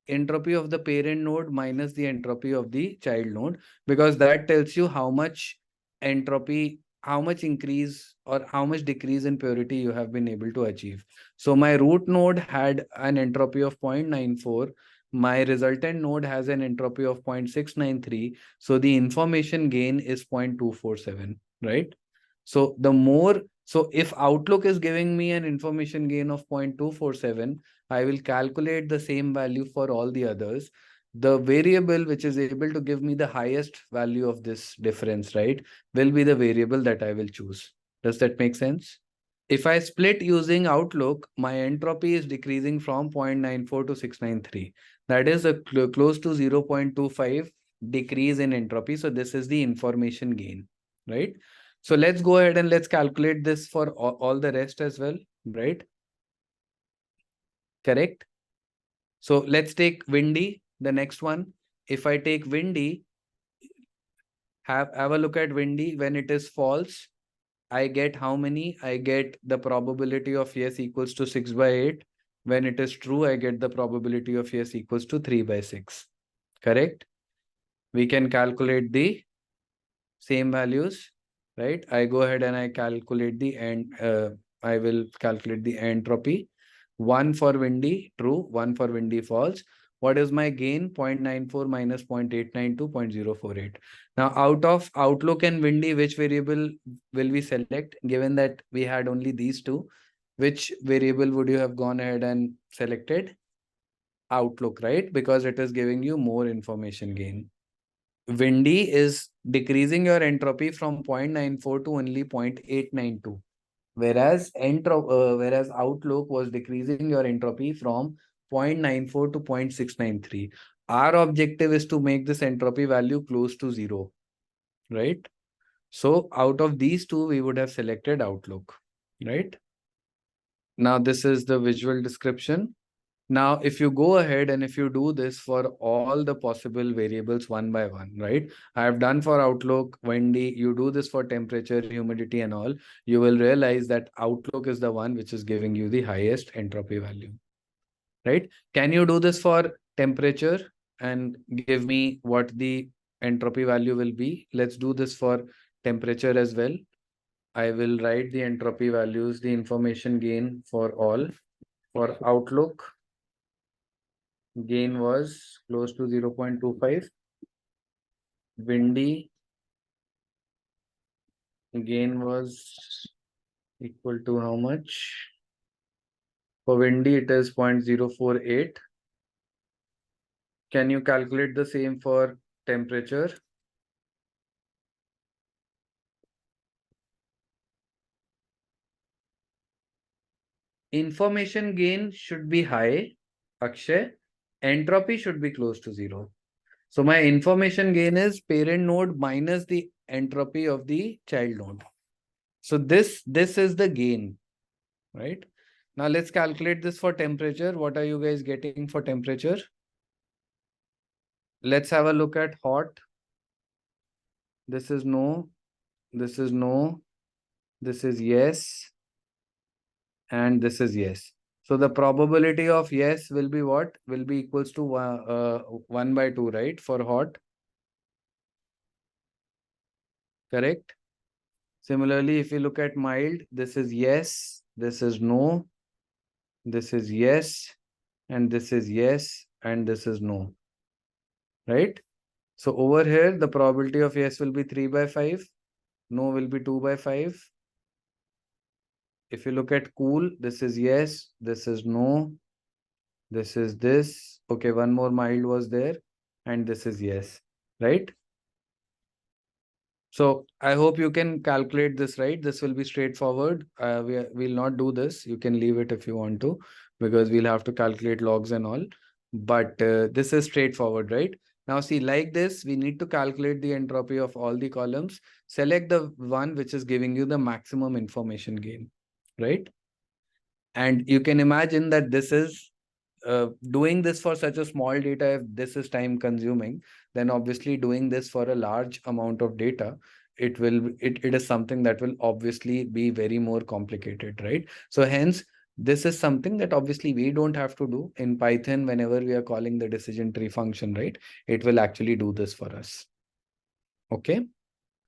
entropy of the parent node minus the entropy of the child node, because that tells you how much entropy, how much increase or how much decrease in purity you have been able to achieve. So my root node had an entropy of 0.94. My resultant node has an entropy of 0.693. So the information gain is 0.247, right? So the more, so if outlook is giving me an information gain of 0.247, I will calculate the same value for all the others. The variable which is able to give me the highest value of this difference, right, will be the variable that I will choose. Does that make sense? If I split using outlook, my entropy is decreasing from 0.94 to 693. That is a close to 0.25 decrease in entropy. So this is the information gain, right? So let's go ahead and let's calculate this for all the rest as well, right? Correct. So let's take windy, the next one. If I take windy, have a look at windy. When it is false, I get how many? I get the probability of yes equals to 6 by 8. When it is true, I get the probability of yes equals to 3 by 6. Correct? We can calculate the same values, right? I go ahead and I calculate the I will calculate the entropy. 1 for windy, true. 1 for windy, false. What is my gain? 0.94 minus 0.892, 0.048. Now, out of Outlook and Windy, which variable will we select? Given that we had only these two, which variable would you have gone ahead and selected? Outlook, right? Because it is giving you more information gain. Windy is decreasing your entropy from 0.94 to only 0.892. Whereas Outlook was decreasing your entropy from 0.94 to 0.693. Our objective is to make this entropy value close to zero, right? So out of these two, we would have selected Outlook, right? Now this is the visual description. Now, if you go ahead and if you do this for all the possible variables one by one, right? I have done for Outlook, Windy, you do this for temperature, humidity and all, you will realize that Outlook is the one which is giving you the highest entropy value, right? Can you do this for temperature and give me what the entropy value will be? Let's do this for temperature as well. I will write the entropy values, the information gain for all. For Outlook, gain was close to 0.25. Windy, gain was equal to how much? For windy, it is 0.048. Can you calculate the same for temperature? Information gain should be high, Akshay. Entropy should be close to zero. So my information gain is parent node minus the entropy of the child node. So this is the gain, right? Now let's calculate this for temperature. What are you guys getting for temperature? Let's have a look at hot. This is no, this is no, this is yes, and this is yes. So the probability of yes will be what? Will be equals to 1 by 2, right? For hot. Correct? Similarly, if you look at mild, this is yes, this is no, this is yes, and this is yes, and this is no. Right? So over here, the probability of yes will be 3 by 5, no will be 2 by 5. If you look at cool, this is yes, this is no, this is this. Okay, one more mild was there, and this is yes, right? So I hope you can calculate this, right? This will be straightforward. We'll not do this. You can leave it if you want to, because we'll have to calculate logs and all. But this is straightforward, right? Now see, like this, we need to calculate the entropy of all the columns. Select the one which is giving you the maximum information gain, right? And you can imagine that this is doing this for such a small data. If this is time consuming, then obviously doing this for a large amount of data, it is something that will obviously be very more complicated, right? So hence, this is something that obviously we don't have to do in Python. Whenever we are calling the decision tree function, right, it will actually do this for us. Okay.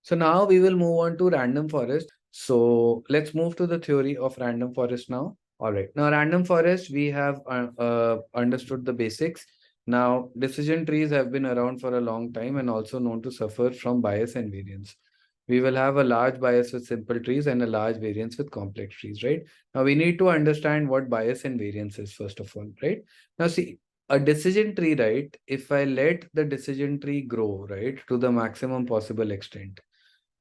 So now we will move on to random forest. So let's move to the theory of random forest now. All right. Now, random forest, we have understood the basics. Now, decision trees have been around for a long time and also known to suffer from bias and variance. We will have a large bias with simple trees and a large variance with complex trees, right? Now, we need to understand what bias and variance is, first of all, right? Now, see, a decision tree, right? If I let the decision tree grow, right, to the maximum possible extent,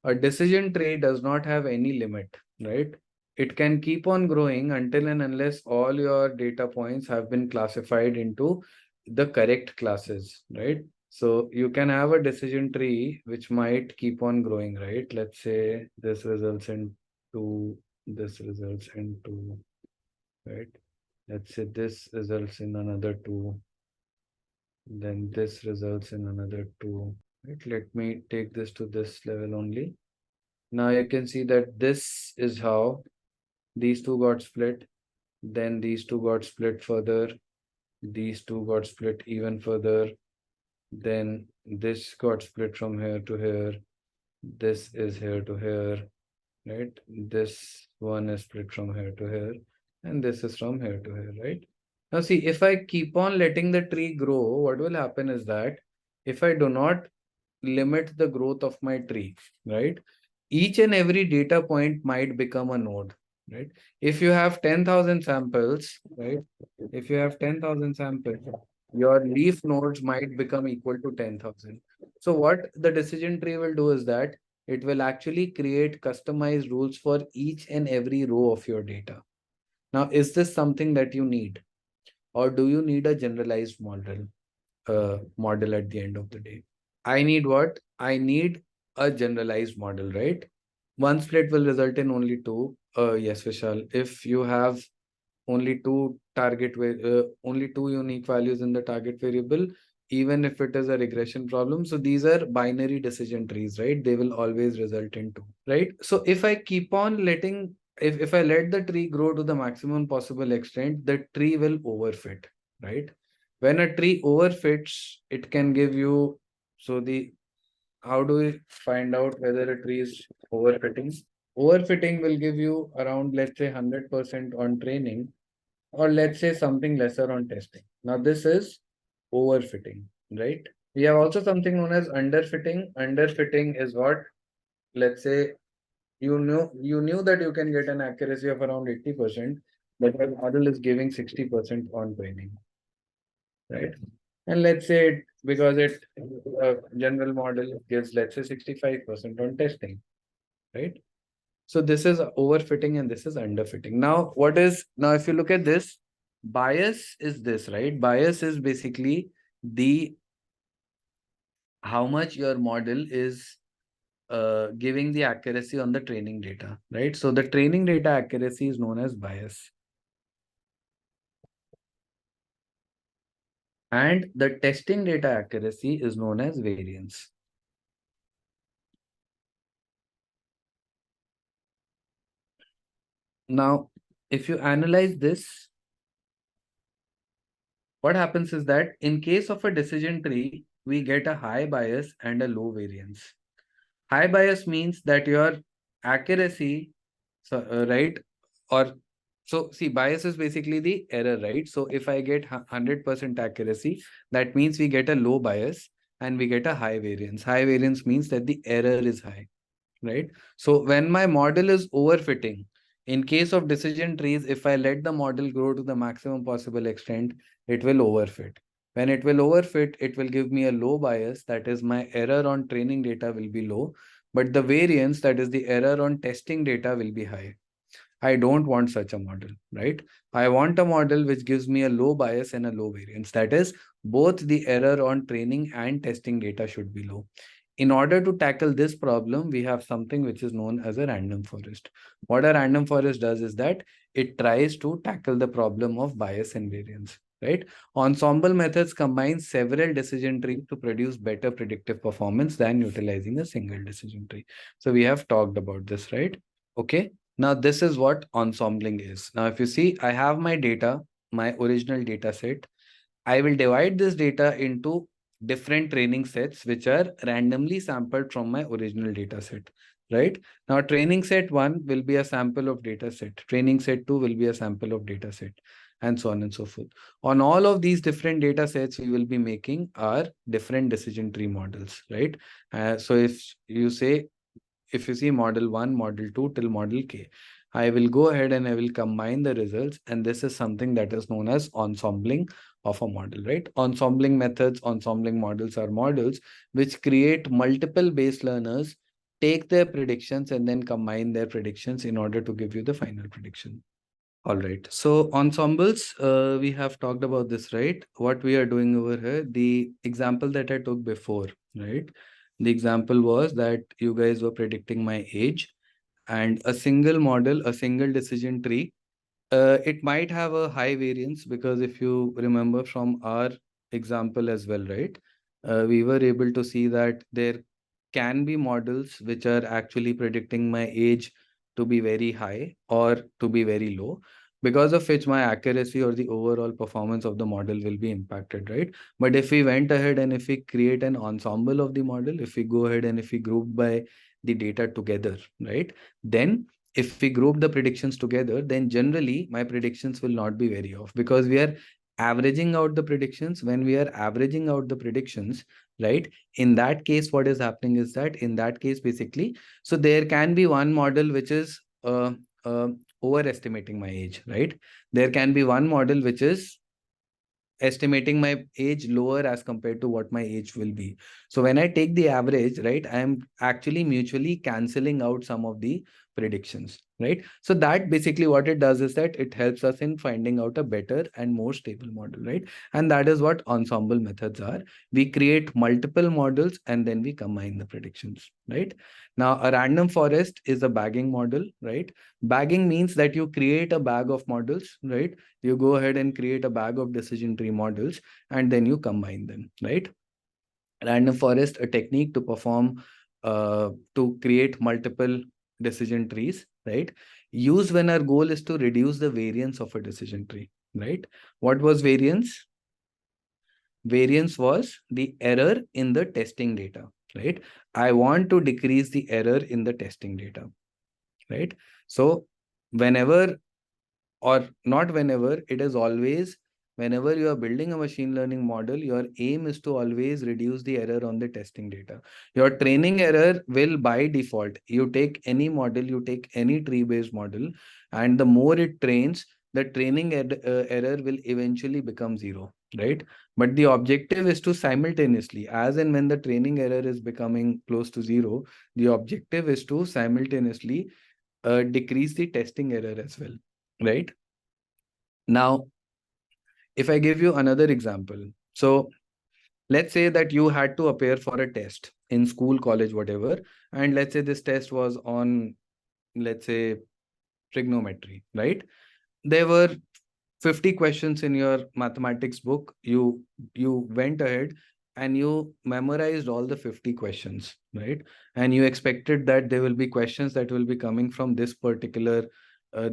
a decision tree does not have any limit, right? It can keep on growing until and unless all your data points have been classified into the correct classes, right? So you can have a decision tree which might keep on growing, right? Let's say this results in 2, this results in 2, right? Let's say this results in another 2, then this results in another 2, right? Let me take this to this level only. Now you can see that this is how these two got split. Then these two got split further. These two got split even further. Then this got split from here to here. This is here to here, right? This one is split from here to here. And this is from here to here, right? Now see, if I keep on letting the tree grow, what will happen is that if I do not limit the growth of my tree, right? Each and every data point might become a node, right? If you have 10,000 samples, right? If you have 10,000 samples, your leaf nodes might become equal to 10,000. So what the decision tree will do is that it will actually create customized rules for each and every row of your data. Now, is this something that you need, or do you need a generalized model at the end of the day? I need what? I need a generalized model, right? One split will result in only two. Yes, Vishal. If you have only two unique values in the target variable, even if it is a regression problem. So these are binary decision trees, right? They will always result in two, right? So if I keep on letting, if I let the tree grow to the maximum possible extent, the tree will overfit, right? When a tree overfits, it can give you, so the, how do we find out whether a tree is overfitting? Overfitting will give you around, let's say, 100% on training, or let's say something lesser on testing. Now, this is overfitting, right? We have also something known as underfitting. Underfitting is what, let's say, you knew that you can get an accuracy of around 80%, but the model is giving 60% on training, right? And let's say because it general model gives, let's say, 65% on testing, right? So this is overfitting and this is underfitting. Now, if you look at this, bias is this, right? Bias is basically the how much your model is giving the accuracy on the training data, right? So the training data accuracy is known as bias. And the testing data accuracy is known as variance. Now, if you analyze this, what happens is that in case of a decision tree, we get a high bias and a low variance. High bias means that your accuracy, so, right? Or so see, bias is basically the error, right? So if I get 100% accuracy, that means we get a low bias and we get a high variance. High variance means that the error is high, right? So when my model is overfitting, in case of decision trees, if I let the model grow to the maximum possible extent, it will overfit. When it will overfit, it will give me a low bias, that is my error on training data will be low, but the variance, that is the error on testing data, will be high. I don't want such a model, right? I want a model which gives me a low bias and a low variance. That is, both the error on training and testing data should be low. In order to tackle this problem, we have something which is known as a random forest. What a random forest does is that it tries to tackle the problem of bias and variance, right? Ensemble methods combine several decision trees to produce better predictive performance than utilizing a single decision tree. So we have talked about this, right? Okay. Now this is what ensembling is. Now, if you see, I have my data, my original data set. I will divide this data into different training sets which are randomly sampled from my original data set, right? Now, training set 1 will be a sample of data set. Training set 2 will be a sample of data set, and so on and so forth. On all of these different data sets, we will be making our different decision tree models, right? So if you see model 1, model 2 till model K, I will go ahead and I will combine the results. And this is something that is known as ensembling of a model, right? Ensembling methods, ensembling models are models which create multiple base learners, take their predictions and then combine their predictions in order to give you the final prediction. All right. So ensembles, we have talked about this, right? What we are doing over here, the example that I took before, right? The example was that you guys were predicting my age, and a single model, a single decision tree, it might have a high variance, because if you remember from our example as well, right? We were able to see that there can be models which are actually predicting my age to be very high or to be very low, because of which my accuracy or the overall performance of the model will be impacted, right? But if we went ahead and if we create an ensemble of the model, if we go ahead and if we group by the data together, right? Then if we group the predictions together, then generally my predictions will not be very off, because we are averaging out the predictions. When we are averaging out the predictions, right, in that case, what is happening is that in that case, basically, so there can be one model which is overestimating my age, right? There can be one model which is estimating my age lower as compared to what my age will be. So when I take the average, right, I am actually mutually canceling out some of the predictions, right? So that basically what it does is that it helps us in finding out a better and more stable model, right? And that is what ensemble methods are. We create multiple models and then we combine the predictions, right? Now, a random forest is a bagging model, right? Bagging means that you create a bag of models, right? You go ahead and create a bag of decision tree models and then you combine them, right? Random forest, a technique to perform to create multiple decision trees, right? Used when our goal is to reduce the variance of a decision tree, right? What was variance? Variance was the error in the testing data, right? I want to decrease the error in the testing data, right? So whenever, or not whenever, it is always, whenever you are building a machine learning model, your aim is to always reduce the error on the testing data. Your training error will by default, you take any model, you take any tree based model, and the more it trains, the training error will eventually become zero, right? But the objective is to simultaneously, as and when the training error is becoming close to zero, the objective is to simultaneously decrease the testing error as well, right? Now, if I give you another example, so let's say that you had to appear for a test in school, college, whatever, and let's say this test was on, let's say, trigonometry, right? There were 50 questions in your mathematics book. You went ahead and you memorized all the 50 questions, right? And you expected that there will be questions that will be coming from this particular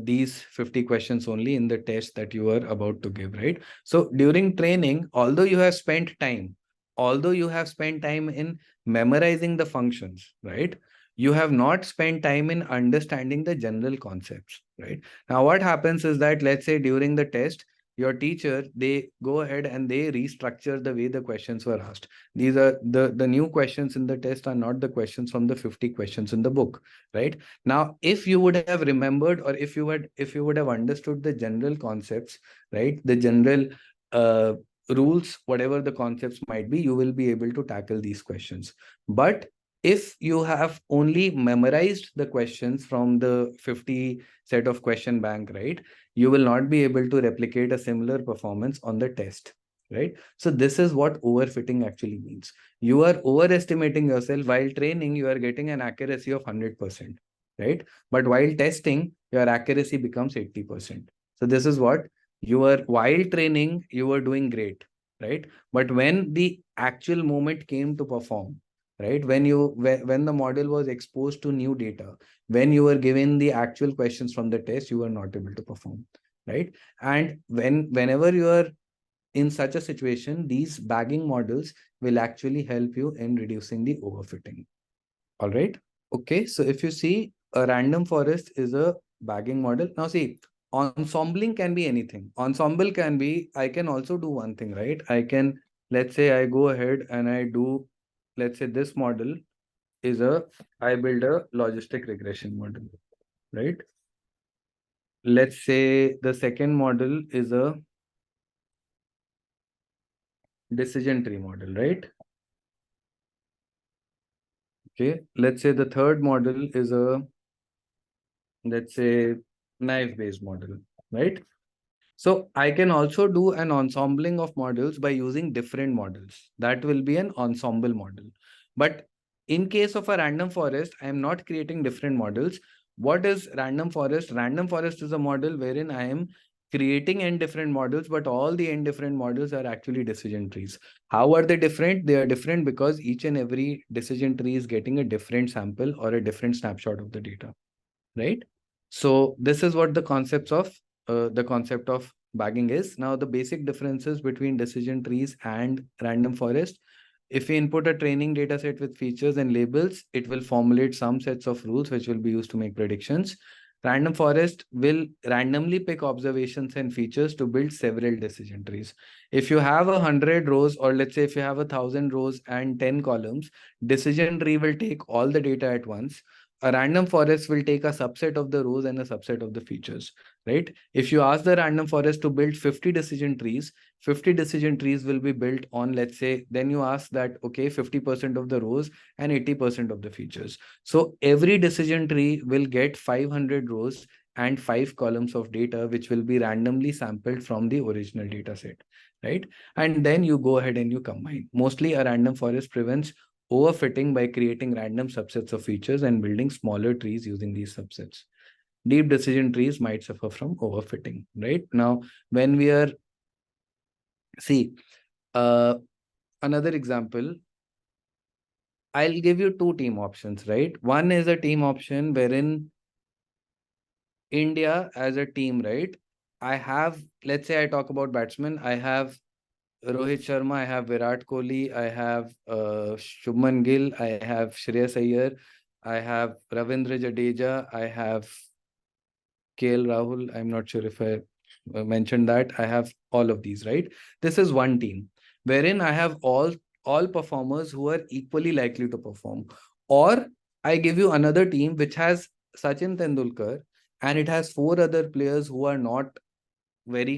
these 50 questions only in the test that you are about to give, right? So during training, although you have spent time in memorizing the functions, right, you have not spent time in understanding the general concepts, right? Now, what happens is that, let's say during the test, your teacher, they go ahead and they restructure the way the questions were asked. These are the new questions in the test are not the questions from the 50 questions in the book, right? Now, if you would have remembered, or if you would have understood the general concepts, right, the general uh, rules, whatever the concepts might be, you will be able to tackle these questions. But if you have only memorized the questions from the 50 set of question bank, right, you will not be able to replicate a similar performance on the test, right? So this is what overfitting actually means. You are overestimating yourself. While training, you are getting an accuracy of 100%, right? But while testing, your accuracy becomes 80%. So this is what you are, while training, you were doing great, right? But when the actual moment came to perform, right, when the model was exposed to new data, when you were given the actual questions from the test, you were not able to perform, right? And whenever you are in such a situation, these bagging models will actually help you in reducing the overfitting. All right. Okay. So if you see, a random forest is a bagging model. Now see, ensembling can be anything. Ensemble can be, I can also do one thing, right? I can, let's say I go ahead and I do, let's say this model is I build a logistic regression model, right? Let's say the second model is a decision tree model, right? Okay. Let's say the third model is let's say, knife based model, right? So I can also do an ensembling of models by using different models. That will be an ensemble model. But in case of a random forest, I am not creating different models. What is random forest? Random forest is a model wherein I am creating n different models, but all the n different models are actually decision trees. How are they different? They are different because each and every decision tree is getting a different sample or a different snapshot of the data, right? So this is what the concept of bagging is. Now, the basic differences between decision trees and random forest. If we input a training data set with features and labels, it will formulate some sets of rules which will be used to make predictions. Random forest will randomly pick observations and features to build several decision trees. If you have 100 rows, or let's say if you have 1,000 rows and 10 columns, decision tree will take all the data at once. A random forest will take a subset of the rows and a subset of the features, right? If you ask the random forest to build 50 decision trees, 50 decision trees will be built on, let's say, then you ask that, okay, 50% of the rows and 80% of the features. So every decision tree will get 500 rows and 5 columns of data, which will be randomly sampled from the original data set, right? And then you go ahead and you combine. Mostly a random forest prevents overfitting by creating random subsets of features and building smaller trees using these subsets. Deep decision trees might suffer from overfitting, right? Now, when we are, see, another example, I'll give you two team options, right? One is a team option wherein India as a team, right? I have, let's say I talk about batsmen, I have Rohit Sharma, I have Virat Kohli, I have Shubman Gill, I have Shreyas Iyer, I have Ravindra Jadeja, I have KL Rahul. I'm not sure if I mentioned that. I have all of these, right? This is one team wherein I have all performers who are equally likely to perform. Or I give you another team which has Sachin Tendulkar and it has four other players who are not very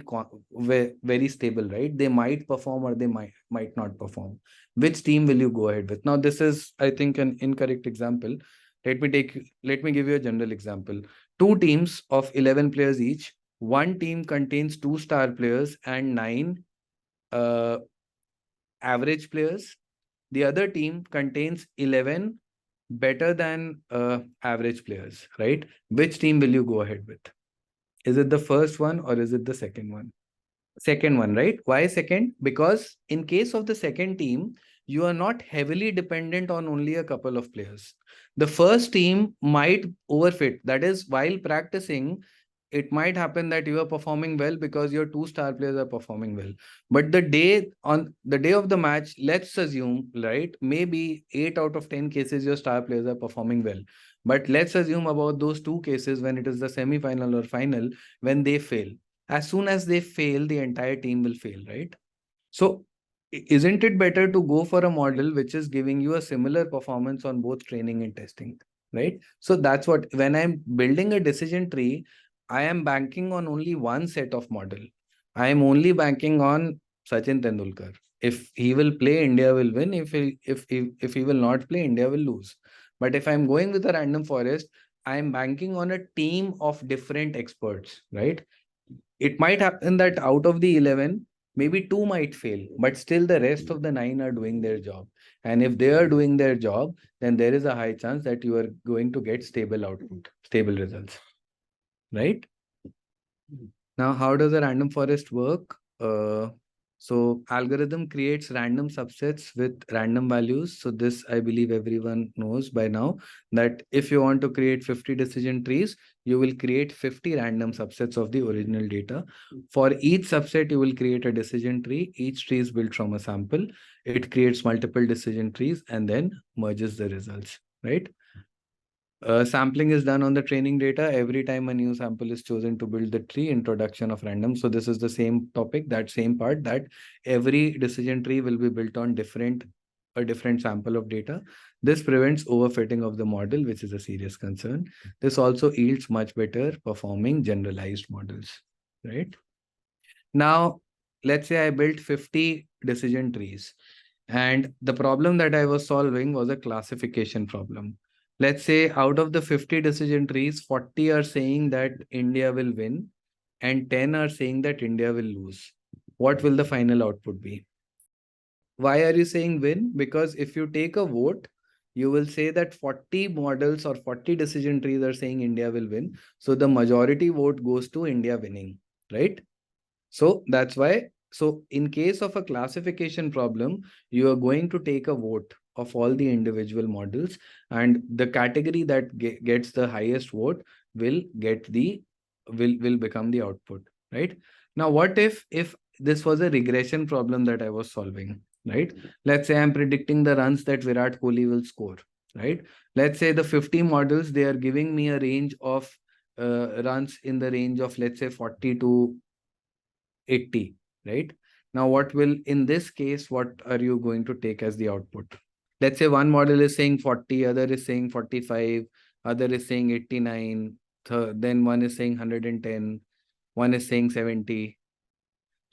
stable, right? They might perform or they might not perform. Which team will you go ahead with? Now, this is, I think, an incorrect example. Let me give you a general example. Two teams of 11 players each. One team contains 2 star players and 9 uh, average players. The other team contains 11 better than average players, right? Which team will you go ahead with? Is it the first one or is it the second one? Second one, right? Why second? Because in case of the second team, you are not heavily dependent on only a couple of players. The first team might overfit. That is, while practicing, it might happen that you are performing well because your 2 star players are performing well. But the day of the match, let's assume, right? Maybe 8 out of 10 cases your star players are performing well. But let's assume about those 2 cases when it is the semi-final or final, when they fail. As soon as they fail, the entire team will fail, right? So isn't it better to go for a model which is giving you a similar performance on both training and testing, right? So that's what, when I'm building a decision tree, I am banking on only one set of model. I am only banking on Sachin Tendulkar. If he will play, India will win. If he will not play, India will lose. But if I'm going with a random forest, I'm banking on a team of different experts, right? It might happen that out of the 11, maybe 2 might fail, but still the rest of the 9 are doing their job. And if they are doing their job, then there is a high chance that you are going to get stable output, stable results, right? Now, how does a random forest work? So algorithm creates random subsets with random values. So this, I believe everyone knows by now, that if you want to create 50 decision trees, you will create 50 random subsets of the original data. For each subset, you will create a decision tree. Each tree is built from a sample. It creates multiple decision trees and then merges the results, right? Sampling is done on the training data. Every time a new sample is chosen to build the tree, introduction of random. So this is the same topic, that same part, that every decision tree will be built on a different sample of data. This prevents overfitting of the model, which is a serious concern. This also yields much better performing generalized models, right? Now, let's say I built 50 decision trees. And the problem that I was solving was a classification problem. Let's say out of the 50 decision trees, 40 are saying that India will win and 10 are saying that India will lose. What will the final output be? Why are you saying win? Because if you take a vote, you will say that 40 models or 40 decision trees are saying India will win. So the majority vote goes to India winning, right? So that's why. So in case of a classification problem, you are going to take a vote of all the individual models, and the category that gets the highest vote will become the output, right? Now, what if this was a regression problem that I was solving, right? Let's say I'm predicting the runs that Virat Kohli will score, right? Let's say the 50 models, they are giving me a range of runs in the range of, let's say, 40 to 80, right? Now, what will, in this case, what are you going to take as the output? Let's say one model is saying 40, other is saying 45, other is saying 89, then one is saying 110, one is saying 70.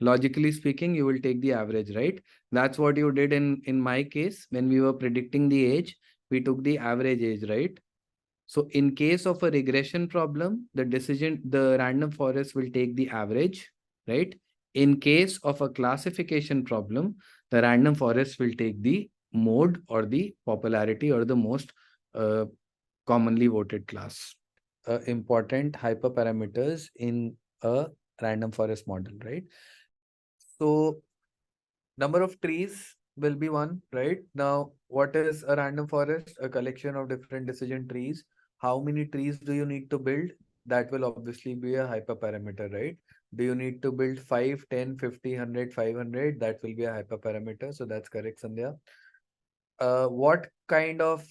Logically speaking, you will take the average, right? That's what you did in my case. When we were predicting the age, we took the average age, right? So in case of a regression problem, the random forest will take the average, right? In case of a classification problem, the random forest will take the mode or the popularity or the most uh, commonly voted class. Important hyperparameters in a random forest model, right? So number of trees will be one, right? Now, what is a random forest? A collection of different decision trees. How many trees do you need to build? That will obviously be a hyperparameter, right? Do you need to build 5, 10, 50, 100, 500? That will be a hyperparameter. So that's correct, Sandhya. What kind of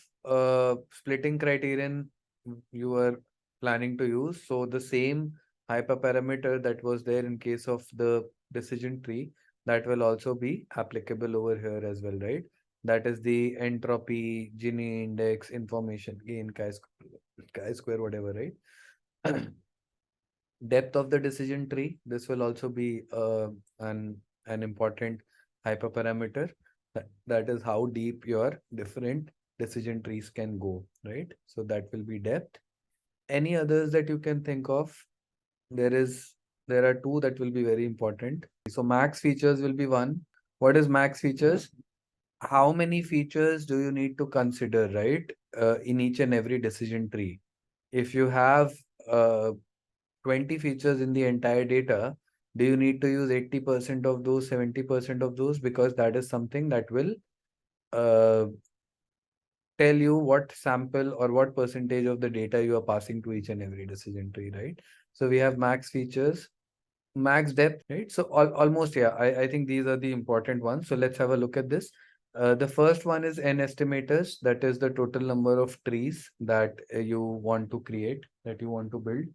splitting criterion you were planning to use? So the same hyperparameter that was there in case of the decision tree, that will also be applicable over here as well, right? That is the entropy, Gini index, information gain, chi square, whatever, right? Depth of the decision tree. This will also be an important hyperparameter. That is how deep your different decision trees can go, right? So that will be depth. Any others that you can think of? There are two that will be very important. So max features will be one. What is max features? How many features do you need to consider, right? In each and every decision tree. If you have 20 features in the entire data, do you need to use 80% of those, 70% of those? Because that is something that will uh, tell you what sample or what percentage of the data you are passing to each and every decision tree, right? So we have max features, max depth, right? So almost, yeah, I think these are the important ones. So let's have a look at this. The first one is n estimators. That is the total number of trees that you want to create, that you want to build,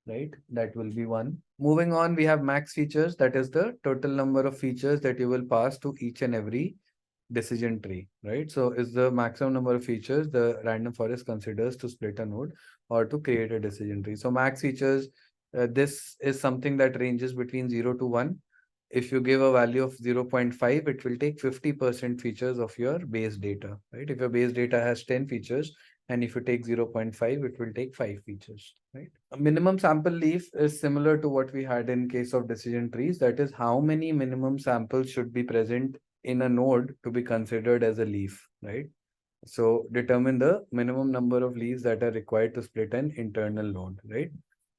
right? That will be one. Moving on, we have max features. That is the total number of features that you will pass to each and every decision tree, right? So is the maximum number of features the random forest considers to split a node or to create a decision tree. So max features, this is something that ranges between 0 to 1. If you give a value of 0.5, it will take 50% features of your base data, right? If your base data has 10 features, and if you take 0.5, it will take 5 features, right? A minimum sample leaf is similar to what we had in case of decision trees. That is how many minimum samples should be present in a node to be considered as a leaf, right? So determine the minimum number of leaves that are required to split an internal node, right?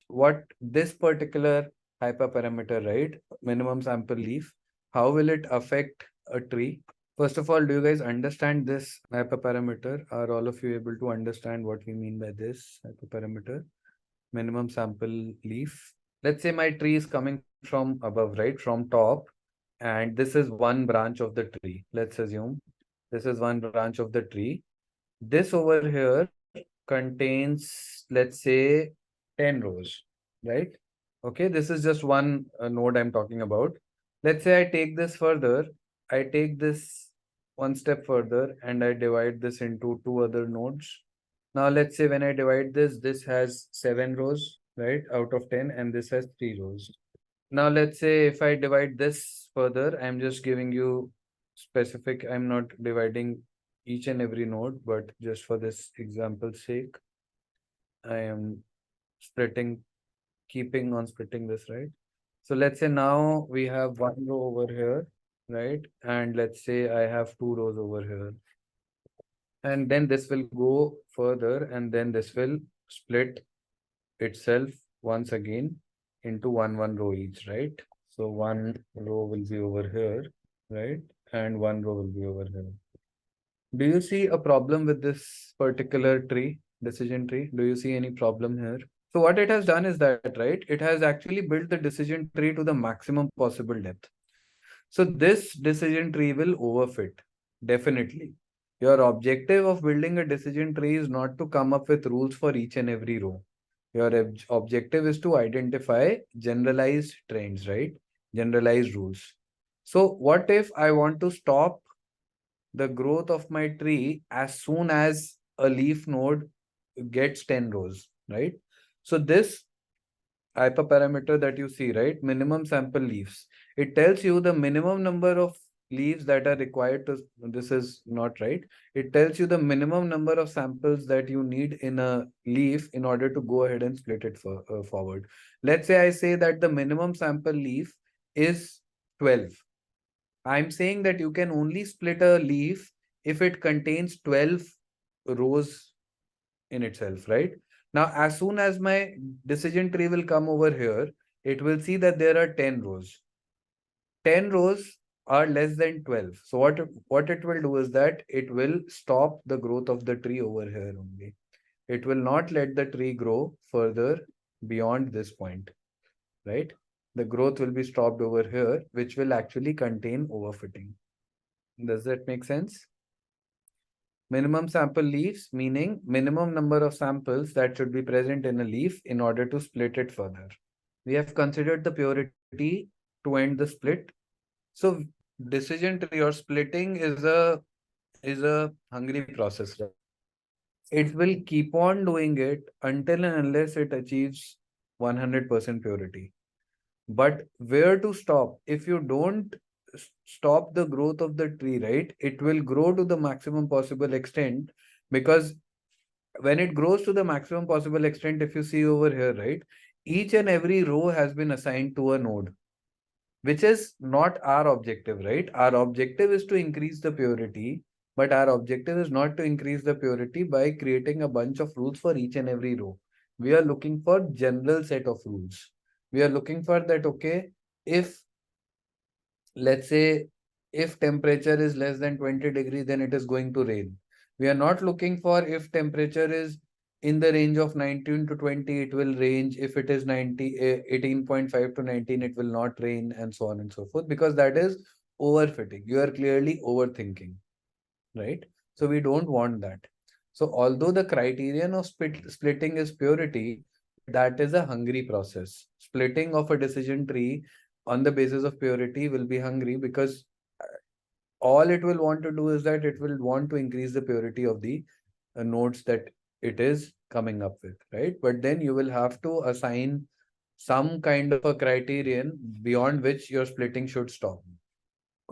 What this particular hyperparameter, right? Minimum sample leaf, how will it affect a tree? First of all, do you guys understand this hyperparameter? Are all of you able to understand what we mean by this hyperparameter? Minimum sample leaf. Let's say my tree is coming from above, right? From top, and this is one branch of the tree. Let's assume this is one branch of the tree. This over here contains, let's say, 10 rows, right? Okay, this is just one node I'm talking about. Let's say I take this further, I take this one step further and I divide this into two other nodes. Now, let's say when I divide this, this has 7 rows, right, out of 10, and this has 3 rows. Now, let's say if I divide this further, I'm just giving you specific, I'm not dividing each and every node, but just for this example's sake, I am splitting, keeping on splitting this, right? So let's say now we have one row over here, right? And let's say I have 2 rows over here. And then this will go further and then this will split itself once again into one row each, right? So one row will be over here, right? And one row will be over here. Do you see a problem with this particular tree, decision tree? Do you see any problem here? So what it has done is that, right, it has actually built the decision tree to the maximum possible depth. So this decision tree will overfit, definitely. Your objective of building a decision tree is not to come up with rules for each and every row. Your objective is to identify generalized trends, right? Generalized rules. So what if I want to stop the growth of my tree as soon as a leaf node gets 10 rows, right? So this hyperparameter that you see, right? Minimum sample leaves. It tells you the minimum number of leaves that are required to, this is not right. It tells you the minimum number of samples that you need in a leaf in order to go ahead and split it forward. Let's say I say that the minimum sample leaf is 12. I'm saying that you can only split a leaf if it contains 12 rows in itself, right? Now, as soon as my decision tree will come over here, it will see that there are 10 rows. 10 rows are less than 12. So what it will do is that it will stop the growth of the tree over here only. It will not let the tree grow further beyond this point, right? The growth will be stopped over here, which will actually contain overfitting. Does that make sense? Minimum sample leaves, meaning minimum number of samples that should be present in a leaf in order to split it further. We have considered the purity to end the split. So decision tree or splitting is a hungry process, right? It will keep on doing it until and unless it achieves 100% purity. But where to stop? If you don't stop the growth of the tree, right, it will grow to the maximum possible extent, because when it grows to the maximum possible extent, if you see over here, right, each and every row has been assigned to a node, which is not our objective, right? Our objective is to increase the purity, but our objective is not to increase the purity by creating a bunch of rules for each and every row. We are looking for general set of rules. We are looking for that, okay, if let's say if temperature is less than 20 degrees, then it is going to rain. We are not looking for if temperature is in the range of 19 to 20, it will range. If it is 18.5 to 19, it will not rain, and so on and so forth, because that is overfitting. You are clearly overthinking, right? So we don't want that. So although the criterion of splitting is purity, that is a hungry process. Splitting of a decision tree on the basis of purity will be hungry, because all it will want to do is that it will want to increase the purity of the nodes that it is coming up with, right? But then you will have to assign some kind of a criterion beyond which your splitting should stop.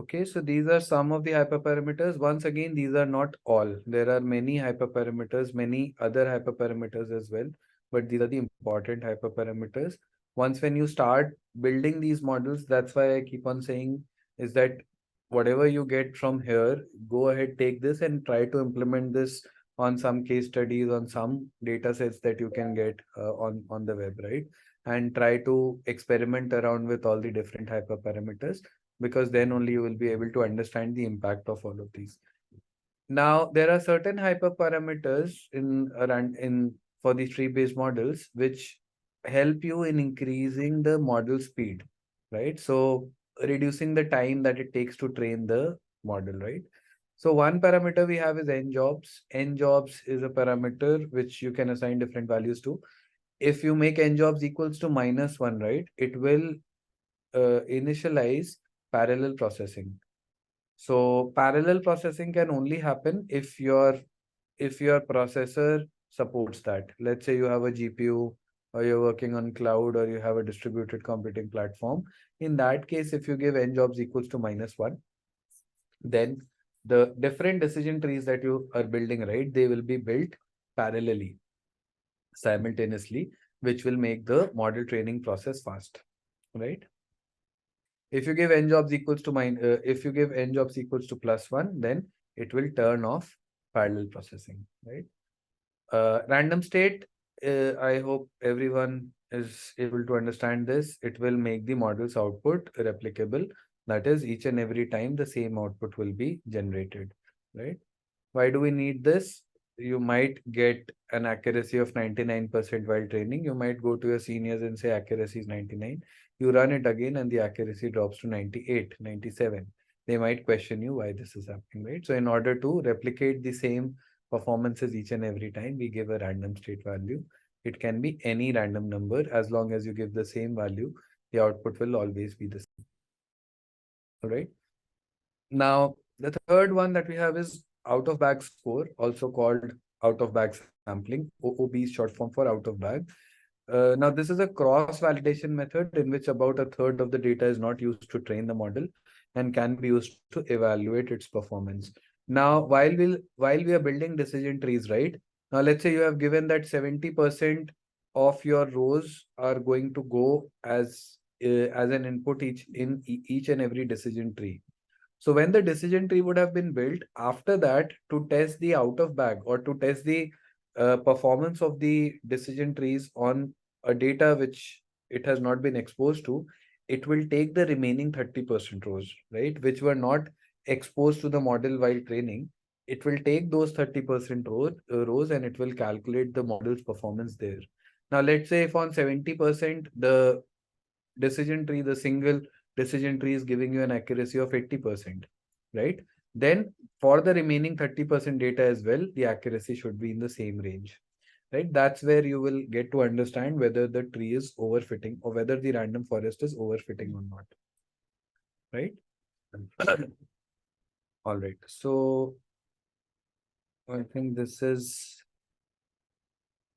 Okay, so these are some of the hyperparameters. Once again, these are not all. There are many hyperparameters, many other hyperparameters as well, but these are the important hyperparameters. Once when you start building these models, that's why I keep on saying is that whatever you get from here, go ahead, take this and try to implement this on some case studies, on some data sets that you can get on the web, right? And try to experiment around with all the different hyperparameters, because then only you will be able to understand the impact of all of these. Now, there are certain hyperparameters in for these tree-based models which help you in increasing the model speed, right? So reducing the time that it takes to train the model, right? So one parameter we have is n jobs. N jobs is a parameter which you can assign different values to. If you make n jobs equals to -1, right, it will initialize parallel processing. So parallel processing can only happen if your processor supports that. Let's say you have a GPU, or you're working on cloud, or you have a distributed computing platform. In that case, if you give n jobs equals to -1, then the different decision trees that you are building, right, they will be built parallelly, simultaneously, which will make the model training process fast, right? If you give n jobs equals to if you give n jobs equals to +1, then it will turn off parallel processing, right? Random state, I hope everyone is able to understand this. It will make the model's output replicable. That is, each and every time the same output will be generated, right? Why do we need this? You might get an accuracy of 99% while training. You might go to your seniors and say accuracy is 99. You run it again and the accuracy drops to 98, 97. They might question you why this is happening, right? So in order to replicate the same performances each and every time, we give a random state value. It can be any random number. As long as you give the same value, the output will always be the same. All right. Now, the third one that we have is out of bag score, also called out of bag sampling. OOB is short form for out of bag. Now, this is a cross validation method in which about a third of the data is not used to train the model and can be used to evaluate its performance. Now, while we are building decision trees, right? Now, let's say you have given that 70% of your rows are going to go as an input each and every decision tree. So when the decision tree would have been built, after that, to test the out of bag or to test the performance of the decision trees on a data which it has not been exposed to, it will take the remaining 30% rows, right, which were not exposed to the model while training. It will take those 30% rows and it will calculate the model's performance there. Now, let's say if on 70%, the decision tree, the single decision tree is giving you an accuracy of 80%, right? Then for the remaining 30% data as well, the accuracy should be in the same range, right? That's where you will get to understand whether the tree is overfitting or whether the random forest is overfitting or not, right? All right. So I think this is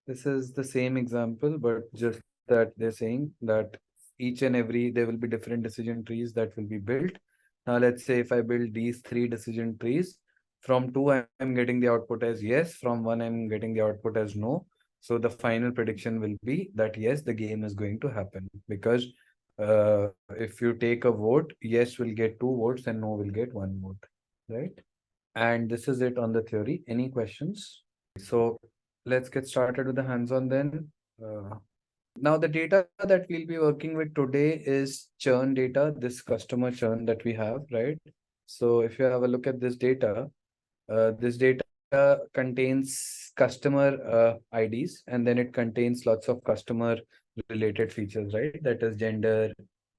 the same example, but just that they're saying that each and every, there will be different decision trees that will be built. Now, let's say if I build these three decision trees, from two, I'm getting the output as yes, from one, I'm getting the output as no. So the final prediction will be that yes, the game is going to happen because if you take a vote, yes will get 2 votes and no will get 1 vote, right? And this is it on the theory. Any questions? So let's get started with the hands-on then. Now the data that we'll be working with today is churn data, this customer churn that we have, right? So if you have a look at this data contains customer IDs, and then it contains lots of customer related features, right? That is gender,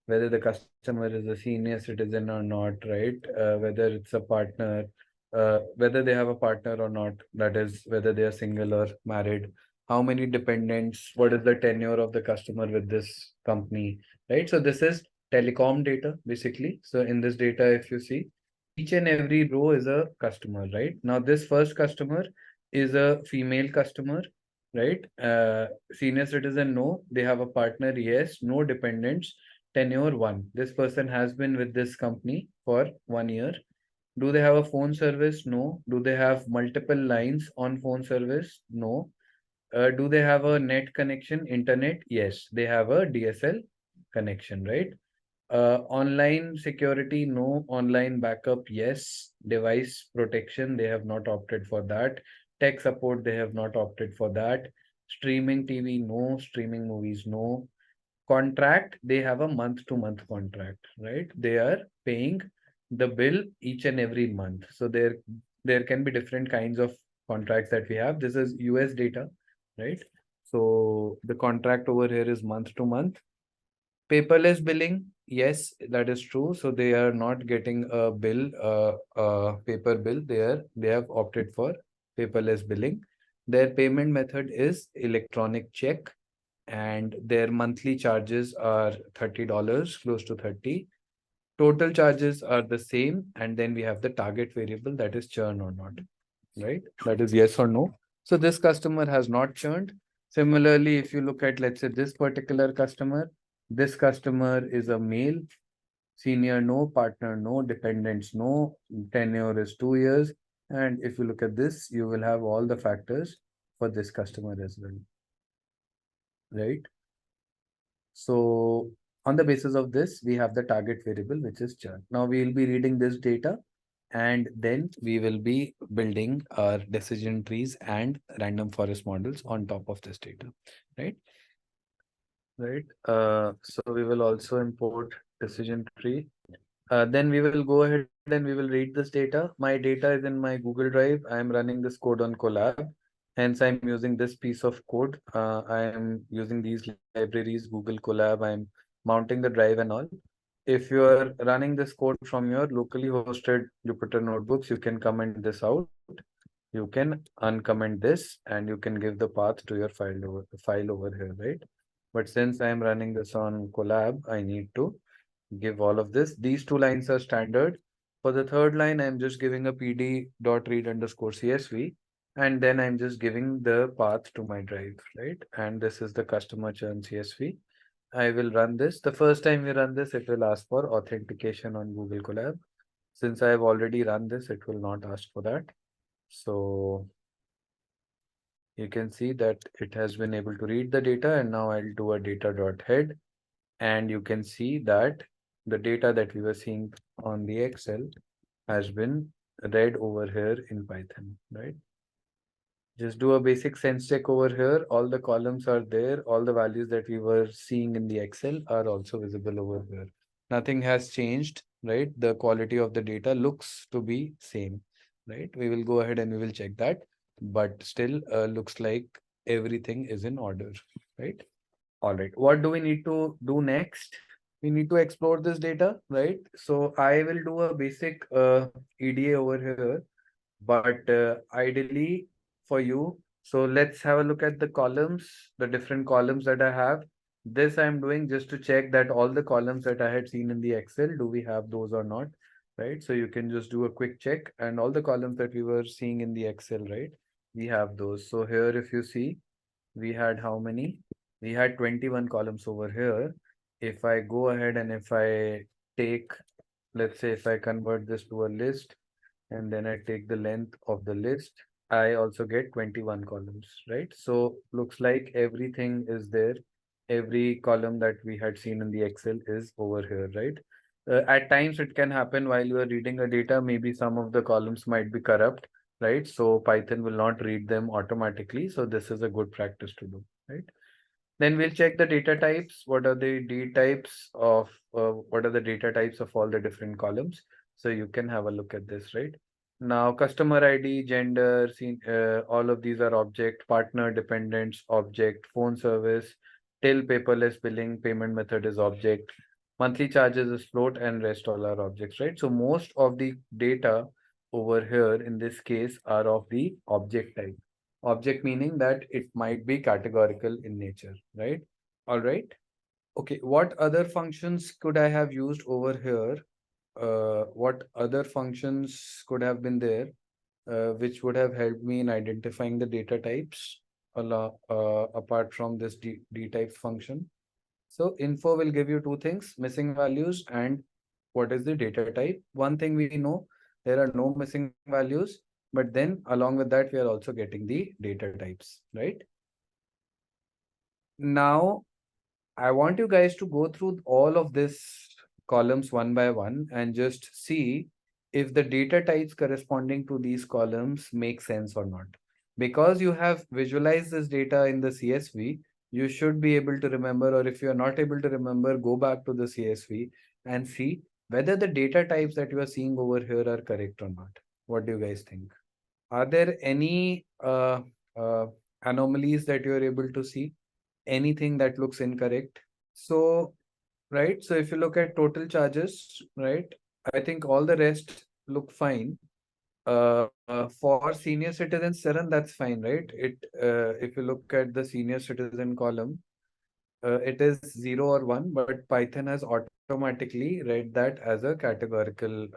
whether the customer is a senior citizen or not, right? Whether it's a partner, whether they have a partner or not, that is whether they are single or married, how many dependents, what is the tenure of the customer with this company, right? So this is telecom data basically. So in this data, if you see, each and every row is a customer, right? Now this first customer is a female customer, right? Senior citizen, no. They have a partner, yes. No dependents. Tenure, 1. This person has been with this company for 1 year. Do they have a phone service? No. Do they have multiple lines on phone service? No. Do they have a net connection, internet? Yes. They have a DSL connection, right? Online security, no. Online backup, yes. Device protection, they have not opted for that. Tech support, they have not opted for that. Streaming TV, no. Streaming movies, no. Contract, they have a month to month contract, right? They are paying the bill each and every month. So there can be different kinds of contracts that we have. This is US data, right? So the contract over here is month to month. Paperless billing, yes, that is true. So they are not getting a bill, paper bill. They have opted for paperless billing. Their payment method is electronic check, and their monthly charges are $30, close to 30. Total charges are the same, and then we have the target variable, that is churn or not, right? That is yes or no. So this customer has not churned. Similarly, if you look at, let's say, this particular customer, this customer is a male, senior no, partner no, dependents no, tenure is 2 years. And if you look at this, you will have all the factors for this customer as well, right? So on the basis of this, we have the target variable, which is churn. Now we will be reading this data, and then we will be building our decision trees and random forest models on top of this data, right? Right. So we will also import decision tree. Then we will go ahead and we will read this data. My data is in my Google Drive. I am running this code on Colab. Hence, I'm using this piece of code. I am using these libraries, Google Colab. I'm mounting the drive and all. If you are running this code from your locally hosted Jupyter notebooks, you can comment this out. you can uncomment this and you can give the path to your file over here, right? But since I am running this on Colab, I need to give all of this. These two lines are standard. For the third line, I'm just giving a pd.read_csv, and then I'm just giving the path to my drive, right? And this is the customer churn CSV. I will run this. The first time we run this, it will ask for authentication on Google Colab. Since I have already run this, it will not ask for that. So you can see that it has been able to read the data, and now I'll do a data.head, and you can see that the data that we were seeing on the Excel has been read over here in Python, right? Just do a basic sense check over here. All the columns are there. All the values that we were seeing in the Excel are also visible over here. Nothing has changed, right? The quality of the data looks to be same, right? We will go ahead and we will check that, but still looks like everything is in order, right? All right, what do we need to do next? We need to explore this data, right? So I will do a basic EDA over here, but ideally for you, so let's have a look at the columns, the different columns that I have. This I'm doing just to check that all the columns that I had seen in the Excel, do we have those or not, right? So you can just do a quick check, and all the columns that we were seeing in the Excel, right? We have those. So here, if you see, we had how many? We had 21 columns over here. If I go ahead and if I take, let's say if I convert this to a list, and then I take the length of the list, I also get 21 columns, right? So looks like everything is there. Every column that we had seen in the Excel is over here, right? At times it can happen while you are reading a data, maybe some of the columns might be corrupt, right? So Python will not read them automatically. So this is a good practice to do, right? Then we'll check the data types. What are the data types of all the different columns? So you can have a look at this, right? Now, customer ID, gender, all of these are object, partner dependents, object, phone service, till paperless billing, payment method is object, monthly charges is float, and rest all are objects, right? So most of the data over here in this case are of the object type. Object meaning that it might be categorical in nature, right? All right. Okay, what other functions could I have used over here? What other functions could have been there, which would have helped me in identifying the data types apart from this D type function? So info will give you two things, missing values and what is the data type. One thing we know, there are no missing values, but then along with that, we are also getting the data types, right? Now, I want you guys to go through all of this columns one by one and just see if the data types corresponding to these columns make sense or not. Because you have visualized this data in the CSV, you should be able to remember, or if you are not able to remember, go back to the CSV and see whether the data types that you are seeing over here are correct or not. What do you guys think? Are there any anomalies that you are able to see? Anything that looks incorrect? So, right, so if you look at total charges, right, I think all the rest look fine. For senior citizens, Saran, that's fine, right? If you look at the senior citizen column, it is 0 or 1, but Python has automatically read that as a categorical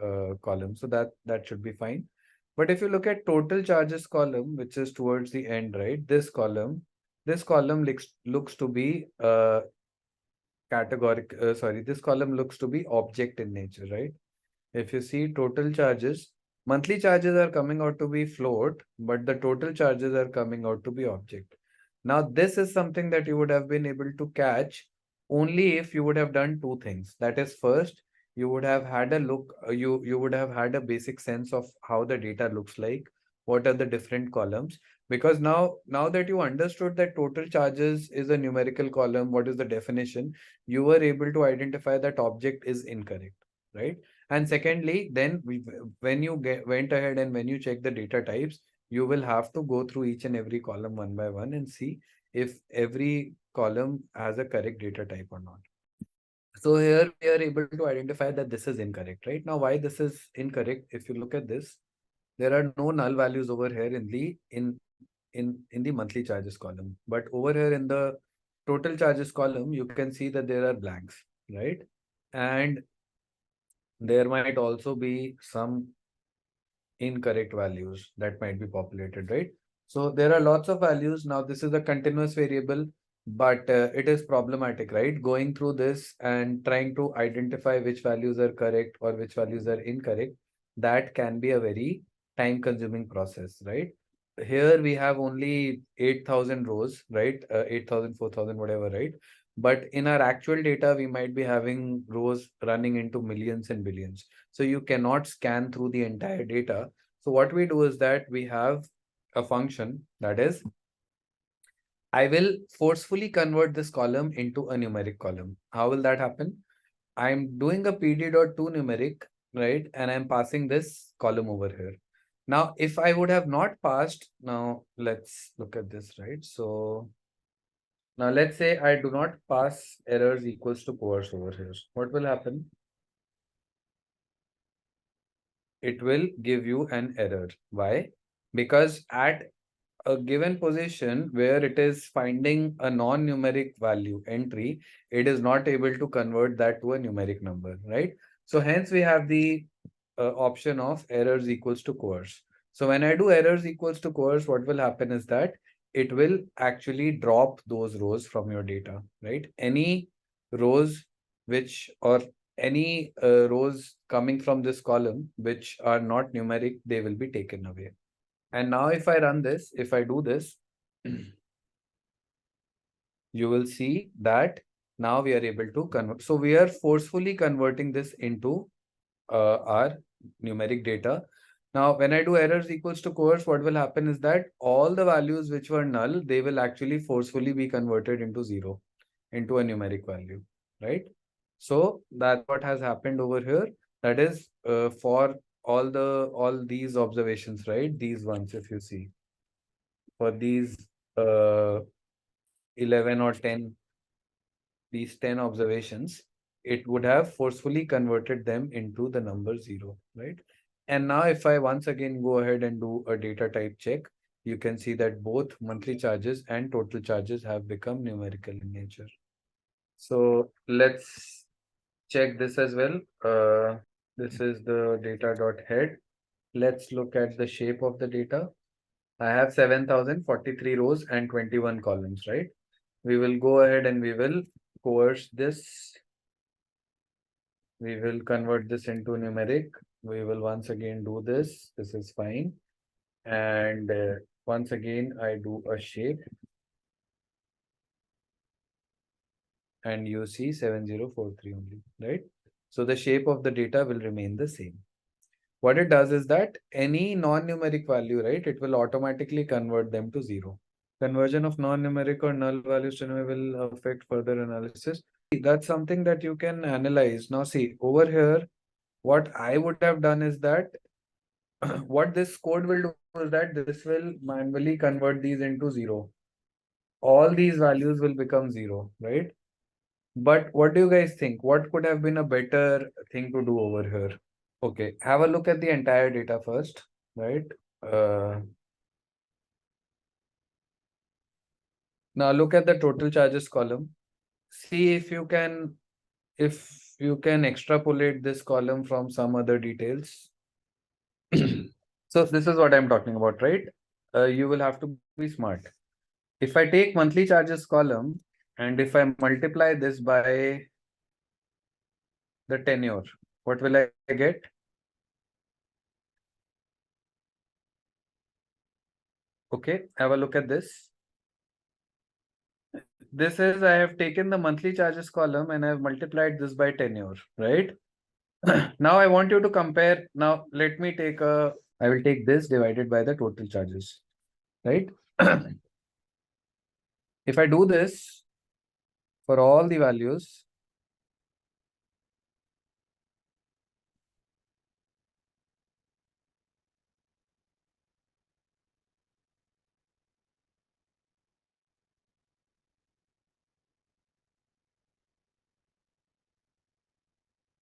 column. So that should be fine. But if you look at total charges column, which is towards the end, right? This column looks to be this column looks to be object in nature, right? If you see total charges, monthly charges are coming out to be float, but the total charges are coming out to be object. Now, this is something that you would have been able to catch only if you would have done two things. That is, first, you would have had a look, you would have had a basic sense of how the data looks like, what are the different columns. Because now that you understood that total charges is a numerical column, what is the definition, you were able to identify that object is incorrect, right? And secondly, then when you went ahead and when you check the data types, you will have to go through each and every column one by one and see if every column has a correct data type or not. So here we are able to identify that this is incorrect, right? Now, why this is incorrect? If you look at this there are no null values over here in the monthly charges column. But over here in the total charges column, you can see that there are blanks, right? And there might also be some incorrect values that might be populated, right? So there are lots of values. Now this is a continuous variable, but it is problematic, right? Going through this and trying to identify which values are correct or which values are incorrect, that can be a very time consuming process, right? Here we have only 8,000 rows, right? 8,000, 4,000, whatever, right? But in our actual data, we might be having rows running into millions and billions. So you cannot scan through the entire data. So what we do is that we have a function that is, I will forcefully convert this column into a numeric column. How will that happen? I'm doing a pd.to numeric, right? And I'm passing this column over here. Now, if I would have not passed, now let's look at this, right? So now let's say I do not pass errors equals to coerce over here. What will happen? It will give you an error. Why? Because at a given position where it is finding a non-numeric value entry, it is not able to convert that to a numeric number, right? So hence we have the option of errors equals to coerce. So when I do errors equals to coerce, what will happen is that it will actually drop those rows from your data, right? Any rows which or any rows coming from this column which are not numeric, they will be taken away. And now if I run this, if I do this, you will see that now we are able to convert. So we are forcefully converting this into our numeric data. Now, when I do errors equals to coerce, what will happen is that all the values which were null, they will actually forcefully be converted into zero, into a numeric value, right? So that's what has happened over here. That is for all these observations, right? These ones, if you see, for these uh, 11 or 10, these 10 observations, it would have forcefully converted them into the number 0, right? And now if I once again go ahead and do a data type check, you can see that both monthly charges and total charges have become numerical in nature. So let's check this as well. This is the data.head. Let's look at the shape of the data. I have 7,043 rows and 21 columns, right? We will go ahead and we will coerce this. We will convert this into numeric. We will once again do this. This is fine. And once again, I do a shape. And you see 7043 only, right? So the shape of the data will remain the same. What it does is that any non-numeric value, right, it will automatically convert them to 0. Conversion of non-numeric or null values to numeric will affect further analysis. That's something that you can analyze. Now see, over here, what I would have done is that what this code will do is that this will manually convert these into 0. All these values will become 0, right? But what do you guys think? What could have been a better thing to do over here? Okay, have a look at the entire data first, right? Now look at the total charges column. See if you can extrapolate this column from some other details. So this is what I'm talking about, right? You will have to be smart. If I take monthly charges column and if I multiply this by the tenure, what will I get? Okay, have a look at this. This is, I have taken the monthly charges column and I have multiplied this by tenure, right? Now I want you to compare. Now let me take I will take this divided by the total charges, right? If I do this for all the values,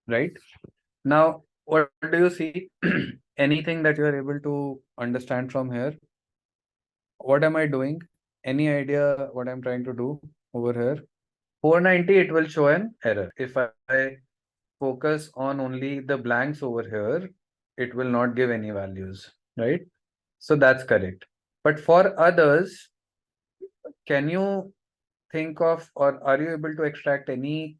right? Now, what do you see? Anything that you are able to understand from here? What am I doing? Any idea what I'm trying to do over here? 490, it will show an error. If I focus on only the blanks over here, it will not give any values, right? So that's correct. But for others, can you think of, or are you able to extract any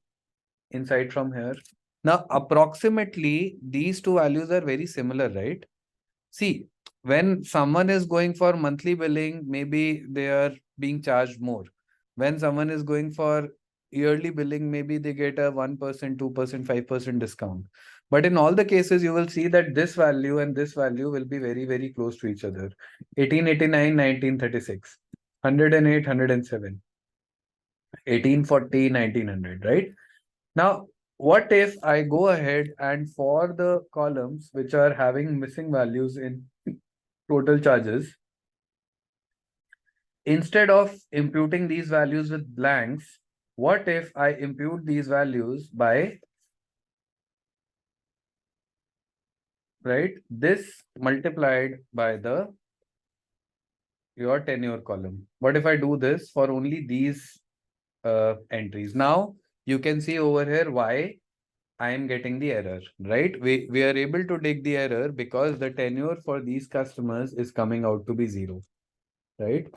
insight from here? Now, approximately these two values are very similar, right? See, when someone is going for monthly billing, maybe they are being charged more. When someone is going for yearly billing, maybe they get a 1%, 2%, 5% discount. But in all the cases, you will see that this value and this value will be very, very close to each other. 1889, 1936, 108, 107, 1840, 1900, right? Now, what if I go ahead and for the columns which are having missing values in total charges, instead of imputing these values with blanks, what if I impute these values by, right, this multiplied by the your tenure column? What if I do this for only these entries? Now you can see over here why I am getting the error, right? We are able to dig the error because the tenure for these customers is coming out to be 0, right?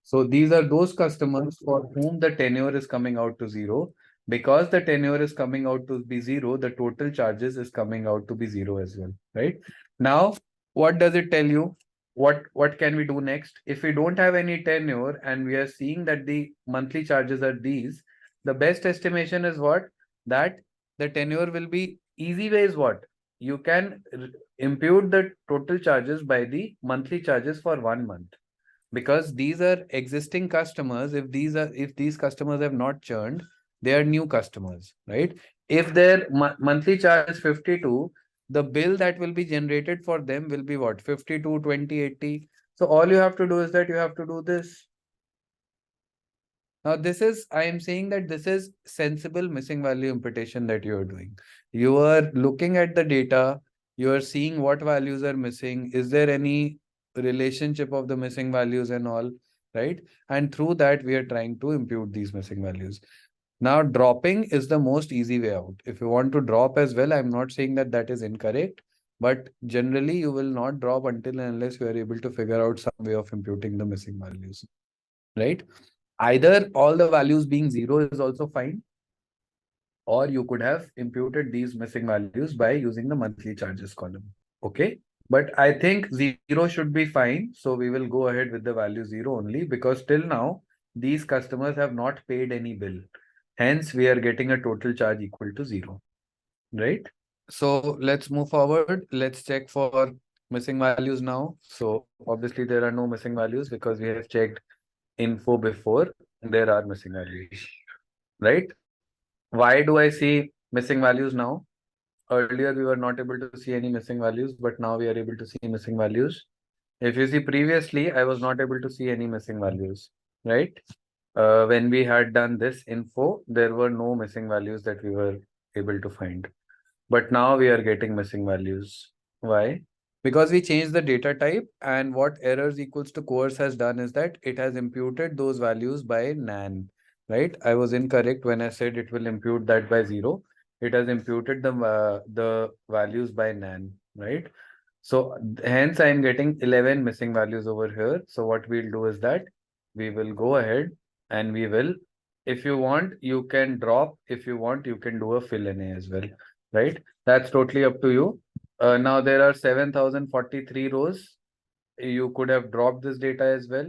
So these are those customers for whom the tenure is coming out to 0. Because the tenure is coming out to be 0, the total charges is coming out to be 0 as well, right? Now, what does it tell you? What can we do next? If we don't have any tenure and we are seeing that the monthly charges are these, the best estimation is what? That the tenure will be easy way is what? You can impute the total charges by the monthly charges for 1 month, because these are existing customers. If these customers have not churned, they are new customers, right? If their monthly charge is 52, the bill that will be generated for them will be what? 52, 20, 80. So all you have to do is that you have to do this. Now, this is, I am saying that this is sensible missing value imputation that you are doing. You are looking at the data, you are seeing what values are missing. Is there any relationship of the missing values and all, right? And through that, we are trying to impute these missing values. Now, dropping is the most easy way out. If you want to drop as well, I'm not saying that that is incorrect, but generally you will not drop until and unless you are able to figure out some way of imputing the missing values, right? Either all the values being 0 is also fine, or you could have imputed these missing values by using the monthly charges column. Okay. But I think 0 should be fine. So we will go ahead with the value 0 only, because till now, these customers have not paid any bill. Hence, we are getting a total charge equal to 0, right? So let's move forward. Let's check for missing values now. So obviously there are no missing values because we have checked info before. There are missing values, right? Why do I see missing values now? Earlier, we were not able to see any missing values, but now we are able to see missing values. If you see previously, I was not able to see any missing values, right? When we had done this info, there were no missing values that we were able to find. But now we are getting missing values. Why? Because we changed the data type, and what errors equals to course has done is that it has imputed those values by nan, right? I was incorrect when I said it will impute that by 0. It has imputed the values by nan, right? So hence I am getting 11 missing values over here. So what we'll do is that we will go ahead and we will, if you want, you can drop. If you want, you can do a fill in as well, right? That's totally up to you. Now there are 7,043 rows. You could have dropped this data as well.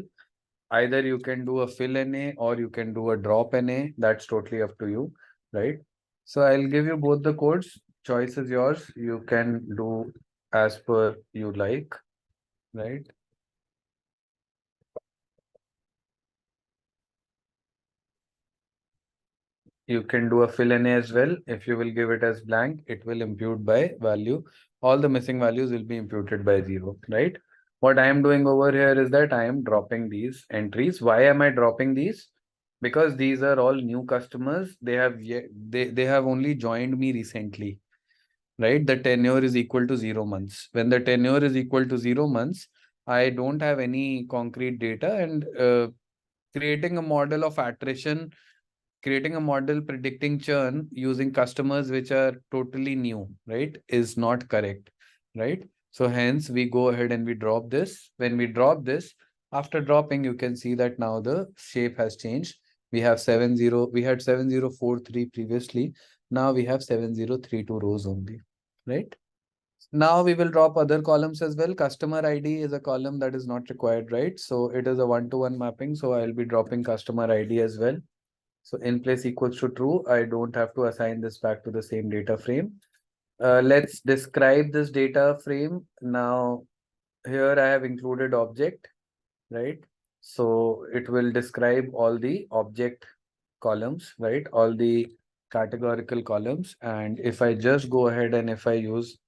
Either you can do a fill NA or you can do a drop NA. That's totally up to you, right? So I'll give you both the codes. Choice is yours. You can do as per you like, right? You can do a fill NA as well. If you will give it as blank, it will impute by value. All the missing values will be imputed by 0, right? What I am doing over here is that I am dropping these entries. Why am I dropping these? Because these are all new customers. They have only joined me recently, right? The tenure is equal to 0 months. When the tenure is equal to 0 months, I don't have any concrete data, and creating a model of attrition, creating a model predicting churn using customers which are totally new, right, is not correct, right? So hence we go ahead and we drop this. When we drop this, after dropping, you can see that now the shape has changed. We have 7043 previously. Now we have 7032 rows only, right? Now we will drop other columns as well. Customer ID is a column that is not required, right? So it is a one-to-one mapping. So I'll be dropping customer ID as well. So in place equals to true. I don't have to assign this back to the same data frame. Let's describe this data frame. Now here I have included object, right? So it will describe all the object columns, right? All the categorical columns. And if I just go ahead and if I use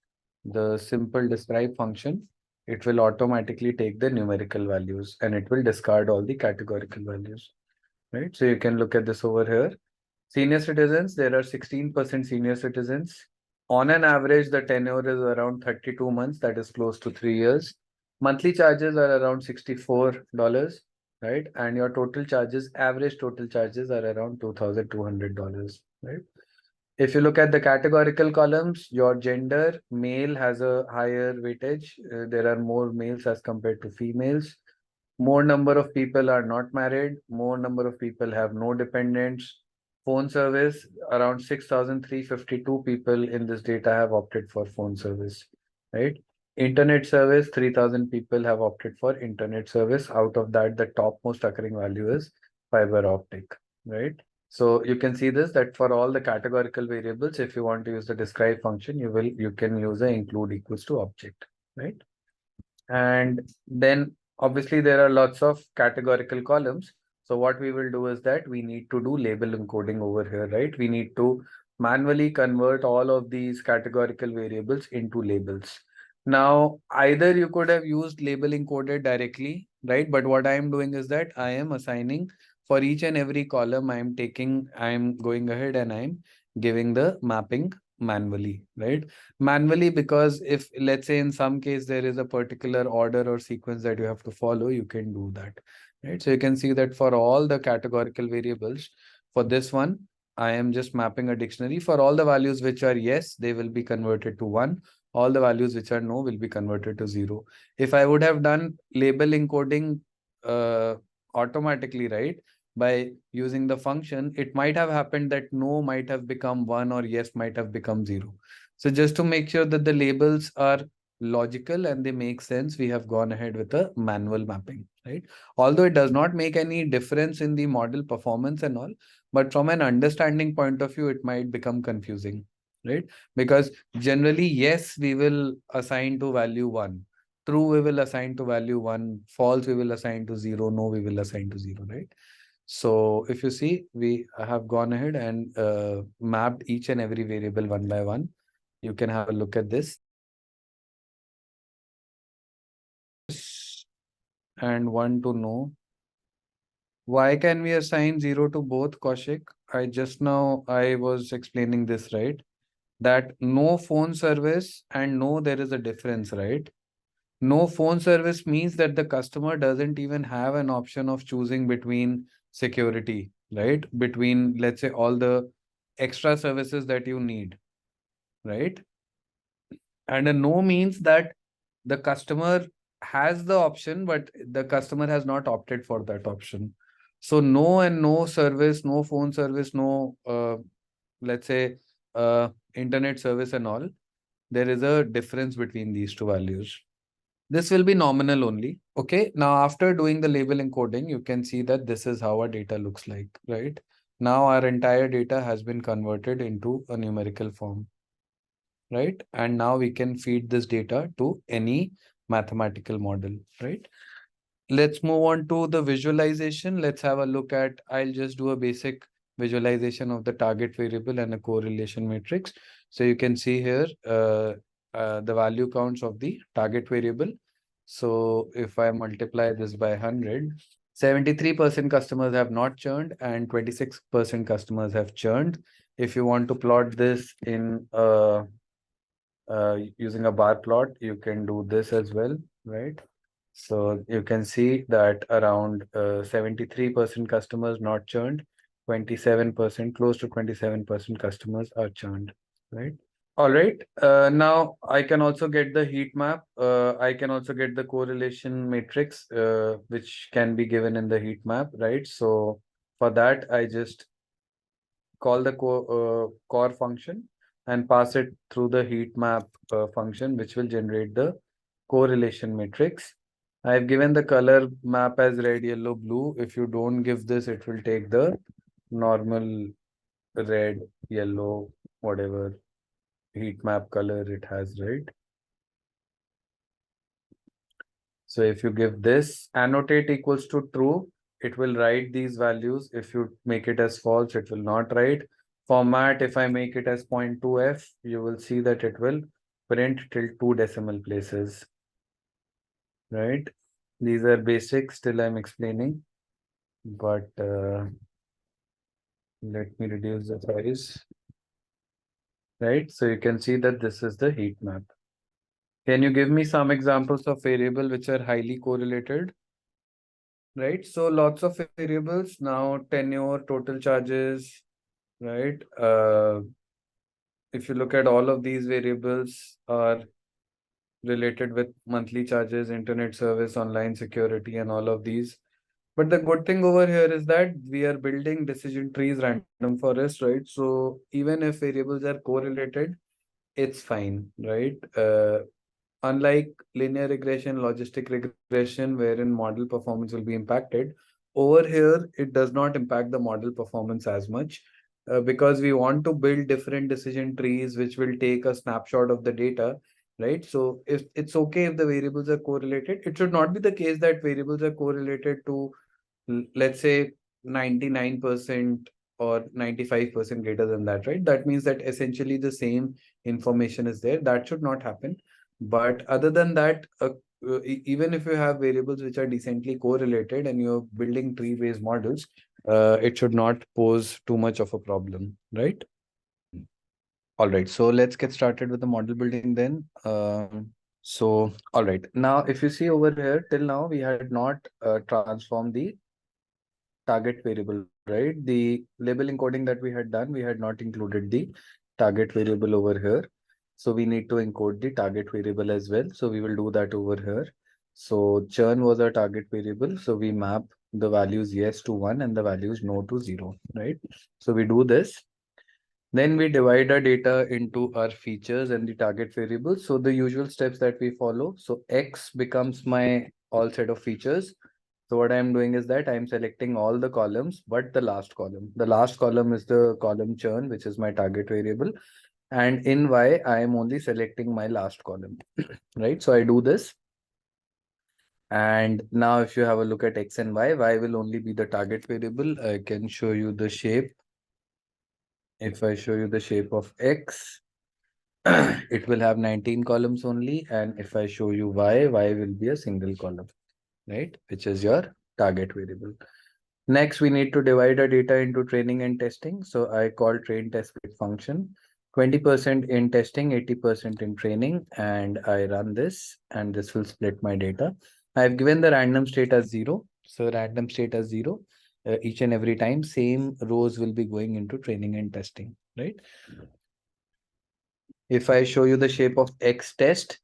the simple describe function, it will automatically take the numerical values and it will discard all the categorical values, right? So you can look at this over here. Senior citizens, there are 16% senior citizens. On an average, the tenure is around 32 months, that is close to 3 years. Monthly charges are around $64, right? And your total charges, average total charges are around $2,200, right? If you look at the categorical columns, your gender, male has a higher weightage. There are more males as compared to females. More number of people are not married. More number of people have no dependents. Phone service, around 6,352 people in this data have opted for phone service, right? Internet service, 3,000 people have opted for internet service. Out of that, the topmost occurring value is fiber optic, right? So you can see this, that for all the categorical variables, if you want to use the describe function, you can use the include equals to object, right? And then obviously there are lots of categorical columns. So what we will do is that we need to do label encoding over here, right? We need to manually convert all of these categorical variables into labels. Now, either you could have used label encoded directly, right? But what I am doing is that I am assigning for each and every column, I am going ahead and I'm giving the mapping manually, right? Manually, because if let's say in some case there is a particular order or sequence that you have to follow, you can do that, right? So you can see that for all the categorical variables, for this one, I am just mapping a dictionary. For all the values which are yes, they will be converted to 1. All the values which are no will be converted to 0. If I would have done label encoding automatically, right, by using the function, it might have happened that no might have become 1 or yes might have become 0. So just to make sure that the labels are logical and they make sense, we have gone ahead with a manual mapping, right? Although it does not make any difference in the model performance and all, but from an understanding point of view, it might become confusing, right? Because generally, yes, we will assign to value 1. True, we will assign to value 1. False, we will assign to 0. No, we will assign to 0, right? So if you see, we have gone ahead and mapped each and every variable one by one. You can have a look at this. And want to know why can we assign 0 to both, Kaushik? I was explaining this, right? That no phone service and no, there is a difference, right? No phone service means that the customer doesn't even have an option of choosing between security, right? Between, let's say, all the extra services that you need, right? And a no means that the customer has the option, but the customer has not opted for that option. So no and no service, no phone service, no, let's say, internet service and all, there is a difference between these two values. This will be nominal only. Okay. Now, after doing the label encoding, you can see that this is how our data looks like, right? Now our entire data has been converted into a numerical form, right? And now we can feed this data to any mathematical model, right? Let's move on to the visualization. Let's have a look at, I'll just do a basic visualization of the target variable and a correlation matrix. So you can see here the value counts of the target variable. So if I multiply this by 100, 73% customers have not churned and 26% customers have churned. If you want to plot this in using a bar plot, you can do this as well, right? So you can see that around 73% customers not churned, 27%, close to 27% customers are churned, right? All right. Now I can also get the heat map. I can also get the correlation matrix, which can be given in the heat map, right? So for that, I just call the core function and pass it through the heat map function, which will generate the correlation matrix. I've given the color map as red, yellow, blue. If you don't give this, it will take the normal red, yellow, whatever heat map color it has, right? So if you give this annotate equals to true, it will write these values. If you make it as false, it will not write. Format, if I make it as 0.2f, you will see that it will print till 2 decimal places, right? These are basics, still I'm explaining, but let me reduce the size, right? So you can see that this is the heat map. Can you give me some examples of variable which are highly correlated? Right, so lots of variables now, tenure, total charges, right? If you look at all of these variables are related with monthly charges, internet service, online security, and all of these. But the good thing over here is that we are building decision trees random forest, right? So even if variables are correlated, it's fine, right? Unlike linear regression, logistic regression, wherein model performance will be impacted, over here, it does not impact the model performance as much because we want to build different decision trees, which will take a snapshot of the data, right? So if it's okay if the variables are correlated, it should not be the case that variables are correlated to, let's say, 99% or 95% greater than that, right? That means that essentially the same information is there. That should not happen. But other than that, even if you have variables which are decently correlated and you're building tree-based models, it should not pose too much of a problem, right? All right, so let's get started with the model building then. All right, now if you see over here, till now we had not transformed the target variable, right? The label encoding that we had done, we had not included the target variable over here. So we need to encode the target variable as well. So we will do that over here. So churn was our target variable. So we map the values yes to 1 and the values no to 0, right? So we do this. Then we divide our data into our features and the target variables. So the usual steps that we follow. So X becomes my all set of features. So what I'm doing is that I'm selecting all the columns, but the last column. The last column is the column churn, which is my target variable. And in Y, I am only selecting my last column, right? So I do this. And now if you have a look at X and Y will only be the target variable. I can show you the shape. If I show you the shape of X, it will have 19 columns only. And if I show you Y will be a single column, right? Which is your target variable. Next, we need to divide our data into training and testing. So I call train test split function, 20% in testing, 80% in training, and I run this and this will split my data. I've given the random state as 0. So random state as 0. Each and every time, same rows will be going into training and testing, right? If I show you the shape of X test,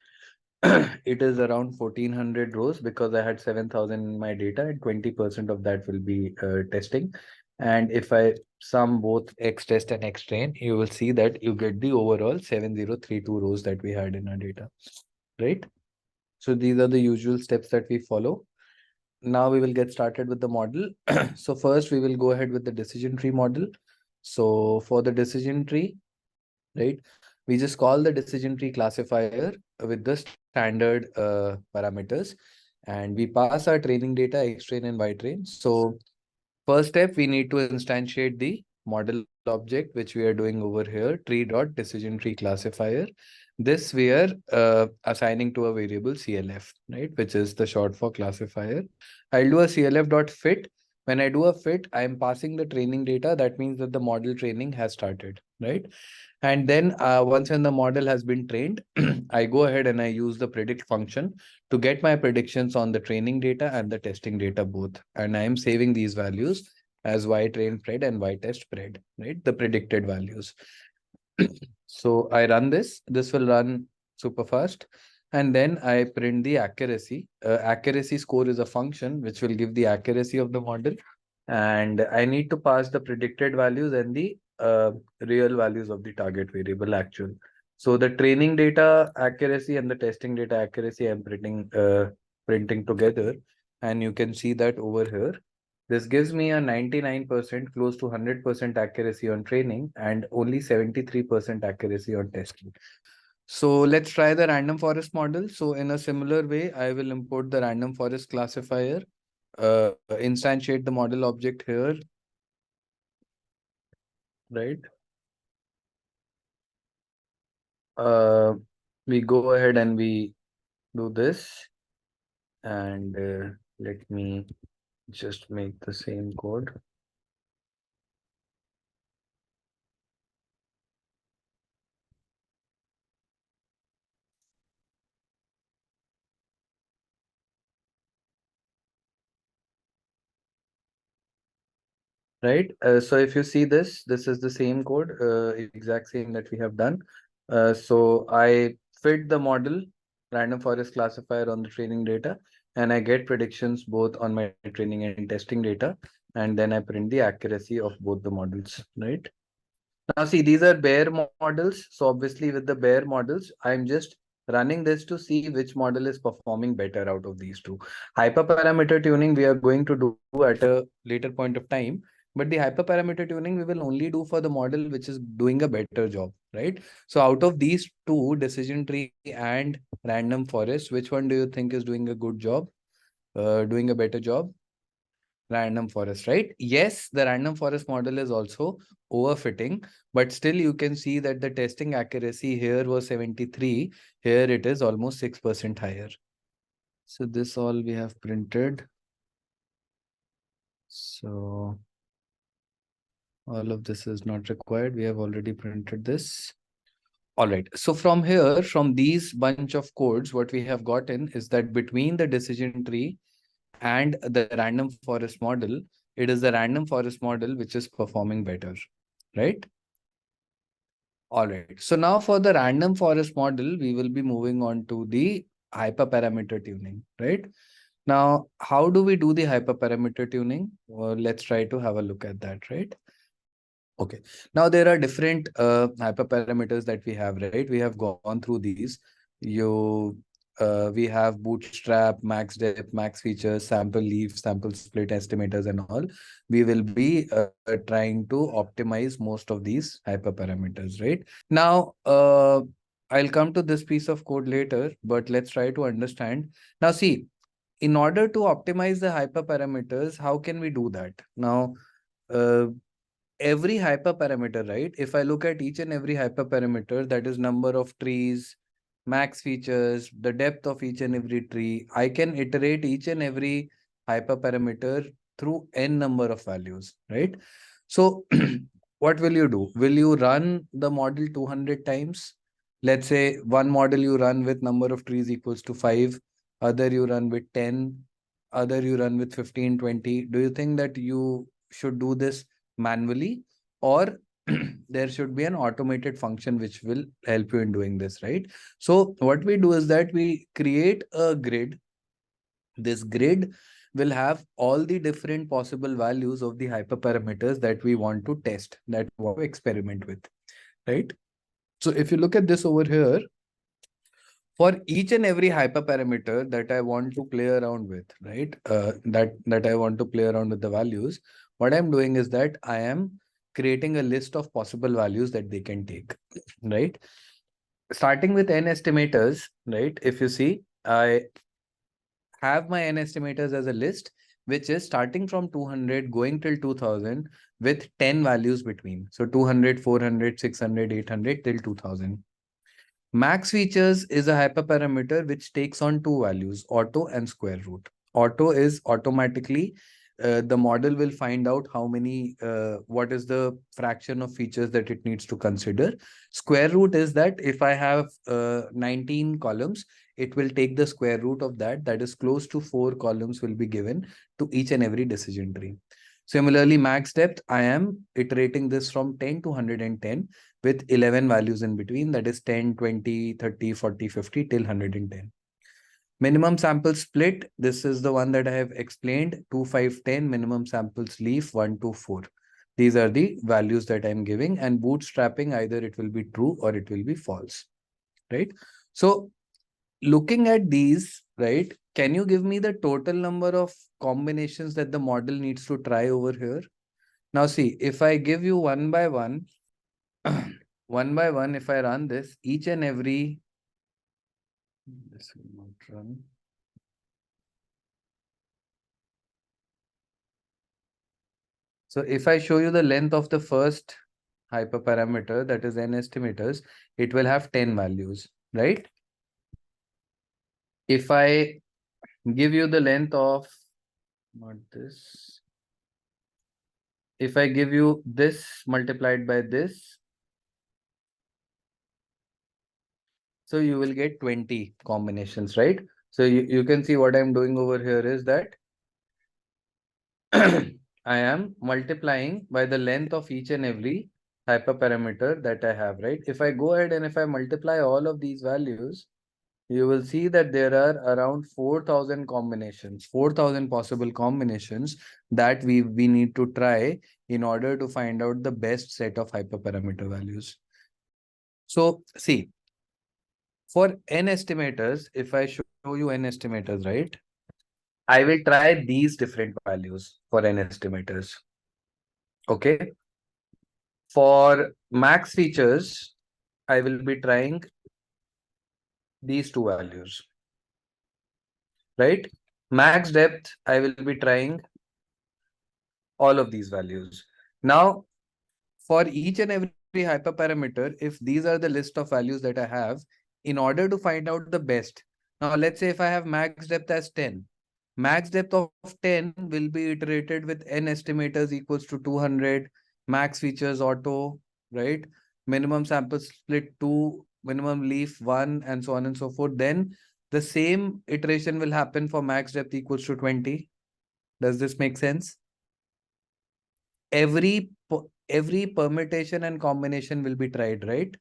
it is around 1400 rows because I had 7000 in my data and 20% of that will be testing. And if I sum both X test and X train, you will see that you get the overall 7032 rows that we had in our data, right? So these are the usual steps that we follow. Now we will get started with the model. So first we will go ahead with the decision tree model. So for the decision tree, right, we just call the decision tree classifier with the standard parameters, and we pass our training data X train and Y train. So first step, we need to instantiate the model object, which we are doing over here, tree.decision tree classifier. This we are assigning to a variable CLF, right, which is the short for classifier. I'll do a CLF.fit. When I do a fit, I'm passing the training data. That means that the model training has started, right? And then once when the model has been trained, I go ahead and I use the predict function to get my predictions on the training data and the testing data both. And I am saving these values as y train pred and y test pred, right? The predicted values. So I run this. This will run super fast. And then I print the accuracy. Accuracy score is a function which will give the accuracy of the model. And I need to pass the predicted values and the real values of the target variable actual. So the training data accuracy and the testing data accuracy I'm printing together. And you can see that over here. This gives me a 99% close to 100% accuracy on training and only 73% accuracy on testing. So let's try the random forest model. So in a similar way, I will import the random forest classifier, instantiate the model object here, right? Uh, we go ahead and we do this, and let me just make the same code. Right. So if you see this, this is the same code, exact same that we have done. So I fit the model random forest classifier on the training data, and I get predictions both on my training and testing data, and then I print the accuracy of both the models, right? Now see, these are bare models. So obviously with the bare models, I'm just running this to see which model is performing better out of these two. Hyperparameter tuning we are going to do at a later point of time. But the hyperparameter tuning we will only do for the model which is doing a better job, right? So out of these two, decision tree and random forest, which one do you think is doing a good job? Doing a better job? Random forest, right? Yes, the random forest model is also overfitting, but still you can see that the testing accuracy here was 73. Here it is almost 6% higher. So this all we have printed. So all of this is not required. We have already printed this. All right. So from here, from these bunch of codes, what we have gotten is that between the decision tree and the random forest model, it is the random forest model which is performing better, right? All right. So now for the random forest model, we will be moving on to the hyperparameter tuning, right? Now, how do we do the hyperparameter tuning? Well, let's try to have a look at that, right? Okay. Now there are different hyperparameters that we have, right? We have gone through these. We have bootstrap, max depth, max features, sample leaf, sample split estimators, and all. We will be trying to optimize most of these hyperparameters, right? Now, I'll come to this piece of code later, but let's try to understand. Now, see, in order to optimize the hyperparameters, how can we do that? Now, uh, every hyperparameter, right? If I look at each and every hyperparameter, that is number of trees, max features, the depth of each and every tree, I can iterate each and every hyperparameter through n number of values, right? So what will you do? Will you run the model 200 times? Let's say one model you run with number of trees equals to 5, other you run with 10, other you run with 15, 20. Do you think that you should do this manually, or there should be an automated function which will help you in doing this, right? So what we do is that we create a grid. This grid will have all the different possible values of the hyperparameters that we want to test, that we want to experiment with, right? So if you look at this over here, for each and every hyperparameter that I want to play around with, right? That I want to play around with the values, what I'm doing is that I am creating a list of possible values that they can take, right? Starting with n estimators, right? If you see, I have my n estimators as a list, which is starting from 200 going till 2000 with 10 values between. So 200, 400, 600, 800 till 2000. Max features is a hyperparameter which takes on two values, auto and square root. Auto is automatically the model will find out how many, what is the fraction of features that it needs to consider. Square root is that if I have 19 columns, it will take the square root of that. That is close to 4 columns will be given to each and every decision tree. Similarly, max depth, I am iterating this from 10 to 110 with 11 values in between. That is 10, 20, 30, 40, 50 till 110. Minimum sample split, this is the one that I have explained, 2, 5, 10, minimum samples leaf, 1, 2, 4. These are the values that I'm giving, and bootstrapping, either it will be true or it will be false, right? So looking at these, right, can you give me the total number of combinations that the model needs to try over here? Now see, if I give you one by one, one by one, if I run this, each and every, this will not run. So if I show you the length of the first hyperparameter, that is n estimators, it will have 10 values, right? If I give you the length of, not this, if I give you this multiplied by this, so you will get 20 combinations, right? So you can see what I'm doing over here is that I am multiplying by the length of each and every hyperparameter that I have, right? If I go ahead and if I multiply all of these values, you will see that there are around 4,000 combinations, 4,000 possible combinations that we need to try in order to find out the best set of hyperparameter values. So see, for n estimators, if I show you n estimators, right, I will try these different values for n estimators. Okay. For max features, I will be trying these two values, right? Max depth, I will be trying all of these values. Now, for each and every hyperparameter, if these are the list of values that I have, in order to find out the best. Now, let's say if I have max depth as 10, max depth of 10 will be iterated with n estimators equals to 200, max features auto, right? Minimum sample split 2, minimum leaf 1, and so on and so forth. Then the same iteration will happen for max depth equals to 20. Does this make sense? Every permutation and combination will be tried, right?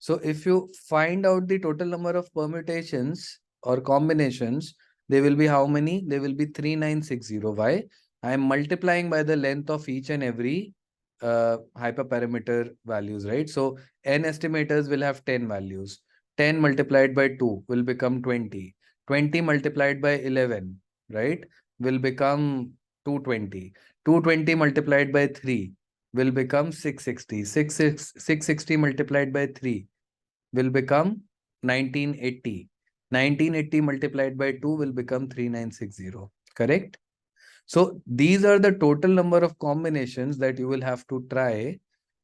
So if you find out the total number of permutations or combinations, they will be how many? They will be 3960. Why? I am multiplying by the length of each and every hyperparameter values, right? So n estimators will have 10 values. 10 multiplied by 2 will become 20. 20 multiplied by 11, right, will become 220. 220 multiplied by 3 will become 660. 660 multiplied by 3 will become 1980. 1980 multiplied by 2 will become 3960. Correct? So these are the total number of combinations that you will have to try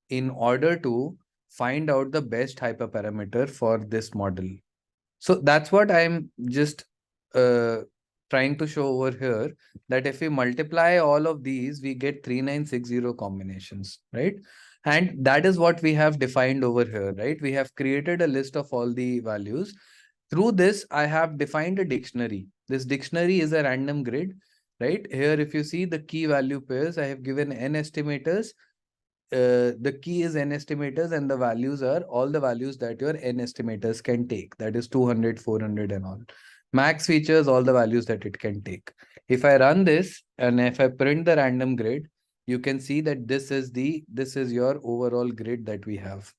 in order to find out the best hyperparameter for this model. So that's what I'm just uh, trying to show over here, that if we multiply all of these, we get 3960 combinations, right? And that is what we have defined over here, right? We have created a list of all the values. Through this, I have defined a dictionary. This dictionary is a random grid, right? Here, if you see the key value pairs, I have given n estimators. The key is n estimators, and the values are all the values that your n estimators can take. That is 200, 400 and all. Max features, all the values that it can take. If I run this and if I print the random grid, you can see that this is your overall grid that we have,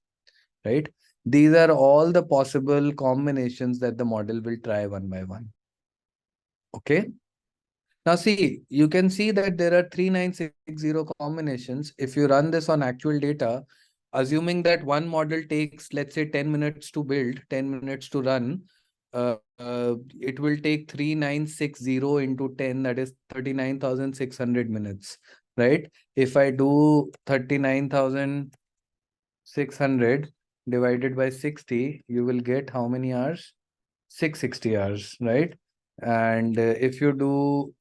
right? These are all the possible combinations that the model will try one by one. Okay. Now see, you can see that there are 3960 combinations. If you run this on actual data, assuming that one model takes, let's say, 10 minutes to build, 10 minutes to run, it will take 3960 into 10, that is 39,600 minutes, right? If I do 39,600 divided by 60, you will get how many hours? 660 hours, right? And if you do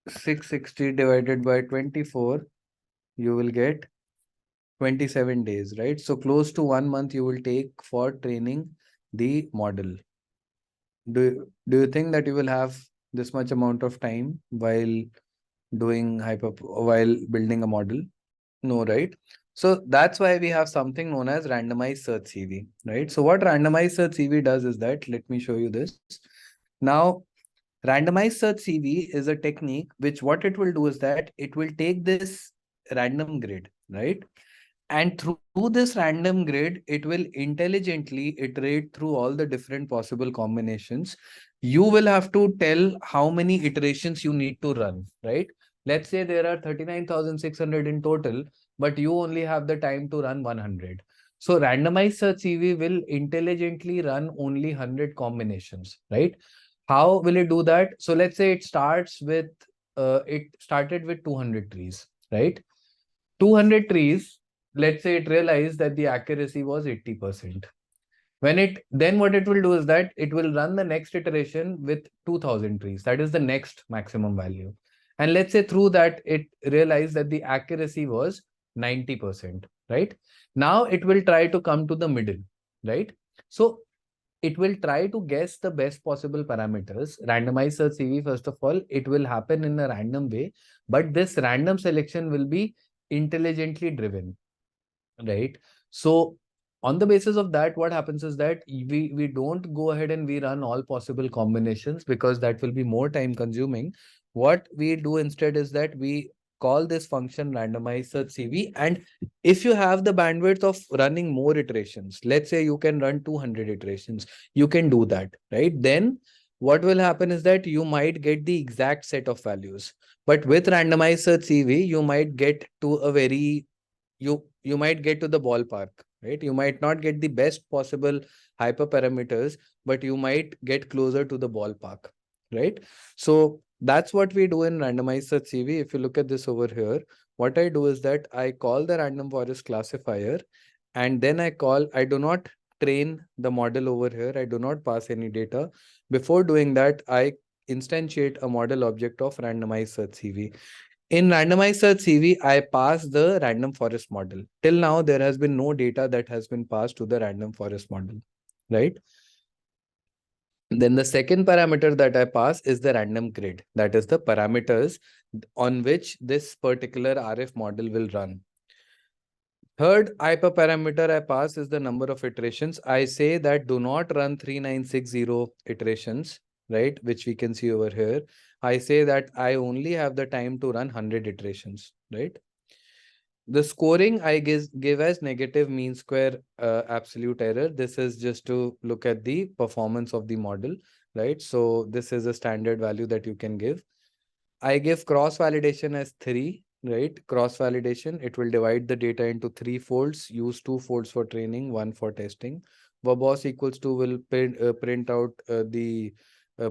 660 divided by 24, you will get 27 days, right? So close to 1 month you will take for training the model. Do you think that you will have this much amount of time while while building a model? No, right? So that's why we have something known as randomized search CV, right? So what randomized search CV does is that, let me show you this. Now, randomized search CV is a technique which what it will do is that it will take this random grid, right? And through this random grid, it will intelligently iterate through all the different possible combinations. You will have to tell how many iterations you need to run, right? Let's say there are 39,600 in total, but you only have the time to run 100. So randomized search CV will intelligently run only 100 combinations, right? How will it do that? So let's say it started with 200 trees, right? 200 trees, let's say it realized that the accuracy was 80%. Then what it will do is that it will run the next iteration with 2000 trees. That is the next maximum value. And let's say through that, it realized that the accuracy was 90%, right? Now it will try to come to the middle, right? So it will try to guess the best possible parameters. Randomized search CV, first of all, it will happen in a random way, but this random selection will be intelligently driven, right? So on the basis of that, what happens is that we don't go ahead and we run all possible combinations because that will be more time consuming. What we do instead is that we call this function randomize search CV. And if you have the bandwidth of running more iterations, let's say you can run 200 iterations, you can do that, right? Then what will happen is that you might get the exact set of values. But with randomized search CV, you might get to a very you might get to the ballpark, right? You might not get the best possible hyperparameters, but you might get closer to the ballpark, right? So that's what we do in randomized search CV. If you look at this over here, what I do is that I call the random forest classifier, and then I do not train the model over here. I do not pass any data. Before doing that, I instantiate a model object of randomized search CV. In randomized search CV, I pass the random forest model. Till now, there has been no data that has been passed to the random forest model, right? Then the second parameter that I pass is the random grid. That is the parameters on which this particular RF model will run. Third hyperparameter I pass is the number of iterations. I say that do not run 3960 iterations, right? Which we can see over here. I say that I only have the time to run 100 iterations, right? The scoring I give as negative mean square absolute error. This is just to look at the performance of the model, right? So this is a standard value that you can give. I give cross validation as 3, right? Cross validation, it will divide the data into 3 folds, use 2 folds for training, 1 for testing. Verbos equals to will print out the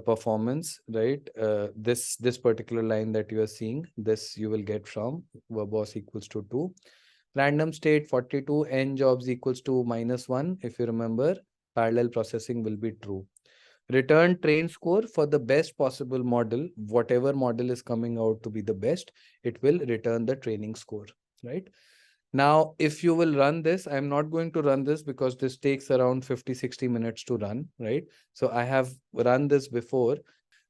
performance, right? This particular line that you are seeing, this you will get from verbos equals to 2. Random state 42, n jobs equals to -1. If you remember, parallel processing will be true. Return train score for the best possible model. Whatever model is coming out to be the best, it will return the training score, right? Now, if you will run this, I'm not going to run this because this takes around 50-60 minutes to run, right? So I have run this before.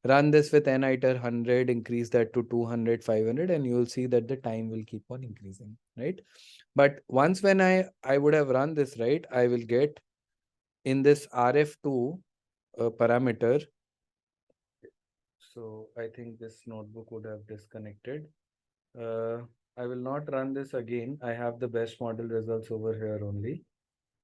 Run this with n iter 100, increase that to 200, 500, and you will see that the time will keep on increasing, right? But once when I would have run this, right, I will get in this RF2 parameter. So I think this notebook would have disconnected. Uh, I will not run this again. I have the best model results over here only.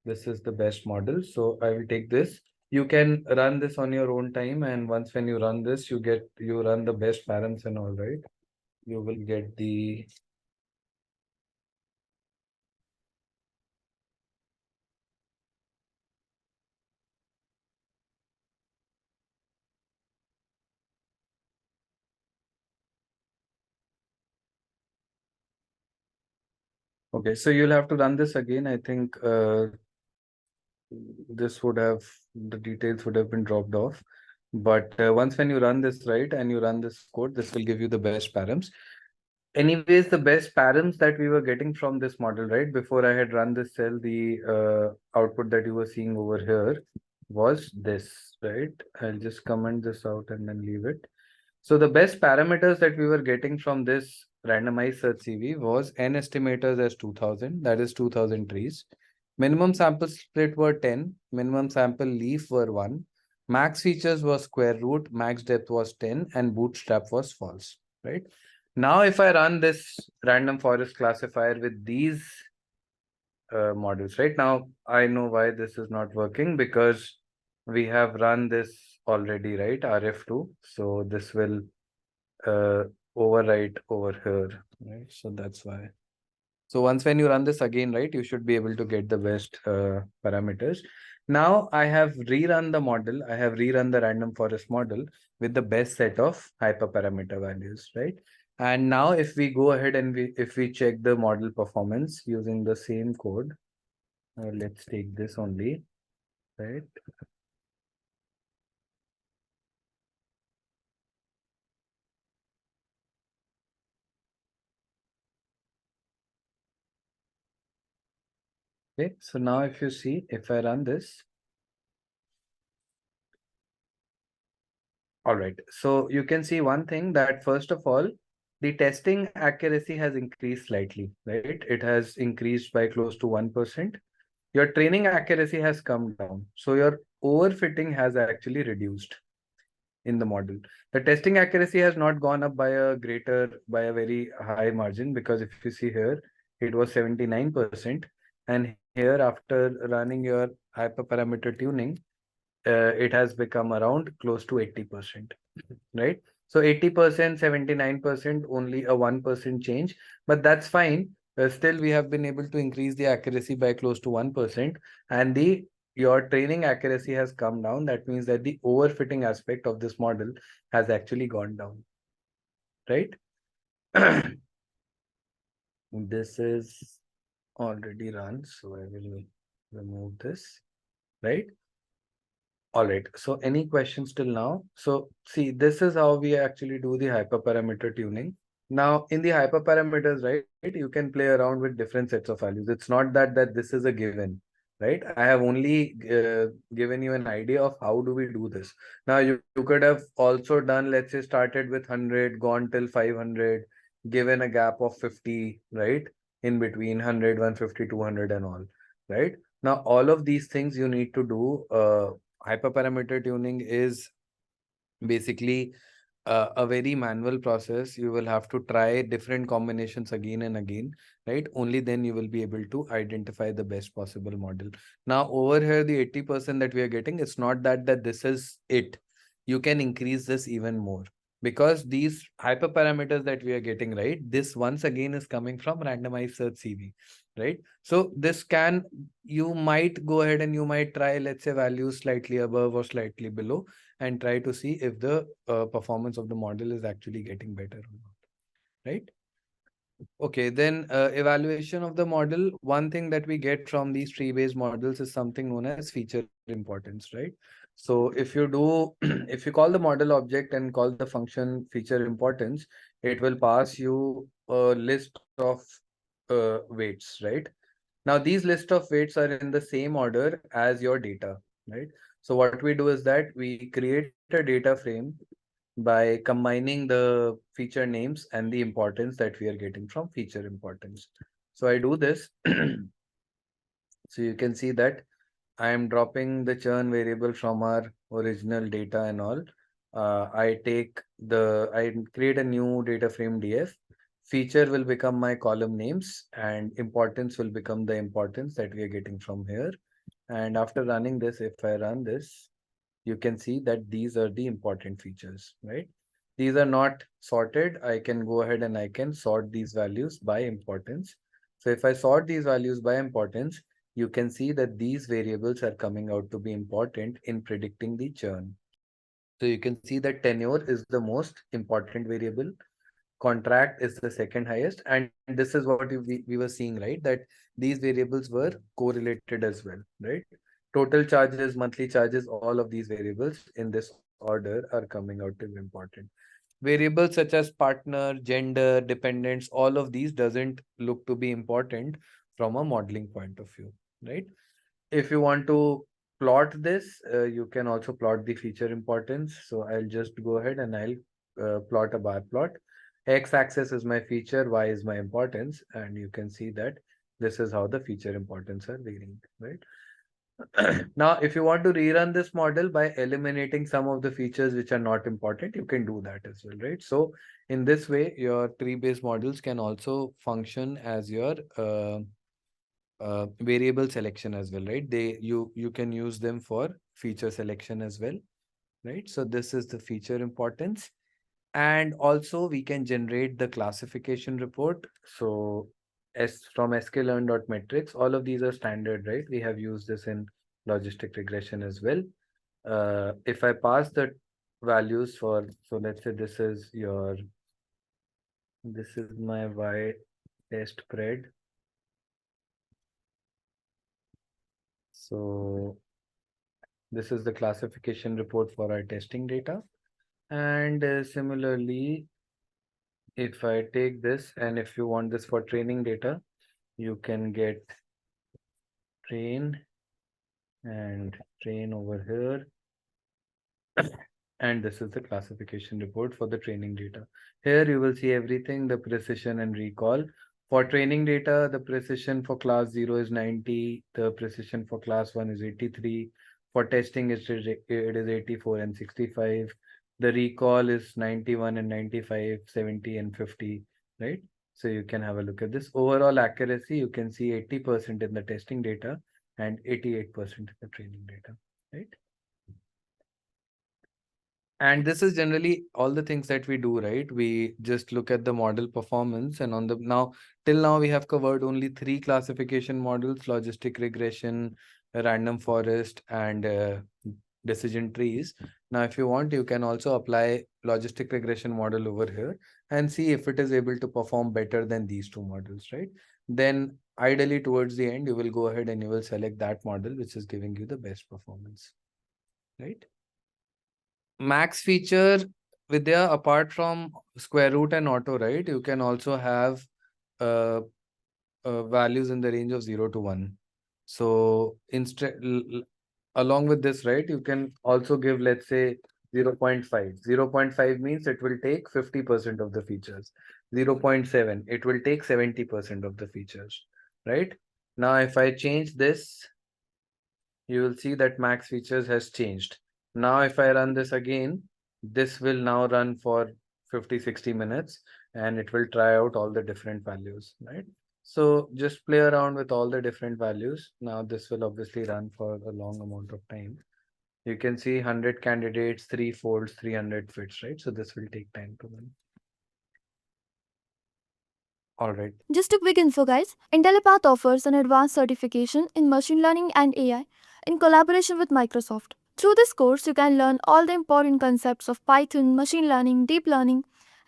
This is the best model. So I will take this. You can run this on your own time. And once when you run this, you run the best params and all, right? You will get the okay. So you'll have to run this again. I think this would have the details would have been dropped off. But once when you run this, right, and you run this code, this will give you the best params. Anyways, the best params that we were getting from this model, right, before I had run this cell, the output that you were seeing over here was this, right? I'll just comment this out and then leave it. So the best parameters that we were getting from this randomized search CV was n estimators as 2000, that is 2000 trees. Minimum sample split were 10, minimum sample leaf were 1, max features was square root, max depth was 10, and bootstrap was false, right? Now, if I run this random forest classifier with these models, right? Now, I know why this is not working because we have run this already, right? RF2. So this will uh, overwrite over here, right? So that's why. So once when you run this again, right, you should be able to get the best parameters. Now I have rerun the model. I have rerun the random forest model with the best set of hyperparameter values, right? And now if we go ahead and if we check the model performance using the same code, let's take this only, right? Okay, so now if you see, if I run this, all right, so you can see one thing that first of all, the testing accuracy has increased slightly, right? It has increased by close to 1%. Your training accuracy has come down. So your overfitting has actually reduced in the model. The testing accuracy has not gone up by by a very high margin, because if you see here, it was 79%. And here after running your hyperparameter tuning, it has become around close to 80%, right? So 80%, 79%, only a 1% change, but that's fine. Still, we have been able to increase the accuracy by close to 1%, and your training accuracy has come down. That means that the overfitting aspect of this model has actually gone down, right? This is already run, so I will remove this, right? All right. So any questions till now? So see, this is how we actually do the hyperparameter tuning. Now in the hyperparameters, right, you can play around with different sets of values. It's not that this is a given, right? I have only given you an idea of how do we do this. Now you could have also done, let's say, started with 100, gone till 500, given a gap of 50, right? In between 100, 150, 200 and all, right? Now all of these things you need to do. Hyperparameter tuning is basically a very manual process. You will have to try different combinations again and again, right? Only then you will be able to identify the best possible model. Now over here, the 80% that we are getting, it's not that this is it. You can increase this even more, because these hyperparameters that we are getting, right, this once again is coming from randomized search CV, right? So this can, you might go ahead and you might try, let's say, values slightly above or slightly below, and try to see if the performance of the model is actually getting better or not, right? Okay, then evaluation of the model. One thing that we get from these tree-based models is something known as feature importance, right? So if you do, if you call the model object and call the function feature importance, it will pass you a list of weights, right? Now these list of weights are in the same order as your data, right? So what we do is that we create a data frame by combining the feature names and the importance that we are getting from feature importance. So I do this. So you can see that I am dropping the churn variable from our original data and all. I create a new data frame df. Feature will become my column names, and importance will become the importance that we are getting from here. And after running this, if I run this, you can see that these are the important features, right? These are not sorted. I can go ahead and I can sort these values by importance. So if I sort these values by importance, you can see that these variables are coming out to be important in predicting the churn. So you can see that tenure is the most important variable. Contract is the second highest. And this is what we were seeing, right? That these variables were correlated as well, right? Total charges, monthly charges, all of these variables in this order are coming out to be important. Variables such as partner, gender, dependents, all of these doesn't look to be important from a modeling point of view, right? If you want to plot this, you can also plot the feature importance. So I'll just go ahead and I'll plot a bar plot. X-axis is my feature, Y is my importance, and you can see that this is how the feature importance are varying, right? Now, if you want to rerun this model by eliminating some of the features which are not important, you can do that as well, right? So in this way, your tree-based models can also function as your variable selection as well, right? You can use them for feature selection as well, right? So this is the feature importance. And also we can generate the classification report. So as from sklearn.metrics, all of these are standard, right? We have used this in logistic regression as well. If I pass the values for, so let's say this is my Y test spread. So this is the classification report for our testing data. And similarly, if I take this, and if you want this for training data, you can get train and train over here. And this is the classification report for the training data. Here you will see everything, the precision and recall. For training data, the precision for class 0 is 90, the precision for class 1 is 83. For testing, it is 84 and 65. The recall is 91 and 95, 70 and 50, right? So you can have a look at this. Overall accuracy, you can see 80% in the testing data and 88% in the training data, right? And this is generally all the things that we do, right? We just look at the model performance, and on the till now we have covered only 3 classification models: logistic regression, random forest, and decision trees. Now, if you want, you can also apply logistic regression model over here and see if it is able to perform better than these 2 models, right? Then ideally towards the end, you will go ahead and you will select that model which is giving you the best performance, right? Max feature, Vidya, apart from square root and auto, right? You can also have uh, values in the range of 0 to 1. So instead, along with this, right, you can also give, let's say, 0.5. 0.5 means it will take 50% of the features. 0.7, it will take 70% of the features, right? Now, if I change this, you will see that max features has changed. Now, if I run this again, this will now run for 50, 60 minutes and it will try out all the different values, right? So just play around with all the different values. Now, this will obviously run for a long amount of time. You can see 100 candidates, 3 folds, 300 fits, right? So this will take time to run. All right. Just a quick info, guys. Intellipaat offers an advanced certification in machine learning and AI in collaboration with Microsoft. Through this course, you can learn all the important concepts of Python, machine learning, deep learning,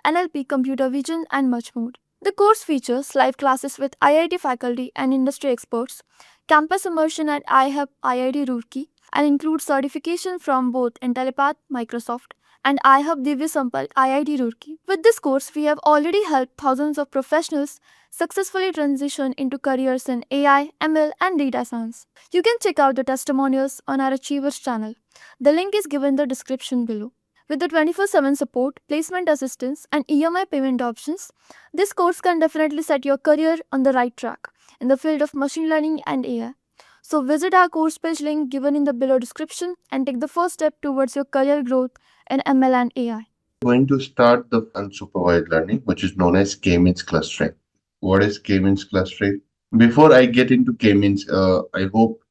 NLP, computer vision, and much more. The course features live classes with IIT faculty and industry experts, campus immersion at iHub IIT Roorkee, and includes certification from both Intellipaat, Microsoft, and iHub Divya Sampark IIT Roorkee. With this course, we have already helped thousands of professionals successfully transition into careers in AI, ML, and data science. You can check out the testimonials on our Achievers channel. The link is given in the description below. With the 24/7 support, placement assistance, and EMI payment options, this course can definitely set your career on the right track in the field of machine learning and AI. So visit our course page link given in the below description and take the first step towards your career growth in ML and AI. Going to start the unsupervised learning, which is known as K-means clustering. What is K-means clustering? Before I get into K-means, I hope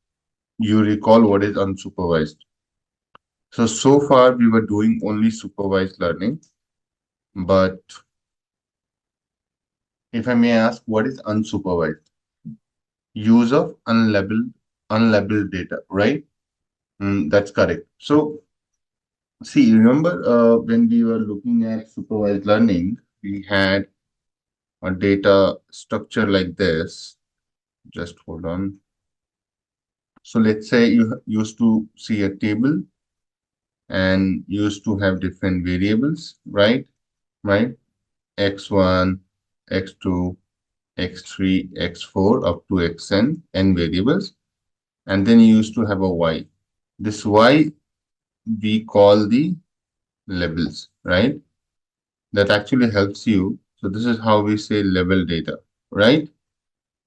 you recall what is unsupervised. So far we were doing only supervised learning, but if I may ask, what is unsupervised? Use of unlabeled data, right? That's correct. So see, remember when we were looking at supervised learning, we had a data structure like this. Just hold on. So let's say you used to see a table and used to have different variables, right? Right? X1, X2, X3, X4 up to Xn, n variables. And then you used to have a Y. This Y we call the labels, right? That actually helps you. So this is how we say level data, right?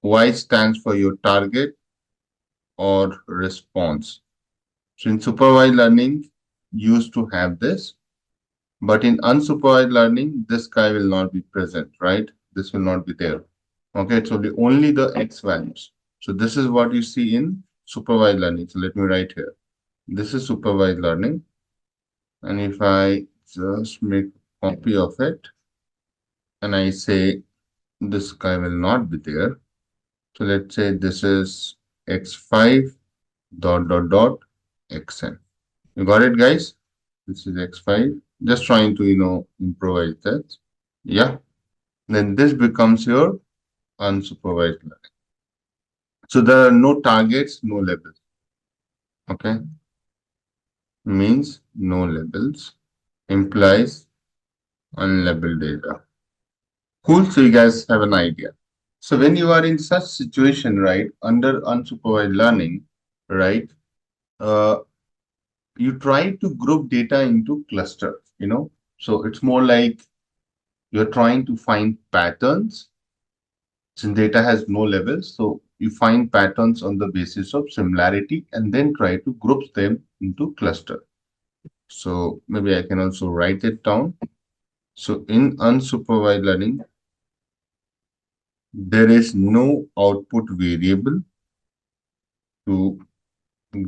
Y stands for your target or response. So in supervised learning, used to have this, but in unsupervised learning, this guy will not be present, right? This will not be there. Okay, so only the X values. So this is what you see in supervised learning. So let me write here. This is supervised learning. And if I just make a copy of it and I say this guy will not be there. So let's say this is X5 dot dot dot Xn. You got it, guys? This is X5. Just trying to, improvise that. Yeah. Then this becomes your unsupervised learning. So there are no targets, no labels. Okay. Means no labels. Implies unlabeled data. Cool. So you guys have an idea. So when you are in such situation, right, under unsupervised learning, right, uh, you try to group data into clusters. So it's more like you're trying to find patterns since data has no levels. So you find patterns on the basis of similarity and then try to group them into cluster. So maybe I can also write it down. So in unsupervised learning, there is no output variable to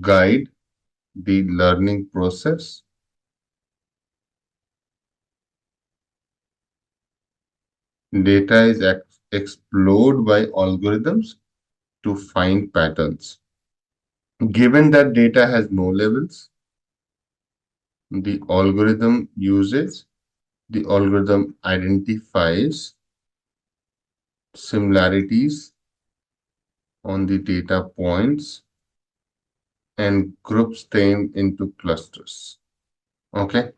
guide the learning process. Data is explored by algorithms to find patterns. Given that data has no levels, the algorithm identifies similarities on the data points and groups them into clusters. Okay.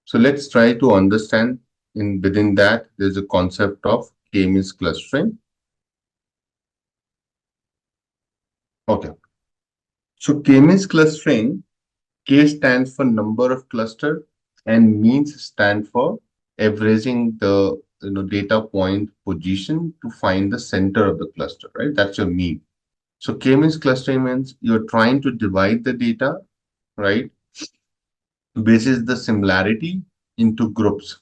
So let's try to understand within that there's a concept of k-means clustering. Okay. So k-means clustering, K stands for number of cluster and means stand for averaging the data point position to find the center of the cluster, right? That's your mean. So k-means clustering means you're trying to divide the data, right? Basis the similarity into groups.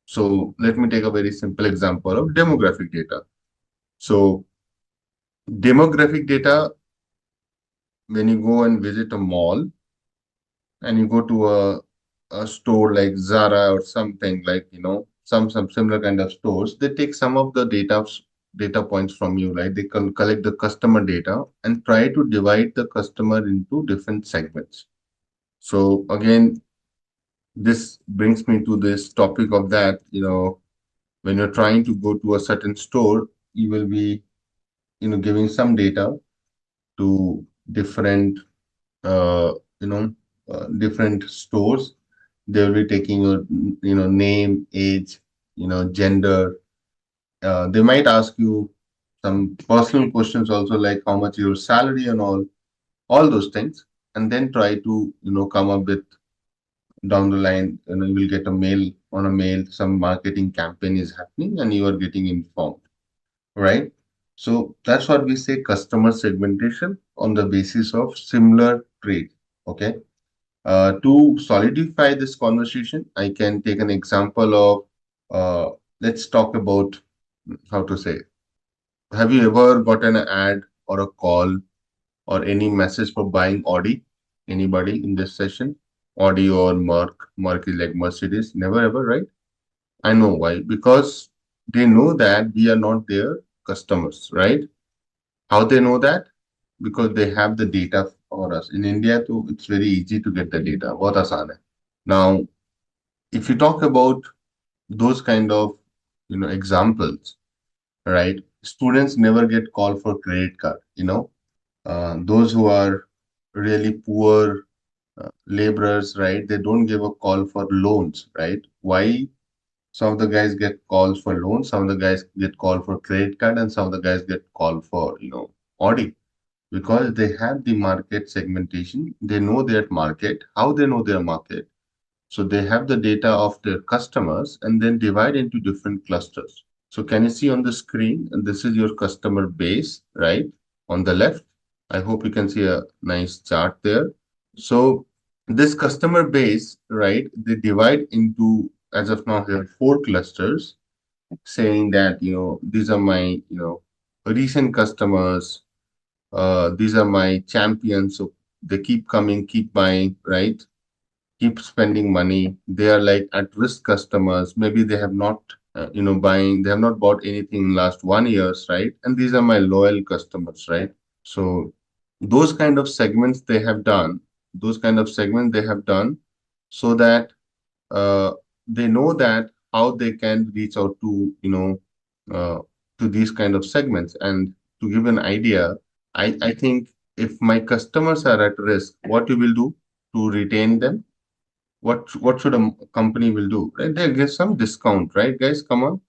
So let me take a very simple example of demographic data. So demographic data, when you go and visit a mall and you go to a store like Zara or something like, some similar kind of stores, they take some of the data points from you, right? They can collect the customer data and try to divide the customer into different segments. So again, this brings me to this topic of that, when you're trying to go to a certain store, you will be, giving some data to different, uh, different stores. They will be taking your, name, age, gender. They might ask you some personal questions also, like how much your salary and all those things, and then try to, come up with down the line, you will get a mail on a mail, some marketing campaign is happening and you are getting informed, right? So that's what we say customer segmentation on the basis of similar trade. Okay. To solidify this conversation, I can take an example of, let's talk about how to say, have you ever gotten an ad or a call or any message for buying Audi? Anybody in this session? Audi or Merc? Merc is like Mercedes. Never ever, right? I know why. Because they know that we are not their customers, right? How they know that? Because they have the data for us. In India, too, it's very easy to get the data. बहुत आसान है. Now, if you talk about those kind of examples, right? Students never get called for credit card. those who are really poor laborers, right? They don't give a call for loans, right? Why? Some of the guys get calls for loans, some of the guys get called for credit card, and some of the guys get called for, audit, because they have the market segmentation. They know their market. How they know their market? So they have the data of their customers and then divide into different clusters. So can you see on the screen? And this is your customer base, right? On the left. I hope you can see a nice chart there. So this customer base, right? They divide into, as of now, here 4 clusters, saying that, these are my, recent customers. These are my champions. So they keep coming, keep buying, right? Keep spending money. They are like at risk customers. Maybe they have not, they have not bought anything in last 1 years, right? And these are my loyal customers, right? So those kind of segments they have done, so that they know that how they can reach out to, to these kind of segments. And to give an idea, I think if my customers are at risk, what you will do to retain them? What should a company will do, right? They'll give some discount, right, guys? Come on,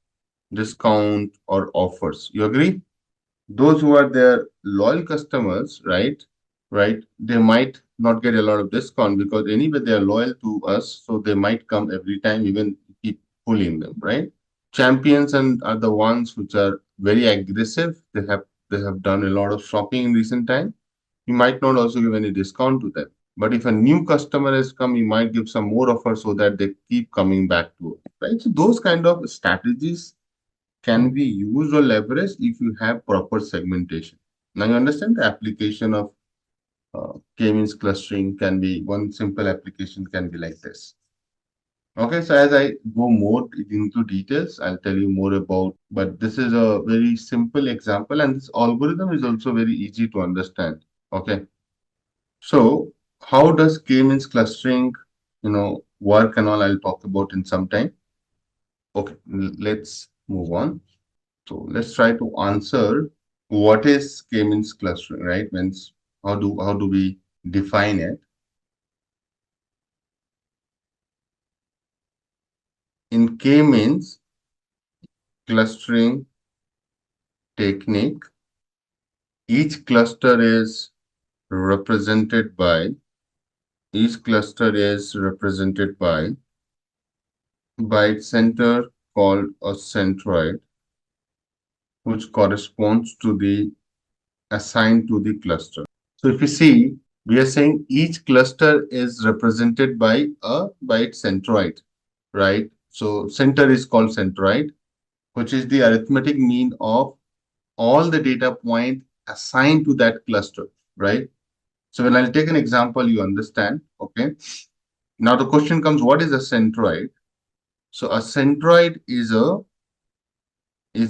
discount or offers. You agree? Those who are their loyal customers, right, they might not get a lot of discount because anyway they are loyal to us, so they might come every time, even keep pulling them, right? Champions and are the ones which are very aggressive. They have done a lot of shopping in recent time. You might not also give any discount to them. But if a new customer has come, you might give some more offer so that they keep coming back to it, right? So those kind of strategies can be used or leveraged if you have proper segmentation. Now you understand the application of k-means clustering can be one simple application can be like this. Okay, so as I go more into details, I'll tell you more about, but this is a very simple example and this algorithm is also very easy to understand. Okay. So how does k-means clustering, work and all I'll talk about in some time. Okay, let's move on. So let's try to answer what is k-means clustering, right? Means how do we define it? In k-means clustering technique, each cluster is represented by its center called a centroid, which corresponds to the assigned to the cluster. So if you see, we are saying each cluster is represented by its centroid, right? So center is called centroid, which is the arithmetic mean of all the data point assigned to that cluster, right? So when I'll take an example, you understand, okay? Now the question comes, what is a centroid? So a centroid is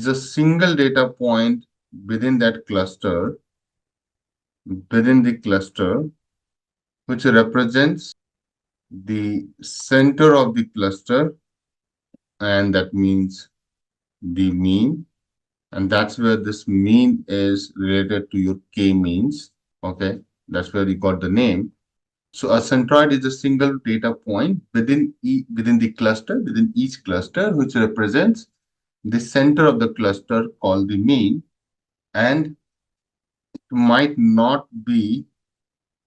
a single data point within that cluster, which represents the center of the cluster, and that means the mean. And that's where this mean is related to your k-means. Okay, that's where you got the name. So a centroid is a single data point within the cluster, within each cluster, which represents the center of the cluster called the mean, and it might not be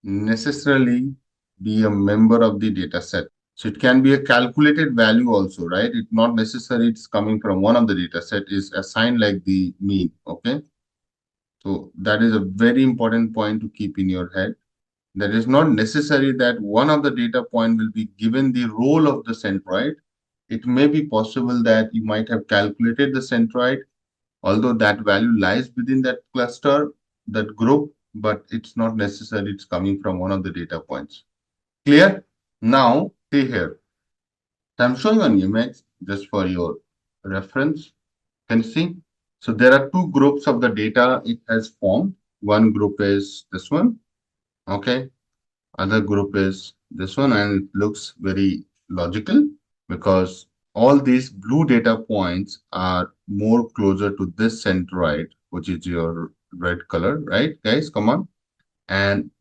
necessarily be a member of the data set. So it can be a calculated value also, right? It's not necessary it's coming from one of the data set, is assigned like the mean, okay? So that is a very important point to keep in your head. That is not necessary that one of the data point will be given the role of the centroid. It may be possible that you might have calculated the centroid, although that value lies within that cluster, that group, but it's not necessary it's coming from one of the data points. Clear? Now, see here. I'm showing an image just for your reference. Can you see? So there are two groups of the data it has formed. One group is this one, okay? Other group is this one, and it looks very logical because all these blue data points are more closer to this centroid, which is your red color, right, guys? Come on. and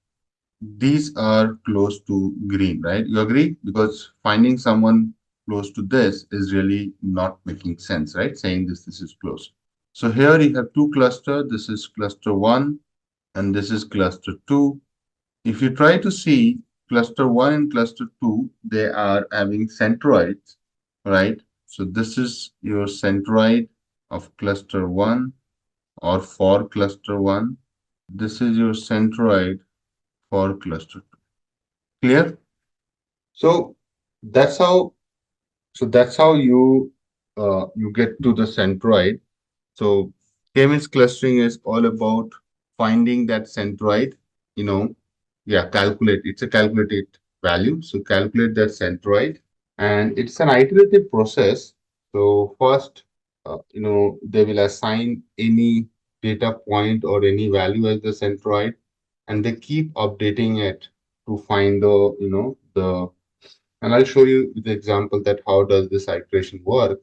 these are close to green, right? You agree? Because finding someone close to this is really not making sense, right? Saying this is close. So here you have two clusters. This is cluster 1 and this is cluster 2. If you try to see cluster 1 and cluster 2, they are having centroids, right? So this is your centroid of cluster 1 or for cluster 1. This is your centroid for cluster 2. Clear? So that's how you get to the centroid. So k-means clustering is all about finding that centroid, calculate. It's a calculated value. So calculate that centroid, and it's an iterative process. So first, they will assign any data point or any value as the centroid, and they keep updating it to find and I'll show you the example that how does this iteration work,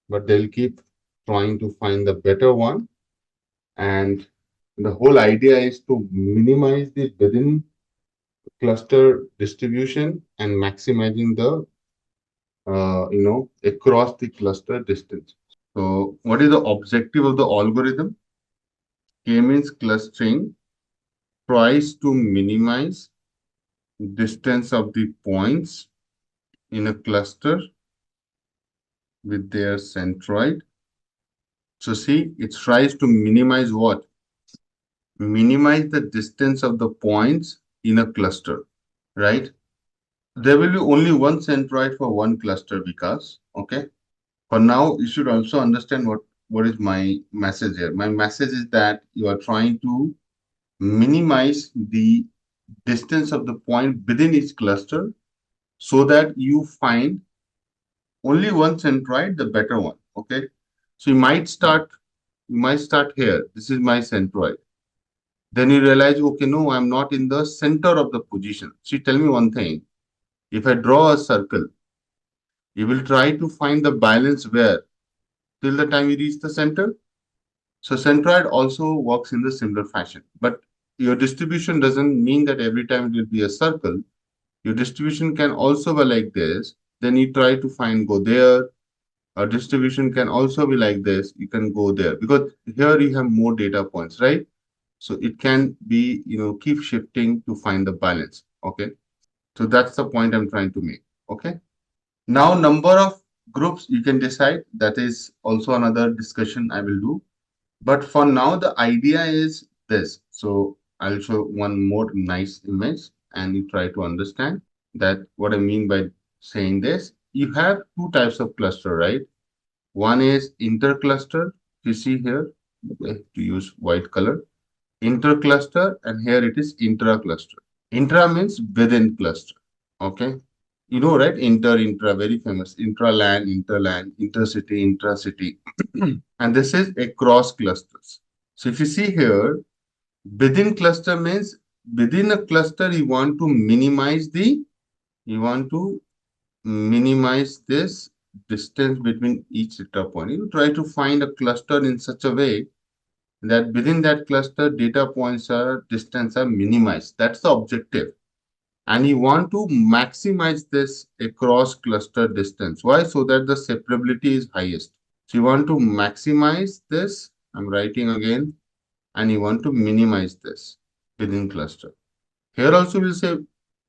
but they'll keep trying to find the better one. And the whole idea is to minimize the within cluster distribution and maximizing the across the cluster distance. So what is the objective of the algorithm? K-means clustering tries to minimize distance of the points in a cluster with their centroid. So see, it tries to minimize what? Minimize the distance of the points in a cluster, right? There will be only one centroid for one cluster, because okay. For now, you should also understand what is my message here. My message is that you are trying to minimize the distance of the point within each cluster so that you find only one centroid, the better one. Okay. So you might start here. This is my centroid. Then you realize, okay, no, I'm not in the center of the position. See, tell me one thing. If I draw a circle, you will try to find the balance where till the time you reach the center. So centroid also works in the similar fashion, but your distribution doesn't mean that every time it will be a circle. Your distribution can also be like this. Then you try to find go there. Our distribution can also be like this. You can go there because here you have more data points, right? So it can be, keep shifting to find the balance. Okay. So that's the point I'm trying to make. Okay. Now, number of groups you can decide. That is also another discussion I will do. But for now, the idea is this. So I'll show one more nice image and you try to understand that what I mean by saying this. You have two types of cluster, right? One is intercluster. You see here, okay, to use white color, intercluster, and here it is intra-cluster. Intra means within cluster. Okay. You know, right? Intra, very famous. Intra-LAN, interland, intercity, intracity. And this is across clusters. So if you see here, within cluster means within a cluster, you want to minimize this distance between each data point. You try to find a cluster in such a way that within that cluster, data points distance are minimized. That's the objective. And you want to maximize this across cluster distance. Why? So that the separability is highest. So you want to maximize this. I'm writing again. And you want to minimize this within cluster. Here also we'll say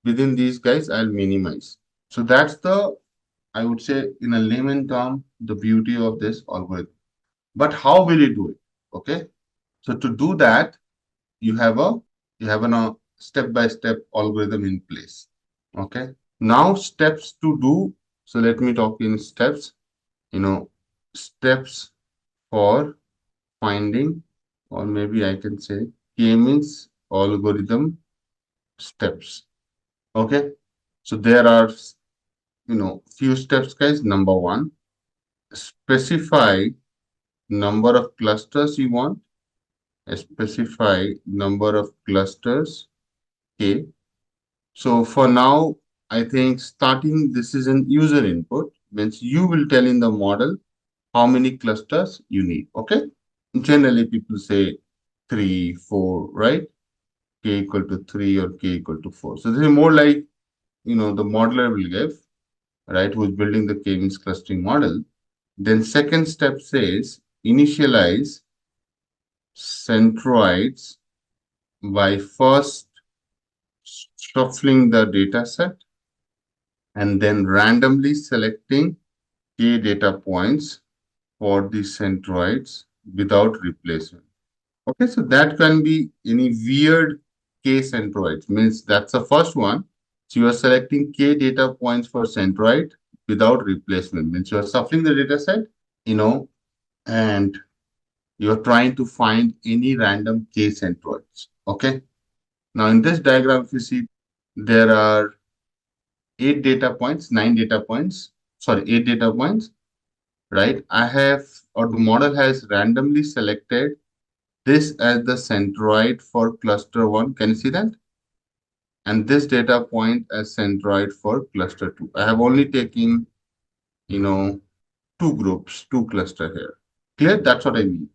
within these guys, I'll minimize. So that's I would say in a layman term, the beauty of this algorithm. But how will you do it? Okay. So to do that, you have a step-by-step algorithm in place. Okay. Now steps to do. So let me talk in steps. Steps for finding, or maybe I can say k-means algorithm steps. Okay. So there are few steps, guys. Number one, specify number of clusters you want. Specify number of clusters. Okay. So for now, I think starting this is an user input, means you will tell in the model how many clusters you need. Okay. Generally, people say 3, 4, right? k equal to 3 or k equal to 4. So this is more like, the modeler will give, right, who's building the k-means clustering model. Then second step says initialize centroids by first shuffling the data set and then randomly selecting k data points for the centroids without replacement. Okay, so that can be any weird k centroids, means that's the first one. So you are selecting k data points for centroid without replacement, means you are shuffling the data set, and you're trying to find any random k centroids. Okay. Now in this diagram, if you see, there are 8 data points, right? Or the model has randomly selected this as the centroid for cluster 1. Can you see that? And this data point as centroid for cluster 2. I have only taken, two groups, two cluster here. Clear? That's what I mean.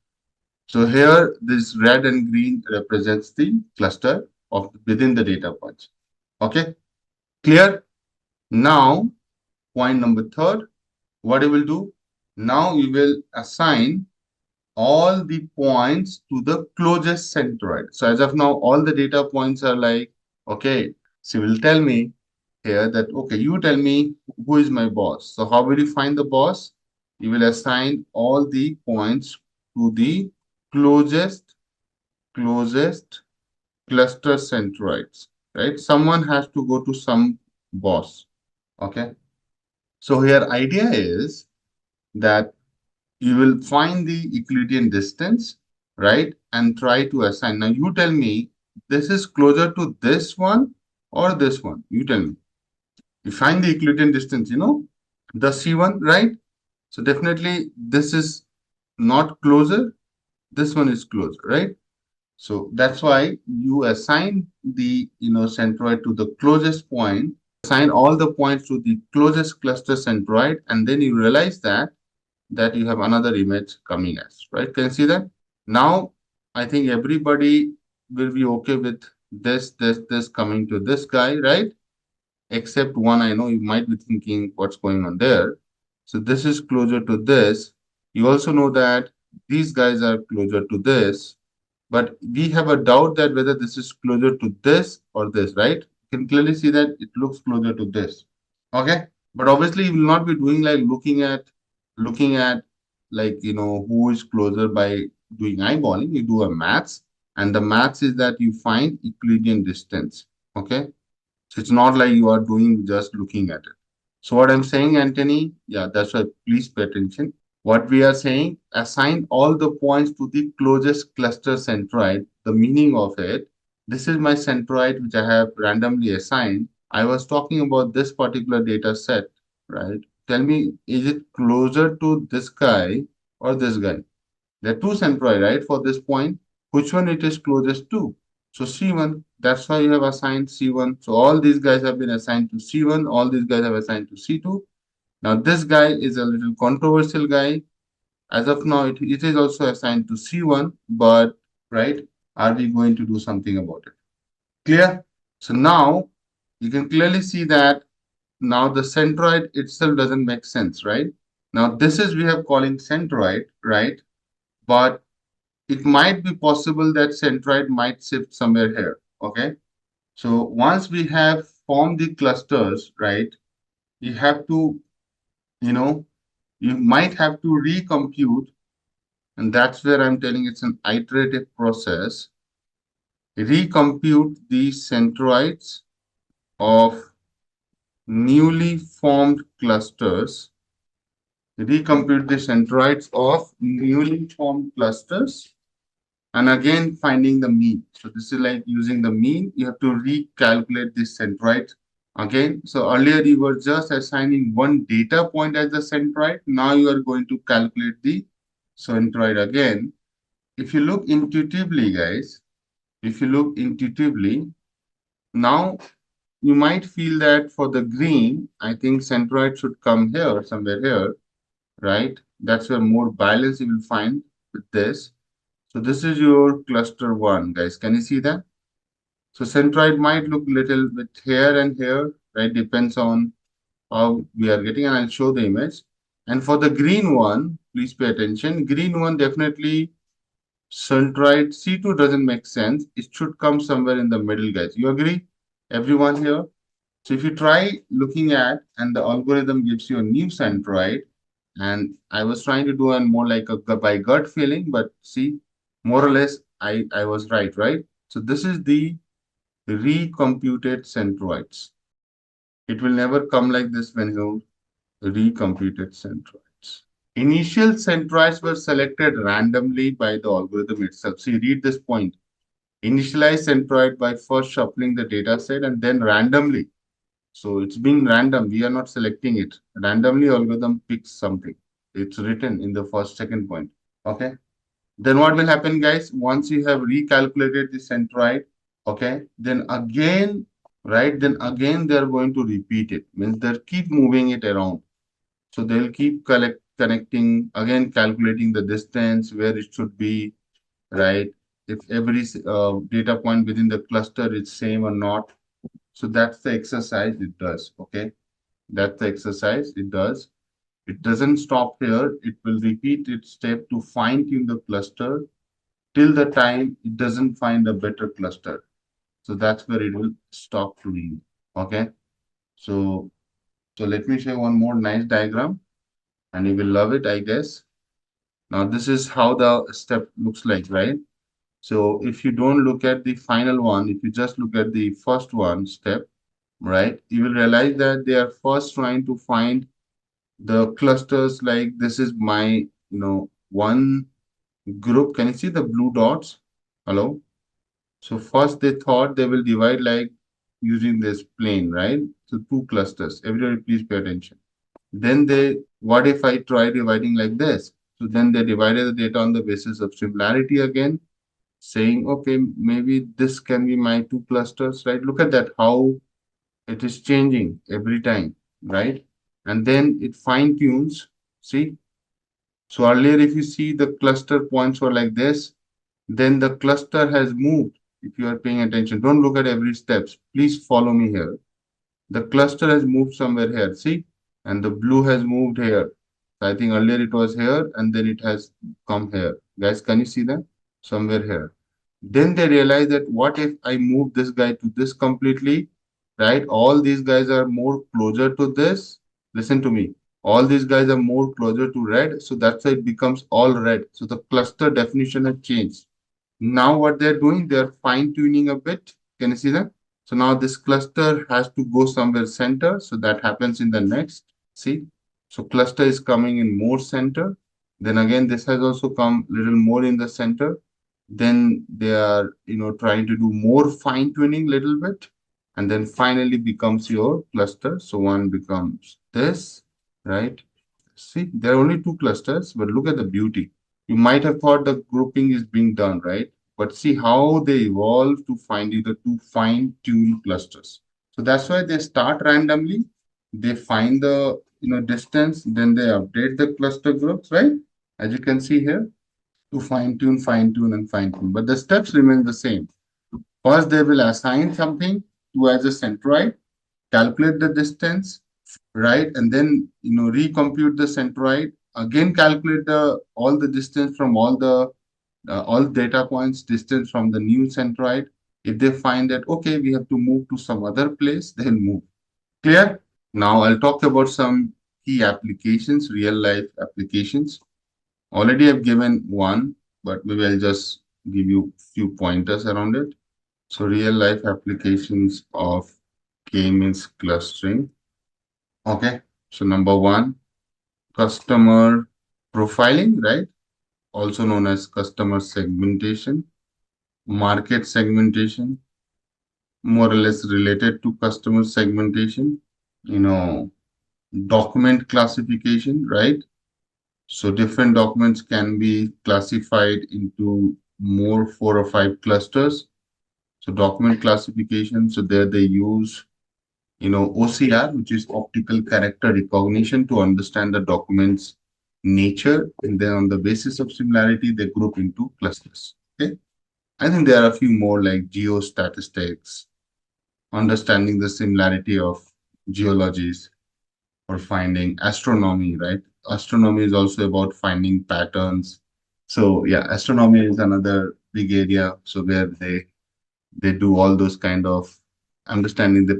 So here, this red and green represents the cluster of within the data points. Okay, clear? Now, point number third, what you will do? Now you will assign all the points to the closest centroid. So as of now, all the data points are like, okay, so you will tell me here that, okay, you tell me who is my boss. So how will you find the boss? You will assign all the points to the closest cluster centroids, right? Someone has to go to some boss. Okay. So here idea is that you will find the Euclidean distance, right? And try to assign. Now you tell me this is closer to this one or this one. You tell me. You find the Euclidean distance, the C1, right? So definitely this is not closer. This one is closer, right? So that's why you assign the centroid to the closest point, assign all the points to the closest cluster centroid, and then you realize that you have another image coming as, right? Can you see that? Now, I think everybody will be okay with this coming to this guy, right? Except one, I know you might be thinking what's going on there. So this is closer to this. You also know that these guys are closer to this, but we have a doubt that whether this is closer to this or this, right? You can clearly see that it looks closer to this. Okay. But obviously you will not be doing like looking at like, who is closer by doing eyeballing. You do a maths, and the maths is that you find Euclidean distance. Okay. So it's not like you are doing just looking at it. So what I'm saying, Anthony, yeah, that's why please pay attention. What we are saying, assign all the points to the closest cluster centroid. The meaning of it, this is my centroid which I have randomly assigned. I was talking about this particular data set, right? Tell me, is it closer to this guy or this guy? There are two centroid, right, for this point. Which one it is closest to? So C1, that's why you have assigned C1. So all these guys have been assigned to C1. All these guys have assigned to C2. Now this guy is a little controversial guy. As of now, it is also assigned to C1, but, right, are we going to do something about it? Clear? So now you can clearly see that now the centroid itself doesn't make sense, right? Now this is we have calling centroid, right? But it might be possible that centroid might shift somewhere here. Okay. So once we have formed the clusters, right, you have to, you might have to recompute, and that's where I'm telling it's an iterative process. Recompute the centroids of newly formed clusters. Recompute the centroids of newly formed clusters. And again, finding the mean. So this is like using the mean. You have to recalculate this centroid again. So earlier you were just assigning one data point as the centroid. Now you are going to calculate the centroid again. If you look intuitively, guys, now you might feel that for the green, I think centroid should come here, somewhere here, right? That's where more balance you will find with this. So this is your cluster 1, guys. Can you see that? So centroid might look little bit here and here, right? Depends on how we are getting, and I'll show the image. And for the green one, please pay attention. Green one definitely centroid C2 doesn't make sense. It should come somewhere in the middle, guys. You agree? Everyone here? So if you try looking at, and the algorithm gives you a new centroid, and I was trying to do a more like a by gut feeling, but see, more or less, I was right? So this is the recomputed centroids. It will never come like this when you recomputed centroids. Initial centroids were selected randomly by the algorithm itself. See, read this point. Initialize centroid by first shuffling the data set and then randomly. So it's being random. We are not selecting it. Randomly, algorithm picks something. It's written in the first, second point. Okay. Then what will happen, guys? Once you have recalculated the centroid, okay, then again, right? Then again, they're going to repeat it. Means they'll keep moving it around. So they'll keep connecting, again, calculating the distance, where it should be, right? If every data point within the cluster is same or not. So that's the exercise it does, okay? That's the exercise it does. It doesn't stop here. It will repeat its step to fine tune the cluster till the time it doesn't find a better cluster. So that's where it will stop doing, okay? So, so let me show you one more nice diagram and you will love it, I guess. Now this is how the step looks like, right? So if you don't look at the final one, if you just look at the first one step, right, you will realize that they are first trying to find the clusters. Like this is my, one group. Can you see the blue dots? Hello? So first they thought they will divide like using this plane, right? So two clusters. Everybody please pay attention. Then what if I try dividing like this? So then they divided the data on the basis of similarity again, saying, okay, maybe this can be my two clusters, right? Look at that, how it is changing every time, right? And then it fine tunes. See, so earlier, if you see the cluster points were like this, then the cluster has moved. If you are paying attention, don't look at every steps. Please follow me here. The cluster has moved somewhere here. See, and the blue has moved here. So I think earlier it was here, and then it has come here. Guys, can you see that? Somewhere here. Then they realize that what if I move this guy to this completely, right? All these guys are more closer to this. Listen to me. All these guys are more closer to red. So that's why it becomes all red. So the cluster definition has changed. Now what they're doing, they're fine tuning a bit. Can you see that? So now this cluster has to go somewhere center. So that happens in the next. See? So cluster is coming in more center. Then again, this has also come little more in the center. Then they are, trying to do more fine tuning little bit. And then finally becomes your cluster. So one becomes this, right? See, there are only two clusters, but look at the beauty. You might have thought the grouping is being done, right? But see how they evolve to find you the two fine-tuned clusters. So that's why they start randomly. They find the distance, then they update the cluster groups, right? As you can see here, to fine tune, and fine tune. But the steps remain the same. First, they will assign something to as a centroid, calculate the distance, right? And then, recompute the centroid, again, calculate all the distance from all data points, distance from the new centroid. If they find that, okay, we have to move to some other place, they'll move. Clear? Now I'll talk about some key applications, real life applications. Already I've given one, but maybe I'll just give you a few pointers around it. So real life applications of k-means clustering. Okay, so number one, customer profiling, right? Also known as customer segmentation, market segmentation, more or less related to customer segmentation, document classification, right? So different documents can be classified into more 4 or 5 clusters. So document classification, so there they use OCR, which is optical character recognition, to understand the document's nature. And then on the basis of similarity, they group into clusters. Okay. I think there are a few more like geostatistics, understanding the similarity of geologies, or finding astronomy, right? Astronomy is also about finding patterns. So yeah, astronomy is another big area. So where they do all those kind of understanding the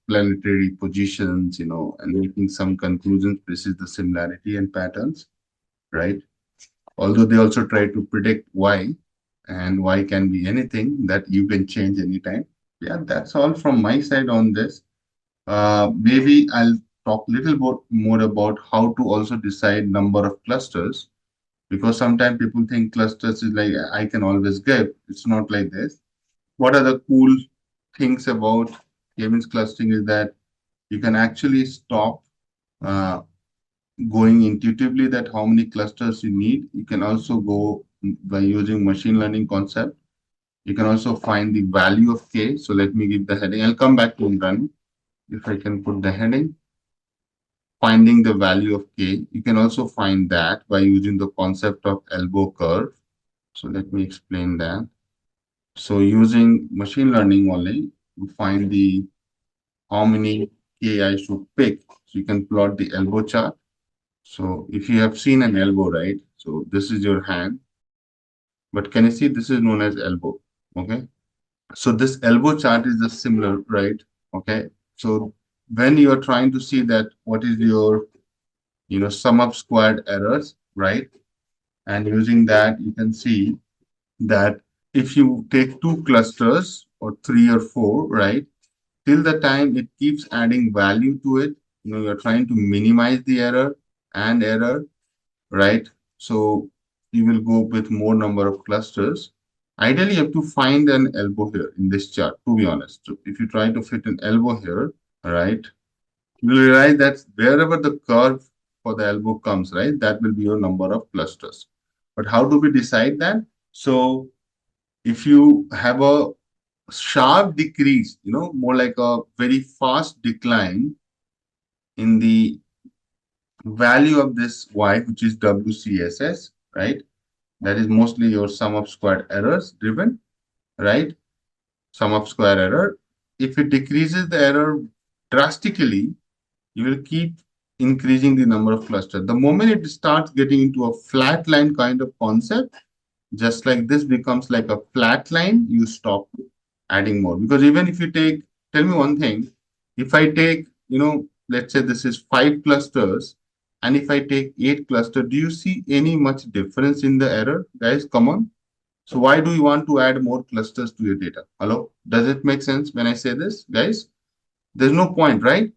planetary positions, and making some conclusions. This is the similarity and patterns, right? Although they also try to predict why, and why can be anything that you can change anytime. Yeah, that's all from my side on this. Maybe I'll talk a little bit more about how to also decide number of clusters, because sometimes people think clusters is like I can always give. It's not like this. What are the cool things about k-means clustering is that you can actually stop uh, going intuitively that how many clusters you need. You can also go by using machine learning concept. You can also find the value of k. So let me give the heading. I'll come back to run if I can put the heading. Finding the value of k. You can also find that by using the concept of elbow curve. So let me explain that. So using machine learning only, you find the how many k I should pick. So you can plot the elbow chart. So if you have seen an elbow, right? So this is your hand, but can you see this is known as elbow? Okay. So this elbow chart is just similar, right? Okay. So when you are trying to see that what is your sum of squared errors, right? And using that, you can see that if you take two clusters or three or four, right, till the time it keeps adding value to it, you're trying to minimize the error, right? So you will go with more number of clusters. Ideally, you have to find an elbow here in this chart, to be honest. So if you try to fit an elbow here, right, you'll realize that wherever the curve for the elbow comes, right, that will be your number of clusters. But how do we decide that? So if you have a sharp decrease, more like a very fast decline in the value of this y, which is WCSS, right? That is mostly your sum of squared errors driven, right? Sum of square error. If it decreases the error drastically, you will keep increasing the number of clusters. The moment it starts getting into a flat line kind of concept, just like this becomes like a flat line, you stop adding more. Because even if you take, tell me one thing, if I take, let's say this is 5 clusters, and if I take 8 clusters, do you see any much difference in the error? Guys, come on. So why do you want to add more clusters to your data? Hello? Does it make sense when I say this, guys? There's no point, right?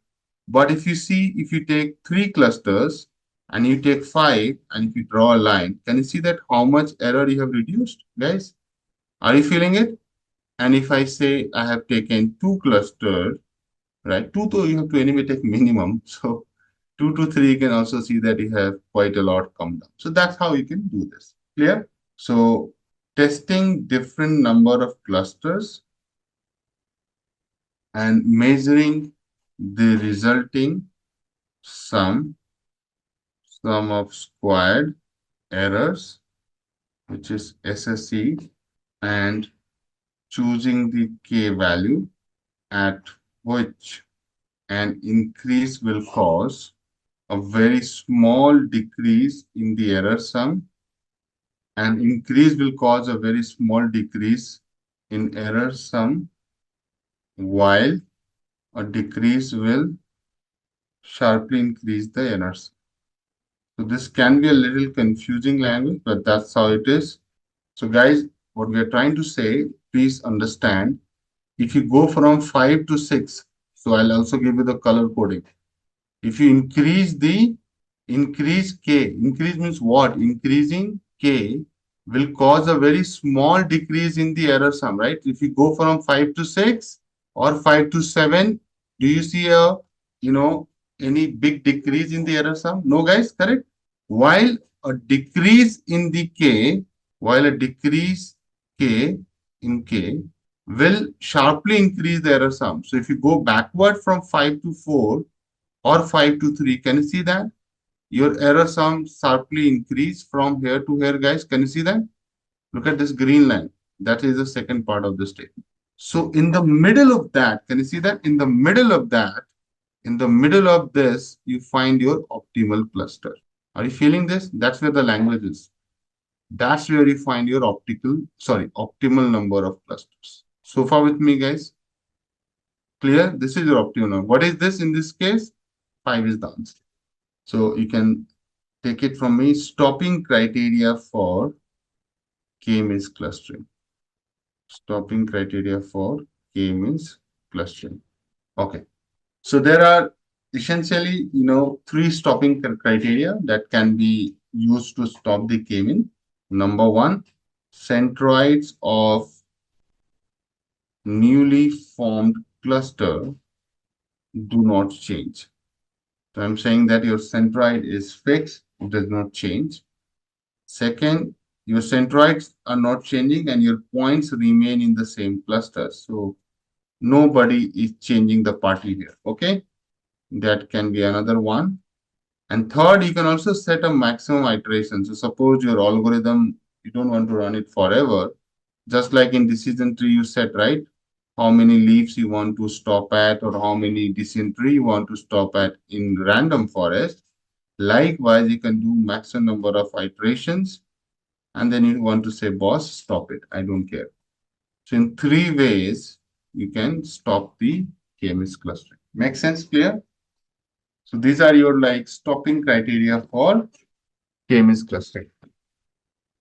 But if you see, if you take 3 clusters and you take 5 and if you draw a line, can you see that how much error you have reduced, guys? Are you feeling it? And if I say I have taken 2 clusters, right? 2 to you have to anyway take minimum. So 2 to 3, you can also see that you have quite a lot come down. So that's how you can do this. Clear? So testing different number of clusters and measuring the resulting sum of squared errors, which is SSE, and choosing the k value at which an increase will cause a very small decrease in the error sum. An increase will cause a very small decrease in error sum, while a decrease will sharply increase the error sum. So this can be a little confusing language, but that's how it is. So guys, what we are trying to say, please understand, if you go from 5 to 6, so I'll also give you the color coding. If you increase k, increase means what? Increasing k will cause a very small decrease in the error sum, right? If you go from 5 to 6 or 5 to 7, do you see any big decrease in the error sum? No, guys, correct? While a decrease in the k, while a decrease k in k will sharply increase the error sum. So if you go backward from 5 to 4 or 5 to 3, can you see that? Your error sum sharply increase from here to here, guys. Can you see that? Look at this green line. That is the second part of the statement. So in the middle of that, can you see that? In the middle of that, in the middle of this, you find your optimal cluster. Are you feeling this? That's where the language is. That's where you find your optimal number of clusters. So far with me, guys? Clear? This is your optimal number. What is this in this case? 5 is the answer. So you can take it from me. Stopping criteria for k-means clustering. Stopping criteria for k-means clustering. Okay. So there are essentially, three stopping criteria that can be used to stop the k-means. Number one, centroids of newly formed cluster do not change. So I'm saying that your centroid is fixed, it does not change. Second, your centroids are not changing and your points remain in the same cluster. So nobody is changing the party here. Okay, that can be another one. And third, you can also set a maximum iteration. So suppose your algorithm, you don't want to run it forever. Just like in decision tree, you set, right? How many leaves you want to stop at or how many decision tree you want to stop at in random forest. Likewise, you can do maximum number of iterations. And then you want to say, boss, stop it. I don't care. So in three ways, you can stop the k-means clustering. Make sense? Clear? So these are your stopping criteria for k-means clustering.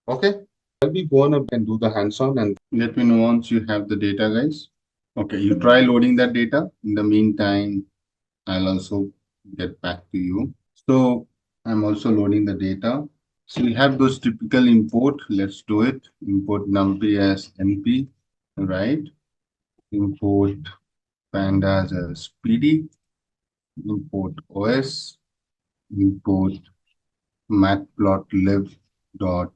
Okay. I'll be going up and do the hands-on and let me know once you have the data, guys. Okay, you try loading that data. In the meantime, I'll also get back to you. So I'm also loading the data. So we have those typical import. Let's do it. Import numpy as np, right? Import pandas as pd. Import os. Import matplotlib dot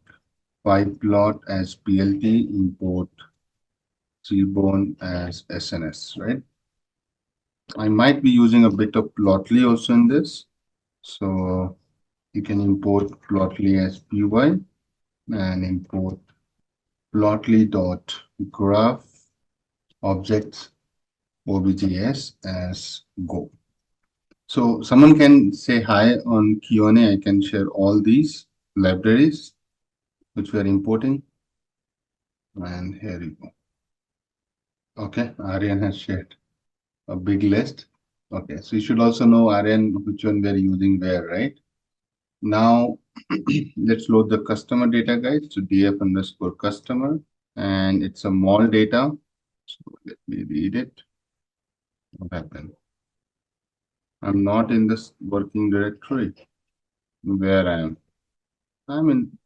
pyplot as plt. Import Seaborn as SNS, right? I might be using a bit of Plotly also in this. So you can import Plotly as py and import plotly.graph objects objs as go. So someone can say hi on Q&A. I can share all these libraries which we are importing. And here you go. Okay, Aryan has shared a big list. Okay, so you should also know, Aryan, which one we're using where, right? Now, let's load the customer data, guys. So df underscore customer, and it's a mall data. So let me read it. What happened? I'm not in this working directory where I am. I'm in,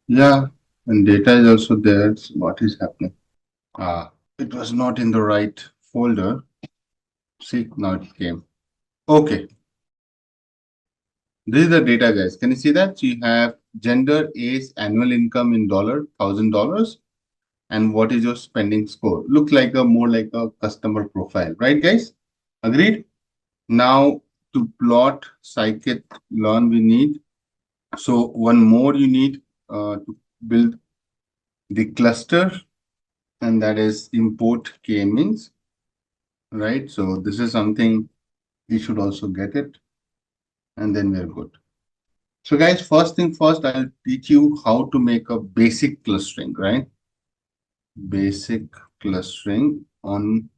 yeah, and data is also there. So what is happening? It was not in the right folder. See, now it came. Okay. This is the data, guys. Can you see that? So you have gender, age, annual income in $1,000, and what is your spending score? Looks like more like a customer profile, right, guys? Agreed? Now to plot scikit-learn we need. So one more you need to build the cluster, and that is import k-means, right? So this is something we should also get it, and then we're good. So guys, first thing first, I'll teach you how to make a basic clustering, right? Basic clustering on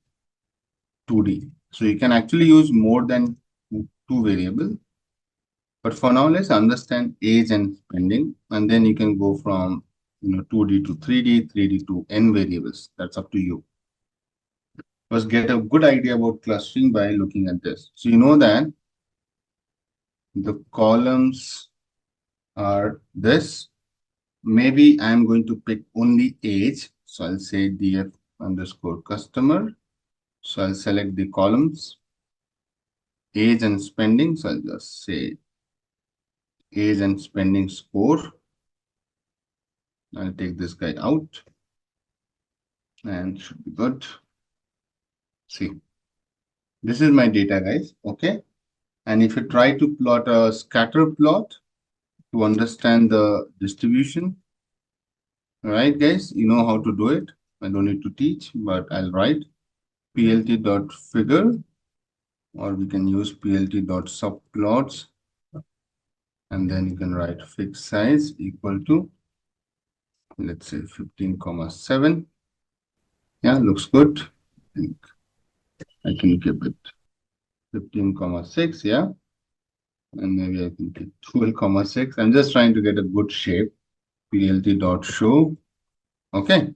2D. So you can actually use more than two variables. But for now, let's understand age and spending, and then you can go from 2D to 3D, 3D to n variables. That's up to you. First, get a good idea about clustering by looking at this. So you know that the columns are this. Maybe I'm going to pick only age. So I'll say df underscore customer. So I'll select the columns, age and spending. So I'll just say age and spending score. I'll take this guy out and should be good. See, this is my data, guys. Okay. And if you try to plot a scatter plot to understand the distribution, All right, guys, you know how to do it. I don't need to teach, but I'll write plt.figure, or we can use plt.subplots, and then you can write fixed size equal to, let's say 15,7. Yeah, looks good. I think I can give it 15,6, yeah, and maybe I can take 12,6. I'm just trying to get a good shape. plt.show, okay,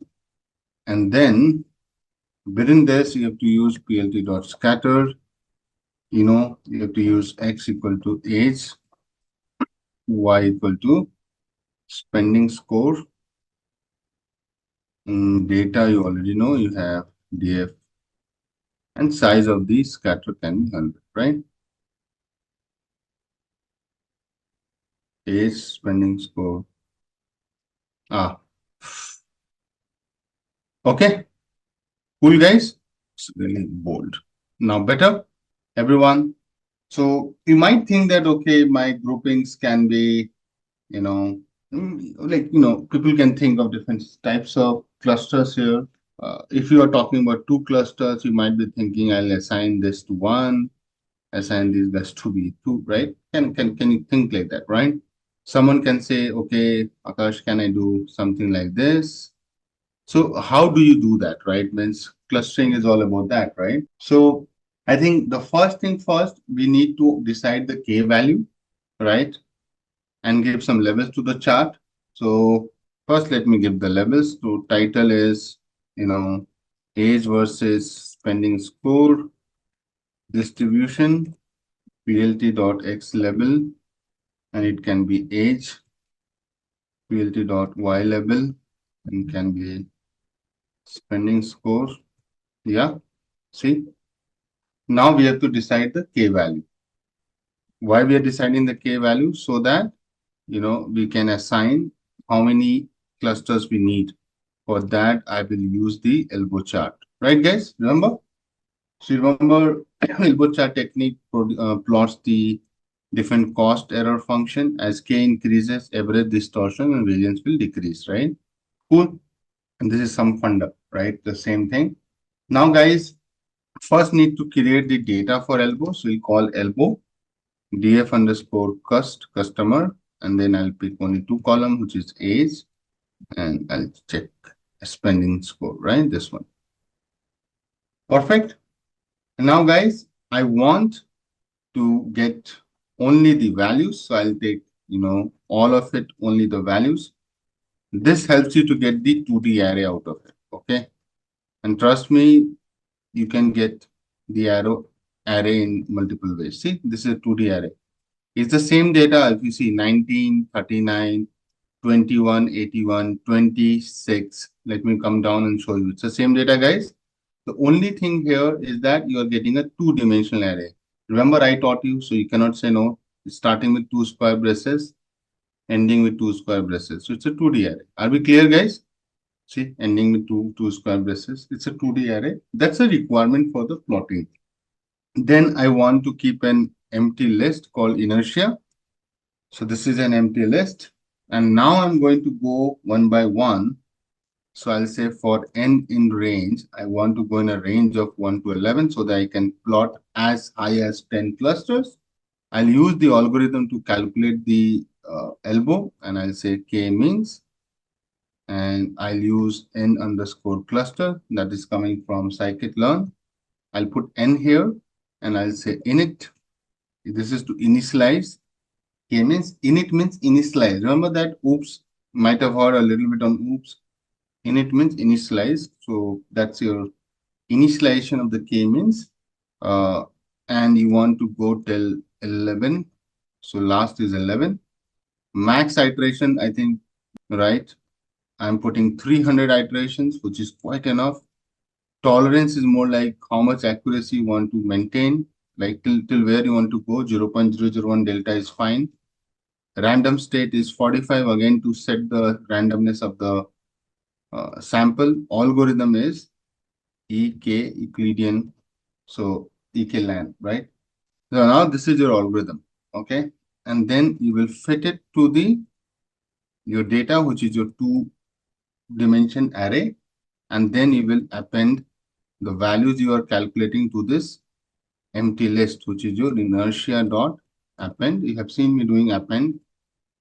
and then within this you have to use plt.scatter. You have to use x equal to age, y equal to spending score. Data you already know, you have df, and size of the scatter can be 100, right? Age, spending score. Okay, cool guys. It's really bold. Now better, everyone. So you might think that, okay, my groupings can be, people can think of different types of clusters here. If you are talking about two clusters, you might be thinking, I'll assign this to one, assign these guys to be two, right? Can you think like that, right? Someone can say, okay, Akash, can I do something like this? So how do you do that, right? Means clustering is all about that, right? So I think the first thing first, we need to decide the k value, right? And give some levels to the chart. So first, let me give the levels. So title is, age versus spending score, distribution, plt.x level, and it can be age, plt.y level, and can be spending score. Yeah, see. Now we have to decide the k value. Why we are deciding the k value? So that, we can assign how many clusters we need. For that, I will use the elbow chart. Right, guys? Remember? So remember, elbow chart technique plots the different cost error function. As k increases, average distortion and variance will decrease, right? Cool. And this is some funda, right? The same thing. Now, guys, first need to create the data for elbow. So we'll call elbow df underscore customer, and then I'll pick only two column, which is age, and I'll check spending score, right? This one. Perfect. And now, guys, I want to get only the values. So I'll take, all of it, only the values. This helps you to get the 2D array out of it. Okay. And trust me, you can get the array in multiple ways. See, this is a 2D array. It's the same data. If you see 19, 39, 21, 81, 26. Let me come down and show you. It's the same data, guys. The only thing here is that you are getting a two-dimensional array. Remember, I taught you, so you cannot say no. It's starting with 2 square braces, ending with 2 square braces. So it's a 2D array. Are we clear, guys? See, ending with two square braces. It's a 2D array. That's a requirement for the plotting. Then I want to keep an empty list called inertia. So this is an empty list. And now I'm going to go one by one. So I'll say for n in range, I want to go in a range of 1 to 11 so that I can plot as high as 10 clusters. I'll use the algorithm to calculate the elbow, and I'll say k means, and I'll use n underscore cluster that is coming from scikit-learn. I'll put n here, and I'll say init. This is to initialize. K means init means initialize. Remember that oops, might have heard a little bit on oops. Init means initialize. So that's your initialization of the k means. And you want to go till 11. So last is 11. Max iteration, I think, right? I'm putting 300 iterations, which is quite enough. Tolerance is more like how much accuracy you want to maintain, like till where you want to go. 0.001 delta is fine. Random state is 45, again, to set the randomness of the sample. Algorithm is EK, Euclidean, so EK-LAN, right? So now this is your algorithm, okay? And then you will fit it to your data, which is your two dimension array, and then you will append the values you are calculating to this empty list, which is your inertia dot append. You have seen me doing append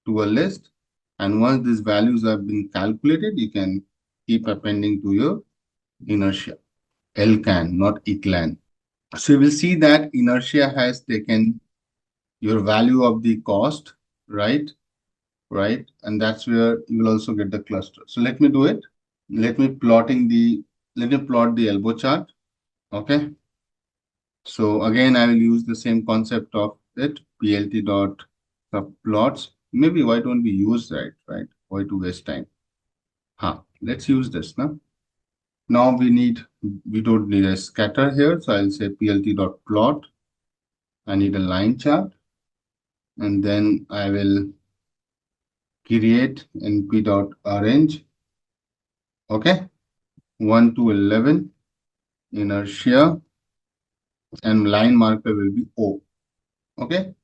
to a list, and once these values have been calculated, you can keep appending to your inertia. LCAN, not ECLAN. So you will see that inertia has taken your value of the cost, right? Right, and that's where you will also get the cluster. So let me do it. Let me plot the elbow chart. Okay. So again, I will use the same concept of it, plt dot subplots. Maybe why don't we use that, right? Why to waste time? Let's use this now. Now we don't need a scatter here. So I'll say plt dot plot. I need a line chart, and then I will create np dot arrange. Okay. 1 to 11 inertia, and line marker will be O. Okay.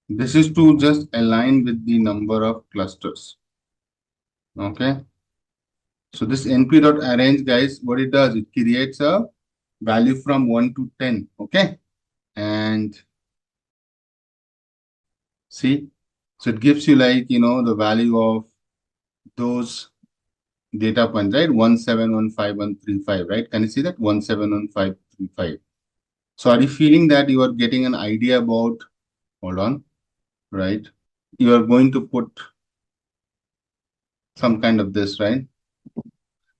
This is to just align with the number of clusters. Okay. So this np.arrange, guys, what it does, it creates a value from 1 to 10. Okay. And see, so it gives you like, the value of those data points, right? 1715135, right? Can you see that? 1715135. So are you feeling that you are getting an idea about, hold on, right? You are going to put some kind of this, right?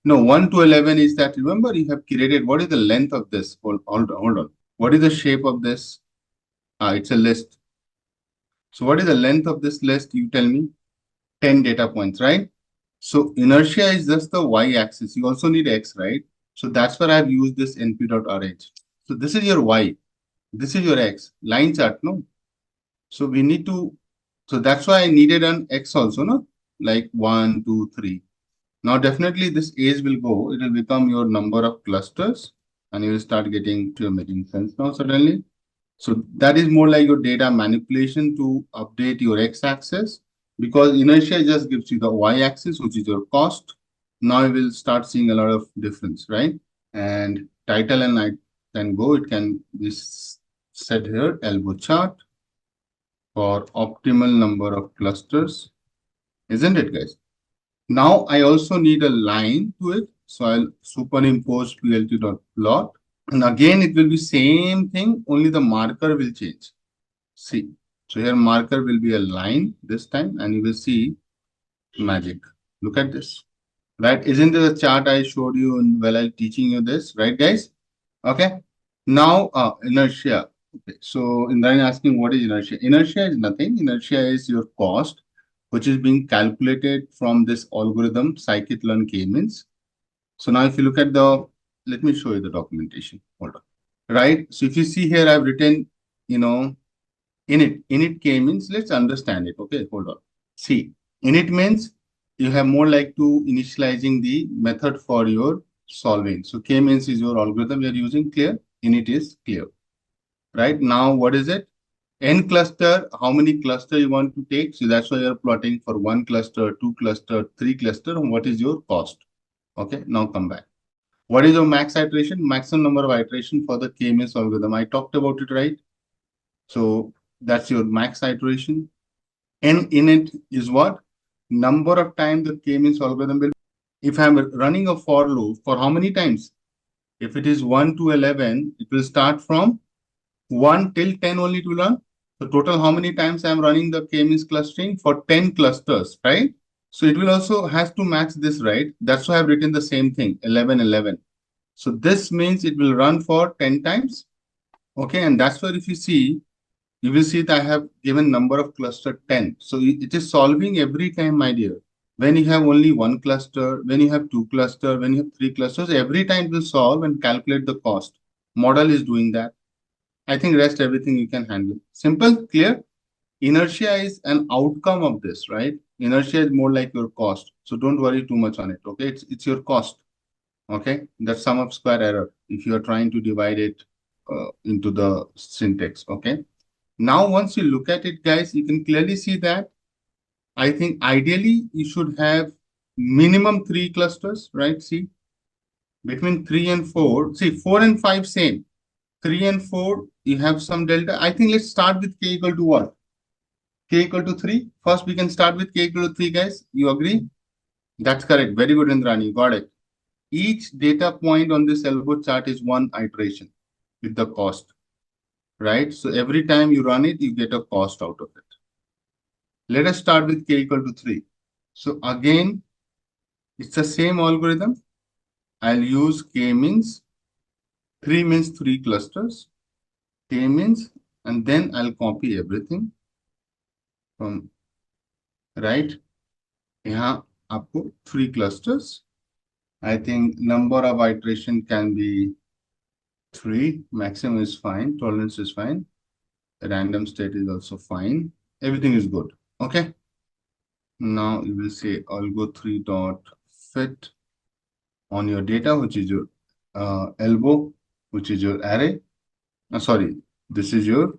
No, 1 to 11 is that, remember, you have created, what is the length of this? Hold on. What is the shape of this? It's a list. So what is the length of this list? You tell me. 10 data points, right? So inertia is just the y-axis. You also need x, right? So that's where I've used this np.arrange. So this is your y. This is your x. Line chart, no? So we need to, so that's why I needed an x also, no? Like 1, 2, 3. Now, definitely this age will go. It will become your number of clusters, and you will start getting to making sense now suddenly. So that is more like your data manipulation to update your x-axis, because inertia just gives you the y-axis, which is your cost. Now you will start seeing a lot of difference, right? And title and I can go. It can be set here, elbow chart for optimal number of clusters, isn't it, guys? Now I also need a line to it. So I'll superimpose plt.plot. And again, it will be same thing, only the marker will change. See, so here marker will be a line this time, and you will see magic. Look at this, right? Isn't it the chart I showed you while I teaching you this, right, guys? Okay. Now, inertia. Okay. So Indrani asking what is inertia? Inertia is nothing. Inertia is your cost, which is being calculated from this algorithm, scikit-learn k-means. So now if you look at let me show you the documentation. Hold on. Right. So if you see here, I've written, init k-means, let's understand it. Okay, hold on. See, init means you have more like to initializing the method for your solving. So k-means is your algorithm you're using, clear? Init is clear. Right now, what is it? N cluster, how many cluster you want to take? So that's why you're plotting for 1 cluster, 2 cluster, 3 cluster, and what is your cost? Okay, now come back. What is your max iteration? Maximum number of iteration for the k-means algorithm. I talked about it, right? So that's your max iteration. N init is what? Number of times the k-means algorithm will. If I'm running a for loop, for how many times? If it is 1 to 11, it will start from 1 till 10 only to run. So total, how many times I'm running the k-means clustering? For 10 clusters, right? So it will also has to match this, right? That's why I've written the same thing, 11, 11. So this means it will run for 10 times. Okay, and that's where if you see, you will see that I have given number of cluster 10. So it is solving every time, my dear. When you have only 1 cluster, when you have 2 cluster, when you have 3 clusters, every time it will solve and calculate the cost. Model is doing that. I think rest everything you can handle. Simple, clear? Inertia is an outcome of this, right? Inertia is more like your cost. So don't worry too much on it, okay? It's your cost, okay? That's sum of square error if you are trying to divide it into the syntax, okay? Now, once you look at it, guys, you can clearly see that I think ideally you should have minimum 3 clusters, right? See, between 3 and 4, see 4 and 5 same. 3 and 4, you have some delta. I think let's start with k equal to what? K equal to 3. First, we can start with k equal to 3, guys. You agree? That's correct. Very good, Indrani. You got it. Each data point on this elbow chart is one iteration with the cost, right? So every time you run it, you get a cost out of it. Let us start with k equal to 3. So again, it's the same algorithm. I'll use k means. 3 means 3 clusters. K means, and then I'll copy everything from right. यहाँ आपको 3 clusters. I think number of iteration can be 3. Maximum is fine. Tolerance is fine. Random state is also fine. Everything is good. Okay. Now you will say algo3 dot fit on your data, which is your elbow, which is your array. Sorry, this is your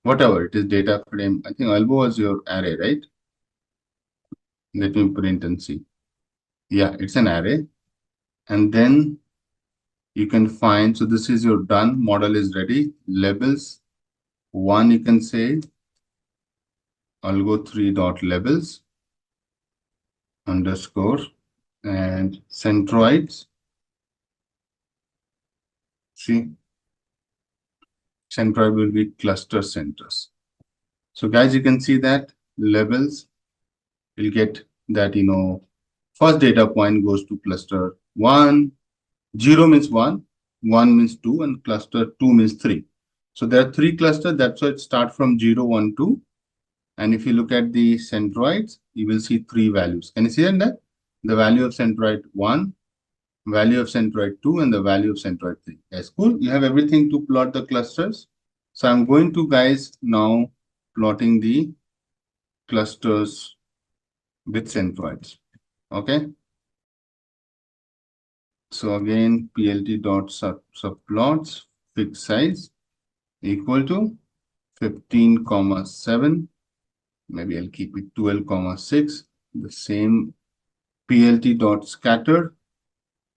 whatever it is data frame. I think elbow was your array, right? Let me print and see. Yeah, it's an array. And then you can find, so this is your done, model is ready. Labels, one you can say algo3 dot labels underscore and centroids. See, centroid will be cluster centers. So guys, you can see that labels will get that, first data point goes to cluster 1, 0 means 1, 1 means 2, and cluster 2 means 3. So there are 3 clusters. That's why it starts from 0, 1, 2. And if you look at the centroids, you will see 3 values. Can you see that? The value of centroid 1, value of centroid 2, and the value of centroid 3. That's cool. You have everything to plot the clusters. So I'm going to, guys, now plotting the clusters with centroids. Okay. So again, plt dot subplots fixed size equal to 15,7. Maybe I'll keep it 12,6. The same plt dot scatter.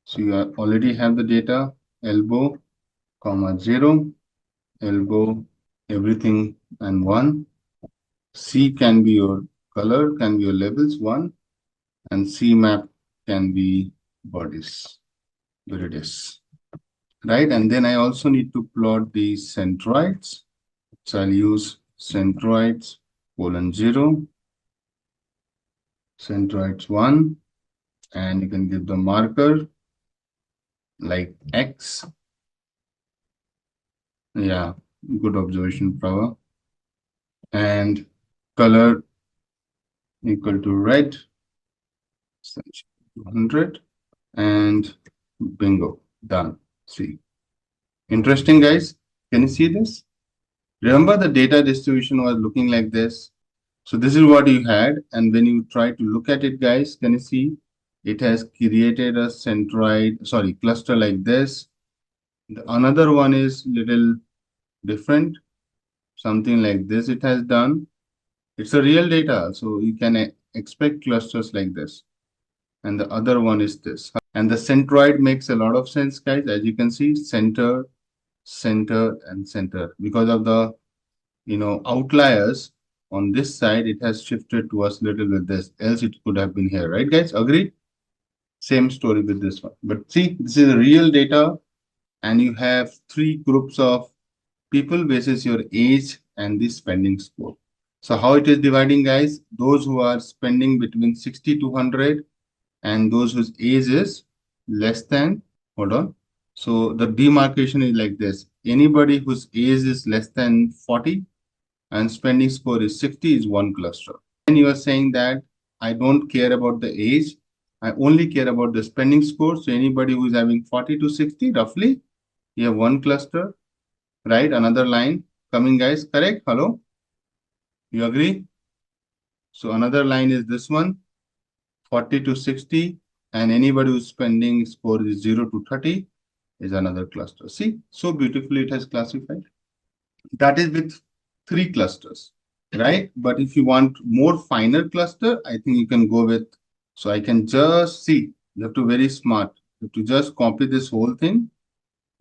So you already have the data elbow, 0, elbow, everything, and 1. C can be your color, can be your labels, 1, and C map can be bodies, viridius, right? And then I also need to plot the centroids. So I'll use centroids :0, centroids 1, and you can give the marker like X. Yeah, good observation, Prava. And color equal to red, 200, and bingo, done. See, interesting, guys. Can you see this? Remember the data distribution was looking like this. So this is what you had, and when you try to look at it, guys, can you see it has created a centroid, sorry, cluster like this. Another one is little different, something like this it has done. It's a real data, so you can expect clusters like this. And the other one is this. And the centroid makes a lot of sense, guys. As you can see, center, center, and center. Because of the, outliers on this side, it has shifted to us little with this. Else it could have been here, right, guys? Agreed? Same story with this one. But see, this is a real data, and you have 3 groups of people basis your age and the spending score. So how it is dividing, guys? Those who are spending between 60 to 100 and those whose age is less than, hold on. So the demarcation is like this. Anybody whose age is less than 40 and spending score is 60 is one cluster. And you are saying that I don't care about the age. I only care about the spending score. So anybody who is having 40 to 60, roughly, you have one cluster, right? Another line coming, guys, correct? Hello? You agree? So another line is this one, 40 to 60, and anybody who's spending score is 0 to 30 is another cluster. See, so beautifully it has classified. That is with 3 clusters, right? But if you want more finer cluster, I think you can go with So I can just see, you have to very smart. You have to just copy this whole thing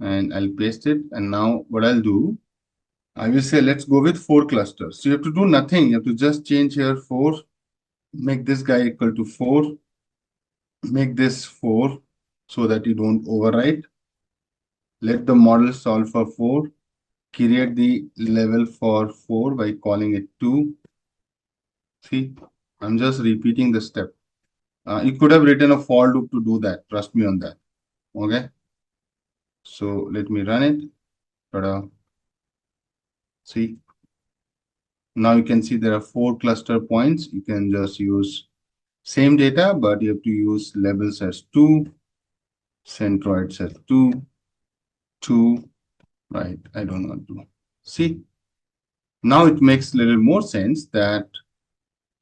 and I'll paste it. And now what I'll do, I will say, let's go with 4 clusters. So you have to do nothing. You have to just change here 4, make this guy equal to 4, make this 4 so that you don't overwrite. Let the model solve for 4, create the level for 4 by calling it 2. See, I'm just repeating the step. You could have written a for loop to do that. Trust me on that. Okay. So let me run it. Ta-da. See, now you can see there are 4 cluster points. You can just use same data, but you have to use labels as 2, centroids as 2, 2, right? I don't want to. See, now it makes a little more sense that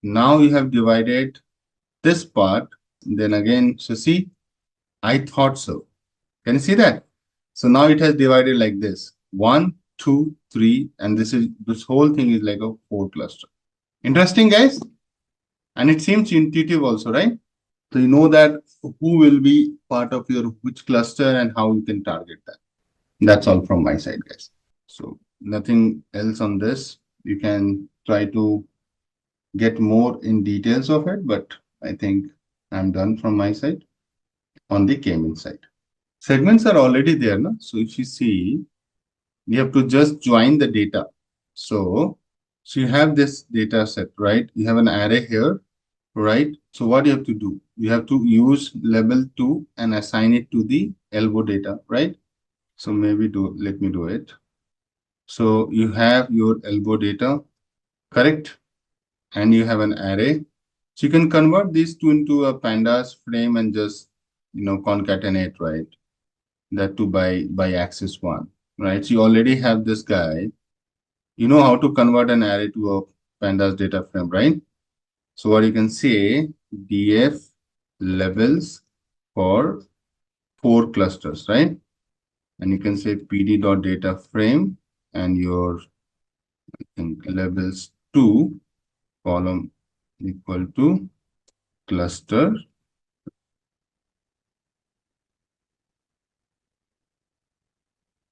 now you have divided this part. Then again, so see, I thought so. Can you see that? So now it has divided like this: 1, 2, 3, and this whole thing is like a 4 cluster. Interesting, guys? And it seems intuitive also, right? So you know that who will be part of your which cluster and how you can target that. That's all from my side, guys. So nothing else on this. You can try to get more in details of it, but I think I'm done from my side on the K-means side. Segments are already there, no? So if you see, you have to just join the data. So you have this data set, right? You have an array here, right? So what you have to do? You have to use label 2 and assign it to the elbow data, right? So maybe let me do it. So you have your elbow data, correct? And you have an array. So you can convert these two into a pandas frame and just, concatenate, right? That to by axis 1, right? So you already have this guy. You know how to convert an array to a pandas data frame, right? So what you can say, df levels for 4 clusters, right? And you can say pd.data frame and your levels 2 column equal to cluster.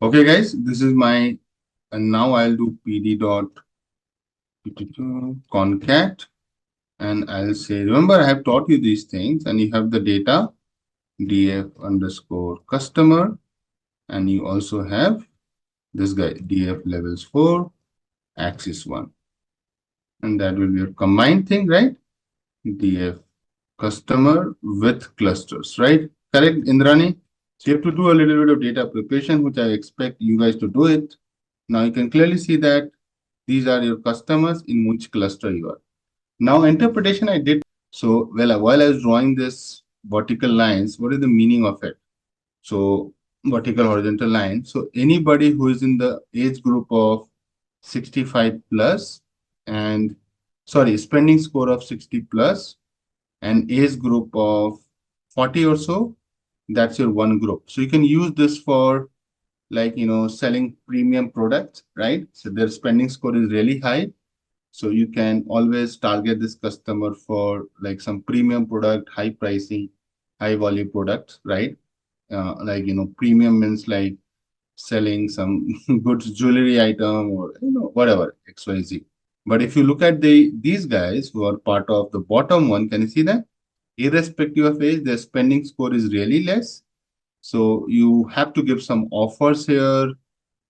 Okay, guys, this is my, and now I'll do pd dot concat, and I'll say, remember I have taught you these things, and you have the data df underscore customer, and you also have this guy df levels for axis 1, and that will be your combined thing, right? df customer with clusters, right? Correct, Indrani? So you have to do a little bit of data preparation, which I expect you guys to do it. Now you can clearly see that these are your customers in which cluster you are. Now interpretation I did. So while I was drawing this vertical lines, what is the meaning of it? So vertical horizontal line. So anybody who is in the age group of 65 plus and spending score of 60 plus and age group of 40 or so, that's your one group. So you can use this for selling premium products, right? So their spending score is really high. So you can always target this customer for like some premium product, high pricing, high value products, right? Premium means like selling some goods, jewelry item or whatever, XYZ. But if you look at these guys who are part of the bottom one, can you see that? Irrespective of age, their spending score is really less. So you have to give some offers here,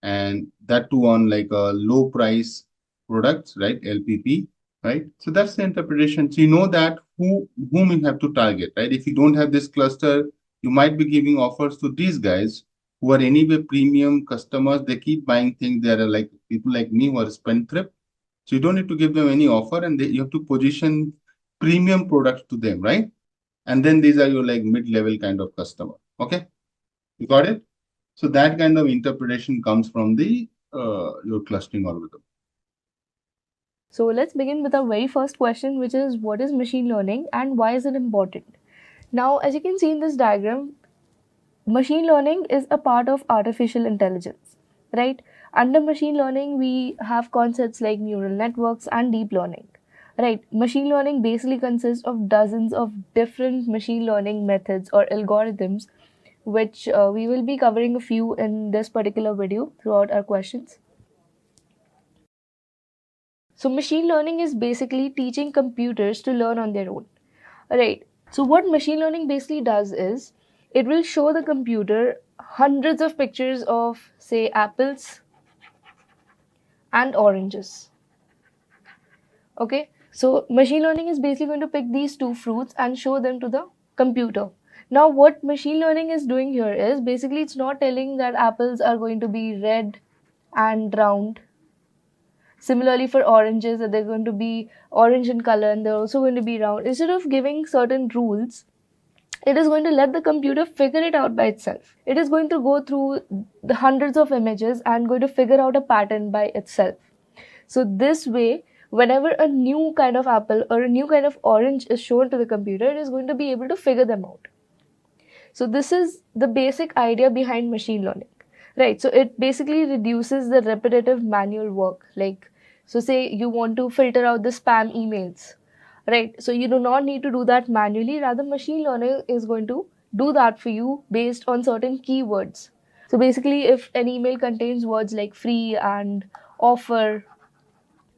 and that too on like a low price products, right? LPP, right? So that's the interpretation. So you know that whom you have to target, right? If you don't have this cluster, you might be giving offers to these guys who are anyway premium customers. They keep buying things. They are like people like me who are spendthrift. So you don't need to give them any offer, and you have to position premium products to them, right? And then these are your like mid-level kind of customer. Okay, you got it? So that kind of interpretation comes from the your clustering algorithm. So let's begin with our very first question, which is what is machine learning and why is it important? Now, as you can see in this diagram, machine learning is a part of artificial intelligence, right? Under machine learning, we have concepts like neural networks and deep learning. Right, machine learning basically consists of dozens of different machine learning methods or algorithms, which we will be covering a few in this particular video throughout our questions. So machine learning is basically teaching computers to learn on their own. Right. So what machine learning basically does is it will show the computer hundreds of pictures of, say, apples and oranges. Okay. So machine learning is basically going to pick these two fruits and show them to the computer. Now what machine learning is doing here is basically it's not telling that apples are going to be red and round. Similarly for oranges, that they're going to be orange in color and they're also going to be round. Instead of giving certain rules, it is going to let the computer figure it out by itself. It is going to go through the hundreds of images and going to figure out a pattern by itself. So this way, whenever a new kind of apple or a new kind of orange is shown to the computer, it is going to be able to figure them out. So this is the basic idea behind machine learning, right? So it basically reduces the repetitive manual work. Like, so say you want to filter out the spam emails, right? So you do not need to do that manually. Rather, machine learning is going to do that for you based on certain keywords. So basically, if an email contains words like free and offer,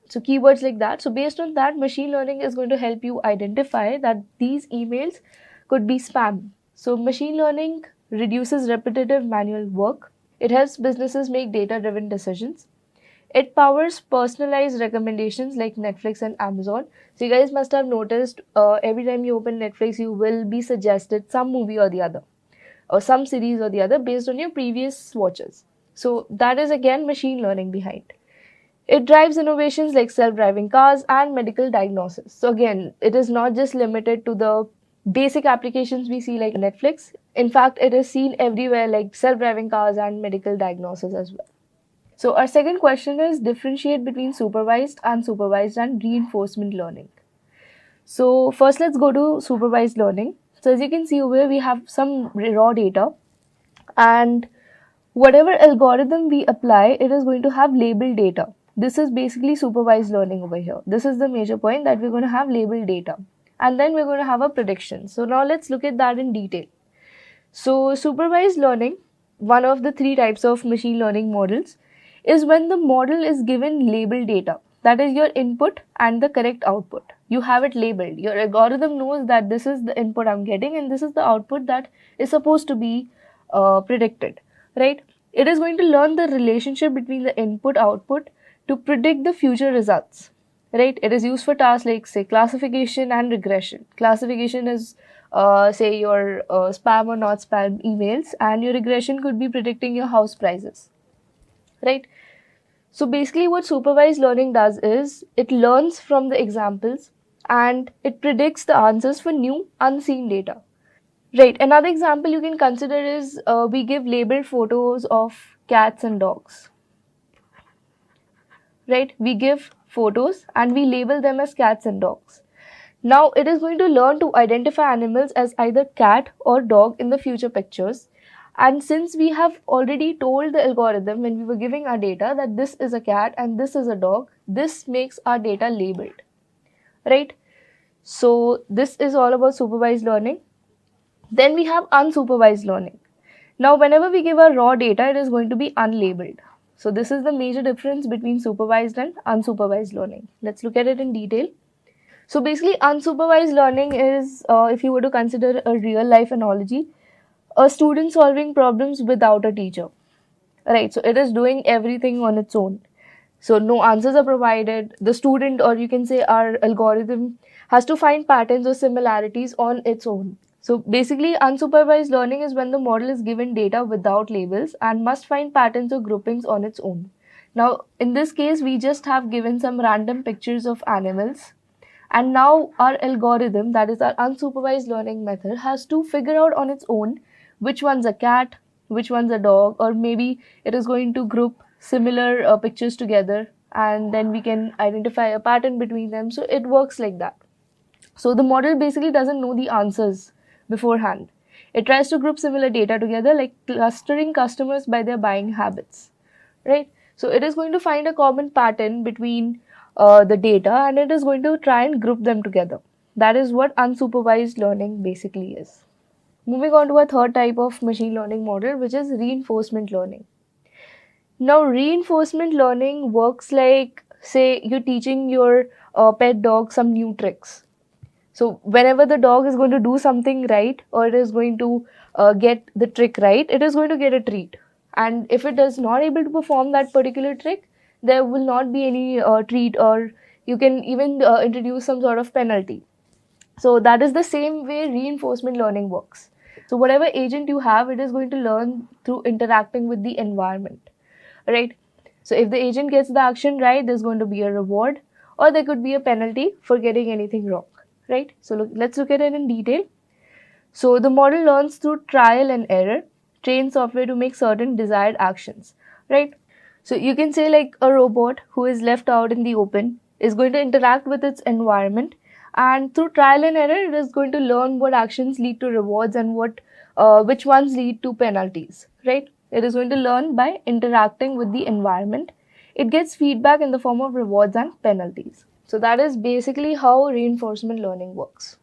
so keywords like that, so based on that, machine learning is going to help you identify that these emails could be spam. So machine learning reduces repetitive manual work. It helps businesses make data-driven decisions. It powers personalized recommendations like Netflix and Amazon. So you guys must have noticed every time you open Netflix, you will be suggested some movie or the other, or some series or the other based on your previous watches. So that is again machine learning behind. It drives innovations like self-driving cars and medical diagnosis. So again, it is not just limited to the basic applications we see like Netflix. In fact, it is seen everywhere like self-driving cars and medical diagnosis as well. So our second question is differentiate between supervised, unsupervised and reinforcement learning. So first let's go to supervised learning. So as you can see over here, we have some raw data, and whatever algorithm we apply, it is going to have labeled data. This is basically supervised learning over here. This is the major point, that we're going to have labeled data. And then we're going to have a prediction. So now let's look at that in detail. So supervised learning, one of the three types of machine learning models, is when the model is given labeled data. That is your input and the correct output. You have it labeled. Your algorithm knows that this is the input I'm getting and this is the output that is supposed to be predicted, right? It is going to learn the relationship between the input-output to predict the future results, right? It is used for tasks like, say, classification and regression. Classification is, say, your spam or not spam emails, and your regression could be predicting your house prices, right? So basically what supervised learning does is it learns from the examples and it predicts the answers for new unseen data. Right, another example you can consider is we give labeled photos of cats and dogs. Right, we give photos and we label them as cats and dogs. Now it is going to learn to identify animals as either cat or dog in the future pictures. And since we have already told the algorithm when we were giving our data that this is a cat and this is a dog, this makes our data labeled. Right, so this is all about supervised learning. Then we have unsupervised learning. Now, whenever we give our raw data, it is going to be unlabeled. So this is the major difference between supervised and unsupervised learning. Let's look at it in detail. So basically, unsupervised learning is, if you were to consider a real life analogy, a student solving problems without a teacher. Right, so it is doing everything on its own. So no answers are provided. The student, or you can say our algorithm, has to find patterns or similarities on its own. So basically, unsupervised learning is when the model is given data without labels and must find patterns or groupings on its own. Now, in this case, we just have given some random pictures of animals. And now our algorithm, that is our unsupervised learning method, has to figure out on its own which one's a cat, which one's a dog, or maybe it is going to group similar pictures together and then we can identify a pattern between them. So it works like that. So the model basically doesn't know the answers beforehand. It tries to group similar data together, like clustering customers by their buying habits, right? So it is going to find a common pattern between the data, and it is going to try and group them together. That is what unsupervised learning basically is. Moving on to a third type of machine learning model, which is reinforcement learning. Now, reinforcement learning works like, say, you're teaching your pet dog some new tricks. So, whenever the dog is going to do something right, or it is going to get the trick right, it is going to get a treat. And if it is not able to perform that particular trick, there will not be any treat, or you can even introduce some sort of penalty. So that is the same way reinforcement learning works. So whatever agent you have, it is going to learn through interacting with the environment, right? So if the agent gets the action right, there's going to be a reward, or there could be a penalty for getting anything wrong, right? So let's look at it in detail. So the model learns through trial and error, trains software to make certain desired actions, right? So you can say like a robot who is left out in the open is going to interact with its environment, and through trial and error it is going to learn what actions lead to rewards and which ones lead to penalties, right? It is going to learn by interacting with the environment. It gets feedback in the form of rewards and penalties. So that is basically how reinforcement learning works.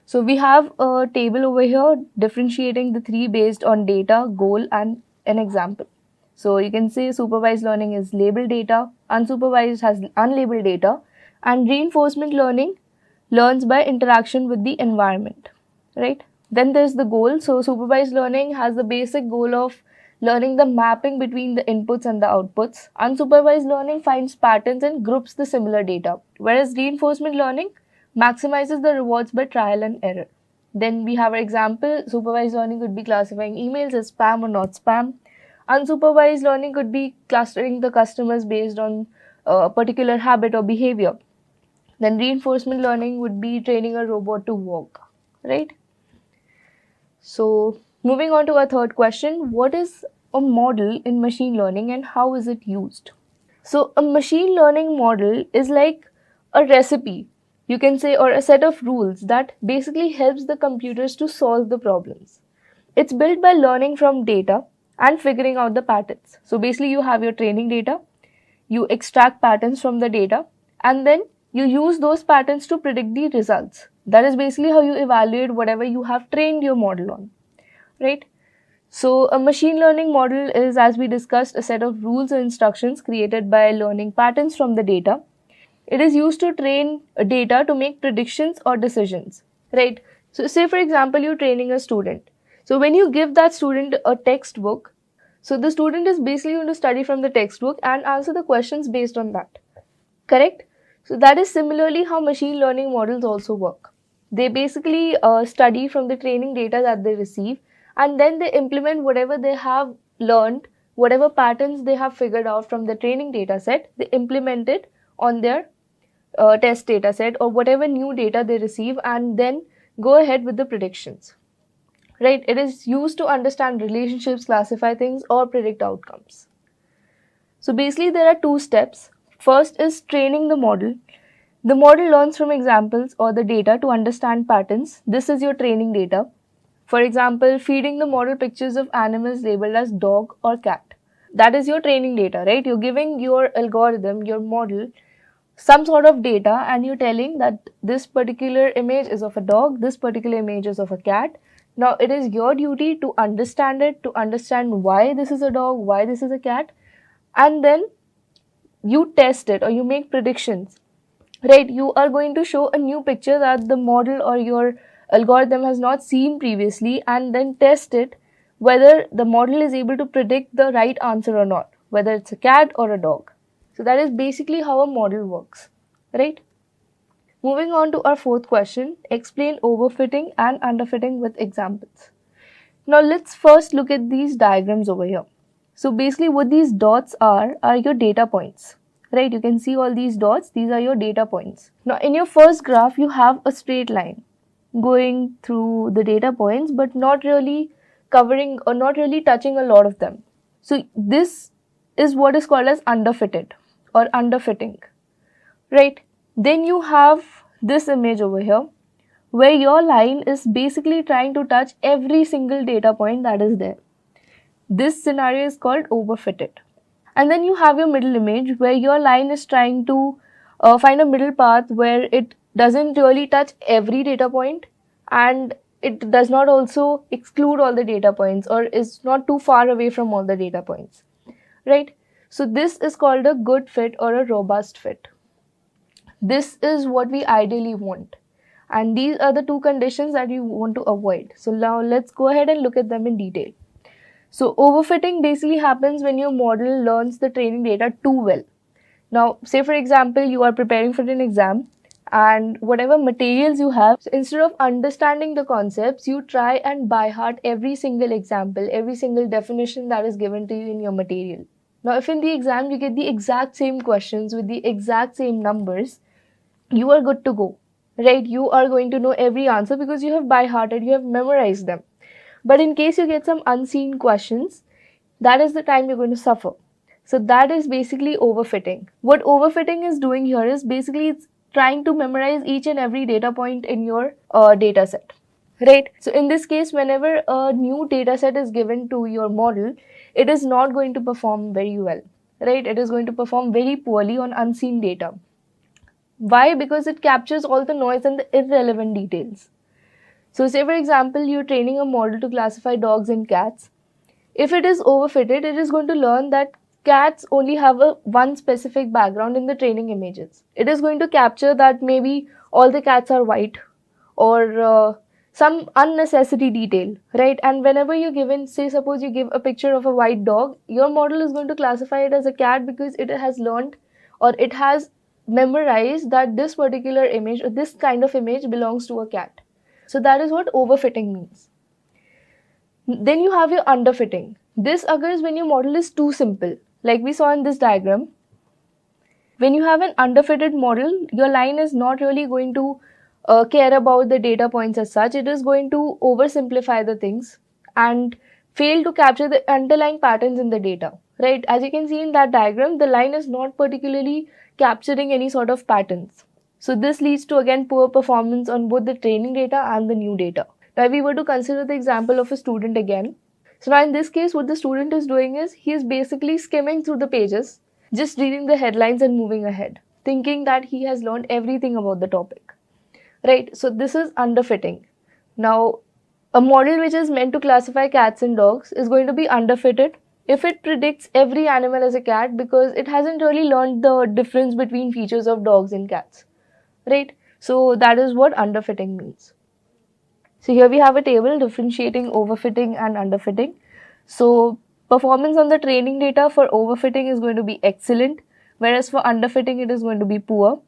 So we have a table over here differentiating the three based on data, goal, and an example. So you can say supervised learning is labeled data, unsupervised has unlabeled data, and reinforcement learning learns by interaction with the environment, right? Then there's the goal. So supervised learning has the basic goal of learning the mapping between the inputs and the outputs. Unsupervised learning finds patterns and groups the similar data, whereas reinforcement learning maximizes the rewards by trial and error. Then we have our example. Supervised learning could be classifying emails as spam or not spam. Unsupervised learning could be clustering the customers based on a particular habit or behavior. Then reinforcement learning would be training a robot to walk, right? So moving on to our third question, what is a model in machine learning and how is it used? So a machine learning model is like a recipe, you can say, or a set of rules that basically helps the computers to solve the problems. It's built by learning from data and figuring out the patterns. So basically you have your training data, you extract patterns from the data, and then you use those patterns to predict the results. That is basically how you evaluate whatever you have trained your model on, right? So a machine learning model is, as we discussed, a set of rules or instructions created by learning patterns from the data. It is used to train data to make predictions or decisions, right? So say for example, you're training a student. So when you give that student a textbook, so the student is basically going to study from the textbook and answer the questions based on that, correct? So that is similarly how machine learning models also work. They basically study from the training data that they receive, and then they implement whatever they have learned, whatever patterns they have figured out from the training data set, they implement it on their test data set or whatever new data they receive, and then go ahead with the predictions, right? It is used to understand relationships, classify things, or predict outcomes. So basically there are two steps. First is training the model. The model learns from examples or the data to understand patterns. This is your training data. For example, feeding the model pictures of animals labeled as dog or cat. That is your training data, right? You're giving your algorithm, your model, some sort of data, and you're telling that this particular image is of a dog, this particular image is of a cat. Now it is your duty to understand it, to understand why this is a dog, why this is a cat, and then you test it or you make predictions, right? You are going to show a new picture that the model or your algorithm has not seen previously, and then test it whether the model is able to predict the right answer or not, whether it's a cat or a dog. So that is basically how a model works, right? Moving on to our fourth question, explain overfitting and underfitting with examples. Now let's first look at these diagrams over here. So basically what these dots are your data points, right? You can see all these dots, these are your data points. Now in your first graph, you have a straight line going through the data points, but not really covering or not really touching a lot of them. So this is what is called as underfitted or underfitting, right? Then you have this image over here where your line is basically trying to touch every single data point that is there. This scenario is called overfitted. And then you have your middle image where your line is trying to find a middle path where it doesn't really touch every data point, and it does not also exclude all the data points, or is not too far away from all the data points, right? So this is called a good fit or a robust fit. This is what we ideally want, and these are the two conditions that you want to avoid. So now let's go ahead and look at them in detail. So overfitting basically happens when your model learns the training data too well. Now, say for example, you are preparing for an exam, and whatever materials you have, so instead of understanding the concepts, you try and by heart every single example, every single definition that is given to you in your material. Now, if in the exam you get the exact same questions with the exact same numbers, you are good to go, right? You are going to know every answer because you have by hearted, you have memorized them. But in case you get some unseen questions, that is the time you're going to suffer. So that is basically overfitting. What overfitting is doing here is basically it's trying to memorize each and every data point in your data set, right? So in this case, whenever a new data set is given to your model, it is not going to perform very well, right? It is going to perform very poorly on unseen data. Why? Because it captures all the noise and the irrelevant details. So say for example, you're training a model to classify dogs and cats. If it is overfitted, it is going to learn that cats only have one specific background in the training images. It is going to capture that maybe all the cats are white, or some unnecessary detail, right? And whenever you're given, say suppose you give a picture of a white dog, your model is going to classify it as a cat because it has learned, or it has memorized, that this particular image or this kind of image belongs to a cat. So that is what overfitting means. Then you have your underfitting. This occurs when your model is too simple, like we saw in this diagram. When you have an underfitted model, your line is not really going to care about the data points as such. It is going to oversimplify the things and fail to capture the underlying patterns in the data, right? As you can see in that diagram, the line is not particularly capturing any sort of patterns. So this leads to again poor performance on both the training data and the new data. Now if we were to consider the example of a student again. So now in this case, what the student is doing is he is basically skimming through the pages, just reading the headlines and moving ahead, thinking that he has learned everything about the topic, right? So this is underfitting. Now a model which is meant to classify cats and dogs is going to be underfitted if it predicts every animal as a cat, because it hasn't really learned the difference between features of dogs and cats, right? So that is what underfitting means. So here we have a table differentiating overfitting and underfitting. So performance on the training data for overfitting is going to be excellent, whereas for underfitting it is going to be poor.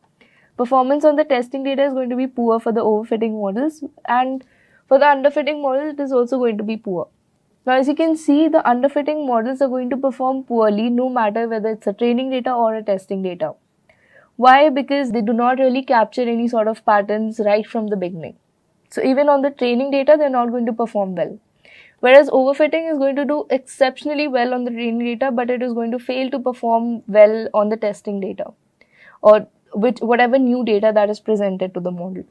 Performance on the testing data is going to be poor for the overfitting models, and for the underfitting model it is also going to be poor. Now as you can see, the underfitting models are going to perform poorly no matter whether it's a training data or a testing data. Why? Because they do not really capture any sort of patterns right from the beginning. So even on the training data, they're not going to perform well. Whereas overfitting is going to do exceptionally well on the training data, but it is going to fail to perform well on the testing data, or with whatever new data that is presented to the model.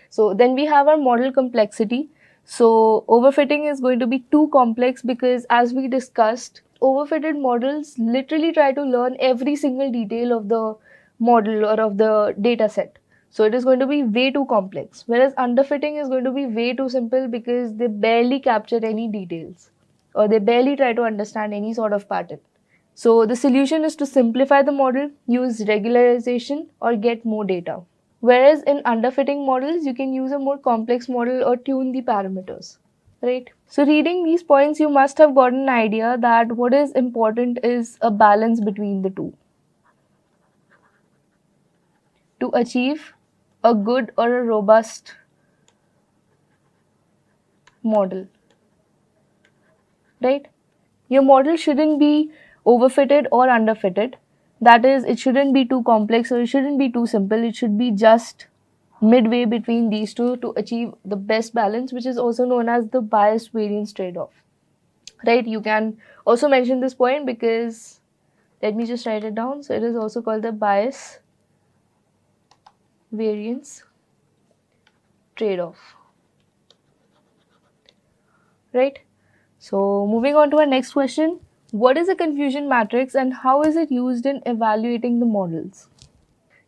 So then we have our model complexity. So overfitting is going to be too complex because, as we discussed, overfitted models literally try to learn every single detail of the model or of the data set. So it is going to be way too complex, whereas underfitting is going to be way too simple because they barely capture any details, or they barely try to understand any sort of pattern. So the solution is to simplify the model, use regularization, or get more data. Whereas in underfitting models, you can use a more complex model or tune the parameters, right? So reading these points, you must have gotten an idea that what is important is a balance between the two to achieve a good or a robust model, right? Your model shouldn't be overfitted or underfitted. That is, it shouldn't be too complex or it shouldn't be too simple. It should be just midway between these two to achieve the best balance, which is also known as the bias variance trade-off, right? You can also mention this point because, let me just write it down. So it is also called the bias variance trade-off, right? So moving on to our next question, what is a confusion matrix and how is it used in evaluating the models?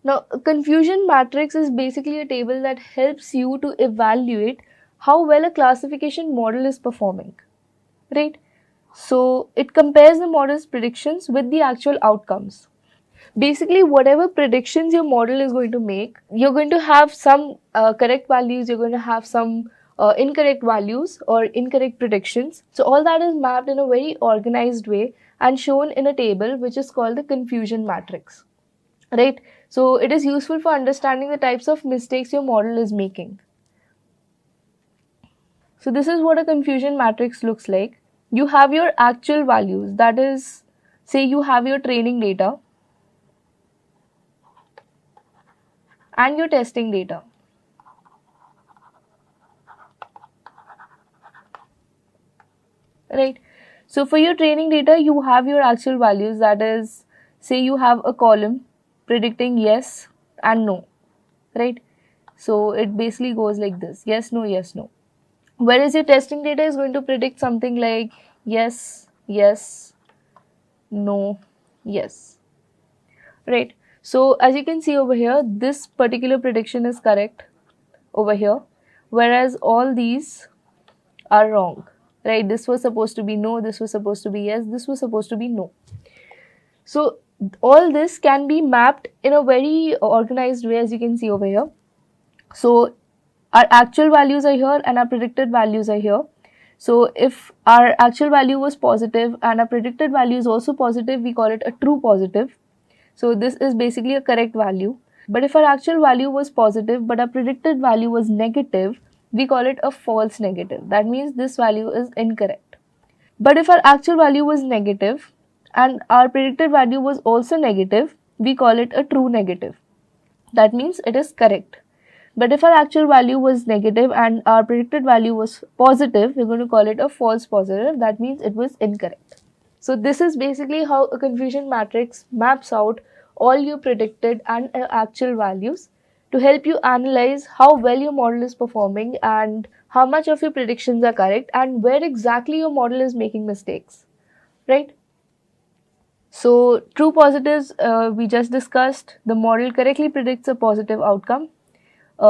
Now, a confusion matrix is basically a table that helps you to evaluate how well a classification model is performing, right? So, it compares the model's predictions with the actual outcomes. Basically, whatever predictions your model is going to make, you're going to have some correct values, you're going to have some incorrect values or incorrect predictions. So, all that is mapped in a very organized way and shown in a table which is called the confusion matrix, right? So it is useful for understanding the types of mistakes your model is making. So this is what a confusion matrix looks like. You have your actual values, that is, say you have your training data and your testing data. Right? So for your training data, you have your actual values, that is, say you have a column predicting yes and no, right? So it basically goes like this: yes, no, yes, no. Whereas your testing data is going to predict something like yes, yes, no, yes, right? So as you can see over here, this particular prediction is correct over here, whereas all these are wrong, right? This was supposed to be no, this was supposed to be yes, this was supposed to be no. So all this can be mapped in a very organized way, as you can see over here. So our actual values are here and our predicted values are here. So if our actual value was positive and our predicted value is also positive, we call it a true positive. So this is basically a correct value. But if our actual value was positive but our predicted value was negative, we call it a false negative. That means this value is incorrect. But if our actual value was negative and our predicted value was also negative, we call it a true negative. That means it is correct. But if our actual value was negative and our predicted value was positive, we're going to call it a false positive. That means it was incorrect. So this is basically how a confusion matrix maps out all your predicted and actual values to help you analyze how well your model is performing and how much of your predictions are correct and where exactly your model is making mistakes, right? So true positives, we just discussed. The model correctly predicts a positive outcome.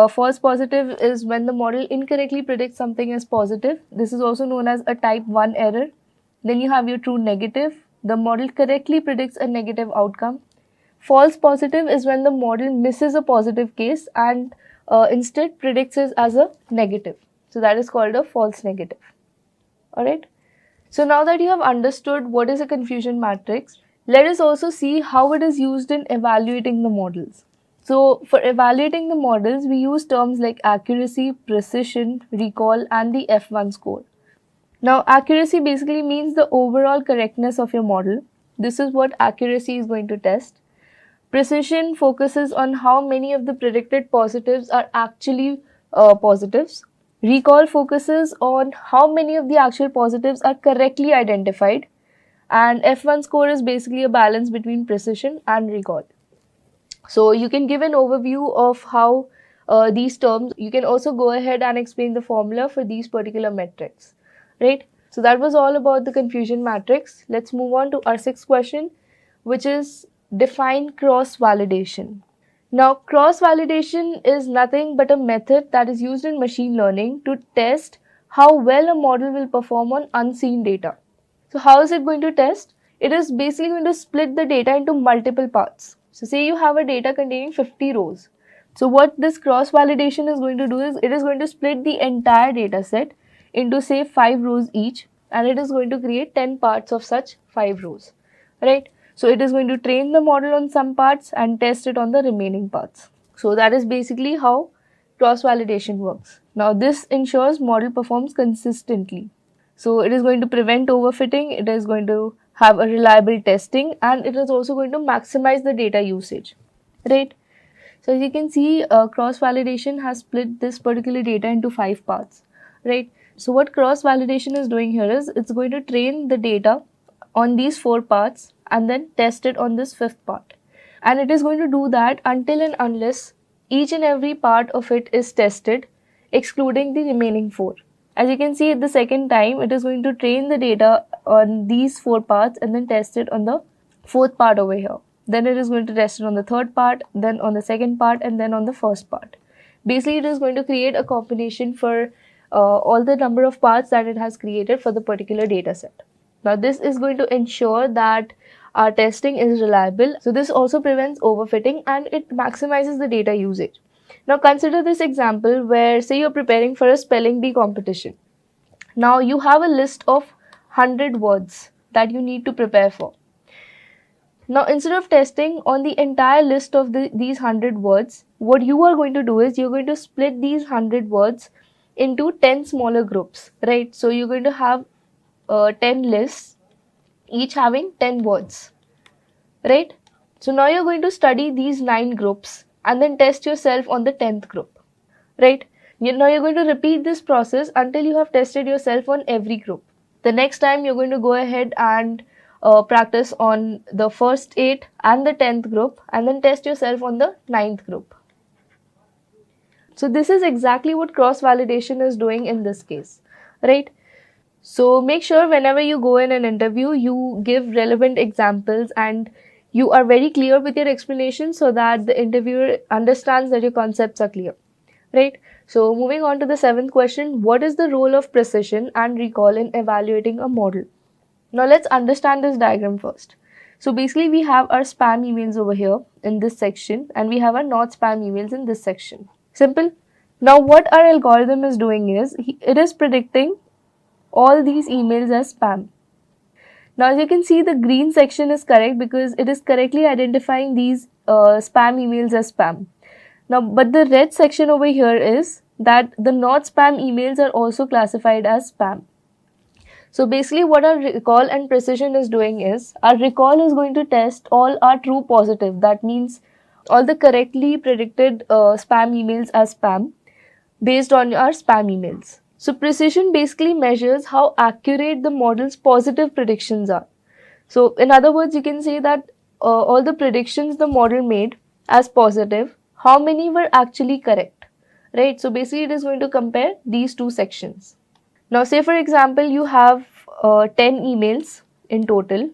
False positive is when the model incorrectly predicts something as positive. This is also known as a type 1 error. Then you have your true negative. The model correctly predicts a negative outcome. False positive is when the model misses a positive case and instead predicts it as a negative. So that is called a false negative. Alright. So now that you have understood what is a confusion matrix, let us also see how it is used in evaluating the models. So for evaluating the models, we use terms like accuracy, precision, recall, and the F1 score. Now, accuracy basically means the overall correctness of your model. This is what accuracy is going to test. Precision focuses on how many of the predicted positives are actually positives. Recall focuses on how many of the actual positives are correctly identified. And F1 score is basically a balance between precision and recall. So you can give an overview of how these terms, you can also go ahead and explain the formula for these particular metrics, right? So that was all about the confusion matrix. Let's move on to our sixth question, which is define cross-validation. Now, cross-validation is nothing but a method that is used in machine learning to test how well a model will perform on unseen data. So how is it going to test? It is basically going to split the data into multiple parts. So say you have a data containing 50 rows. So what this cross-validation is going to do is it is going to split the entire data set into say 5 rows each, and it is going to create 10 parts of such 5 rows, right? So it is going to train the model on some parts and test it on the remaining parts. So that is basically how cross-validation works. Now this ensures model performs consistently. So it is going to prevent overfitting, it is going to have a reliable testing, and it is also going to maximize the data usage, right? So as you can see, cross-validation has split this particular data into 5 parts, right? So what cross-validation is doing here is it's going to train the data on these 4 parts and then test it on this 5th part. And it is going to do that until and unless each and every part of it is tested, excluding the remaining 4. As you can see, at the second time, it is going to train the data on these 4 parts and then test it on the 4th part over here. then it is going to test it on the third part, then on the second part, and then on the first part. Basically, it is going to create a combination for all the number of parts that it has created for the particular data set. Now, this is going to ensure that our testing is reliable. So this also prevents overfitting and it maximizes the data usage. Now, consider this example where, say, you're preparing for a spelling bee competition. Now, you have a list of 100 words that you need to prepare for. Now, instead of testing on the entire list of these 100 words, what you are going to do is you're going to split these 100 words into 10 smaller groups, right? So, you're going to have 10 lists, each having 10 words, right? So, now you're going to study these 9 groups and then test yourself on the 10th group, right? Now, you're going to repeat this process until you have tested yourself on every group. The next time, you're going to go ahead and practice on the first 8 and the 10th group and then test yourself on the 9th group. So this is exactly what cross-validation is doing in this case, right? So make sure whenever you go in an interview, you give relevant examples and you are very clear with your explanation so that the interviewer understands that your concepts are clear, right? So moving on to the 7th question, what is the role of precision and recall in evaluating a model? Now let's understand this diagram first. So basically we have our spam emails over here in this section and we have our not spam emails in this section. Simple. Now what our algorithm is doing is, it is predicting all these emails as spam. Now as you can see, the green section is correct because it is correctly identifying these spam emails as spam. Now but the red section over here is that the not spam emails are also classified as spam. So basically what our recall and precision is doing is, our recall is going to test all our true positive. That means all the correctly predicted spam emails as spam based on our spam emails. So precision basically measures how accurate the model's positive predictions are. So in other words, you can say that all the predictions the model made as positive, how many were actually correct, right? So basically it is going to compare these two sections. Now say for example you have 10 emails in total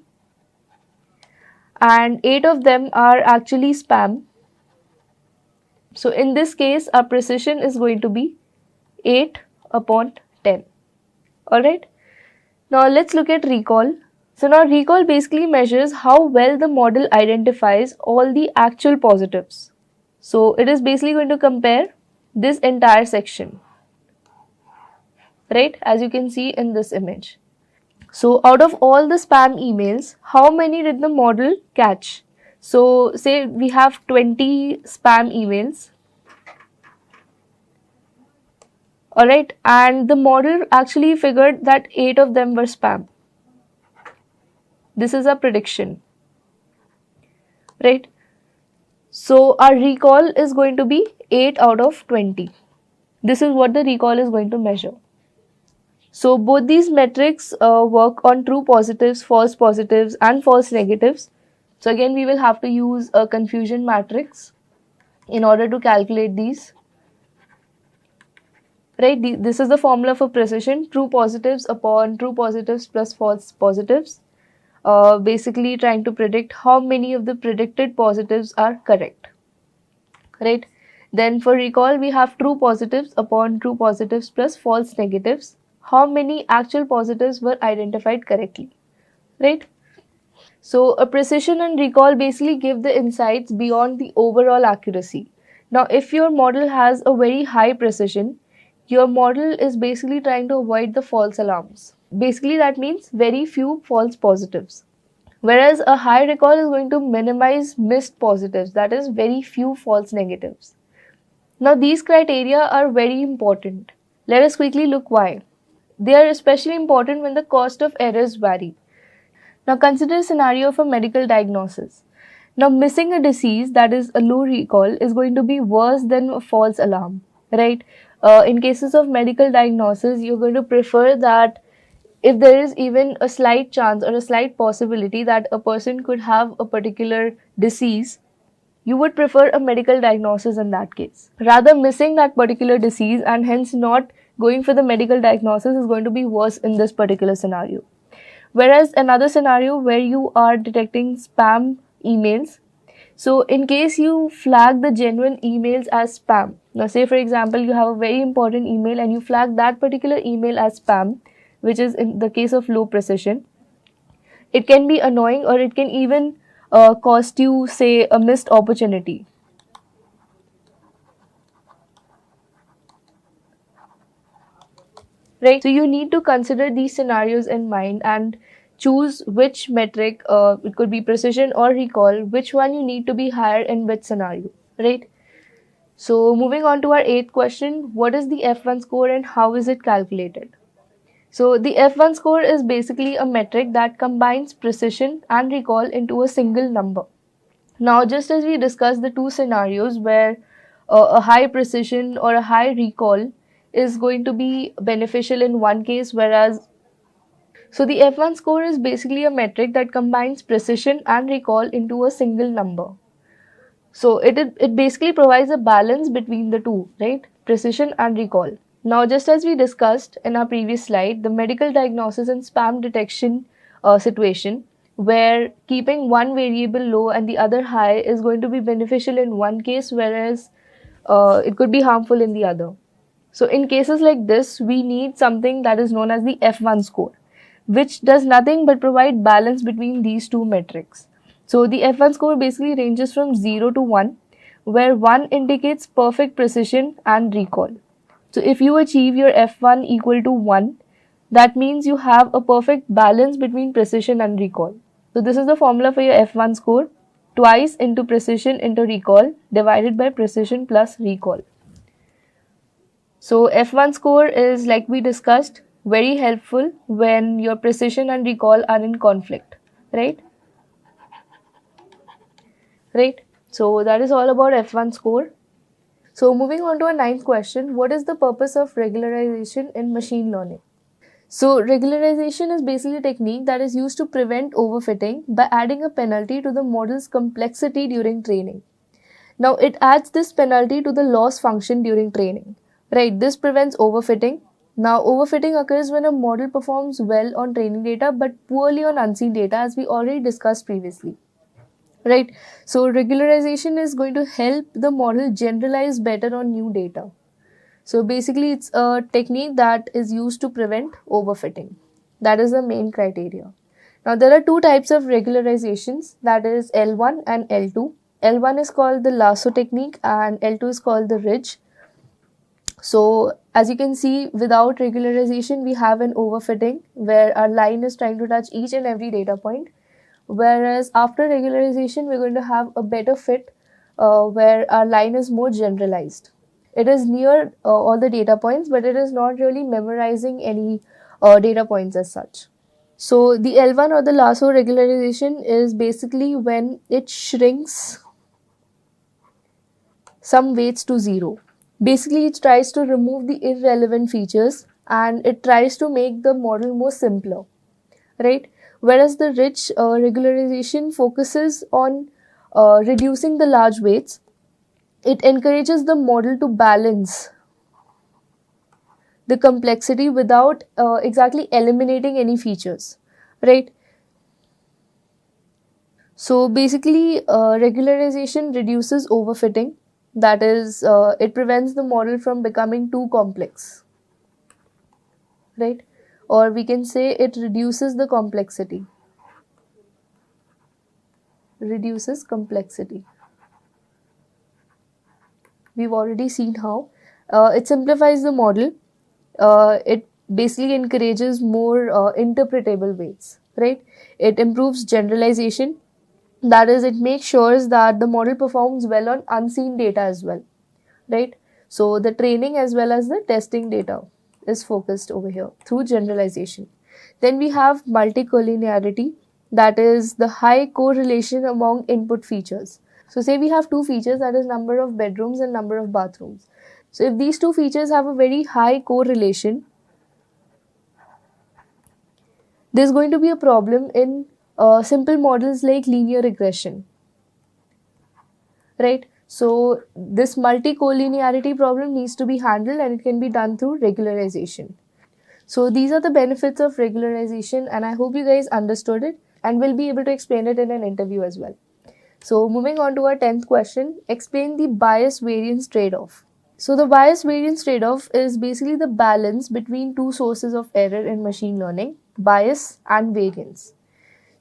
and 8 of them are actually spam. So in this case our precision is going to be 8 upon 10. Alright. Now let's look at recall. So now recall basically measures how well the model identifies all the actual positives. So it is basically going to compare this entire section, right, as you can see in this image. So out of all the spam emails, how many did the model catch? So say we have 20 spam emails, alright, and the model actually figured that 8 of them were spam. This is a prediction, right? So our recall is going to be 8 out of 20. This is what the recall is going to measure. So both these metrics work on true positives, false positives and false negatives. So again we will have to use a confusion matrix in order to calculate these. Right, this is the formula for precision, true positives upon true positives plus false positives. Basically trying to predict how many of the predicted positives are correct. Right. Then for recall we have true positives upon true positives plus false negatives. How many actual positives were identified correctly, right? So a precision and recall basically give the insights beyond the overall accuracy. Now if your model has a very high precision, your model is basically trying to avoid the false alarms. Basically that means very few false positives. Whereas a high recall is going to minimize missed positives, that is very few false negatives. Now these criteria are very important. Let us quickly look why. They are especially important when the cost of errors vary. Now consider a scenario of a medical diagnosis. Now missing a disease, that is a low recall, is going to be worse than a false alarm, right? In cases of medical diagnosis, you're going to prefer that if there is even a slight chance or a slight possibility that a person could have a particular disease, you would prefer a medical diagnosis in that case. Rather missing that particular disease and hence not going for the medical diagnosis is going to be worse in this particular scenario. Whereas another scenario where you are detecting spam emails. So in case you flag the genuine emails as spam, now say for example you have a very important email and you flag that particular email as spam, which is in the case of low precision, it can be annoying, or it can even cost you, say, a missed opportunity. Right? So you need to consider these scenarios in mind and choose which metric, it could be precision or recall, which one you need to be higher in which scenario. Right? So moving on to our eighth question, what is the F1 score and how is it calculated? So the F1 score is basically a metric that combines precision and recall into a single number. Now, just as we discussed the two scenarios where a high precision or a high recall is going to be beneficial in one case, whereas so the F1 score is basically a metric that combines precision and recall into a single number. So it basically provides a balance between the two, right? Precision and recall. Now, just as we discussed in our previous slide, the medical diagnosis and spam detection situation, where keeping one variable low and the other high is going to be beneficial in one case, whereas it could be harmful in the other. So in cases like this, we need something that is known as the F1 score, which does nothing but provide balance between these two metrics. So the F1 score basically ranges from 0 to 1, where 1 indicates perfect precision and recall. So if you achieve your F1 equal to 1, that means you have a perfect balance between precision and recall. So this is the formula for your F1 score, twice into precision into recall divided by precision plus recall. So F1 score is, like we discussed, very helpful when your precision and recall are in conflict, right? Right. So that is all about F1 score. So moving on to our ninth question, what is the purpose of regularization in machine learning? So regularization is basically a technique that is used to prevent overfitting by adding a penalty to the model's complexity during training. Now it adds this penalty to the loss function during training. Right, this prevents overfitting. Now overfitting occurs when a model performs well on training data but poorly on unseen data, as we already discussed previously. Right, so regularization is going to help the model generalize better on new data. So basically it's a technique that is used to prevent overfitting. That is the main criteria. Now there are two types of regularizations, that is L1 and L2. L1 is called the lasso technique and L2 is called the ridge. So as you can see, without regularization, we have an overfitting where our line is trying to touch each and every data point. Whereas after regularization, we're going to have a better fit where our line is more generalized. It is near all the data points, but it is not really memorizing any data points as such. So the L1 or the lasso regularization is basically when it shrinks some weights to 0. Basically, it tries to remove the irrelevant features and it tries to make the model more simpler, right? Whereas the ridge regularization focuses on reducing the large weights. It encourages the model to balance the complexity without exactly eliminating any features, right? So basically, regularization reduces overfitting. That is, it prevents the model from becoming too complex, right? Or we can say it reduces the complexity. Reduces complexity. We've already seen how. It simplifies the model. It basically encourages more interpretable weights, right? It improves generalization. That is, it makes sure that the model performs well on unseen data as well, right? So the training as well as the testing data is focused over here through generalization. Then we have multicollinearity, that is the high correlation among input features. So say we have two features, that is number of bedrooms and number of bathrooms. So if these two features have a very high correlation, there's going to be a problem in simple models like linear regression, right? So this multicollinearity problem needs to be handled and it can be done through regularization. So these are the benefits of regularization and I hope you guys understood it and will be able to explain it in an interview as well. So moving on to our 10th question, explain the bias variance trade-off. So the bias variance trade-off is basically the balance between two sources of error in machine learning, bias and variance.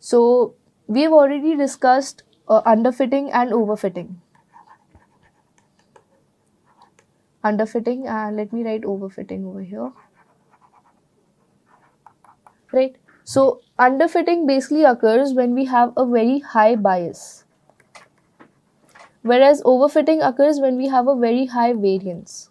So we have already discussed underfitting and overfitting. Underfitting, and let me write overfitting over here. Right? So underfitting basically occurs when we have a very high bias, whereas overfitting occurs when we have a very high variance.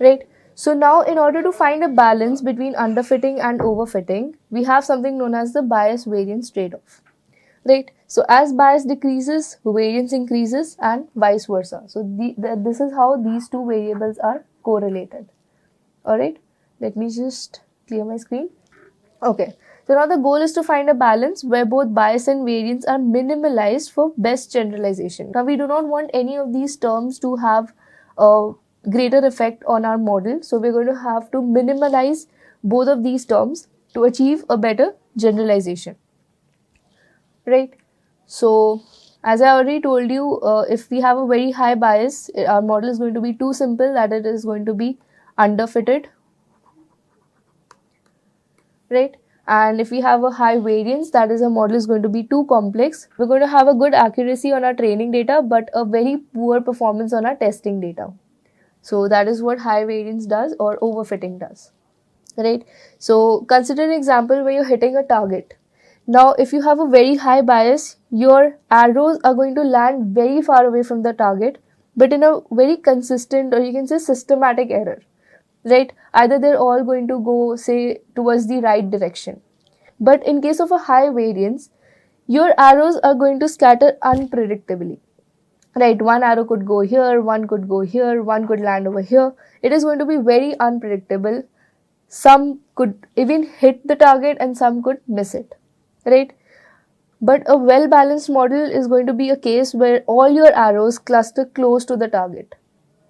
Right? So now in order to find a balance between underfitting and overfitting, we have something known as the bias variance trade-off. Right? So as bias decreases, variance increases and vice versa. So this is how these two variables are correlated. Alright, let me just clear my screen. Okay, so now the goal is to find a balance where both bias and variance are minimalized for best generalization. Now we do not want any of these terms to have a greater effect on our model. So we're going to have to minimize both of these terms to achieve a better generalization. Right? So as I already told you, if we have a very high bias, our model is going to be too simple that it is going to be underfitted. Right? And if we have a high variance, that is, a model is going to be too complex. We're going to have a good accuracy on our training data, but a very poor performance on our testing data. So that is what high variance does or overfitting does. Right? So consider an example where you're hitting a target. Now, if you have a very high bias, your arrows are going to land very far away from the target, but in a very consistent, or you can say systematic error. Right? Either they're all going to go, say, towards the right direction. But in case of a high variance, your arrows are going to scatter unpredictably. Right? One arrow could go here, one could go here, one could land over here. It is going to be very unpredictable. Some could even hit the target and some could miss it. Right? But a well-balanced model is going to be a case where all your arrows cluster close to the target.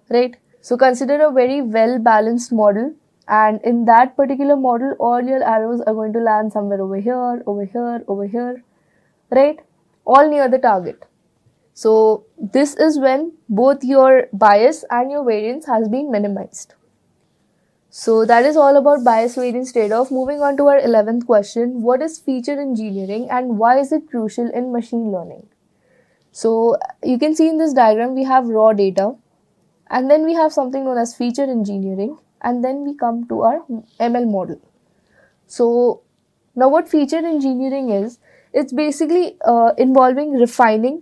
Right? So consider a very well-balanced model, and in that particular model, all your arrows are going to land somewhere over here, over here, over here, right? All near the target. So this is when both your bias and your variance has been minimized. So that is all about bias variance trade-off. Moving on to our 11th question, what is feature engineering and why is it crucial in machine learning? So you can see in this diagram, we have raw data. And then we have something known as feature engineering, and then we come to our ML model. So now what feature engineering is, it's basically involving refining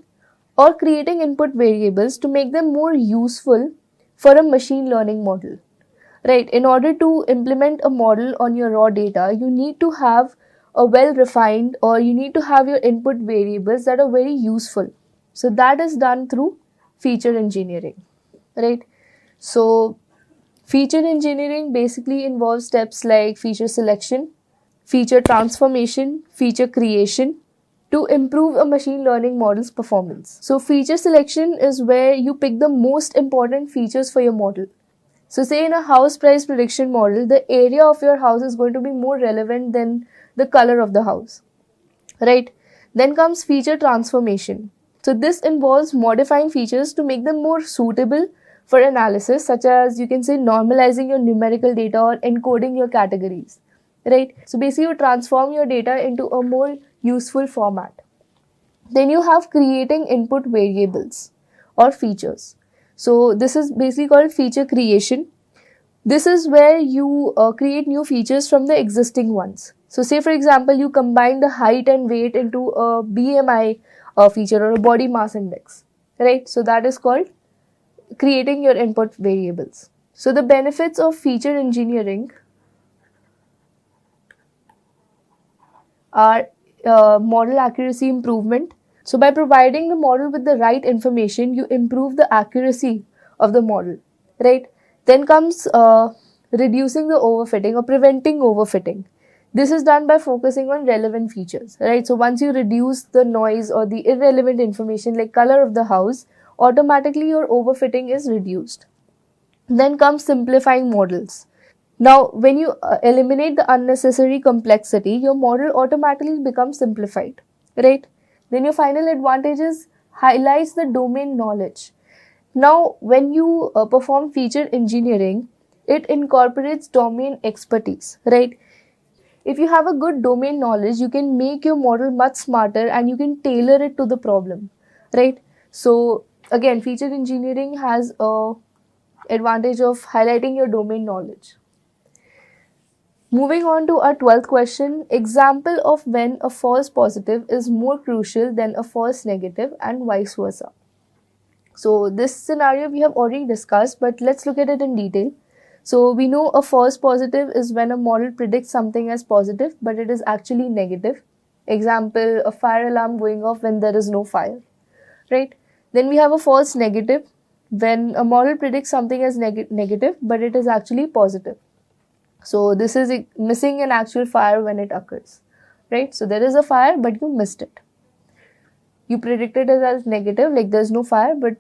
or creating input variables to make them more useful for a machine learning model. Right? In order to implement a model on your raw data, you need to have a well-refined, or you need to have your input variables that are very useful. So that is done through feature engineering. Right? So feature engineering basically involves steps like feature selection, feature transformation, feature creation to improve a machine learning model's performance. So feature selection is where you pick the most important features for your model. So say in a house price prediction model, the area of your house is going to be more relevant than the color of the house. Right? Then comes feature transformation. So this involves modifying features to make them more suitable for analysis, such as you can say normalizing your numerical data or encoding your categories. Right? So basically you transform your data into a more useful format. Then you have creating input variables or features. So this is basically called feature creation. This is where you create new features from the existing ones. So say for example, you combine the height and weight into a BMI feature or a body mass index. Right? So that is called creating your input variables. So the benefits of feature engineering are model accuracy improvement. So by providing the model with the right information, you improve the accuracy of the model, right? Then comes reducing the overfitting or preventing overfitting. This is done by focusing on relevant features, right? So once you reduce the noise or the irrelevant information like color of the house, automatically your overfitting is reduced. Then comes simplifying models. Now, when you eliminate the unnecessary complexity, your model automatically becomes simplified, right? Then your final advantage is highlights the domain knowledge. Now, when you perform feature engineering, it incorporates domain expertise, right? If you have a good domain knowledge, you can make your model much smarter and you can tailor it to the problem, right? So, again, feature engineering has a advantage of highlighting your domain knowledge. Moving on to our 12th question, example of when a false positive is more crucial than a false negative and vice versa. So this scenario we have already discussed, but let's look at it in detail. So we know a false positive is when a model predicts something as positive, but it is actually negative. Example, a fire alarm going off when there is no fire, right? Then we have a false negative when a model predicts something as negative, but it is actually positive. So this is missing an actual fire when it occurs, right? So there is a fire, but you missed it. You predicted it as negative, like there's no fire, but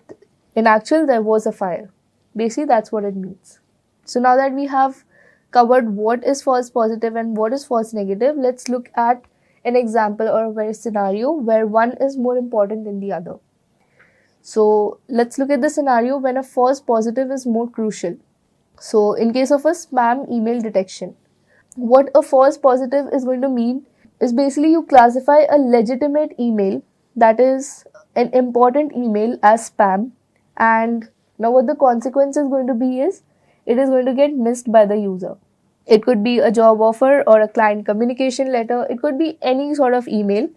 in actual there was a fire. Basically, that's what it means. So now that we have covered what is false positive and what is false negative, let's look at an example or a scenario where one is more important than the other. So let's look at the scenario when a false positive is more crucial. So in case of a spam email detection, what a false positive is going to mean is basically you classify a legitimate email, that is an important email, as spam, and now what the consequence is going to be is it is going to get missed by the user. It could be a job offer or a client communication letter, it could be any sort of email,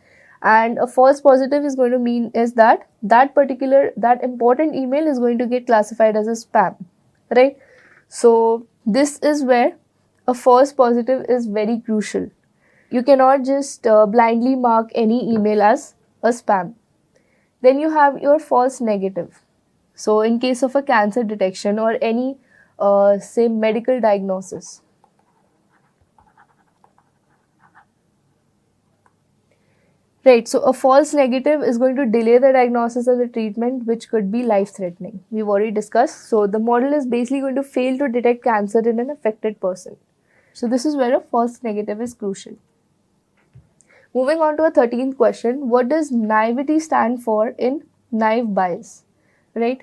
and a false positive is going to mean is that important email is going to get classified as a spam, right? So this is where a false positive is very crucial. You cannot just blindly mark any email as a spam. Then you have your false negative. So in case of a cancer detection or any say medical diagnosis. Right, so a false negative is going to delay the diagnosis and the treatment, which could be life-threatening. We've already discussed. So the model is basically going to fail to detect cancer in an affected person. So this is where a false negative is crucial. Moving on to a 13th question, what does naivety stand for in naive Bayes, right?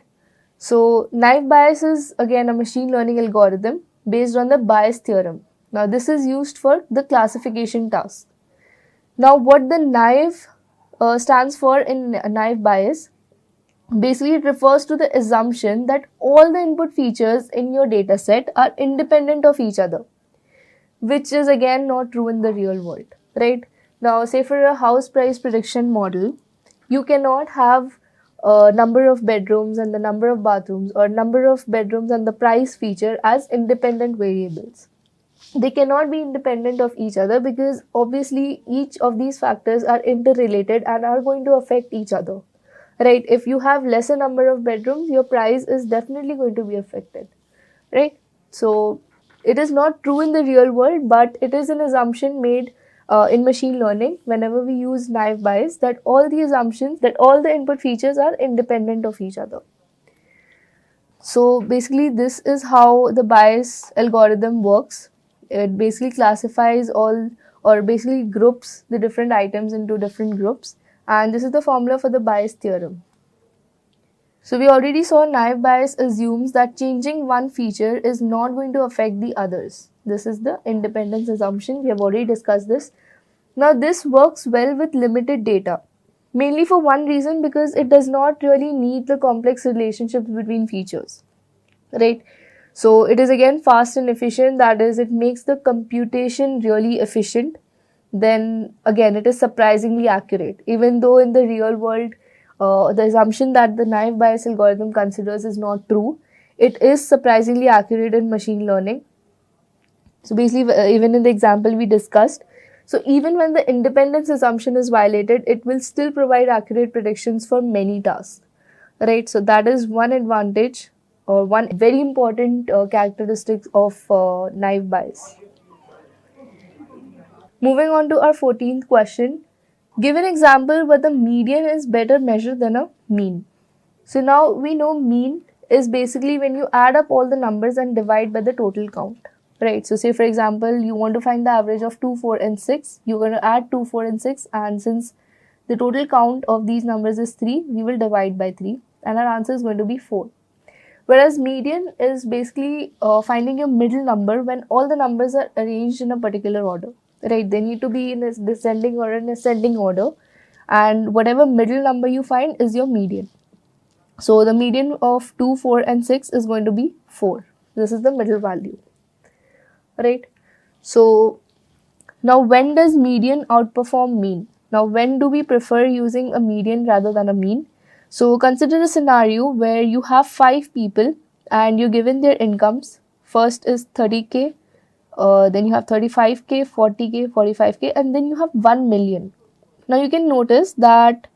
So naive Bayes is again a machine learning algorithm based on the Bayes theorem. Now this is used for the classification task. Now what the naive stands for in naive Bayes, basically it refers to the assumption that all the input features in your dataset are independent of each other, which is again not true in the real world, right? Now say for a house price prediction model, you cannot have a number of bedrooms and the number of bathrooms or number of bedrooms and the price feature as independent variables. They cannot be independent of each other because obviously each of these factors are interrelated and are going to affect each other, right? If you have lesser number of bedrooms, your price is definitely going to be affected, right? So it is not true in the real world, but it is an assumption made in machine learning whenever we use naive Bayes, that all the assumptions, that all the input features are independent of each other. So basically this is how the Bayes algorithm works. It basically classifies all, or basically groups the different items into different groups, and this is the formula for the Bayes theorem. So we already saw naive Bayes assumes that changing one feature is not going to affect the others. This is the independence assumption. We have already discussed this. Now this works well with limited data, mainly for one reason, because it does not really need the complex relationships between features, right? So it is again fast and efficient, that is, it makes the computation really efficient. Then again, it is surprisingly accurate, even though in the real world, the assumption that the naive Bayes algorithm considers is not true. It is surprisingly accurate in machine learning. So basically, even in the example we discussed, so even when the independence assumption is violated, it will still provide accurate predictions for many tasks, right? So that is one advantage or one very important characteristic of naive Bayes. Moving on to our 14th question, give an example where the median is better measured than a mean. So now we know mean is basically when you add up all the numbers and divide by the total count, right? So say for example, you want to find the average of 2, 4 and 6. You're going to add 2, 4 and 6, and since the total count of these numbers is 3, we will divide by 3 and our answer is going to be 4. Whereas median is basically finding your middle number when all the numbers are arranged in a particular order, right? They need to be in a descending or an ascending order, and whatever middle number you find is your median. So the median of 2, 4 and 6 is going to be 4. This is the middle value, right? So now when does median outperform mean? Now when do we prefer using a median rather than a mean? So consider a scenario where you have 5 people and you're given their incomes. First is 30k, then you have 35k, 40k, 45k, and then you have 1 million. Now you can notice that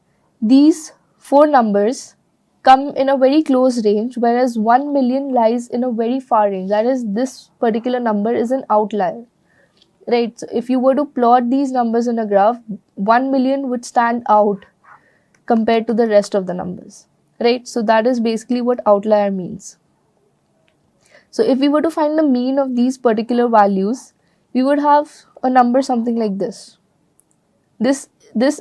these 4 numbers come in a very close range, whereas 1 million lies in a very far range. That is, this particular number is an outlier, right? So if you were to plot these numbers in a graph, 1 million would stand out compared to the rest of the numbers, right? So that is basically what outlier means. So if we were to find the mean of these particular values, we would have a number something like this. This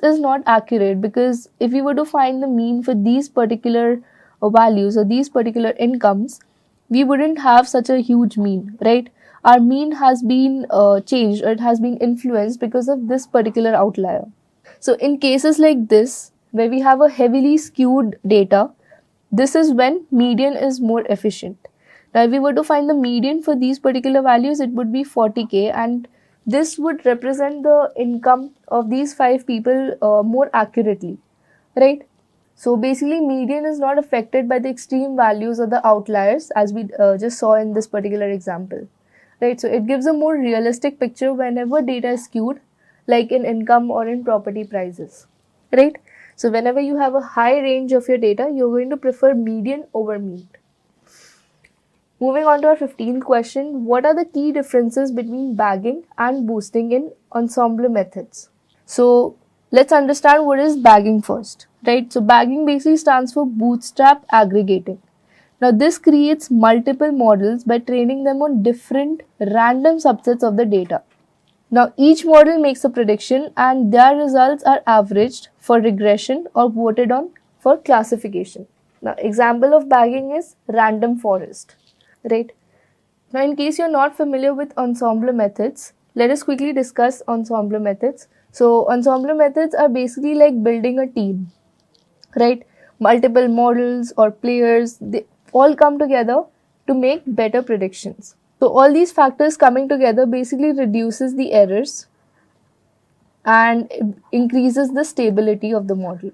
is not accurate, because if we were to find the mean for these particular values or these particular incomes, we wouldn't have such a huge mean, right? Our mean has been changed, or it has been influenced because of this particular outlier. So in cases like this, where we have a heavily skewed data, this is when median is more efficient. Now if we were to find the median for these particular values, it would be 40k, and this would represent the income of these 5 people more accurately, right? So basically median is not affected by the extreme values or the outliers, as we just saw in this particular example, right? So it gives a more realistic picture whenever data is skewed, like in income or in property prices, right? So whenever you have a high range of your data, you're going to prefer median over mean. Moving on to our 15th question, what are the key differences between bagging and boosting in ensemble methods? So let's understand what is bagging first, right? So bagging basically stands for bootstrap aggregating. Now this creates multiple models by training them on different random subsets of the data. Now each model makes a prediction and their results are averaged for regression or voted on for classification. Now example of bagging is random forest, right? Now in case you're not familiar with ensemble methods, let us quickly discuss ensemble methods. So ensemble methods are basically like building a team, right? Multiple models or players, they all come together to make better predictions. So all these factors coming together basically reduces the errors and increases the stability of the model.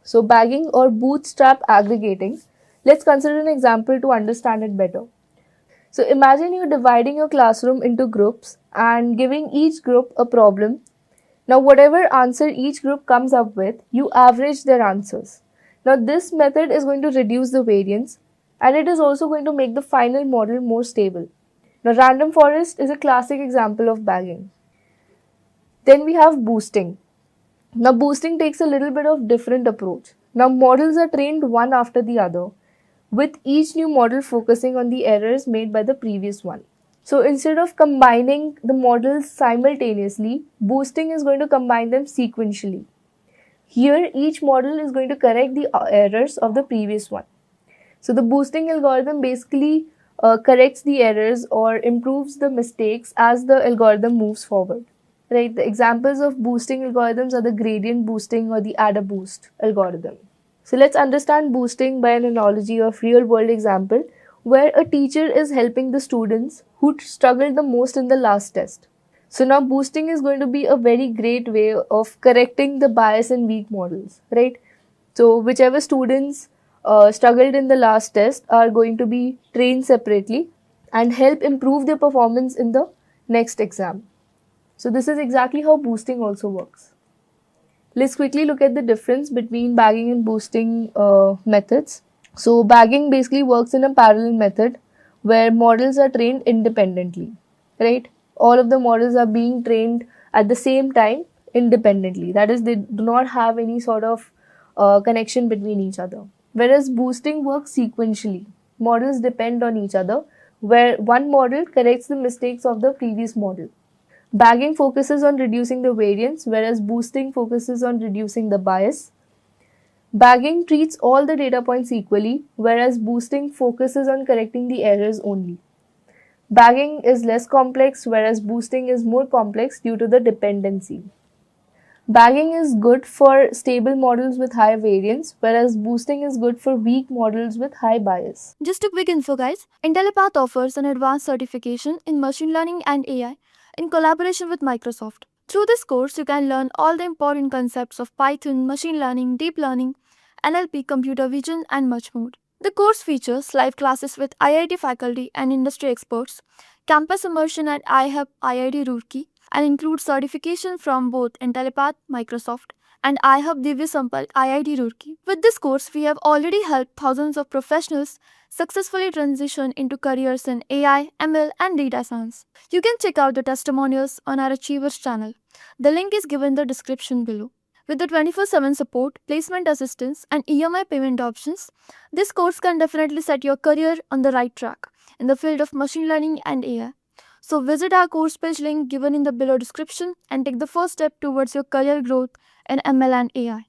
So bagging or bootstrap aggregating, let's consider an example to understand it better. So imagine you're dividing your classroom into groups and giving each group a problem. Now whatever answer each group comes up with, you average their answers. Now this method is going to reduce the variance, and it is also going to make the final model more stable. Now random forest is a classic example of bagging. Then we have boosting. Now boosting takes a little bit of different approach. Now models are trained one after the other, with each new model focusing on the errors made by the previous one. So instead of combining the models simultaneously, boosting is going to combine them sequentially. Here each model is going to correct the errors of the previous one. So the boosting algorithm basically corrects the errors or improves the mistakes as the algorithm moves forward, right? The examples of boosting algorithms are the gradient boosting or the adder boost algorithm. So let's understand boosting by an analogy of real world example where a teacher is helping the students who struggled the most in the last test. So now boosting is going to be a very great way of correcting the bias in weak models, right? So whichever students struggled in the last test are going to be trained separately and help improve their performance in the next exam. So this is exactly how boosting also works. Let's quickly look at the difference between bagging and boosting methods. So bagging basically works in a parallel method where models are trained independently, right? All of the models are being trained at the same time independently. That is, they do not have any sort of connection between each other. Whereas boosting works sequentially. Models depend on each other, where one model corrects the mistakes of the previous model. Bagging focuses on reducing the variance, whereas boosting focuses on reducing the bias. Bagging treats all the data points equally, whereas boosting focuses on correcting the errors only. Bagging is less complex, whereas boosting is more complex due to the dependency. Bagging is good for stable models with high variance, whereas boosting is good for weak models with high bias. Just a quick info, guys. Intellipaat offers an advanced certification in machine learning and AI in collaboration with Microsoft. Through this course, you can learn all the important concepts of Python, machine learning, deep learning, NLP, computer vision, and much more. The course features live classes with IIT faculty and industry experts, campus immersion at IIT Roorkee, and includes certification from both Intellipaat, Microsoft, and Divya Sampark IIT Roorkee. With this course, we have already helped thousands of professionals successfully transition into careers in AI, ML, and data science. You can check out the testimonials on our Achievers channel. The link is given in the description below. With the 24/7 support, placement assistance, and EMI payment options, this course can definitely set your career on the right track in the field of machine learning and AI. So visit our course page link given in the below description and take the first step towards your career growth in ML and AI.